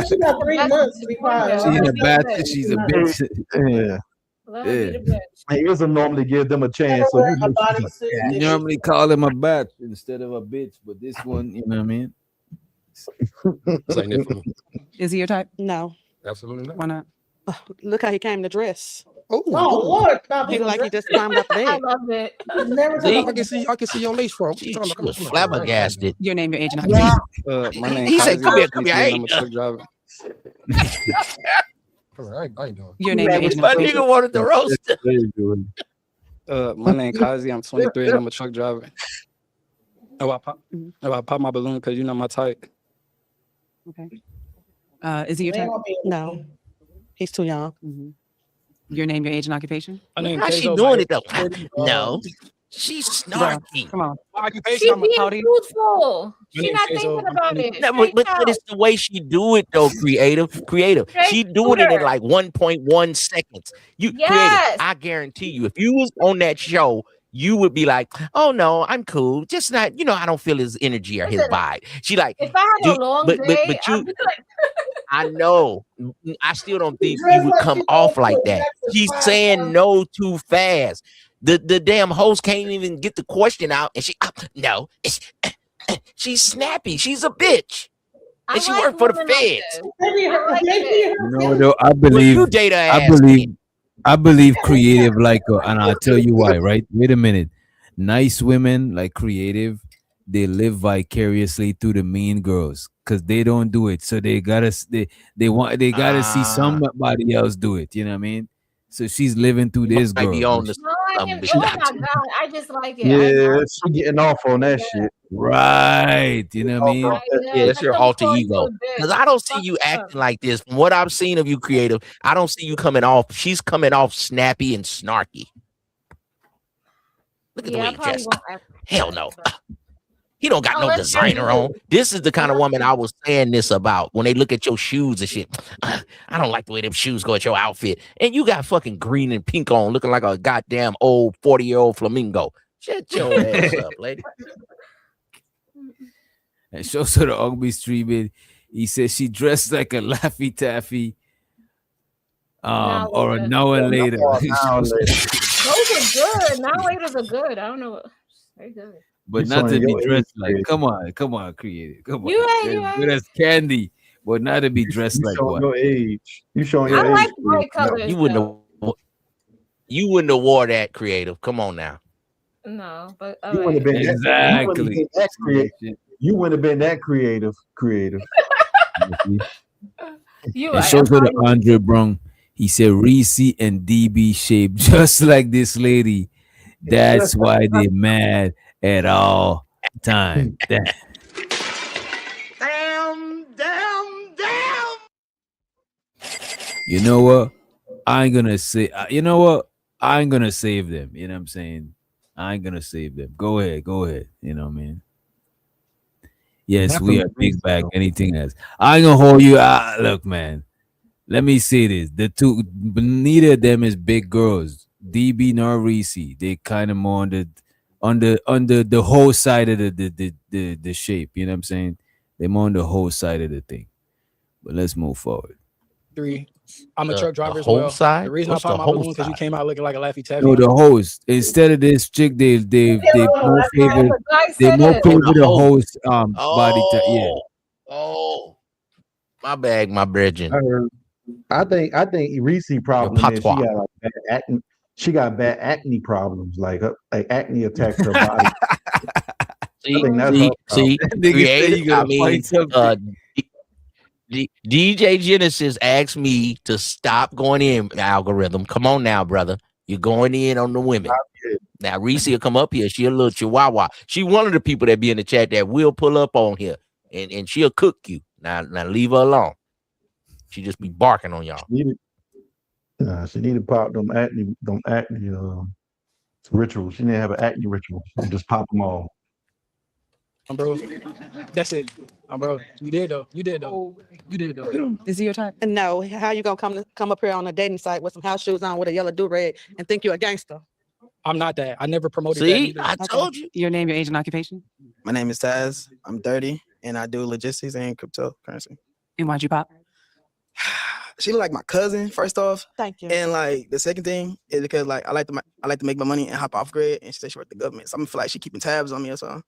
She got 3 months to be quiet. She's a bastard. She's a bitch. Yeah. Let her be the bitch. He doesn't normally give them a chance. So you know she's a- You normally call him a bat instead of a bitch, but this one, you know what I mean? This ain't it for me. Is he your type? No. Absolutely not. Why not? Look how he came to dress. Oh Lord! Stop He it. look like he just climbed up the I bed. love it. Never See, said I can see your lace front. She was flabbergasted. Your name, your age, and occupation. My name He said, Kazi, come here. I'm a truck driver. I ain't doing. Your name, your age, and My occupation. nigga wanted the roast. My name Kazi, I'm 23 and I'm a truck driver. Oh, I pop my balloon because you know my type. Okay. Is he your type? No. He's too young. Your name, your age, and occupation. My name How's she Kazo, doing man. it though? No. She's snarky. Come on. She being truthful. She not thinking about it. No, but it's the way she do it though, creative. She doing it in like 1.1 seconds. Creative. I guarantee you, if you was on that show, you would be like, oh no, I'm cool. Just not, I don't feel his energy or his vibe. She like, If I had a long day, but you, I'd be like, I know. I still don't think he would come off like that. She's saying no too fast. The damn host can't even get the question out, and she no. She's snappy. She's a bitch. I And she like worked for the women like feds. this. Maybe I her, like maybe it. her You know, though, I Well, believe, you date her I ass. believe, I believe creative like, and I'll tell you why. Right? Wait a minute. Nice women like creative, they live vicariously through the mean girls because they don't do it. So they gotta, they gotta see somebody else do it. You know what I mean? So she's living through this Might be girl. on the No, I something, am. but Oh not my god, I just like it. Yeah, she getting off on that shit. Right. You know what I mean? yeah, that's your come alter call you ego. a bitch. Because I don't see Fuck you up. acting like this. From what I've seen of you, creative, I don't see you coming off. She's coming off snappy and snarky. Look at the Yeah, way I he probably dressed. won't act. Hell no. He don't got Oh, no let's designer on. This is the kind of woman I was saying this about when they look at your shoes and shit. I don't like the way them shoes go at your outfit. And you got fucking green and pink on, looking like a goddamn old 40-year-old flamingo. Shut your ass up, lady. And shows her the ugly streaming. He says she dressed like a Laffy Taffy. Now Or a later. now and later. Those are good. Now laters are good. I don't know. Very good. But You not to showing be your dressed age, like, kid. come on, creative. Come on. You ain't, you As good ain't. as candy, but not to be dressed You like showing what? your age. You showing your I age. like kid. bright No. colors. You wouldn't have wore that, creative. Come on now. No, but You wouldn't have been Exactly. that creative. You wouldn't have been that creative. You And are. shows her the Andre Brown. He said Reese and DB shaped just like this lady. That's why they mad at all time. Damn. You know what? I ain't gonna say. You know what? I ain't gonna save them. You know what I'm saying? I ain't gonna save them. Go ahead. You know what I mean? Yes, we are big bag. Anything else? I ain't gonna hold you. Look, man. Let me say this: the two, neither of them is big girls. DB nor Reese. They kind of more on the whole side of the shape. You know what I'm saying? They're more on the whole side of the thing. But let's move forward. 3. I'm a The- truck the driver as whole well. side? The reason What's I popped the my whole balloon because you side? came out looking like a Laffy Taffy. No, the host. Instead of this chick, they more favor The guy they said more it. favor the the host. host body type. Yeah. Oh, my bag, my brethren. I think Reese problem is she patois. got like bad acne. She got bad acne problems, like acne attacks her body. See, think that's her see, problem. Nigga say creative. you gotta I mean, find something. DJ Genesis asked me to stop going in algorithm. Come on now, brother. You're going in on the women. Now, Reese will come up here. She a little chihuahua. She one of the people that be in the chat that will pull up on here and she'll cook you. Now leave her alone. She just be barking on y'all. She need to pop them acne rituals. She need to have an acne ritual. Just pop them all. Bro, that's it. Bro, you did though. You did though. Is he your type? No, how you gonna come up here on a dating site with some house shoes on with a yellow do-rag and think you're a gangster? I'm not that. I never promoted that. See, either. I told you. Your name, your age, and occupation? My name is Taz. I'm 30 and I do logistics and cryptocurrency. And why'd you pop? She look like my cousin, first off. Thank you. And like the second thing is because like I like to make my money and hop off grid. And she said she worked the government, so I'm feel like she keeping tabs on me or something,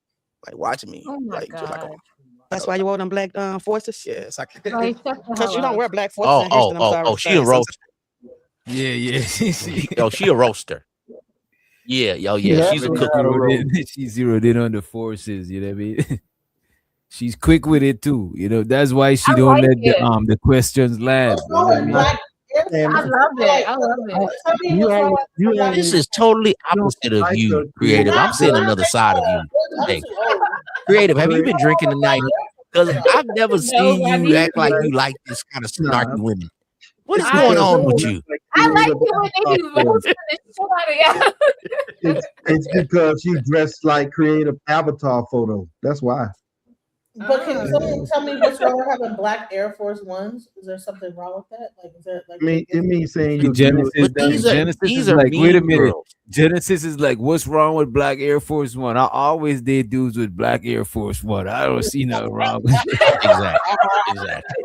like watching me. Oh my like just like God. That's why you wore them black forces? yeah, so Like, shut the Because hell you don't up. wear black forces in Houston, I'm sorry. She a roaster. Yeah. Yo, she a roaster. Yeah, she's a cook. She zeroed in on the forces, you know what I mean? She's quick with it too, you know. That's why she I don't like let it. the questions land. You know what I mean? I love it. I love it. This is totally opposite of you, creative. I'm seeing another side of you. Hey, creative, have you been drinking tonight? Because I've never seen you act like you like this kind of snarky women. What is going on with you? I like you when they be roasting the shit out of you. It's because she dressed like creative avatar photo. That's why. But can someone tell me what's wrong with having black Air Force Ones? Is there something wrong with that? Like, is there like? It means saying you Genesis, Genesis these is are like, wait a mean minute. girls. Genesis is like, what's wrong with black Air Force One? I always did dudes with black Air Force One. I don't see nothing wrong. Exactly.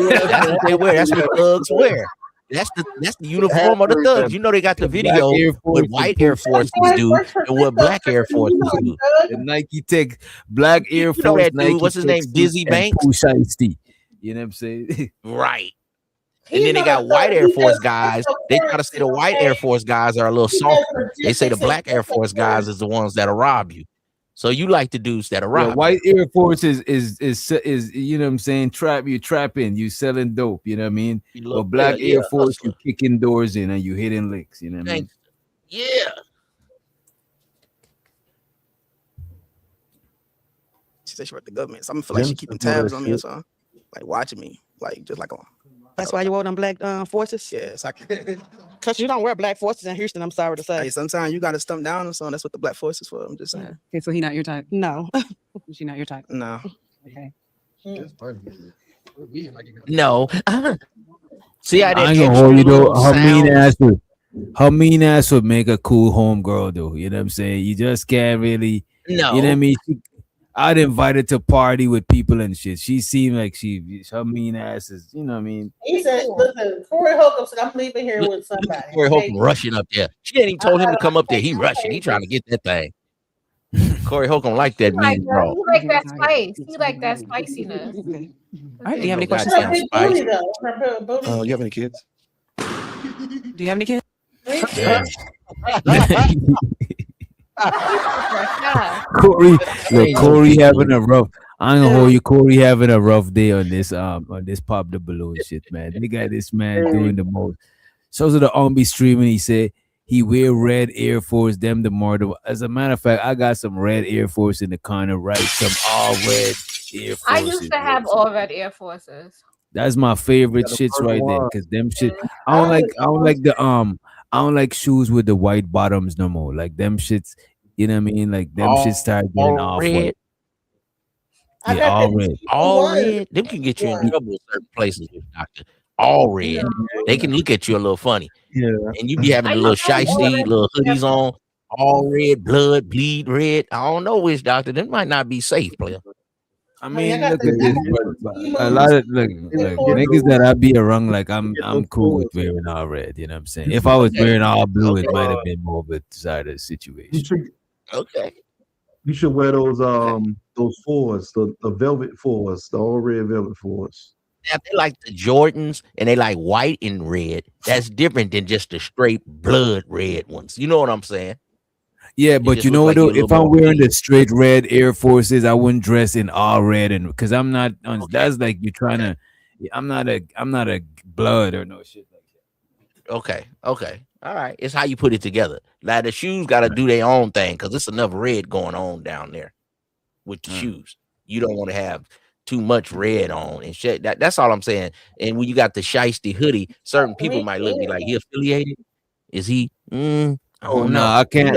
That's what they wear. That's what thugs wear. That's the uniform of the thugs. You know they got the video what white Air Forces do and what black Air Forces do. The Nike Tech, black Air You know Force, that dude, Nike what's his Tech name? suit, Dizzy and Banks? Pooh Shiesty. You know what I'm saying? Right. And then they got white Air Force guys. They try to say the white Air Force guys are a little softer. They say the black Air Force guys is the ones that'll rob you. So you like the dudes that'll Yeah, rob white Air Force is you know what I'm saying, you trapping, you selling dope, you know what I mean? you. But black Air Force, hustler. you kicking doors in and you hitting licks, you know what I mean? Yeah. She said she worked the government. So I'm feel like she keeping tabs on me or shit. something. Like watching me. Like just like on. That's why you wore them black forces? Yes, I can. Because you don't wear black forces in Houston, I'm sorry to say. Hey, sometimes you gotta stump down or something. That's what the black force is for. I'm just saying. Okay, so he not your type. No. She not your type. No. Okay. No. See how I that ain't gonna extra hold you though. little Her mean ass would make a cool home girl though. You know what I'm saying? You just can't really. No. You know what I mean? I'd invite her to party with people and shit. She seemed like her mean ass is. You know what I mean? He said, "Listen, Corey Holcomb said I'm leaving here with somebody." Corey Holcomb rushing up there. She ain't even told him to come up there. He rushing. He trying to get that thing. Corey Holcomb like that mean bro. He like that spice. He like that spiciness. All right. Do you have any questions? Her big booty though. Her booty. You have any kids? Do you have any kids? Corey having a rough. I ain't gonna hold you. Corey having a rough day on this pop the balloon shit, man. They got this man doing the most. So the be streaming. He said he wear red Air Force. Them the more. As a matter of fact, I got some red Air Force in the corner, right? Some all red Air Forces. I used to have all red Air Forces. That's my favorite shits right there. Cause them shit. I don't like shoes with the white bottoms no more. Like them shits. You know what I mean? Like them shits start getting off white. Yeah, all red. All red. Them can get you in trouble in certain places, doctor. All red. They can look at you a little funny. Yeah. And you be having a little shiesty, little hoodies on, all red, blood, bleed red. I don't know which doctor. Them might not be safe, player. I mean, look at this. A lot of niggas that I be around, like I'm cool with wearing all red. You know what I'm saying? If I was wearing all blue, it might have been more of a decided situation. Okay. You should wear those fours, the velvet fours, the all red velvet fours. Now, if they like the Jordans and they like white and red, that's different than just the straight blood red ones. You know what I'm saying? Yeah, but you know what though? If I'm wearing the straight red Air Forces, I wouldn't dress in all red, and because I'm not on. That's like you're trying to. I'm not a blood or no shit like that. Okay. All right. It's how you put it together. Like the shoes got to do their own thing because it's enough red going on down there with the shoes. You don't want to have too much red on and shit. That's all I'm saying. And when you got the shiesty hoodie, certain people might look at me like, he affiliated? Is he? Oh no, I can't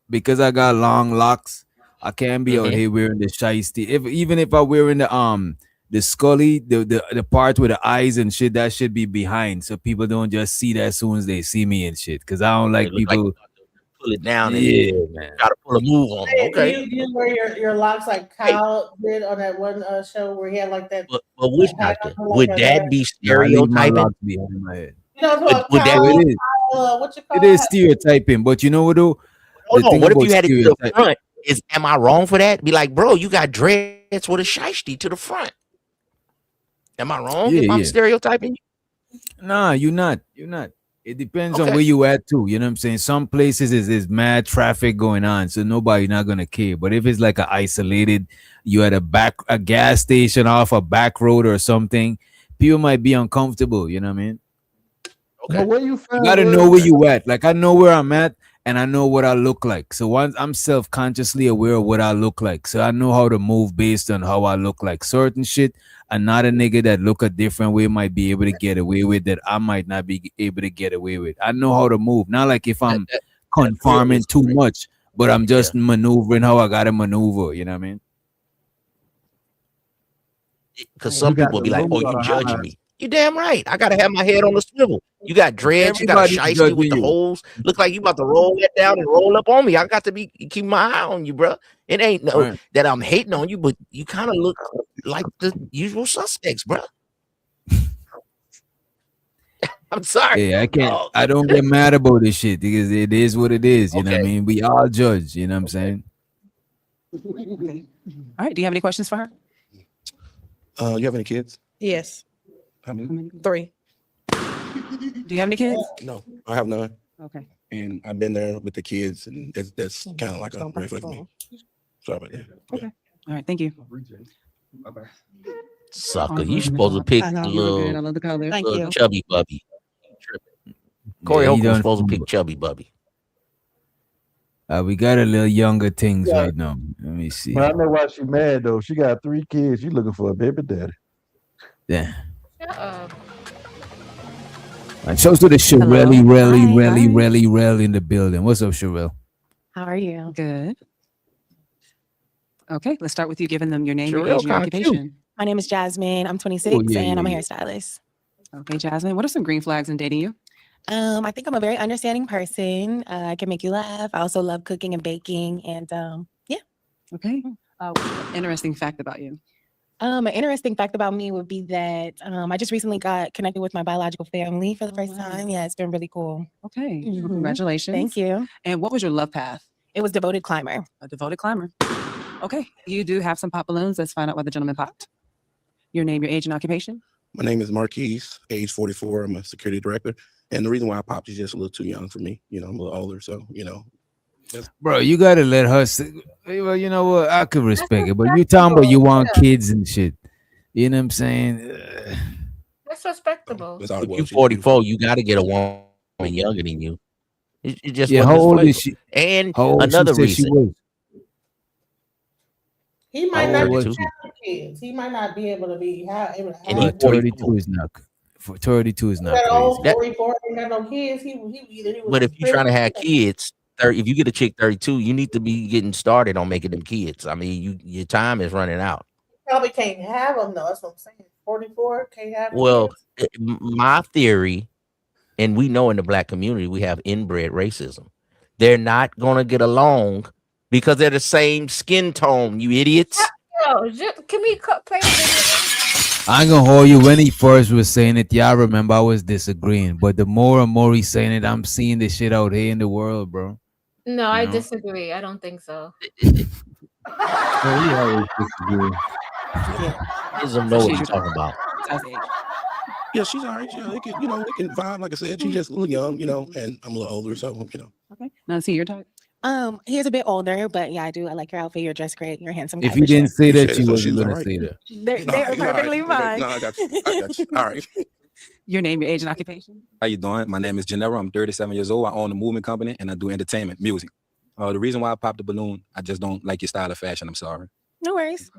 because I got long locks. I can't be out here wearing the shiesty. Even if I'm wearing the scully, the part with the eyes and shit, that should be behind, so people don't just see that as soon as they see me and shit. Because I don't like people pull it down. Yeah, man. Try to pull a move on. Them. Okay. Do you wear your locks like Kyle did on that one show where he had like that? But which doctor? Would that be my stereotyping? locks behind my head. You know what Would that Kyle, be? what you call It is stereotyping, but you know what though? Hold on. What if you had it to the front? Am I wrong for that? Be like, bro, you got dreads with a shiesty to the front. Am I wrong if I'm stereotyping you? Nah, you're not. It depends on where you at too. You know what I'm saying? Some places is mad traffic going on, so nobody not gonna care. But if it's like a isolated, you at a gas station off a back road or something, people might be uncomfortable. You know what I mean? Okay. But where you gotta know where you at. Like I know where I'm at and I know what I look like. So once I'm self-consciously aware of what I look like. So I know how to move based on how I look like. Certain shit, and not a nigga that look a different way might be able to get away with that I might not be able to get away with. I know how to move. Not like if I'm conforming too much, but I'm just maneuvering how I gotta maneuver. You know what I mean? Because some people be like, "Oh, you judging me." You damn right. I gotta have my head on the swivel. You got dreads, you got a shiesty with the holes. Look like you about to roll that down and roll up on me. I got to be keep my eye on you, bro. It ain't that I'm hating on you, but you kind of look like the usual suspects, bro. I'm sorry. Yeah, I can't. Oh, I don't get mad about this shit because it is what it is. You know what I okay. mean? We all judge. You know what I'm saying? Okay. All right. Do you have any questions for her? You have any kids? Yes. How many? 3. Do you have any kids? No, I have none. Okay. And I've been there with the kids, and that's kind of like a red flag for me. Sorry about that. Okay. All right. Thank you. Sucker. You supposed to pick I know. the You look good. I little, love the color. Thank little you. chubby bubby. Corey Yeah, he Holcomb was done supposed to pick fumble. chubby bubby. We got a little younger things Yeah. right now. Let me see. But I know why she mad though. She got 3 kids. She looking for a baby daddy. Yeah. Shut up. And shows to the Hello. Sherelle in the building. What's up, Sherelle? How are you? Good. Okay. Let's start with you giving them your name, your Sherelle age, and your kind of cute. occupation. My name is Jasmine. I'm 26 Oh, yeah, and I'm a yeah. hairstylist. Okay, Jasmine. What are some green flags in dating you? I think I'm a very understanding person. I can make you laugh. I also love cooking and baking, and yeah. Okay. Interesting fact about you. An interesting fact about me would be that I just recently got connected with my biological family for the first time. Yeah, it's been really cool. Okay. Well, Mhm. congratulations. Thank you. And what was your love path? It was devoted climber. A devoted climber. Okay. You do have some pop balloons. Let's find out why the gentleman popped. Your name, your age, and occupation. My name is Marquise, age 44. I'm a security director. And the reason why I popped is just a little too young for me. You know, I'm a little older, so, you know. Bro, you gotta let her say, well, you know what? I could respect it, but you talking about you want kids and shit. You know what I'm saying? That's respectable. That's all it If you was. 44, you got to get a woman younger than you. It just Yeah, wasn't how his old flavor. is she? And How old she another said she reason. was? He might How not old be was able she? to have kids. He might not be able to be able to And he have. 32 is not. 32 is not That old crazy. 44 ain't got no kids. He either he was But in if you're trying to prison. have kids, if you get a chick 32, you need to be getting started on making them kids. I mean, your time is running out. Probably can't have them though. That's what I'm saying. 44 can't have Well, kids. my theory, and we know in the black community, we have inbred racism. They're not going to get along because they're the same skin tone, you idiots. Yo, can we play the video? I ain't gonna hold you. When he first was saying it, yeah, I remember I was disagreeing. But the more and more he's saying it, I'm seeing this shit out here in the world, bro. No, I know? disagree. I don't think so. Man, we always disagree. Doesn't know what he's talking about. Yeah, she's all right. You know, we can vibe. Like I said, she's just a little young, you know, and I'm a little older, so, you know. Okay. Now, see your type. He's a bit older, but yeah, I do. I like your outfit. You're dressed great. You're a handsome guy. If you for didn't sure. say that, Appreciate it. you So wasn't she's gonna all right. say that. They're perfectly fine. No, I got you. I got you. All right. Your name, your age, and occupation. How you doing? My name is Gennaro. I'm 37 years old. I own a movement company and I do entertainment, music. The reason why I popped the balloon, I just don't like your style of fashion. I'm sorry. No worries.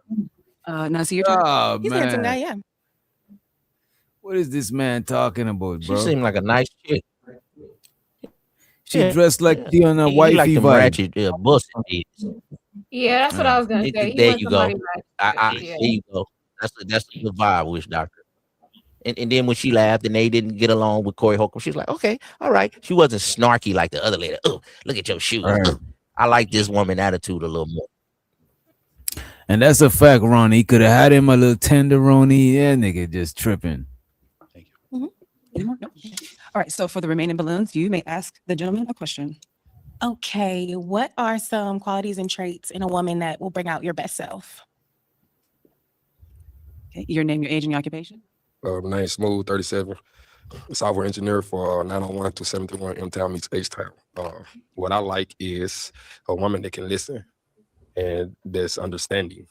Now, see your type. Oh, He's a handsome guy. man. Yeah. What is this man talking about, She bro? seemed like a nice chick. She dressed like the on a He like wifey them vibe. ratchet bust titties. Yeah, that's what I was gonna say. He There wants you go. somebody like There you go. That's the vibe, Wish Doctor. And then when she laughed and they didn't get along with Corey Holcomb, she's like, okay, all right. She wasn't snarky like the other lady. Oh, look at your shoes. Right. I like this woman attitude a little more. And that's a fact, Ronnie. He could have had him a little tenderoni. Yeah, nigga, just tripping. Any more? No. Okay. All right. So for the remaining balloons, you may ask the gentleman a question. Okay. What are some qualities and traits in a woman that will bring out your best self? Okay. Your name, your age, and your occupation. My name's Smooth, 37. Software engineer for 901 to 71 M-Town meets H-Town. What I like is a woman that can listen and that's understanding.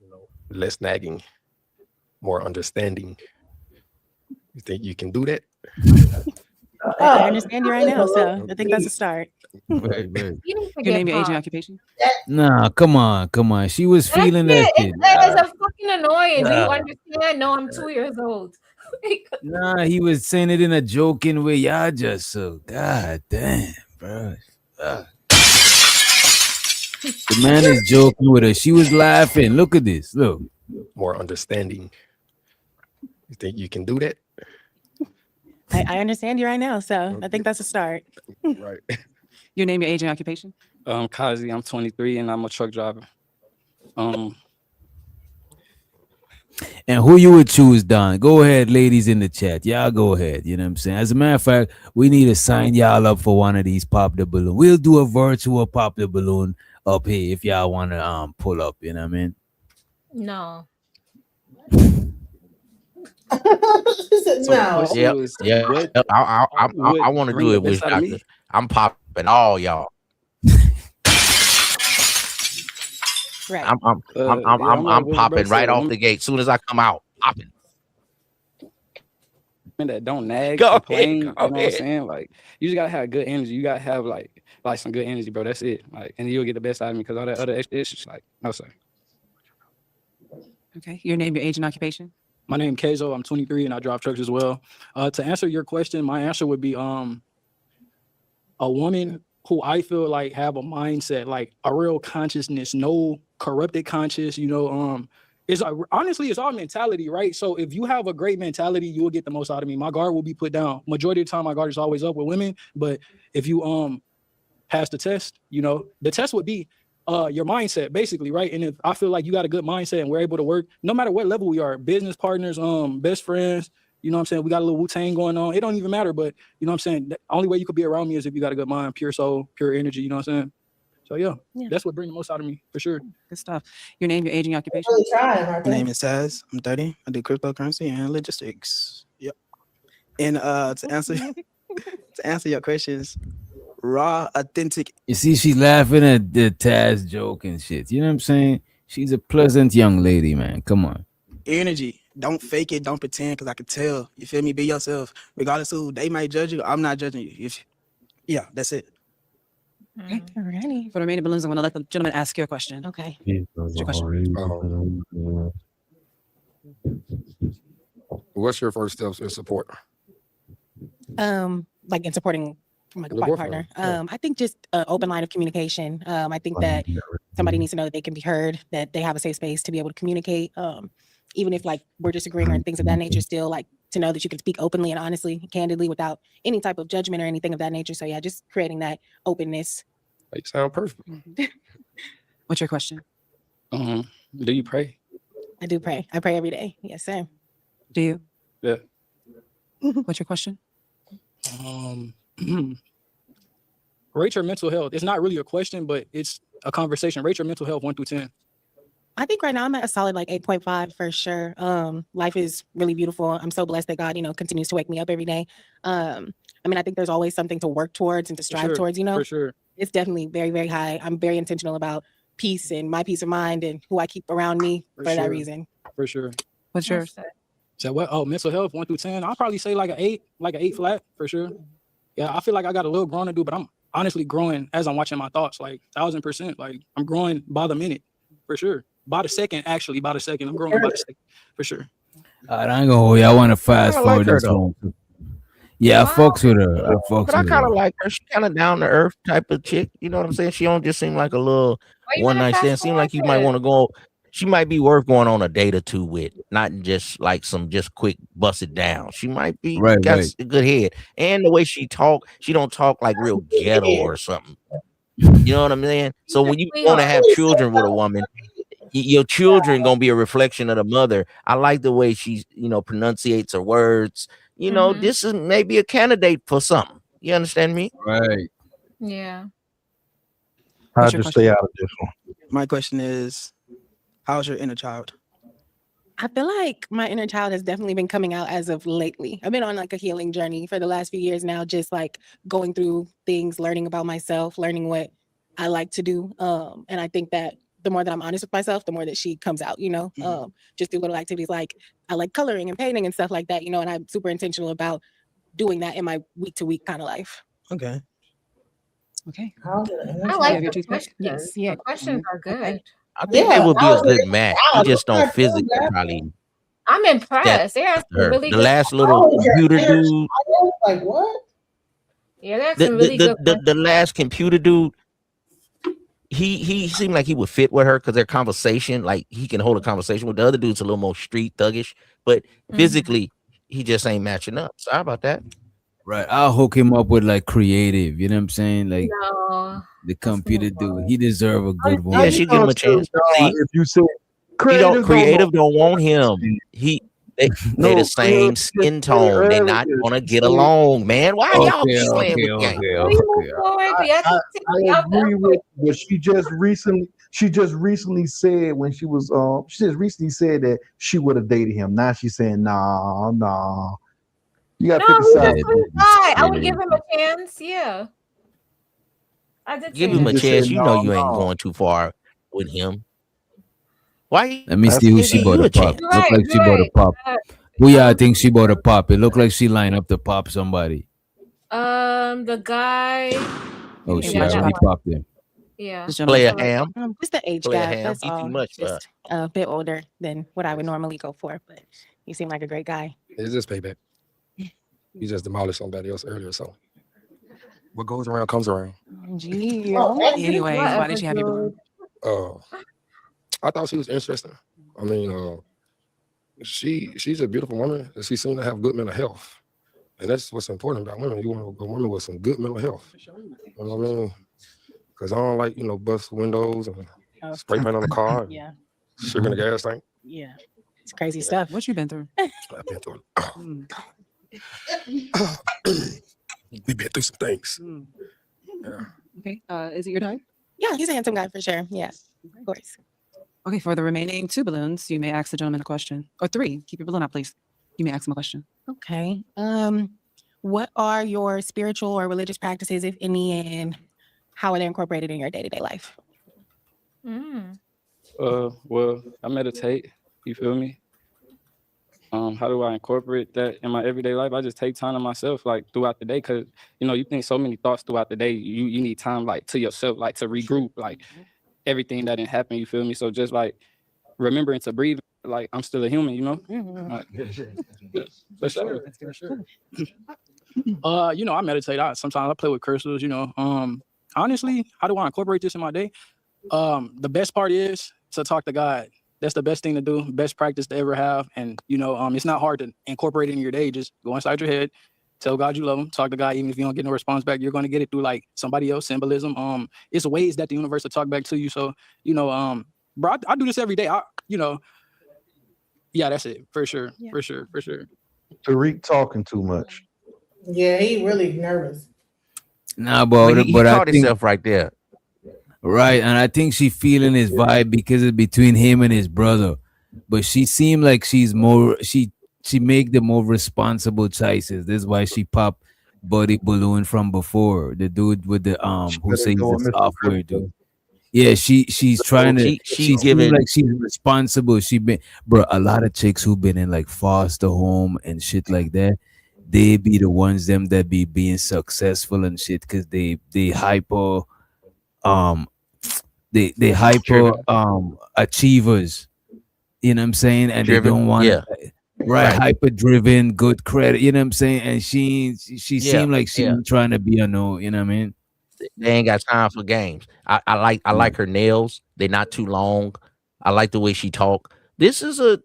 You know, less nagging, more understanding. You think you can do that? I understand you right now, so I think that's a start. Right. You need to Your get name, your age, and popped. occupation. Nah, come on. She was That's feeling that it. shit. It's a fucking annoying. Do you Nah. understand? No, I'm 2 years old. Nah, he was saying it in a joking way. Y'all just so god damn, bro. The man is joking with her. She was laughing. Look at this. Look. More understanding. You think you can do that? I understand you right now, so I think that's a start. Right. Your name, your age, and occupation. Kazi, I'm 23 and I'm a truck driver. And who you would choose, Don? Go ahead, ladies in the chat. Y'all go ahead. You know what I'm saying? As a matter of fact, we need to sign y'all up for one of these pop the balloon. We'll do a virtual pop the balloon up here if y'all want to pull up. You know what I mean? No. No. Yep. Yeah. I want to bring do the it with best out of Doctor. me? I'm popping all y'all. Right. I'm popping right off the gate. Soon as I come out, popping. That don't nag, Go complain. ahead, You go know what I'm ahead. saying? Like you just gotta have good energy. You gotta have like some good energy, bro. That's it. Like, and you'll get the best out of me because all that other extra is just like no sir. Okay. Your name, your age, and occupation. My name Kezo. I'm 23 and I drive trucks as well. To answer your question, my answer would be a woman who I feel like have a mindset, like a real consciousness, no corrupted conscious, it's honestly it's all mentality, right? So if you have a great mentality, you will get the most out of me. My guard will be put down. Majority of the time my guard is always up with women, but if you pass the test, the test would be your mindset basically, right? And if I feel like you got a good mindset and we're able to work no matter what level we are, business partners, best friends, you know what I'm saying? We got a little Wu-Tang going on. It don't even matter, but you know what I'm saying? The only way you could be around me is if you got a good mind, pure soul, pure energy, you know what I'm saying? So yeah, that's what brings the most out of me for sure. Good stuff. Your name, your age, and your occupation. Really trying, My name is Taz. I'm 30. I do cryptocurrency and logistics. Yep. And to answer your questions, raw, authentic. You see, she's laughing at the Taz joke and shit. You know what I'm saying? She's a pleasant young lady, man. Come on. Energy. Don't fake it. Don't pretend, because I can tell. You feel me? Be yourself. Regardless of who they might judge you, I'm not judging you. Yeah, that's it. Okay. Alrighty. For the remaining balloons, I'm going to let the gentleman ask you a question. Okay. What's your question? What's your first steps in support? Like in supporting my Your boyfriend, partner. yeah. I think just an open line of communication. I think that somebody needs to know that they can be heard, that they have a safe space to be able to communicate. Even if like we're disagreeing or things of that nature, still like to know that you can speak openly and honestly, candidly, without any type of judgment or anything of that nature. So yeah, just creating that openness. You sound perfect. What's your question? Do you pray? I do pray. I pray every day. Yes, sir. Do you? Yeah. What's your question? Rate your mental health. It's not really a question, but it's a conversation. Rate your mental health 1 through 10. I think right now I'm at a solid like 8.5 for sure. Life is really beautiful. I'm so blessed that God, continues to wake me up every day. I mean, I think there's always something to work towards and to strive towards, For sure. It's definitely very, very high. I'm very intentional about peace and my peace of mind and who I keep around me for that reason. For sure. What's yours? So what? Oh, mental health 1 through 10. I'll probably say like an 8 flat for sure. Yeah, I feel like I got a little growing to do, but I'm honestly growing as I'm watching my thoughts, like 1000%. Like I'm growing by the minute, for sure. By the second, actually, by the second. I'm growing by the second, for sure. I ain't gonna hold you. I want to fast forward this one. Yeah, I fucks with her. But I kind of like her. She kind of down to earth type of chick. You know what I'm saying? She don't just seem like a little one night stand. Seem like you might want to go. She might be worth going on a date or two with, not just like some just quick bust it down. She might be got a good head, and the way she talk, she don't talk like real ghetto or something. You know what I'm saying? So when you want to have children with a woman, your children gonna be a reflection of the mother. I like the way she, pronunciates her words. This is maybe a candidate for something. You understand me? Right. Yeah. How'd you stay out of this one? My question is, how's your inner child? I feel like my inner child has definitely been coming out as of lately. I've been on like a healing journey for the last few years now, just like going through things, learning about myself, learning what I like to do. And I think that the more that I'm honest with myself, the more that she comes out, just through little activities like I like coloring and painting and stuff like that, and I'm super intentional about doing that in my week to week kind of life. Okay. Okay. I like the questions. Yes. Yeah, questions are good. I think they would be a good match. You just don't physically probably. I'm impressed. They have some really the good last little computer dude. Like what? Yeah, that's some really good. The last computer dude. He seemed like he would fit with her because their conversation, like he can hold a conversation with the other dude's a little more street thuggish, but physically he just ain't matching up. So how about that? Right. I'll hook him up with like creative. You know what I'm saying? Like No, the computer dude. He deserve a good one. Yeah, she give him a chance. See? If you said Creative don't want him. They No, the Creative same just skin said tone. They not earlier. gonna She get said, along, man. Why y'all Okay, keep playing okay, with games? okay, Can we move okay. forward? We have I, to take I out the agree with, but she just recently said when she was she just recently said that she would have dated him. Now she's saying nah. You gotta No, pick a he's a side. sweet guy. I would give him a chance. Yeah, I did Give say him You a that. just said chance. You know you ain't no. going too far with him. Why Let me That's see who he she give bought you a a pop. chance? You're Look right. like she You're bought a right. pop. Who y'all think she bought a pop? It looked like she lined up to pop somebody. The guy. Oh, Yeah, she that already one. popped him. Yeah. This Play gentleman. a ham. Just the age Play a gap. ham. That's He too all. much for her. Just a bit older than what I would normally go for, but you seem like a great guy. It's just payback. He just demolished somebody else earlier. So what goes around comes around. Gee. Anyway, why Whatever, did she have you blown? dude. I thought she was interesting. I mean, she's a beautiful woman, and she seemed to have good mental health, and that's what's important about women. You want a woman with some good mental health. You know what I mean? Because I don't like bust windows and spray paint on the car, and Yeah. sugar in the gas tank. Yeah. It's crazy stuff. What you been through? I've been through We've been through some things. Yeah. Okay. Is it your time? Yeah, he's a handsome guy for sure. Yeah, of course. Okay. For the remaining 2 balloons, you may ask the gentleman a question. Or 3. Keep your balloon up, please. You may ask him a question. Okay. What are your spiritual or religious practices, if any, and how are they incorporated in your day-to-day life? Well, I meditate. You feel me? How do I incorporate that in my everyday life? I just take time to myself, like throughout the day, because you think so many thoughts throughout the day. You need time, like to yourself, like to regroup, like everything that didn't happen. You feel me? So just like remembering to breathe, like I'm still a human. Like, for sure. I meditate. Sometimes I play with crystals. Honestly, how do I incorporate this in my day? The best part is to talk to God. That's the best thing to do, best practice to ever have. And it's not hard to incorporate it in your day. Just go inside your head, tell God you love him, talk to God. Even if you don't get no response back, you're going to get it through like somebody else, symbolism. It's ways that the universe will talk back to you. So bro, I do this every day. Yeah, that's it for sure. Tariq talking too much. Yeah, he really nervous. Nah, But but he but I caught think himself right there. right, and I think she feeling his vibe because it's between him and his brother. But she seemed like she's more she make the more responsible choices. This is why she popped Buddy Balloon from before. The dude with the who Better says go the with Mr. software Crypto. dude. Yeah, she's trying to. She She seems giving like she's responsible. She been, bro. A lot of chicks who been in like foster home and shit like that, they be the ones them that be being successful and shit because they hyper um they hyper achievers. You know what I'm saying? And they driven. don't want Yeah. to. Right, Right. hyper driven, good credit. You know what I'm saying? And she Yeah. seemed like she Yeah. ain't trying to be a no. You know what I mean? They ain't got time for games. I like her nails. They're not too long. I like the way she talk. This is a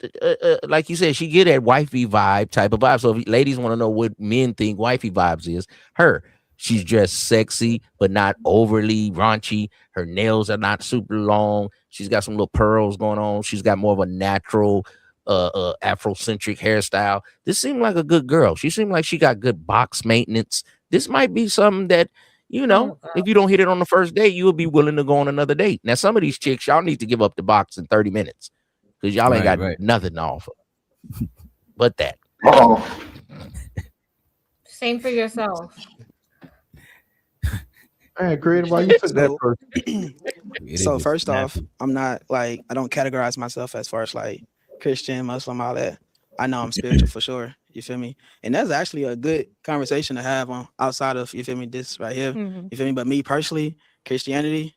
like you said, she get that wifey vibe type of vibe. So if ladies want to know what men think wifey vibes is, her. She's dressed sexy, but not overly raunchy. Her nails are not super long. She's got some little pearls going on. She's got more of a natural Afrocentric hairstyle. This seemed like a good girl. She seemed like she got good box maintenance. This might be something that, if you don't hit it on the first date, you will be willing to go on another date. Now, some of these chicks, y'all need to give up the box in 30 minutes because y'all ain't got nothing to offer but that. Same for yourself. Man, creative, why you took that person? So first off, I'm not like I don't categorize myself as far as like Christian, Muslim, all that. I know I'm spiritual for sure. You feel me? And that's actually a good conversation to have on outside of you feel me this right here. You feel me? But me personally, Christianity,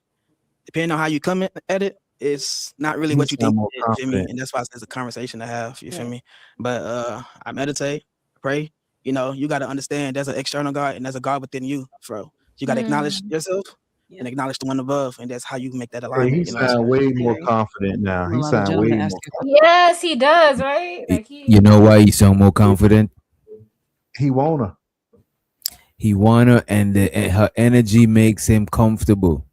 depending on how you come at it, it's not really what you think. You feel me? And that's why it's a conversation to have. You feel me? But I meditate, pray. You got to understand there's an external God and there's a God within you, bro. You got to acknowledge yourself and acknowledge the one above, and that's how you make that Hey, alignment. he sound way more confident now. He sound way more. Yes, he does, right? Like You know why he sound more confident? He wanna. He wanna, and her energy makes him comfortable.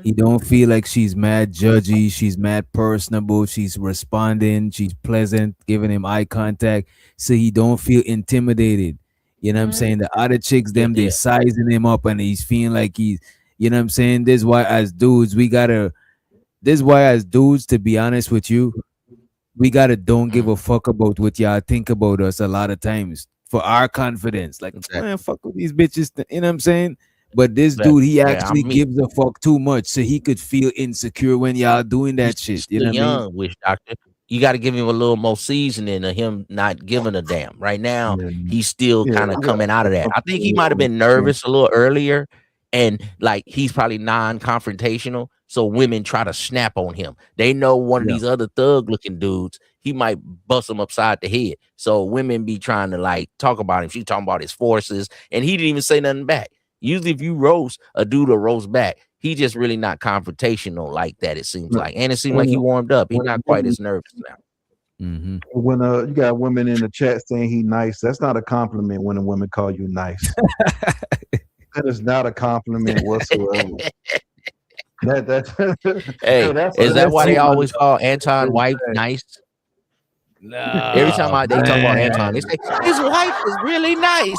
He don't feel like she's mad judgy, she's mad personable, she's responding, she's pleasant, giving him eye contact, so he don't feel intimidated. You know what I'm saying? The other chicks, them, they sizing him up, and he's feeling like he's, you know what I'm saying? This is why as dudes, to be honest with you, we gotta don't give a fuck about what y'all think about us a lot of times for our confidence. Like, man, fuck with these bitches, you know what I'm saying? But this dude, he actually gives a fuck too much, so he could feel insecure when y'all doing that shit. You know what I mean? Young Witch Doctor. You got to give him a little more seasoning of him not giving a damn. Right now, he's still kind of coming out of that. I think he might have been nervous a little earlier, and like he's probably non-confrontational. So women try to snap on him. They know one of these other thug-looking dudes, he might bust him upside the head. So women be trying to like talk about him. She talking about his forces, and he didn't even say nothing back. Usually, if you roast a dude or roast back, he just really not confrontational like that. It seems like, and it seems like he warmed up. He's not quite as nervous now. When you got women in the chat saying he nice, that's not a compliment when a woman call you nice. That is not a compliment whatsoever. Hey, is that why they always call Anton wife nice? No. Every time they talk about Anton, they say his wife is really nice.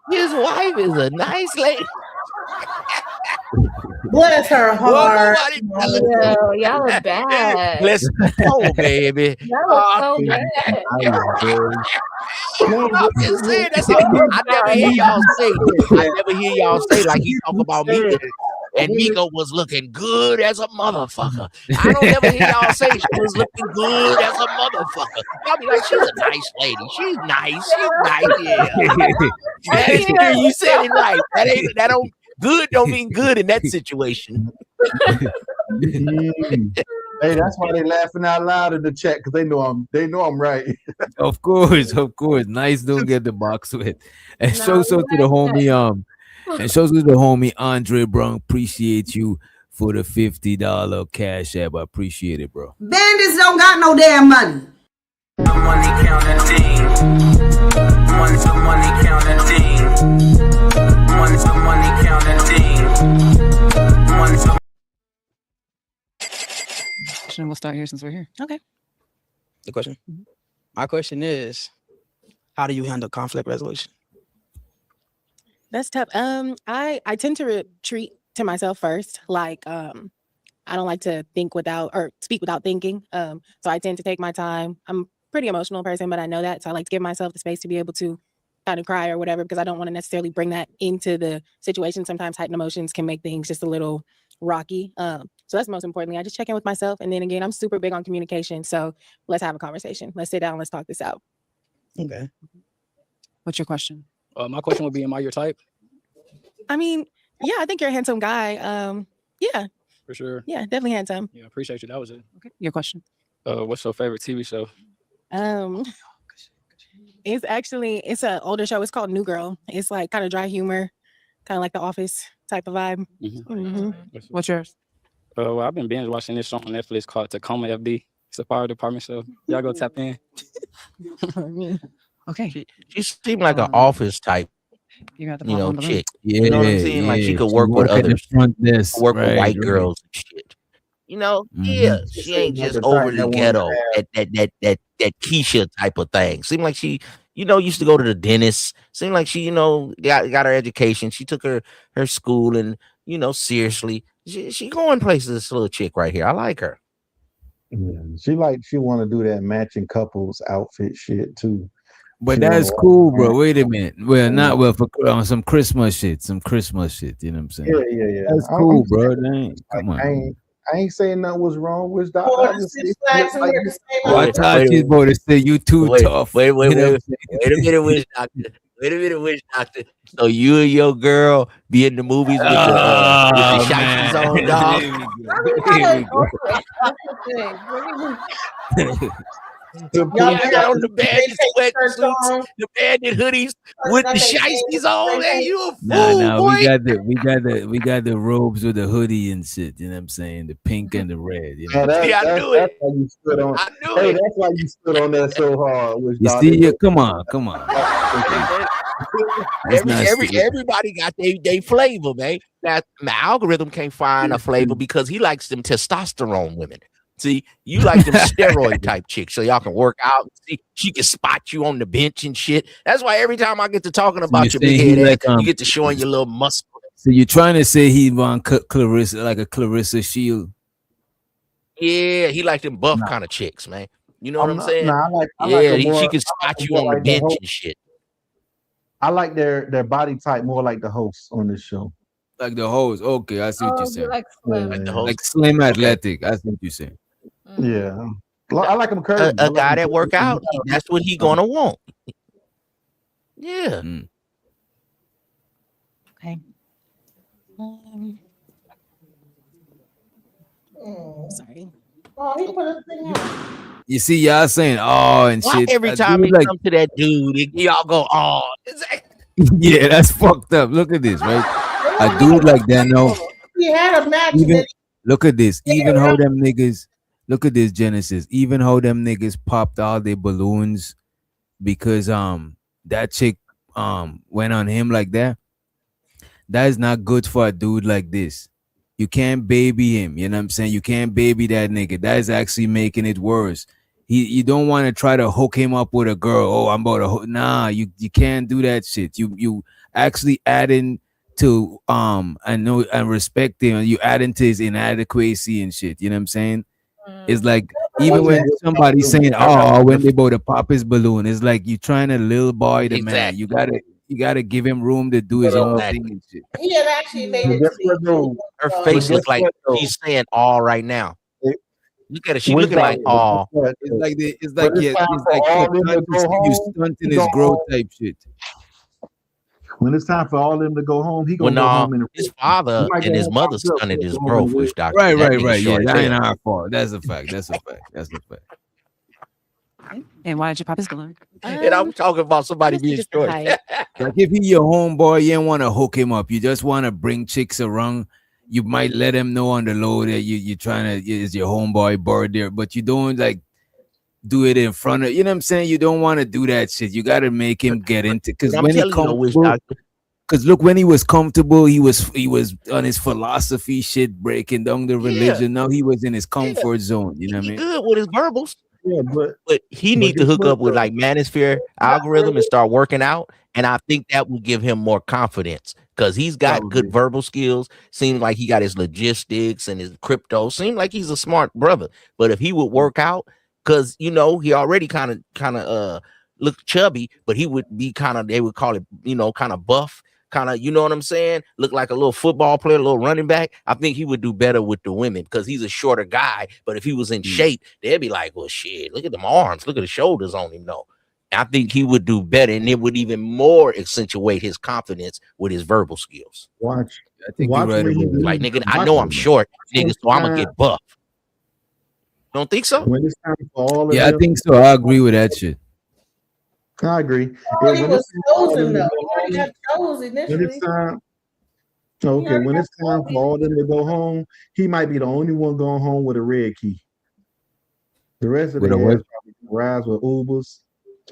His wife is a nice lady. Bless her heart. Yo, y'all are bad. Let's go, baby. Y'all are so bad. I'm just saying that's all. I never hear y'all say like he talk about Mika. And Mika was looking good as a motherfucker. I don't ever hear y'all say she was looking good as a motherfucker. Y'all be like, she's a nice lady. She's nice. Yeah. You said it right. That don't good don't mean good in that situation. Hey, that's why they laughing out loud in the chat because they know I'm right. Of course. Nice don't get the box with. And show to the homie and shows to the homie Andre Brown. Appreciate you for the $50 cash app. I appreciate it, bro. Bandits don't got no damn money. Money counting team. Money counting team. Money counting team. We'll start here since we're here. Okay. The question? My question is, how do you handle conflict resolution? That's tough. I tend to retreat to myself first. Like, I don't like to think without or speak without thinking. So I tend to take my time. I'm a pretty emotional person, but I know that. So I like to give myself the space to be able to kind of cry or whatever, because I don't want to necessarily bring that into the situation. Sometimes heightened emotions can make things just a little rocky. So that's most importantly. I just check in with myself. And then again, I'm super big on communication. So let's have a conversation. Let's sit down. Let's talk this out. Okay. What's your question? My question would be, am I your type? I mean, yeah, I think you're a handsome guy. Yeah. For sure. Yeah, definitely handsome. Yeah, appreciate you. That was it. Okay. Your question. What's your favorite TV show? It's an older show. It's called New Girl. It's like kind of dry humor, kind of like The Office type of vibe. What's yours? Well, I've been binge watching this show on Netflix called Tacoma FD. It's a fire department show. Y'all go tap in. Okay. She seemed like an office type, you know, chick. You know what I'm saying? Like she could work with others, work with white girls and shit. You know, she ain't just overly ghetto. That Keisha type of thing. Seemed like she, used to go to the dentist. Seemed like she, got her education. She took her school and, seriously. She going places, this little chick right here. I like her. Yeah, she want to do that matching couples outfit shit too. But that's cool, bro. Wait a minute. Well, for some Christmas shit. You know what I'm saying? Yeah. That's cool, bro. Come on. I ain't saying nothing was wrong with Doc. I thought you about to say you too tough. Wait a minute, Witch Doctor. Witch Doctor. So you and your girl be in the movies with the shiesties on, dog. Y'all got on the bandit sweatsuits, the bandit hoodies with the shiesties on. Hey, you a fool, boy. We got the robes with the hoodie and shit. You know what I'm saying? The pink and the red. You know? I knew it. I knew it. That's why you stood on that so hard. You see, come on. That's not stupid. Everybody got they flavor, man. That my algorithm can't find a flavor because he likes them testosterone women. See, you like them steroid type chicks, so y'all can work out. See, she can spot you on the bench and shit. That's why every time I get to talking So about you're your big saying head he ass, like you get to showing your little muscle. So you're trying to say he want Clarissa like a Clarissa Shield? Yeah, he like them buff Nah, kind of chicks, man. You know what I'm I'm not. saying? Nah, I like Yeah, a more. she can I like spot a you more on the like the bench host. and shit. I like their body type more like the hosts on this show. Like the hose. Okay, I see what you're Oh, you saying. like Yeah, slim. Like the host. Like slim Okay. athletic. I see what you're saying. yeah. I like them curvy. I A like guy them that work curvy. out, that's what he gonna want. Yeah. Mm. Okay. Sorry. Oh, he put a thing out. You see, y'all saying oh and Why shit. every A time dude it like comes to that dude, y'all go, oh, yeah, that's fucked up. Look at this, right? A dude like that, no. He had a match and Even then look at this. he Even how them niggas. Look at this Genesis. Even how them niggas popped all their balloons because that chick went on him like that. That is not good for a dude like this. You can't baby him. You know what I'm saying? You can't baby that nigga. That is actually making it worse. You don't want to try to hook him up with a girl. Oh, I'm about to hook. Nah, you can't do that shit. You actually adding to I know and respect him. You adding to his inadequacy and shit. You know what I'm saying? It's like even when somebody's saying, "Oh," when they about to pop his balloon, it's like you trying to little boy the man. Exactly. You gotta give him room to do his own thing and shit. he had actually made it Guess to what though? Her But face guess look like what though? she's saying all right now. Look at her. She When looking like all. It's like it's when like it's yeah, time it's for like all them to go subconsciously you home, stunting he his go growth home. type shit. When it's time for all them to go home, he Well, gonna go no, home in a his red. He father might and go his home mother locked up, stunted but his go home in growth, a red. which Dr. Right, That right, nigga right. Yeah, short as that ain't hell. our fault. That's a fact. That's a fact. That's a fact. And why did you pop his balloon? And I'm talking about somebody being Just the short. height. Like if he your homeboy, you don't want to hook him up. You just want to bring chicks around. You might let him know on the low that you trying to is your homeboy board there, but you don't like do it in front of you know what I'm saying. You don't want to do that shit. You got to make him get into But because I'm when he telling you, though, which comfortable. Doctor, Because look, when he was comfortable, he was on his philosophy shit, breaking down the yeah, religion. Now he was in his yeah, comfort zone. You know what I he mean? good with his verbals. Yeah, But he but need to guess hook what up with though? like Manosphere algorithm and start working out. And I think that will give him more confidence because he's got good Probably. verbal skills. Seems like he got his logistics and his crypto. Seems like he's a smart brother. But if he would work out, because he already kind of look chubby, but he would be kind of, they would call it, kind of buff. Kind of, you know what I'm saying? Look like a little football player, a little running back. I think he would do better with the women because he's a shorter guy. But if he was in shape, they'd be like, well, shit, look at them arms, look at the shoulders on him. No, I think he would do better, and it would even more accentuate his confidence with his verbal skills. Watch, I think you're watch right when he about that. Like, leaves. nigga, I Watch know I'm short, when nigga, it's so I'm gonna time. get buff. Don't think so? When it's time for all of Yeah, I them, think so. I agree with that shit. I agree. already When was it's time for all chosen them to though. go He already home, got chosen when it's initially. time. He Okay, already when got it's time for all them to go home, he might be the only one going home with a red key. The rest of the With a what? ass probably rides with Ubers,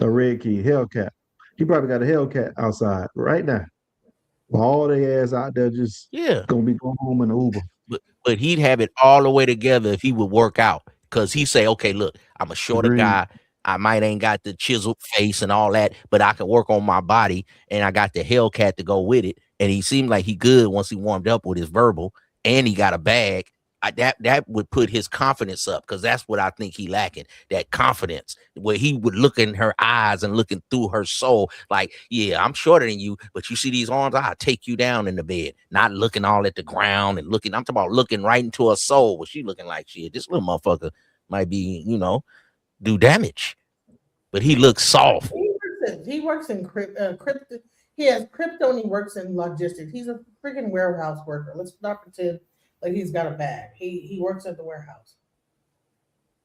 a red key, Hellcat. He probably got a Hellcat outside right now. All the ass out there just Yeah. gonna be going home in an Uber. But he'd have it all the way together if he would work out. Cause he say, okay, look, I'm a shorter Agreed. guy. I might ain't got the chiseled face and all that, but I can work on my body, and I got the Hellcat to go with it. And he seemed like he good once he warmed up with his verbal, and he got a bag. That would put his confidence up, because that's what I think he lacking, that confidence, where he would look in her eyes and looking through her soul like, yeah, I'm shorter than you, but you see these arms, I'll take you down in the bed, not looking all at the ground and looking. I'm talking about looking right into her soul, where she looking like, shit, this little motherfucker might be, do damage, but he looks soft. He works in crypto. He has crypto and he works in logistics. He's a freaking warehouse worker. Let's not pretend like he's got a bag. He works at the warehouse.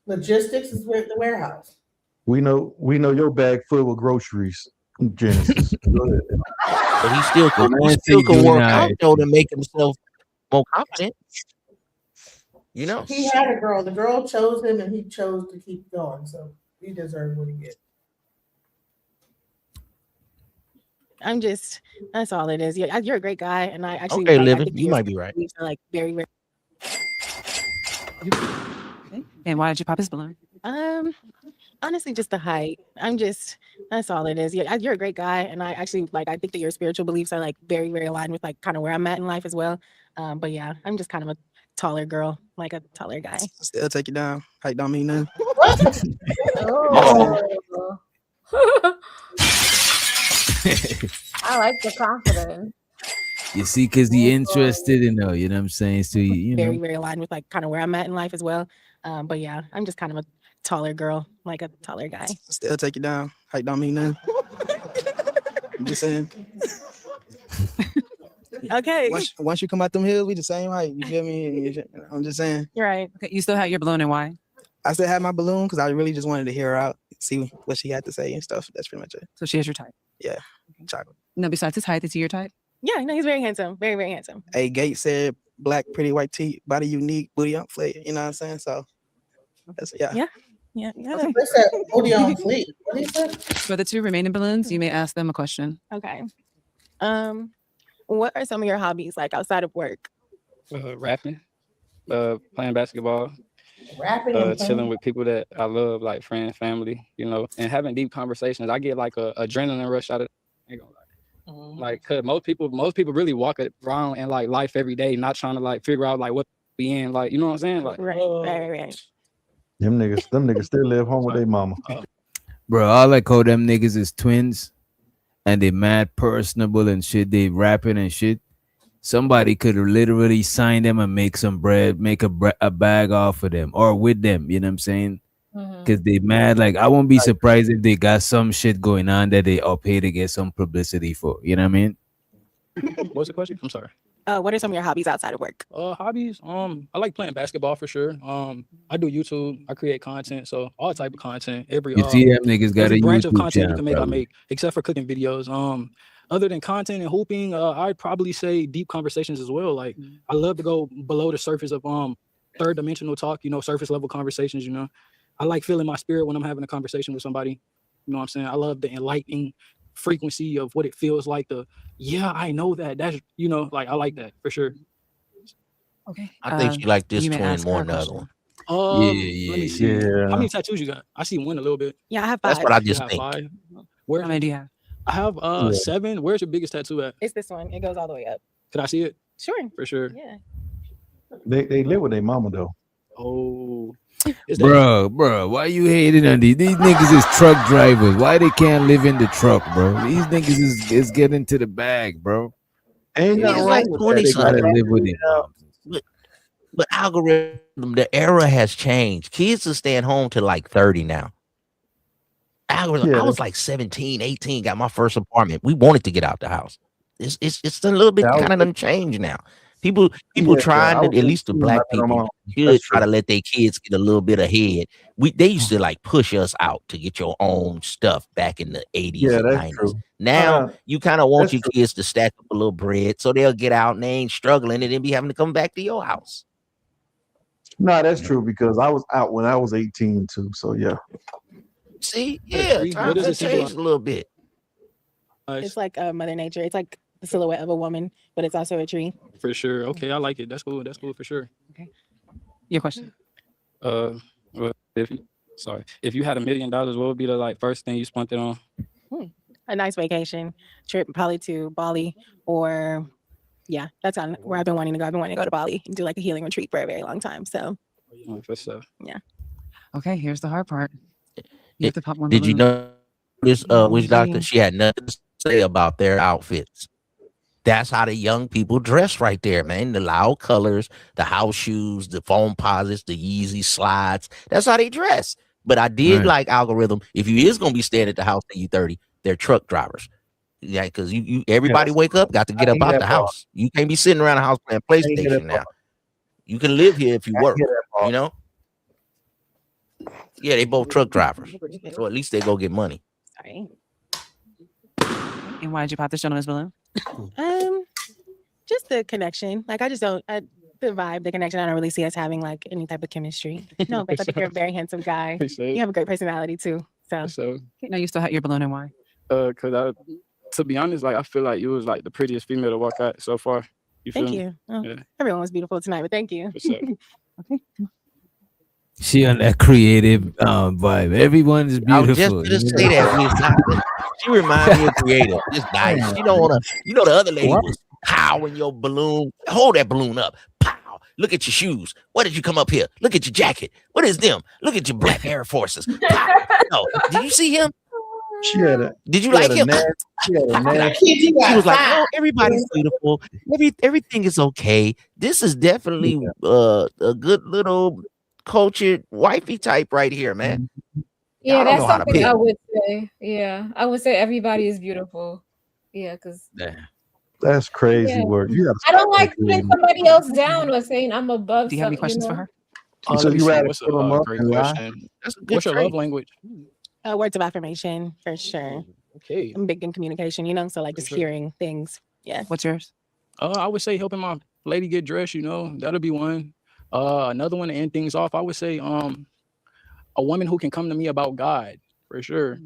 Logistics is where the warehouse. We know your bag full with groceries, Genesis. Go ahead. But he still could, Man, say work doing out alright. though to make himself more confident. He had a girl. The girl chose him, and he chose to keep going. So he deserves what he gets. That's all it is. Yeah, you're a great guy, and I actually Okay, like. I Living, think you your might be right. beliefs are like very, very. Okay. And why did you pop his balloon? Honestly, just the height. That's all it is. Yeah, you're a great guy, and I actually like. I think that your spiritual beliefs are like very, very aligned with like kind of where I'm at in life as well. But yeah, I'm just kind of a taller girl, like a taller guy. Still take you down. Height don't mean nothing. Oh. I like the confidence. You see, because he interested in her, you know what I'm saying? So, you Very, know. very aligned with like kind of where I'm at in life as well. But yeah, I'm just kind of a taller girl, like a taller guy. Still take you down. Height don't mean nothing. I'm just saying. Okay. Once you come out them hills, we the same height. You feel me? I'm just saying. You're right. Okay, you still have your balloon and why? I still had my balloon because I really just wanted to hear her out, see what she had to say and stuff. That's pretty much it. So she is your type. Yeah. Chocolate. No, besides his height, is he your type? Yeah, no, he's very handsome. Very, very handsome. Hey, Gates said black, pretty white teeth, body unique, booty on fleek. You know what I'm saying? So that's Yeah. Okay. What's that? Booty on fleek. What do you say? For the two remaining balloons, you may ask them a question. Okay. What are some of your hobbies like outside of work? Rapping, playing basketball, Rapping and chilling playing. with people that I love, like friends, family, you know, and having deep conversations. I get like a adrenaline rush out of it. Ain't gonna lie. Like, cause most people really walk around in like life every day, not trying to like figure out like what be in, like, you know what I'm saying? Like, Right. Them niggas still live home with their mama. Bro, I like how them niggas is twins and they mad personable and shit. They rapping and shit. Somebody could literally sign them and make some bread, make a bag off of them or with them. You know what I'm saying? Because they mad. Like, I won't be surprised if they got some shit going on that they all pay to get some publicity for. You know what I mean? what's the question? I'm sorry. What are some of your hobbies outside of work? Hobbies. I like playing basketball for sure. I do YouTube. I create content, so all type of content. Every You see them niggas got every a branch of YouTube content you channel, can make, I probably. make, except for cooking videos. Other than content and hooping, I'd probably say deep conversations as well. Like, I love to go below the surface of third dimensional talk, you know, surface level conversations, you know. I like feeling my spirit when I'm having a conversation with somebody. You know what I'm saying? I love the enlightening frequency of what it feels like to, yeah, I know that. That's, you know, like, I like that for sure. Okay. I think she like this you may twin ask more her a than the other question. one. Let me see. How many tattoos you got? I see one a little bit. Yeah, I have That's 5. what I You just have think. 5. Where? How many do you have? I have 7. Where's your biggest tattoo at? It's this one. It goes all the way up. Could I see it? Sure. For sure. Yeah. They live with their mama though. Oh. Bro, why you hating on these? These niggas is truck drivers. Why they can't live in the truck, bro? These niggas is getting to the bag, bro. Ain't It's like 20 They gotta something. live with it. But algorithm, the era has changed. Kids are staying home till like 30 now. Algorithm, Yeah, I was like 17, 18, got my first apartment. We wanted to get out the house. It's a little bit Yeah, I kind of was- done changed now. People Yeah, trying I to, was at least the 18 black when I met my people, mom. should That's try true. to let their kids get a little bit ahead. They used to like push us out to get your own stuff back in the 80s Yeah, and that's 90s. true. Now you kind of want That's your true. kids to stack up a little bread so they'll get out and they ain't struggling and then be having to come back to your house. No, that's true because I was out when I was 18 too. So yeah. See, What yeah, does times it have symbolize? changed a little bit. It's like Mother Nature. It's like the silhouette of a woman, but it's also a tree. For sure. Okay, I like it. That's cool. That's cool for sure. Your question. Well, if you had $1 million, what would be the like first thing you spent it on? A nice vacation trip, probably to Bali, or yeah, that's on where I've been wanting to go. I've been wanting to go to Bali and do like a healing retreat for a very long time. So For sure. yeah. Okay, here's the hard part. You have to pop one Did you balloon. notice Witch Doctor? She had nothing to say about their outfits. That's how the young people dress right there, man. The loud colors, the house shoes, the foam posits, the Yeezy slides. That's how they dress. But I did Right. like algorithm. If you is gonna be staying at the house till you 30, they're truck drivers. Yeah, because you everybody wake up, got to get I up hear out that the part. house. You can't be sitting around the house playing I hear that PlayStation now. part. You can live here if you I work, hear that part. you know? Yeah, they both truck drivers. So at least they go get money. Sorry. And why did you pop this gentleman's balloon? Just the connection. Like I just don't the vibe, the connection. I don't really see us having like any type of chemistry. No, but I think you're a very handsome guy. You have a great personality too. So So, Okay, now you still have your balloon and why? cause To be honest, like I feel like you was like the prettiest female to walk out so far. You feel Thank me? you. Oh, Yeah. everyone was beautiful tonight, but thank you. What's up? She on that creative vibe. Everyone is I was just beautiful. gonna say that. She remind me of creative. Just nice. You don't wanna. You know the other lady was powering your balloon. Hold that balloon up. Pow. Look at your shoes. What did you come up here? Look at your jacket. What is them? Look at your black Air Forces. Pow. No. Did you see him? She had a. Did you she like had a him? nasty- She had a Pow. nasty. She was like, "Oh, everybody's beautiful. Everything is okay. This is definitely a good little cultured wifey type right here, man. Yeah, Y'all don't that's know how to something pick." I would say. Yeah, I would say everybody is beautiful. Yeah, because That's crazy yeah, work. You gotta I don't stop like that putting creative. somebody else down or saying I'm above Do you have any some. questions for her? So Let me you see. rather What's put them a up great and lie? question? That's a good What's your love trait. language? Words of affirmation for sure. Okay. I'm big in communication, so like For just sure. hearing things. Yeah. What's yours? I would say helping my lady get dressed. That'll be one. Another one to end things off. I would say a woman who can come to me about God for sure.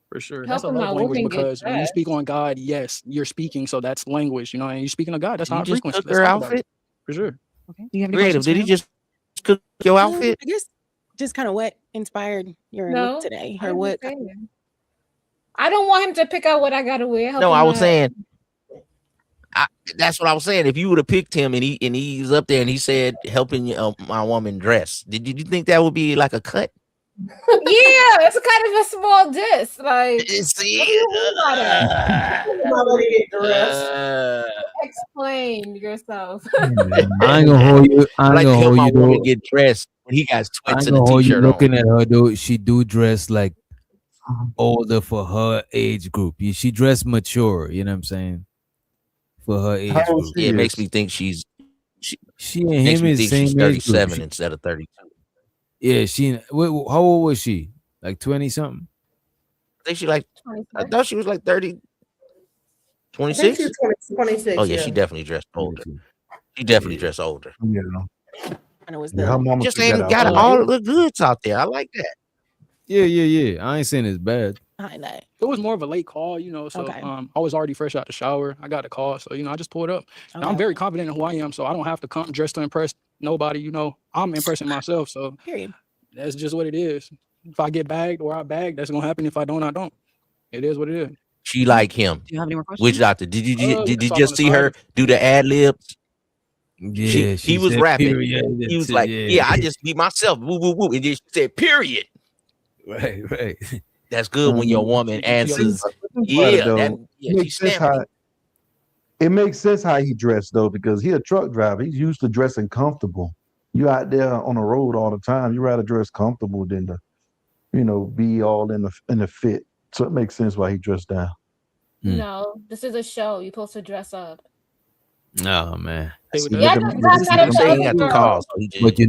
For sure. That's a helping my love language woman get because when you dressed. speak on God, yes, you're speaking. So that's language, and you're speaking to God. That's You high just frequency. took Let's her talk about it. outfit. For sure. Okay. Do you have any Creative. questions for Did he him? just cook your outfit? I guess just kind of what inspired your No, look today, I or was what? saying. I don't want him to pick out what I gotta wear. No, Helping I was my saying. That's what I was saying. If you would have picked him and he's up there and he said helping my woman dress, did you think that would be like a cut? yeah, it's kind of a small diss. Like, what do See, you mean by that? Somebody get dressed. Explain yourself. I ain't gonna hold you. I I ain't like to gonna help hold my you woman though. get dressed when he got I sweats ain't and a gonna hold you t-shirt on. looking at her though. She do dress like older for her age group. She dressed mature. You know what I'm saying? For her age How old group. she Yeah, it makes is? me think she She and makes him me is think same she's age group. 37 instead of 32. Yeah, how old was she? Like 20 something? I think I thought she was like 30, I think 26. she's 26. Oh yeah, Yeah. she definitely dressed older. She definitely dressed older. Yeah. And it was Yeah, her mama Just took that ain't out. got there. all the goods out there. I like that. Yeah. I ain't saying it's bad. behind that. It was more of a late call, so Okay. I was already fresh out the shower. I got a call, so I just pulled up. And I'm Okay. very confident in who I am, so I don't have to come dressed to impress nobody. I'm impressing myself, so Period. that's just what it is. If I get bagged or I bag, that's gonna happen. If I don't, I don't. It is what it is. She like him. Do you have any more Which questions? doctor? Did you We did can you talk on just the see side her if do the ad libs? Yeah, He was said rapping. period. He was That's it, like, yeah. "Yeah, I just be myself." Woo woo woo, and then she said, "Period." Right. That's good when your woman answers. Yeah, that It makes she's sense stamping. how it makes sense how he dressed though, because he a truck driver. He's used to dressing comfortable. You out there on the road all the time. You rather dress comfortable than to, be all in the fit. So it makes sense why he dressed down. No, this is a show. You're supposed to dress up. Oh man. Yeah, just got that I'm at saying he the had other the girl. call, so he just But you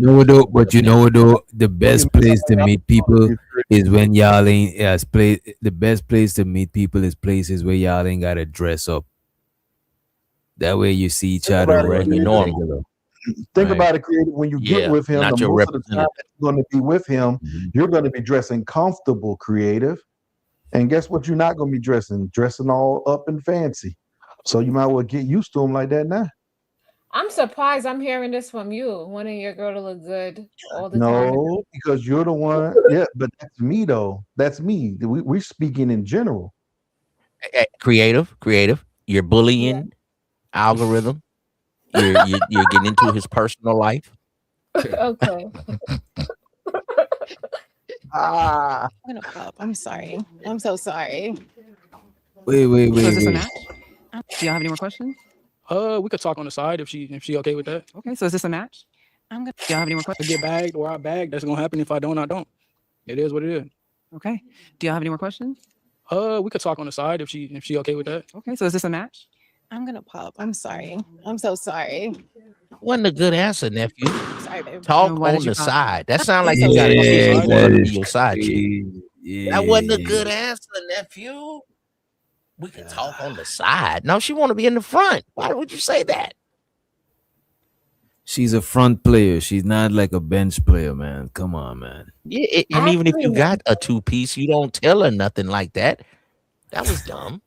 know though, the best place to meet people is when y'all ain't the best place to meet people is places where y'all ain't gotta dress up. That way you see each other about it, regular. normal. Think Right. about it, creative. When you get Yeah, with him, not the your most of the time representative. that you're going to be with him, you're going to be dressing comfortable, creative. And guess what? You're not going to be dressing all up and fancy. So you might well get used to him like that now. I'm surprised I'm hearing this from you, wanting your girl to look good all the time. No, because you're the one. Yeah, but that's me though. That's me. We're speaking in general. Creative. You're bullying algorithm. You're getting into his personal life. Okay. I'm gonna pop. I'm sorry. I'm so sorry. Wait. So is this a match? Do y'all have any more questions? We could talk on the side if she okay with that. Okay, so is this a match? I'm gonna. Do y'all have any more I questions? get bagged or I bag, that's gonna happen. If I don't, I don't. It is what it is. Okay. Do y'all have any more questions? We could talk on the side if she okay with that. Okay, so is this a match? I'm gonna pop. I'm sorry. I'm so sorry. Wasn't a good answer, nephew. Sorry, babe. Talk Why did on you the pop? side. That sounds like Yeah, you got a chick you want her to that be is your side chick. crazy. That wasn't a good Yeah. answer, nephew. We can talk on the side. No, she want to be in the front. Why would you say that? She's a front player. She's not like a bench player, man. Come on, man. Yeah, and even if you got a two piece, you don't tell her nothing like that. That was dumb.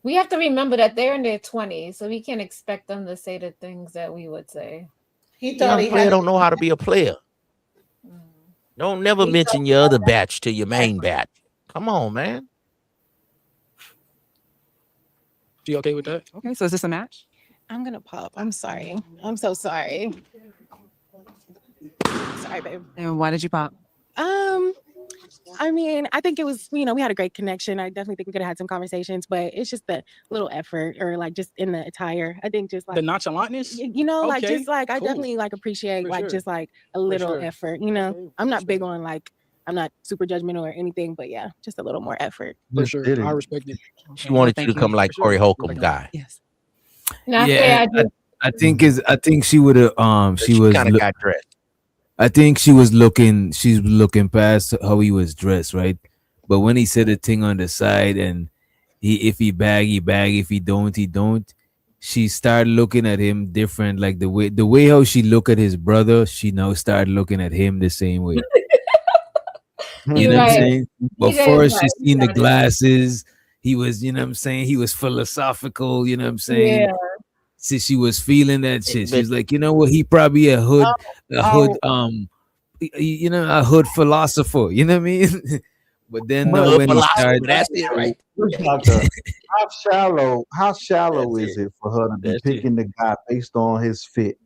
We have to remember that they're in their 20s, so we can't expect them to say the things that we would say. He thought Young he player had don't know how to be a player. Don't never He mention your other batch to your main batch. Come on, man. You okay with that? Okay, so is this a match? I'm gonna pop. I'm sorry. I'm so sorry. Sorry, babe. And why did you pop? I mean, I think it was, we had a great connection. I definitely think we could have had some conversations, but it's just the little effort or like just in the attire. I think just like The nonchalantness? like Okay, just like I cool. definitely like appreciate For like sure. just like a little sure. effort. I'm not big on like I'm not super judgmental or anything, but yeah, just a little more effort. For Just sure. did it. I respect it. She wanted you thank to come you. like For Corey sure. Holcomb guy. Yes. Not Yeah, fair. and I think she would have But she she was kind of got dressed. I think she's looking past how he was dressed, right? But when he said the thing on the side and if he bag, if he don't, he don't. She started looking at him different, like the way how she look at his brother, she now started looking at him the same way. You You're know what I'm right. saying? But He is first right. she You seen the got it. glasses. He was, you know what I'm saying? He was philosophical, you know what I'm saying? Yeah. See, she was feeling that shit. She But was like, you know what? He probably a hood, a hood philosopher. You know what I mean? But then But when he started, That's it, right? Doctor, how shallow That's is it. it for her to be That's it. picking the guy based on his fit?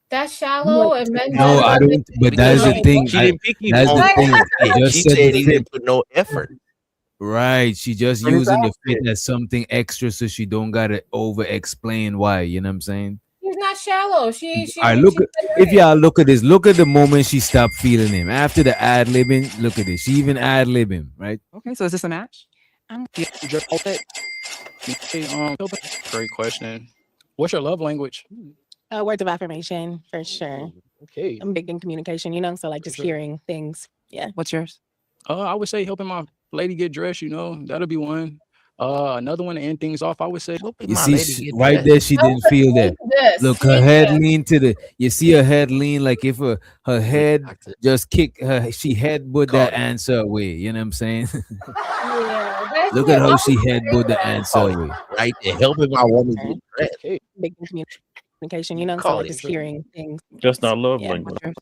That's shallow and men no, don't I love don't. But Because that's the thing. she didn't pick him That's on the the thing. I fit. just She said said the he fit. didn't put no effort. Right. She just But his using the fit outfit. as something extra, so she don't gotta over explain why. You know what I'm saying? She's not shallow. She All right, look. said If right. y'all look at this, look at the moment she stopped feeling him after the ad libbing. Look at this. She even ad lib him, right? Okay, so is this a match? I'm Great question. What's your love language? words of affirmation for sure. Okay. I'm big in communication, so like just sure. hearing things. Yeah. What's yours? I would say helping my lady get dressed, that'll be one. Another one to end things off, I would say. You see, right there, she didn't feel that. Look, her head lean to the. You see her head lean like if her head just kick her. She headbutt that answer away. You know what I'm saying? Yeah, that's Look it. at how Why she would you say headbutt the that? answer away. Right there, helping my woman get dressed. Okay. Big in communication, so Call like it. just hearing things. Just not love Yeah. language. What's yours?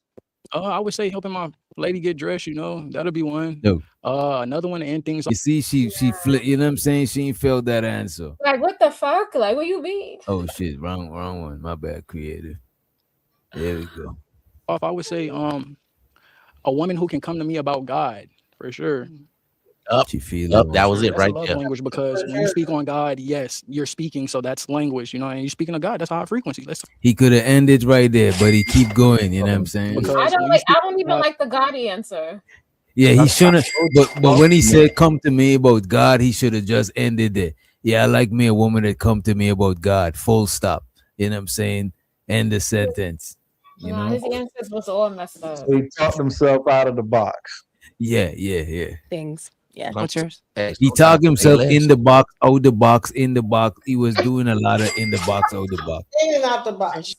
I would say helping my lady get dressed, that'll be one. No. Another one to end things off. You see, she flip. You know what I'm saying? She ain't felt that answer. Like, what the fuck? Like, what you mean? Oh shit, wrong one. My bad, creative. There we go. Off, I would say a woman who can come to me about God, for sure. She feel Up, it. that was it That's right a love there. language because when you speak on God, yes, you're speaking, so that's language, and you're speaking to God, that's a high frequency. Let's He could have ended right there, but he keep going. You know what I'm saying? because I when don't you like. speak I don't even God, like the God answer. Yeah, he shouldn't. But when he said come to me about God, he should have just ended it. Yeah, I like me a woman that come to me about God. Full stop. You know what I'm saying? End the sentence. You No, know? his answers was all messed up. So he talked himself out of the box. Yeah. Things. Yeah. What's yours? He talked himself in the box, out the box, in the box. He was doing a lot of in the box, out the box. in and out the box.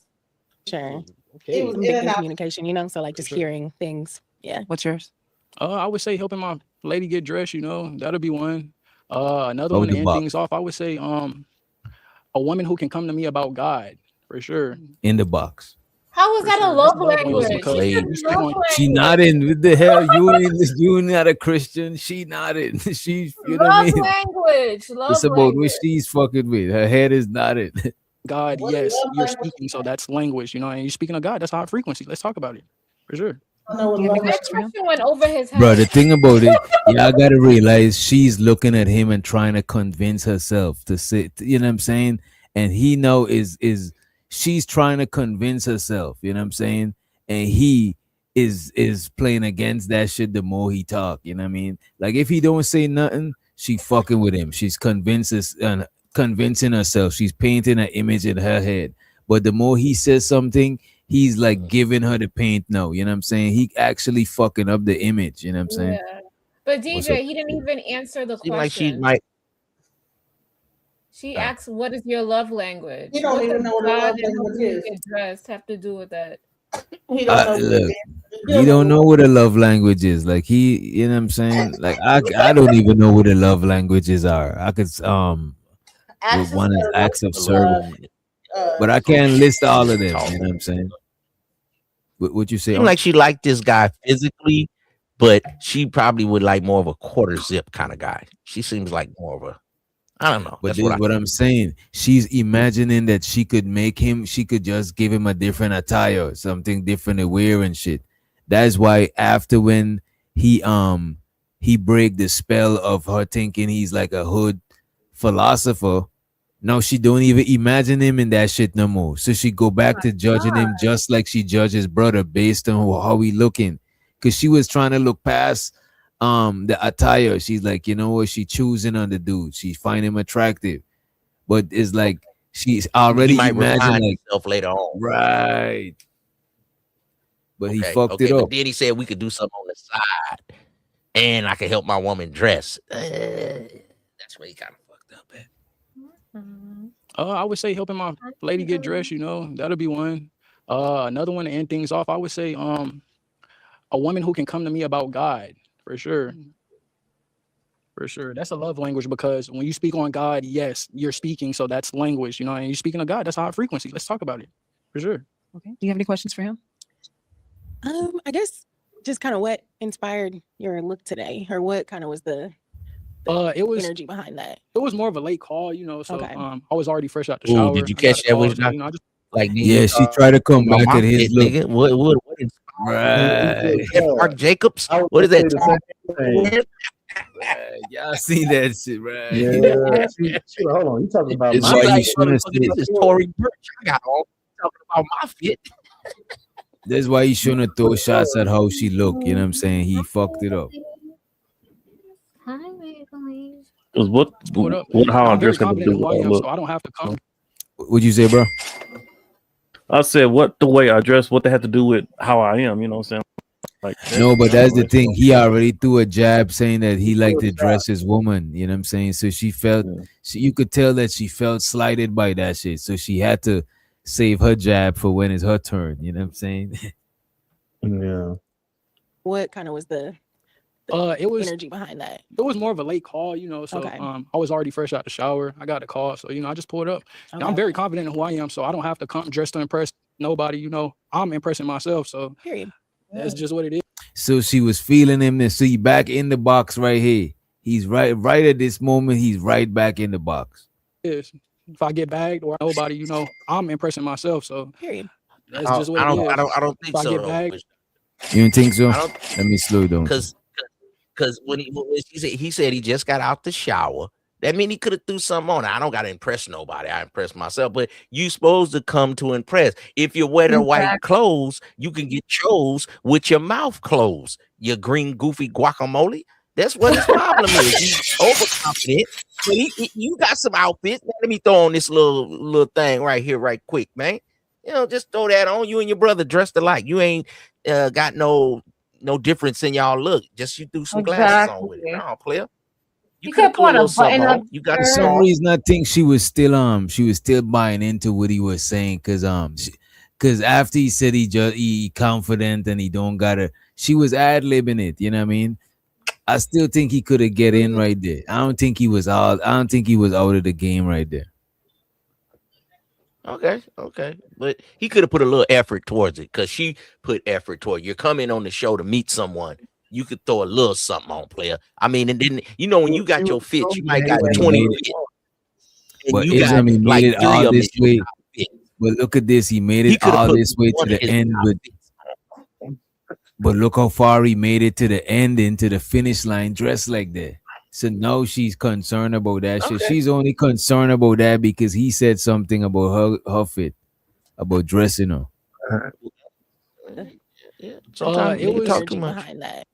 Sure. It was I'm in big and in out. communication, so like just hearing things. Yeah. What's yours? I would say helping my lady get dressed, that'll be one. Another Out one to the end box. things off, I would say a woman who can come to me about God, for sure. In the box. How is that a love language? because She said you speak on love She language. nodding. What the hell? You not a Christian. She nodding. She's, you know what I Love mean? language. Love It's about language. what she's fucking with. Her head is nodded. God, What yes, love you're language? speaking, so that's language, and you're speaking to God, that's high frequency. Let's talk about it, for sure. I know what Do you have love any That questions for him? question went over his head. Bro, the thing about it, y'all gotta realize she's looking at him and trying to convince herself to sit, you know what I'm saying? And he know is she's trying to convince herself, you know what I'm saying? And he is playing against that shit the more he talk, you know what I mean? Like if he don't say nothing, she fucking with him. She's convincing herself. She's painting an image in her head. But the more he says something, he's like giving her the paint now. You know what I'm saying? He actually fucking up the image. You know what I'm saying? Yeah. But What's up? DJ, he didn't even answer the Seem like she question. might. She asked, "What is your love language?" He don't What even does know what a God love and helping language you is. get dressed have to do with that? He don't know. Look, He don't know what a love language is. Like you know what I'm saying? Like I don't even know what the love languages are. I could with one is acts of service, but I can't list all of them. You know what I'm saying? What you say? Seems like she liked this guy physically, but she probably would like more of a quarter zip kind of guy. She seems like more of a, I don't know. But That's this what is what I'm saying. She's imagining that she could make him, she could just give him a different attire, something different to wear and shit. That's why after when he break the spell of her thinking he's like a hood philosopher, now she don't even imagine him in that shit no more. So she go back to judging him just like she judged his brother based on how he looking. Cause she was trying to look past the attire. She's like, you know what, she choosing on the dude. She find him attractive. But it's like she's already he might imagined refine like himself later on. right. But he Okay, fucked okay, it but up. then he said we could do something on the side, and I could help my woman dress. That's where he kind of fucked up at. I would say helping my lady get dressed, you know, that'll be one. Another one to end things off, I would say a woman who can come to me about God, for sure. For sure. That's a love language because when you speak on God, yes, you're speaking, so that's language, you know, and you're speaking of God, that's high frequency. Let's talk about it. For sure. Okay. Do you have any questions for him? I guess just kind of what inspired your look today, or what kind of was the It was energy behind that? It was more of a late call, you know, so Okay. I was already fresh out the Ooh, shower. did you I got catch a that call, with so, you know, I just like Yeah, she tried to come about back my at his fit, look. nigga? What Right. Mark Jacobs? I What is would that? say the same thing. Right. Y'all see that shit, right? Yeah. She, hold on. You talking about It's my why you like, shouldn't have motherfucker, said. this is Tory Burch. I got all talking about my fit. That's why you shouldn't have throw shots at how she look. You know what I'm saying? He fucked it up. Hi, Wiggly. Because what up. how I I'm very dress got to confident do in with who I am, look. so I don't have to come. What'd you say, bro? I said what the way I dress, what they have to do with how I am. You know what I'm saying? Like No, but I that's don't the know. thing. He already threw a jab saying that he liked to dress his woman. You know what I'm saying? So she felt, you could tell that she felt slighted by that shit. So she had to save her jab for when it's her turn. You know what I'm saying? Yeah. What kind of was the It was energy behind that? It was more of a late call, you know, so Okay. I was already fresh out the shower. I got the call, so, you know, I just pulled up. And I'm Okay. very confident in who I am, so I don't have to come dressed to impress nobody, you know. I'm impressing myself, so Period. that's just what it is. So she was feeling him to see back in the box right here. He's right at this moment. He's right back in the box. If I get bagged or nobody, you know, I'm impressing myself, so Period. that's just what it is. I don't If think I so get though. bagged, You don't think so? I don't, Let me slow down. because when he said he just got out the shower. That mean he could have threw something on. I don't gotta impress nobody. I impress myself. But you supposed to come to impress. If you wear the white clothes, you can get chose with your mouth closed. Your green goofy guacamole. That's what his problem is. He's overconfident. But you got some outfits. Let me throw on this little thing right here, right quick, man. You know, just throw that on. You and your brother dressed alike. You ain't got no difference in y'all look. Just you do some glasses on with it. No, player. You could have put a little something on. You got For some reason, I think she was still buying into what he was saying, cause after he said he confident and he don't gotta, she was ad-libbing it. You know what I mean? I still think he could have get in right there. I don't think he was out of the game right there. Okay. But he could have put a little effort towards it because she put effort toward you're coming on the show to meet someone. You could throw a little something on, player. I mean, and then you know when you got your fits, you might got But he 20 made it. fits, and But you got Islam, he made like it 3 all of them. this way. But look at this, he made He it could have all put this way to one of the his end with. But look how far he made it to the end, into the finish line, dressed like that. So now she's concerned about that shit. Okay. She's only concerned about that because he said something about her fit, about dressing her. Yeah. Sometimes it nigga was talk too much. Behind that.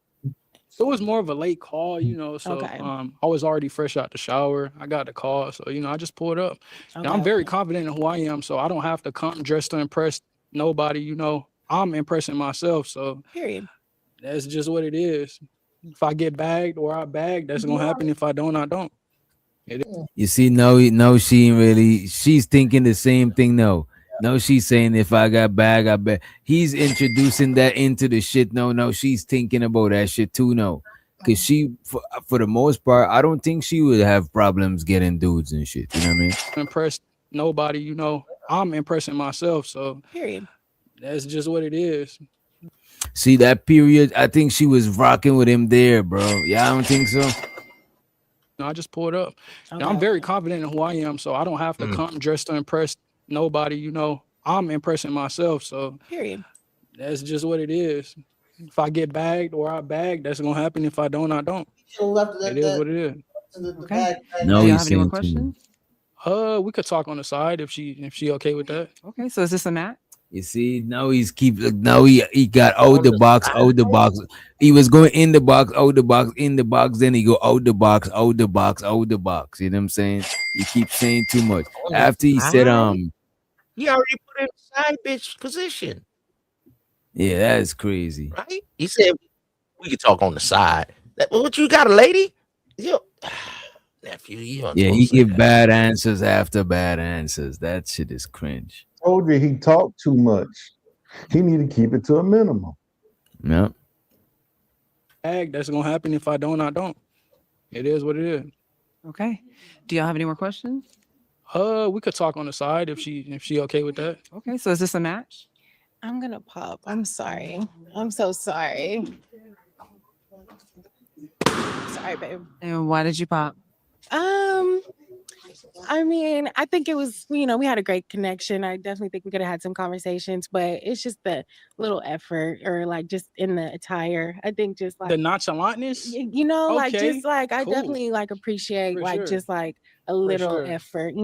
it was more of a late call, you know, so Okay. I was already fresh out the shower. I got the call, so, you know, I just pulled up. And I'm Okay. very confident in who I am, so I don't have to come dressed to impress nobody, you know. I'm impressing myself, so Period. that's just what it is. If I get bagged or I bag, that's gonna happen. If I don't, I don't. You see, now she's thinking the same thing now. No, she's saying if I got bag, I bet he's introducing that into the shit. No, she's thinking about that shit too. No, because she, for the most part, I don't think she would have problems getting dudes and shit. You know what I mean? Impress nobody, you know. I'm impressing myself, so Period. that's just what it is. See that period? I think she was rocking with him there, bro. Yeah, I don't think so. No, I just pulled up. And I'm Okay. very confident in who I am, so I don't have to come dressed to impress nobody, you know. I'm impressing myself, so Period. that's just what it is. If I get bagged or I bag, that's gonna happen. If I don't, I don't. It is what it is. Okay. No, Do y'all he's have any more saying too much. questions? We could talk on the side if she okay with that. Okay, so is this a match? You see, now he got out the box, out the box. He was going in the box, out the box, in the box. Then he go out the box, out the box, out the box. You know what I'm saying? He keeps saying too much. After he said, He already put in a side bitch position, yeah, that's crazy. right? He said we could talk on the side. What you got, a lady? Yo, nephew, you aren't Yeah, supposed he to say give that. bad answers after bad answers. That shit is cringe. Told you he talked too much. He need to keep it to a minimum. Yeah. Bag, that's gonna happen. If I don't, I don't. It is what it is. Okay. Do y'all have any more questions? We could talk on the side if she okay with that. Okay, so is this a match? I'm gonna pop. I'm sorry. I'm so sorry. Sorry, babe. And why did you pop? I mean, I think it was, we had a great connection. I definitely think we could have had some conversations, but it's just the little effort or like just in the attire. I think just like The nonchalantness. like Okay, just like I cool. definitely like appreciate For like sure. just like a little sure. effort,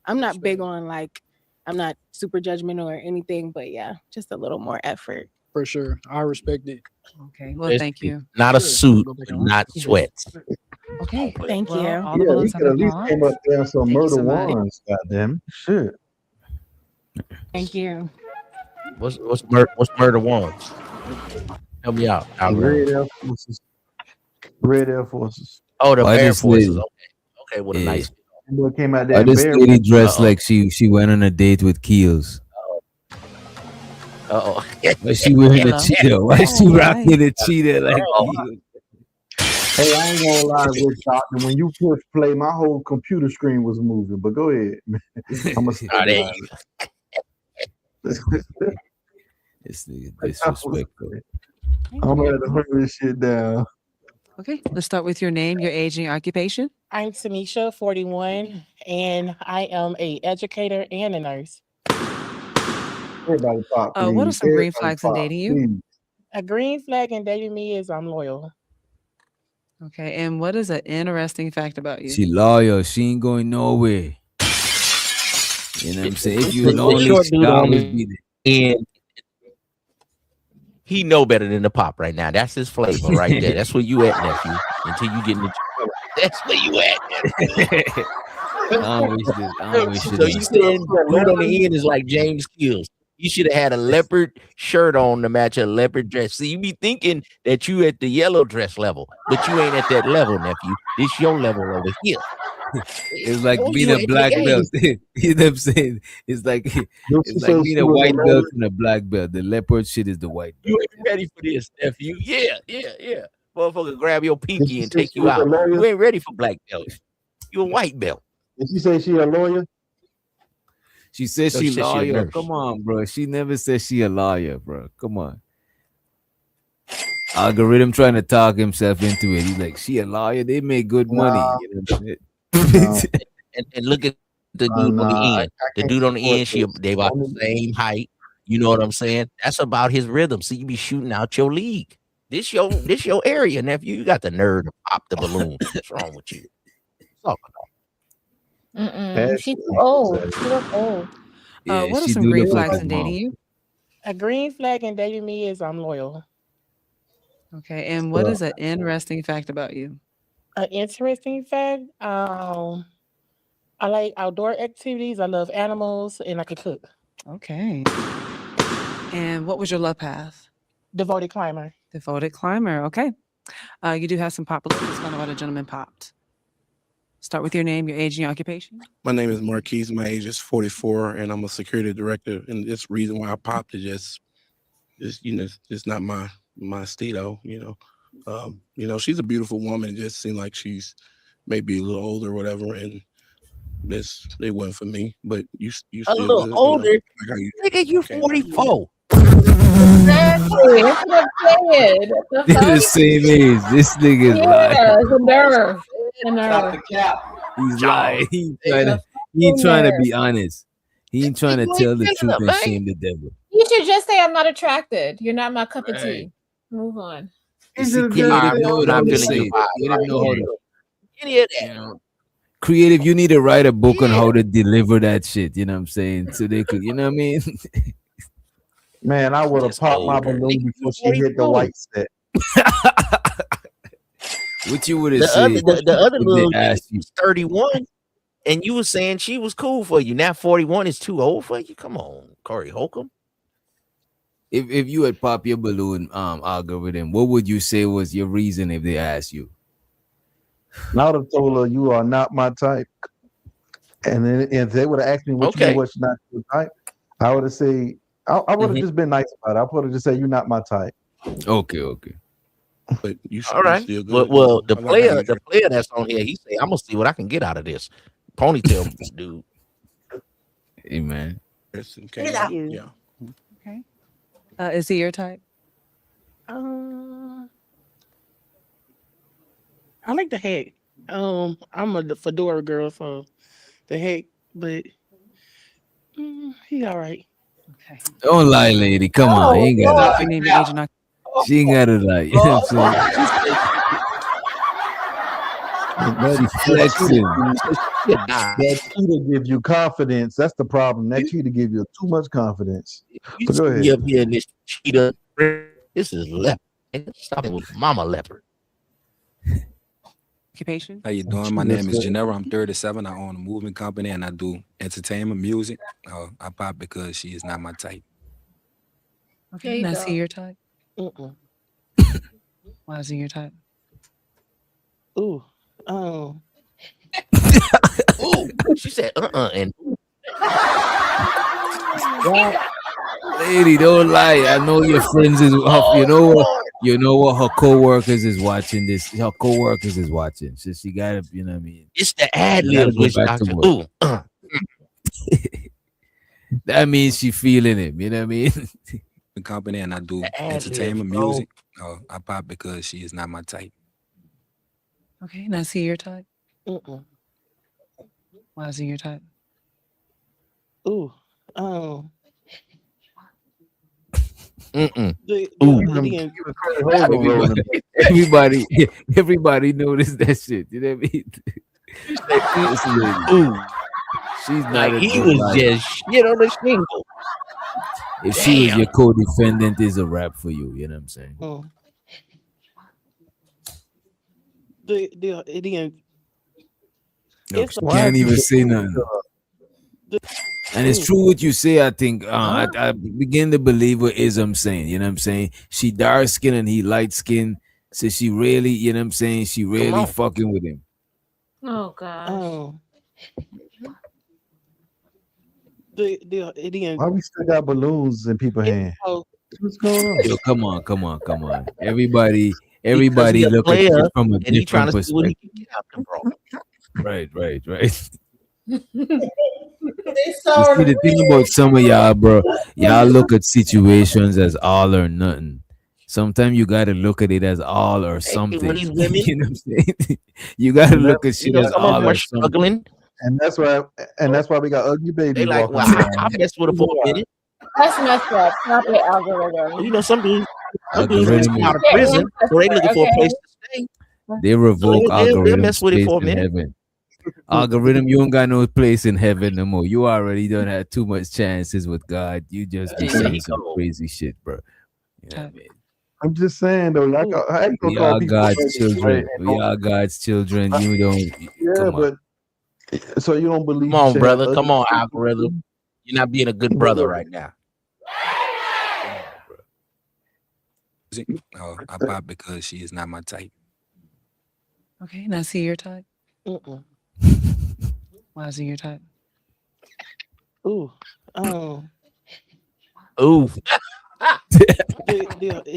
I'm not big on like I'm not super judgmental or anything, but yeah, just a little more effort. For sure. I respect it. Okay, well, Just thank you. Not a Sure. suit, Go back but in line. not sweats. Okay, Thank well, you. all the Yeah, he balloons have could at been least popped. came up there and some Thank you murder so much. ones. Goddamn shit. Thank you. What's murder ones? Help me out. Red Air Forces. Red Air Forces. Oh, the Why Air this Forces. lady? Okay, with a Yeah. nice. And boy came out there Why in this bare. lady dressed like she went on a date with Keels? Uh-oh. Why she wearing a Hello? cheetah? Why she All rocking a cheetah like Oh. Keels? Hey, I ain't gonna lie, Rich Doctor. When you push play, my whole computer screen was moving. But go ahead. I'm gonna Ah, there you This nigga disrespectful. I'm gonna have to hunt this shit down. Okay, let's start with your name, your age, and your occupation. I'm Tanisha, 41, and I am a educator and a nurse. Everybody pop, please. What are some green Everybody flags in pop, dating you? please. A green flag in dating me is I'm loyal. Okay, and what is an interesting fact about you? She loyal. She ain't going nowhere. You know what I'm saying? If you The lonely, short she dude on always the be there. end. He know better than the pop right now. That's his flavor right there. That's where you at, nephew. Until you get in the that's where you at. I don't wish this. I don't wish So you this. saying dude on the end is like James Kills. You should have had a leopard shirt on to match a leopard dress. See, you be thinking that you at the yellow dress level, but you ain't at that level, nephew. This your level over here. It's like Oh, being you a at black the belt. game. You know what I'm saying? It's like being a white belt and a black belt. The leopard shit is the white belt. You ain't ready for this, nephew. Yeah. Motherfucker, grab your pinky and take you out. You ain't ready for black belt. You a white belt. Did she say she a lawyer? She says No, she she said she a lawyer. nurse. Come on, bro. She never said she a lawyer, bro. Come on. Algorithm trying to talk himself into it. He's like, she a lawyer. They make good money. You know what I'm saying? And look at the dude on the end. The dude on the end, they about the same height. You know what I'm saying? That's about his rhythm. So you be shooting out your league. This your area, nephew. You got the nerve to pop the balloon. What's wrong with you? Talk She's too old. She look old. What are she some do green look like flags his in mom. dating you? A green flag in dating me is I'm loyal. Okay, and what is an interesting fact about you? An interesting fact, I like outdoor activities. I love animals, and I can cook. Okay. And what was your love path? Devoted climber. Devoted climber. Okay. You do have some pop balloons. Let's find out why the gentleman popped. Start with your name, your age, and your occupation. My name is Marquise. My age is 44, and I'm a security director. And this reason why I popped is just just not my stilo. She's a beautiful woman. It just seemed like she's maybe a little older or whatever, and it wasn't for me. But you A still little good, older. like how you Nigga, you came out. 44. Exactly. That's what I'm saying. What the They're the fuck? same age. This nigga is lying. Yeah, the nerve. The nerve. He's lying. The He ain't fucking trying to nerve. be honest. He ain't trying to You ain't tell the feeling truth it, and man. shame the devil. You should just say I'm not attracted. You're not my cup of Right. tea. Move on. You see, Yeah, creative I'm know not how to feeling say your it. vibe. Creative Right? know how to, Any of you that. know. Creative, you need to write a book on how to deliver that shit. You know what I'm saying? So they could, you know what I mean? Man, I would have Just popped my older. balloon Nigga, you before she hit the 42. white set. What you would have The said other if little they nigga asked you? was 31, and you was saying she was cool for you. Now 41 is too old for you. Come on, Corey Holcomb. If you had popped your balloon algorithm, what would you say was your reason if they asked you? And I would have told her you are not my type. And then if they would have asked me what you mean, Okay. what's not your type, I would have said I would have Mhm. just been nice about it. I would have just said you're not my type. Okay. But All right. still Well, good. well, the I like how player, you the player that's on here, he say, "I'm gonna see what I can get out of this ponytail, dude." Hey man. dress and came out. Yeah. Okay. Is he your type? I like the heck. I'm a fedora girl, so the heck, but he all right. Okay. Don't lie, lady. Come on. He ain't Start gotta with your name, your age, and She ain't gotta lie. You know what I'm saying? She flexing. That cheetah give you confidence. That's the problem. That cheetah give you too much confidence. You But go see me ahead. up here in this cheetah. This is leopard. Stop it with mama leopard. Occupation? How you doing? My name is Janera. I'm 37. I own a moving company and I do entertainment music. I pop because she is not my type. There Okay. you Now go. see your type. Why is he your type? Ooh. Ooh, she said, and Lady, don't lie. I know your friends is you know what her co-workers is watching this. Her co-workers is watching. So she gotta, you know what I mean? it's the ad She gotta libs, go which back to Doctor. work. Ooh, That means she feeling him, you know what I mean? The company and I do the ad libs, entertainment bro. music. I pop because she is not my type. Okay. Now see your type. Why is he your type? Ooh. Everybody noticed that shit. You know what I mean? This lady, Ooh, she's not like a he good was liar. just shit on the shingle. If she was Damn. your co-defendant, is a rap for you. You know what I'm saying? Look, she can't even say nothing. And it's true what you say. I think I begin to believe what Ism saying. You know what I'm saying? She dark skin and he light skin. So she really, you know what I'm saying? She really on. fucking with him. Oh gosh. Why we still got balloons in people's hands? What's going on? Yo, come on. Everybody Because he a look at player it from a and he trying different to see what he perspective. can get out them, bro. Right. They You saw see, the thing about some of y'all, bro, y'all look at situations as all or nothing. Sometimes you gotta look at it as all or something. When these women, You know what I'm saying? You gotta look at you shit know, as some of all them or are something. struggling. And that's why we got ugly They babies like, walking well, I around. messed with her for a minute. That's messed up. Stop it, algorithm. You know, some dudes Algorithm come out of Get prison, so they looking for a okay? place to stay. They So revoke they'll algorithm mess with it space for a in minute. heaven. Algorithm, you don't got no place in heaven no more. You already don't have too much chances with God. You just be He said saying he some cold. crazy shit, bro. You know what I mean? I'm just saying though, like how you gonna We call are people God's ugly, children. right? We are God's children. You don't. Yeah, Come on. but so you don't believe Come you on, should brother. have Come ugly on, people? algorithm. You're not being a good brother right now. I pop because she is not my type. Okay. Now see your type. Why is he your type? Ooh. Ooh. Look.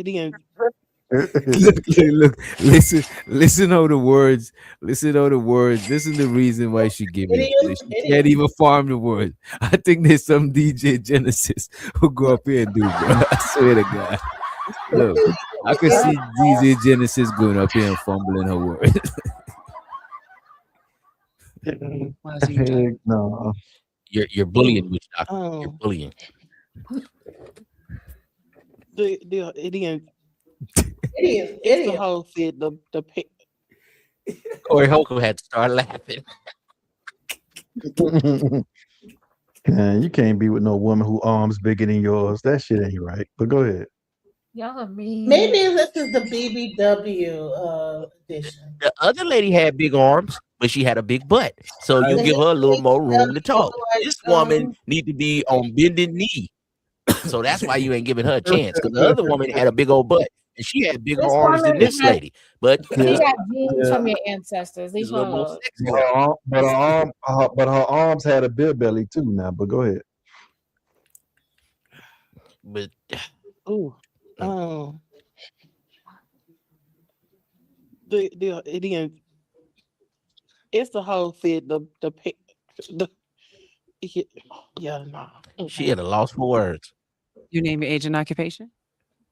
Listen to the words. Listen to the words. This is the reason why she give it. She can't even farm the words. I think there's some DJ Genesis who go up here and do, bro. I swear to God. Look, I could see DJ Genesis going up here and fumbling her words. Why is he your type? Heck no. You're bullying, witch doctor. You're bullying. Idiot. The whole fit the Corey Holcomb had to start laughing. Man, you can't be with no woman who arms bigger than yours. That shit ain't right. But go ahead. Y'all are mean. Maybe this is the BBW edition. The other lady had big arms, but she had a big butt. So you give her a little more room to talk. This woman need to be on bended knee. So that's why you ain't giving her a chance. Because the other woman had a big old butt. And she had bigger This arms than woman this had- lady. But She got genes from your ancestors. Leave her little more alone. sexy. But her arms had a beer belly too now. But go ahead. But ooh. It's the whole fit the yeah, no. she had a loss for words. Your name, your age, and occupation?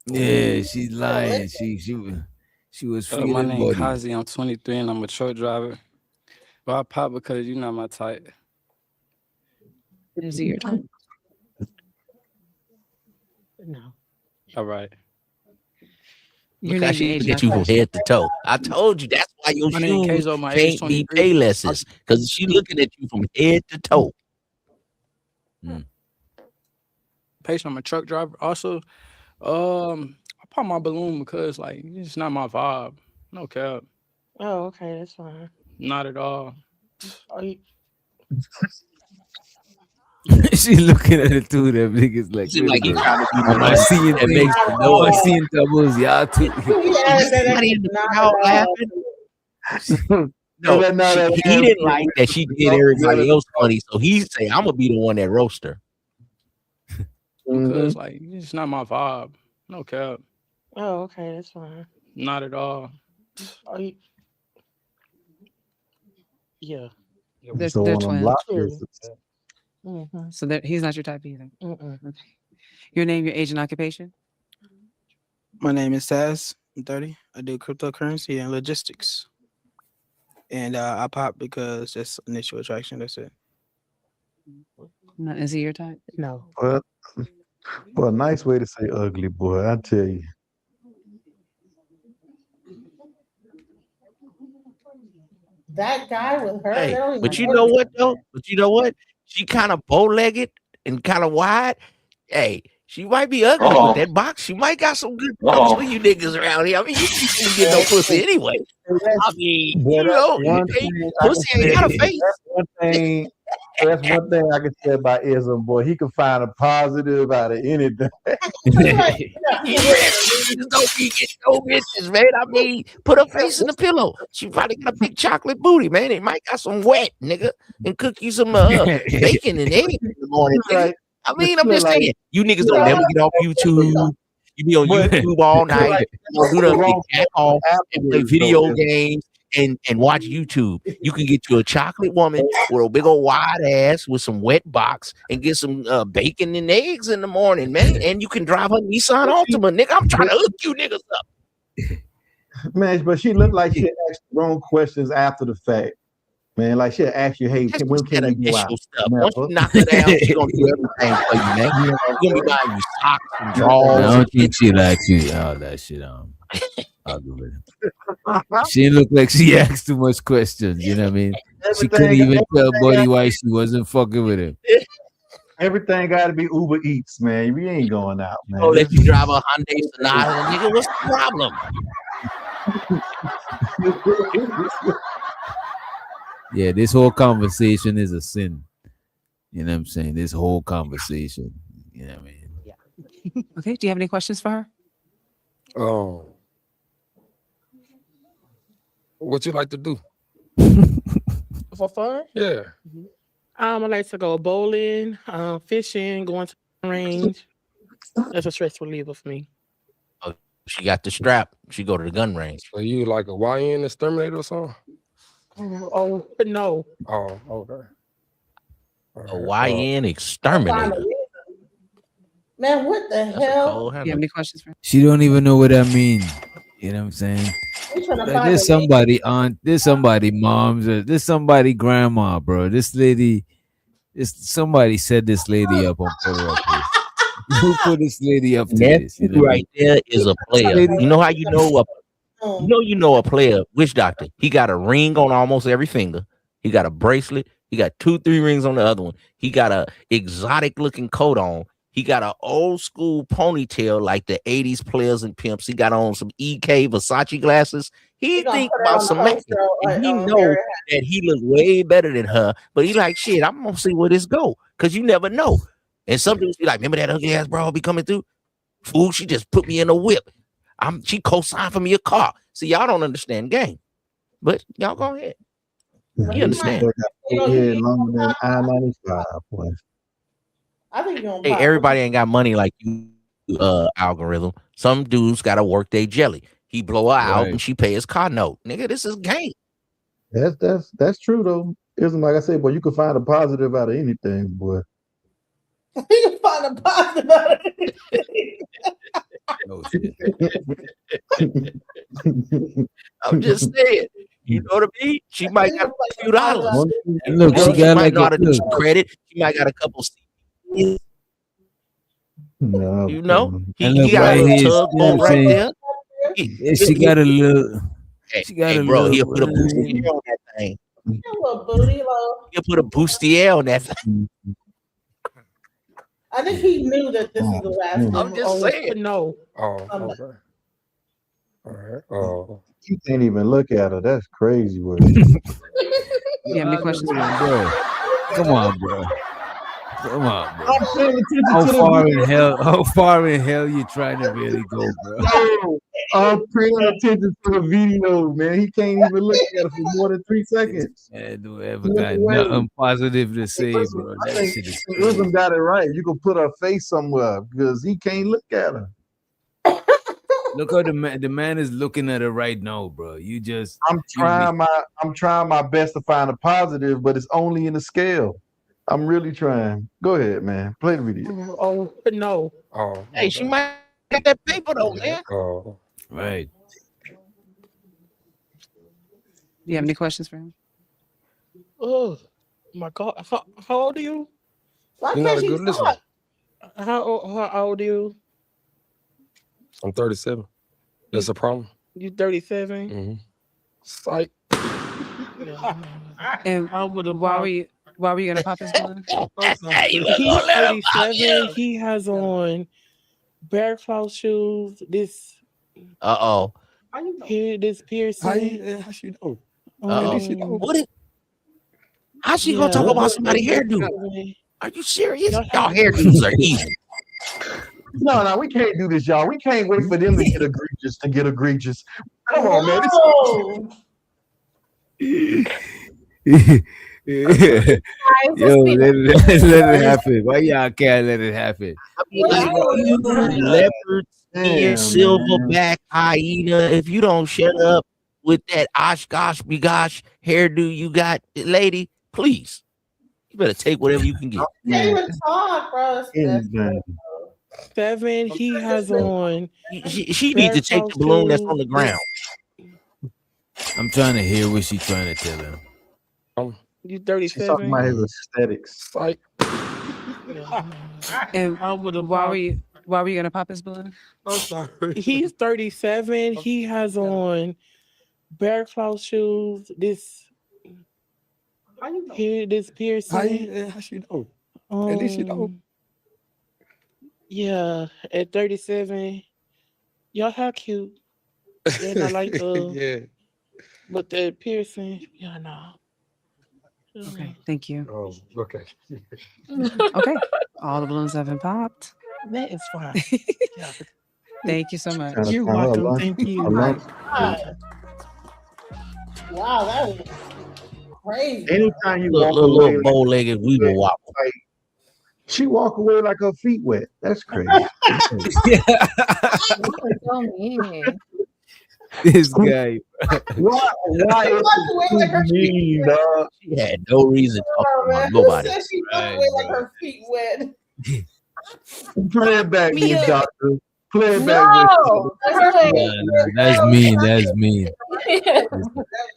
Yeah, she's lying. She was feeling My name body. Kazi. I'm 23 and I'm a truck driver. But I pop because you're not my type. Is he your type? No. All right. Your Look how name, your she age, get you from head to toe. I told you that's why your My name shoes Keizo, my age can't be 23. Paylesses. Because she looking at you from head to toe. Patient, I'm a truck driver. Also, I pop my balloon because like it's not my vibe. No cap. Oh, okay, that's fine. Not at all. Are you She looking at it too. That niggas like, She wait a like he minute. trying to be the Am I one seeing that things? makes the Am I noise. seeing doubles? Y'all too. Somebody in the crowd laughing. No, he didn't like that she did everybody else funny, so he say, "I'm gonna be the one that roast her." Because like it's not my vibe. No cap. Oh, okay, that's fine. Not at all. Are you yeah. They're So on them twins. block Sure. lists, So he's not your type either. Mm-mm. Okay. Your name, your age, and occupation? My name is Taz. I'm 30. I do cryptocurrency and logistics. And I pop because just initial attraction. That's it. No, is he your type? No. Well, a nice way to say ugly, boy. I tell you. That guy with her. Hey, they don't even but you know know each what though? But you know what? She kind of bow-legged and kind of wide. Hey, she might be ugly, but that box, she might got some good box for you niggas around here. I mean, you can't get no pussy anyway. I mean, Boy, you that's know, one thing I can pussy ain't got a say. face. That's one thing I can say about Ism, boy. He can find a positive out of anything. Just don't be getting no bitches, man. I mean, put her face in the pillow. She probably got a big chocolate booty, man. It might got some wet, nigga, and cook you some bacon and eggs in the morning, nigga. I mean, I'm just saying, you niggas don't never get off YouTube. You be on YouTube all night. You don't do nothing but jack off and play video games and watch YouTube. You can get you a chocolate woman with a big old wide ass with some wet box and get some bacon and eggs in the morning, man. And you can drive a Nissan Altima, nigga. I'm trying to hook you niggas up. Man, but she looked like she asked the wrong questions after the fact. Man, like she'll ask you, hey, when can we go out? Once you knock her down, she's gonna do everything for you, man. She's gonna be buying you socks and drawers. I don't think she likes you. Oh, that shit. I'll go with it. She looked like she asked too much questions. You know what I mean? She couldn't even tell Buddy why she wasn't fucking with him. Everything got to be Uber Eats, man. We ain't going out, man. Oh, let you drive a Hyundai Sonata, nigga. What's the problem? Yeah, this whole conversation is a sin. You know what I'm saying? This whole conversation. You know what I mean? Yeah. Okay. Do you have any questions for her? What you like to do? For fun? Yeah. I like to go bowling, fishing, going to the range. That's a stress reliever for me. Oh, she got the strap. She go to the gun range. So you like a YN exterminator or something? Oh no. Oh, okay. A YN exterminator. Man, what the That's a hell? cold Do you handle. have any questions for She don't even know what that means. You know what I'm saying? We trying to Like, find there's a somebody aunt, there's somebody moms, or there's somebody grandma, bro. This lady, somebody set this lady up and put her up here. Who put this lady up to That this? You know what I right there is a player. mean? You know how you know a player, witch doctor. He got a ring on almost every finger. He got a bracelet. He got 2-3 rings on the other one. He got a exotic looking coat on. He got an old school ponytail like the 80s players and pimps. He got on some EK Versace glasses. He gonna think put her about on some the man. poster And he on know Harry that he look way better than her. But he like, shit, I'm gonna see where this go. Cause you never know. And some dudes be like, remember that ugly ass bro be coming through? Fool, she just put me in a whip. She co-signed for me a car. See, y'all don't understand game. But y'all go ahead. You understand. Yeah, longer than I-95, boy. I think you're gonna Hey, pop. everybody ain't got money like you, algorithm. Some dudes gotta work their jelly. He blow her out Right. and she pay his car note. Nigga, this is game. That's true though. Isn't like I said, boy, you can find a positive out of anything, boy. You can find a positive out of it. Oh, shit. I'm just saying. You know what I mean? She might got a few dollars. And look, she She got might like know how to do look, some credit. She might got a couple. No, You know, and he look got a right little here. You know what tugboat I'm right saying? there. Yeah, she got a little. Hey, She got hey, a bro, little. he'll put a bustier on that thing. Little booty, low. He'll put a bustier on that thing. I think he knew that this was the last one. I'm just saying. No. Oh, okay. All right. Oh. You can't even look at her. That's crazy, boy. Do you have any questions for Bro, come on, bro. Come on, bro. I'm paying attention How to the far in video. hell? How far in hell you trying to really go, bro? No, I'm paying attention to the video, man. He can't even look at it for more than 3 seconds. Man, don't ever No got way. nothing positive to say, Listen, bro. I That think shit is crazy. Rhythm got it right. You can put her face somewhere because he can't look at her. Look how the man is looking at her right now, bro. You just I'm trying my best to find a positive, but it's only in the scale. I'm really trying. Go ahead, man. Play the video. Oh no. Oh. Hey, she might get that paper though, man. Oh. right. Do you have any questions for him? Oh my God. How old are you? Why You're not can't a she good listener. talk? How old are you? I'm 37. That's a problem. You 37? Mm-hmm. Psych. And I would have why were you gonna pop his balloon? He's 37. He has on bear claw shoes. This Uh-oh. here, this piercing. How she know? Uh-oh. She know. What is, how she gonna talk about somebody's hairdo? Are you serious? Y'all hairdos are evil. No, we can't do this, y'all. We can't wait for them to get egregious. Come on, man. Yo, let it happen. Why y'all can't let it happen? Leopard skin, silverback hyena. If you don't shut up with that gosh begosh hairdo you got, lady, please. You better take whatever you can get. Can't even talk, bro. It's 7. He has on. She needs to take the balloon that's on the ground. I'm trying to hear what she's trying to tell him. You She's talking 37? about his aesthetics. Psych. And why were you gonna pop his balloon? I'm sorry. He's 37. He has on bear claw shoes. This here, this piercing. How she know? At least she know. Yeah, at 37. Y'all how cute. And I like Yeah. but the piercing, yeah, no. Okay, thank you. Oh, okay. Okay, all the balloons have been popped. That is fine. Thank you so much. Trying to You're find her welcome. lunch. Thank you. Her lunch. Wow, that was crazy. Anytime you Little, walk little, away little bow-legged weeble wobble. like she walk away like her feet wet. That's crazy. So mean. This guy. Why is it mean, dog? She had no reason to talk about Who nobody. said she walked away like her feet wet? Play it back, Me good up. doctor. Play it back. No, That's mean. That's mean.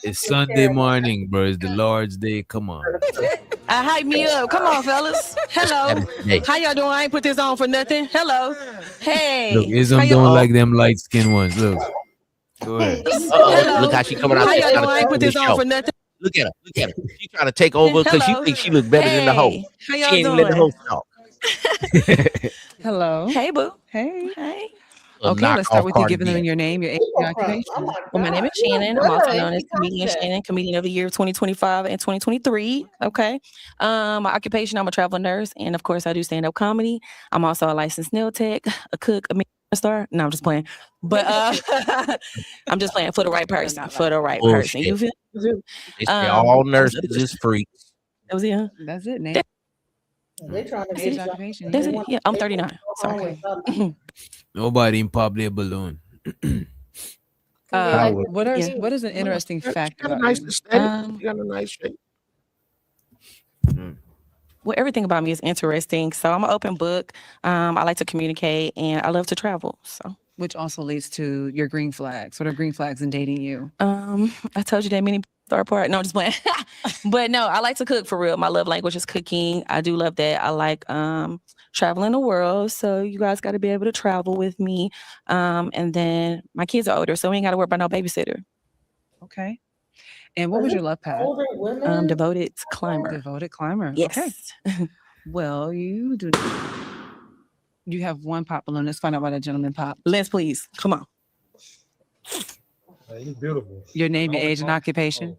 It's Sunday morning, bro. It's the Lord's Day. Come on. Hype me up. Come on, fellas. Hello. How y'all doing? I ain't put this on for nothing. Hello. Hey. Look, is How I'm y'all- doing like them light skinned ones. Look. Go ahead. Uh-oh. Look how she coming out How there y'all trying doing? I to ain't take put over the this on show. for nothing. Look at her. Look at her. She trying to take over because she Hello. thinks she look better than the host. How She y'all ain't even let the doing? host talk. Hello. Hey, boo. Hey. Hey. Okay, let's start knockoff with you Cardi giving them B. your name, your age, your occupation. Well, my name is Shannon. I'm also known as Comedian Shannon, Comedian of the Year 2025 and 2023. Okay. My occupation, I'm a travel nurse, and of course, I do stand-up comedy. I'm also a licensed nail tech, a cook, a makeup star. No, I'm just playing. But I'm just playing for the right person. For the right person. You feel? They say all nurses is freaks. That was it, huh? That's it, name. They trying to That's get it. y'all. That's it. Yeah, I'm 39. Sorry. Nobody pop their balloon. What is an interesting fact got a about nice you? aesthetic. You got a nice shape. Well, everything about me is interesting. So I'm an open book. I like to communicate and I love to travel. So, which also leads to your green flags. What are green flags in dating you? I told you that many third part. No, I'm just playing. But no, I like to cook for real. My love language is cooking. I do love that. I like traveling the world. So you guys got to be able to travel with me. And then my kids are older, so we ain't got to worry about no babysitter. Okay. And what was your love path? Older women. Devoted climber. Devoted climber. Yes. Okay. Well, you do. You have one pop balloon. Let's find out why that gentleman popped. Lens, please. Come on. He's beautiful. Your name, your age, and occupation.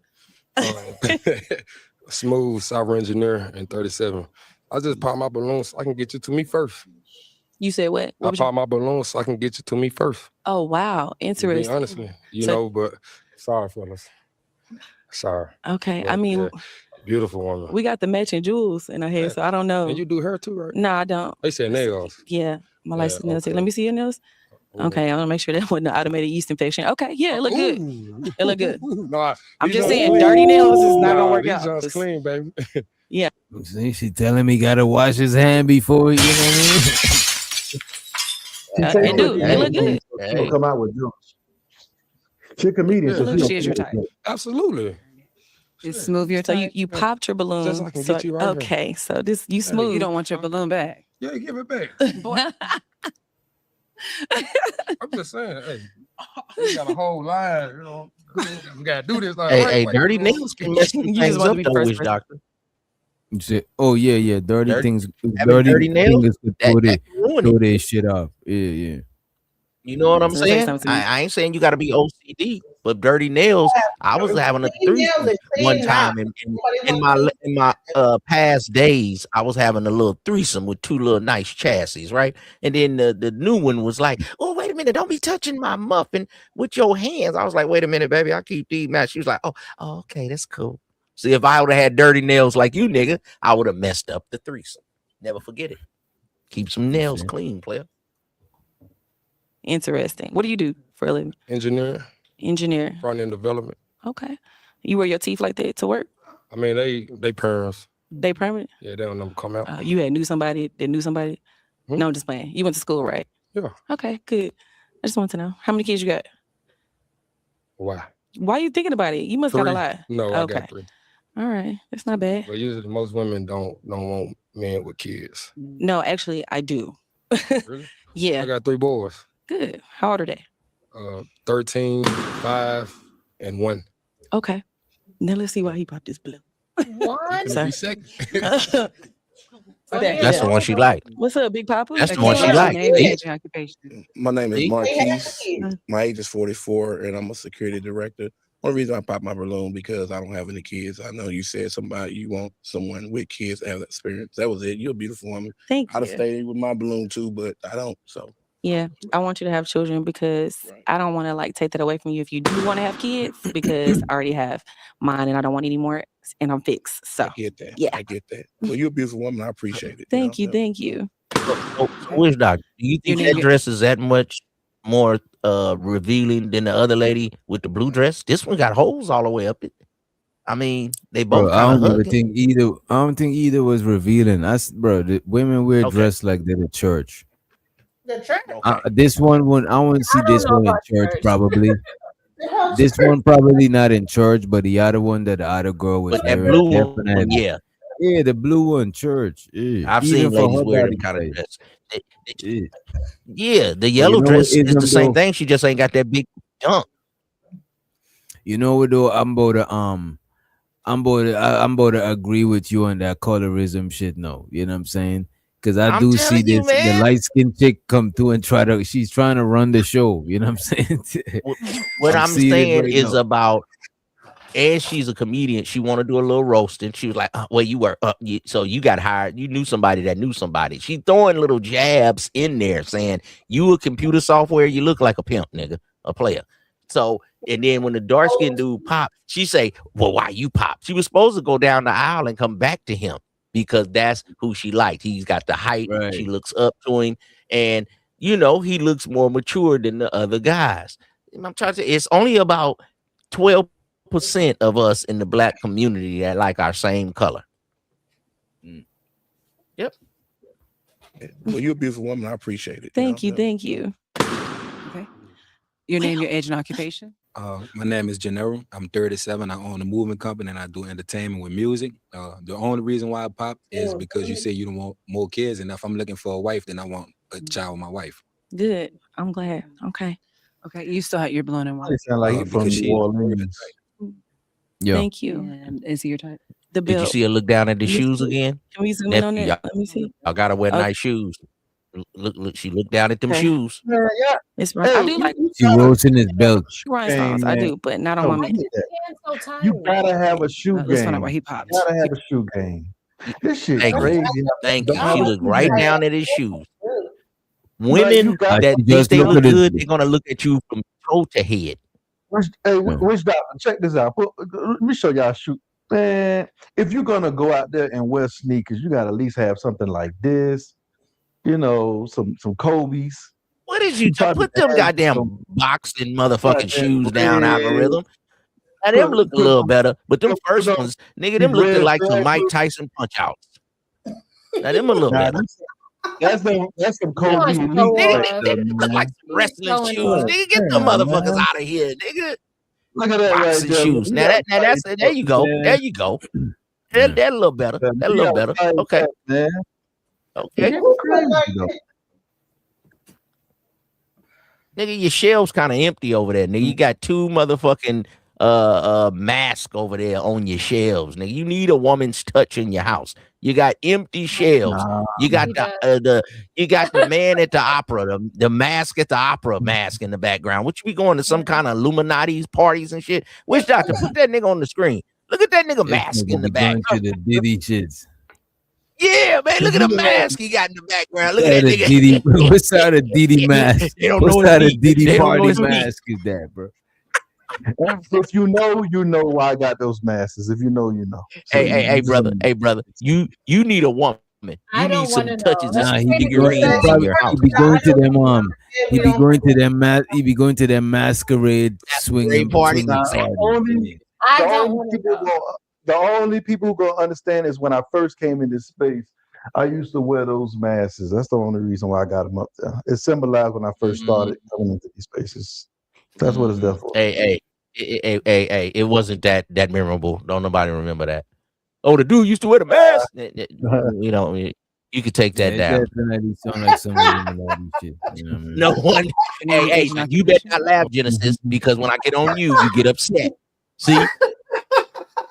Smooth software engineer and 37. I just pop my balloons so I can get you to me first. You said what? I pop my balloons so I can get you to me first. Oh, wow. Interesting. Honestly, you So- know, but sorry, fellas. Sorry. Okay. But, I mean, yeah, beautiful woman. we got the matching jewels in our head, so I don't know. And you do hair too, right? No, I don't. They said nails. Yeah, my Yeah, license nails. okay. Let me see your nails. Okay, I want to make sure that wasn't an automated yeast infection. Okay, yeah, it look good. It look good. Nah, I'm these just joints saying, clean. dirty nails is not gonna work these out. joints clean, baby. Yeah. See, she telling me gotta wash his hand before he, you know what I mean? It do. It look good. She'll come out with jokes. She's a comedian, so She is your type. Absolutely. It's smooth your So type. you popped your balloon. Just so I can so- get you right here. okay, so this you smooth. You don't want your balloon back. Yeah, give it back. I'm just saying, hey, we got a whole line, you know. We gotta do this. Hey, dirty nails can mess some You just things want to up, be though, first Witch person. Doctor. You say, oh yeah, dirty things. having dirty nails, fingers could that throw can ruin throw it. their shit off. Yeah. You know what I'm So say saying? something to me. I ain't saying you got to be OCD, but dirty nails. I was having a threesome one time in my past days. I was having a little threesome with two little nice chassis, right? And then the new one was like, "Oh, wait a minute, don't be touching my muffin with your hands." I was like, "Wait a minute, baby, I keep these match." She was like, "Oh, okay, that's cool." See, if I would have had dirty nails like you, nigga, I would have messed up the threesome. Never forget it. Keep some nails clean, player. Interesting. What do you do for a living? Engineer, Engineer. front end development. Okay. You wear your teeth like that to work? I mean, they parents. They permanent? Yeah, they don't never come out. You had knew somebody that knew somebody? No, I'm just playing. You went to school, right? Yeah. Okay, good. I just want to know. How many kids you got? Why? Why are you thinking about it? You must got a Three. lot. No, I Okay. got 3. All right. That's not bad. But usually most women don't want men with kids. No, actually, I do. Really? Yeah. I got 3 boys. Good. How old are they? 13, 5, and 1. Okay. Now let's see why he popped this blue. What? Sorry. That's the one she liked. What's up, Big Papa? That's the one she liked. Name, See? age, and occupation. My name is See? Marquise. My age is 44, and I'm a security director. Only reason I pop my balloon because I don't have any kids. I know you said you want someone with kids to have that experience. That was it. You're a beautiful woman. Thank I'd have you. stayed with my balloon too, but I don't. So Yeah, I want you to have children because I don't want to like take that away from you if you do want to have kids because I already have mine and I don't want any more and I'm fixed. So I get that. yeah. I get that. Well, you're a beautiful woman. I appreciate it. Thank you. Thank you. So which doctor? Do you think that dress is that much more revealing than the other lady with the blue dress? This one got holes all the way up it. I mean, they Bro, both I kind of don't even hugging. think either. I don't think either was revealing. Bro, the women wear dressed like they're at church. The church. This one wouldn't. I want to see this know one in about church church. probably. The hell's This church? one probably not in church, but the other one that the other girl was But that wearing blue one, definitely. yeah. Yeah, the blue one, church. Yeah. I've Even seen for ladies her wear body them kind of type. dress. Yeah. Yeah, the But you yellow know what dress is the ism same though? thing. She just ain't got that big jump. You know what though? I'm about to agree with you on that colorism shit. No, you know what I'm saying? Because I I'm do see telling you, this the man. light skinned chick come through and she's trying to run the show. You know what I'm saying? What I'm seeing it saying right is now. about, and she's a comedian. She want to do a little roasting. She was like, "Well, you were so you got hired. You knew somebody that knew somebody." She throwing little jabs in there, saying, "You a computer software. You look like a pimp, nigga, a player." So, and then when the dark skinned dude pop, she say, "Well, why you pop?" She was supposed to go down the aisle and come back to him because that's who she liked. He's got the height. Right. She looks up to him, and he looks more mature than the other guys. And I'm trying to say, it's only about 12% of us in the black community that like our same color. Yep. Well, you're a beautiful woman. I appreciate it. Thank you. Thank you. Okay. Your name, your age, and occupation. My name is Gennaro. I'm 37. I own a moving company and I do entertainment with music. The only reason why I pop is because you say you don't want more kids, and if I'm looking for a wife, then I want a child with my wife. Good. I'm glad. Okay. Okay. You still have your blonde and white. It sound like he from because New she- Orleans. Yeah. Thank you. And is he your type? The Did you belt. see her look down at the Let me shoes see. again? Can we zoom in on Nephew, that? Let me see. I gotta wear Okay. nice shoes. Look, she looked down at them Okay. shoes. It's right. I do like She roasting his belt. rhinestones. I do, but not on my man. So tired. You gotta have a shoe Let's find out game. where he You popped. gotta have a shoe game. This shit Thank you. crazy. Thank The you. She other looked shoe right game. down at his shoes. Like, Women you got that she think just they look look at his- good, they're gonna look at you from toe to head. Which doctor? Check this out. Let me show y'all a shoe. Man, if you're gonna go out there and wear sneakers, you gotta at least have something like this. Some Kobe's. What did you Probably put them have goddamn some boxing motherfucking goddamn shoes down, Reds. algorithm? Now them Put- look a put little some- better, but them put first on ones, nigga, these them looked red like some Mike stripes. Tyson punch outs. Now them a little Nah, better. that's some Kobe want to elite show right off. there, Look man. like some wrestling showing shoes. off. Nigga, get them Damn, motherfuckers man. out of here, nigga. Look at that Boxing right there. shoes. You Now gotta that's tighten there up, you go. man. There you go. That a little better. That a You little gotta better. tighten Okay. up, man. Okay. It's crazy though. Nigga, your shelves kind of empty over there. Nigga, you got two motherfucking mask over there on your shelves. Nigga, you need a woman's touch in your house. You got empty shelves. Nah. You got He you got the man at the opera, the mask at the opera mask in the background. What you be going to some kind of Illuminati's parties and shit? Which doctor put that nigga on the screen? Look at that nigga This mask in nigga the be going background. to the Diddy shits. Yeah, man, look at the mask he got in the background. Look What's at that side of nigga. Diddy? What side of Diddy mask? They don't What know it's side of me. Diddy They don't know party it's me. mask is that, bro? If you know why I got those masses. If you know, you know. So Hey, brother. Hey, brother. You need a woman. You I need don't some want to touches know. and Nah, some he be figurines in your house. going to them he be going to them he be going to them masquerade swinging party. Nah, parties. only I the don't only want to people know. the only people who gonna understand is when I first came in this space. I used to wear those masks. That's the only reason why I got them up there. It symbolized when I first started coming into these spaces. That's what it's there for. Hey, it wasn't that memorable. Don't nobody remember that. Oh, the dude used to wear the mask. You know, you could take that It down. definitely sound like some Illuminati shit. You know what I mean? No one. Hey, you better not laugh, Genesis, because when I get on you, you get upset. See,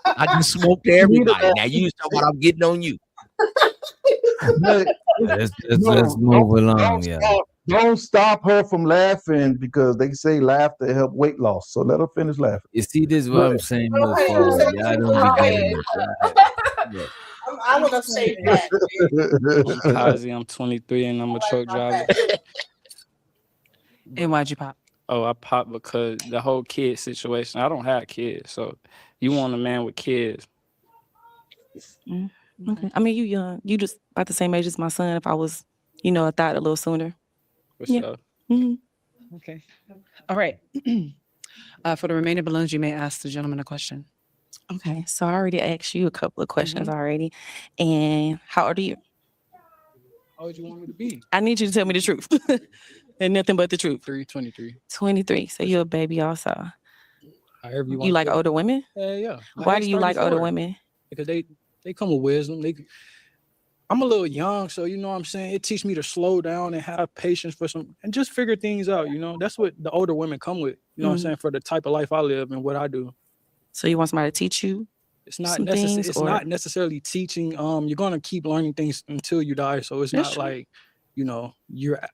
I just smoked to everybody. Now you talking about I'm getting on you. Let's move along, yeah. Don't stop her from laughing because they say laughter help weight loss. So let her finish laughing. You see, this is what I'm saying, move forward. Y'all don't be getting it. Right? I want to say that. I'm Kazi, I'm 23 and I'm a truck driver. And why'd you pop? Oh, I popped because the whole kid situation. I don't have kids, so you want a man with kids. Okay. I mean, you young. You just about the same age as my son. If I was, a thought a little sooner. For Yeah. sure. Okay. All right. For the remaining balloons, you may ask the gentleman a question. Okay. So I already asked you a couple of questions already. And how old are you? How would you want me to be? I need you to tell me the truth. And nothing but the truth. 23. 23. So you're a baby also. However you want. You like older women? Yeah. My Why ex do you like older 34. women? Because they come with wisdom. I'm a little young, so you know what I'm saying? It teaches me to slow down and have patience and just figure things out, That's what the older women come with, what I'm saying, for the type of life I live and what I do. So you want somebody to teach you? It's not some things, it's or- not necessarily teaching. You're gonna keep learning things until you die. So it's That's not true. like,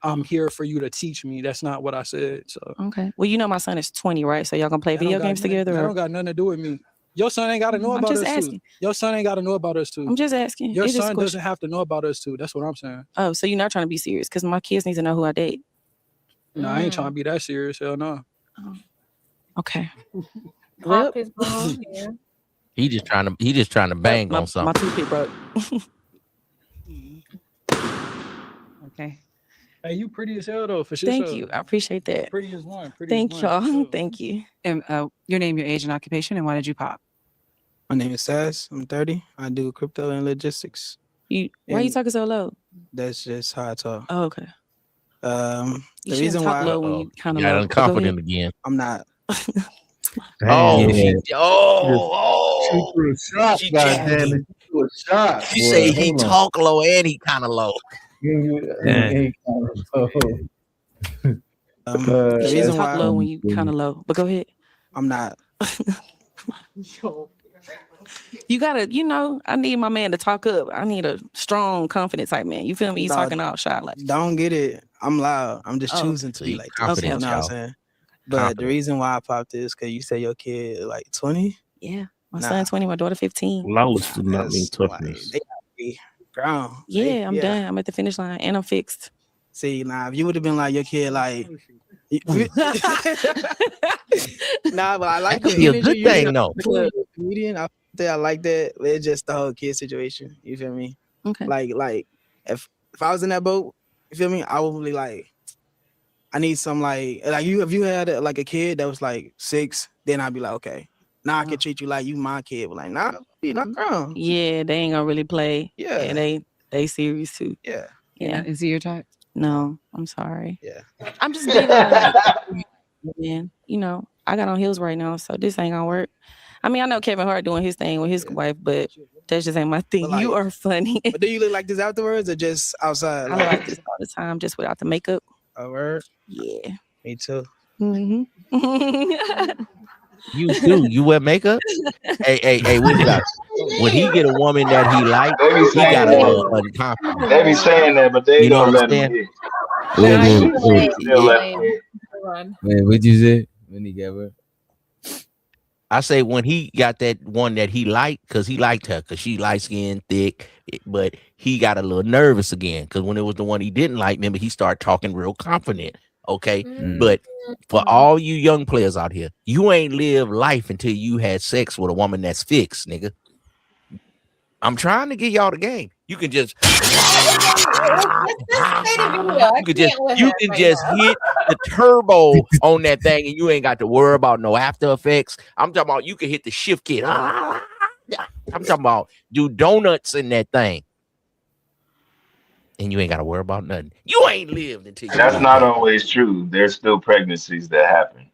I'm here for you to teach me. That's not what I said. So Okay. Well, my son is 20, right? So y'all gonna play that don't video got games nothing- together? That Or? don't got nothing to do with me. Your son ain't got to know I'm about just us asking. too. Your son ain't got to know about us too. I'm just asking. Your It's just a son question. doesn't have to know about us too. That's what I'm saying. Oh, so you're not trying to be serious? Because my kids need to know who I date. No, I ain't trying to be that serious. Hell no. Okay. Pop his balloon. Yeah. He just trying to bang my, on my something. toothpick broke. Okay. Hey, you pretty as hell though, for sure. Thank you. I appreciate that. Pretty as one. Thank y'all. Thank you. And your name, your age, and occupation, and why did you pop? My name is Saz. I'm 30. I do crypto and logistics. Why you And talking so low? That's just how I talk. Oh, okay. The You shouldn't reason talk why low when you kind of Got low. But go ahead. unconfident again. I'm not. Oh, Damn. she, Shoot oh, through a shot, she goddamn chatty. it. Shoot a shot. She boy. say he Hold on. talk low and he kind of low. He The You shouldn't reason talk why low when you kind of low. But go ahead. I'm not. You gotta, I need my man to talk up. I need a strong, confident type man. You feel me? He's Nah, talking all shy like. Don't get it. I'm loud. I'm just Oh, choosing to be like this. confident, You know what I'm y'all. saying? But the Confident. reason why I popped is because you say your kid like 20. Yeah, my Nah. son 20, my daughter 15. Lawless do not mean That's toughness. they gotta be grown. Yeah, I'm done. I'm at the finish line and I'm fixed. See, now if you would have been like your kid, like, nah, but I like That could the be a energy. good You thing, know, though. you're a comedian. I like that. But it's just the whole kid situation. You feel me? Okay. Like if I was in that boat, you feel me? I would be like, I need some like you. If you had like a kid that was like 6, then I'd be like, okay, now I can treat you like you my kid. But like, nah, you're not grown. Yeah, they ain't gonna really play. Yeah. And they serious too. Yeah. Yeah. Is he your type? No, I'm sorry. Yeah. I'm just big on like, man, I got on heels right now, so this ain't gonna work. I mean, I know Kevin Hart doing his thing with his wife, but that just ain't my thing. But, You like- are funny. But do you look like this afterwards or just outside? I look like this all the time, just without the makeup. A word? Yeah. Me too. Mm-hmm. You do. You wear makeup? Hey, what you got? When he get a woman that he like, They be he saying got a that. little unconfident. They be saying that, but they You know don't what I'm let them saying? hit. Still let them hit. Wait, what'd you say? When he got what? I say when he got that one that he liked, because he liked her, because she light skinned, thick, but he got a little nervous again. Because when it was the one he didn't like, remember, he started talking real confident. Okay. But for all you young players out here, you ain't live life until you had sex with a woman that's fixed, nigga. I'm trying to get y'all the game. You can just you can just hit the turbo on that thing and you ain't got to worry about no after effects. I'm talking about you can hit the shift key. I'm talking about do donuts in that thing. And you ain't got to worry about nothing. You ain't lived until you That's did not that. always true. There's still pregnancies that happen.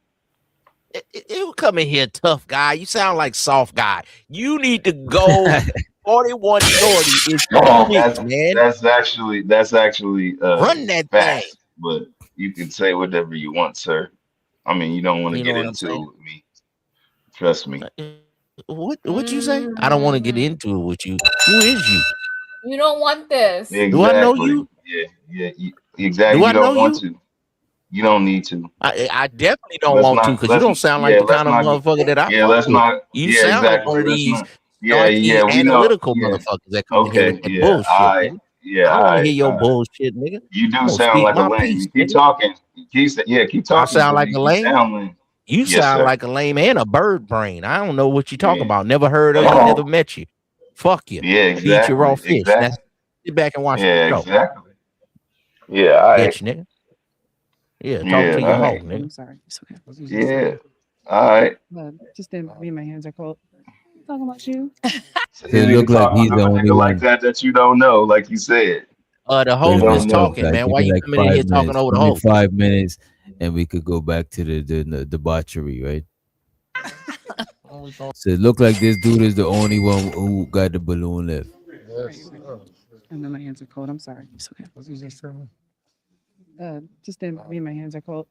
You come in here tough guy. You sound like soft guy. You need to go 41 shorty is quick, man. That's actually Run that fast, thing. but you can say whatever you want, sir. I mean, you don't want to You know get what I'm into saying? it with me. Trust me. What you say? I don't want to get into it with you. Who is you? You don't want this. Exactly. Do I know you? Yeah. Exactly. Do I You don't know want you? to. You don't need to. I definitely don't Let's want to not. because you don't sound like the Let's kind of not. motherfucker that I Yeah, fuck let's with. not. You Yeah, sound like exactly. one of Let's these not. Yeah, snarky, we know. analytical Yeah. motherfuckers that come in here Okay. with that Yeah. bullshit. Nigga. I don't want to hear your bullshit, nigga. You do I'm gonna sound speak like a my lame. piece, You keep nigga. talking. Keep I talking sound to like me. a You lame. sound lame. You Yes, sound sir. like a lame and a bird brain. I don't know what you talking Yeah. about. Never heard of you, never met you. Fuck you. Yeah, Eat your raw exactly. fish. That's sit back and watch the Yeah, show. exactly. Yeah, all right. Bitch, nigga. Yeah, talk Yeah, to your all hoe, right. nigga. I'm sorry. It's okay. Yeah, all right. Just didn't me. My hands are cold. Talking about you. So So you it need to look like talk he's to the a only nigga like one. that you don't know, like you said. The You host don't is know. talking, Like, man. give Why me you like coming in here 5 talking minutes. over the Give me host? 5 minutes, and we could go back to the debauchery, right? So it looked like this dude is the only one who got the balloon left. Yes. And then my hands are cold. I'm sorry. It's okay. Just didn't me. My hands are cold.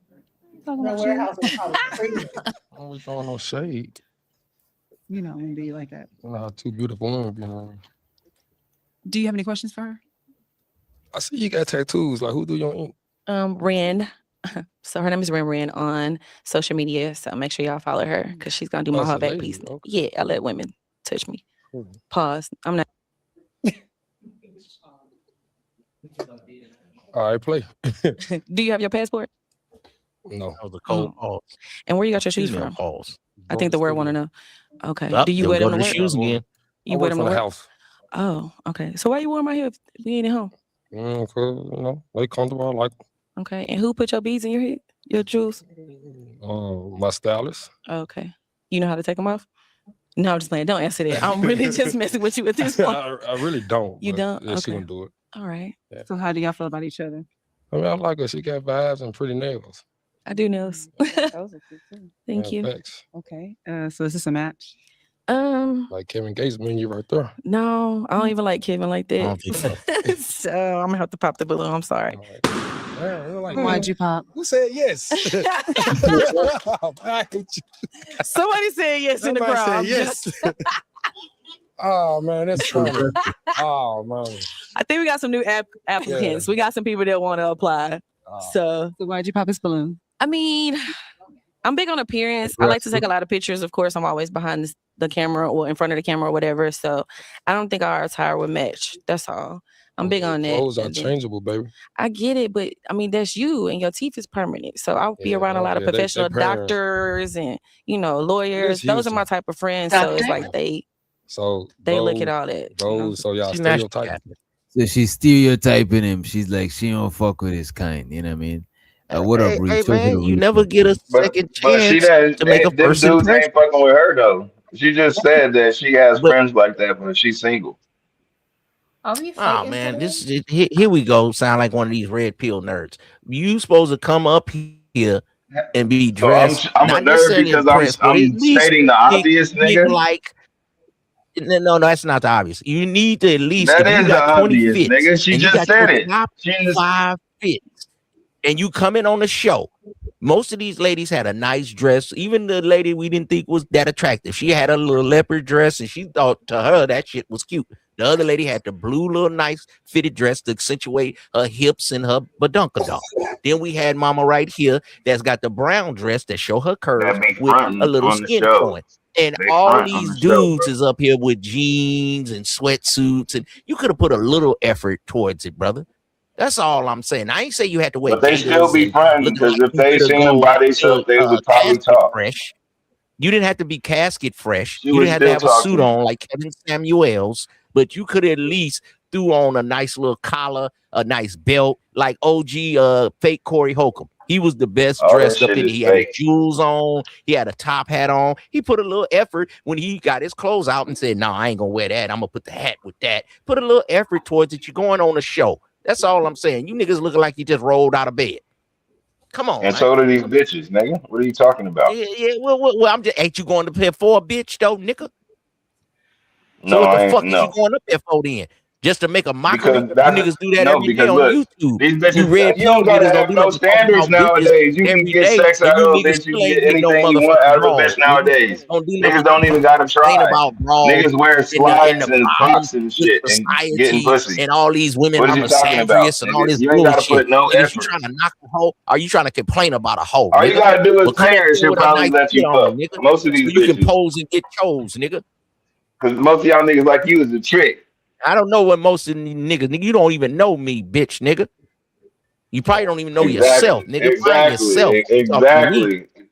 Talking The about warehouse you. is probably crazy. I don't be throwing no shade. You know, when be like that. Nah, too beautiful women, you know. Do you have any questions for her? I see you got tattoos. Like, who do your ink? Ren. So her name is Ren on social media. So make sure y'all follow her because she's gonna do my Oh, it's whole a back lady. piece. Okay. Yeah, I let women touch me. Cool. Pause. I'm not. All right, play. Do you have your passport? No. That was a cold pause. And where you got your shoes Female from? pause. I think the word want to know. Okay. Up, Do you then wear go them to to the work? shoes again. You I wear work them from to the work? house. Oh, okay. So why you wear them out here if we ain't at home? Cause you know they comfortable. I like Okay. And who put your beads in your head? Your jewels? my stylist. Okay. You know how to take them off? No, I'm just playing. Don't answer that. I'm really just messing with you at this point. I really don't. You but don't? Yeah, she Okay. gonna do it. All right. Yeah. So how do y'all feel about each other? I mean, I like her. She got vibes and pretty nails. I do nails. Those are cute too. Thank you. Thanks. Okay. So is this a match? Like Kevin Gates menu right there. No, I don't even like Kevin like I that. don't think so. So I'm gonna have to pop the balloon. I'm sorry. Why'd you pop? Who said yes? I hate you. Somebody said yes in the Somebody crowd. said I'm yes. just- Oh man, that's funny. Oh man. I think we got some new applicants. We got some people that want to apply. So why'd you pop his balloon? I mean, I'm big on appearance. I like to take a lot of pictures. Of course, I'm always behind the camera or in front of the camera or whatever. So I don't think our attire would match. That's all. I'm big on that. Clothes are And then- changeable, baby. I get it, but I mean that's you, and your teeth is permanent. So I'll be around a lot of they professional permanent. doctors and lawyers. Miss Those are Houston. my type of friends. So it's like they So look at all that. So y'all She's not stereotype. So she's stereotyping him. She's like, she don't fuck with his kind. You know what I mean? What up, Hey, Reese? man, you never get a second But she chance doesn't. to make a Them first dudes impression. ain't fucking with her though. She just said that she has friends like that, but she's single. Are we Oh fighting man, today? here we go. Sound like one of these red pill nerds. You supposed to come up here and be So dressed, I'm a not nerd necessarily because impressed, but at I'm least stating the think, obvious, nigga. like. No, that's not the obvious. You need to at least, That if you is the got 20 obvious, fits nigga. She and you just got your said it. top She just 5 fits, and you come in on the show, most of these ladies had a nice dress. Even the lady we didn't think was that attractive, she had a little leopard dress, and she thought to her that shit was cute. The other lady had the blue little nice fitted dress to accentuate her hips and her badunkadonk. Then we had mama right here that's got the brown dress that show her curves that be with a fronting little on the skin show. showing. And They all front on these the show, dudes bro. is up here with jeans and sweatsuits, and you could have put a little effort towards it, brother. That's all I'm saying. I ain't say you had to wear But they still gators be and fronting looking because like if you they better seen them go by themselves, they would probably casket talk. fresh. You didn't have to be casket fresh. She You would didn't have to still have a talk suit to me. on like Kevin Samuels, but you could at least threw on a nice little collar, a nice belt, like OG fake Corey Holcomb. He was the best All that dressed up shit in. is He had his fake. jewels on. He had a top hat on. He put a little effort when he got his clothes out and said, "No, I ain't gonna wear that. I'm gonna put the hat with that." Put a little effort towards it. You're going on a show. That's all I'm saying. You niggas looking like you just rolled out of bed. Come on, And man. so do these bitches, nigga. What are you talking about? Yeah. Well, I'm just ain't you going to pay for a bitch though, nigga? So No, what the I ain't. fuck is you No, going up there for then? Just to make a mockery? because You that's niggas do that no. every day Because on look, YouTube. these You red bitches. You pill don't gotta niggas don't have do no nothing but talk standards about bitches nowadays. You can every get day, sex and out you of a niggas bitch. You still can ain't get get no anything you want motherfucking out of a bras, bitch nigga. nowadays. Don't do nothing Niggas but don't even gotta complain try. about bras Niggas wear and slides the and problems crocs and with shit and getting society pussy. and all these women What are are you talking about, misandrous and all nigga? this You ain't gotta bullshit. put no Niggas, you effort. trying to knock a hoe? Are you trying to complain about a hoe, All you nigga? gotta do is Well, come pay up her. here She'll with a probably nice let fit you on, fuck. nigga, Most of so these you can bitches. pose and get chose, nigga. Because most of y'all niggas like you is a trick. I don't know what most of these nigga, you don't even know me, bitch, nigga. You probably don't even know yourself, Exactly. nigga. Find yourself. Exactly. You talking to me. Exactly.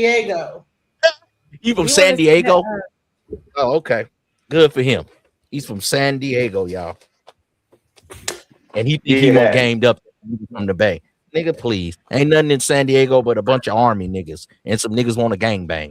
Diego. You from You San wanna see Diego? that, Oh, okay. Good for him. He's from San Diego, y'all. And he think he more Yeah. gamed up from the Bay. Nigga, please. Ain't nothing in San Diego but a bunch of army niggas and some niggas want to gangbang.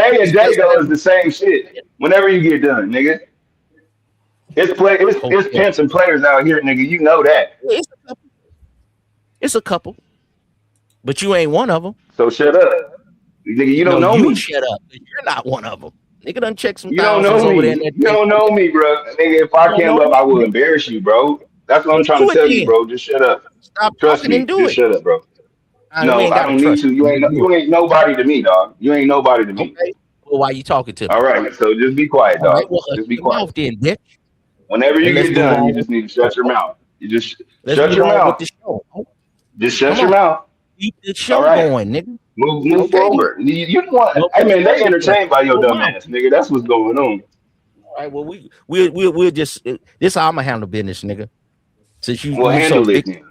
Bay and Dago is the same shit. Whenever you get done, nigga. It's pimps and players out here, nigga. You know that. It's a couple, but you ain't one of them. So shut up, nigga. You don't know you me. Shut up. You're not one of them. Nigga done check some. You don't know me. You don't know me, bro. Nigga, if I came up, I would embarrass you, bro. That's what I'm trying to tell you, bro. Just shut up. Stop Trust me. Just shut up, bro. No, I don't need to. You ain't nobody to me, dog. You ain't nobody to me. Okay. Well, why you talking to me? All right, so just be quiet, dog. Right, well, just be quiet. Then, bitch. Whenever you get done, you just need to shut your mouth. You just shut your mouth. Just shut Come your on. mouth. Keep the All show right. going, nigga. Move Okay, then. forward. You want? Well, Hey put man, your they money where entertained by your your dumb mouth ass, is. nigga. That's what's going on. All right, well, we'll just this how I'm gonna handle business, nigga. Since Well, you so handle it big, then.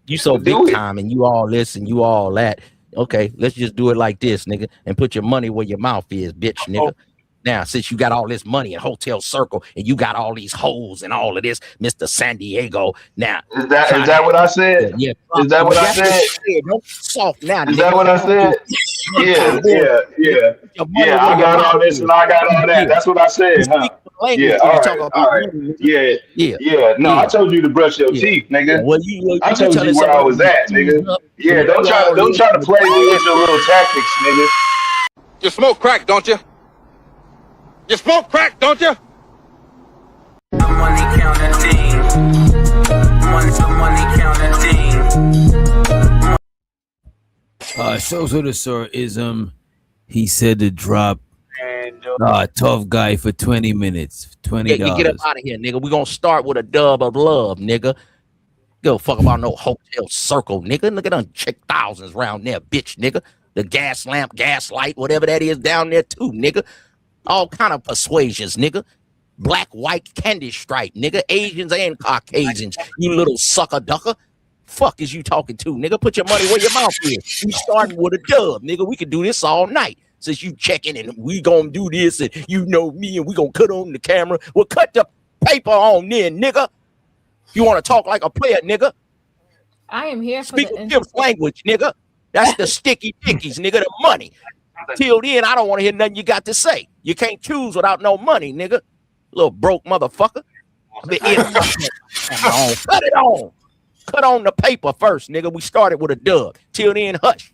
you so big Do it. time, and you all this and you all that. Okay, let's just do it like this, nigga, and put your money where your mouth is, bitch, nigga. Now, since you got all this money in Hotel Circle and you got all these hoes and all of this, Mr. San Diego. Now, Is that what I said? yeah, Is that what I that's what said? you said. Don't soft now, Is nigga. that what I said? Yeah, Your money where I your got mouth all this is. and I got all that. Yeah. That's what I You said, huh? speak language Yeah, when you talk about all right. money, nigga. Yeah. No, I told you to brush your Yeah. teeth, nigga. Well, you I told telling you where I somebody was to at, ease nigga. up Yeah, and don't do all this. try to play me with your little tactics, nigga. You smoke crack, don't you? You smoke crack, don't you? The money counting team. The money counting team. Shows of the sir is he said to drop tough guy for 20 minutes, $20. Yeah, get up out of here, nigga. We gonna start with a dub of love, nigga. Give a fuck about no Hotel Circle, nigga. Look at them check thousands round there, bitch, nigga. The gas lamp, gas light, whatever that is down there too, nigga. All kind of persuasions, nigga. Black, white, candy stripe, nigga. Asians and Caucasians, you little sucker ducker. Fuck is you talking to, nigga? Put your money where your mouth is. We starting with a dub, nigga. We could do this all night. Since you checking and we gonna do this and you know me and we gonna cut on the camera. Well, cut the paper on then, nigga. You want to talk like a player, nigga? I am here for Speak a different language, nigga. That's the sticky dickies, nigga, the money. Till then, I don't want to hear nothing you got to say. You can't choose without no money, nigga. Little broke motherfucker. Cut it on. Cut on the paper first, nigga. We started with a dub. Till then, hush.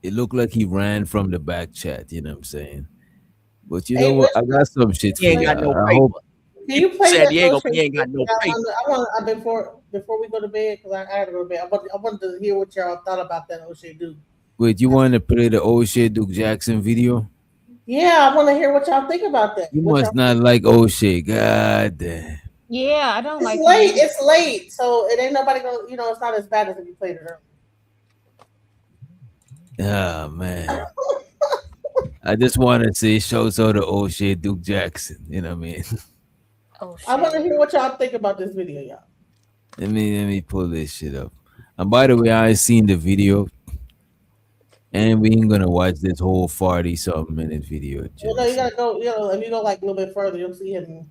It looked like he ran from the back chat, you know what I'm saying? But you know what? I got some shit for He ain't you. got no I paper. hope Can you play San that Diego, Ocean he ain't got no paper. I want before we go to bed, because I had to go to bed. I wanted to hear what y'all thought about that O'Shea Duke. wait, you want to play the O'Shea Duke Jackson video? Yeah, I want to hear what y'all think about that. You What must y'all- not like O'Shea. God damn. Yeah, I don't It's like late. him. It's late, so it ain't nobody gonna. It's not as bad as if you played it earlier. Oh man. I just want to say shouts out to O'Shea Duke Jackson. You know what I mean? I want to hear what y'all think about this video, y'all. Let me pull this shit up. And by the way, I seen the video, and we ain't gonna watch this whole 40-something minute video. Well, no, you gotta go. If you go like a little bit further, you'll see him.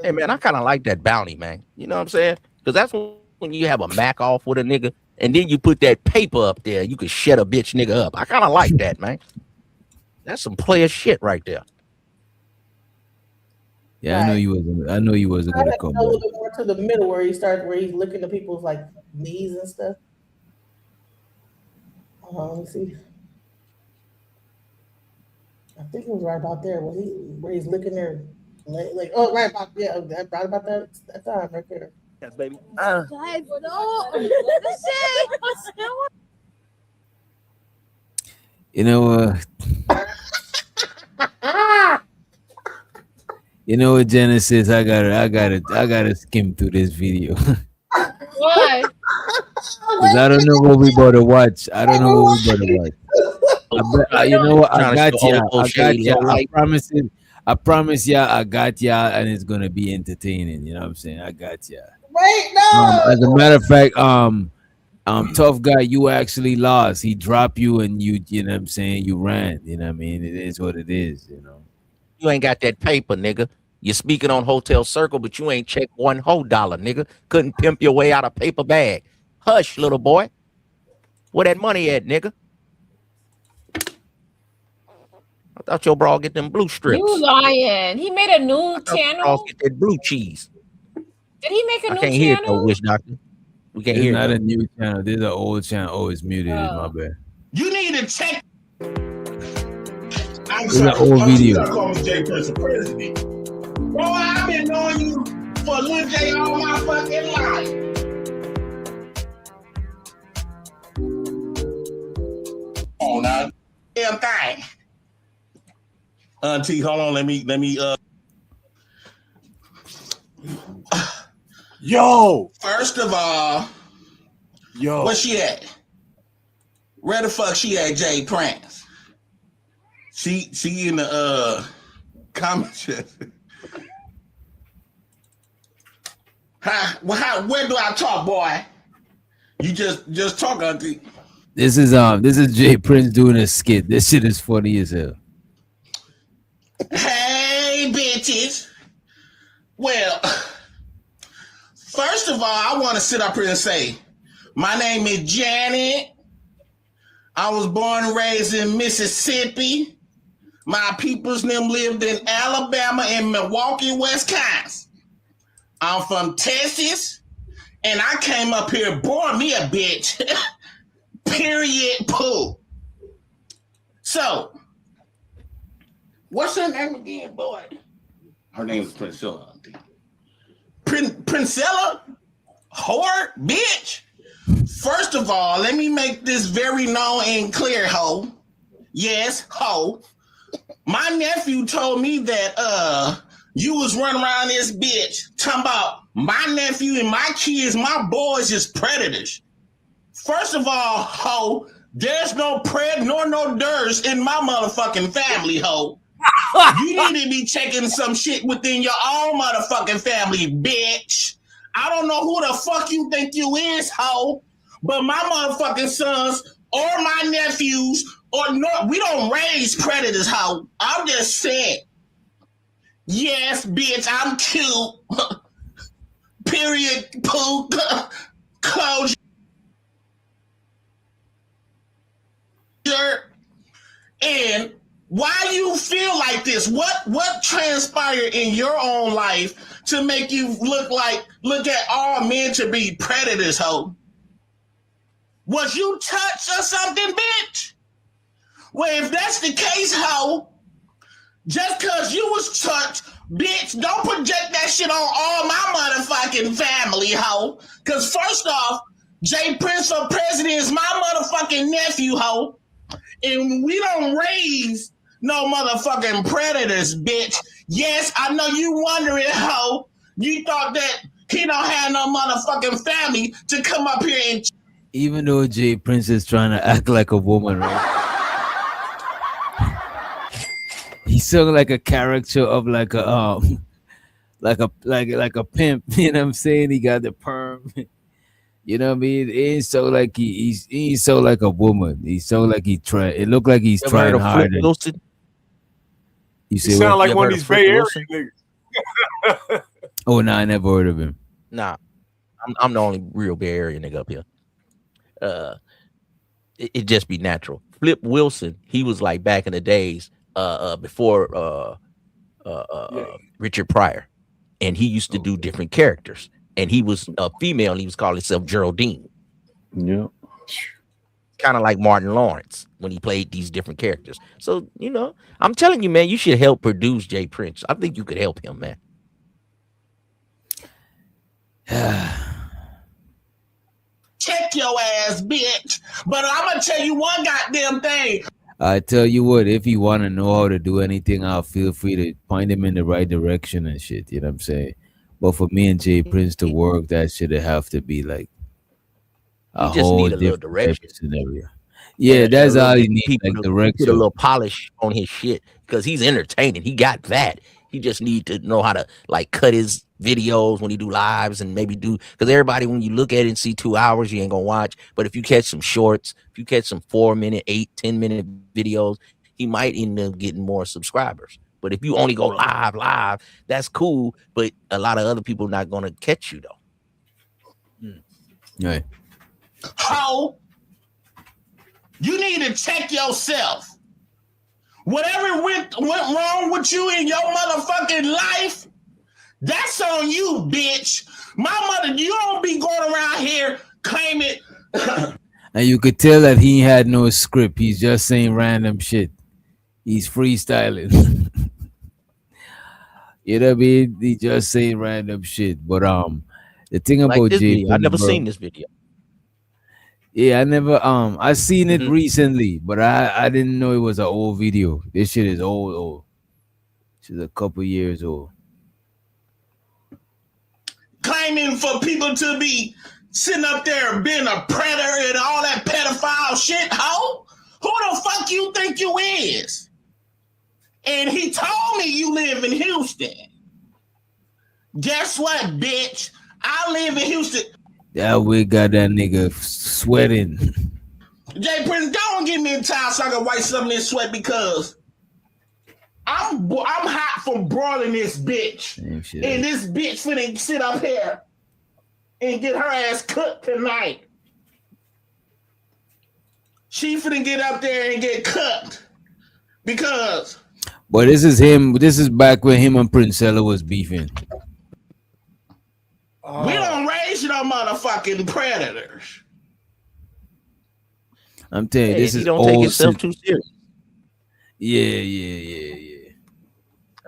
Hey, man, I kind of like that bounty, man. You know what I'm saying? Because that's when you have a Mac off with a nigga, and then you put that paper up there, you can shut a bitch nigga up. I kind of like that, man. That's some player shit right there. Yeah, I know you wasn't I gonna have to come go a little back. bit more to the middle where he's looking at people's like knees and stuff. Let me see. I think it was right about there where he's looking there, like right about right about that time right there. Yes, baby. You know you know what, Genesis? I gotta skim through this video. Why? Cause I don't know what we about to watch. I don't know what we about to watch. You know what? I got ya. I promise ya. I got ya, and it's gonna be entertaining. You know what I'm saying? I got ya. Wait, no. As a matter of fact, tough guy, you actually lost. He dropped you, and you know what I'm saying? You ran. You know what I mean? It is what it is. You know. You ain't got that paper, nigga. You're speaking on Hotel Circle, but you ain't checked one whole dollar, nigga. Couldn't pimp your way out of paper bag. Hush, little boy. Where that money at, nigga? I thought your bra get them blue strips. You lying. He made a new channel. Get that blue cheese. Did he make a I new can't hear it channel? though, Wish Doctor. We can't It's hear not it. a new channel. This is an old channel. Oh, it's muted. It's my bad. You need to check. I'm It's an old You video. gotta call me J Prince president. Bro, I've been knowing you for Lil J all my fucking life. Oh, now, damn thing. Auntie, hold on. Let me. Yo. First of all, Yo. Where she at? Where the fuck she at, Jay Prince? She in the comment section. Where do I talk, boy? You just talk, auntie. This is Jay Prince doing a skit. This shit is funny as hell. Hey, bitches. Well, first of all, I want to sit up here and say, my name is Janet. I was born and raised in Mississippi. My people's them lived in Alabama and Milwaukee, Wisconsin. I'm from Texas, and I came up here, born me a bitch. Period. Poo. So, what's her name again, boy? Her name is Princella. Princella? Whore? Bitch? First of all, let me make this very known and clear, ho. Yes, ho. My nephew told me that you was running around this bitch talking about my nephew and my kids, my boys is predators. First of all, ho, there's no pred nor no durs in my motherfucking family, ho. You need to be checking some shit within your own motherfucking family, bitch. I don't know who the fuck you think you is, ho, but my motherfucking sons or my nephews or no, we don't raise predators, ho. I'm just saying. Yes, bitch, I'm cute. Period. Poo. Closure. And why you feel like this? What transpired in your own life to make you look at all men to be predators, ho? Was you touched or something, bitch? Well, if that's the case, ho, just cause you was touched, bitch, don't project that shit on all my motherfucking family, ho. Cause first off, Jay Prince for president is my motherfucking nephew, ho. And we don't raise no motherfucking predators, bitch. Yes, I know you wondering, ho. You thought that he don't have no motherfucking family to come up here and... Even though Jay Prince is trying to act like a woman, right? He sounded like a character of like a pimp. You know what I'm saying? He got the perm. You know what I mean? It ain't so like he ain't so like a woman. He's so like he try. It looked like he's trying hard. You say sound what? like one of these Bay Area niggas. Oh no, I never heard of him. Nah, I'm the only real Bay Area nigga up here. It just be natural. Flip Wilson, he was like back in the days before Richard Pryor, and he used to do different characters. And he was a female, and he was calling himself Geraldine. Yeah. Kind of like Martin Lawrence when he played these different characters. So, you know, I'm telling you, man, you should help produce Jay Prince. I think you could help him, man. Check your ass, bitch. But I'm going to tell you one goddamn thing. I tell you what, if you want to know how to do anything, I'll feel free to point him in the right direction and shit. You know what I'm saying? But for me and Jay Prince to work, that should have to be like a whole different type of scenario. Yeah, that's all you need, like direction. Put a little polish on his shit because he's entertaining. He got that. He just need to know how to like cut his videos when he do lives and maybe do, because everybody, when you look at it and see 2 hours, you ain't gonna watch. But if you catch some shorts, if you catch some 4-minute, 8-10-minute videos, he might end up getting more subscribers. But if you only go live, that's cool. But a lot of other people not gonna catch you though. Right. How? You need to check yourself. Whatever went wrong with you in your motherfucking life, that's on you, bitch. My mother, you don't be going around here claiming. And you could tell that he had no script. He's just saying random shit. He's freestyling. You know what I mean? He just saying random shit. But the thing Like about this Jay, video, I've never seen this video. Yeah, I never I seen it recently, but I didn't know it was an old video. This shit is old. She's a couple years old. Claiming for people to be sitting up there being a predator and all that pedophile shit, ho? Who the fuck you think you is? And he told me you live in Houston. Guess what, bitch? I live in Houston. That we got that nigga sweating. Jay Prince, go and get me a towel so I can wipe some of this sweat because I'm hot from broiling this bitch. And this bitch finna sit up here and get her ass cooked tonight. She finna get up there and get cooked because. But this is him. This is back when him and Princella was beefing. We don't raise no motherfucking predators. I'm telling you, this is don't take yourself too serious. Yeah.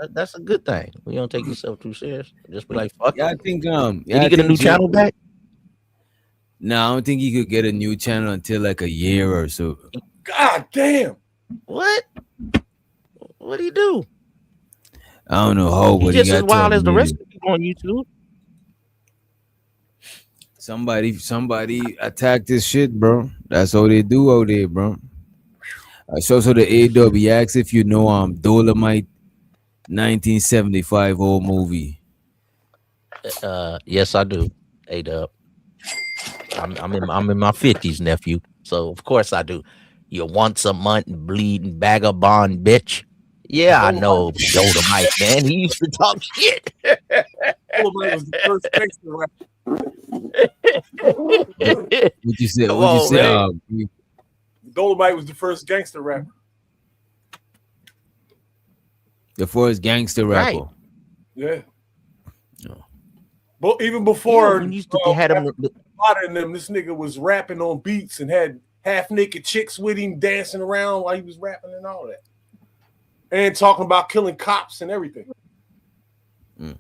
That's a good thing. You don't take yourself too serious. Just be like, fuck. Yeah, I think Did he get a new channel back? No, I don't think he could get a new channel until like a year or so. God damn. What? What do you do? I don't know how, but He's just as wild as the rest of people on YouTube. Somebody attacked this shit, bro. That's all they do out there, bro. So the AW asks if you know Dolomite 1975 old movie. Yes, I do. A-Dub. I'm in my 50s, nephew. So of course I do. You once a month bleeding vagabond bitch. Yeah, I know Dolomite, man. He used to talk shit. Dolomite was the first gangster rapper. What you say? Dolomite was the first gangster rapper. The first gangster rapper. Right. Yeah. But even before when you used to had him modern them, this nigga was rapping on beats and had half naked chicks with him dancing around while he was rapping and all that. And talking about killing cops and everything. Yeah,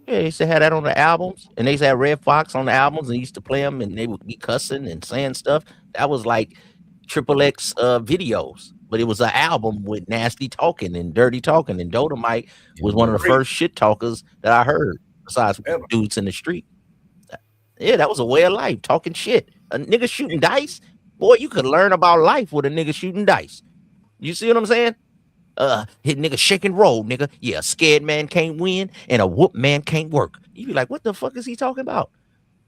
they used to have that on the albums, and they used to have Red Fox on the albums, and they used to play them, and they would be cussing and saying stuff. That was like XXX videos, but it was an album with nasty talking and dirty talking, and Dolomite was one of the first shit talkers that I heard, besides dudes in the street. Yeah, that was a way of life, talking shit. A nigga shooting dice, boy, you could learn about life with a nigga shooting dice. You see what I'm saying? Hit nigga shake and roll, nigga. Yeah, a scared man can't win and a whoop man can't work. You be like, what the fuck is he talking about?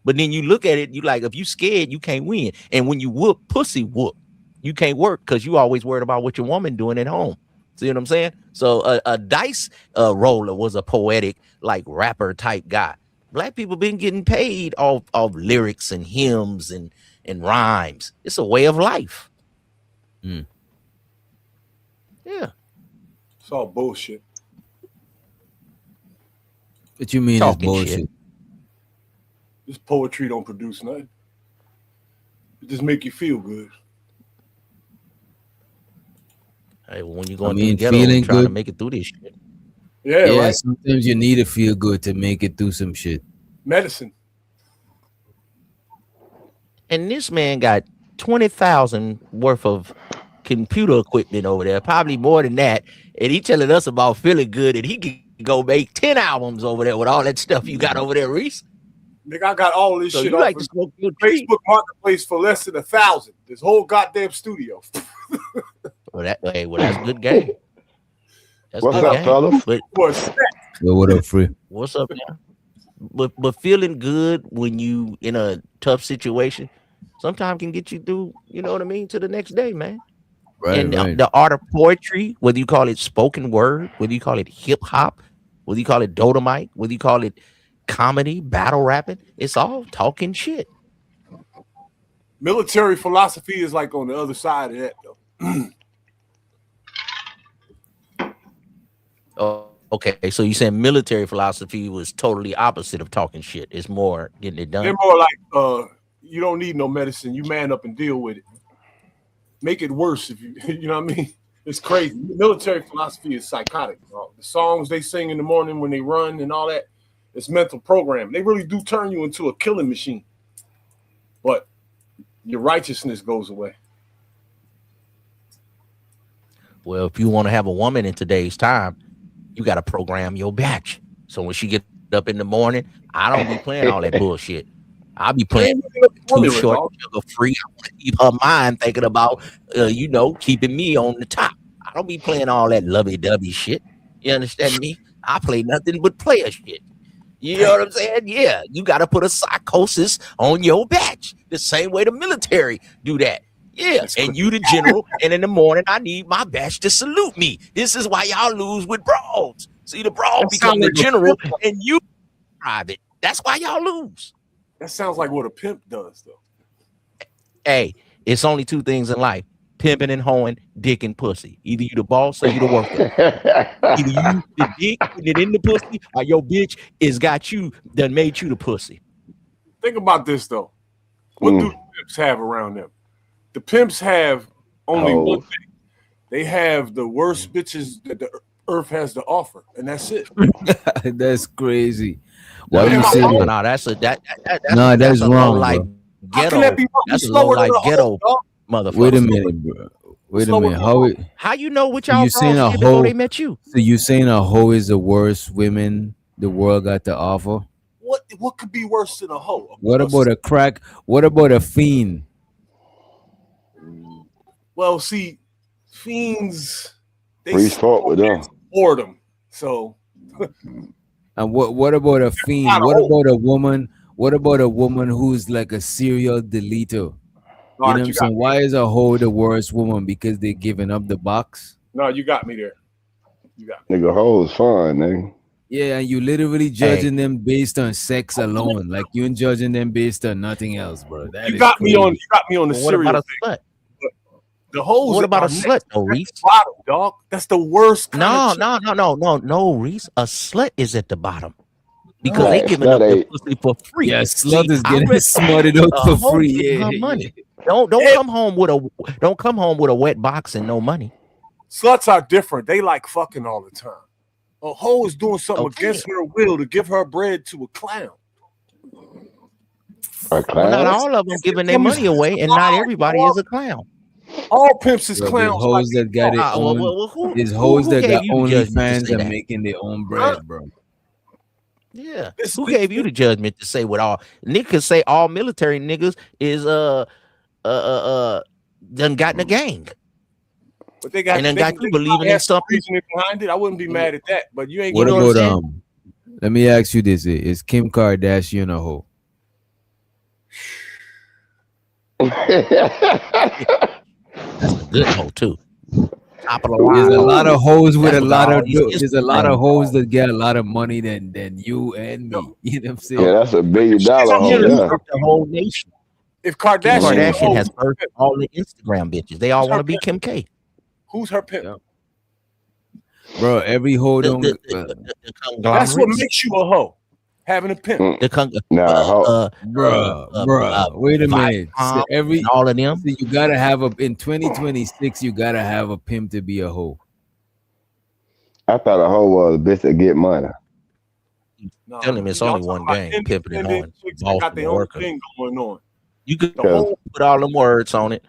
But then you look at it, you like, if you scared, you can't win. And when you whoop, pussy whoop, you can't work because you always worried about what your woman doing at home. See what I'm saying? So a dice roller was a poetic, like rapper type guy. Black people been getting paid off lyrics and hymns and rhymes. It's a way of life. Mm. Yeah. It's all bullshit. What you mean it's bullshit? This poetry don't produce nothing. It just make you feel good. Hey, well, when you going through the ghetto and trying to make it through this shit. Yeah, right. Sometimes you need to feel good to make it through some shit. Medicine. And this man got 20,000 worth of computer equipment over there, probably more than that. And he telling us about feeling good, and he can go make 10 albums over there with all that stuff you got over there, Reese. Nigga, I got all this So shit you off like of to smoke your Facebook Marketplace for less than 1,000. This whole goddamn studio. Well, that's good game. That's What's good up, game. fellas? But Yo, what up, Free? what's up, man? But feeling good when you in a tough situation sometimes can get you through, you know what I mean, to the next day, man. Right, And right. the art of poetry, whether you call it spoken word, whether you call it hip hop, whether you call it Dolomite, whether you call it comedy, battle rapping, it's all talking shit. Military philosophy is like on the other side of that, though. Oh, okay. So you saying military philosophy was totally opposite of talking shit. It's more getting it done. They're more like you don't need no medicine. You man up and deal with it. Make it worse if you you know what I mean? It's crazy. Military philosophy is psychotic. The songs they sing in the morning when they run and all that, it's mental programming. They really do turn you into a killing machine. But your righteousness goes away. Well, if you want to have a woman in today's time, you got to program your batch. So when she get up in the morning. I don't be playing all that bullshit. I be playing too Formula, short, dog. sugar free. I want to keep her mind thinking about, keeping me on the top. I don't be playing all that lovey-dovey shit. You understand me? I play nothing but player shit. You know what I'm saying? Yeah, you got to put a psychosis on your badge. The same way the military do that. Yeah, and you the general, and in the morning I need my badge to salute me. This is why y'all lose with bros. See, the bro become the general, and you private. That's why y'all lose. That sounds like what a pimp does, though. Hey, it's only two things in life: pimping and hoeing, dick and pussy. Either you the boss or you the worker. Either you the dick putting it in the pussy, or your bitch done made you the pussy. Think about this though. What do the pimps have around them? The pimps have only one thing. They have the worst bitches that the earth has to offer, and that's it. That's crazy. Why you say that? No, that's a wrong, low-life bro. ghetto. That's a low-life ghetto, motherfucker. Wait a minute, bro. Wait a minute. How you know what So y'all you saying bros a did before hoe? they met you? So you saying a hoe is the worst women the world got to offer? What could be worse than a hoe? What about a crack? What about a fiend? Well, see, fiends Reese fought with them. boredom. So And what about a fiend? What about a woman? What about a woman who's like a serial deleter? You know what I'm saying? Why is a hoe the worst woman? Because they're giving up the box? no, you got me there. You got me. Nigga, hoes fun, nigga. Yeah, and you literally judging them based on sex alone. Like you ain't judging them based on nothing else, bro. That You is got me on. crazy. You got me on the What about serial a slut? thing. The hoes. What about a are slut, next no, to Reese? the bottom, dog. That's the worst kind of chick. No, Reese. A slut is at the bottom because they Right, giving up slut the ain't. pussy for free. Yeah, See, slut is I getting read smutted out a for hoe free. getting Yeah, her yeah. money. Don't come home with a wet box and no money. Sluts are different. They like fucking all the time. A hoe is doing something against her will to give her bread to a clown. A Well, not clown? all of them giving their money away, and not everybody is a clown. All pimps is Bro, there's clowns. Like hoes that got it Who there's hoes who that gave got you the judgment to OnlyFans say and that? making their own bread, bro. Yeah. Who gave you the judgment to say what all niggas say all military niggas is done got in the gang. But they got And then they, got you they believing have in some something. reasoning behind it. I wouldn't be mad at that. But you ain't What gonna about let me ask you this: is Kim Kardashian a hoe? That's a good hoe too. Top of the There's line. a lot of hoes with That's a what got lot all of these there's a lot of Instagram hoes that get a lot of money than you and me. You know what I'm saying? Yeah, that's $1 billion Kim hoe there. birthed the whole nation. If Kim Kardashian, Kardashian has birthed all the Instagram bitches. They all want to be Kim K. who's her pimp? Bro, every hoe don't That's what makes you a hoe. Having a pimp. Bruh, wait a minute. So and all of them. So you gotta have in 2026, you gotta have a pimp to be a hoe. I thought a hoe was a bitch that get money. Tell him it's only one game, pimping and hoeing. Boss Got and their own worker. thing going on. You could put all them words on it.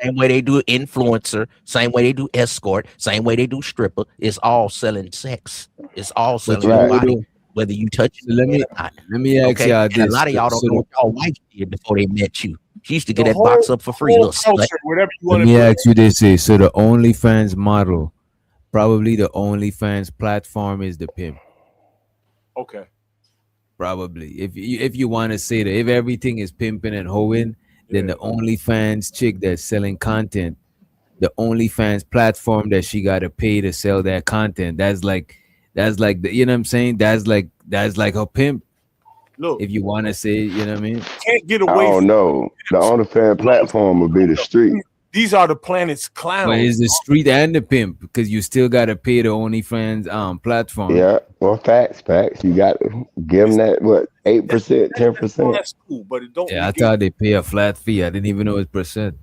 Same way they do influencer, same way they do escort, same way they do stripper. It's all selling sex. It's all selling your body, whether you touch it or not. Let me ask y'all And this. a lot of y'all don't So know what y'all wife did before they met you. She used to get that box up for free. Little slut. Let me ask you this: so the OnlyFans model, probably the OnlyFans platform is the pimp. Okay. Probably, if you want to say that, if everything is pimping and hoeing, then the OnlyFans chick that's selling content, the OnlyFans platform that she got to pay to sell that content, that's like the, you know what I'm saying? That's like her pimp. Look, if you want to say, you know what I mean? Can't get I away don't from know. The OnlyFans platform would be the street. these are the planet's clowns. But it's the street and the pimp because you still got to pay the OnlyFans platform. Yeah, well, facts. You got to give them that, 8%, 10%. That's cool, but it don't. Yeah, I thought they pay a flat fee. I didn't even know it's percent.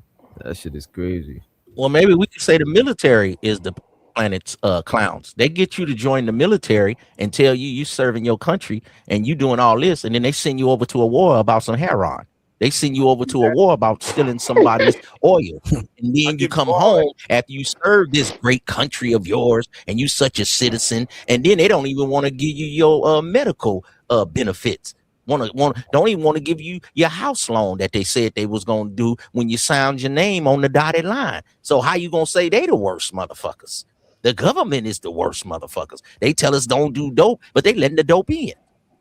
That shit is crazy. Well, maybe we could say the military is the planet's clowns. They get you to join the military and tell you serving your country and you doing all this, and then they send you over to a war about some heroin. They send you over to a war about stealing somebody's oil. And then you come home after you serve this great country of yours and you such a citizen, and then they don't even want to give you your medical benefits. Don't even want to give you your house loan that they said they was gonna do when you signed your name on the dotted line. So how you gonna say they the worst motherfuckers? The government is the worst motherfuckers. They tell us don't do dope, but they letting the dope in.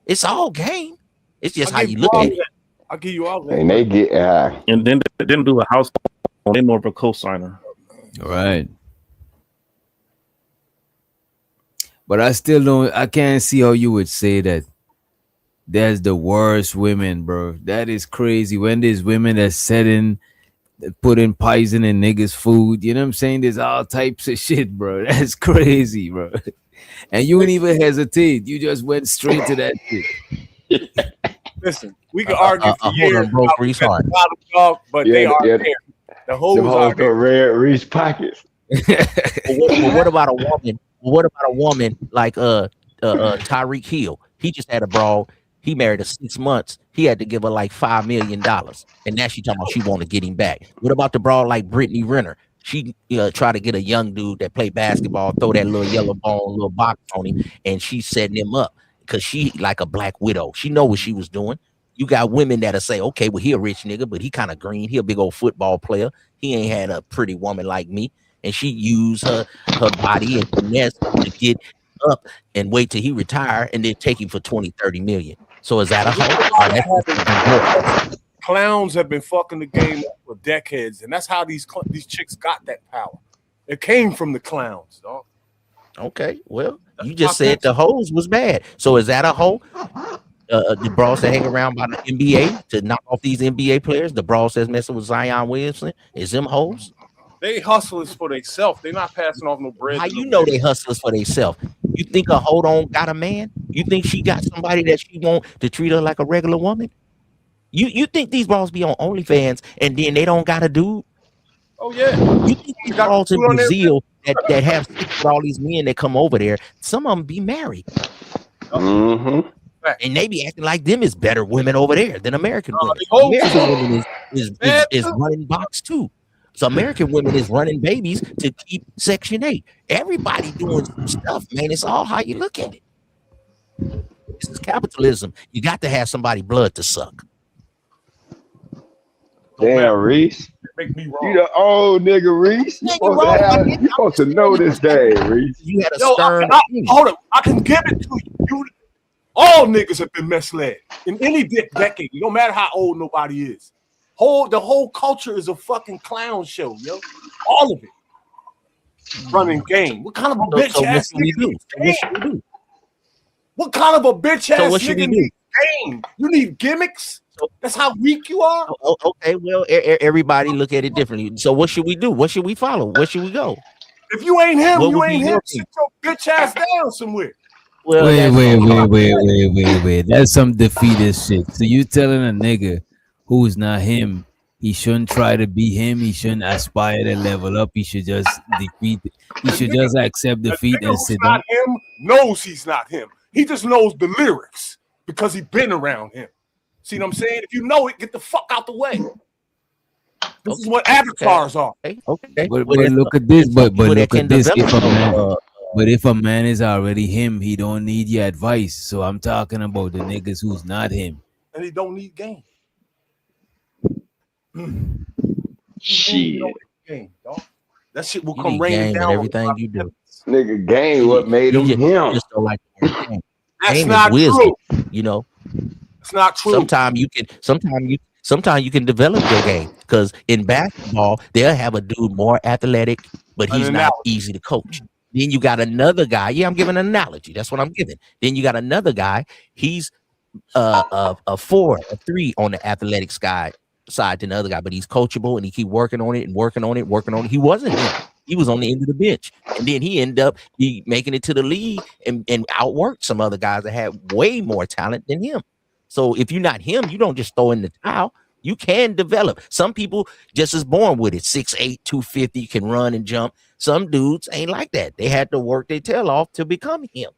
It's all game. It's just how you look at it. I'll give you all that. And they get high. And then they didn't do a house loan. They more of a co-signer. All right. But I can't see how you would say that that's the worst women, bro. That is crazy. When there's women that's putting poison in niggas' food, you know what I'm saying? There's all types of shit, bro. That's crazy, bro. And you didn't even hesitate. You just went straight to that shit. Listen, we can argue for years bro, Reese Hart. but they are there. The hoes are there. Red Reese pockets. What about a woman? What about a woman like Tyreek Hill? He just had a broad. He married her 6 months. He had to give her like $5 million, and now she talking about she want to get him back. What about the broad like Brittany Renner? She try to get a young dude that play basketball, throw that little yellow bone, little box on him, and she's setting him up because she like a black widow. She know what she was doing. You got women that'll say, okay, well, he a rich nigga, but he kind of green. He a big old football player. He ain't had a pretty woman like me. And she used her body and finesse to get up and wait till he retire and then take him for 20, 30 million. So is that a hoe? Clowns have been fucking the game up for decades, and that's how these chicks got that power. It came from the clowns, dog. Okay, well, you just said the hoes was bad. So is that a hoe? The bras that hang around by the NBA to knock off these NBA players, the bras that's messing with Zion Williamson, is them hoes? They hustlers for themselves. They not passing off no bread. How you know they hustlers for themselves? You think a hoe don't got a man? You think she got somebody that she want to treat her like a regular woman? You think these bras be on OnlyFans and then they don't got a dude? Oh yeah. You think these bras in Brazil that have sex with all these men that come over there, some of them be married. Mm-hmm. And they be acting like them is better women over there than American women. American women is running box too. So American women is running babies to keep Section 8. Everybody doing some stuff, man. It's all how you look at it. This is capitalism. You got to have somebody blood to suck. Damn, Reese. Make me wrong. You the old nigga, Reese. You supposed to know this day, Reese. You had a stern. Hold up. I can give it to you. All niggas have been misled in any decade. No matter how old nobody is. The whole culture is a fucking clown show, yo. All of it. Running game. What kind of a bitch ass nigga needs game? What kind of a bitch ass nigga needs game? You need gimmicks? That's how weak you are? Okay, well, everybody look at it differently. So what should we do? What should we follow? Where should we go? If you ain't him, you ain't him. Sit your bitch ass down somewhere. Well, wait. That's some defeatist shit. So you telling a nigga who's not him, he shouldn't try to be him. He shouldn't aspire to level up. He should just defeat. He should just accept defeat and sit down. Not him knows he's not him. He just knows the lyrics because he been around him. See what I'm saying? If you know it, get the fuck out the way. This is what avatars are. Okay. But look at this. But look at this. If a man is already him, he don't need your advice. So I'm talking about the niggas who's not him. And he don't need game. Shit. Game, dog. That shit will come raining down. Everything you do. Nigga, game what made him him. Just don't like game. That's not true. You know. It's not true. Sometimes you can develop your game because in basketball they'll have a dude more athletic, but he's not easy to coach. Then you got another guy. Yeah, I'm giving an analogy. That's what I'm giving. Then you got another guy. He's a 4, a 3 on the athletic side than the other guy, but he's coachable and he keep working on it. He wasn't him. He was on the end of the bench, and then he ended up making it to the league and outworked some other guys that had way more talent than him. So if you're not him, you don't just throw in the towel. You can develop. Some people just is born with it. 6'8", 250, can run and jump. Some dudes ain't like that. They had to work their tail off to become him.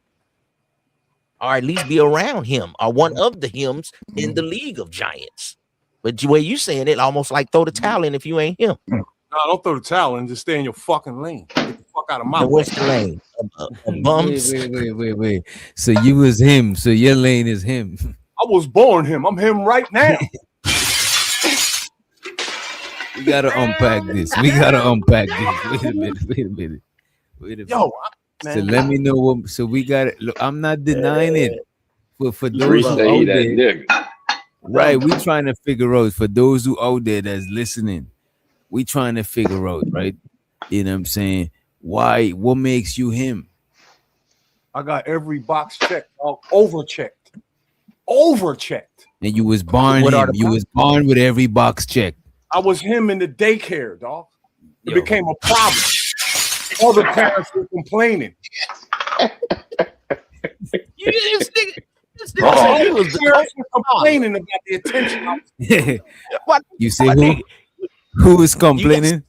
Or at least be around him or one of the hims in the League of Giants. But the way you saying it, almost like throw the towel in if you ain't him. No, don't throw the towel in. Just stay in your fucking lane. Get the fuck out of my And way. what's the lane? Bums. Wait. So you was him. So your lane is him. I was born him. I'm him right now. We gotta unpack this. Wait a minute. Yo, So let me know what. So we got it. Look, I'm not denying it. For those who out there, right? We trying to figure out. For those who out there that's listening, we trying to figure out, right? You know what I'm saying? Why? What makes you him? I got every box checked, overchecked. And you was born him. You was born with every box checked. I was him in the daycare, dog. It became a problem. Other parents were complaining. He was complaining about the attention. You say who? Who was complaining?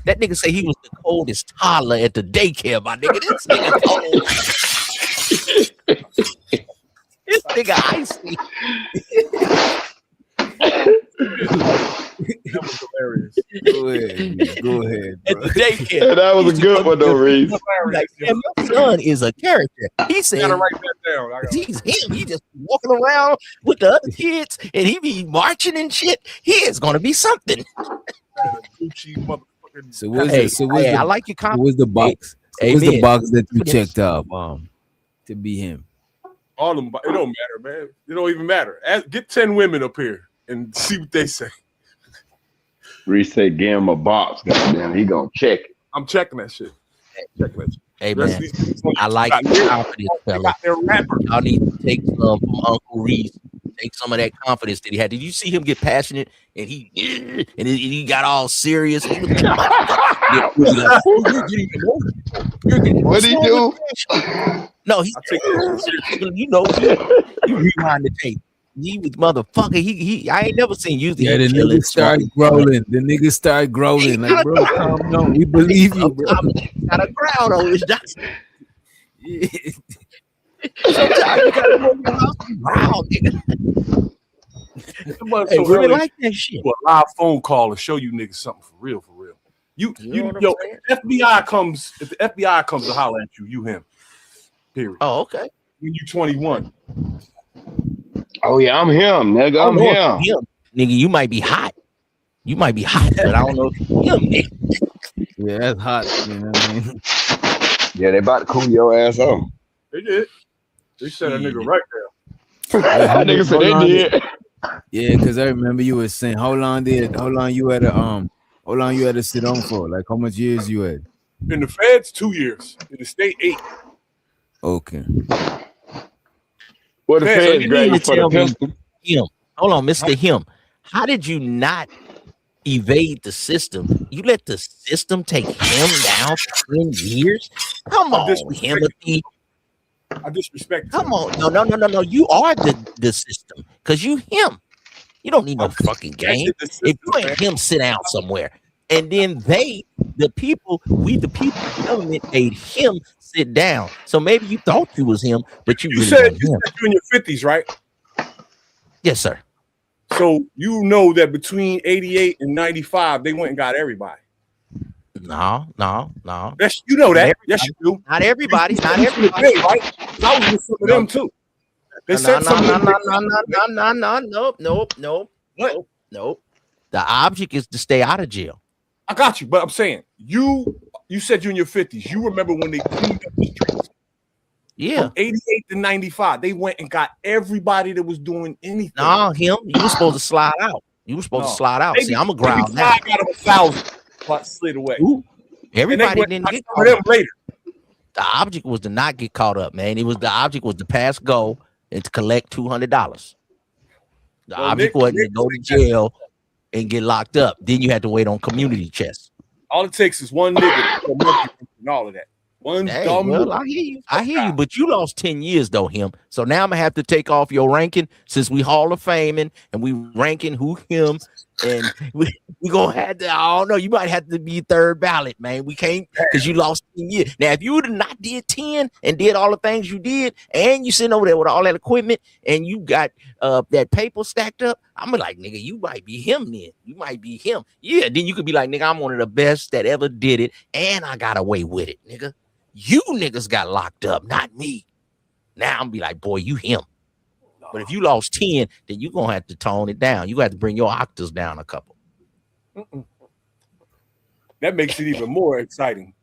That nigga say he was the coldest toddler at the daycare, my nigga. This nigga cold. This nigga icy. That was hilarious. Go ahead. At the daycare. Yeah, that was a good one, though, Reese. Like, damn, your son is a character. He said, Gotta write that down. he's him. He just walking around with the other kids, and he be marching and shit. He is gonna be something. Gucci motherfucking. So what's Hey, the, I like your comment. What's the box? Hey, what's the amen. box that you checked off to be him? All them, it don't matter, man. It don't even matter. Get 10 women up here and see what they say. Reese said, "Give him a box, goddamn. He gonna check it." I'm checking that shit. Hey man, I like your confidence, fella. Y'all need to take some from Uncle Reese. Take some of that confidence that he had. Did you see him get passionate and he got all serious? He was What did he do? No, you rewind the tape. He was motherfucker. He I ain't never seen you. The nigga started growling. The nigga started growling. Like, bro, calm down. We believe you, bro. Got a ground on his dust. Sometimes you gotta move your house around, nigga. Hey, women like that shit. A live phone call to show you niggas something for real. You yo, if the FBI comes to holler at you, you him. Period. Oh, okay. When you 21. Oh yeah, I'm him, nigga. I'm him. Nigga, you might be hot. But I don't know if you him, nigga. Yeah, that's hot. You know what I mean? Yeah, they about to cool your ass off. They did. They said a nigga right there. That nigga said they did. Yeah, because I remember you were saying how long you had to sit on for? Like how much years you had? In the feds, 2 years. In the state, 8. Okay. What the feds grade you for the pistol? Him. Hold on, Mr. Him. How did you not evade the system? You let the system take him down for 10 years? Come on, Timothy. I disrespect. Come on. No. You are the system. Because you him. You don't need no fucking game. If you ain't him, sit down somewhere. And then the people, the government made him sit down. So maybe you thought you was him, but you really said weren't you him. said you're in your 50s, right? Yes, sir. So you know that between 88 and 95, they went and got everybody. No. Yes, you know that. Yes, you do. Not everybody. Not Right? everybody. I was with some of them too. They said something. Nope. The object is to stay out of jail. I got you, but I'm saying you said you're in your 50s. You remember when they cleaned up the streets? Yeah. From 88 to 95, they went and got everybody that was doing anything. No, him. You were supposed to slide out. See, I'm a ground now. Got him 1,000, but slid away. Ooh. Everybody didn't get caught up later. The object was to not get caught up, man. The object was to pass go and to collect $200. The object wasn't to go to jail and get locked up. Then you had to wait on community chest. All it takes is one nigga and all of that. One dumb. Well, I hear you, but you lost 10 years though, him. So now I'm gonna have to take off your ranking since we Hall of Faming and we ranking who him And we gonna have to, I don't know, you might have to be third ballot, man. We can't, because you lost 10 years. Now, if you would have not did 10 and did all the things you did, and you sitting over there with all that equipment, and you got that paper stacked up, I'm like, nigga, you might be him then. You might be him. Yeah, then you could be like, nigga, I'm one of the best that ever did it, and I got away with it, nigga. You niggas got locked up, not me. Now I'm be like, boy, you him. But if you lost 10, then you're going to have to tone it down. You got to bring your octaves down a couple. That makes it even more exciting.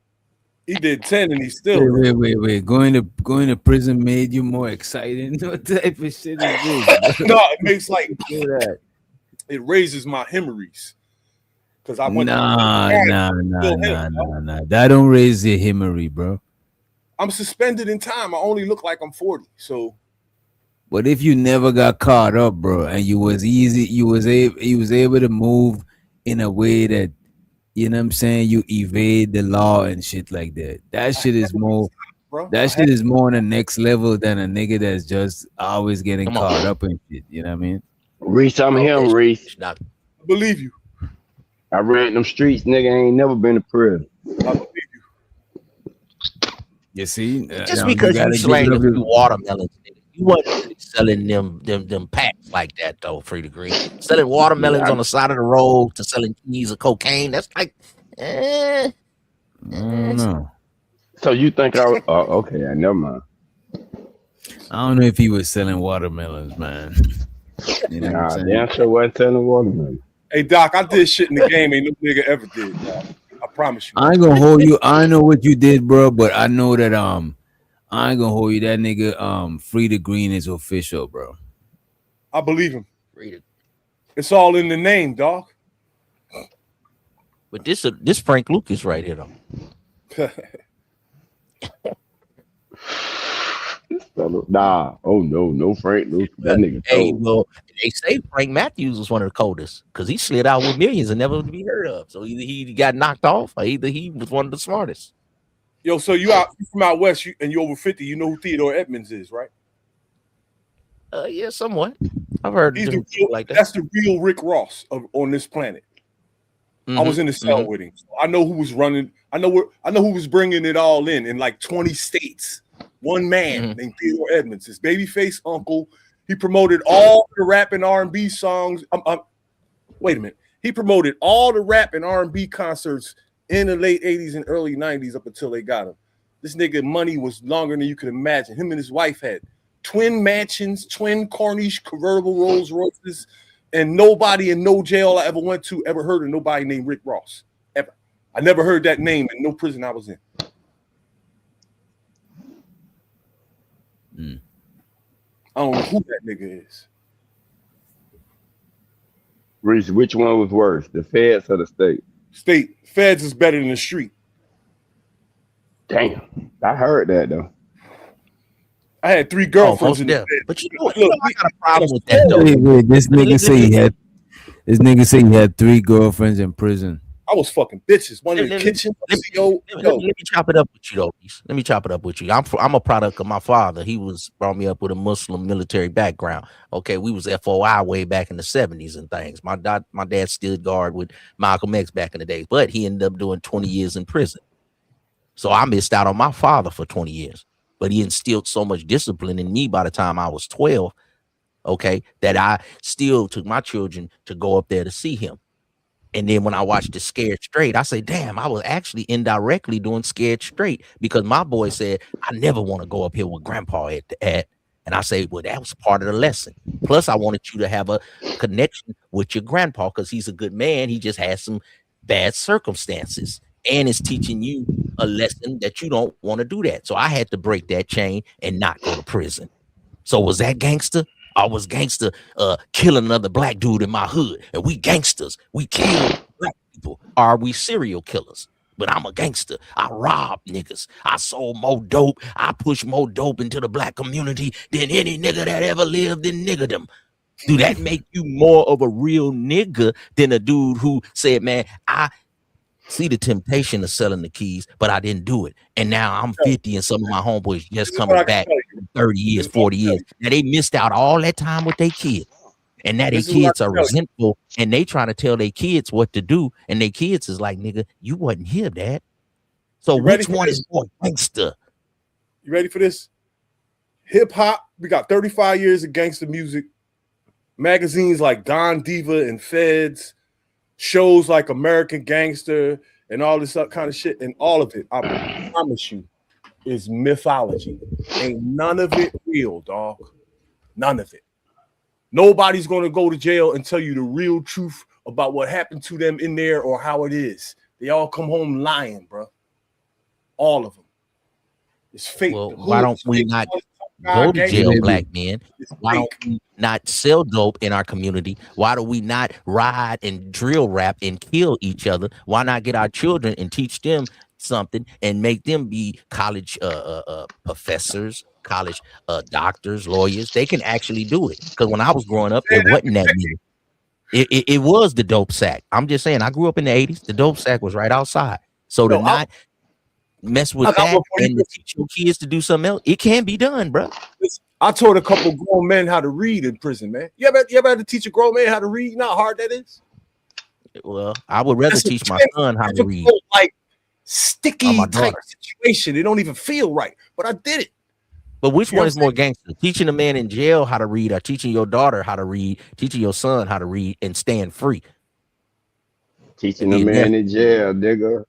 He did 10 and he still. Wait. Going to prison made you more exciting? What type of shit is this? No, it makes like it raises my memories. Because I went Nah. That don't raise the himmery, bro. I'm suspended in time. I only look like I'm 40. So But if you never got caught up, bro, and you was able to move in a way that, you know what I'm saying, you evade the law and shit like that. That shit is more that shit is more on the next level than a nigga that's just always getting caught up in shit. You know what I mean? Reese, I'm him, Reese. I believe you. I ran them streets, nigga. Ain't never been to prison. I believe you. You see? Just because you slaying a few watermelons, you wasn't selling them packs like that though, Free Degree. Selling watermelons on the side of the road to selling keys of cocaine. That's like, No. So you think I? Okay, never mind. I don't know if he was selling watermelons, man. You know what I'm saying? Damn sure wasn't selling watermelons. Hey Doc, I did shit in the game ain't no nigga ever did, dog. I promise you. I ain't gonna hold you. I know what you did, bro, but I know that I ain't gonna hold you. That nigga Free the Green is official, bro. I believe him. It's all in the name, dog. But this Frank Lucas right here though. Nah, no Frank Lucas. That nigga. Hey, well, they say Frank Matthews was one of the coldest because he slid out with millions and never to be heard of. So either he got knocked off or either he was one of the smartest. Yo, so you from out west and you over 50, you know who Theodore Edmonds is, right? Yeah, somewhat. I've heard like that. That's the real Rick Ross on this planet. I was in the cell with him. So I know who was running. I know who was bringing it all in like 20 states. One man named Theodore Edmonds, his babyface uncle. He promoted all the rap and R&B songs. Wait a minute. He promoted all the rap and R&B concerts in the late 80s and early 90s up until they got him. This nigga money was longer than you could imagine. Him and his wife had twin mansions, twin Corniche convertible Rolls Royces, and nobody in no jail I ever went to ever heard of nobody named Rick Ross. Ever. I never heard that name in no prison I was in. I don't know who that nigga is. Reese, which one was worse, the feds or the state? State. Feds is better than the street. Damn, I heard that though. I had 3 girlfriends in the feds. But you know, look, I got a problem with that though. Wait, this nigga say he had 3 girlfriends in prison. I was fucking bitches. One in the kitchen. Let me chop it up with you, though. Let me chop it up with you. I'm a product of my father. He brought me up with a Muslim military background. Okay, we was FOI way back in the 70s and things. My dad stood guard with Malcolm X back in the day, but he ended up doing 20 years in prison. So I missed out on my father for 20 years. But he instilled so much discipline in me by the time I was 12, okay, that I still took my children to go up there to see him. And then when I watched the Scared Straight, I say, damn, I was actually indirectly doing Scared Straight because my boy said, I never want to go up here with grandpa at. And I say, well, that was part of the lesson. Plus, I wanted you to have a connection with your grandpa because he's a good man. He just has some bad circumstances and is teaching you a lesson that you don't want to do that. So I had to break that chain and not go to prison. So was that gangster? I was gangster killing another black dude in my hood. And we gangsters. We kill black people. Are we serial killers? But I'm a gangster. I rob niggas. I sold more dope. I push more dope into the black community than any nigga that ever lived in niggerdom. Do that make you more of a real nigga than a dude who said, man, I see the temptation of selling the keys, but I didn't do it. And now I'm 50 and some of my homeboys just coming back 30 years, 40 years. Now they missed out all that time with their kids. And now their This is what I kids are tell you. resentful, and they trying to tell their kids what to do, and their kids is like, nigga, you wasn't here, Dad. So You ready which for one this? is more gangster? You ready for this? Hip hop, we got 35 years of gangster music. Magazines like Don Diva and Feds, shows like American Gangster and all this kind of shit. And all of it, I promise you, is mythology. Ain't none of it real, dog. None of it. Nobody's going to go to jail and tell you the real truth about what happened to them in there or how it is. They all come home lying, bro. All of them. It's fake. Well, why don't we not go to jail, black men? Why don't we not sell dope in our community? Why do we not ride and drill rap and kill each other? Why not get our children and teach them something and make them be college professors, college doctors, lawyers? They can actually do it. Because when I was growing up, it wasn't that many. It was the dope sack. I'm just saying, I grew up in the 80s. The dope sack was right outside. So to not mess with that and to teach your kids to do something else, it can be done, bro. I taught a couple grown men how to read in prison, man. You ever had to teach a grown man how to read? You know how hard that is? Well, I would rather teach my son how to read. Like sticky type situation. It don't even feel right, but I did it. But which one is more gangster? Teaching a man in jail how to read, or teaching your daughter how to read, teaching your son how to read and staying free? Teaching a man in jail, nigga.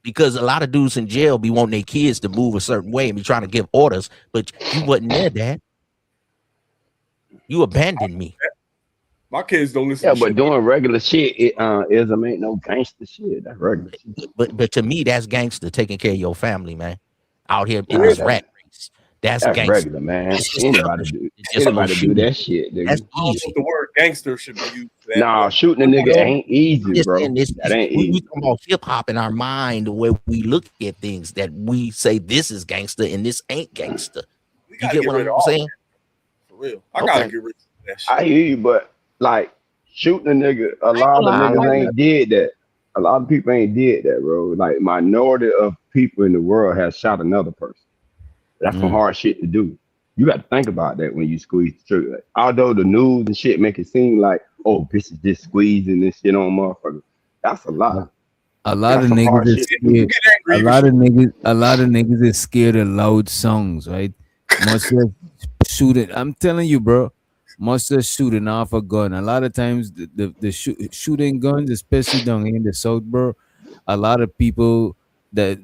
Because a lot of dudes in jail be wanting their kids to move a certain way and be trying to give orders, but you wasn't there, Dad. You abandoned me. My kids don't listen. Yeah, but doing regular shit, ain't no gangster shit. That's regular shit. But to me, that's gangster, taking care of your family, man. Out here in this rat race. That's gangster. Regular, man. Anybody do that shit, nigga. That's easy. The word gangster should be used. Nah, shooting a nigga ain't easy, bro. That ain't easy. We talk about hip hop in our mind, where we look at things that we say this is gangster and this ain't gangster. You get what I'm saying? For real. I gotta get rid of that shit. I hear you, but like shooting a nigga, a lot of niggas ain't did that. A lot of people ain't did that, bro. Like minority of people in the world has shot another person. That's some hard shit to do. You got to think about that when you squeeze the trigger. Like, although the news and shit make it seem like, oh, this is just squeezing this shit on motherfuckers. That's a lot. A lot of niggas is scared. A lot of niggas is scared of loud songs, right? Must just shoot it. I'm telling you, bro. Must just shooting off a gun. A lot of times the shooting guns, especially down here in the South, bro. A lot of people that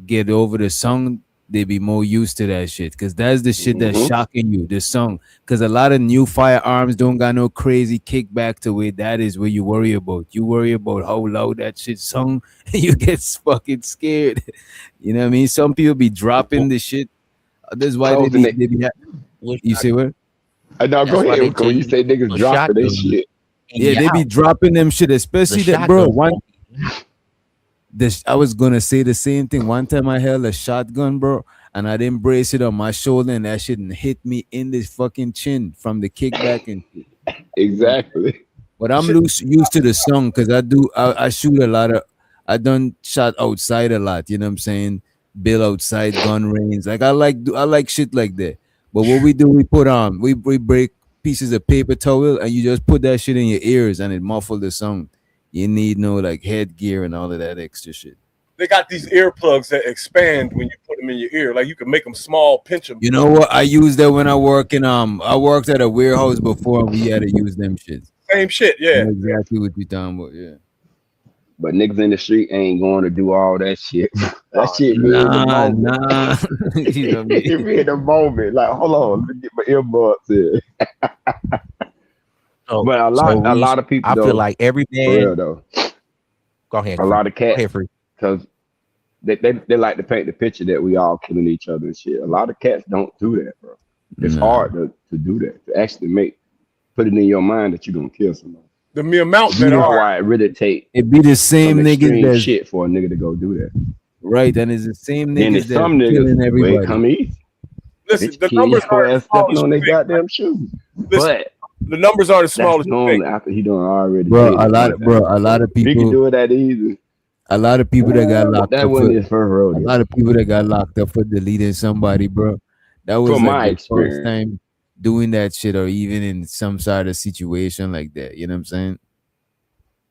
get over the song, they be more used to that shit, because that's the shit that's shocking you, the song. Because a lot of new firearms don't got no crazy kickback to it. That is what you worry about. You worry about how loud that shit sung, and you get fucking scared. You know what I mean? Some people be dropping the shit. That's why they be you say what? No, go ahead. When you say niggas dropping this shit. Yeah, they be dropping them shit, especially that, bro. I was gonna say the same thing. One time I held a shotgun, bro, and I didn't brace it on my shoulder, and that shit hit me in the fucking chin from the kickback and shit. Exactly. But I'm used to the song, because I shoot a lot of. I done shot outside a lot. You know what I'm saying? Bill outside, gun range. Like I like shit like that. But what we do, we break pieces of paper towel, and you just put that shit in your ears, and it muffles the sound. You need no like headgear and all of that extra shit. They got these earplugs that expand when you put them in your ear. Like you can make them small, pinch them. You know what? I use that when I work in I worked at a warehouse before, and we had to use them shit. Same shit, yeah. I know exactly what you're talking about, yeah. But niggas in the street ain't going to do all that shit. That shit be in the moment. Nah. You know what I mean? It be in the moment. Like, hold on, let me get my earbuds in. But a lot of people, I feel like every man. For real, though. Go ahead. A lot of cats, because they like to paint the picture that we all killing each other and shit. A lot of cats don't do that, bro. It's hard to do that, to actually put it in your mind that you're gonna kill somebody. The mere amount that why it really take it be the same niggas that shit for a nigga to go do that. Right, and it's the same niggas that some niggas killing everybody. come easy. Listen, the numbers are stepping on their goddamn shoes. But the numbers are the smallest. Normally after he done already. Bro, a lot of people. He can do it that easy. A lot of people that got locked up. That wasn't his first rodeo. A lot of people that got locked up for deleting somebody, bro. That was From like my the experience. first time. doing that shit, or even in some sort of situation like that. You know what I'm saying?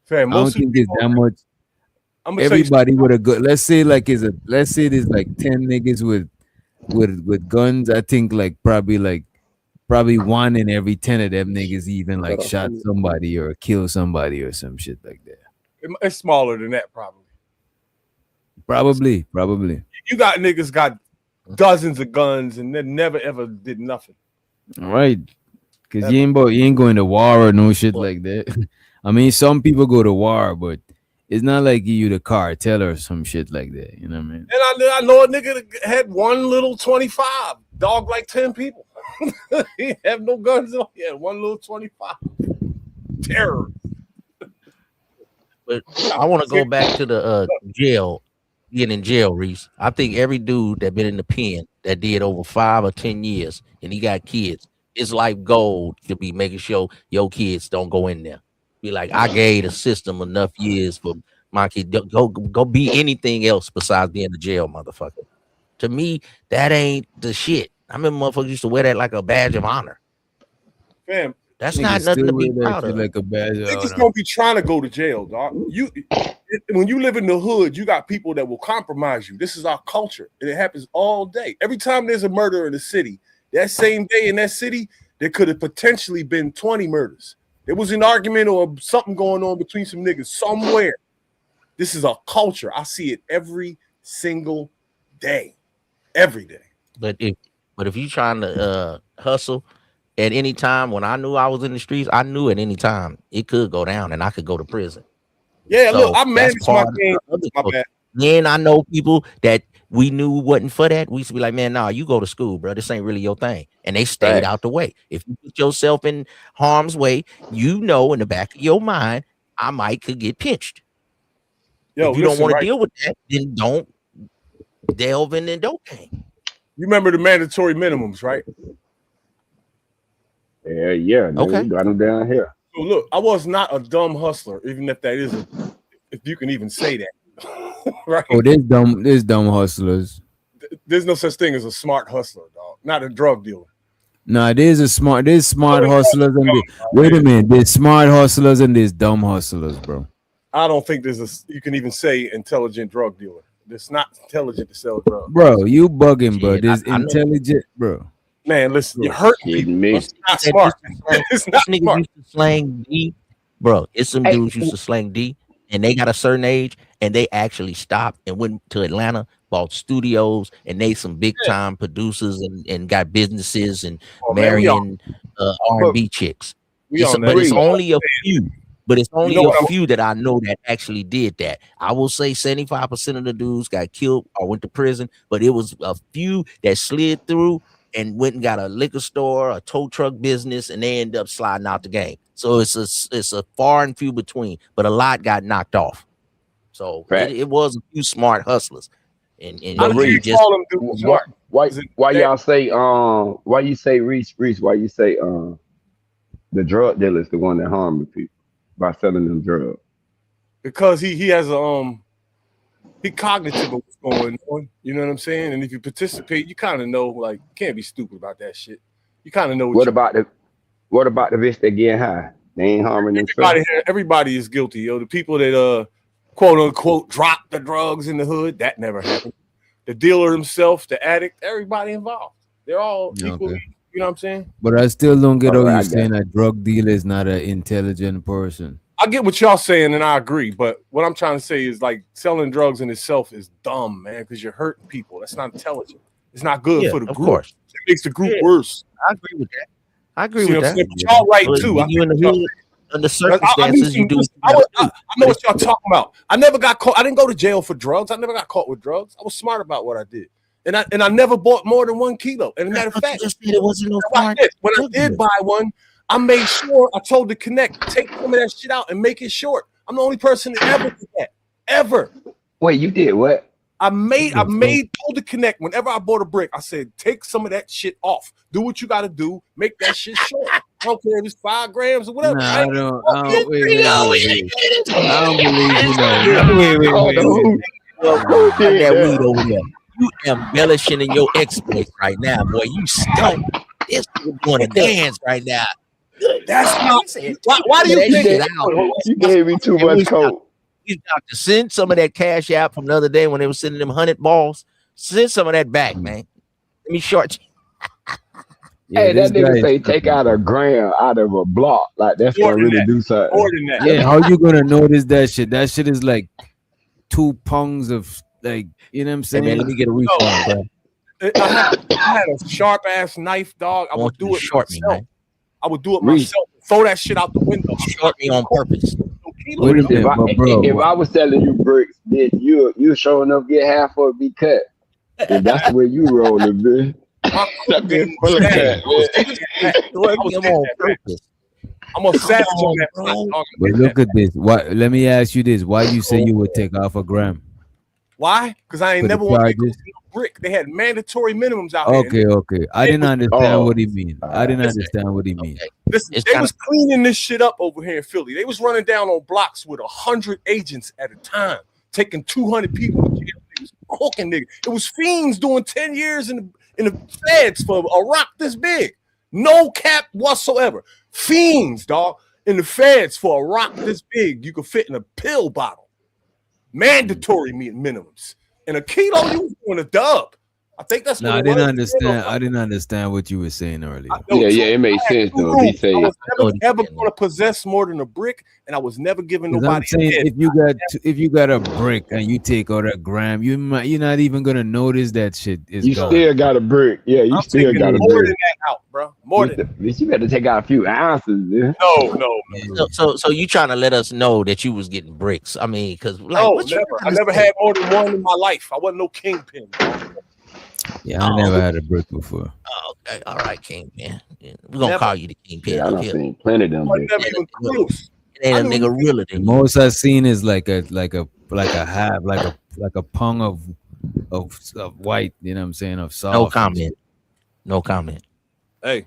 Fam, I don't most of the think there's people, that much. I'm gonna tell you Everybody something. with a good. Let's say there's like 10 niggas with guns. I think probably 1 in every 10 of them niggas even like shot somebody or killed somebody or some shit like that. It's smaller than that, probably. Probably. You got niggas got dozens of guns and they never ever did nothing. All right, because you ain't going to war or no shit like that. I mean, some people go to war, but it's not like you the cartel or some shit like that. You know what I mean? And I know a nigga that had one little 25, dog like 10 people. He have no guns on. He had one little 25. Terror. But I want to go back to the jail, being in jail, Reese. I think every dude that been in the pen that did over 5 or 10 years and he got kids, his life goal to be making sure your kids don't go in there. Be like, I gave the system enough years for my kid. Go be anything else besides being a jail motherfucker. To me, that ain't the shit. I remember motherfuckers used to wear that like a badge of honor. Fam, that's not nothing to be proud of. Like a badge of niggas honor. don't be trying to go to jail, dog. When you live in the hood, you got people that will compromise you. This is our culture, and it happens all day. Every time there's a murder in the city, that same day in that city, there could have potentially been 20 murders. There was an argument or something going on between some niggas somewhere. This is a culture. I see it every single day. Every day. But if you trying to hustle at any time, when I knew I was in the streets, I knew at any time it could go down and I could go to prison. Yeah, So look, I managed my game. My bad. Then I know people that we knew wasn't for that. We used to be like, man, nah, you go to school, bro. This ain't really your thing. And they stayed out the way. If you put yourself in harm's way, you know in the back of your mind, I could get pinched. Yo, if you don't want right. to deal with that, then don't delve in the dope game. You remember the mandatory minimums, right? Yeah. Okay. We got them down here. So look, I was not a dumb hustler, even if that is if you can even say that. Right? Oh, there's dumb hustlers. There's no such thing as a smart hustler, dog. Not a drug dealer. Nah, there's smart hustlers and wait a minute, there's smart hustlers and there's dumb hustlers, bro. I don't think you can even say intelligent drug dealer. It's not intelligent to sell drugs. Bro, you bugging, bro. There's intelligent, bro. Man, listen, you're hurting people. It's not smart. It's not Niggas smart. used to slang D, bro. It's some dudes used to slang D, and they got a certain age, and they actually stopped and went to Atlanta, bought studios, and they some big time producers and got businesses and marrying R&B chicks. But it's only a few. But it's only a few that I know that actually did that. I will say 75% of the dudes got killed or went to prison, but it was a few that slid through and went and got a liquor store, a tow truck business, and they end up sliding out the game. So it's a far and few between, but a lot got knocked off. So it was a few smart hustlers. And Reese, just why y'all say why you say Reese, why you say the drug dealer is the one that harmed the people by selling them drugs? Because he has he cognitive of what's going on. You know what I'm saying? And if you participate, you kind of know, like, you can't be stupid about that shit. You kind of know what about the bitch that get high? They ain't harming themselves. Everybody is guilty, yo. The people that quote unquote drop the drugs in the hood, that never happened. The dealer himself, the addict, everybody involved. They're all equally, you know what I'm saying? But I still don't get how you're saying a drug dealer is not an intelligent person. I get what y'all saying, and I agree. But what I'm trying to say is, like, selling drugs in itself is dumb, man, because you're hurting people. That's not intelligent. It's not good for the group. Course. It makes the group worse. I agree with that. I agree See with what I'm that. saying? But y'all right too. You in the hood, under circumstances, you do. I know what y'all talking about. I never got caught. I didn't go to jail for drugs. I never got caught with drugs. I was smart about what I did. And I never bought more than 1 kilo. And as a matter of fact, it wasn't no when I did buy one, I made sure I told the Connect, take some of that shit out and make it short. I'm the only person that ever did that. Ever. Wait, you did what? told the Connect whenever I bought a brick, I said, take some of that shit off. Do what you gotta do, make that shit short. I don't care if it's 5 grams or whatever. Nah, I don't believe you know. That weed over there. You embellishing in your exploits right now, boy. You stunt. this nigga doing a dance right now. That's not. Why do you think you gave me too much coke? You got to send some of that cash out from the other day when they were sending them 100 balls. Send some of that back, man. Let me short you. Hey, that nigga say take out a gram out of a block. Like that's gonna really do something. More than that. Yeah, how you gonna notice that shit? That shit is like 2 pounds of like, you know what I'm saying? Hey, man, let me get a refund, bro. I had a sharp ass knife, dog. I would do it short me, man. I would do it myself. Throw that shit out the window. Short me on purpose. If I was selling you bricks, bitch, you showing up get half or be cut. If that's the way you rolling, bitch. That bitch full of cut, I'm a savage on that. But look at this. Let me ask you this. Why you say you would take off a gram? Why? Because I ain't For never the wanted to charges? go to no brick. They had mandatory minimums out here. Okay. I didn't understand what he mean. I didn't understand what he mean. Listen, they was cleaning this shit up over here in Philly. They was running down on blocks with 100 agents at a time, taking 200 people to jail. They was cooking niggas. It was fiends doing 10 years in the feds for a rock this big. No cap whatsoever. Fiends, dog, in the feds for a rock this big. You could fit in a pill bottle. Mandatory minimums. And a kilo, you was doing a dub. I think that's what I didn't understand. I didn't understand what you were saying earlier. Yeah, it makes sense though. He said, I was never ever going to possess more than a brick, and I was never giving 'Cause nobody. I'm saying if you got a brick and you take out a gram, you're not even gonna notice that shit is you gone. still got a brick. Yeah, you still got a more brick. than that out, bro. More than Bitch, you better take out a few ounces, man. No. So you trying to let us know that you was getting bricks? I mean, because like, No, never. I never had more than one in my life. I wasn't no kingpin. Yeah, I never had a brick before. Oh, okay, all right, Kingpin. Yeah, we're gonna call you the Kingpin. Yeah, I done seen plenty of them. Never even close. It ain't a nigga realer The than you. most I've seen is like a half, like a pound of white. You know what I'm saying? Of soft. No comment. No comment. Hey,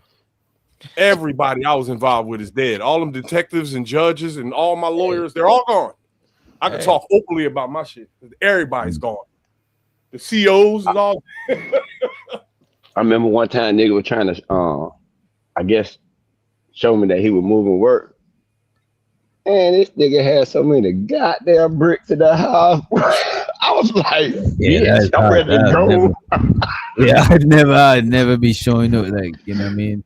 everybody I was involved with is dead. All them detectives and judges and all my lawyers, they're all gone. I can talk openly about my shit. Everybody's gone. The COs and all. I remember one time nigga was trying to I guess show me that he was moving work. And this nigga had so many goddamn bricks in the house. I was like, yes, I'm ready to go. I'd never be showing up, like, you know what I mean?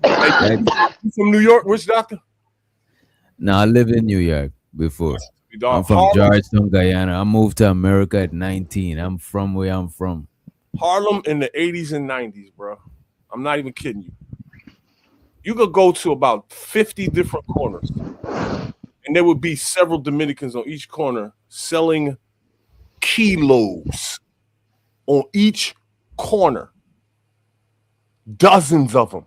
You from New York? Which doctor? No, I lived in New York before. I'm from Georgetown, Guyana. I moved to America at 19. I'm from where I'm from. Harlem in the 80s and 90s, bro. I'm not even kidding you. You could go to about 50 different corners, and there would be several Dominicans on each corner selling kilos on each corner. Dozens of them.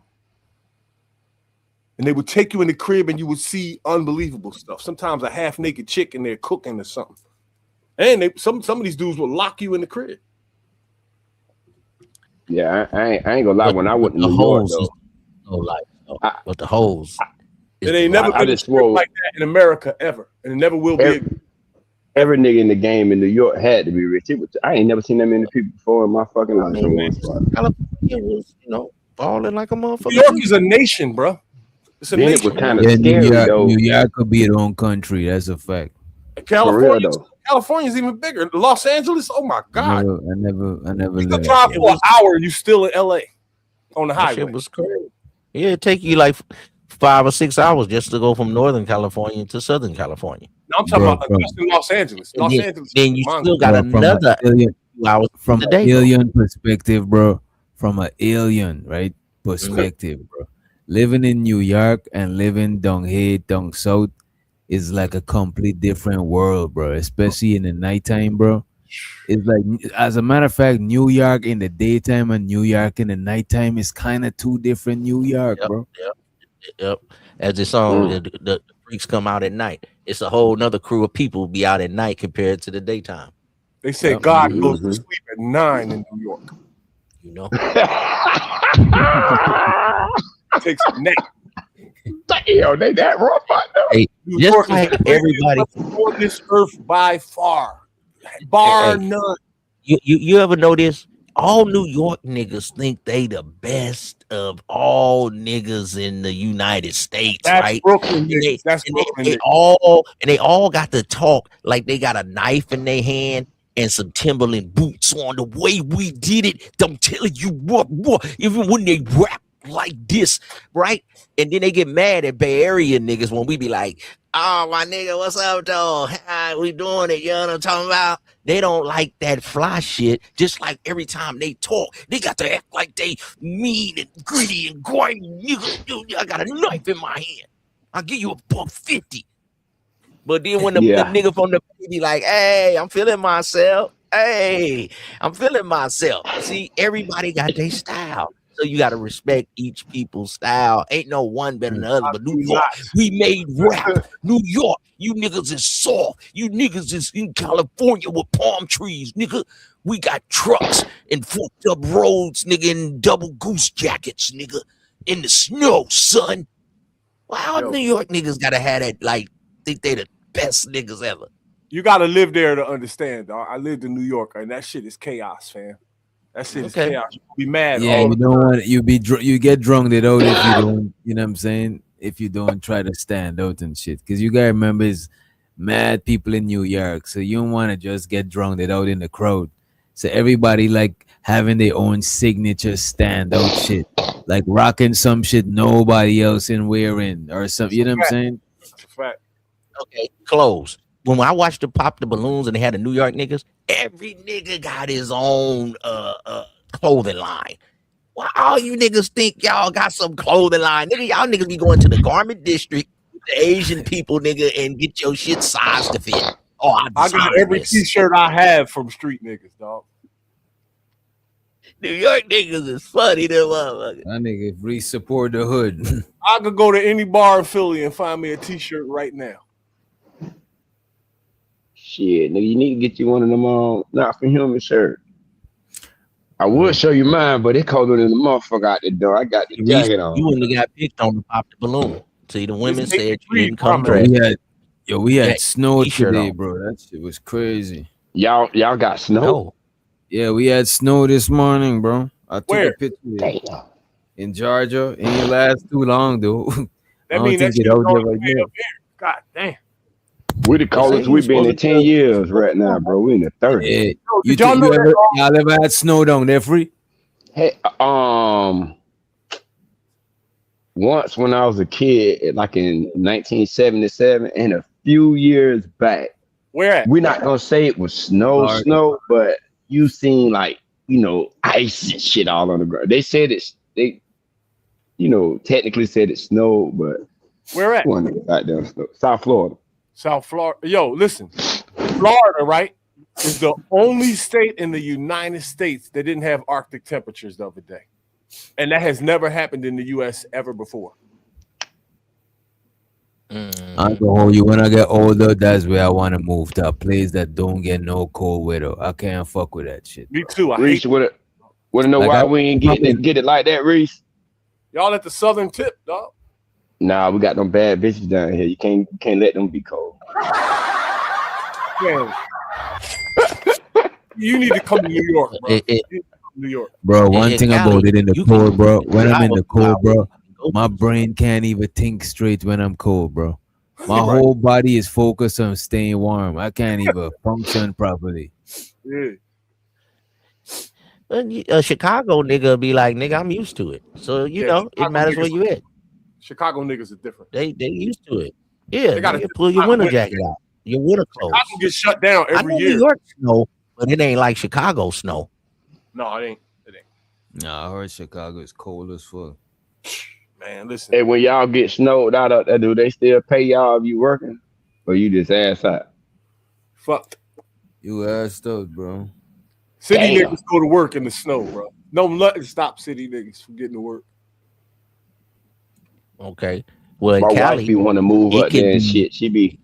And they would take you in the crib and you would see unbelievable stuff. Sometimes a half-naked chick in there cooking or something. And some of these dudes will lock you in the crib. Yeah, I ain't gonna lie. When I went to New York, though, no life. But the hoes. It ain't never been a strip like that in America ever. And it never will be. Every nigga in the game in New York had to be rich. I ain't never seen that many people before in my fucking life. California was, balling like a motherfucker. New York is a nation, bro. It's a nation. It was kind of scary, though. New York could be its own country. That's a fact. California's even bigger. Los Angeles, oh my God. I never You lived could drive for an hour, you still in LA on the highway. It was crazy. Yeah, it take you like 5 or 6 hours just to go from Northern California to Southern California. No, I'm talking about just in Los Angeles. Then you still got another hours from an alien perspective, bro. From an alien, right? Perspective, bro. Living in New York and living down here, down south, is like a complete different world, bro. Especially in the nighttime, bro. It's like, as a matter of fact, New York in the daytime and New York in the nighttime is kind of two different New York, bro. Yep. As the song, the freaks come out at night. It's a whole nother crew of people be out at night compared to the daytime. They say God goes to sleep at 9 in New York. You know. Takes a nap. Damn, they that rough out there. Hey, just like everybody on this earth by far, bar none. You ever notice all New York niggas think they the best of all niggas in the United States, That's right? Brooklyn And niggas. That's Brooklyn they all got to talk like they got a knife in their hand and some Timberland boots on. The way we did it, I'm telling you what, even when they rap like this, right? And then they get mad at Bay Area niggas when we be like, oh, my nigga, what's up, though? How we doing it? You know what I'm talking about? They don't like that fly shit. Just like every time they talk, they got to act like they mean and gritty and grimy. Nigga, I got a knife in my hand. I'll give you $150. But then when the nigga from the be like, hey, I'm feeling myself. Hey, I'm feeling myself. See, everybody got their style. So you got to respect each people's style. Ain't no one better than the other. But New York, we made rap. New York, you niggas is soft. You niggas is in California with palm trees, nigga. We got trucks and fucked up roads, nigga, in double goose jackets, nigga, in the snow, son. Wow, New York niggas got to have that, like, think they the best niggas ever. You got to live there to understand, dog. I lived in New York, and that shit is chaos, fam. That shit is chaos. You be mad. Yeah, you don't want you get drunk it out if you don't, you know what I'm saying? If you don't try to stand out and shit. Because you gotta remember it's mad people in New York. So you don't want to just get drunk it out in the crowd. So everybody like having their own signature standout shit. Like rocking some shit nobody else in wearing or something. You know what I'm saying? That's a fact. Okay, clothes. When I watched them pop the balloons and they had the New York niggas, every nigga got his own clothing line. Why all you niggas think y'all got some clothing line? Nigga, y'all niggas be going to the garment district, the Asian people, nigga, and get your shit sized to fit. Oh, I got every t-shirt I have from street niggas, dog. New York niggas is funny, them motherfuckers. That nigga free support the hood. I could go to any bar in Philly and find me a t-shirt right now. Shit, nigga, you need to get you one of them not for human shirt. I would show you mine, but it colder than the motherfucker out the door. I got the jacket on. You wouldn't have got picked on to pop the balloon. See, the women said you didn't come dressed. We had snow today, bro. That shit was crazy. Y'all got snow? No. Yeah, we had snow this morning, bro. I took Where? a picture in Georgia. It ain't last too long though. That means that shit going up there. God damn. We the coldest we've been in 10 years right now, bro. We in the 30s. Yeah. Y'all ever had snow down there, free? Hey, once when I was a kid, like in 1977, and a few years back. Where at? We're not gonna say it was snow, but you seen like, ice and shit all on the ground. They said they technically said it snowed, but where at? South Florida. South Florida. Yo, listen, Florida, right, is the only state in the United States that didn't have Arctic temperatures the other day. And that has never happened in the U.S. ever before. I go hold you when I get older. That's where I want to move to a place that don't get no cold weather. I can't fuck with that shit. Me too. Reese, want to know why we ain't get it like that, Reese? Y'all at the southern tip, dog. Nah, we got them bad bitches down here. You can't let them be cold. Man. You need to come to New York, bro. New York. Bro, one thing about it in the cold, bro. When I'm in the cold, bro, my brain can't even think straight when I'm cold, bro. My whole body is focused on staying warm. I can't even function properly. Yeah. A Chicago nigga be like, nigga, I'm used to it. So you know, it matters where you at. Chicago niggas are different. They used to it. Yeah, they gotta pull your winter jacket out. Your winter clothes. Chicago get shut down every year. New York snow, but it ain't like Chicago snow. No, it ain't. Nah, I heard Chicago is cold as fuck. Man, listen. Hey, when y'all get snowed out up there, do they still pay y'all if you working? Or you just ass out? Fuck. You assed out, bro. City niggas go to work in the snow, bro. No nothing stop city niggas from getting to work. Okay. Well, my Cali, wife be want to move up there and shit. She be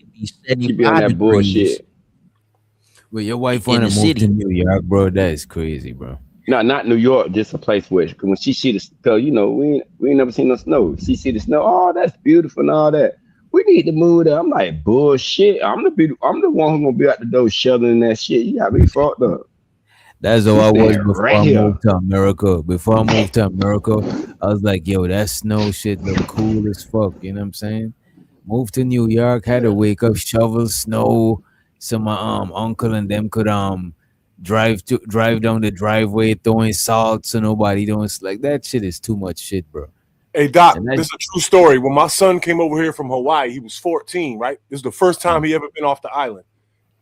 on that bullshit. Well, your wife want to move to New York, bro. That is crazy, bro. No, not New York, just a place where when she see the snow, we ain't never seen no snow. She see the snow, oh, that's beautiful and all that. We need to move there. I'm like, bullshit. I'm the one who gonna be out the door shoveling that shit. You got me fucked up. That's how He I was said before right I here. moved to America. Before I moved to America, I was like, yo, that snow shit look cool as fuck. You know what I'm saying? Moved to New York, had to wake up, shovel snow, so my uncle and them could drive down the driveway throwing salt so nobody don't like that shit is too much shit, bro. Hey Doc, And that this is a true story. When my son came over here from Hawaii, he was 14, right? This is the first time he ever been off the island.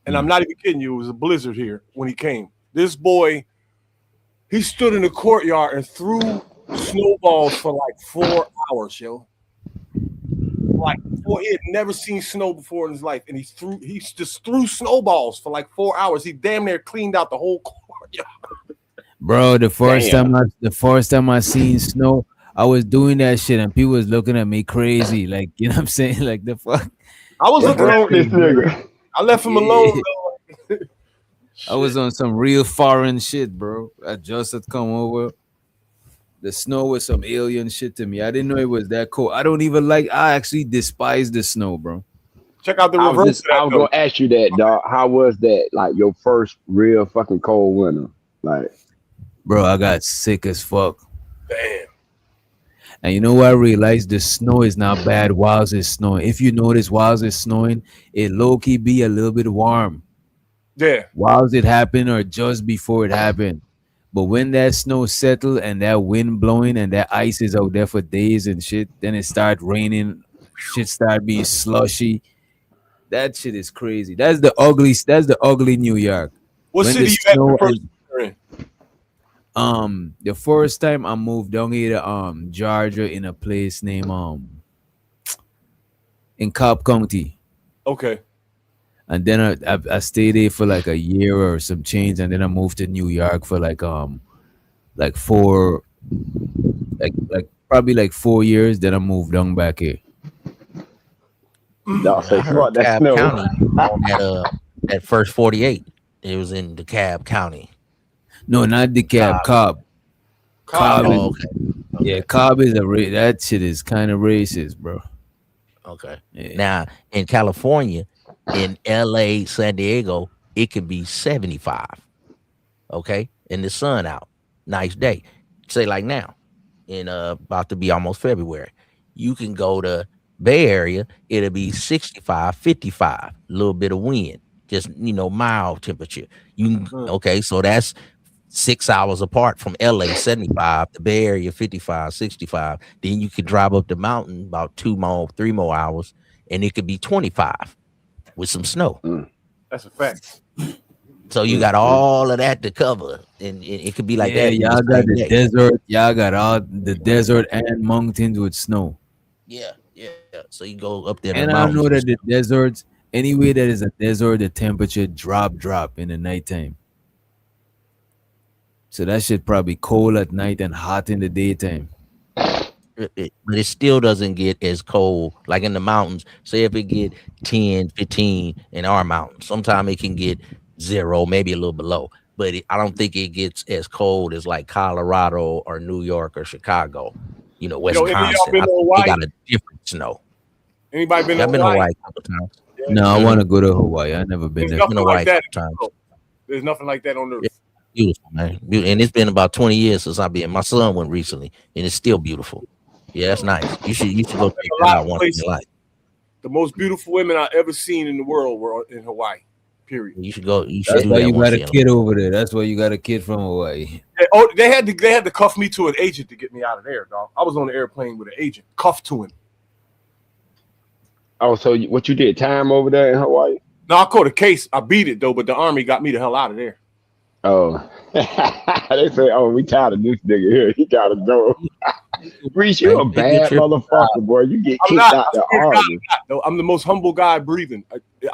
And I'm not even kidding you, it was a blizzard here when he came. This boy, he stood in the courtyard and threw snowballs for like 4 hours, yo. Like he had never seen snow before in his life, and he just threw snowballs for like 4 hours. He damn near cleaned out the whole courtyard. bro, the first time I seen snow, I was doing that shit and people was looking at me crazy. Like, you know what I'm saying? Like the fuck. I was looking at this nigga. I left him alone, though. I was on some real foreign shit, bro. I just had come over. The snow was some alien shit to me. I didn't know it was that cold. I actually despise the snow, bro. Check out the I reverse. was gonna ask you that, dog. How was that? Like your first real fucking cold winter? Like, Bro, I got sick as fuck. Damn. And you know what I realized? The snow is not bad whilst it's snowing. If you notice whilst it's snowing, it low-key be a little bit warm. Yeah. Whilst it happened or just before it happened. But when that snow settle and that wind blowing and that ice is out there for days and shit, then it start raining, shit start being slushy. That shit is crazy. That's the ugly New York. What When city the you had snow the first is- year in? the first time I moved down here to Georgia in a place named in Cobb County. Okay. And then I stayed there for like a year or some change, and then I moved to New York for like probably like 4 years. Then I moved down back here. dog, say I heard that Cobb snow. County on that first 48. It was in DeKalb County. No, not DeKalb, Cobb. Cobb is, Oh, okay. yeah, Cobb is that shit is kind of racist, bro. Okay. Yeah. Now in California, in LA, San Diego, it can be 75. Okay, and the sun out. Nice day. Say like now, in about to be almost February. You can go to Bay Area, it'll be 65, 55, a little bit of wind, just mild temperature. Okay, so that's 6 hours apart from LA 75, the Bay Area 55, 65. Then you could drive up the mountain about 3 more hours, and it could be 25 with some snow. That's a fact. So you got all of that to cover, and it could be like that. in Y'all got same the day. desert. Y'all got all the desert and mountains with snow. Yeah. So you go up there. And the I know mountains that the deserts, anywhere that is a desert, the temperature drop in the nighttime. So that shit probably cold at night and hot in the daytime. but it still doesn't get as cold like in the mountains. Say if it get 10, 15 in our mountains, sometimes it can get 0, maybe a little below. But I don't think it gets as cold as like Colorado or New York or Chicago. Any of Wisconsin. y'all been to I think they Hawaii? got a different snow. Anybody been Yeah, to I've been to Hawaii? Hawaii a couple times. No, I want to go to Hawaii. I never been There's there. nothing like that. Times. There's nothing like that on Earth. Yeah, beautiful, man. And it's been about 20 years since I've been. My son went recently, and it's still beautiful. Yeah, that's nice. You should go check that out once in your life. The most beautiful women I've ever seen in the world were in Hawaii. Period. You should go. You should That's do why that you once got a in kid over there. That's why you got a kid from Hawaii. They had to cuff me to an agent to get me out of there, dog. I was on the airplane with an agent, cuffed to him. Oh, so what you did? Time over there in Hawaii? No, I caught a case. I beat it though, but the Army got me the hell out of there. Oh, they say, "Oh, we tired of this nigga here. He gotta go." Reese, you a bad motherfucker, boy. You get kicked out the Army. I'm the most humble guy breathing.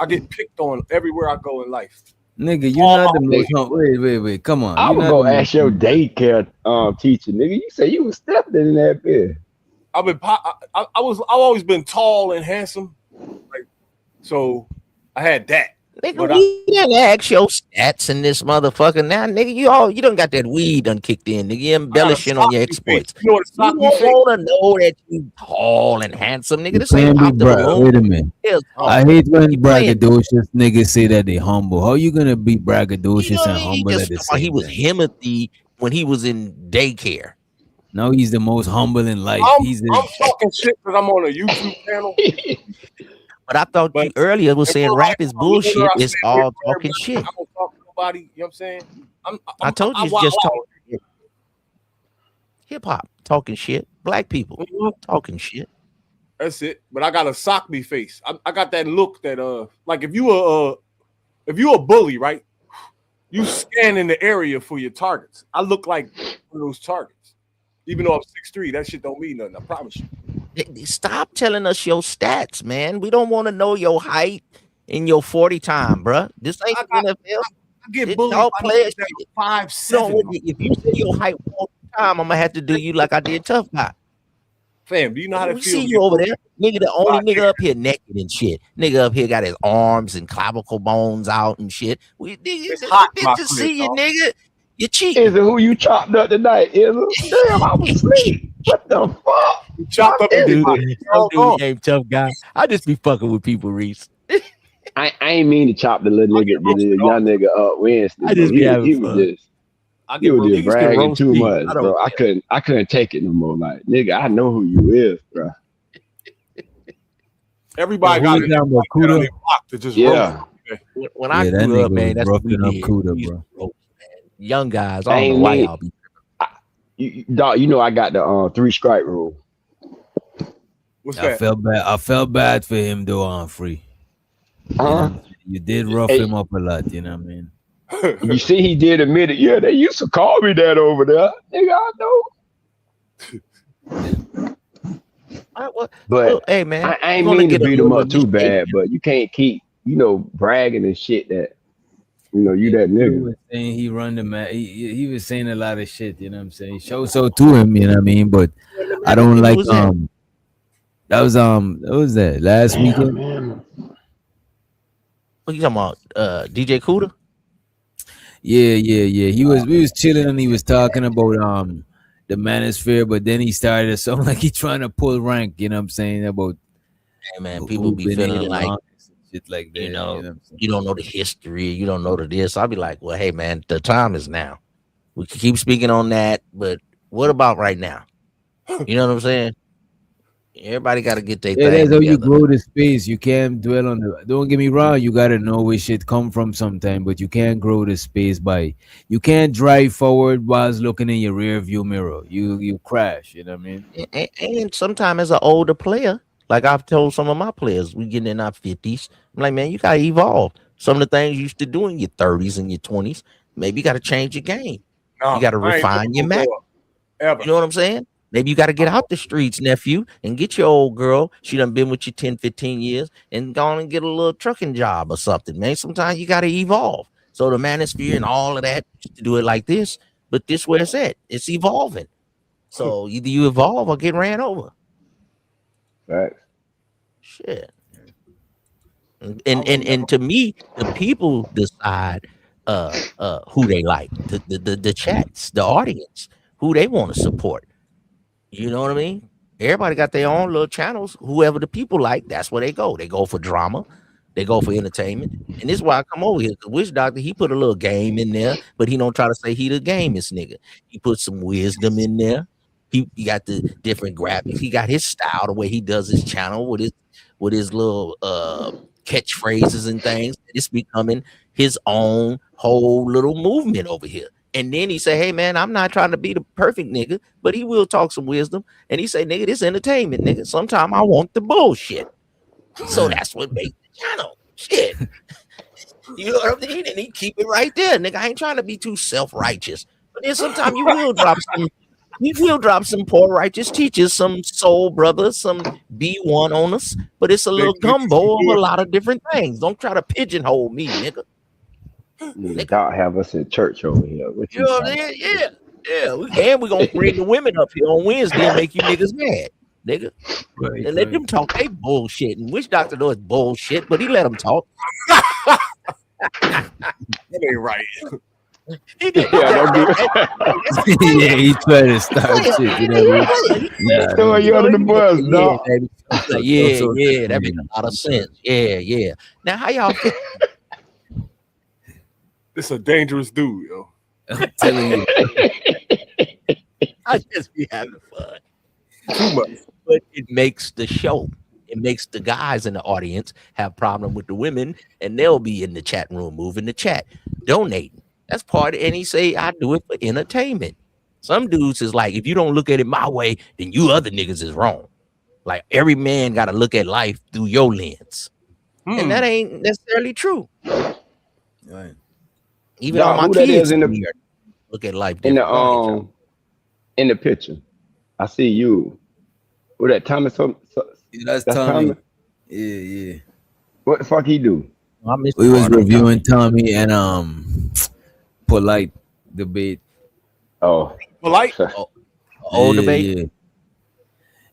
I get picked on everywhere I go in life. Nigga, you're not the most. Wait. Come on. I'm gonna go ask your daycare teacher, nigga. You say you was stepping in that bed. I've always been tall and handsome, like, so I had that. Nigga, But we didn't ask your stats in this motherfucker. Now, nigga, you don't got that weed done kicked in. Nigga, you I got a embellishing on your sock me face. exploits. You know what a You sock don't me face? want to know that you tall and handsome, nigga. You This ain't can't be pop the balloon. Wait a minute. Hell, I hate when you playing. braggadocious niggas say that they humble. How you gonna be You braggadocious know what I and mean? He humble just at the thought he same was time? Himothy when he was in daycare. Now he's the most humble in life. I'm He's talking shit because I'm on a YouTube channel. But I thought you earlier was saying rap is bullshit. It's all talking shit. I don't talk to nobody. You know what I'm saying? I told you it's just talking hip hop, talking shit. Black people talking shit. That's it. But I got a sock me face. I got that look that like if you a bully, right? You scan in the area for your targets. I look like one of those targets. Even though I'm 6'3", that shit don't mean nothing. I promise you. Stop telling us your stats, man. We don't want to know your height and your 40 time, bruh. This ain't NFL. I get bullied Y'all by play niggas that are 5'7". If you say your height one time, I'm gonna have to do you like I did Tough Guy. Fam, do you know how that We feels? see you over there, nigga. The only nigga up here naked and shit. Nigga up here got his arms and clavicle bones out and shit. We niggas, hot, the my bitches friend, see you, dog. nigga. You cheating. Is it who you chopped up tonight? Is it? Damn, I was asleep. What the fuck? You chopped up everybody. Some dude named Tough Guy. I just be fucking with people, Reese. I ain't mean to chop the little nigga, the young nigga up Wednesday. I just bro. be having He was fun. just. He was just bragging too much, bro. I couldn't take it no more. Like, nigga, I know who you is, bro. Everybody Who got you it. talking about, Kuda? To just Yeah. roll. When I that grew up, nigga man, was that's what we roughing up did. Kuda, We used bro. to roast, man. Young guys, I I don't know ain't why mean- y'all be. Dog, you know I got the 3 strike rule. What's I that? felt bad for him though on free. You know what I'm saying? You did rough Hey. him up a lot, you know what I mean? You see, he did admit it. Yeah, they used to call me that over there. Nigga, I know. But hey, man, I ain't you wanna mean to get a beat him little up too bad, initiation? but you can't keep, bragging and shit that, you that He nigga. was saying he run the man. He was saying a lot of shit, you know what I'm saying? Show so to him, you know what I mean? But I don't like that was what was that last weekend? Man. What you talking about? DJ Kuda? Yeah. We was chilling and he was talking about the manosphere, but then he started to sound like he trying to pull rank, you know what I'm saying? About Hey, man, people who be been in feeling the like, longest and shit like that. you know, what I'm saying? you don't know the history, you don't know the this. I'll be like, well, hey, man, the time is now. We can keep speaking on that, but what about right now? You know what I'm saying? Everybody got to get their Yeah, thing that's how you together. grow the space. You can't dwell on the. Don't get me wrong. You gotta know where shit come from sometime, but you can't grow the space by. You can't drive forward whilst looking in your rear view mirror. You crash. You know what I mean? And sometimes as an older player, like I've told some of my players, we getting in our 50s. I'm like, man, you gotta evolve. Some of the things you used to do in your 30s and your 20s, maybe you gotta change your game. No, You gotta I ain't refine your never Mac. grow up, ever. You know what I'm saying? Maybe you got to get out the streets, nephew, and get your old girl. She done been with you 10, 15 years and go on and get a little trucking job or something, man. Sometimes you got to evolve. So the manosphere and all of that, to do it like this, but this where it's at. It's evolving. So either you evolve or get ran over. Right. Shit. And to me, the people decide who they like, the chats, the audience, who they want to support. You know what I mean? Everybody got their own little channels. Whoever the people like, that's where they go. They go for drama. They go for entertainment. And this is why I come over here. Because Witch Doctor, he put a little game in there, but he don't try to say he the gamest nigga. He put some wisdom in there. He got the different graphics. He got his style, the way he does his channel with his little catchphrases and things. It's becoming his own whole little movement over here. And then he say, hey, man, I'm not trying to be the perfect nigga, but he will talk some wisdom. And he say, nigga, this entertainment, nigga. Sometimes I want the bullshit. So that's what makes the channel. Shit. You know what I mean? And he keep it right there, nigga. I ain't trying to be too self-righteous. But then sometimes you will drop some poor righteous teachers, some soul brothers, some B1 on us. But it's a little gumbo of a lot of different things. Don't try to pigeonhole me, nigga. Doc have us in church over here. What You know what I'm saying? Yeah. And we're gonna bring the women up here on Wednesday and make you niggas mad. nigga. Right, And let them talk. They bullshit. And Witch Doctor knows bullshit, but he let them talk. That ain't right. He did. Yeah, he tried to start shit. You know what I mean? Throw you under the bus, dog. Baby. Yeah, that makes a lot of sense. Yeah. Now, how y'all feel? This a dangerous dude, yo. I'm telling you. I just be having fun. Too much. But it makes the show. It makes the guys in the audience have problem with the women, and they'll be in the chat room, moving the chat, donating. That's part of it. And he say, I do it for entertainment. Some dudes is like, if you don't look at it my way, then you other niggas is wrong. Like every man got to look at life through your lens. And that ain't necessarily true. Right. Even Dog, on my who that kids is in the look at life in different. in the picture? I see you. Who that Tommy? That's Tommy. Yeah. What the fuck he do? We was reviewing Tommy and polite debate. Oh, polite. Old debate.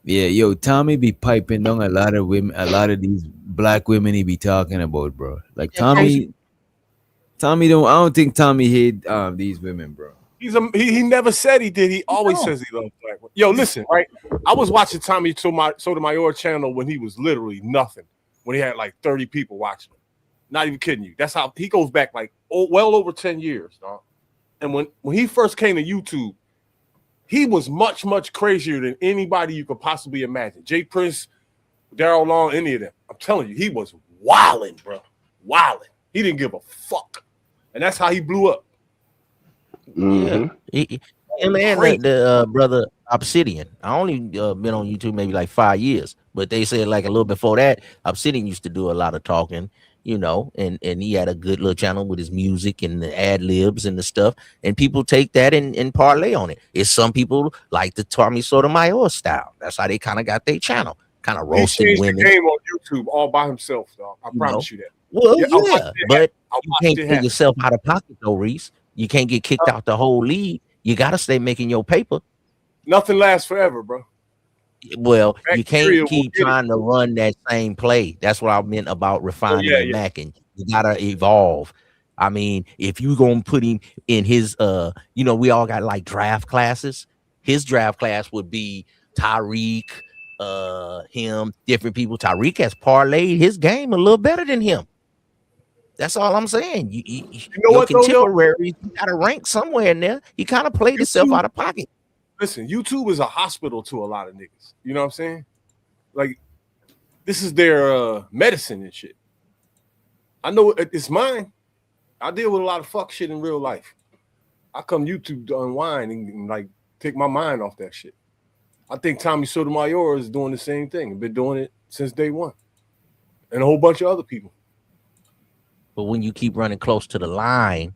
Yeah, yo, Tommy be piping down a lot of women, a lot of these black women he be talking about, bro. Like Tommy don't. I don't think Tommy hate these women, bro. He never said he did. He always says he loves black women. Yo, listen, right? I was watching Tommy Sotomayor channel when he was literally nothing. When he had like 30 people watching him. Not even kidding you. That's how he goes back like well over 10 years, dog. And when he first came to YouTube, he was much, much crazier than anybody you could possibly imagine. Jay Prince, Daryl Long, any of them. I'm telling you, he was wilding, bro. Wilding. He didn't give a fuck. And that's how he blew up. Yeah. Him and the brother Obsidian. I only been on YouTube maybe like 5 years, but they said like a little before that, Obsidian used to do a lot of talking, you know, and he had a good little channel with his music and the ad libs and the stuff, and people take that and parlay on it. It's some people like the Tommy Sotomayor style. That's how they kind of got their channel, kind of roasting He changed women. the game on YouTube all by himself, dog. I promise you that. Well, I watched it but happen. you can't pay yourself out of pocket though, Reese. You can't get kicked out the whole league. You got to stay making your paper. Nothing lasts forever, bro. Well, you Bacteria can't keep trying to run that same play. That's what I meant about refining and macking. You gotta evolve. I mean, if you gonna put him in his you know, we all got like draft classes. His draft class would be Tyreek, him, different people. Tyreek has parlayed his game a little better than him. That's all I'm saying. You know what, contemporaries, you gotta rank somewhere in there. He kind of played himself out of pocket. Listen, YouTube is a hospital to a lot of niggas. You know what I'm saying? Like, this is their medicine and shit. I know it's mine. I deal with a lot of fuck shit in real life. I come YouTube to unwind and like take my mind off that shit. I think Tommy Sotomayor is doing the same thing. Been doing it since day one. And a whole bunch of other people. But when you keep running close to the line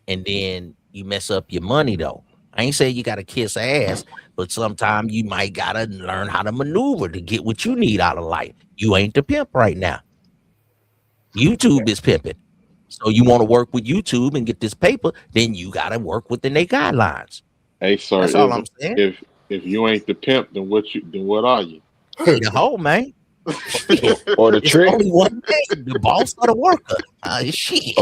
and then you mess up your money, though, I ain't saying you got to kiss ass, but sometimes you might got to learn how to maneuver to get what you need out of life. You ain't the pimp right now. YouTube is pimping. So you want to work with YouTube and get this paper, then you got to work within their guidelines. Hey, sir, that's all I'm saying. If you ain't the pimp, then what are you? The hoe, man. Or the trick. Only one thing, the boss or the worker. Shit.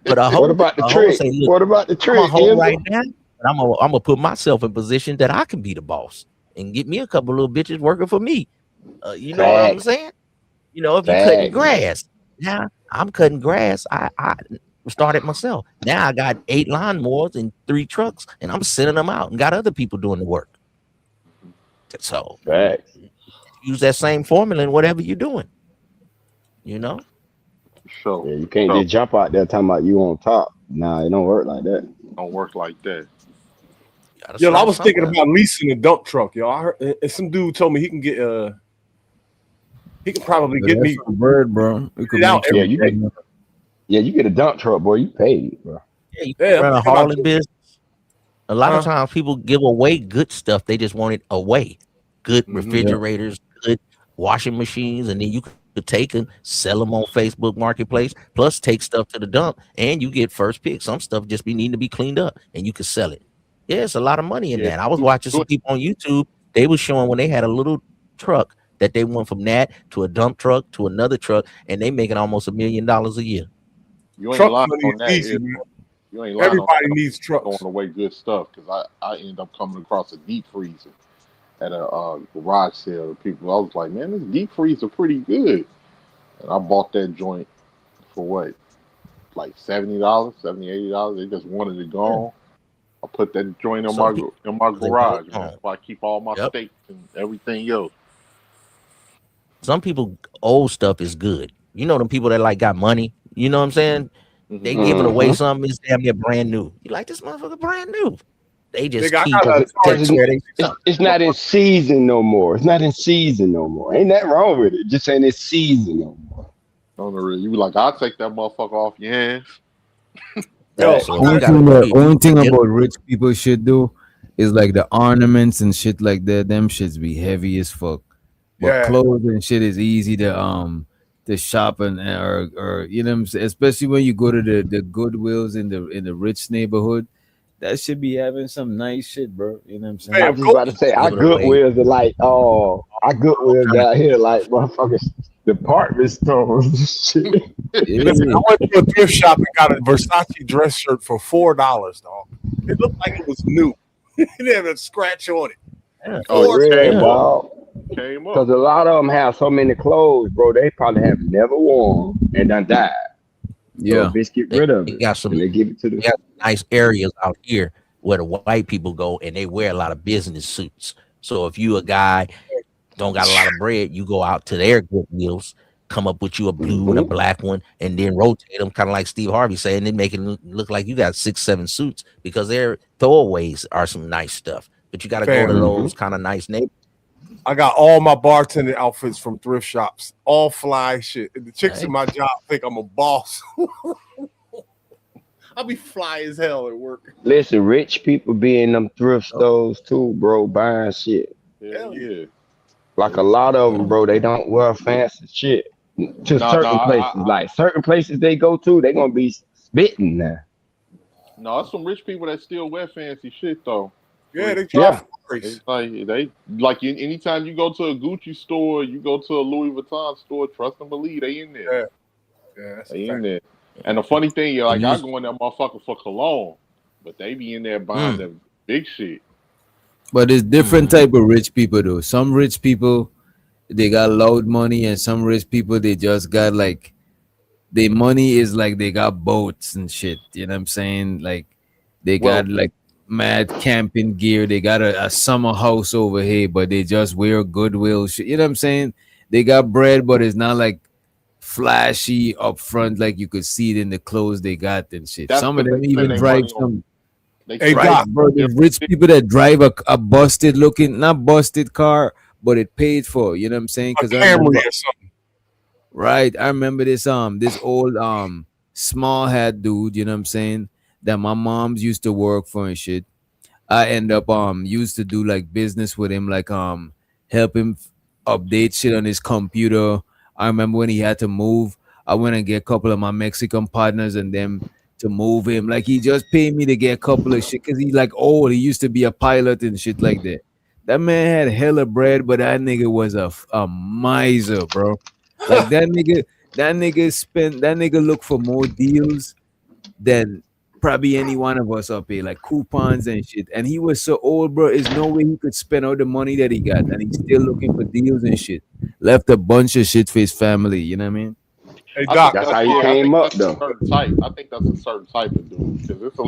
But a hoe, What about the trick? Say, What about the trick? I'm a hoe right now. I'm gonna put myself in position that I can be the boss and get me a couple little bitches working for me. You know what I'm saying? You know, if you're cutting grass, now I'm cutting grass. I started myself. Now I got 8 lawnmowers and 3 trucks, and I'm sending them out and got other people doing the work. So use that same formula in whatever you're doing. You know? Sure. Yeah, you can't just jump out there talking about you on top. Nah, it don't work like that. Don't work like that. Yo, I was thinking about leasing a dump truck, yo. I heard some dude told me he can get he can probably get me a bird, bro. You get a dump truck, boy. You paid, bro. Yeah, you can run a hauling business. A lot of times people give away good stuff. They just want it away. Good refrigerators, good washing machines, and then you could take and sell them on Facebook Marketplace, plus take stuff to the dump, and you get first pick. Some stuff just needing to be cleaned up, and you can sell it. Yeah, it's a lot of money in that. I was watching some people on YouTube They were showing when they had a little truck that they went from that to a dump truck to another truck, and they making almost $1 million a year. You ain't Truck lying money on is that. easy, man. You ain't lying on Everybody that. needs trucks. Throwing away good stuff because I end up coming across a deep freezer at a garage sale. People, I was like, man, this deep freezer pretty good, and I bought that joint for what, like $70, $80. They just wanted it gone. I put that joint in Some people my they want garage, it man. That's gone. why I keep all my Yep. steaks and everything else. Some people old stuff is good. You know them people that like got money. You know what I'm saying? They giving away something it's damn near brand new. You like this motherfucker brand new? They just Nigga, I keep got a take care of their stuff. It's not in season no more. It's not in season no more. Ain't nothing wrong with it. Just saying it's season no more. On the real, you be like, I'll take that motherfucker off your hands. Yo, So if you Only got thing that if only thing you about rich people should do is like the ornaments and shit like that. Them shits be heavy as fuck. But yeah. clothes and shit is easy to shop or you know what I'm saying? Especially when you go to the Goodwills in the rich neighborhood. That should be having some nice shit, bro. You know what I'm saying? I was just about to say, our give it away. Goodwills are like, our Goodwills out here like motherfuckers department stores and shit. Listen, I went to a thrift shop and got a Versace dress shirt for $4, dog. It looked like it was new. It didn't have a scratch on it. Oh yeah, came up. dog. Came up. Because a lot of them have so many clothes, bro. They probably have never worn and done died. So Yeah. bitch get rid of They it got some and they give it to they the. got nice areas out here where the white people go and they wear a lot of business suits. So if you a guy don't got a lot of bread, you go out to their Goodwills, come up with you a blue and a black one, and then rotate them, kind of like Steve Harvey saying, then make it look like you got 6, 7 suits because their throwaways are some nice stuff. But you got to go to Fam. those kind of nice neighborhoods. I got all my bartending outfits from thrift shops, all fly shit. And the chicks in my job think I'm a boss. I'll be fly as hell at work. Listen, rich people be in them thrift stores too, bro, buying shit. Hell yeah. Like a lot of them, bro, they don't wear fancy shit to certain places. Like certain places they go to, they gonna be spitting now. No, that's some rich people that still wear fancy shit though. Yeah, they drive It's like anytime you go to a Gucci store, you go to a Louis Vuitton store, trust and believe they in there. Yeah, that's They a in fact. there. And the funny thing, I Use- go in that motherfucker for cologne, but they be in there buying the big shit. But it's different type of rich people though. Some rich people they got loud money, and some rich people they just got like their money is like they got boats and shit. You know what I'm saying? Like they got like mad camping gear. They got a summer house over here, but they just wear Goodwill shit. You know what I'm saying? They got bread, but it's not like flashy up front like you could see it in the clothes they got and shit. That's Some of 'cause them they spend even their drive money on- some. They Hey, try Doc, to- Bro, there's rich people that drive a busted looking, not busted car, but it paid for. You know what I'm saying? A Because I Camry remember, or something. right? I remember this old small hat dude. You know what I'm saying? That my mom's used to work for and shit. I end up used to do like business with him, like help him update shit on his computer. I remember when he had to move, I went and get a couple of my Mexican partners and them to move him. Like he just paid me to get a couple of shit because he like old. He used to be a pilot and shit like that. That man had hella bread, but that nigga was a miser, bro. Like that nigga look for more deals than probably any one of us up here, like coupons and shit. And he was so old, bro. There's no way he could spend all the money that he got, and he's still looking for deals and shit. Left a bunch of shit for his family. You know what I mean? Hey, Doc, That's how he came up though. I think that's a certain type of dude because it's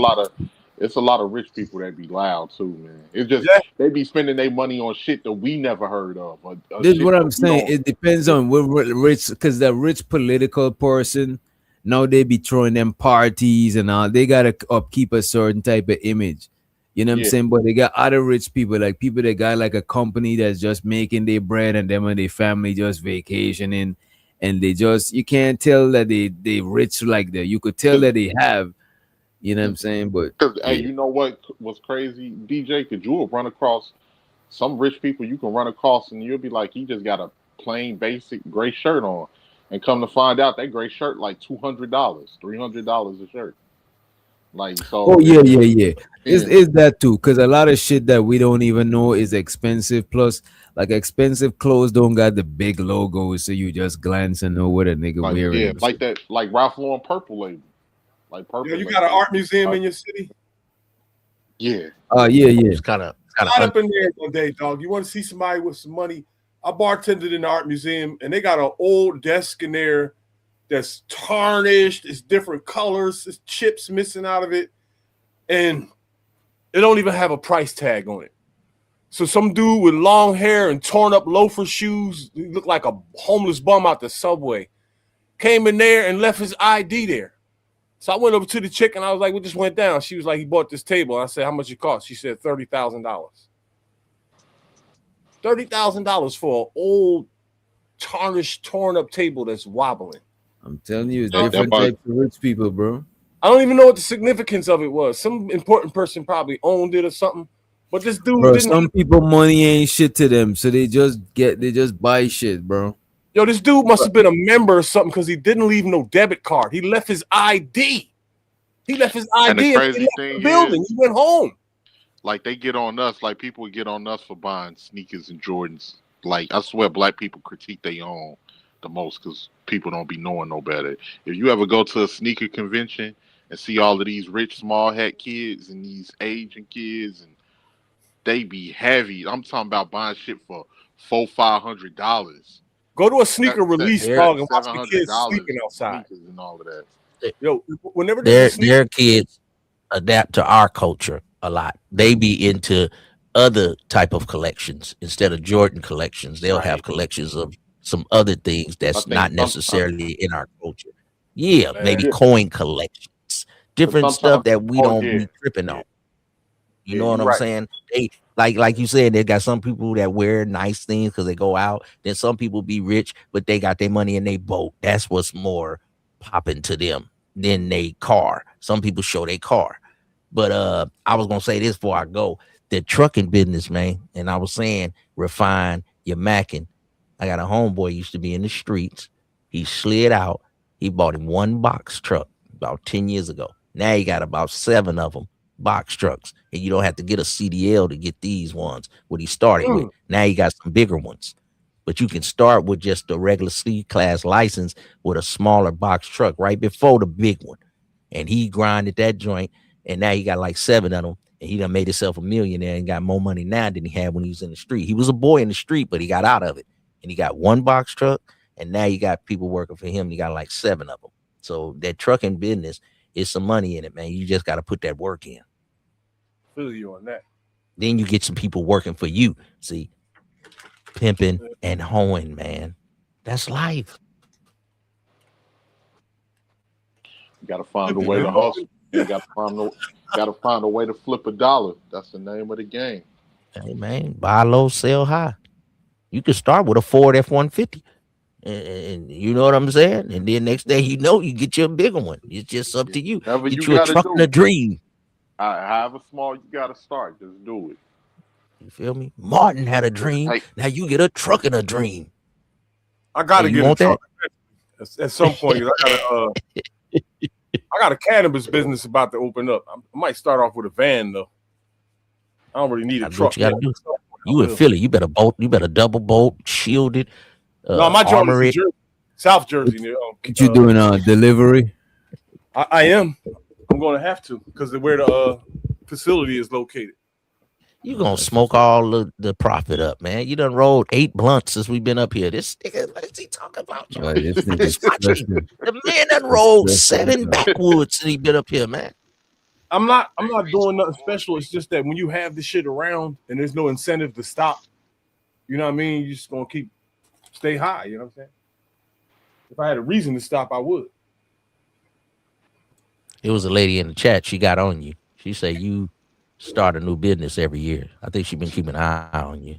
a lot of rich people that be loud too, man. It's just they be spending their money on shit that we never heard of. This is what I'm saying. It depends on what rich, because the rich political person, now they be throwing them parties and all. They gotta upkeep a certain type of image. You know what I'm Yeah. saying? But they got other rich people, like people that got like a company that's just making their bread and them and their family just vacationing. And they just, you can't tell that they rich like that. You could tell that they have, you know what I'm saying? But Because hey, yeah. you know what was crazy, DJ? Because you will run across some rich people you can run across, and you'll be like, he just got a plain basic gray shirt on, and come to find out that gray shirt like $200, $300 a shirt. Like Oh so, yeah. yeah. It's that too, because a lot of shit that we don't even know is expensive. Plus, like expensive clothes don't got the big logos, so you just glance and know what a nigga Like wearing yeah, and like shit. that, like Ralph Lauren purple label, like Yeah, purple you got an label. art museum Like, in your city? yeah, Yeah. It's kind of Slide up in there one day, dog. You want to see somebody with some money? I bartended in the art museum, and they got an old desk in there that's tarnished. It's different colors. There's chips missing out of it, and it don't even have a price tag on it. So some dude with long hair and torn up loafer shoes, he looked like a homeless bum out the subway, came in there and left his ID there. So I went over to the chick and I was like, what just went down? She was like, he bought this table. I said, how much it cost? She said $30,000. $30,000 for an old, tarnished, torn up table that's wobbling. I'm telling you, it's that different bar- types of rich people, bro. I don't even know what the significance of it was. Some important person probably owned it or something. But this dude Bro, didn't. some people money ain't shit to them, so they just buy shit, bro. Yo, this dude must have been a member or something because he didn't leave no debit card. He left his ID. He left his and the ID and crazy left thing the building. is, He went home. like they get on us, like people get on us for buying sneakers and Jordans. Like I swear, black people critique they own the most because people don't be knowing no better. If you ever go to a sneaker convention and see all of these rich small hat kids and these Asian kids, and they be heavy. I'm talking about buying shit for $400-$500. Go to a sneaker release, dog, and watch the kids $700 sleeping outside. sneakers and all of that. Yo, whenever there's a sneaker, their kids adapt to our culture a lot. They be into other type of collections instead of Jordan collections. They'll have collections of some other things that's not necessarily in our culture. Yeah, maybe coin collections, different stuff that we don't be tripping on. You know what I'm saying? They like you said, they got some people that wear nice things because they go out. Then some people be rich, but they got their money in their boat. That's what's more popping to them than they car. Some people show their car. But I was gonna say this before I go. The trucking business, man. And I was saying, refine your macking. I got a homeboy used to be in the streets. He slid out. He bought him one box truck about 10 years ago. Now he got about 7 of them box trucks, and you don't have to get a CDL to get these ones. What he started with. Now he got some bigger ones, but you can start with just a regular C-class license with a smaller box truck right before the big one. And he grinded that joint, and now he got like 7 of them, and he done made himself a millionaire and got more money now than he had when he was in the street. He was a boy in the street, but he got out of it, and he got one box truck, and now you got people working for him. He got like 7 of them. So that trucking business is some money in it, man. You just got to put that work in. feel you on that. Then you get some people working for you. See, pimping and hoeing, man. That's life. You got to find a way to hustle. You got to find a way to flip a dollar. That's the name of the game. Hey, man, buy low, sell high. You can start with a Ford F-150. And you know what I'm saying? And then next day, you know, you get you a bigger one. It's just up to you. Whatever Get you you a gotta truck do. and a dream. However small you got to start, just do it. You feel me? Martin had a dream. Now you get a truck and a dream. I gotta Hey, get you a want truck at some point. I got a cannabis business about to open up. I might start off with a van though. I don't really need a That's truck. what you gotta do. You in Philly, you better bolt. You better double bolt, shielded. No, my joint is armor in it. Jersey, South Jersey. Near, What you doing delivery? I am. I'm going to have to because of where the facility is located. You gonna smoke all the profit up, man. You done rolled 8 blunts since we've been up here. This nigga, what is he talking about? The man done rolled 7 backwoods since he been up here, man. I'm not doing nothing special. It's just that when you have this shit around and there's no incentive to stop, you know what I mean? You're just gonna stay high. You know what I'm saying? If I had a reason to stop, I would. It was a lady in the chat. She got on you. She said you start a new business every year. I think she's been keeping an eye on you.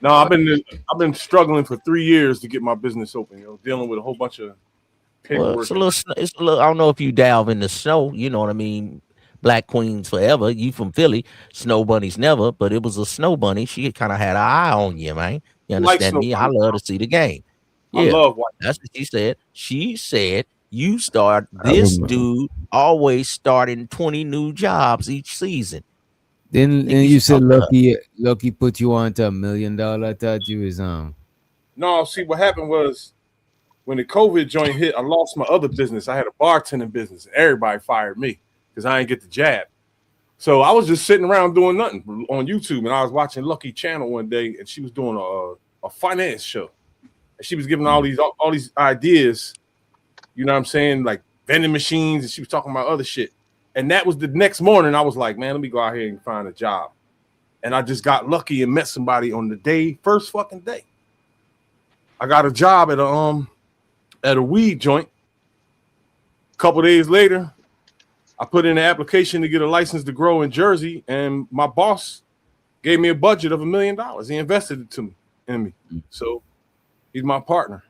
No, I've been struggling for 3 years to get my business open. You know, dealing with a whole bunch of paperwork. Well, it's a little. I don't know if you delve in the snow. You know what I mean? Black queens forever. You from Philly? Snow bunnies never. But it was a snow bunny. She kind of had an eye on you, man. You understand me? I love to see the game. I Yeah, love white. that's what she said. She said You start this dude always starting 20 new jobs each season. Then Think you should said talk to her. Lucky put you on to $1 million. I thought you was No, see what happened was when the COVID joint hit, I lost my other business. I had a bartending business. Everybody fired me because I didn't get the jab. So I was just sitting around doing nothing on YouTube, and I was watching Lucky Channel one day, and she was doing a finance show, and she was giving all these ideas. You know what I'm saying, like vending machines, and she was talking about other shit. And that was the next morning. I was like, man, let me go out here and find a job. And I just got lucky and met somebody on the first fucking day. I got a job at a weed joint. A couple days later, I put in an application to get a license to grow in Jersey, and my boss gave me a budget of $1 million. He invested it in me. So he's my partner.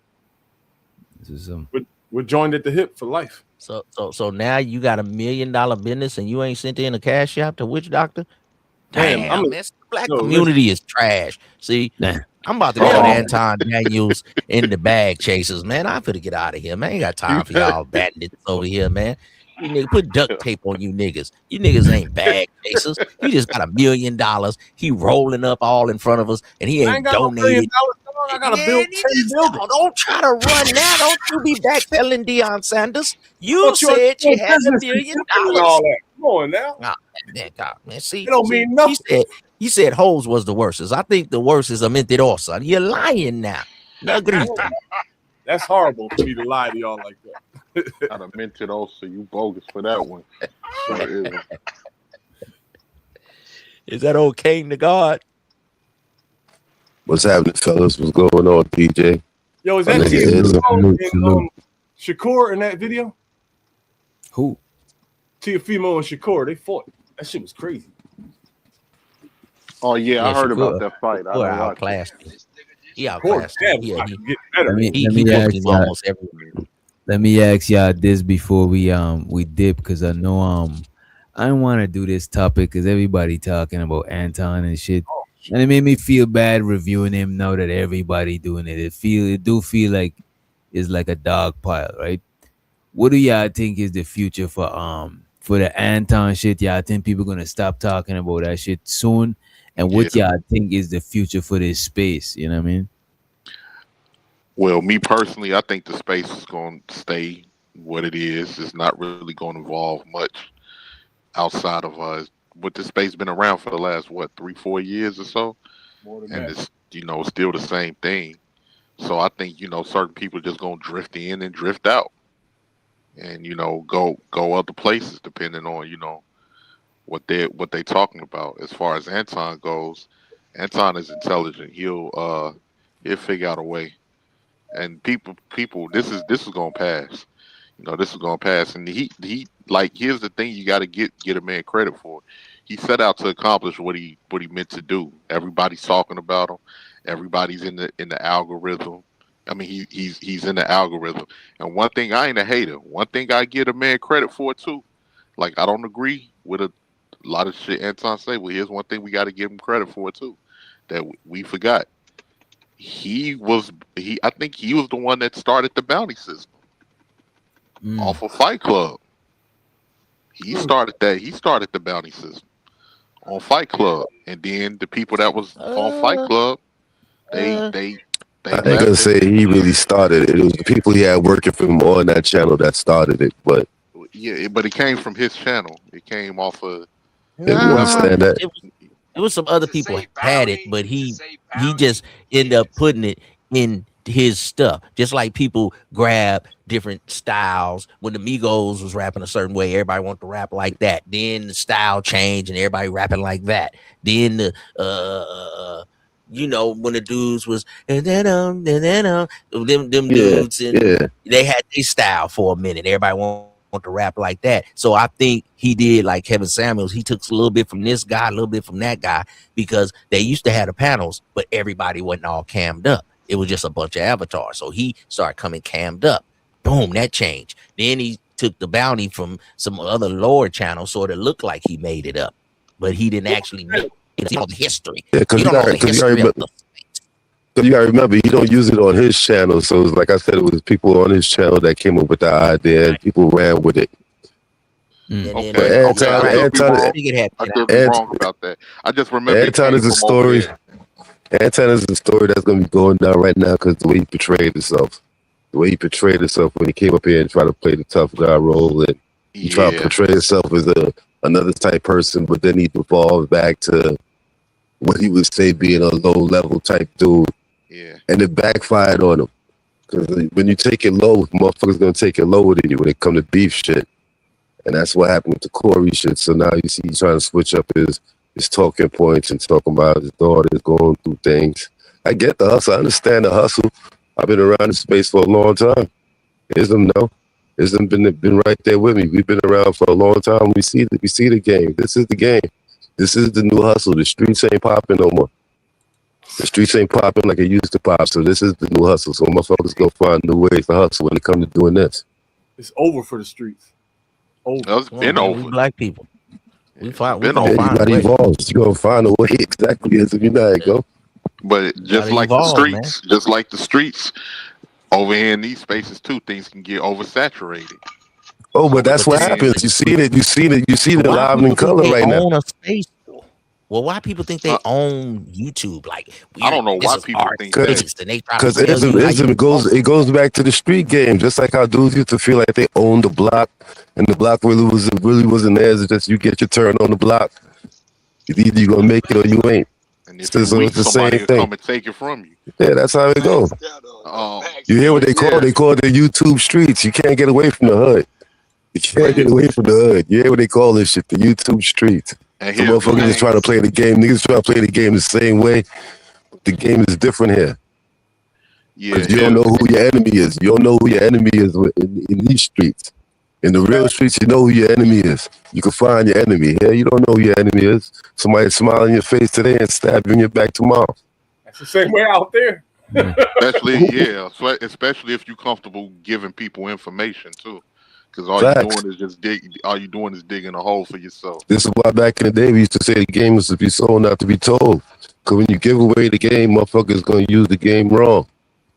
We're joined at the hip for life. So now you got $1 million business and you ain't sent in a cash app to Witch Doctor? Damn, Damn, man, the black community is trash. See, I'm about to go with Anton Daniels in the bag chasers, man. I'm finna get out of here, man. I ain't got time for y'all bandits over here, man. You niggas put duct tape on you niggas. You niggas ain't bag chasers. You just got $1 million. He rolling up all in front of us, and he ain't donated. I gotta build 10 buildings. Don't try to run now. Don't you be backpedaling Deion Sanders. You said you had $1 million. All that. Come on now. Man, see, it don't mean nothing. He said Hoes was the worstest. I think the worst is a mentirosa. You're lying now. That's horrible for me to lie to y'all like that. Not a mentirosa. You bogus for that one. Sure is. Is that okay to God? What's happening, fellas? What's going on, DJ? Yo, is that Tiafimo and Shakur in that video? Who? Tiafimo and Shakur. They fought. That shit was crazy. Oh yeah, I heard about that fight. I outclassed him. He outclassed him. Yeah, Let me ask y'all this before we dip, because I know I don't want to do this topic because everybody talking about Anton and shit. And it made me feel bad reviewing him now that everybody doing it. It do feel like it's like a dog pile, right? What do y'all think is the future for the Anton shit? Y'all think people gonna stop talking about that shit soon? And what y'all think is the future for this space? You know what I mean? Well, me personally, I think the space is going to stay what it is. It's not really going to evolve much outside of what this space been around for the last 3-4 years or so, and it's still the same thing. So I think certain people just gonna drift in and drift out, and go other places depending on what they talking about. As far as Anton goes, Anton is intelligent. He'll figure out a way, and people this is gonna pass. This is gonna pass, and he here's the thing: you got to get a man credit for. He set out to accomplish what he meant to do. Everybody's talking about him. Everybody's in the algorithm. I mean, he's in the algorithm. And one thing, I ain't a hater. One thing I give a man credit for too. Like, I don't agree with a lot of shit Anton say. Well, here's one thing we got to give him credit for too, that we forgot. I think he was the one that started the bounty system off of Fight Club. He started that. He started the bounty system on Fight Club, and then the people that was on Fight Club, they I ain't gonna say he really started it. It was the people he had working for him on that channel that started it. But yeah, but it came from his channel. It came off of. Understand that. It was some other people had it, but he just ended up putting it in his stuff. Just like people grab different styles. When the Migos was rapping a certain way, everybody wanted to rap like that. Then the style changed and everybody rapping like that. Then the when the dudes was them dudes and they had their style for a minute. Everybody want to rap like that. So I think he did like Kevin Samuels. He took a little bit from this guy, a little bit from that guy, because they used to have the panels, but everybody wasn't all cammed up. It was just a bunch of avatars. So he started coming cammed up. Boom, that changed. Then he took the bounty from some other lower channel, sort of looked like he made it up, but he didn't actually make it. He all the history. Yeah, because you already So you gotta remember, he don't use it on his channel. So it's like I said, it was people on his channel that came up with the idea, and people ran with it. Okay, But okay. I could Anton be wrong about that. I just remember it Anton came is a from over story. there. Anton is a story that's gonna be going down right now because the way he portrayed himself, when he came up here and tried to play the tough guy role, and he tried to portray himself as another type person, but then he devolved back to what he would say being a low level type dude. Yeah. And it backfired on him. Because when you take it low, motherfuckers gonna take it lower than you when it come to beef shit. And that's what happened with the Corey shit. So now you see he's trying to switch up his talking points and talking about his daughters going through things. I get the hustle. I understand the hustle. I've been around the space for a long time. Ism been right there with me. We've been around for a long time. We see the game. This is the game. This is the new hustle. The streets ain't popping no more. The streets ain't popping like it used to pop. So this is the new hustle. So motherfuckers gonna find new ways to hustle when it comes to doing this. It's over for the streets. Over. It's been over. We black people. We find. We Yeah, gonna you find a gotta way. evolve. You gonna find a way exactly as if you know how it go. But just gotta like evolve, the streets, over here in these spaces too, things can get oversaturated. Oh, but that's what happens. You see it Why live and in people think color they right now. own a space? Well, why people think they own YouTube? Like, I don't know why people think that. Because it goes back to the street game, just like how dudes used to feel like they owned the block, and the block really wasn't theirs. It's just you get your turn on the block. Either you gonna make it or you ain't. And if So you weak, it's the somebody same will thing. come and take it from you. Yeah, that's how it goes. You hear what they call? They call it the YouTube streets. You can't get away from the hood. You can't get away from the hood. You hear what they call this shit? The YouTube streets. And Some here's the motherfuckers thing. just try to play the game. Niggas try to play the game the same way. The game is different here. Because you don't know who your enemy is. You don't know who your enemy is in these streets. In the real streets, you know who your enemy is. You can find your enemy. Here, you don't know who your enemy is. Somebody smile in your face today and stab you in your back tomorrow. That's the same way out there. Especially if you're comfortable giving people information too. Because all Facts. you're doing is digging a hole for yourself. This is why back in the day we used to say the game was to be sold, not to be told. Because when you give away the game, motherfuckers gonna use the game wrong.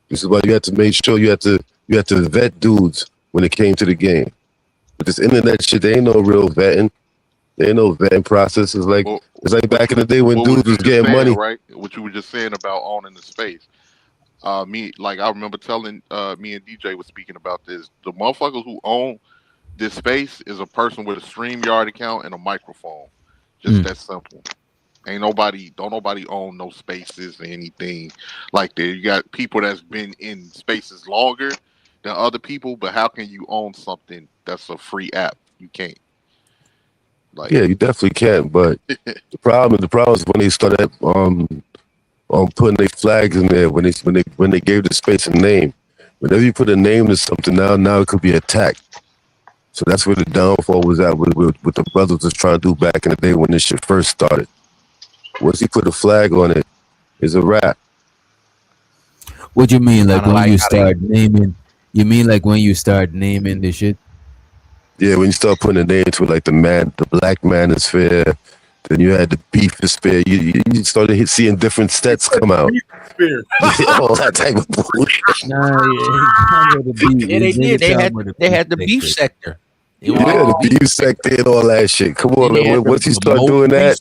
This is why you have to make sure you have to vet dudes when it came to the game. But this internet shit, there ain't no real vetting. There ain't no vetting process. It's like back in the day when dudes was getting money. Right? What you were just saying about owning the space. I remember telling me and DJ was speaking about this. The motherfuckers who own this space is a person with a StreamYard account and a microphone. Just that simple. Don't nobody own no spaces or anything like that. You got people that's been in spaces longer than other people, but how can you own something that's a free app? You can't. Yeah, you definitely can. But the problem is when they started putting their flags in there, when they gave the space a name. Whenever you put a name to something, now it could be attacked. So that's where the downfall was at with the brothers was trying to do back in the day when this shit first started. Once you put a flag on it, it's a wrap. What you mean, like when you start naming? You mean like when you start naming the shit? Yeah, when you start putting a name to it, like the black manosphere, then you had the beefosphere. You started seeing different sets come out. All that type of bullshit. Yeah, they did. They had the beef sector. The beef sector and all that shit. Come on, man. Once you start doing that,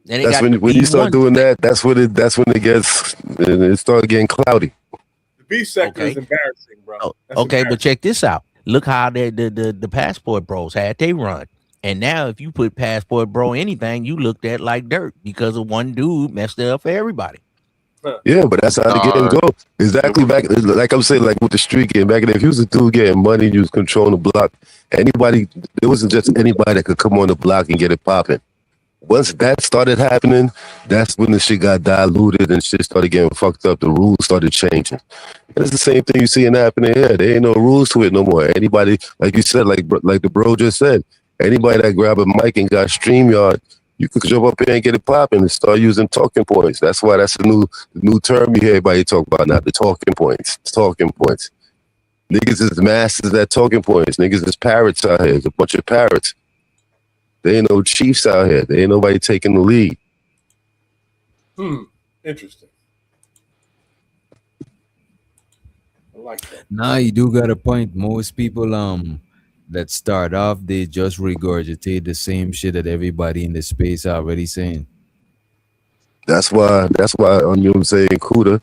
that's when you start doing that. That's when it starts getting cloudy. The beef sector is embarrassing, bro. Okay, but check this out. Look how the Passport Bros had they run. And now if you put Passport Bro anything, you looked at like dirt because of one dude messed it up for everybody. Yeah, but that's how the game goes. Exactly back, like I'm saying, like with the street game back then, if you was a dude getting money, you was controlling the block. It wasn't just anybody that could come on the block and get it popping. Once that started happening, that's when the shit got diluted and shit started getting fucked up. The rules started changing. And it's the same thing you seeing happening here. There ain't no rules to it no more. Anybody, like you said, like the bro just said, anybody that grab a mic and got StreamYard, you could jump up here and get it popping and start using talking points. That's why that's the new term you hear everybody talk about now, the talking points. Talking points. Niggas is masters at talking points. Niggas is parrots out here. It's a bunch of parrots. There ain't no chiefs out here. There ain't nobody taking the lead. Interesting. like that. Nah, you do got a point. Most people that start off, they just regurgitate the same shit that everybody in the space already saying. That's why you know what I'm saying, Kuda.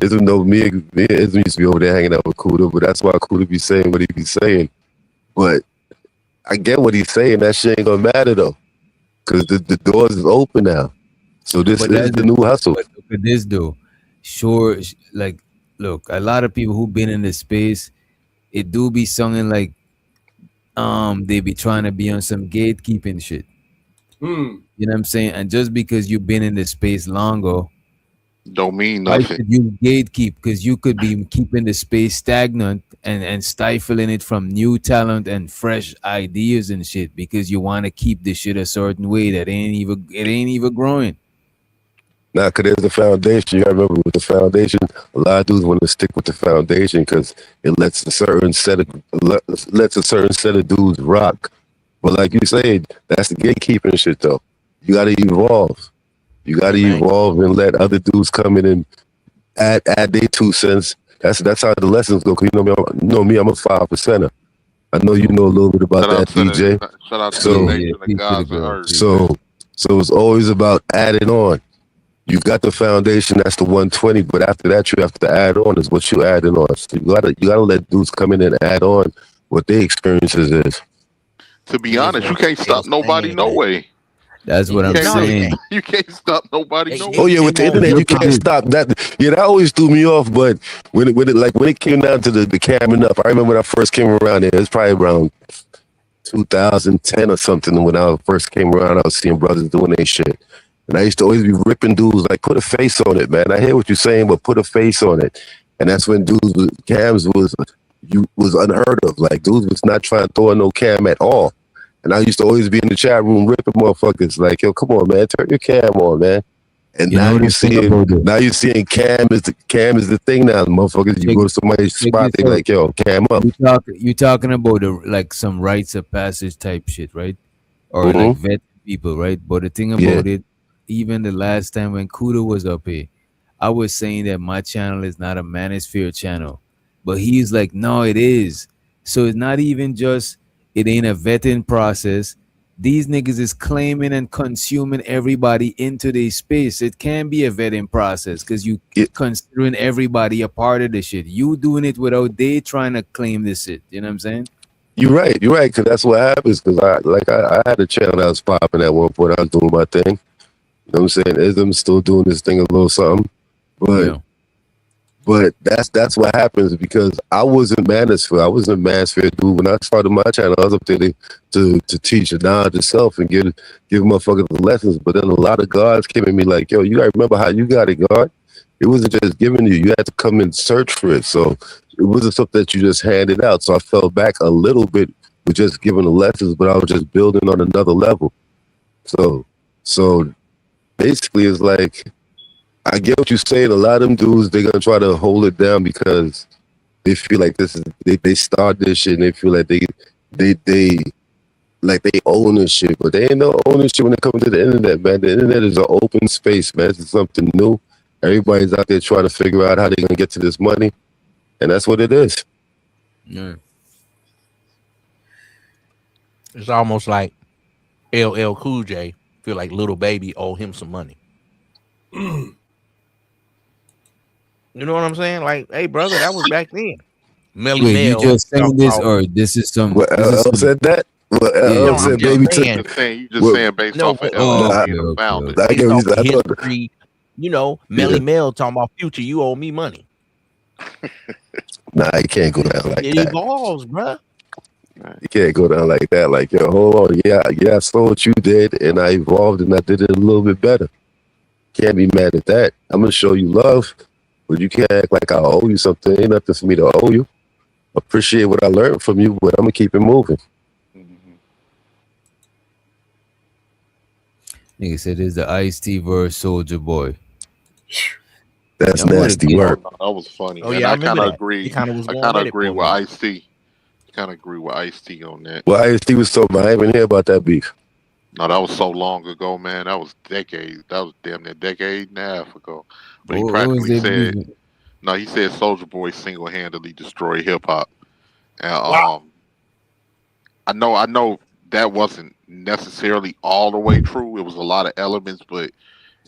Isn't though me and Ism used to be over there hanging out with Kuda, but that's why Kuda be saying what he be saying. But I get what he's saying. That shit ain't gonna matter though, because the doors is open now. So this But is that's the new hustle. but look at this though. Sure, like look, a lot of people who been in the space, it do be sounding like they be trying to be on some gatekeeping shit. Hmm. You know what I'm saying? And just because you've been in the space longer, Don't mean why nothing. should you gatekeep? Because you could be keeping the space stagnant and stifling it from new talent and fresh ideas and shit because you want to keep the shit a certain way that ain't even growing. Nah, cause there's a foundation. You gotta remember with the foundation, a lot of dudes want to stick with the foundation because it lets a certain set of dudes rock. But like you said, that's the gatekeeping shit though. You gotta evolve. You gotta evolve and let other dudes come in and add their 2 cents. That's how the lessons go. Cause you know me, I'm a 5%er. I know you know a little bit about that, DJ. Shout out to the nation of God's and earth. So it's always about adding on. You got the foundation, that's the 120, but after that you have to add on is what you adding on. So you gotta let dudes come in and add on what their experiences is. To be honest, you can't stop nobody no way. That's what I'm saying. You can't stop nobody no way. Oh yeah, with the internet you can't stop that. Yeah, that always threw me off. But when it came down to the camming up, I remember when I first came around there. It was probably around 2010 or something. When I first came around, I was seeing brothers doing their shit, and I used to always be ripping dudes like, put a face on it, man. I hear what you're saying, but put a face on it. And that's when dudes with cams was unheard of. Like dudes was not trying to throw in no cam at all. And I used to always be in the chat room ripping motherfuckers like, yo, come on, man, turn your cam on, man. And now you're seeing cam is the thing now, motherfuckers. You go to somebody's spot, they like, yo, cam up. You talking about like some rites of passage type shit, right? Or like vet people, right? But the thing about it, even the last time when Kuda was up here, I was saying that my channel is not a manosphere channel, but he's like, no, it is. So it's not even just, it ain't a vetting process. These niggas is claiming and consuming everybody into their space. It can be a vetting process because you considering everybody a part of the shit. You doing it without they trying to claim this shit. You know what I'm saying? You're right, because that's what happens. Because I had a channel that was popping at one point. I was doing my thing. You know what I'm saying? Ism still doing this thing a little something, but that's what happens because I wasn't manosphere. I wasn't a manosphere dude. When I started my channel, I was up there to teach the knowledge itself and give motherfuckers the lessons. But then a lot of guards came at me like, yo, you gotta remember how you got it, guard. It wasn't just given to you. You had to come and search for it. So it wasn't something that you just handed out. So I fell back a little bit with just giving the lessons, but I was just building on another level. So basically it's like, I get what you're saying. A lot of them dudes, they're gonna try to hold it down because they feel like they start this shit and they feel like they own this shit, but they ain't no ownership when it comes to the internet, man. The internet is an open space, man. It's something new. Everybody's out there trying to figure out how they're gonna get to this money, and that's what it is. Yeah. It's almost like LL Cool J feel like Little Baby owe him some money. You know what I'm saying? Like, hey, brother, that was back then. Melly Wait, Mel. you just saying this, or this is some? What said that? What No, said, I'm baby? just saying. You just saying based off of LL being the founder. Based off of history, you know, Melly Mel talking about Future, you owe me money. Nah, you can't go down like It that. evolves, bruh. You can't go down like that. Like, yo, hold on. Yeah, I saw what you did, and I evolved, and I did it a little bit better. Can't be mad at that. I'm gonna show you love, but you can't act like I owe you something. Ain't nothing for me to owe you. Appreciate what I learned from you, but I'm gonna keep it moving. Nigga said it's the Ice-T verse Soldier Boy. That's nasty work. No, that was funny. Oh, And yeah, I I remember kind of that. agree. He kinda was I going kind at of it agree for a with minute. Ice-T. Kind of agree with Ice-T on that. Well, Ice-T was talking about, I didn't even hear about that beef. No, that was so long ago, man. That was decades. That was damn near a decade and a half ago. But he What was practically they said, beefing? No, he said Soldier Boy single-handedly destroyed hip hop. And Wow. I know that wasn't necessarily all the way true. It was a lot of elements, but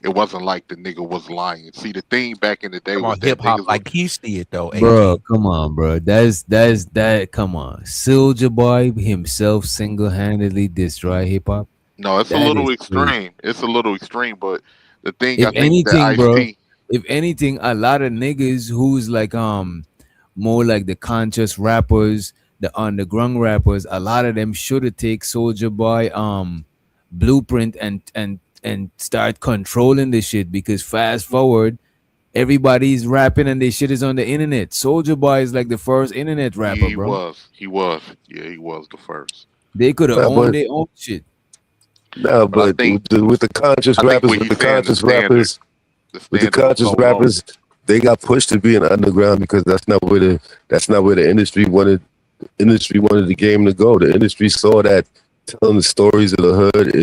it wasn't like the nigga was lying. See, the thing back in the day Come was on, that hip hop niggas like he see it though, Bro, AG. come on, bro. That. Come on, Soldier Boy himself single-handedly destroy hip hop. no, it's a That little is crazy. extreme. It's a little extreme, but the thing I If think that anything, bro, Ice-T, if anything, a lot of niggas who's like more like the conscious rappers, the underground rappers, a lot of them should have take Soldier Boy blueprint and start controlling this shit, because fast forward, everybody's rapping and this shit is on the internet. Soldier Boy is like the first internet rapper, he bro. was. Yeah, he was the first. They could have Nah, owned but their own shit. nah, But but with the conscious I think rappers, what with he's the saying, conscious rappers, the with the standard was conscious so low. rappers, they got pushed to be an underground because that's not where the industry wanted the game to go. The industry saw that telling the stories of the hood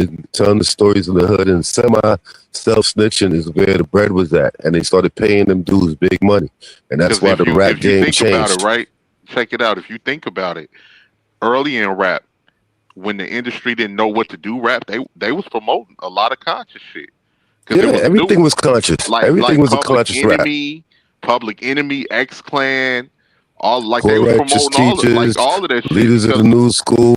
and semi self snitching is where the bread was at, and they started paying them dudes big money, and that's Because why the rap if you game think about it, changed. right? Check it out. If you think about it, early in rap, when the industry didn't know what to do, rap they was promoting a lot of conscious shit because Yeah, it was everything new. was conscious. Everything Like was a conscious rap. Public Enemy, X Clan, all like they Poor was righteous promoting teachers, all of that shit leaders of the because new school,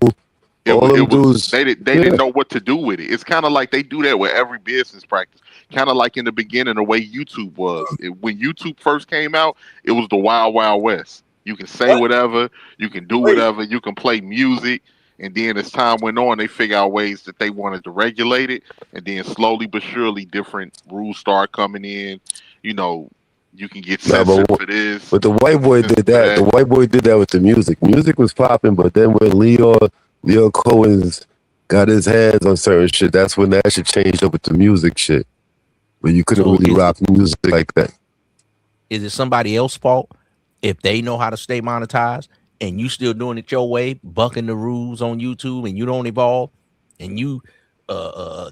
all them it was dudes. they Yeah, didn't know what to do with it. It's kind of like they do that with every business practice. Kind of like in the beginning, the way YouTube was. When YouTube first came out, it was the Wild Wild West. You can say whatever, you can do whatever, you can play music, and then as time went on, they figure out ways that they wanted to regulate it, and then slowly but surely, different rules start coming in. You know, you can get nah, censored for this, but the white boy censored did for that. The that. white boy did that with the music. Music was popping, but then when Leo Cohen's got his hands on certain shit, that's when that shit changed up with the music shit. Where you couldn't So really rock music like that. is it somebody else's fault if they know how to stay monetized and you still doing it your way, bucking the rules on YouTube, and you don't evolve, and you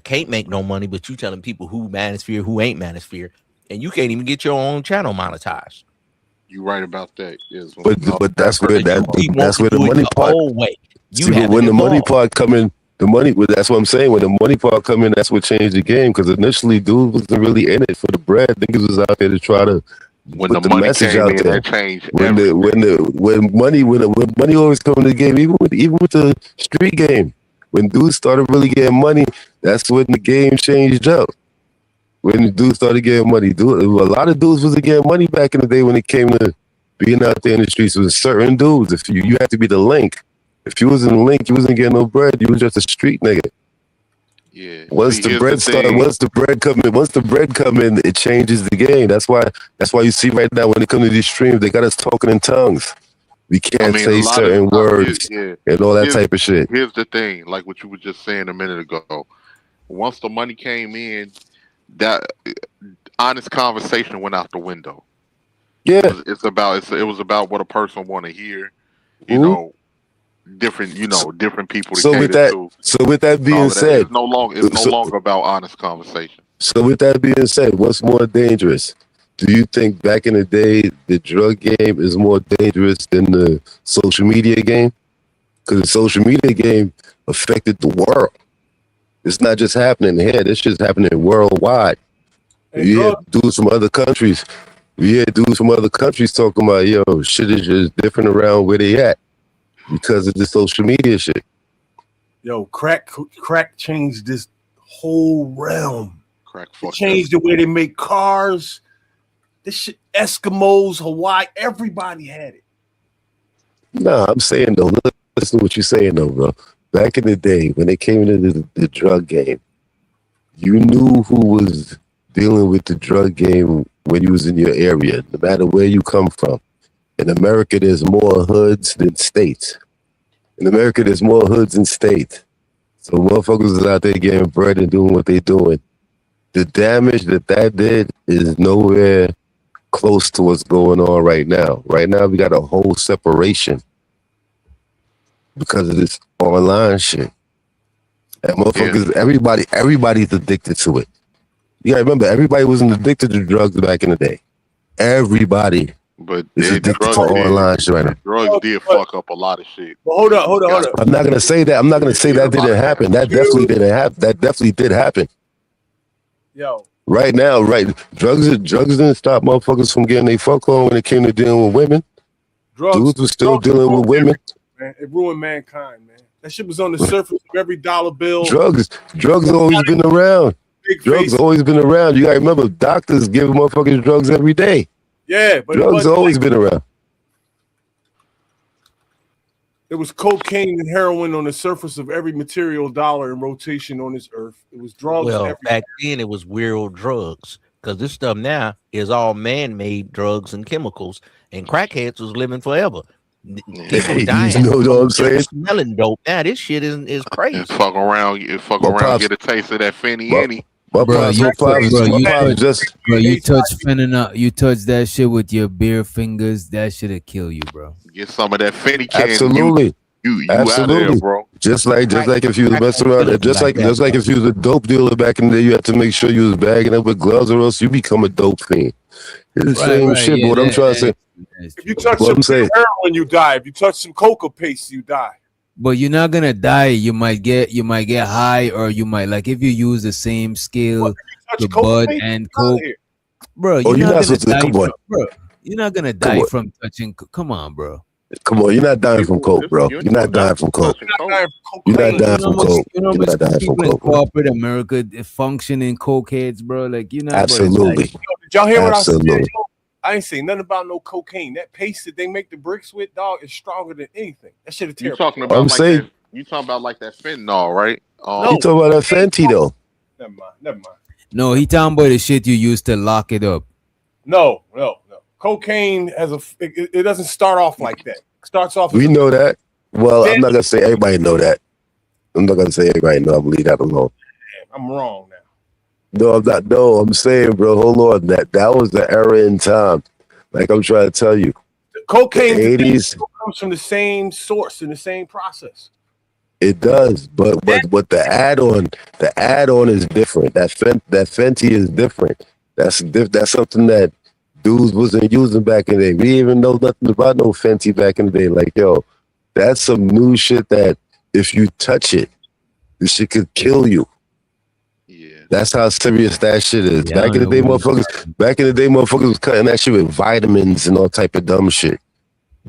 can't make no money, but you telling people who manosphere, who ain't manosphere, and you can't even get your own channel monetized. You right about that. Yes, But that's where that's where the do it money your part. old way. You See, but haven't when the money evolved. part come in, that's what I'm saying. When the money part come in, that's what changed the game. Because initially, dude wasn't really in it for the bread. Niggas was out there to try to when put the the money message came out in, there. that changed When everything. money always come in the game, even with the street game. When dudes started really getting money, that's when the game changed up. When the dudes started getting money, a lot of dudes wasn't getting money back in the day when it came to being out there in the streets. With certain dudes, if you had to be the link. If you wasn't the link, you wasn't getting no bread. You was just a street nigga. Yeah. Once the bread come in, it changes the game. That's why you see right now when it comes to these streams, they got us talking in tongues. We can't A say lot of certain words yeah. and all that type of shit. Here's the thing, like what you were just saying a minute ago. Once the money came in, that honest conversation went out the window. Yeah. It was about what a person want to hear. You Mhm. know, different people to So cater with that, to. so with that All being of that. said, It's no longer about honest conversation. So with that being said, what's more dangerous? Do you think back in the day the drug game is more dangerous than the social media game? Because the social media game affected the world. It's not just happening here. This shit's happening worldwide. You hear dudes from other countries. Talking about, yo, shit is just different around where they at because of the social media shit. Yo, crack changed this whole realm. Crack it changed the way they make cars. This shit, Eskimos, Hawaii, everybody had it. No, I'm saying though, listen to what you're saying though, bro. Back in the day when they came into the drug game, you knew who was dealing with the drug game when you was in your area, no matter where you come from. In America, there's more hoods than states. So motherfuckers is out there getting bread and doing what they doing. The damage that did is nowhere close to what's going on right now. Right now, we got a whole separation because of this online shit. And motherfuckers, everybody's addicted to it. You gotta remember, everybody wasn't addicted to drugs back in the day. Everybody But is addicted to drugs online shit right now. drugs did fuck up a lot of shit. But hold up. I'm not gonna say that. I'm not gonna say that didn't happen. That definitely didn't happen. That definitely did happen. Yo, Right now, right? Drugs didn't stop motherfuckers from getting their fuck on when it came to dealing with women. Dudes were still dealing with women. man, it ruined mankind, man. That shit was on the surface of every dollar bill. Drugs always been around. Drugs always been around. You gotta remember, doctors give motherfuckers drugs every day. Yeah, but drugs always been around. There was cocaine and heroin on the surface of every material dollar in rotation on this earth. It was drugs. Well, back then it was weird drugs because this stuff now is all man-made drugs and chemicals, and crackheads was living forever. People dying. You know what I'm saying? Smelling dope. Now this shit is crazy. And fuck around, get a taste of that Fenny Annie. Bro, you touch fentanyl, you touch that shit with your bare fingers, that shit'll kill you, bro. Get some of that Fenny can. Absolutely. You Absolutely. out there, bro. Just like if you was messing around, just like if you was a dope dealer back in the day, you had to make sure you was bagging up with gloves, or else you become a dope fiend. It's the same shit. But what I'm trying to say, If you touch some heroin, you die. If you touch some coca paste, you die. But you're not gonna die. You might get high, or you might, like, if you use the same skill to bud and coke, bro. You're not gonna die from, bro. You're not gonna die from touching. Come on, bro. Come on, you're not dying from coke, bro. You're not dying from coke. You're not dying from coke. You're not dying from coke. Corporate America functioning cokeheads, bro. Like, you know. Absolutely. Did y'all hear what I said? Absolutely. I ain't saying nothing about no cocaine. That paste that they make the bricks with, dog, is stronger than anything. That shit is You terrible. talking about that? You talking about like that fentanyl, right? You talking about that Fenty though? Never mind. No, he talking about the shit you use to lock it up. No. Cocaine has it doesn't start off like that. It starts off. We know that. Well, I'm not gonna say everybody know that. I'm not gonna say everybody know. I believe that alone. I'm wrong now. No, I'm not. No, I'm saying, bro. Hold on. That was the era in time. Like I'm trying to tell you. Cocaine the 80s comes from the same source and the same process. It does, but the add-on is different. That Fenty is different. That's something that dudes wasn't using back in the day. We didn't even know nothing about no Fenty back in the day. Like, yo, that's some new shit that if you touch it, this shit could kill you. Yeah. That's how serious that shit is. Yeah, back in the day, motherfuckers was cutting that shit with vitamins and all type of dumb shit.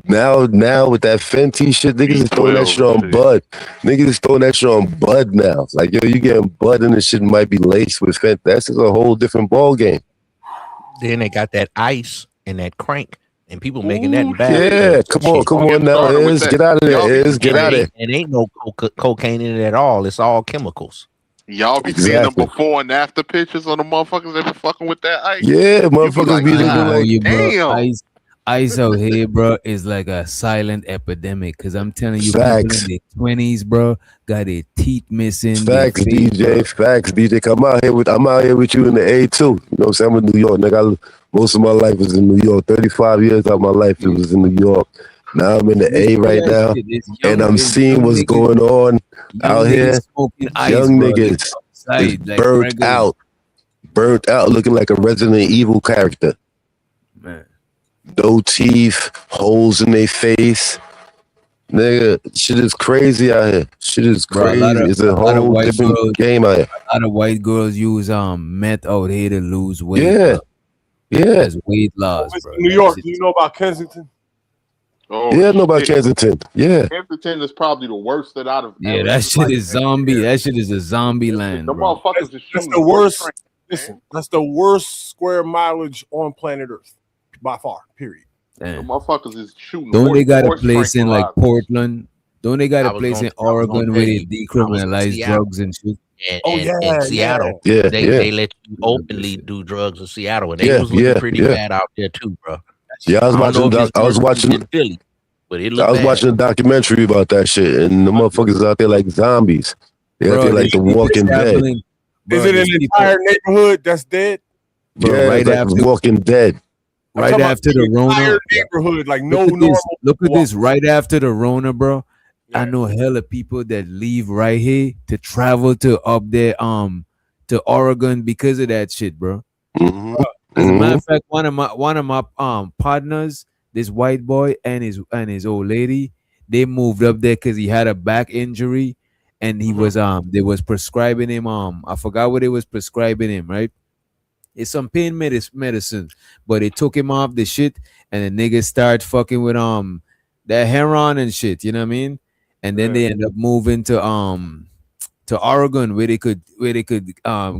Now with that Fenty shit, niggas is throwing that shit on bud. Niggas is throwing that shit on bud now. Like, yo, you getting bud and the shit might be laced with Fenty. That's just a whole different ball game. Then they got that ice and that crank, and people making that bad. Yeah, come on now, Iz. Get out of there, Iz. Get out of there. And ain't no cocaine in it at all. It's all chemicals. Y'all be seeing them before and after pictures on the motherfuckers that be fucking with that ice. Yeah, motherfuckers be looking like, damn. Ice out here, bro, is like a silent epidemic. Cause I'm telling you, Facts. people in their 20s, bro, got their teeth missing. Facts, DJ. Facts, DJ. I'm out here with you in the A2. You know what I'm saying? I'm in New York, nigga. Most of my life was in New York. 35 years out of my life it was in New York. Now I'm in the A right now, and I'm seeing what's going on out here. Young niggas is burnt out, looking like a Resident Evil character. Man. No teeth, holes in their face. Nigga, shit is crazy out here. Shit is crazy. It's a whole different game out here. A lot of white girls use meth out here to lose weight. Yeah. That's weight loss, bro. New York, do you know about Kensington? Oh, yeah, I know about Kensington. Yeah. Kensington is probably the worst out of. Yeah, that shit is zombie. That shit is a zombie land. The bro. motherfuckers That's the worst. Listen, that's the worst square mileage on planet Earth by far. Period. The motherfuckers is shooting. Don't they got a place in like Portland? Don't they got a place in Oregon where they decriminalize drugs and shit? In Seattle, Yeah, they let you openly do drugs in Seattle, and they was looking pretty bad out there too, bro. Yeah, I was watching in Philly, but it I was watching a documentary about that shit, and the motherfuckers out there like zombies. They out there like the Walking Dead. Is it an entire neighborhood that's dead? Yeah, right after Walking Dead. Right after the Rona, neighborhood, like look at this. Right after the Rona, bro. I know hella people that leave right here to travel to up there, to Oregon because of that shit, bro. Mm-hmm. As a matter of fact, one of my partners, this white boy and his old lady, they moved up there because he had a back injury, and he was they was prescribing him I forgot what they was prescribing him, right? It's some pain medicine, but they took him off the shit, and the niggas start fucking with that heroin and shit. You know what I mean? And then they end up moving to Oregon where they could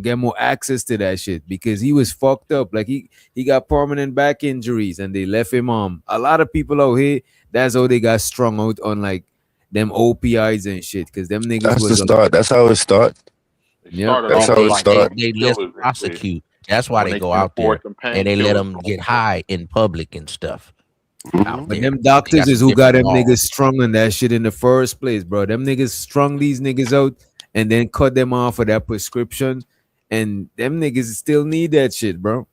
get more access to that shit because he was fucked up. Like he got permanent back injuries, and they left him a lot of people out here. That's how they got strung out on like them opioids and shit because them niggas That's the was start. That's how it start. Yeah, That's how it start. They less prosecute. That's why they go out there and they let them get high in public and stuff. Out But there. them doctors is some who got them different laws. niggas strung on that shit in the first place, bro. Them niggas strung these niggas out and then cut them off of that prescription, and them niggas still need that shit, bro.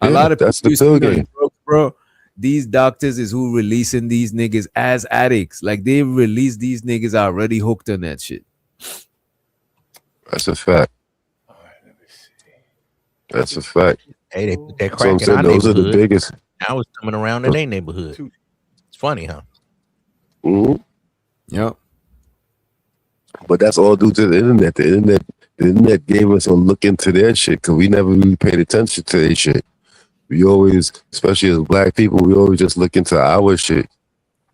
A Yeah, lot of that's the people pill used to be game. on drugs, bro. These doctors is who releasing these niggas as addicts. Like they release these niggas already hooked on that shit. That's a fact. That's a fact. Hey, they put that That's what I'm crack in saying. our Those are the neighborhood. biggest. Now it's coming around in their neighborhood. It's funny, huh? Yep. But that's all due to the internet. The internet gave us a look into their shit because we never really paid attention to their shit. We always, especially as black people, we always just look into our shit.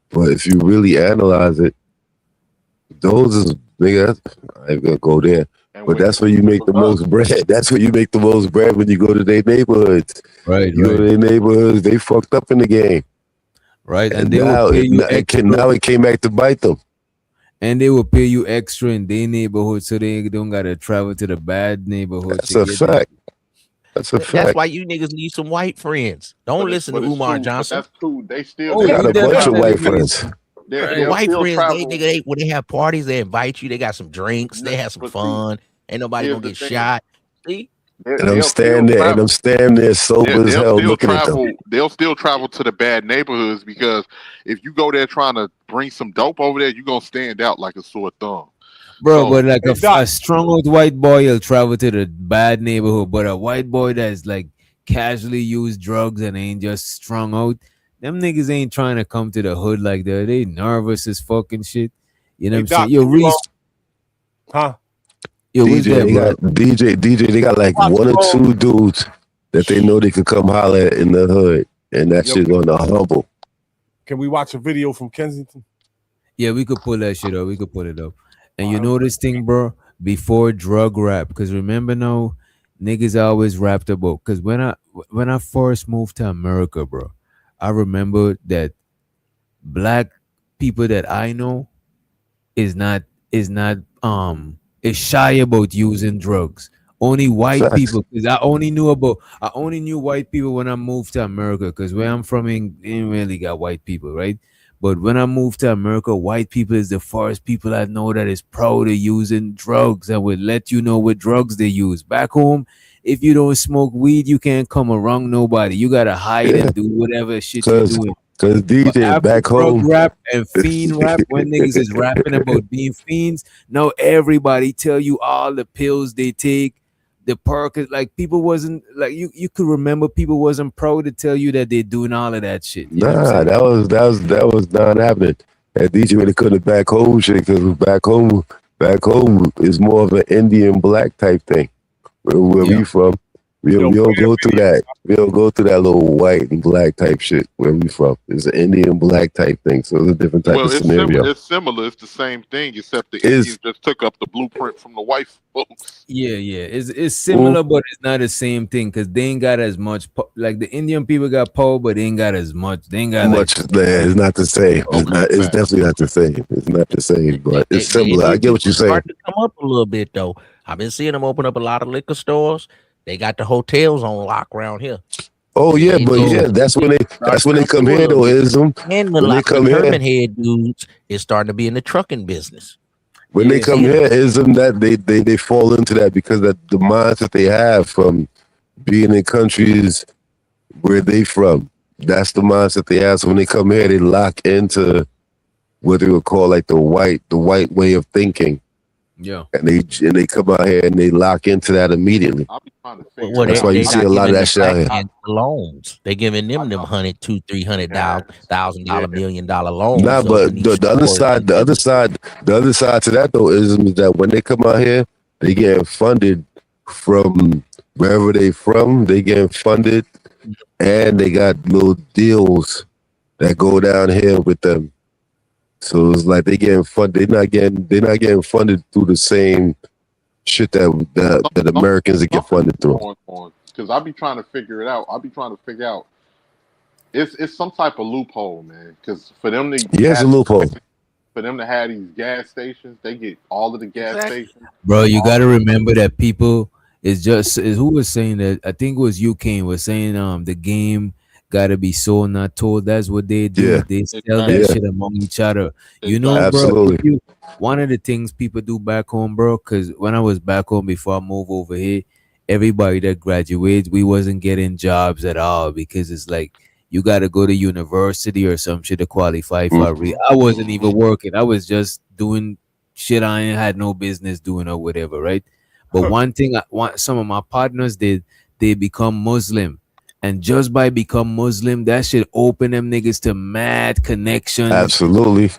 But if you really analyze it, those is nigga. I ain't gonna go there. But that's where you make the most bread. That's where you make the most bread when you go to their neighborhoods. Right, You go to their neighborhoods, they fucked up in the game. Right, And and they now will pay you extra. now it came back to bite them. And they will pay you extra in their neighborhood so they don't gotta travel to the bad neighborhood. That's a fact. That's a That's fact. why you niggas need some white friends. Don't listen to Umar Johnson. That's cool. They still. Oh, I got a bunch of white friends. The white friends, when they have parties, they invite you. They got some drinks. They have some fun. Ain't nobody here's gonna the get thing. shot. See? And I'm standing there sober as hell looking at them. They'll still travel to the bad neighborhoods because if you go there trying to bring some dope over there, you're gonna stand out like a sore thumb. Bro, So- but like Hey, Doc. a strong old white boy will travel to the bad neighborhood, but a white boy that's like casually used drugs and ain't just strung out, them niggas ain't trying to come to the hood like that. They nervous as fucking shit. You know what I'm saying? Yo, Reese, Huh? yo, what's DJ, that, they bro? got DJ, they got like one or two dudes that they know they could come holler at in the hood, and that Yo, shit on the humble. Can we watch a video from Kensington? Yeah, we could pull that shit up. We could pull it up. And you know this thing, bro? Before drug rap, because remember now, niggas always rapped about. Because when I first moved to America, bro, I remember that black people that I know is shy about using drugs. Only white Facts. people, because I only knew white people when I moved to America, because where I'm from ain't really got white people, right? But when I moved to America, white people is the first people I know that is proud of using drugs and would let you know what drugs they use. Back home, if you don't smoke weed, you can't come around nobody. You gotta hide and do whatever shit you're doing. Cause DJ After back drug home, rap and fiend rap, when niggas is rapping about being fiends, now everybody tell you all the pills they take, the perk. Like people wasn't like you could remember people wasn't proud to tell you that they doing all of that shit. You know what I'm nah, saying? that was not happening. That DJ really couldn't back home shit because back home is more of an Indian black type thing. Where we from, we don't go through that. We don't go through that little white and black type shit. Where we from, it's an Indian black type thing. So it's a different type of scenario. It's similar. It's the same thing, except the Indians just took up the blueprint from the white folks. Yeah, it's similar, but it's not the same thing because they ain't got as much. Like the Indian people got power, but they ain't got as much. They ain't got Much. It's not the same. It's definitely not the same. It's not the same, but it's similar. I get what you're saying. Starting to come up a little bit though. I've been seeing them open up a lot of liquor stores. They got the hotels on lock around here. Oh yeah, but yeah, that's when they come here though. Ism And when they come here, Herman head dudes is starting to be in the trucking business. when they come here, ism that they fall into that because that the mindset they have from being in countries where they from. That's the mindset they have. So when they come here, they lock into what they would call like the white way of thinking. Yeah. and they come out here and they lock into that immediately. I'll be trying to figure Well, That's out. why you they see not a lot of giving that the shit out black here. man the loans. They giving them $100, $200, Yeah, $300,000, yeah, $1 million loans. Nah, So when but these the other stores side, and businesses, the other side to that though is that when they come out here, they get funded from wherever they from. They get funded, and they got little deals that go down here with them. So it's like they getting funded. They're not getting funded through the same shit that Americans get funded through. going on because I'll be trying to figure it out. I'll be trying to figure out. It's some type of loophole, man. Because for them to Here's a have loophole. for them to have these gas stations, they get all of the gas stations. Bro, you All gotta remember that people is who was saying that. I think it was you, Kane, was saying the game gotta be sold, not told. That's what they do. Yeah, They sell exactly. that yeah, shit among each other. You know, Exactly. bro. absolutely. If you one of the things people do back home, bro, because when I was back home before I moved over here, everybody that graduates, we wasn't getting jobs at all because it's like you gotta go to university or some shit to qualify for I wasn't even working. I was just doing shit I ain't had no business doing or whatever, right? But one thing I want some of my partners did, they become Muslim. And just by become Muslim, that should open them niggas to mad connections. Absolutely.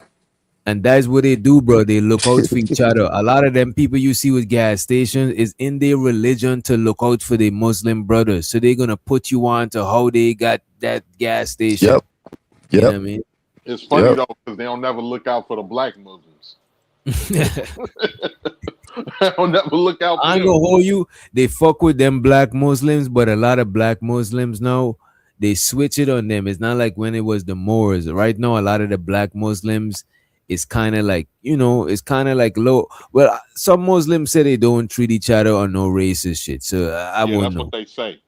And that's what they do, bro. They look out for each other. A lot of them people you see with gas stations is in their religion to look out for their Muslim brothers. So they're gonna put you on to how they got that gas station. Yep. You know Yep. what I mean? It's funny Yep. though because they don't never look out for the black Muslims. They don't never look out for I ain't them. gonna hold you. They fuck with them black Muslims, but a lot of black Muslims now they switch it on them. It's not like when it was the Moors. Right now, a lot of the black Muslims is kind of like it's kind of like low. Well, some Muslims say they don't treat each other on no racist shit. So I Yeah, wouldn't that's what know. they say.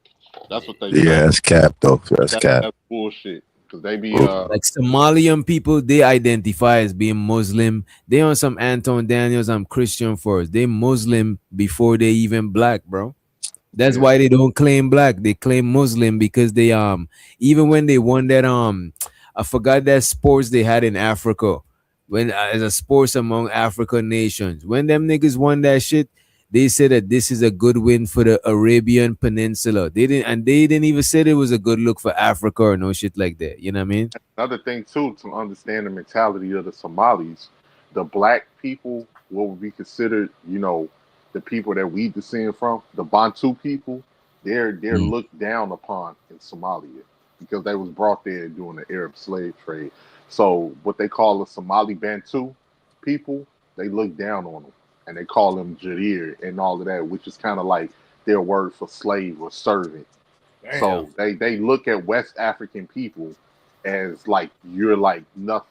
That's what they Yeah, say. that's cap though. That's cap. That's bullshit. Because they be Like Somalian people, they identify as being Muslim. They on some Anton Daniels, I'm Christian first. They Muslim before they even black, bro. That's yeah. why they don't claim black. They claim Muslim because they even when they won that I forgot that sports they had in Africa when as a sports among African nations. When them niggas won that shit, they said that this is a good win for the Arabian Peninsula. They didn't even say it was a good look for Africa or no shit like that. You know what I mean? Another thing too to understand the mentality of the Somalis, the black people, what would be considered, the people that we descend from, the Bantu people, they're looked down upon in Somalia because they was brought there during the Arab slave trade. So what they call the Somali Bantu people, they look down on them and they call them Jadir and all of that, which is kind of like their word for slave or servant. So they look at West African people as like you're like nothing.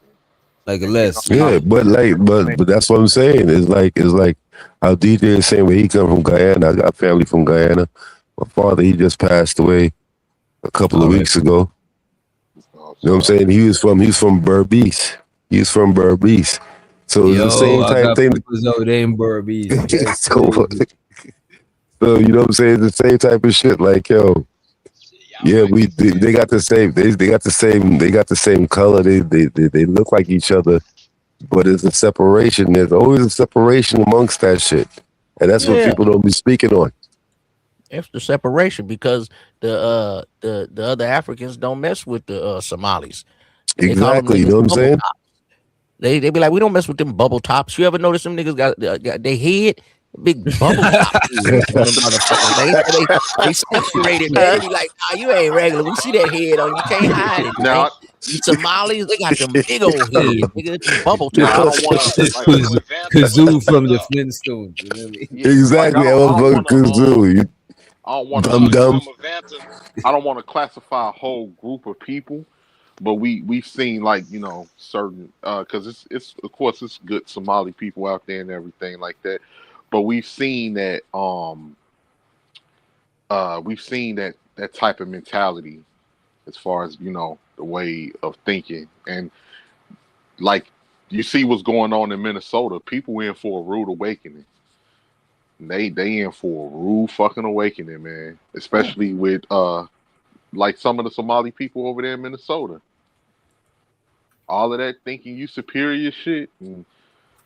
Like And then less. Yeah, but that's what I'm saying. It's like how DJ is saying where he come from Guyana. I got family from Guyana. My father, he just passed away a couple of weeks ago. You know what I'm saying? He was from Berbice. He was from Berbice. So it's the Yo, same I type got thing. peoples out there in Burbies. That's so, crazy. so you know what I'm saying? The same type of shit. Like, yo, yeah, they got the same they got the same color. They look like each other, but there's a separation. There's always a separation amongst that shit. And that's what Yeah. people don't be speaking on. it's the separation because the other Africans don't mess with the Somalis. They call them Exactly. You niggas know what I'm bubble saying? tops. They be like, we don't mess with them bubble tops. You ever notice them niggas got their head big bubble top heads on them motherfuckers? They separated, man. They be like, nah, you ain't regular. We see that head on you. Can't hide it, man. Now, You Somalis, they got them big old heads, nigga. Them bubble now I tops. don't want to It's like Kazoo from the Flintstones. You know what I mean? yeah, Exactly. I I was don't fucking want to kazoo. You I don't want dumb dumb. I don't want to classify a whole group of people, but we've seen like certain because it's of course it's good Somali people out there and everything like that, but we've seen that type of mentality as far as the way of thinking and like you see what's going on in Minnesota. People in for a rude awakening. They in for a rude fucking awakening, man. Especially with like some of the Somali people over there in Minnesota. All of that thinking you superior shit and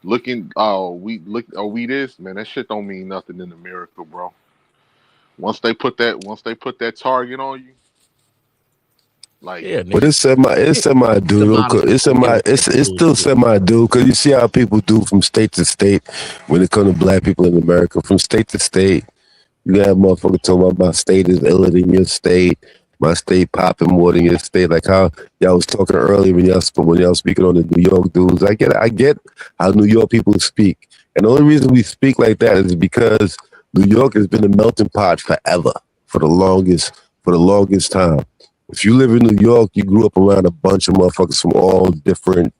we this, man, that shit don't mean nothing in America, bro. Once they put that target on you, like Yeah, But nigga. it's semi dude. It's still semi dude. Cause you see how people do from state to state when it comes to black people in America. From state to state, you got motherfuckers talking about my state is iller than your state. My state popping more than your state. Like how y'all was talking earlier when y'all speaking on the New York dudes. I get how New York people speak, and the only reason we speak like that is because New York has been a melting pot forever, for the longest time. If you live in New York, you grew up around a bunch of motherfuckers from all different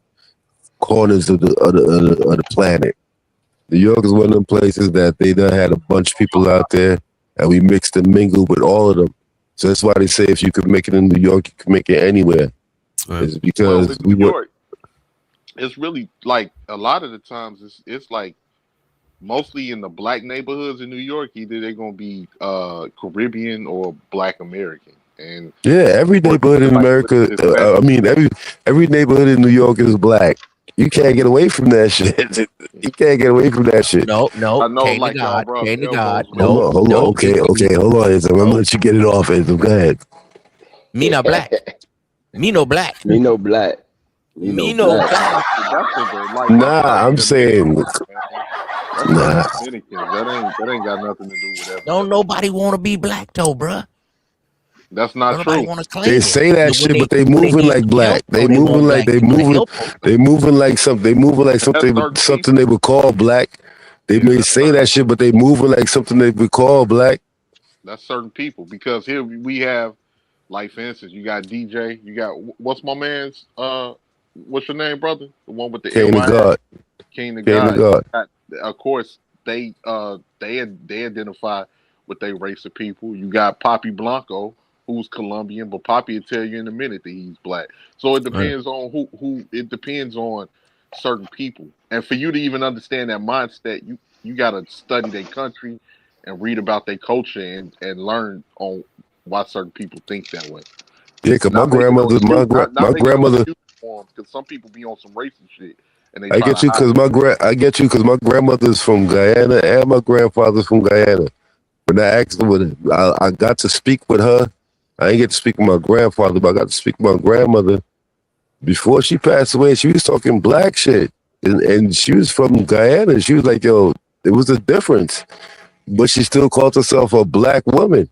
corners of the planet. New York is one of them places that they done had a bunch of people out there, and we mixed and mingled with all of them. So that's why they say if you could make it in New York, you can make it anywhere. It's because New York, it's really like a lot of the times it's like mostly in the black neighborhoods in New York, either they're gonna be Caribbean or Black American. And yeah, every neighborhood in America, every neighborhood in New York is black. You can't get away from that shit. You can't get away from that shit. No. I know, Came like to God. y'all, bro. Came to God. Hold on. Okay, hold on, Ism. I'm gonna let you get it off, Ism. Go ahead. Me no black. Me no black. Me no black. Me no black. Nah, I'm saying. Nah. That ain't got nothing to do with that. Don't nobody want to be black though, bruh. That's not true. They say that shit, but they moving like black. They moving like something they would call black. They may say that shit, but they moving like something they would call black. That's certain people, because here we have, like, for instance, you got DJ, you got what's my man's what's your name, brother? The one with the King of God. King of God. Of course, they identify with their race of people. You got Papi Blanco, who's Colombian, but Papi will tell you in a minute that he's black. So it depends on who. It depends on certain people, and for you to even understand that mindset, you got to study their country and read about their culture and learn on why certain people think that way. Yeah, because my grandmother. Because some people be on some racist shit. And I get you because my grandmother's from Guyana and my grandfather's from Guyana. When I asked her, I got to speak with her. I didn't get to speak with my grandfather, but I got to speak with my grandmother. Before she passed away, she was talking black shit. And she was from Guyana. She was like, yo, it was a difference. But she still called herself a black woman.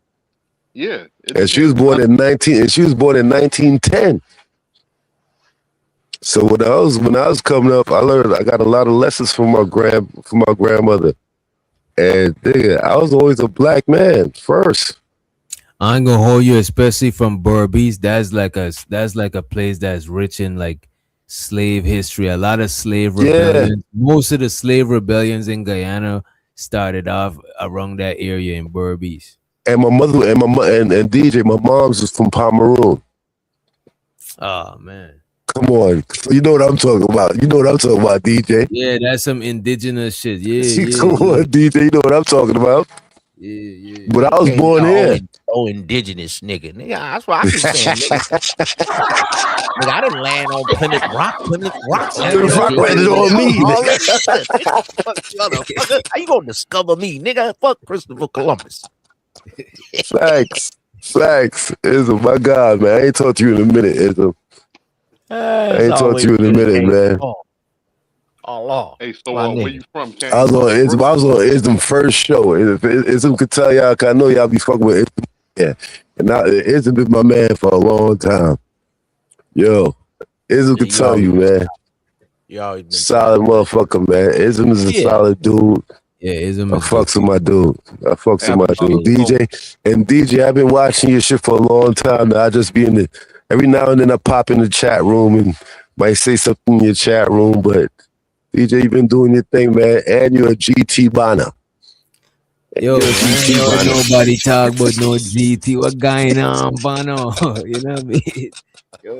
Yeah. And she was born in 1910. So when I was coming up, I got a lot of lessons from my grandmother. And I was always a black man first. I ain't gonna hold you, especially from Berbice. That's like a place that's rich in like slave history. A lot of slave rebellions. Most of the slave rebellions in Guyana started off around that area in Berbice. And my mother and DJ, my mom's is from Pomeroon. Oh man. Come on. You know what I'm talking about. DJ. Yeah, that's some indigenous shit. Yeah. Come on, DJ. You know what I'm talking about. Yeah. But I was born here. Oh, indigenous nigga. That's what I keep saying. Nigga, I didn't land on Plymouth Rock. Plymouth Rock landed on me. How you gonna discover me, nigga? Fuck Christopher Columbus. Facts. Ism, my God, man. I ain't talked to you in a minute, Ism. I ain't talked to you in a minute, man. Oh, Lord. Hey, so where you from, Ken? I was on Ism first show. Ism could tell y'all, cause I know y'all be fucking with Ism. Yeah. And now Ism been my man for a long time. Yo, Ism could tell you, man. Solid motherfucker, man. Ism is a solid dude. Yeah, Ism. I fucks with my dude. DJ, I've been watching your shit for a long time now. I just be every now and then I pop in the chat room and might say something in your chat room, but DJ, you been doing your thing, man, and you're a GT Bonner. Yo, nobody talk about no GT. What going on, Bono? You know what I mean? Yo.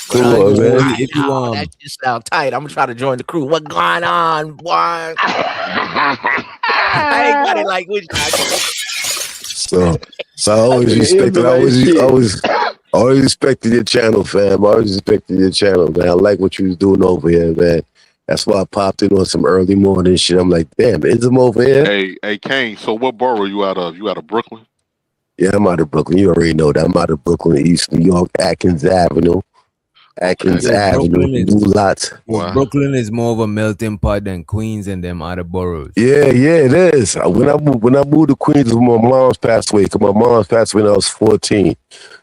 Come on, man. If you that just sound tight. I'm gonna try to join the crew. What going on, boy? I ain't got it like which. So I always respected. I always respected your channel, fam. I always respected your channel, man. I like what you was doing over here, man. That's why I popped in on some early morning shit. I'm like, damn, Ism over here? Hey, Kane. So what borough you out of? You out of Brooklyn? Yeah, I'm out of Brooklyn. You already know that. I'm out of Brooklyn, East New York, Atkins Avenue. Atkins Avenue, new lots. Brooklyn is more of a melting pot than Queens and them other boroughs. Yeah, it is. When I moved to Queens, when my mom's passed away, because my mom's passed away when I was 14.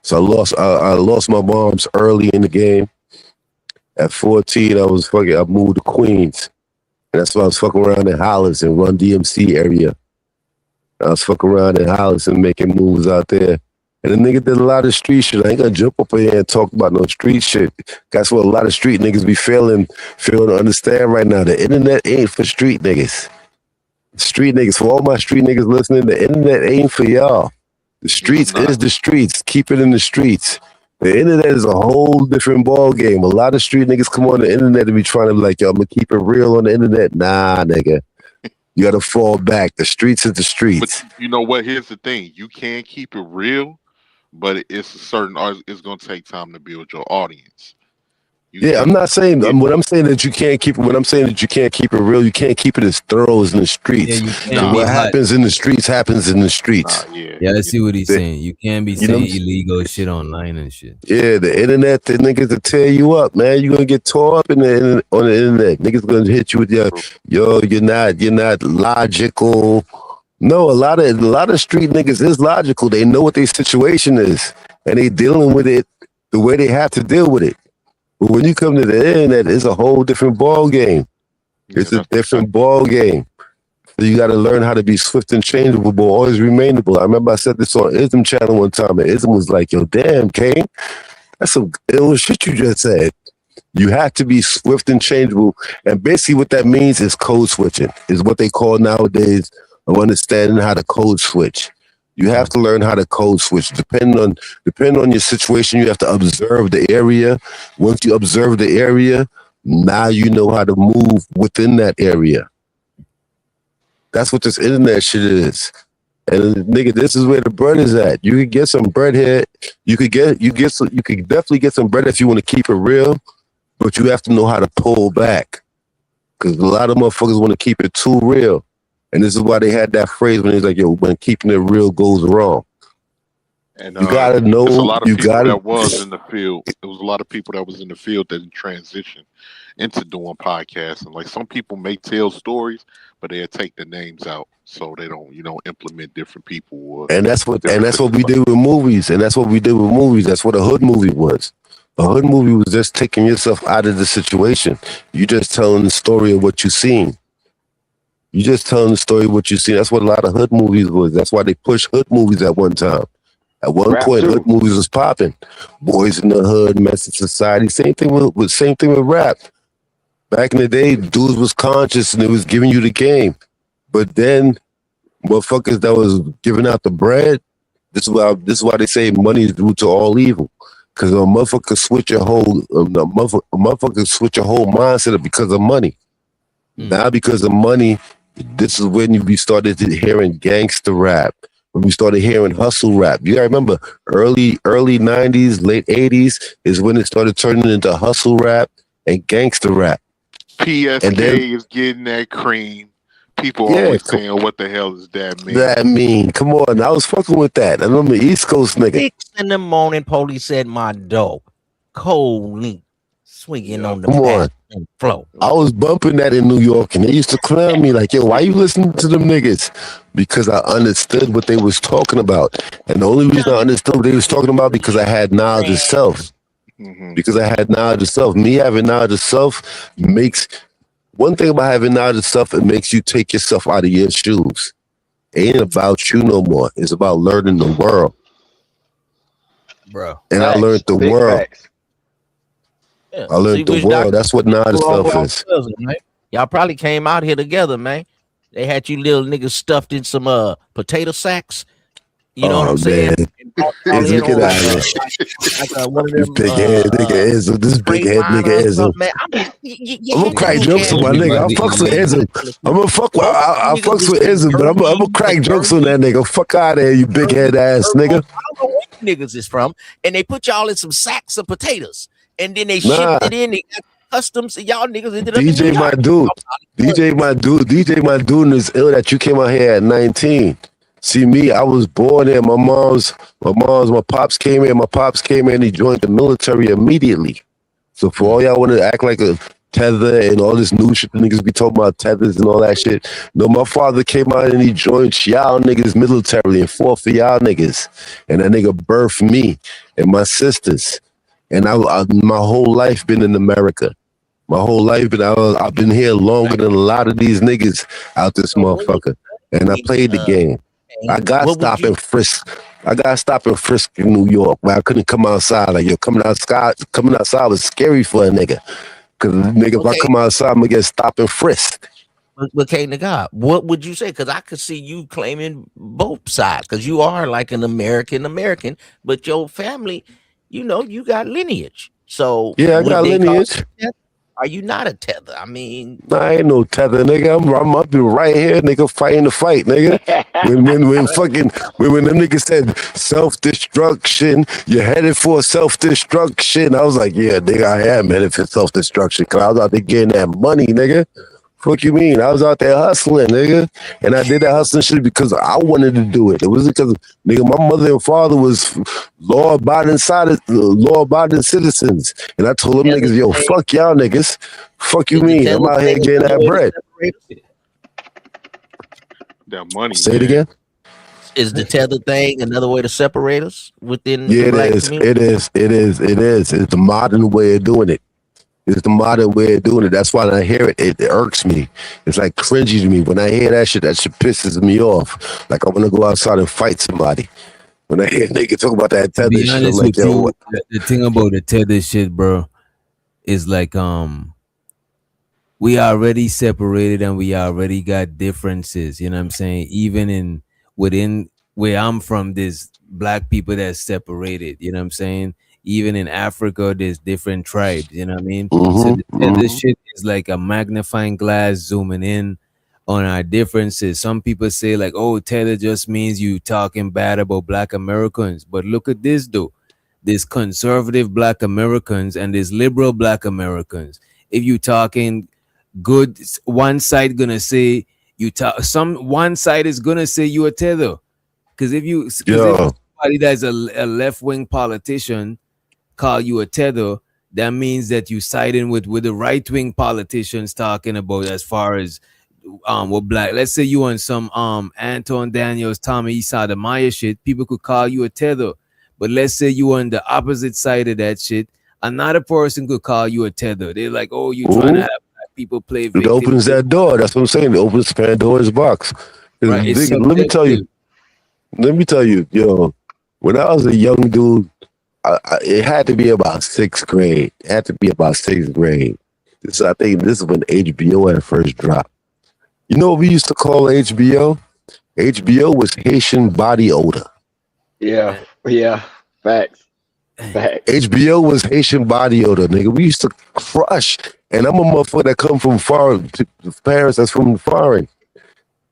So I lost my mom's early in the game. At 14, I moved to Queens. And that's why I was fucking around in Hollis and Run DMC area. I was fucking around in Hollis and making moves out there. And the nigga did a lot of street shit. I ain't gonna jump up in here and talk about no street shit. That's what a lot of street niggas be failing to understand right now. The internet ain't for street niggas. Street niggas, for all my street niggas listening, the internet ain't for y'all. The streets is the streets. Keep it in the streets. The internet is a whole different ball game. A lot of street niggas come on the internet and be trying to be like, yo, I'm gonna keep it real on the internet. Nah, nigga. You gotta fall back. The streets is the streets. But you know what? Here's the thing: you can keep it real, but it's it's gonna take time to build your audience. I'm not saying when I'm saying that you can't keep it. When I'm saying that you can't keep it real, you can't keep it as thorough as in the streets. What happens in the streets happens in the streets. Yeah, I see what he's saying. You can't be saying illegal shit online and shit. Yeah, the internet, the niggas will tear you up, man. You're gonna get tore up on the internet. Niggas gonna hit you with you're not logical. No, a lot of street niggas is logical. They know what their situation is, and they dealing with it the way they have to deal with it. But when you come to the internet, it's a whole different ball game. It's a different ball game. So you got to learn how to be swift and changeable, but always remainable. I remember I said this on Ism channel one time, and Ism was like, yo, damn, Kane, that's some ill shit you just said. You have to be swift and changeable. And basically what that means is code switching, is what they call nowadays of understanding how to code switch. You have to learn how to code switch. Depending on your situation, you have to observe the area. Once you observe the area, now you know how to move within that area. That's what this internet shit is. And nigga, this is where the bread is at. You could get some bread here. You could definitely get some bread if you want to keep it real, but you have to know how to pull back. Because a lot of motherfuckers want to keep it too real. And this is why they had that phrase when he's like, yo, when keeping it real goes wrong. And you gotta know. There's a lot of people that was in the field. There was a lot of people that was in the field that transitioned into doing podcasts. And like some people may tell stories, but they'll take the names out so they don't, implement different people. And that's what we did with movies. That's what a hood movie was. A hood movie was just taking yourself out of the situation. You just telling the story of what you seen. You just telling the story of what you see. That's what a lot of hood movies was. That's why they pushed hood movies at one time. At one point, hood movies was popping. Boys in the Hood, Message Society. Same thing with rap. Back in the day, dudes was conscious and it was giving you the game. But then, motherfuckers that was giving out the bread. This is why they say money is the root to all evil. Because a motherfucker switch your whole mindset up because of money. Now because of money. This is when we started hearing gangster rap, when we started hearing hustle rap. You gotta remember, early 90s, late 80s is when it started turning into hustle rap and gangster rap. PSK is getting that cream. People always saying, what the hell does that mean? That mean, come on, I was fucking with that. I remember East Coast nigga. 6 in the morning, police at my door. Cold link. Swinging on the back flow. I was bumping that in New York, and they used to clown me like, yo, why you listening to them niggas? Because I understood what they was talking about. And the only reason I understood what they was talking about because I had knowledge of self. Because I had knowledge of self. Me having knowledge of self makes... One thing about having knowledge of self, it makes you take yourself out of your shoes. It ain't about you no more. It's about learning the world. Bro. And I learned the world. Yeah. I learned the world. That's what knowledge of self is. Y'all probably came out here together, man. They had you little niggas stuffed in some potato sacks. You know what I'm saying? Look at that. This big head nigga Izzo. This big head nigga Izzo. I'm gonna crack jokes on my nigga. I fucks with Izzo. I fucks with Izzo, but I'm gonna crack jokes on that nigga. Fuck out of here, you big head ass nigga. I don't know where niggas is from, and they put y'all in some sacks of potatoes. And then they shipped it in. They got customs, and y'all niggas ended up in New DJ, my York. dude. DJ, my dude is ill that you came out here at 19. See me, I was born there. My pops came in. My pops came in. He joined the military immediately. So for all y'all want to act like a tether and all this new shit, niggas be talking about tethers and all that shit. No, my father came out and he joined y'all niggas military and fought for y'all niggas. And that nigga birthed me and my sisters. And I my whole life been in America. My whole life I've been here longer than a lot of these niggas out this motherfucker. And I played the game. I got stopped and frisk. I got stopped and frisk in New York, but I couldn't come outside. Like, yo, coming outside was scary for a nigga. Cause nigga, if I come outside, I'm gonna get stopped and frisked. But King to God, what would you say? Because I could see you claiming both sides. Because you are like an American, but your family, you know, you got lineage. So yeah, I got lineage. Are you not a tether? I mean, nah, I ain't no tether, nigga. I'm up right here, nigga, fighting the fight, nigga. when them niggas said self-destruction, you're headed for self-destruction. I was like, yeah, nigga, I am headed for self-destruction. Cause I was out there getting that money, nigga. Fuck you mean? I was out there hustling, nigga. And I did that hustling shit because I wanted to do it. It wasn't because, nigga, my mother and father was law-abiding citizens. And I told them niggas, yo, fuck y'all niggas. Fuck you mean? I'm out here getting that bread. That money. Say it again. Is the tether thing another way to separate us within Yeah, the black community? it is. It's the modern way of doing it. It's the modern way of doing it. That's why when I hear it, it irks me. It's like cringy to me. When I hear that shit pisses me off. Like I want to go outside and fight somebody. When I hear niggas talk about that tether shit, I'm like, yo, what? The thing about the tether shit, bro, is like we already separated and we already got differences. You know what I'm saying? Even within where I'm from, there's black people that's separated. You know what I'm saying? Even in Africa, there's different tribes, you know what I mean? So this shit is like a magnifying glass zooming in on our differences. Some people say like, oh, tether just means you talking bad about black Americans. But look at this though. There's conservative black Americans and there's liberal black Americans. If you talking good, one side gonna say you talk, one side is gonna say you a tether. Because if somebody that's a left-wing politician call you a tether, that means that you siding with the right-wing politicians talking about as far as what black. Let's say you on some Anton Daniels, Tommy Sotomayor shit, people could call you a tether. But let's say you on the opposite side of that shit, another person could call you a tether. They're like, oh, you trying to have black people play victim. It opens that door. That's what I'm saying. It opens Pandora's box. Right, Let me tell you, yo, when I was a young dude, it had to be about sixth grade. It had to be about sixth grade. I think this is when HBO had first dropped. You know what we used to call HBO? HBO was Haitian body odor. Yeah, facts. HBO was Haitian body odor, nigga. We used to crush, and I'm a motherfucker that come from foreign parents that's from foreign.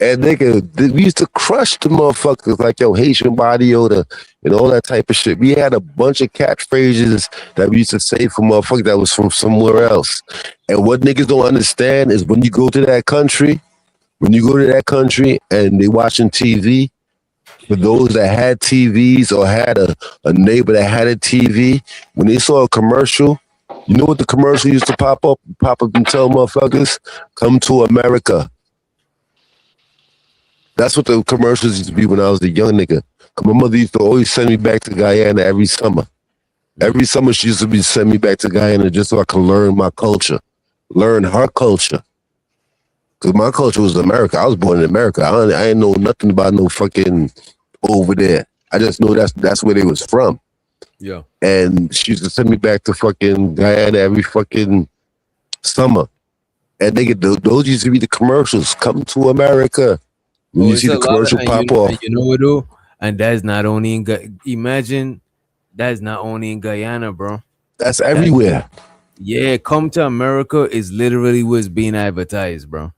And nigga, we used to crush the motherfuckers like, yo, Haitian body odor and all that type of shit. We had a bunch of catchphrases that we used to say for motherfuckers that was from somewhere else. And what niggas don't understand is when you go to that country and they watching TV, for those that had TVs or had a neighbor that had a TV, when they saw a commercial, you know what the commercial used to pop up and tell motherfuckers? Come to America. That's what the commercials used to be when I was a young nigga. My mother used to always send me back to Guyana every summer. Every summer she used to send me back to Guyana just so I could learn my culture, learn her culture. Because my culture was America. I was born in America. I ain't know nothing about no fucking over there. I just know that's where they was from. Yeah. And she used to send me back to fucking Guyana every fucking summer. And those used to be the commercials. Come to America. When you see the commercial pop off. You know what, though? And that's not only in that's not only in Guyana, bro. That's everywhere. Yeah, come to America is literally what's being advertised, bro.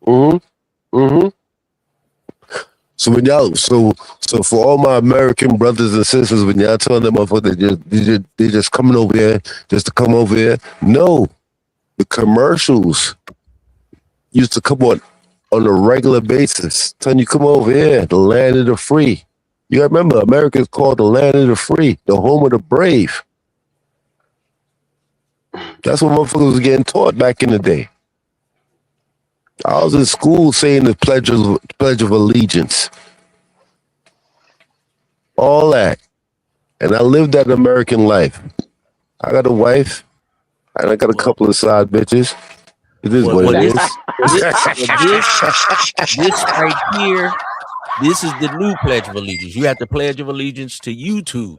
So when y'all, so for all my American brothers and sisters, when y'all telling them motherfuckers they just coming over here just to come over here, no. the commercials used to come on a regular basis, telling you, come over here, the land of the free. You gotta remember, America is called the land of the free, the home of the brave. That's what motherfuckers was getting taught back in the day. I was in school saying the Pledge of Allegiance. All that. And I lived that American life. I got a wife, and I got a couple of side bitches. It is what it is. This right here, this is the new Pledge of Allegiance. You have to Pledge of Allegiance to YouTube.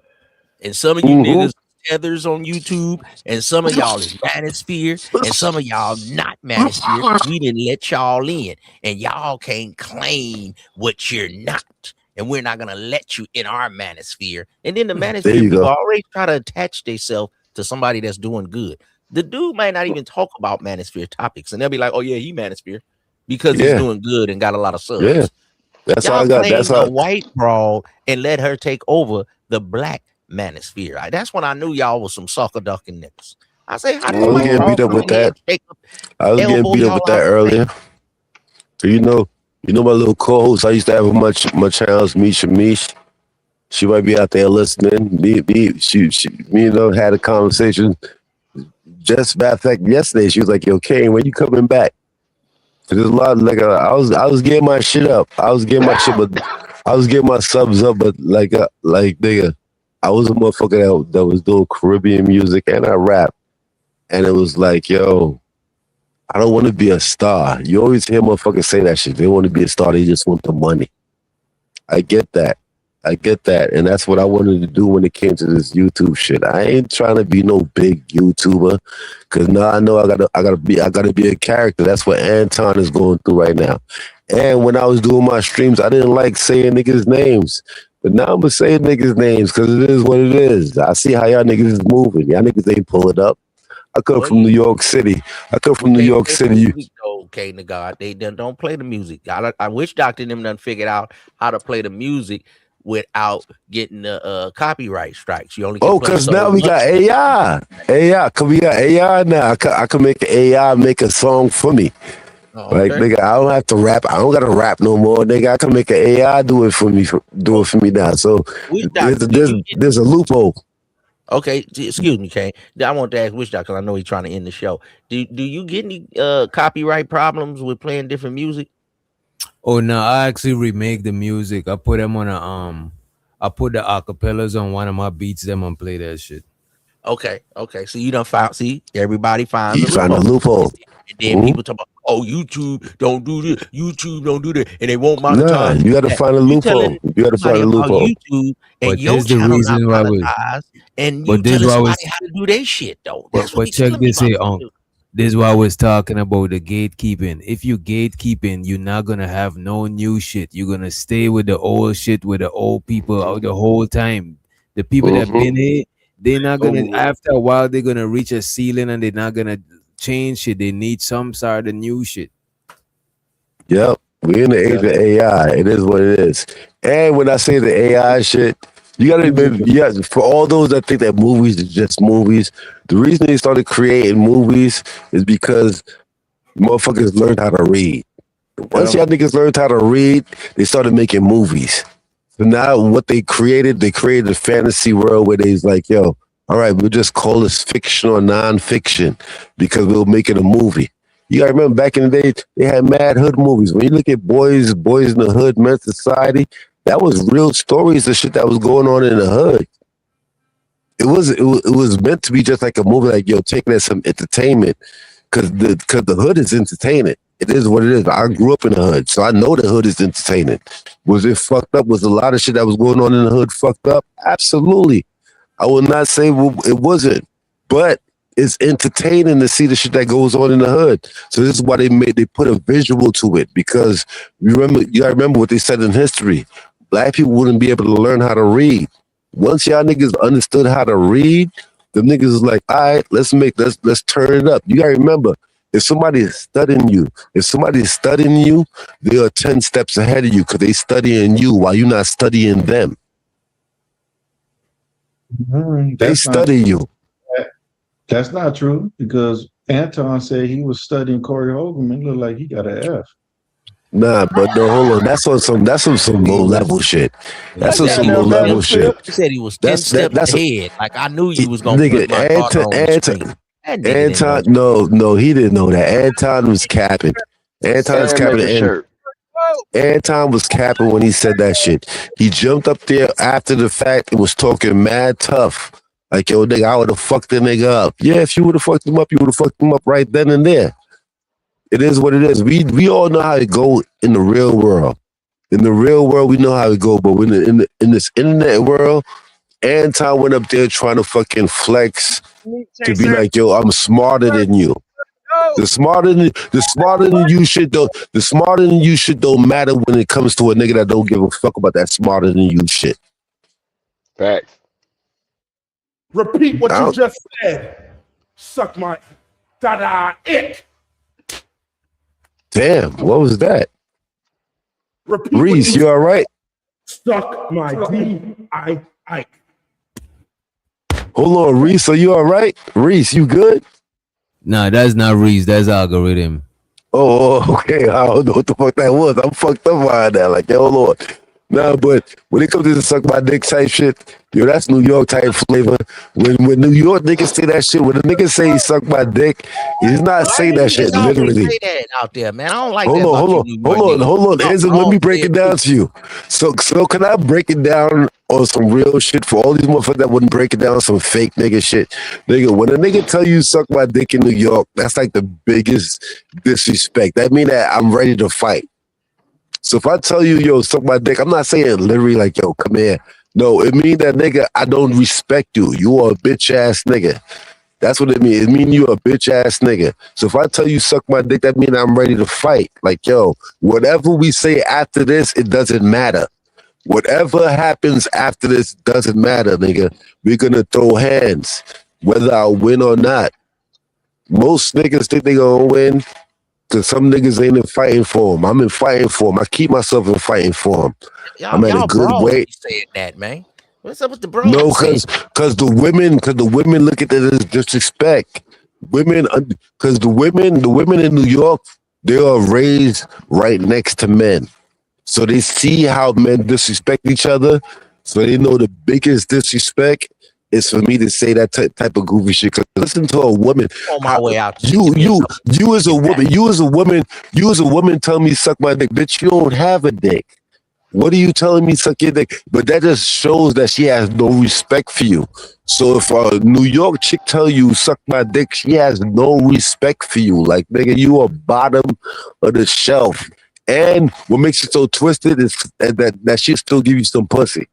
And some of you niggas tethers on YouTube, and some of y'all is manosphere, and some of y'all not manosphere. We didn't let y'all in, and y'all can't claim what you're not. And we're not gonna let you in our manosphere. And then the manosphere people always try to attach themselves to somebody that's doing good. The dude might not even talk about manosphere topics, and they'll be like, "Oh yeah, he manosphere," because he's doing good and got a lot of subs. Yeah, that's y'all how I got. That's claim how. the white broad and let her take over the black manosphere. That's when I knew y'all was some sucker ducking niggas. I say, how I did was getting beat up with that. I was getting beat up with that earlier. So you know my little co-host. I used to have a much house, Misha Mish. She might be out there listening. Me and her had a conversation. Just matter of fact, yesterday she was like, "Yo, Kane, when you coming back?" So there's a lot of, I was getting my shit up. I was getting my shit, but I was getting my subs up. But like nigga, I was a motherfucker that was doing Caribbean music and I rap, and it was like, yo, I don't want to be a star. You always hear motherfuckers say that shit. They want to be a star. They just want the money. I get that. And that's what I wanted to do when it came to this YouTube shit. I ain't trying to be no big YouTuber, cause now I know I gotta be a character. That's what Anton is going through right now. And when I was doing my streams, I didn't like saying niggas' names. But now I'm gonna say niggas' names because it is what it is. I see how y'all niggas is moving. Y'all niggas ain't pull it up. I come from New York City. Okay, to God, they don't play the music. I wish Dr. them done figured out how to play the music without getting the copyright strikes. You only can play because now we got AI. Cause we got AI now. I can make AI make a song for me. Oh, like nigga, I don't have to rap. I don't gotta rap no more, nigga. I can make an AI do it for me now. So there's a loophole. Okay, excuse me, Kane. I want to ask Wish Doc because I know he's trying to end the show. Do you get any copyright problems with playing different music? Oh no, I actually remake the music. I put them on I put the acapellas on one of my beats, them and play that shit. Okay. So you done found, everybody finds You find a loophole. And then people talk about, oh, YouTube don't do this, YouTube don't do that, and they won't monetize. Nah, you gotta find a loophole. You gotta find a loophole. YouTube and your channel not monetized, and you telling somebody how to do their shit though. That's what check this here. This is why I was talking about the gatekeeping. If you gatekeeping, you're not gonna have no new shit. You're gonna stay with the old shit with the old people the whole time. The people that been here, they're not gonna. After a while, they're gonna reach a ceiling and they're not gonna change shit. They need some sort of new shit. Yep, we're in the age of AI. It is what it is. And when I say the AI shit, you gotta admit, for all those that think that movies is just movies, the reason they started creating movies is because motherfuckers learned how to read. Once y'all niggas learned how to read, they started making movies. So now what they created a fantasy world where they's like, yo, all right, we'll just call this fiction or non-fiction because we'll make it a movie. You gotta remember back in the day, they had mad hood movies. When you look at Boys in the Hood, Men's Society, that was real stories of shit that was going on in the hood. It was meant to be just like a movie, like, yo, taking it as some entertainment, because the hood is entertaining. It is what it is. I grew up in the hood, so I know the hood is entertaining. Was it fucked up? Was a lot of shit that was going on in the hood fucked up? Absolutely. I will not say it wasn't, but it's entertaining to see the shit that goes on in the hood. So this is why they put a visual to it, because you gotta remember what they said in history. Black people wouldn't be able to learn how to read. Once y'all niggas understood how to read, the niggas is like, all right, let's turn it up. You gotta remember, if somebody is studying you, they are 10 steps ahead of you because they studying you while you're not studying them. They study you. That's not true, because Anton said he was studying Corey Holcomb and looked like he got an F. Nah, but no, hold on. That's on some low level shit. That's on said some he low was level 10 shit. You said he was 10 That's steps a ahead. Like I knew you was gonna nigga. put my partner on the screen. That nigga didn't know Anton, no, he didn't know that. Anton was capping. Anton was And make capping, a and shirt. Anton was capping when he said that shit. He jumped up there after the fact and was talking mad tough. Like, yo, nigga, I would have fucked the nigga up. Yeah, if you would have fucked him up, you would have fucked him up right then and there. It is what it is. We all know how it go in the real world. In the real world, we know how it go. But when in this internet world, Anton went up there trying to fucking flex to be like, yo, I'm smarter than you. The smarter than you shit don't matter when it comes to a nigga that don't give a fuck about that smarter than you shit. Facts. Repeat what you just said. Suck my da-da ick. Damn, what was that? Repeat Reese, you all right? Suck my D-I-Ike. Hold on, Reese, are you all right? Reese, you good? Nah, that's not Reese. That's algorithm. Oh, okay. I don't know what the fuck that was. I'm fucked up on that. Like, yo, Lord. Nah, but when it comes to the suck my dick type shit, yo, that's New York type flavor. When New York niggas say that shit, when a nigga say he suck my dick, he's not saying that shit literally. Say that out there, man. I don't like Hold that. on. Enzo, let me break it down to you. So can I break it down on some real shit for all these motherfuckers that wouldn't break it down on some fake nigga shit? Nigga, when a nigga tell you suck my dick in New York, that's like the biggest disrespect. That mean that I'm ready to fight. So if I tell you, yo, suck my dick, I'm not saying literally like, yo, come here. No, it mean that nigga, I don't respect you. You are a bitch ass nigga. That's what it means. It mean you a bitch ass nigga. So if I tell you suck my dick, that mean I'm ready to fight. Like, yo, whatever we say after this, it doesn't matter. Whatever happens after this doesn't matter, nigga. We're gonna throw hands, whether I win or not. Most niggas think they gonna win. Cause some niggas ain't in fighting for him. I'm in fighting for him. I keep myself in fighting for him. I'm at a good weight. Saying that, man. What's up with the bro? No, cause the women look at it as disrespect. Women, cause the women in New York, they are raised right next to men, so they see how men disrespect each other. So they know the biggest disrespect is for me to say that type of goofy shit. Cause listen to a woman. On my way out. You as a woman tell me suck my dick. Bitch, you don't have a dick. What are you telling me suck your dick? But that just shows that she has no respect for you. So if a New York chick tell you suck my dick, she has no respect for you. Like, nigga, you are bottom of the shelf. And what makes it so twisted is that she still give you some pussy.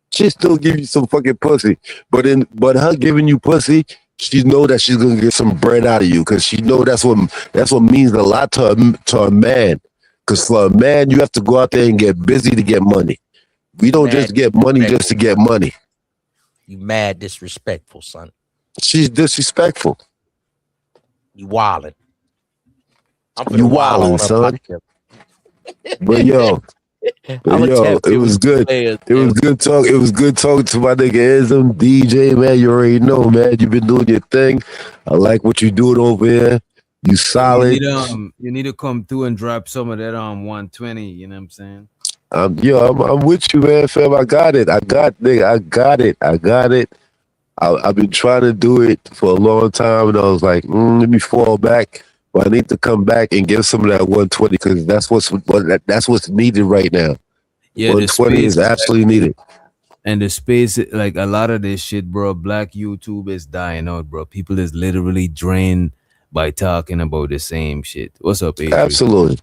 She still give you some fucking pussy, but her giving you pussy, she know that she's gonna get some bread out of you because she know that's what means a lot to a man. Because for a man, you have to go out there and get busy to get money. We don't just get money just to get money. You mad disrespectful, son. She's disrespectful. You wildin'. You wildin', son. But yo. It was good. It was good talk. It was good talking to my nigga Ism, DJ, man. You already know, man. You've been doing your thing. I like what you doing over here. You solid. You need to come through and drop some of that 120. You know what I'm saying? I'm with you, man, fam. I got it. I got it. I've been trying to do it for a long time, and I was like, let me fall back. But I need to come back and get some of that 120 because that's what's needed right now. Yeah, 120 is absolutely needed. And the space, like a lot of this shit, bro, Black YouTube is dying out, bro. People is literally drained by talking about the same shit. What's up, Adrian? Absolutely.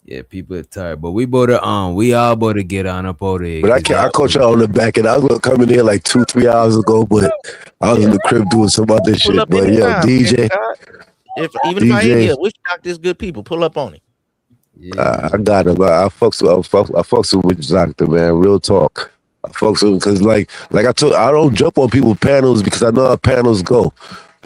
Yeah, people are tired, but we all about to get on up out of here. But I caught y'all on the back end. I was gonna come in here like 2-3 hours ago, but I was in the crib doing some other shit. But yo, DJ, if I ain't here, we should knock this good people. Pull up on it. I got him. I fucks with Doctor, man. Real talk. I fucks with him because like I told, I don't jump on people's panels because I know how panels go.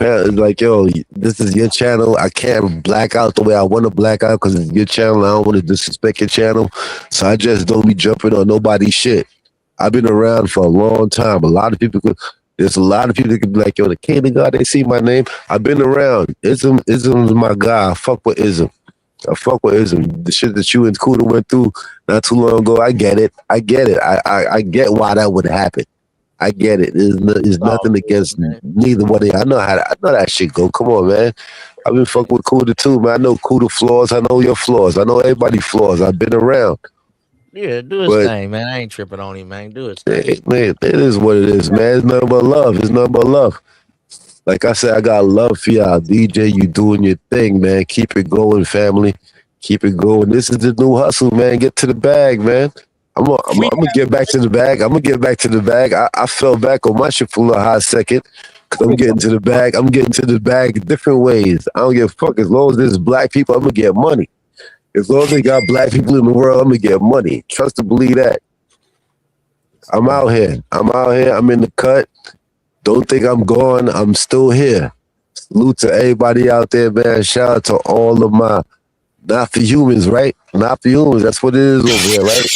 Like, yo, this is your channel. I can't black out the way I want to black out because it's your channel. I don't want to disrespect your channel. So I just don't be jumping on nobody's shit. I've been around for a long time. A lot of people, There's a lot of people that could be like, yo, the king of God, they see my name. I've been around. Ism is my guy. I fuck with Ism. The shit that you and Kuda went through not too long ago, I get it. I get why that would happen. I get it. There's nothing against neither one of you. I know that shit go. Come on, man. I've been fucking with Kuda too, man. I know Kuda flaws. I know your flaws. I know everybody's flaws. I've been around. Yeah, do his thing, man. I ain't tripping on him, man. Do his thing. Man, it is what it is, man. It's nothing but love. It's nothing but love. Like I said, I got love for y'all. DJ, you doing your thing, man. Keep it going, family. Keep it going. This is the new hustle, man. Get to the bag, man. I'm gonna get back to the bag. I fell back on my shit for a little hot second. Cause I'm getting to the bag. I'm getting to the bag different ways. I don't give a fuck. As long as there's black people, I'm gonna get money. As long as they got black people in the world, I'm gonna get money. Trust to believe that. I'm out here. I'm in the cut. Don't think I'm gone. I'm still here. Salute to everybody out there, man. Shout out to all of my not for humans, right? Not for humans. That's what it is over here, right?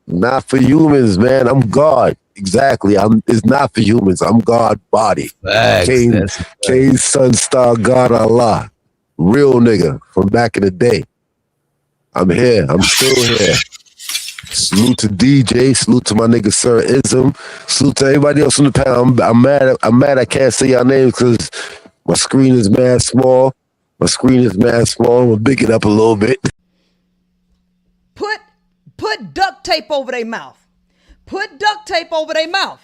Not for humans, man. I'm God. Exactly. It's not for humans. I'm God body. King, Sun Star, God Allah. Real nigga from back in the day. I'm here. I'm still here. Salute to DJ. Salute to my nigga Sir Ism. Salute to everybody else on the panel. I'm mad I can't say y'all names because my screen is mad small. I'm gonna big it up a little bit. Put duct tape over their mouth. Put duct tape over their mouth.